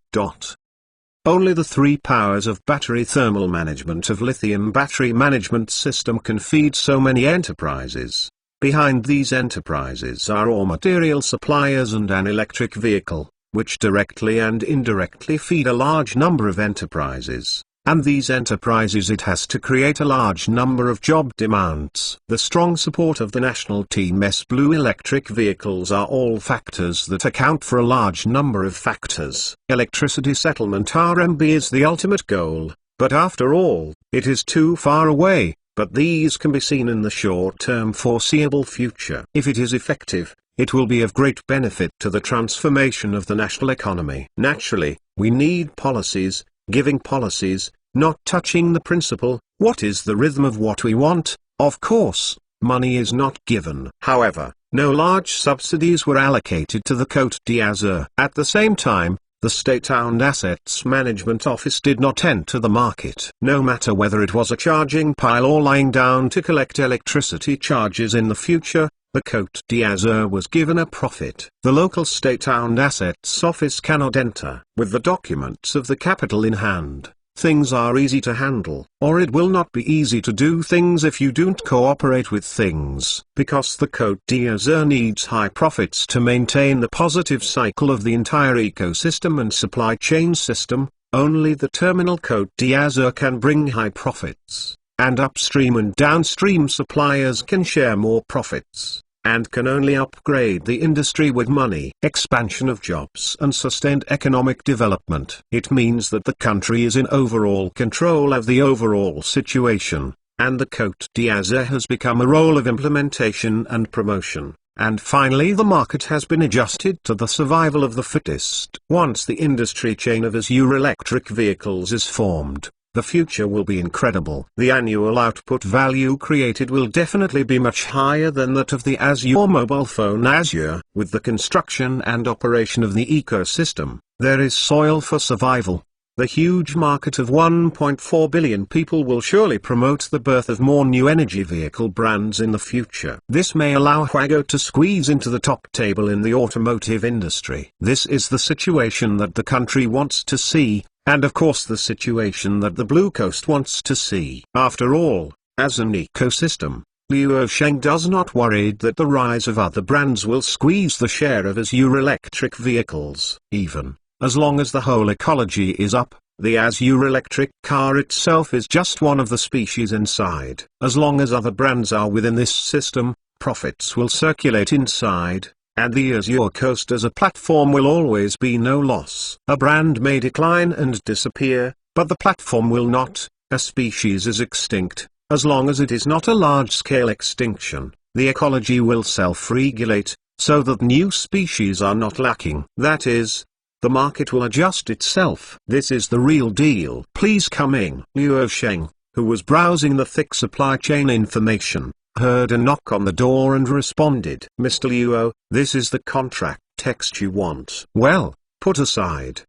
Only the three powers of battery thermal management of lithium battery management system can feed so many enterprises. Behind these enterprises are raw material suppliers and an electric vehicle, which directly and indirectly feed a large number of enterprises. And these enterprises it has to create a large number of job demands. The strong support of the national Team S Blue electric vehicles are all factors that account for a large number of factors. Electricity settlement RMB is the ultimate goal, but after all, it is too far away, but these can be seen in the short-term foreseeable future. If it is effective, it will be of great benefit to the transformation of the national economy. Naturally, we need policies, giving policies, not touching the principle. What is the rhythm of what we want? Of course, money is not given. However, no large subsidies were allocated to the Côte d'Azur. At the same time, the State-owned Assets Management Office did not enter the market. No matter whether it was a charging pile or lying down to collect electricity charges in the future, the Côte d'Azur was given a profit. The local state-owned assets office cannot enter. With the documents of the capital in hand, things are easy to handle. Or it will not be easy to do things if you don't cooperate with things. Because the Côte d'Azur needs high profits to maintain the positive cycle of the entire ecosystem and supply chain system, only the terminal Côte d'Azur can bring high profits. And upstream and downstream suppliers can share more profits, and can only upgrade the industry with money. Expansion of jobs and sustained economic development. It means that the country is in overall control of the overall situation, and the Côte d'Azur has become a role of implementation and promotion. And finally, the market has been adjusted to the survival of the fittest. Once the industry chain of Azure electric vehicles is formed, the future will be incredible. The annual output value created will definitely be much higher than that of the Azure mobile phone Azure. With the construction and operation of the ecosystem, there is soil for survival. The huge market of 1.4 billion people will surely promote the birth of more new energy vehicle brands in the future. This may allow Huago to squeeze into the top table in the automotive industry. This is the situation that the country wants to see, and of course the situation that the Blue Coast wants to see. After all, as an ecosystem, Luosheng does not worry that the rise of other brands will squeeze the share of Azure electric vehicles. Even as long as the whole ecology is up, the Azure electric car itself is just one of the species inside. As long as other brands are within this system, profits will circulate inside, and the Azure Coast as a platform will always be no loss. A brand may decline and disappear, but the platform will not. A species is extinct. As long as it is not a large-scale extinction, the ecology will self-regulate, so that new species are not lacking. That is, the market will adjust itself. This is the real deal. Please come in. Luosheng, who was browsing the thick supply chain information, heard a knock on the door and responded. Mr. Luo, this is the contract text you want. Well, put aside.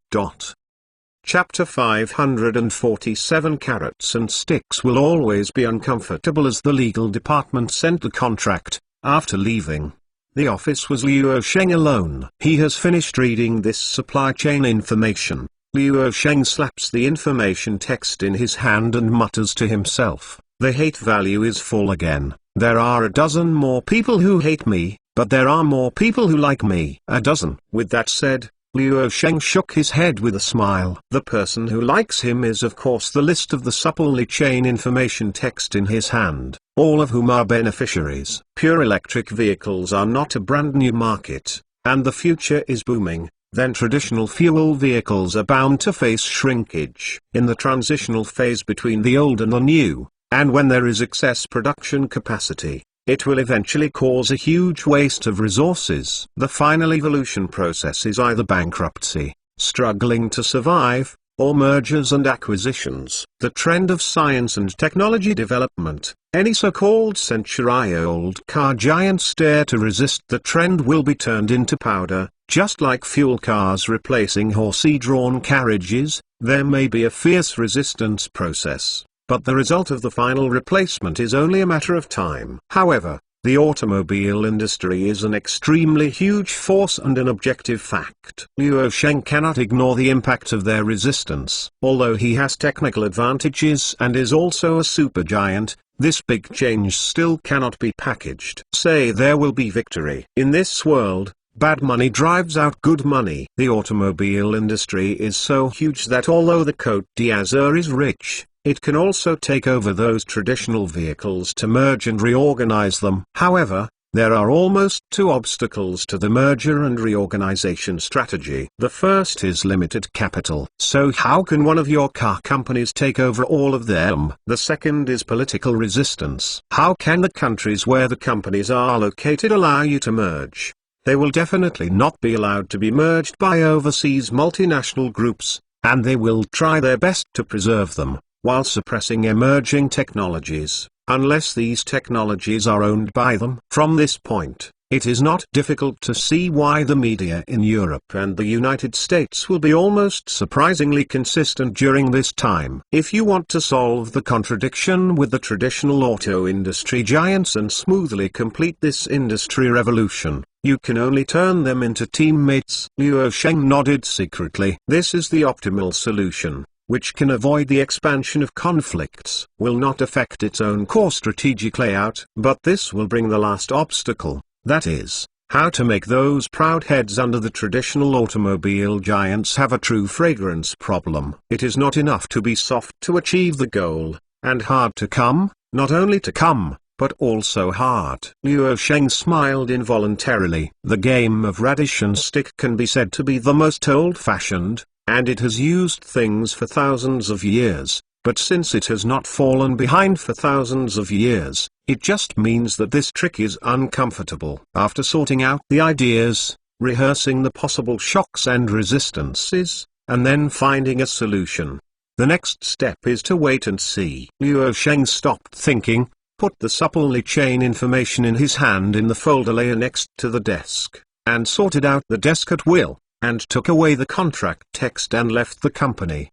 Chapter 547. Carrots and sticks will always be uncomfortable as the legal department sent the contract. After leaving the office was Luosheng alone. He has finished reading this supply chain information. Luosheng slaps the information text in his hand and mutters to himself, the hate value is full again. There are a dozen more people who hate me, but there are more people who like me. A dozen. With that said, Luosheng shook his head with a smile. The person who likes him is of course the list of the supply chain information text in his hand, all of whom are beneficiaries. Pure electric vehicles are not a brand new market, and the future is booming. Then traditional fuel vehicles are bound to face shrinkage. In the transitional phase between the old and the new, and when there is excess production capacity, it will eventually cause a huge waste of resources. The final evolution process is either bankruptcy, struggling to survive, or mergers and acquisitions. The trend of science and technology development, any so-called century-old car giants dare to resist the trend will be turned into powder, just like fuel cars replacing horsey-drawn carriages. There may be a fierce resistance process, but the result of the final replacement is only a matter of time. However, The automobile industry is an extremely huge force and an objective fact. Luo Sheng cannot ignore the impact of their resistance. Although he has technical advantages and is also a supergiant, this big change still cannot be packaged. Say there will be victory. In this world, bad money drives out good money. The automobile industry is so huge that although the Côte d'Azur is rich, it can also take over those traditional vehicles to merge and reorganize them. However, there are almost two obstacles to the merger and reorganization strategy. The first is limited capital. So how can one of your car companies take over all of them? The second is political resistance. How can the countries where the companies are located allow you to merge? They will definitely not be allowed to be merged by overseas multinational groups, and they will try their best to preserve them, while suppressing emerging technologies, unless these technologies are owned by them. From this point, it is not difficult to see why the media in Europe and the United States will be almost surprisingly consistent during this time. If you want to solve the contradiction with the traditional auto industry giants and smoothly complete this industry revolution, you can only turn them into teammates. Luo Sheng nodded secretly. This is the optimal solution, which can avoid the expansion of conflicts, will not affect its own core strategic layout, but this will bring the last obstacle, that is, how to make those proud heads under the traditional automobile giants have a true fragrance problem. It is not enough to be soft to achieve the goal, and hard to come, not only to come, but also hard. Luo Sheng smiled involuntarily. The game of radish and stick can be said to be the most old-fashioned, and it has used things for thousands of years, but since it has not fallen behind for thousands of years, it just means that this trick is uncomfortable. After sorting out the ideas, rehearsing the possible shocks and resistances, and then finding a solution, the next step is to wait and see. Luo Sheng stopped thinking, put the supplely chain information in his hand in the folder layer next to the desk, and sorted out the desk at will, and took away the contract text and left the company.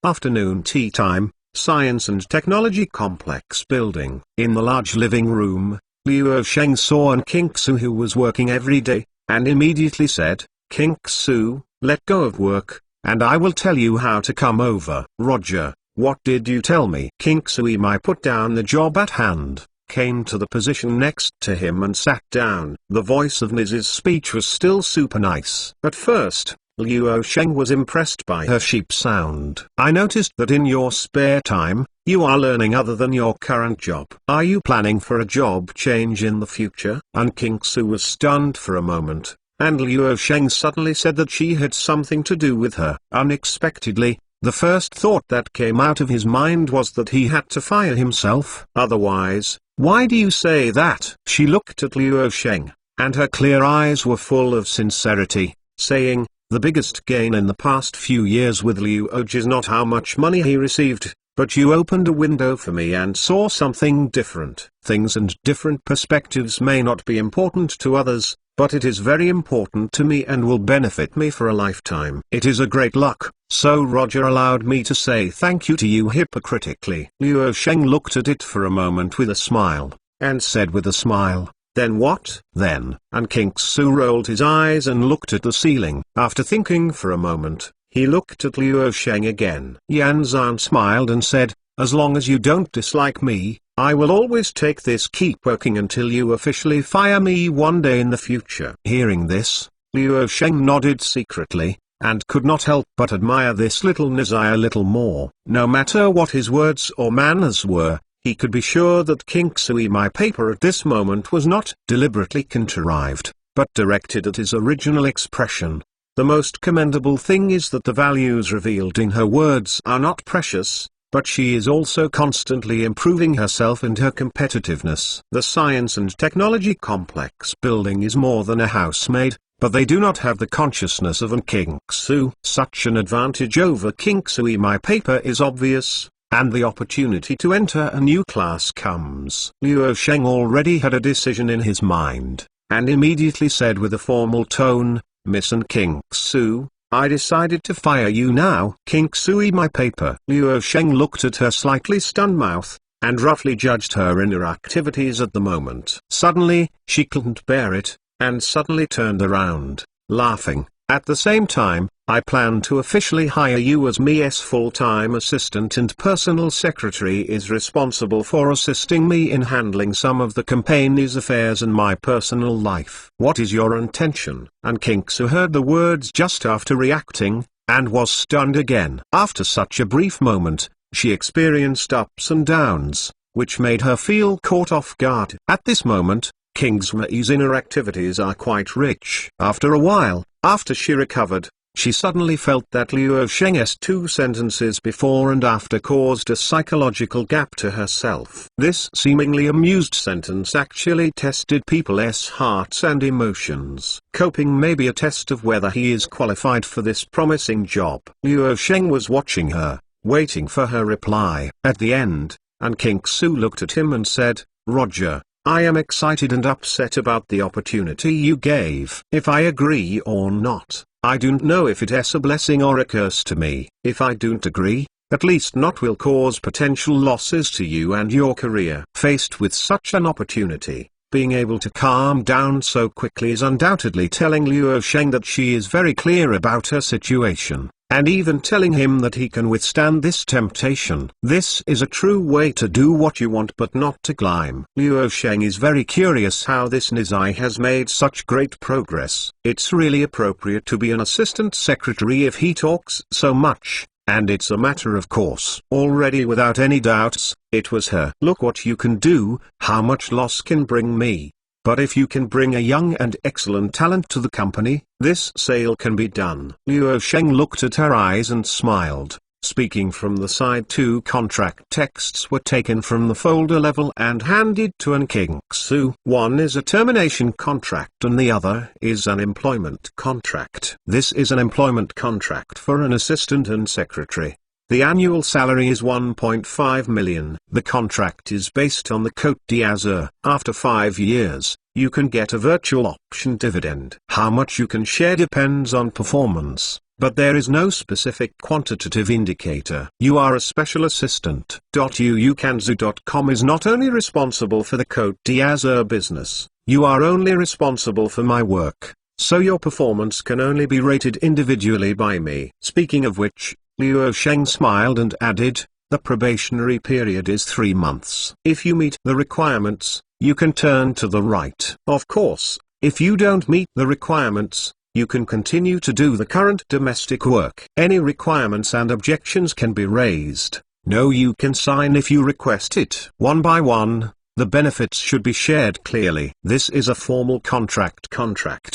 Afternoon tea time, Science and Technology Complex building. In the large living room, Luo Sheng saw An King-Su, who was working every day, and immediately said, "King-Su, let go of work, and I will tell you how to come over." "Roger, what did you tell me?" King-Su put down the job at hand, came to the position next to him and sat down. The voice of Niz's speech was still super nice. At first, Luo Sheng was impressed by her sheep sound. "I noticed that in your spare time, you are learning other than your current job. Are you planning for a job change in the future?" And King-Su was stunned for a moment, and Luo Sheng suddenly said that she had something to do with her. Unexpectedly, the first thought that came out of his mind was that he had to fire himself. "Otherwise, why do you say that?" She looked at Luo Sheng, and her clear eyes were full of sincerity, saying, "The biggest gain in the past few years with Luo is not how much money he received, but you opened a window for me and saw something different. Things and different perspectives may not be important to others, but it is very important to me and will benefit me for a lifetime. It is a great luck, so Roger allowed me to say thank you to you hypocritically." Luo Sheng looked at it for a moment with a smile, and said with a smile, "Then what?" "Then." And King-Su rolled his eyes and looked at the ceiling. After thinking for a moment, he looked at Luo Sheng again. Yan Zhan smiled and said, "As long as you don't dislike me, I will always take this. Keep working until you officially fire me one day in the future." Hearing this, Luo Sheng nodded secretly, and could not help but admire this little Nizai a little more. No matter what his words or manners were, he could be sure that King-Su paper at this moment was not deliberately contrived, but directed at his original expression. The most commendable thing is that the values revealed in her words are not precious, but she is also constantly improving herself and her competitiveness. The Science and Technology Complex building is more than a housemaid, but they do not have the consciousness of An King-Su. Such an advantage over King-Su paper is obvious, and the opportunity to enter a new class comes. Luo Sheng already had a decision in his mind, and immediately said with a formal tone, "Miss An King-Su, I decided to fire you now." "King-Su paper." Luo Sheng looked at her slightly stunned mouth, and roughly judged her inner activities at the moment. Suddenly, she couldn't bear it, and suddenly turned around, laughing. At the same time, I plan to officially hire you as me's full-time assistant and personal secretary is responsible for assisting me in handling some of the company's affairs and my personal life. What is your intention? And King-Su heard the words just after reacting, and was stunned again. After such a brief moment, she experienced ups and downs, which made her feel caught off guard. At this moment, King-Su's inner activities are quite rich. After a while, after she recovered, she suddenly felt that Liu Sheng's 2 sentences before and after caused a psychological gap to herself. This seemingly amused sentence actually tested people's hearts and emotions. Coping may be a test of whether he is qualified for this promising job. Liu Sheng was watching her, waiting for her reply. At the end, and King-Su looked at him and said, "Roger, I am excited and upset about the opportunity you gave. If I agree or not, I don't know if it's a blessing or a curse to me. If I don't agree, at least not will cause potential losses to you and your career." Faced with such an opportunity, being able to calm down so quickly is undoubtedly telling Liu Sheng that she is very clear about her situation, and even telling him that he can withstand this temptation. This is a true way to do what you want but not to climb. Liu Sheng is very curious how this Nizai has made such great progress. It's really appropriate to be an assistant secretary if he talks so much, and it's a matter of course. Already without any doubts, it was her. Look what you can do, how much loss can bring me. But if you can bring a young and excellent talent to the company, this sale can be done. Liu Sheng looked at her eyes and smiled. Speaking from the side, 2 contract texts were taken from the folder level and handed to An King-Su. One is a termination contract and the other is an employment contract. This is an employment contract for an assistant and secretary. The annual salary is 1.5 million. The contract is based on the Côte d'Azur. After 5 years, you can get a virtual option dividend. How much you can share depends on performance, but there is no specific quantitative indicator. You are a special assistant. UUKanzu.com is not only responsible for the Côte d'Azur business, you are only responsible for my work, so your performance can only be rated individually by me. Speaking of which, Liu Sheng smiled and added, the probationary period is 3 months. If you meet the requirements, you can turn to the right. Of course, if you don't meet the requirements, you can continue to do the current domestic work. Any requirements and objections can be raised. No, you can sign if you request it. One by one, the benefits should be shared clearly. This is a formal contract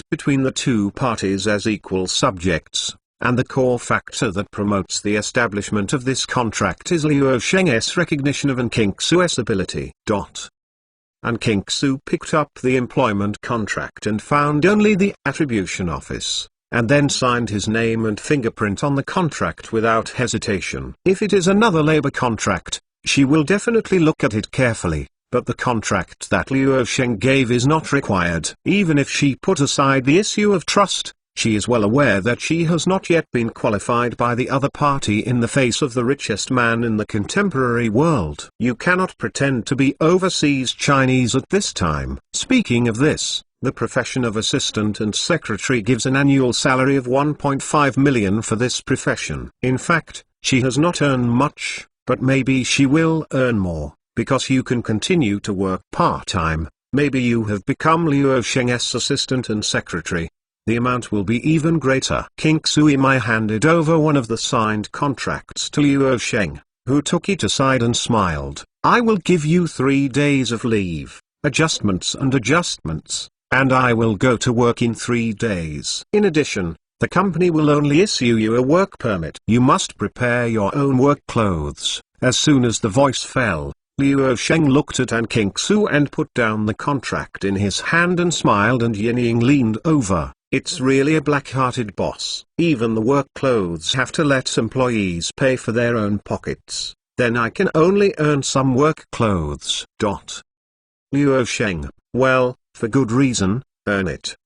between the 2 parties as equal subjects. And the core factor that promotes the establishment of this contract is Liu Sheng's recognition of An King-Su's ability. An King-Su picked up the employment contract and found only the attribution office, and then signed his name and fingerprint on the contract without hesitation. If it is another labor contract, she will definitely look at it carefully, but the contract that Liu Sheng gave is not required. Even if she put aside the issue of trust, she is well aware that she has not yet been qualified by the other party in the face of the richest man in the contemporary world. You cannot pretend to be overseas Chinese at this time. Speaking of this, the profession of assistant and secretary gives an annual salary of 1.5 million for this profession. In fact, she has not earned much, but maybe she will earn more, because you can continue to work part-time. Maybe you have become Liu Sheng's assistant and secretary. The amount will be even greater. King-Su handed over one of the signed contracts to Liu Sheng, who took it aside and smiled. I will give you 3 days of leave, adjustments, and I will go to work in 3 days. In addition, the company will only issue you a work permit. You must prepare your own work clothes. As soon as the voice fell, Liu Sheng looked at An King-Su and put down the contract in his hand and smiled, and Yin Ying leaned over. It's really a black-hearted boss. Even the work clothes have to let employees pay for their own pockets. Then I can only earn some work clothes. Liu Sheng, well, for good reason, earn it.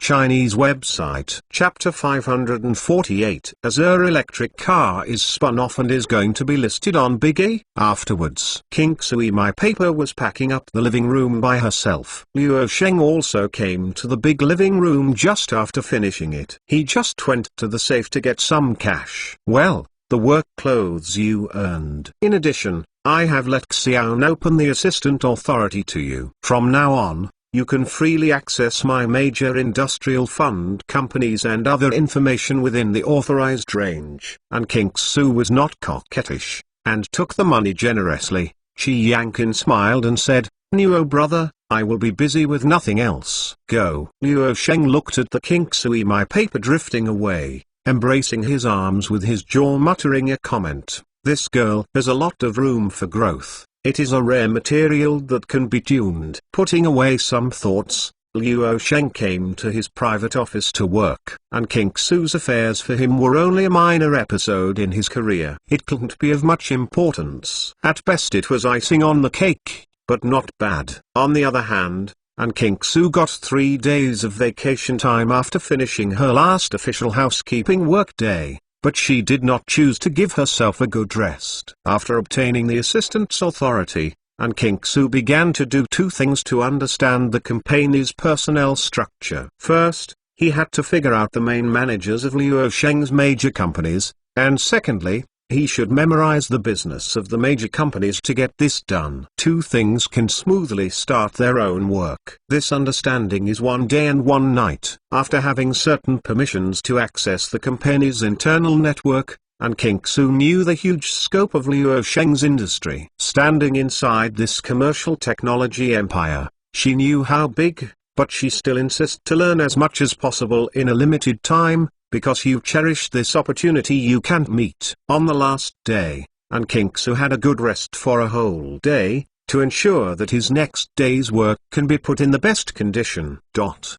Chinese website. Chapter 548. Azure electric car is spun off and is going to be listed on Biggie. Afterwards, King Sui My Paper was packing up the living room by herself. Luo Sheng also came to the big living room just after finishing it. He just went to the safe to get some cash. Well, the work clothes you earned. In addition, I have let Xiaon open the assistant authority to you. From now on, you can freely access my major industrial fund companies and other information within the authorized range. And King Su was not coquettish, and took the money generously. Chi Yankin smiled and said, "Nuo brother, I will be busy with nothing else. Go." Luo Sheng looked at the King Sui My Paper drifting away, embracing his arms with his jaw, muttering a comment. This girl has a lot of room for growth. It is a rare material that can be tuned. Putting away some thoughts, Luo Sheng came to his private office to work. And King Su's affairs for him were only a minor episode in his career. It couldn't be of much importance. At best it was icing on the cake, but not bad. On the other hand, and King Su got 3 days of vacation time after finishing her last official housekeeping work day. But she did not choose to give herself a good rest. After obtaining the assistant's authority, and King Su began to do 2 things to understand the company's personnel structure. First, he had to figure out the main managers of Luo Sheng's major companies, and secondly, he should memorize the business of the major companies to get this done. 2 things can smoothly start their own work. This understanding is 1 day and 1 night. After having certain permissions to access the company's internal network, and King Su knew the huge scope of Luo Sheng's industry. Standing inside this commercial technology empire, she knew how big, but she still insists to learn as much as possible in a limited time, because you cherish this opportunity you can't meet. On the last day, and King Su had a good rest for a whole day, to ensure that his next day's work can be put in the best condition. The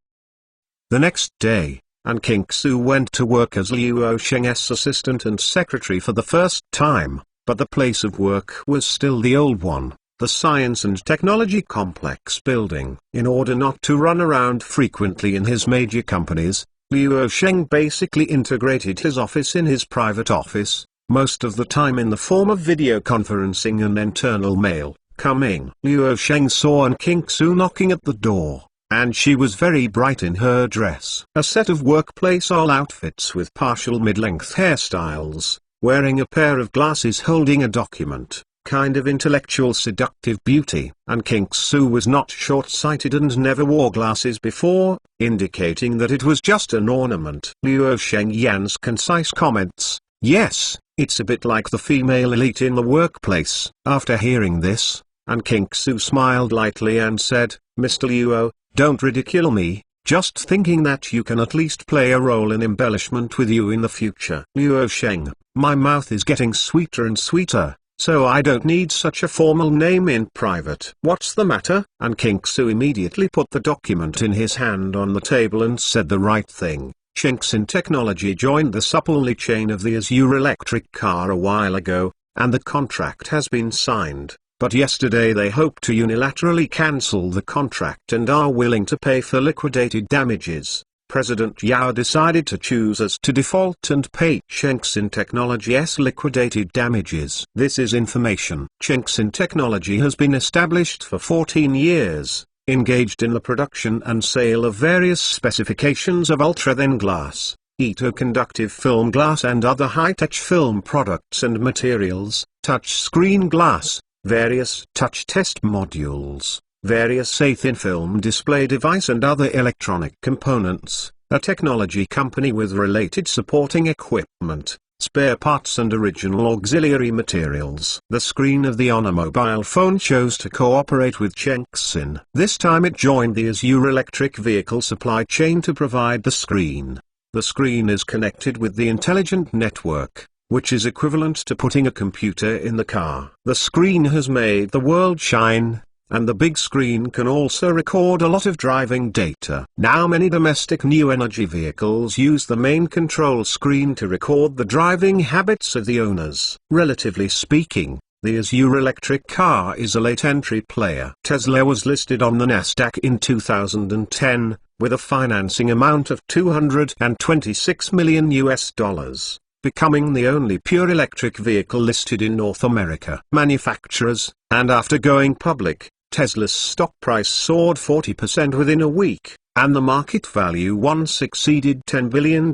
next day, and King Su went to work as Luo Sheng's assistant and secretary for the first time, but the place of work was still the old one, the Science and Technology Complex building. In order not to run around frequently in his major companies, Luo Sheng basically integrated his office in his private office, most of the time in the form of video conferencing and internal mail. Coming, Luo Sheng saw and King Su knocking at the door, and she was very bright in her dress. A set of workplace all outfits with partial mid-length hairstyles, wearing a pair of glasses, holding a document. Kind of intellectual seductive beauty. And King Su was not short-sighted and never wore glasses before, indicating that it was just an ornament. Luo Sheng Yan's concise comments, "Yes, it's a bit like the female elite in the workplace." After hearing this, and King Su smiled lightly and said, "Mr. Luo, don't ridicule me, just thinking that you can at least play a role in embellishment with you in the future." Luo Sheng, "My mouth is getting sweeter and sweeter, so I don't need such a formal name in private." "What's the matter?" And King Su immediately put the document in his hand on the table and said the right thing. Chengxin Technology joined the supply chain of the Azure electric car a while ago, and the contract has been signed. But yesterday they hope to unilaterally cancel the contract and are willing to pay for liquidated damages. President Yao decided to choose us to default and pay Chengxin Technology's liquidated damages. This is information. Chengxin Technology has been established for 14 years, engaged in the production and sale of various specifications of ultra-thin glass, etoconductive film glass and other high-tech film products and materials, touch-screen glass, various touch test modules, various thin film display device and other electronic components, a technology company with related supporting equipment, spare parts and original auxiliary materials. The screen of the Honor mobile phone chose to cooperate with Chengxin. This time it joined the Azure electric vehicle supply chain to provide the screen. The screen is connected with the intelligent network, which is equivalent to putting a computer in the car. The screen has made the world shine, and the big screen can also record a lot of driving data. Now many domestic new energy vehicles use the main control screen to record the driving habits of the owners. Relatively speaking, the Azure electric car is a late entry player. Tesla was listed on the Nasdaq in 2010, with a financing amount of $226 million US, becoming the only pure electric vehicle listed in North America. Manufacturers, and after going public, Tesla's stock price soared 40% within a week, and the market value once exceeded $10 billion,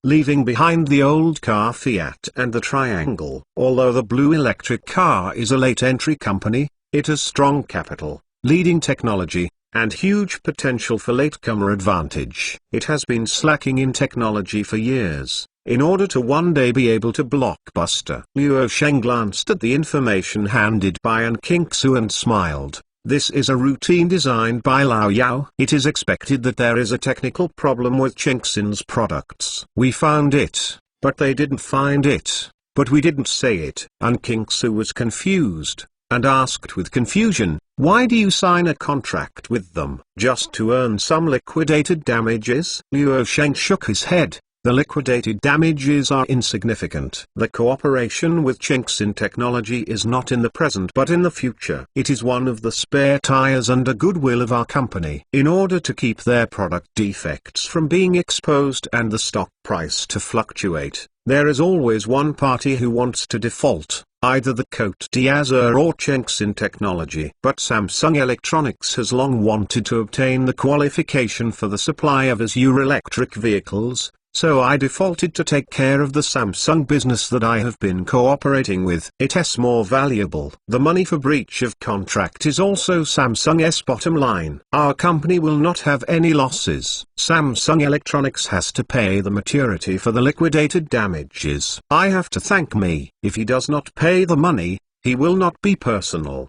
leaving behind the old car Fiat and the Triangle. Although the Blue electric car is a late entry company, it has strong capital, leading technology, and huge potential for latecomer advantage. It has been slacking in technology for years, in order to one day be able to blockbuster. Luo Sheng glanced at the information handed by An Qingsu and smiled. This is a routine designed by Lao Yao. It is expected that there is a technical problem with Chengxin's products. We found it, but they didn't find it, but we didn't say it. An Qingsu was confused, and asked with confusion, "Why do you sign a contract with them? Just to earn some liquidated damages?" Luo Sheng shook his head. The liquidated damages are insignificant. The cooperation with Chengxin Technology is not in the present but in the future. It is one of the spare tires under goodwill of our company. In order to keep their product defects from being exposed and the stock price to fluctuate, there is always one party who wants to default, either the Côte d'Azur or Chengxin Technology. But Samsung Electronics has long wanted to obtain the qualification for the supply of Azure electric vehicles, so I defaulted to take care of the Samsung business that I have been cooperating with. It's more valuable. The money for breach of contract is also Samsung's bottom line. Our company will not have any losses. Samsung Electronics has to pay the maturity for the liquidated damages. I have to thank me. If he does not pay the money, he will not be personal.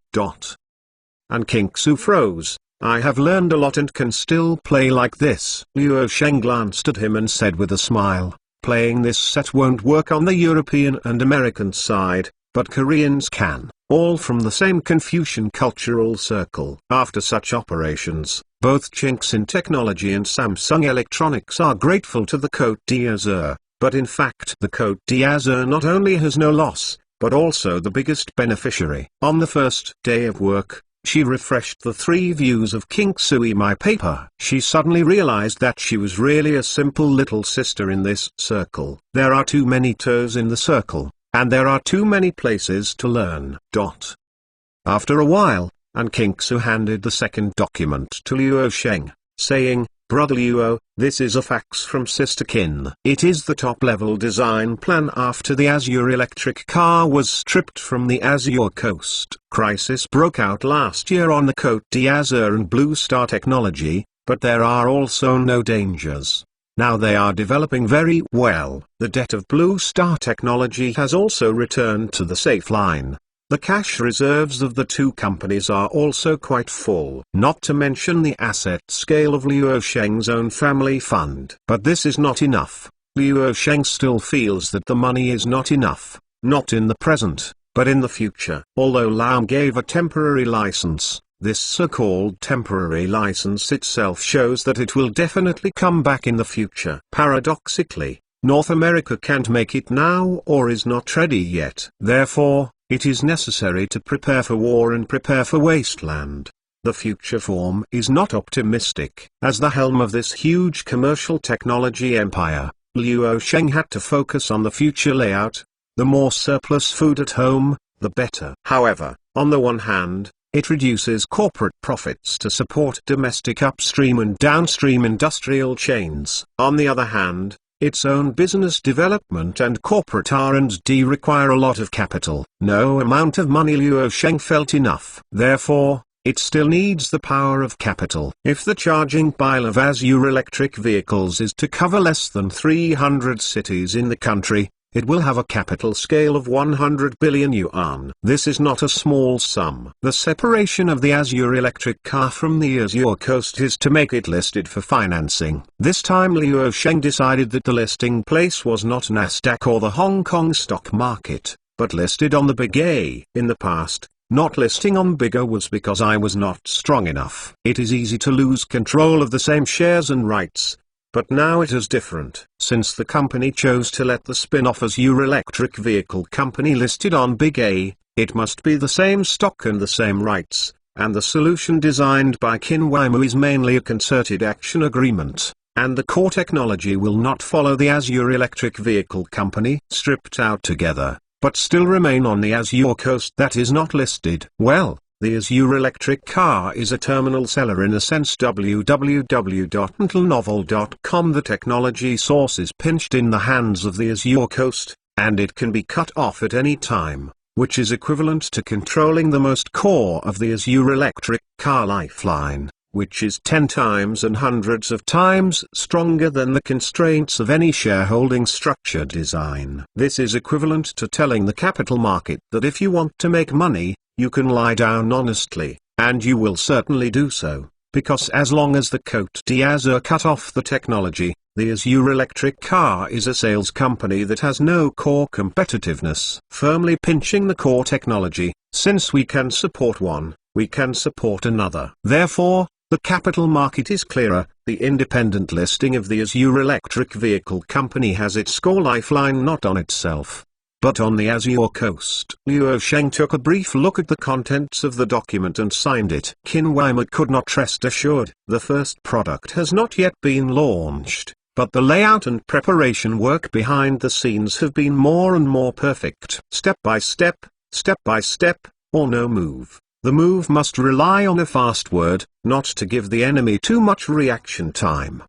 And Qingsu froze. I have learned a lot and can still play like this. Luo Sheng glanced at him and said with a smile, playing this set won't work on the European and American side, but Koreans can, all from the same Confucian cultural circle. After such operations, both Chengxin Technology and Samsung Electronics are grateful to the Côte d'Azur, but in fact the Côte d'Azur not only has no loss, but also the biggest beneficiary. On the first day of work, she refreshed the 3 views of Qingsu My paper. She suddenly realized that she was really a simple little sister in this circle. There are too many toes in the circle, and there are too many places to learn. After a while, An Qingsu handed the second document to Luo Sheng, saying, "Brother Luo, this is a fax from Sister Qin. It is the top-level design plan after the Azure electric car was stripped from the Azure coast. Crisis broke out last year on the Côte d'Azur and Blue Star Technology, but there are also no dangers. Now they are developing very well. The debt of Blue Star Technology has also returned to the safe line. The cash reserves of the two companies are also quite full, not to mention the asset scale of Luo Sheng's own family fund. But this is not enough. Luo Sheng still feels that the money is not enough, not in the present, but in the future. Although Lam gave a temporary license, this so-called temporary license itself shows that it will definitely come back in the future. Paradoxically, North America can't make it now or is not ready yet. Therefore, it is necessary to prepare for war and prepare for wasteland. The future form is not optimistic. As the helm of this huge commercial technology empire, Luo Sheng had to focus on the future layout. The more surplus food at home, the better. However, on the one hand, it reduces corporate profits to support domestic upstream and downstream industrial chains. On the other hand, its own business development and corporate R&D require a lot of capital. No amount of money Luo Sheng felt enough. Therefore, it still needs the power of capital. If the charging pile of Azure electric vehicles is to cover less than 300 cities in the country, it will have a capital scale of 100 billion yuan. This is not a small sum. The separation of the Azure electric car from the Azure coast is to make it listed for financing. This time Luo Sheng decided that the listing place was not Nasdaq or the Hong Kong stock market, but listed on the Big A. In the past, not listing on Big A was because I was not strong enough. It is easy to lose control of the same shares and rights. But now it is different. Since the company chose to let the spin-off Azure electric vehicle company listed on Big A, it must be the same stock and the same rights, and the solution designed by Kin Waimu is mainly a concerted action agreement, and the core technology will not follow the Azure Electric Vehicle Company stripped out together, but still remain on the Azure coast that is not listed. Well, the Azure Electric Car is a terminal seller in a sense. www.intelnovel.com. The technology source is pinched in the hands of the Azure coast, and it can be cut off at any time, which is equivalent to controlling the most core of the Azure Electric Car lifeline, which is 10 times and hundreds of times stronger than the constraints of any shareholding structure design. This is equivalent to telling the capital market that if you want to make money, you can lie down honestly, and you will certainly do so, because as long as the Côte d'Azur cut off the technology, the Azure Electric Car is a sales company that has no core competitiveness. Firmly pinching the core technology, since we can support one, we can support another. Therefore, the capital market is clearer. The independent listing of the Azure Electric Vehicle Company has its core lifeline not on itself, but on the Azure coast. Luo Sheng took a brief look at the contents of the document and signed it. Kin Waimu could not rest assured. The first product has not yet been launched, but the layout and preparation work behind the scenes have been more and more perfect. Step by step, or no move. The move must rely on a fast word, not to give the enemy too much reaction time.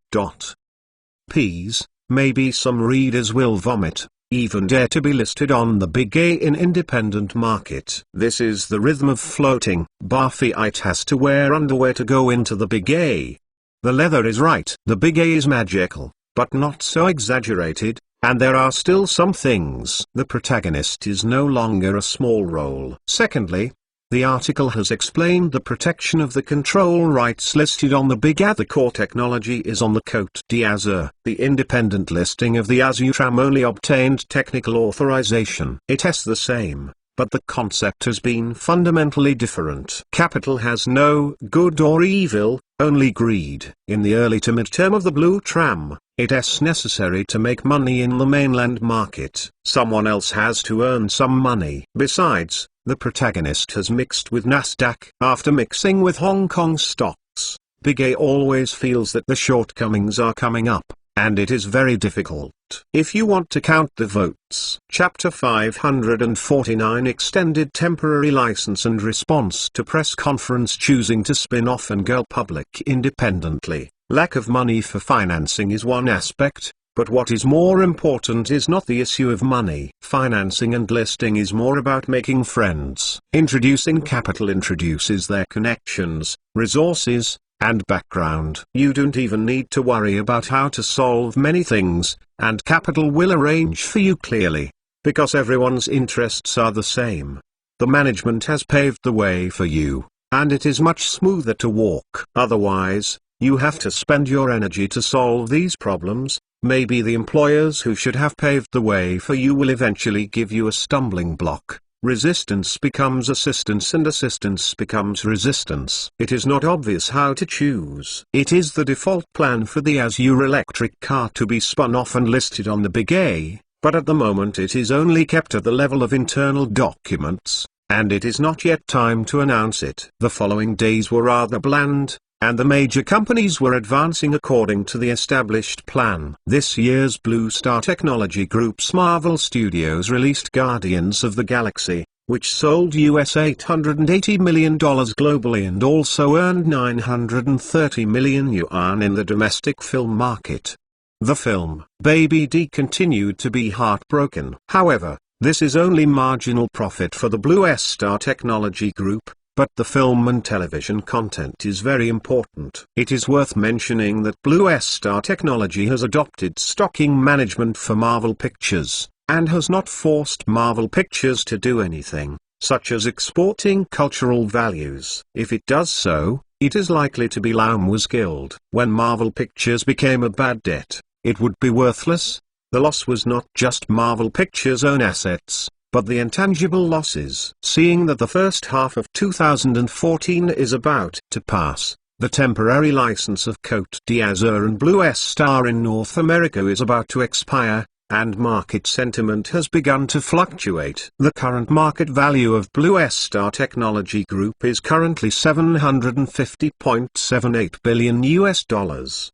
Please, maybe some readers will vomit, even dare to be listed on the big A in independent market. This is the rhythm of floating. Buffyite has to wear underwear to go into the big A. The leather is right. The big A is magical, but not so exaggerated, and there are still some things. The protagonist is no longer a small role. Secondly, the article has explained the protection of the control rights listed on the big A. The core technology is on the Côte d'Azur. The independent listing of the Azure tram only obtained technical authorization. It is the same, but the concept has been fundamentally different. Capital has no good or evil, only greed. In the early to mid-term of the blue tram, it is necessary to make money in the mainland market. Someone else has to earn some money. Besides, the protagonist has mixed with Nasdaq. After mixing with Hong Kong stocks, Big A always feels that the shortcomings are coming up, and it is very difficult. If you want to count the votes. Chapter 549 Extended Temporary License and Response to Press Conference. Choosing to spin off and go public independently. Lack of money for financing is one aspect, but what is more important is not the issue of money. Financing and listing is more about making friends. Introducing capital introduces their connections, resources, and background. You don't even need to worry about how to solve many things, and capital will arrange for you clearly, because everyone's interests are the same. The management has paved the way for you, and it is much smoother to walk. Otherwise, you have to spend your energy to solve these problems. Maybe the employers who should have paved the way for you will eventually give you a stumbling block. Resistance becomes assistance and assistance becomes resistance. It is not obvious how to choose. It is the default plan for the Azure Electric Car to be spun off and listed on the big A, but at the moment it is only kept at the level of internal documents, and it is not yet time to announce it. The following days were rather bland, and the major companies were advancing according to the established plan. This year's Blue Star Technology Group's Marvel Studios released Guardians of the Galaxy, which sold US $880 million globally and also earned 930 million yuan in the domestic film market. The film, Baby D, continued to be heartbroken. However, this is only marginal profit for the Blue Star Technology Group. But the film and television content is very important. It is worth mentioning that Blue Star Technology has adopted stocking management for Marvel Pictures, and has not forced Marvel Pictures to do anything, such as exporting cultural values. If it does so, it is likely to be Lam was killed. When Marvel Pictures became a bad debt, it would be worthless. The loss was not just Marvel Pictures' own assets, but the intangible losses. Seeing that the first half of 2014 is about to pass, the temporary license of Côte d'Azur and Blue Star in North America is about to expire, and market sentiment has begun to fluctuate. The current market value of Blue Star Technology Group is currently $750.78 billion.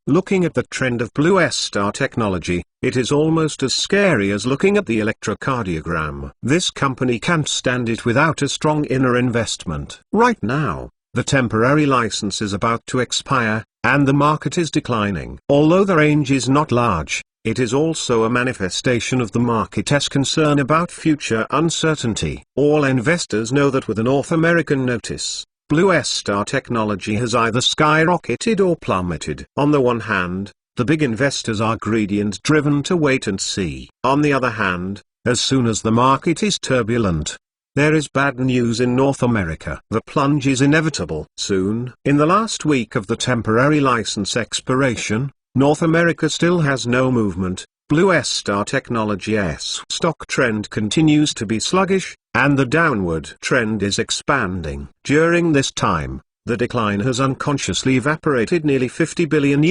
Looking at the trend of Blue Star Technology, it is almost as scary as looking at the electrocardiogram. This company can't stand it without a strong inner investment. Right now, the temporary license is about to expire, and the market is declining. Although the range is not large, it is also a manifestation of the market's concern about future uncertainty. All investors know that with a North American notice, Blue Star Technology has either skyrocketed or plummeted. On the one hand, the big investors are greedy and driven to wait and see. On the other hand, as soon as the market is turbulent, there is bad news in North America. The plunge is inevitable soon. In the last week of the temporary license expiration, North America still has no movement. Blue Star Technology's stock trend continues to be sluggish, and the downward trend is expanding. During this time, the decline has unconsciously evaporated nearly $50 billion.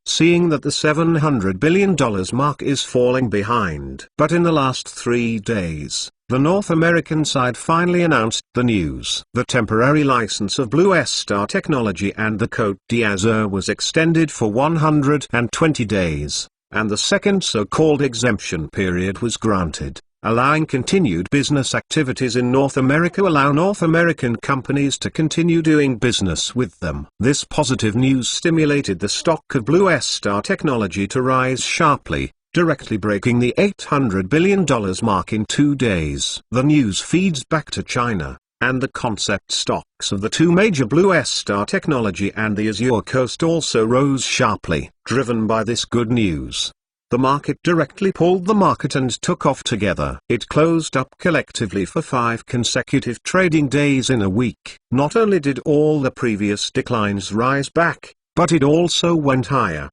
Seeing that the $700 billion mark is falling behind. But in the last 3 days, the North American side finally announced the news. The temporary license of Blue Star Technology and the Côte d'Azur was extended for 120 days, and the second so-called exemption period was granted, allowing continued business activities in North America. Allow North American companies to continue doing business with them. This positive news stimulated the stock of Blue Star Technology to rise sharply, directly breaking the $800 billion mark in 2 days. The news feeds back to China, and the concept stocks of the two major Blue Star Technology and the Azure Coast also rose sharply. Driven by this good news, the market directly pulled the market and took off together. It closed up collectively for 5 consecutive trading days in a week. Not only did all the previous declines rise back, but it also went higher.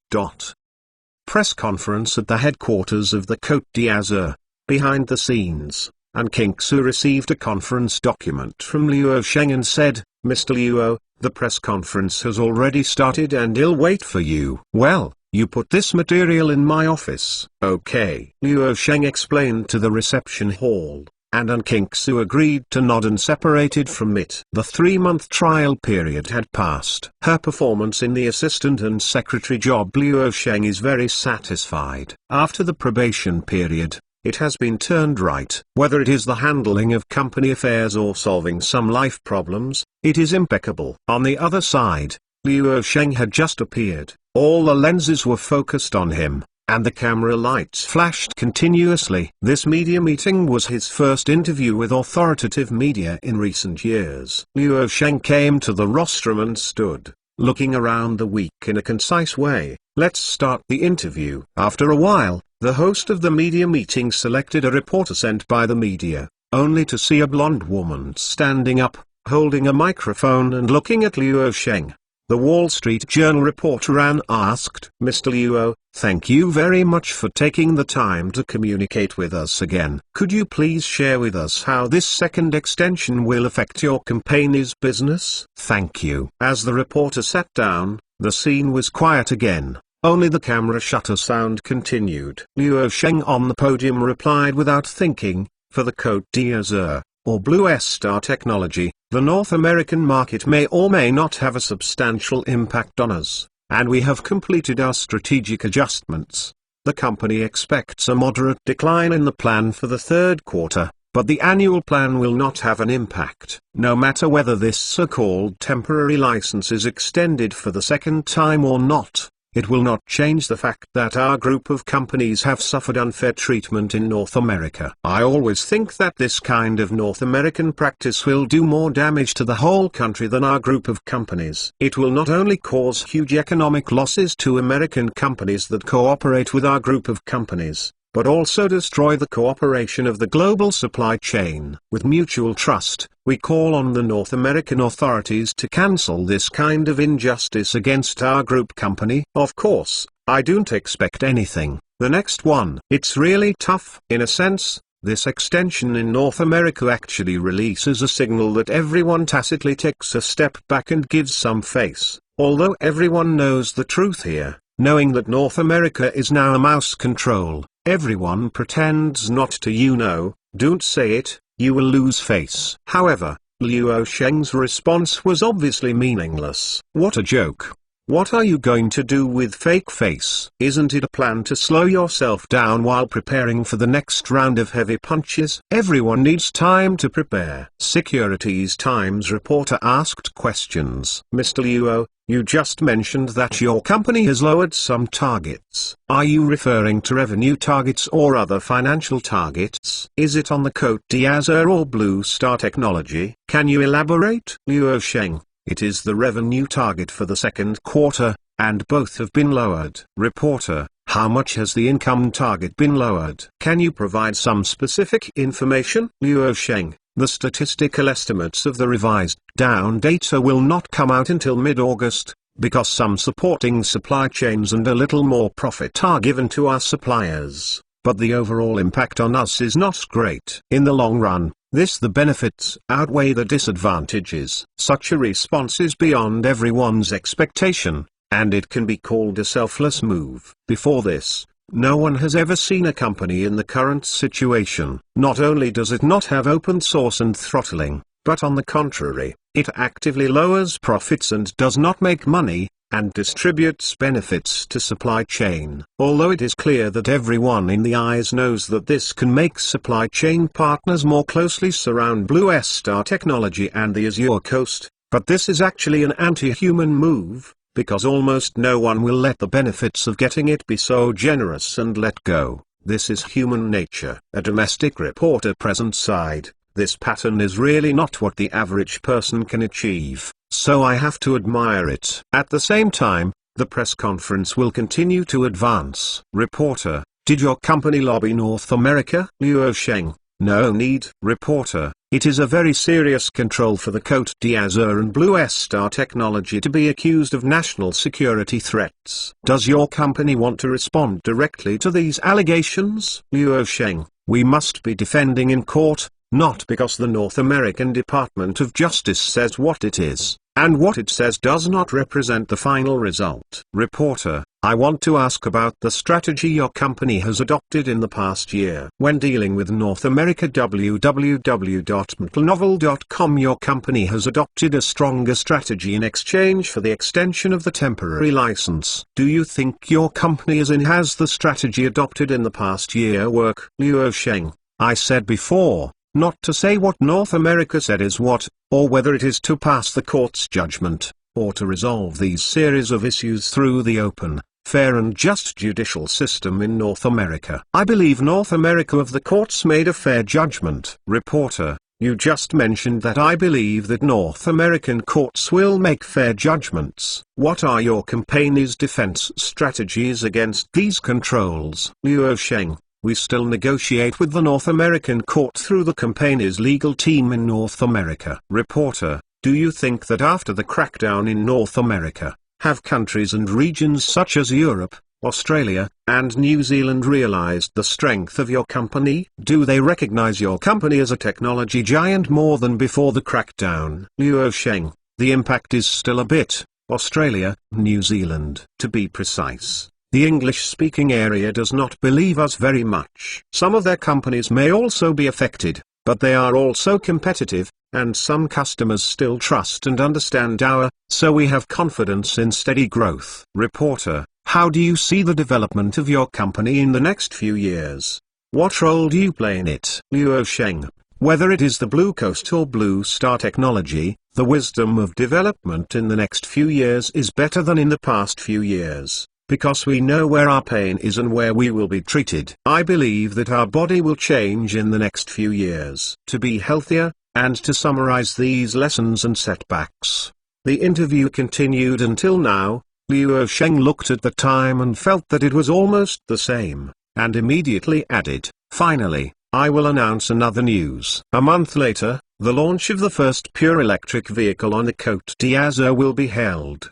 Press conference at the headquarters of the Côte d'Azur. Behind the scenes, An Qingsu received a conference document from Luo Sheng and said, "Mr. Luo, the press conference has already started and I'll wait for you." "Well, you put this material in my office." "Okay." Luo Sheng explained to the reception hall, and An Qingsu agreed to nod and separated from it. The 3-month trial period had passed. Her performance in the assistant and secretary job. Luo Sheng is very satisfied. After the probation period, it has been turned right. Whether it is the handling of company affairs or solving some life problems, it is impeccable. On the other side, Luo Sheng had just appeared. All the lenses were focused on him, and the camera lights flashed continuously. This media meeting was his first interview with authoritative media in recent years. Luo Sheng came to the rostrum and stood, looking around the week in a concise way. "Let's start the interview." After a while, the host of the media meeting selected a reporter sent by the media, only to see a blonde woman standing up, holding a microphone and looking at Luo Sheng. The Wall Street Journal reporter Ann asked, "Mr. Luo, thank you very much for taking the time to communicate with us again. Could you please share with us how this second extension will affect your company's business?" "Thank you." As the reporter sat down, the scene was quiet again. Only the camera shutter sound continued. Luo Sheng on the podium replied without thinking, "For the Côte d'Azur, or Blue Star Technology, the North American market may or may not have a substantial impact on us, and we have completed our strategic adjustments. The company expects a moderate decline in the plan for the third quarter, but the annual plan will not have an impact. No matter whether this so-called temporary license is extended for the second time or not, it will not change the fact that our group of companies have suffered unfair treatment in North America. I always think that this kind of North American practice will do more damage to the whole country than our group of companies. It will not only cause huge economic losses to American companies that cooperate with our group of companies, but also destroy the cooperation of the global supply chain. With mutual trust, we call on the North American authorities to cancel this kind of injustice against our group company. Of course, I don't expect anything. The next one. It's really tough. In a sense, this extension in North America actually releases a signal that everyone tacitly takes a step back and gives some face. Although everyone knows the truth here, knowing that North America is now a mouse control, Everyone pretends not to, don't say it, you will lose face. However, Luo Sheng's response was obviously meaningless. What a joke. What are you going to do with fake face? Isn't it a plan to slow yourself down while preparing for the next round of heavy punches? Everyone needs time to prepare. Securities Times reporter asked questions. Mr. Luo, you just mentioned that your company has lowered some targets. Are you referring to revenue targets or other financial targets? Is it on the Cote d'Azur or Blue Star Technology? Can you elaborate? Luo Sheng, it is the revenue target for the second quarter, and both have been lowered. Reporter, how much has the income target been lowered? Can you provide some specific information? Luo Sheng, the statistical estimates of the revised down data will not come out until mid-August, because some supporting supply chains and a little more profit are given to our suppliers, but the overall impact on us is not great. In the long run, the benefits outweigh the disadvantages. Such a response is beyond everyone's expectation, and it can be called a selfless move. Before this, no one has ever seen a company in the current situation. Not only does it not have open source and throttling, but on the contrary, it actively lowers profits and does not make money, and distributes benefits to supply chain. Although it is clear that everyone in the eyes knows that this can make supply chain partners more closely surround Blue Star Technology and the Azure Coast, but this is actually an anti-human move, because almost no one will let the benefits of getting it be so generous and let go. This is human nature. A domestic reporter present side, this pattern is really not what the average person can achieve, so I have to admire it. At the same time, the press conference will continue to advance. Reporter, did your company lobby North America? Luo Sheng, no need. Reporter, it is a very serious control for the Cote d'Azur and Blue Star Technology to be accused of national security threats. Does your company want to respond directly to these allegations? Luo Sheng, we must be defending in court, not because the North American Department of Justice says what it is, and what it says does not represent the final result. Reporter, I want to ask about the strategy your company has adopted in the past year. When dealing with North America, www.mtlnovel.com, your company has adopted a stronger strategy in exchange for the extension of the temporary license. Do you think your company has the strategy adopted in the past year work? Luo Sheng, I said before, not to say what North America said is what, or whether it is to pass the court's judgment, or to resolve these series of issues through the open, fair and just judicial system in North America. I believe North America of the courts made a fair judgment. Reporter, you just mentioned that I believe that North American courts will make fair judgments. What are your company's defense strategies against these controls? Luo Sheng, we still negotiate with the North American court through the company's legal team in North America. Reporter, do you think that after the crackdown in North America, have countries and regions such as Europe, Australia, and New Zealand realized the strength of your company? Do they recognize your company as a technology giant more than before the crackdown? Luo Sheng, the impact is still a bit, Australia, New Zealand. To be precise, the English-speaking area does not believe us very much. Some of their companies may also be affected, but they are also competitive, and some customers still trust and understand so we have confidence in steady growth. Reporter, how do you see the development of your company in the next few years? What role do you play in it? Luo Sheng, whether it is the Blue Coast or Blue Star Technology, the wisdom of development in the next few years is better than in the past few years, because we know where our pain is and where we will be treated. I believe that our body will change in the next few years to be healthier, and to summarize these lessons and setbacks. The interview continued until now. Luo Sheng looked at the time and felt that it was almost the same, and immediately added, finally, I will announce another news. A month later, the launch of the first pure electric vehicle on the Cote d'Azur will be held.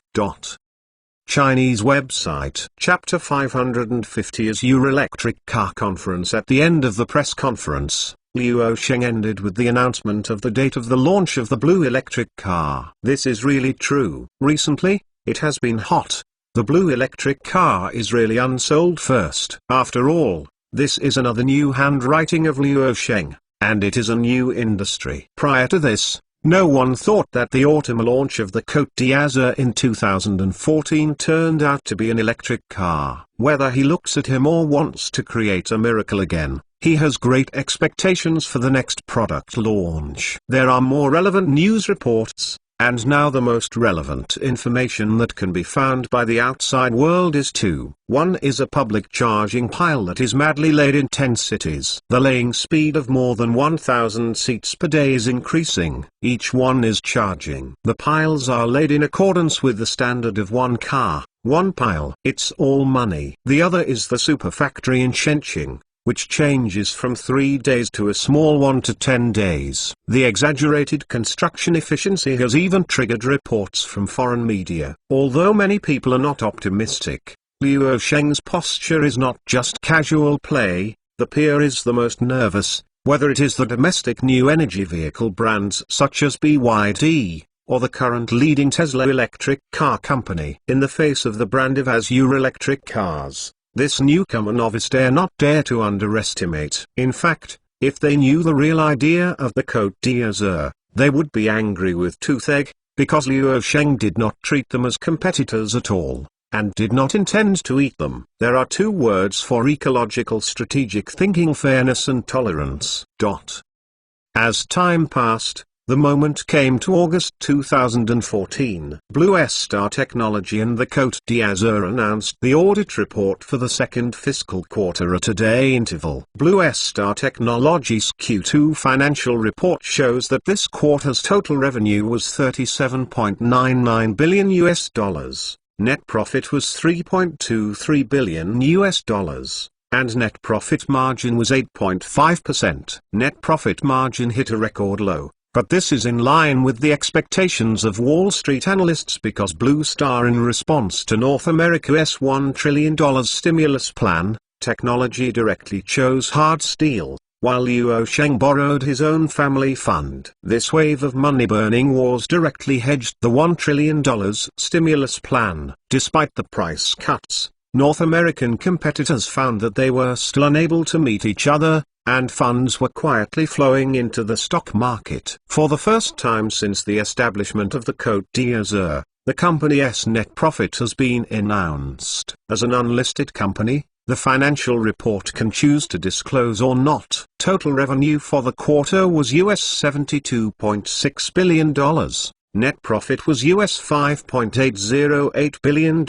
Chinese website. Chapter 550 Azure Electric Car Conference. At the end of the press conference, Luo Sheng ended with the announcement of the date of the launch of the blue electric car. This is really true. Recently, it has been hot. The blue electric car is really unsold first. After all, This is another new handwriting of Luo Sheng, and it is a new industry. Prior to this, no one thought that the autumn launch of the Côte d'Azur in 2014 turned out to be an electric car. Whether he looks at him or wants to create a miracle again, he has great expectations for the next product launch. There are more relevant news reports, and now the most relevant information that can be found by the outside world is two. One is a public charging pile that is madly laid in 10 cities. The laying speed of more than 1,000 seats per day is increasing. Each one is charging. The piles are laid in accordance with the standard of one car, one pile. It's all money. The other is the super factory in Shenqing, which changes from 3 days to a small one to 10 days. The exaggerated construction efficiency has even triggered reports from foreign media. Although many people are not optimistic, Luo Sheng's posture is not just casual play. The peer is the most nervous, whether it is the domestic new energy vehicle brands such as BYD, or the current leading Tesla electric car company. In the face of the brand of Azure electric cars, this newcomer novice dare not dare to underestimate. In fact, if they knew the real idea of the Côte d'Azur, they would be angry with toothache, because Luo Sheng did not treat them as competitors at all, and did not intend to eat them. There are two words for ecological strategic thinking: fairness and tolerance. As time passed, the moment came to August 2014. Blue Star Technology and the Côte d'Azur announced the audit report for the second fiscal quarter at a day interval. Blue Star Technology's Q2 financial report shows that this quarter's total revenue was $37.99 billion, net profit was $3.23 billion, and net profit margin was 8.5%. Net profit margin hit a record low. But this is in line with the expectations of Wall Street analysts because Blue Star, in response to North America's $1 trillion stimulus plan, technology directly chose hard steel, while Luo Sheng borrowed his own family fund. This wave of money-burning wars directly hedged the $1 trillion stimulus plan. Despite the price cuts, North American competitors found that they were still unable to meet each other, and funds were quietly flowing into the stock market. For the first time since the establishment of the Côte d'Azur, the company's net profit has been announced. As an unlisted company, the financial report can choose to disclose or not. Total revenue for the quarter was $72.6 billion, net profit was $5.808 billion,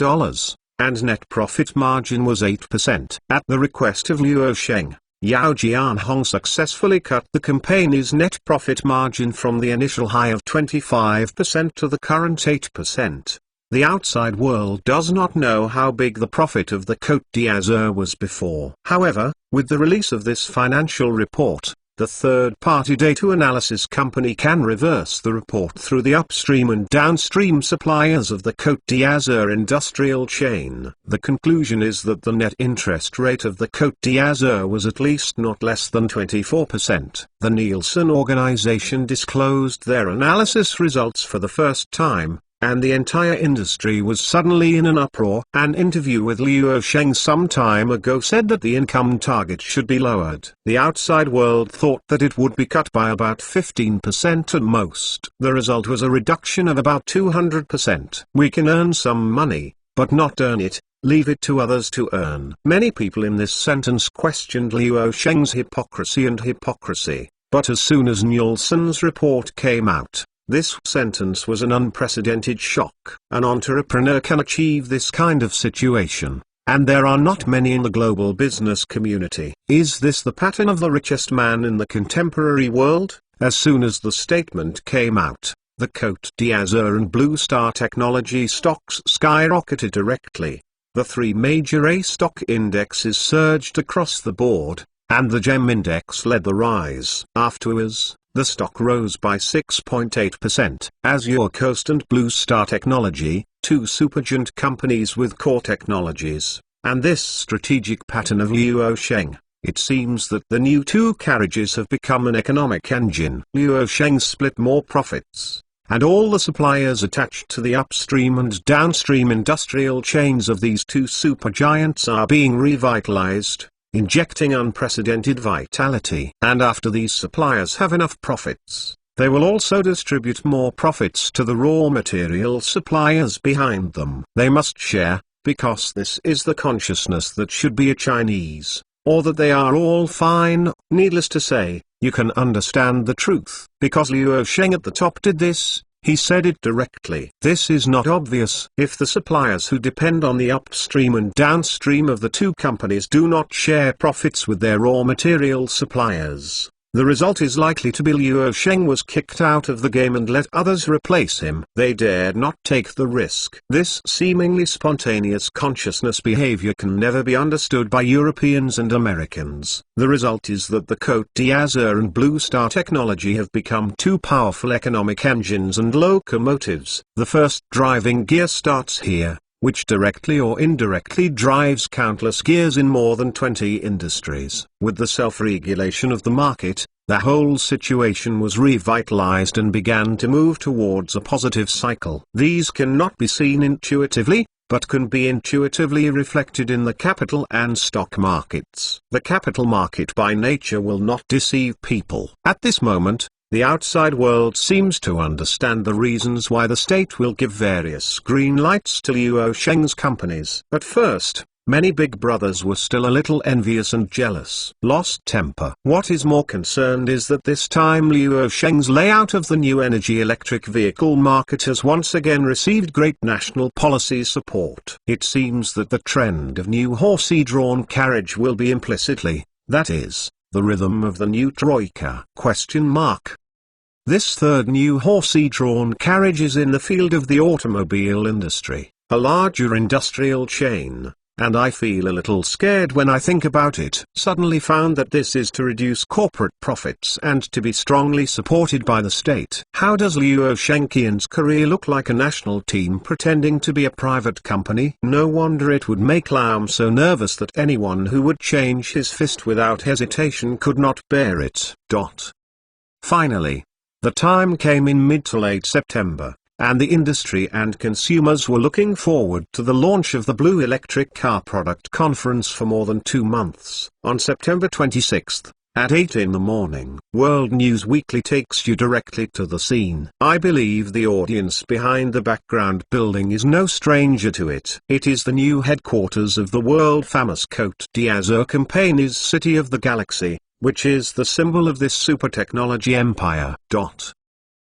and net profit margin was 8%. At the request of Luo Sheng, Yao Jianhong successfully cut the company's net profit margin from the initial high of 25% to the current 8%. The outside world does not know how big the profit of the Côte d'Azur was before. However, with the release of this financial report, the third-party data analysis company can reverse the report through the upstream and downstream suppliers of the Côte d'Azur industrial chain. The conclusion is that the net interest rate of the Côte d'Azur was at least not less than 24%. The Nielsen organization disclosed their analysis results for the first time, and the entire industry was suddenly in an uproar. An interview with Luo Sheng some time ago said that the income target should be lowered. The outside world thought that it would be cut by about 15% at most. The result was a reduction of about 200%. We can earn some money, but not earn it. Leave it to others to earn. Many people in this sentence questioned Luo Sheng's hypocrisy, but as soon as Nielsen's report came out, this sentence was an unprecedented shock. An entrepreneur can achieve this kind of situation, and there are not many in the global business community. Is this the pattern of the richest man in the contemporary world? As soon as the statement came out, the Côte d'Azur and Blue Star Technology stocks skyrocketed directly. The three major A stock indexes surged across the board, and the GEM index led the rise. Afterwards, the stock rose by 6.8%. Azure Coast and Blue Star Technology, two supergiant companies with core technologies, and this strategic pattern of Luo Sheng. It seems that the new two carriages have become an economic engine. Luo Sheng split more profits, and all the suppliers attached to the upstream and downstream industrial chains of these two supergiants are being revitalized. injecting unprecedented vitality. And after these suppliers have enough profits, they will also distribute more profits to the raw material suppliers behind them. They must share, because this is the consciousness that should be a Chinese, or that they are all fine. Needless to say, you can understand the truth, because Luo Sheng at the top did this. He said it directly. This is not obvious. If the suppliers who depend on the upstream and downstream of the two companies do not share profits with their raw material suppliers, the result is likely to be Luo Sheng was kicked out of the game and let others replace him. They dared not take the risk. This seemingly spontaneous consciousness behavior can never be understood by Europeans and Americans. The result is that the Côte d'Azur and Blue Star technology have become two powerful economic engines and locomotives. The first driving gear starts here, which directly or indirectly drives countless gears in more than 20 industries. With the self-regulation of the market, the whole situation was revitalized and began to move towards a positive cycle. These cannot be seen intuitively, but can be intuitively reflected in the capital and stock markets. The capital market by nature will not deceive people. At this moment, the outside world seems to understand the reasons why the state will give various green lights to Luo Sheng's companies. At first, many big brothers were still a little envious and jealous. Lost temper. What is more concerned is that this time Luo Sheng's layout of the new energy electric vehicle market has once again received great national policy support. It seems that the trend of new horse-drawn carriage will be implicitly, that is, the rhythm of the new troika? This third new horse-drawn carriage is in the field of the automobile industry, a larger industrial chain, and I feel a little scared when I think about it. Suddenly found that this is to reduce corporate profits and to be strongly supported by the state. How does Luo Shengqian's career look like a national team pretending to be a private company? No wonder it would make Laum so nervous that anyone who would change his fist without hesitation could not bear it. Finally, the time came in mid to late September, and the industry and consumers were looking forward to the launch of the Blue Electric Car Product Conference for more than 2 months. On September 26, at 8 in the morning, World News Weekly takes you directly to the scene. I believe the audience behind the background building is no stranger to it. It is the new headquarters of the world-famous Côte d'Azur company's City of the Galaxy, which is the symbol of this super technology empire.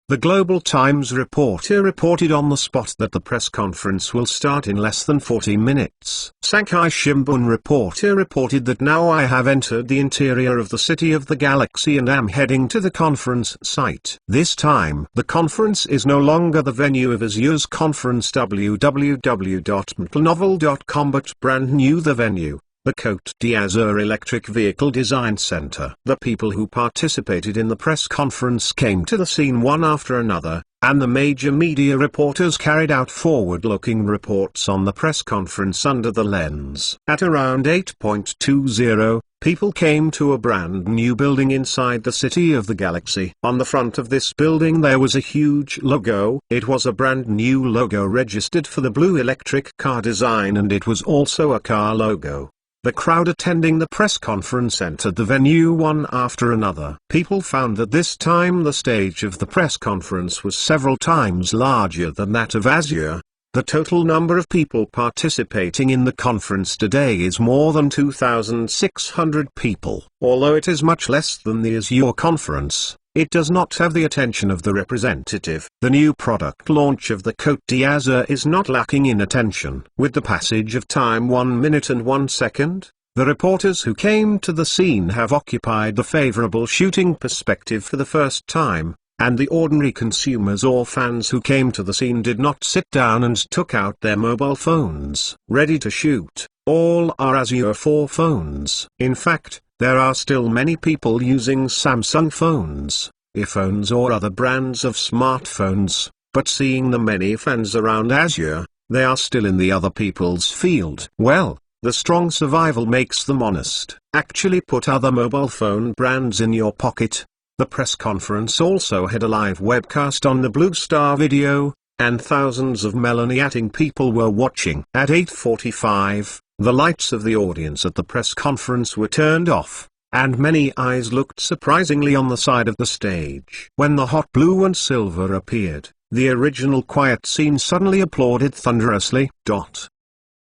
The Global Times reporter reported on the spot that the press conference will start in less than 40 minutes. Sankei Shimbun reporter reported that now I have entered the interior of the City of the Galaxy and am heading to the conference site. This time, the conference is no longer the venue of Azure's conference www.mtlnovel.com but brand new the venue. The Côte d'Azur Electric Vehicle Design Center. The people who participated in the press conference came to the scene one after another, and the major media reporters carried out forward-looking reports on the press conference under the lens. At around 8:20, people came to a brand new building inside the City of the Galaxy. On the front of this building there was a huge logo. It was a brand new logo registered for the Blue Electric Car design, and it was also a car logo. The crowd attending the press conference entered the venue one after another. People found that this time the stage of the press conference was several times larger than that of Azure. The total number of people participating in the conference today is more than 2,600 people. Although it is much less than the Azure conference, it does not have the attention of the representative. The new product launch of the Côte d'Azur is not lacking in attention. With the passage of time 1 minute and 1 second, the reporters who came to the scene have occupied the favorable shooting perspective for the first time, and the ordinary consumers or fans who came to the scene did not sit down and took out their mobile phones, ready to shoot. All are Azure 4 phones. In fact, there are still many people using Samsung phones, iPhones or other brands of smartphones, but seeing the many fans around Azure, they are still in the other people's field. Well, the strong survival makes them honest. Actually put other mobile phone brands in your pocket. The press conference also had a live webcast on the Blue Star video, and thousands of melanating people were watching. At 8:45, The lights of the audience at the press conference were turned off, and many eyes looked surprisingly on the side of the stage. When the hot blue and silver appeared, the original quiet scene suddenly applauded thunderously.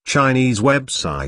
Chinese website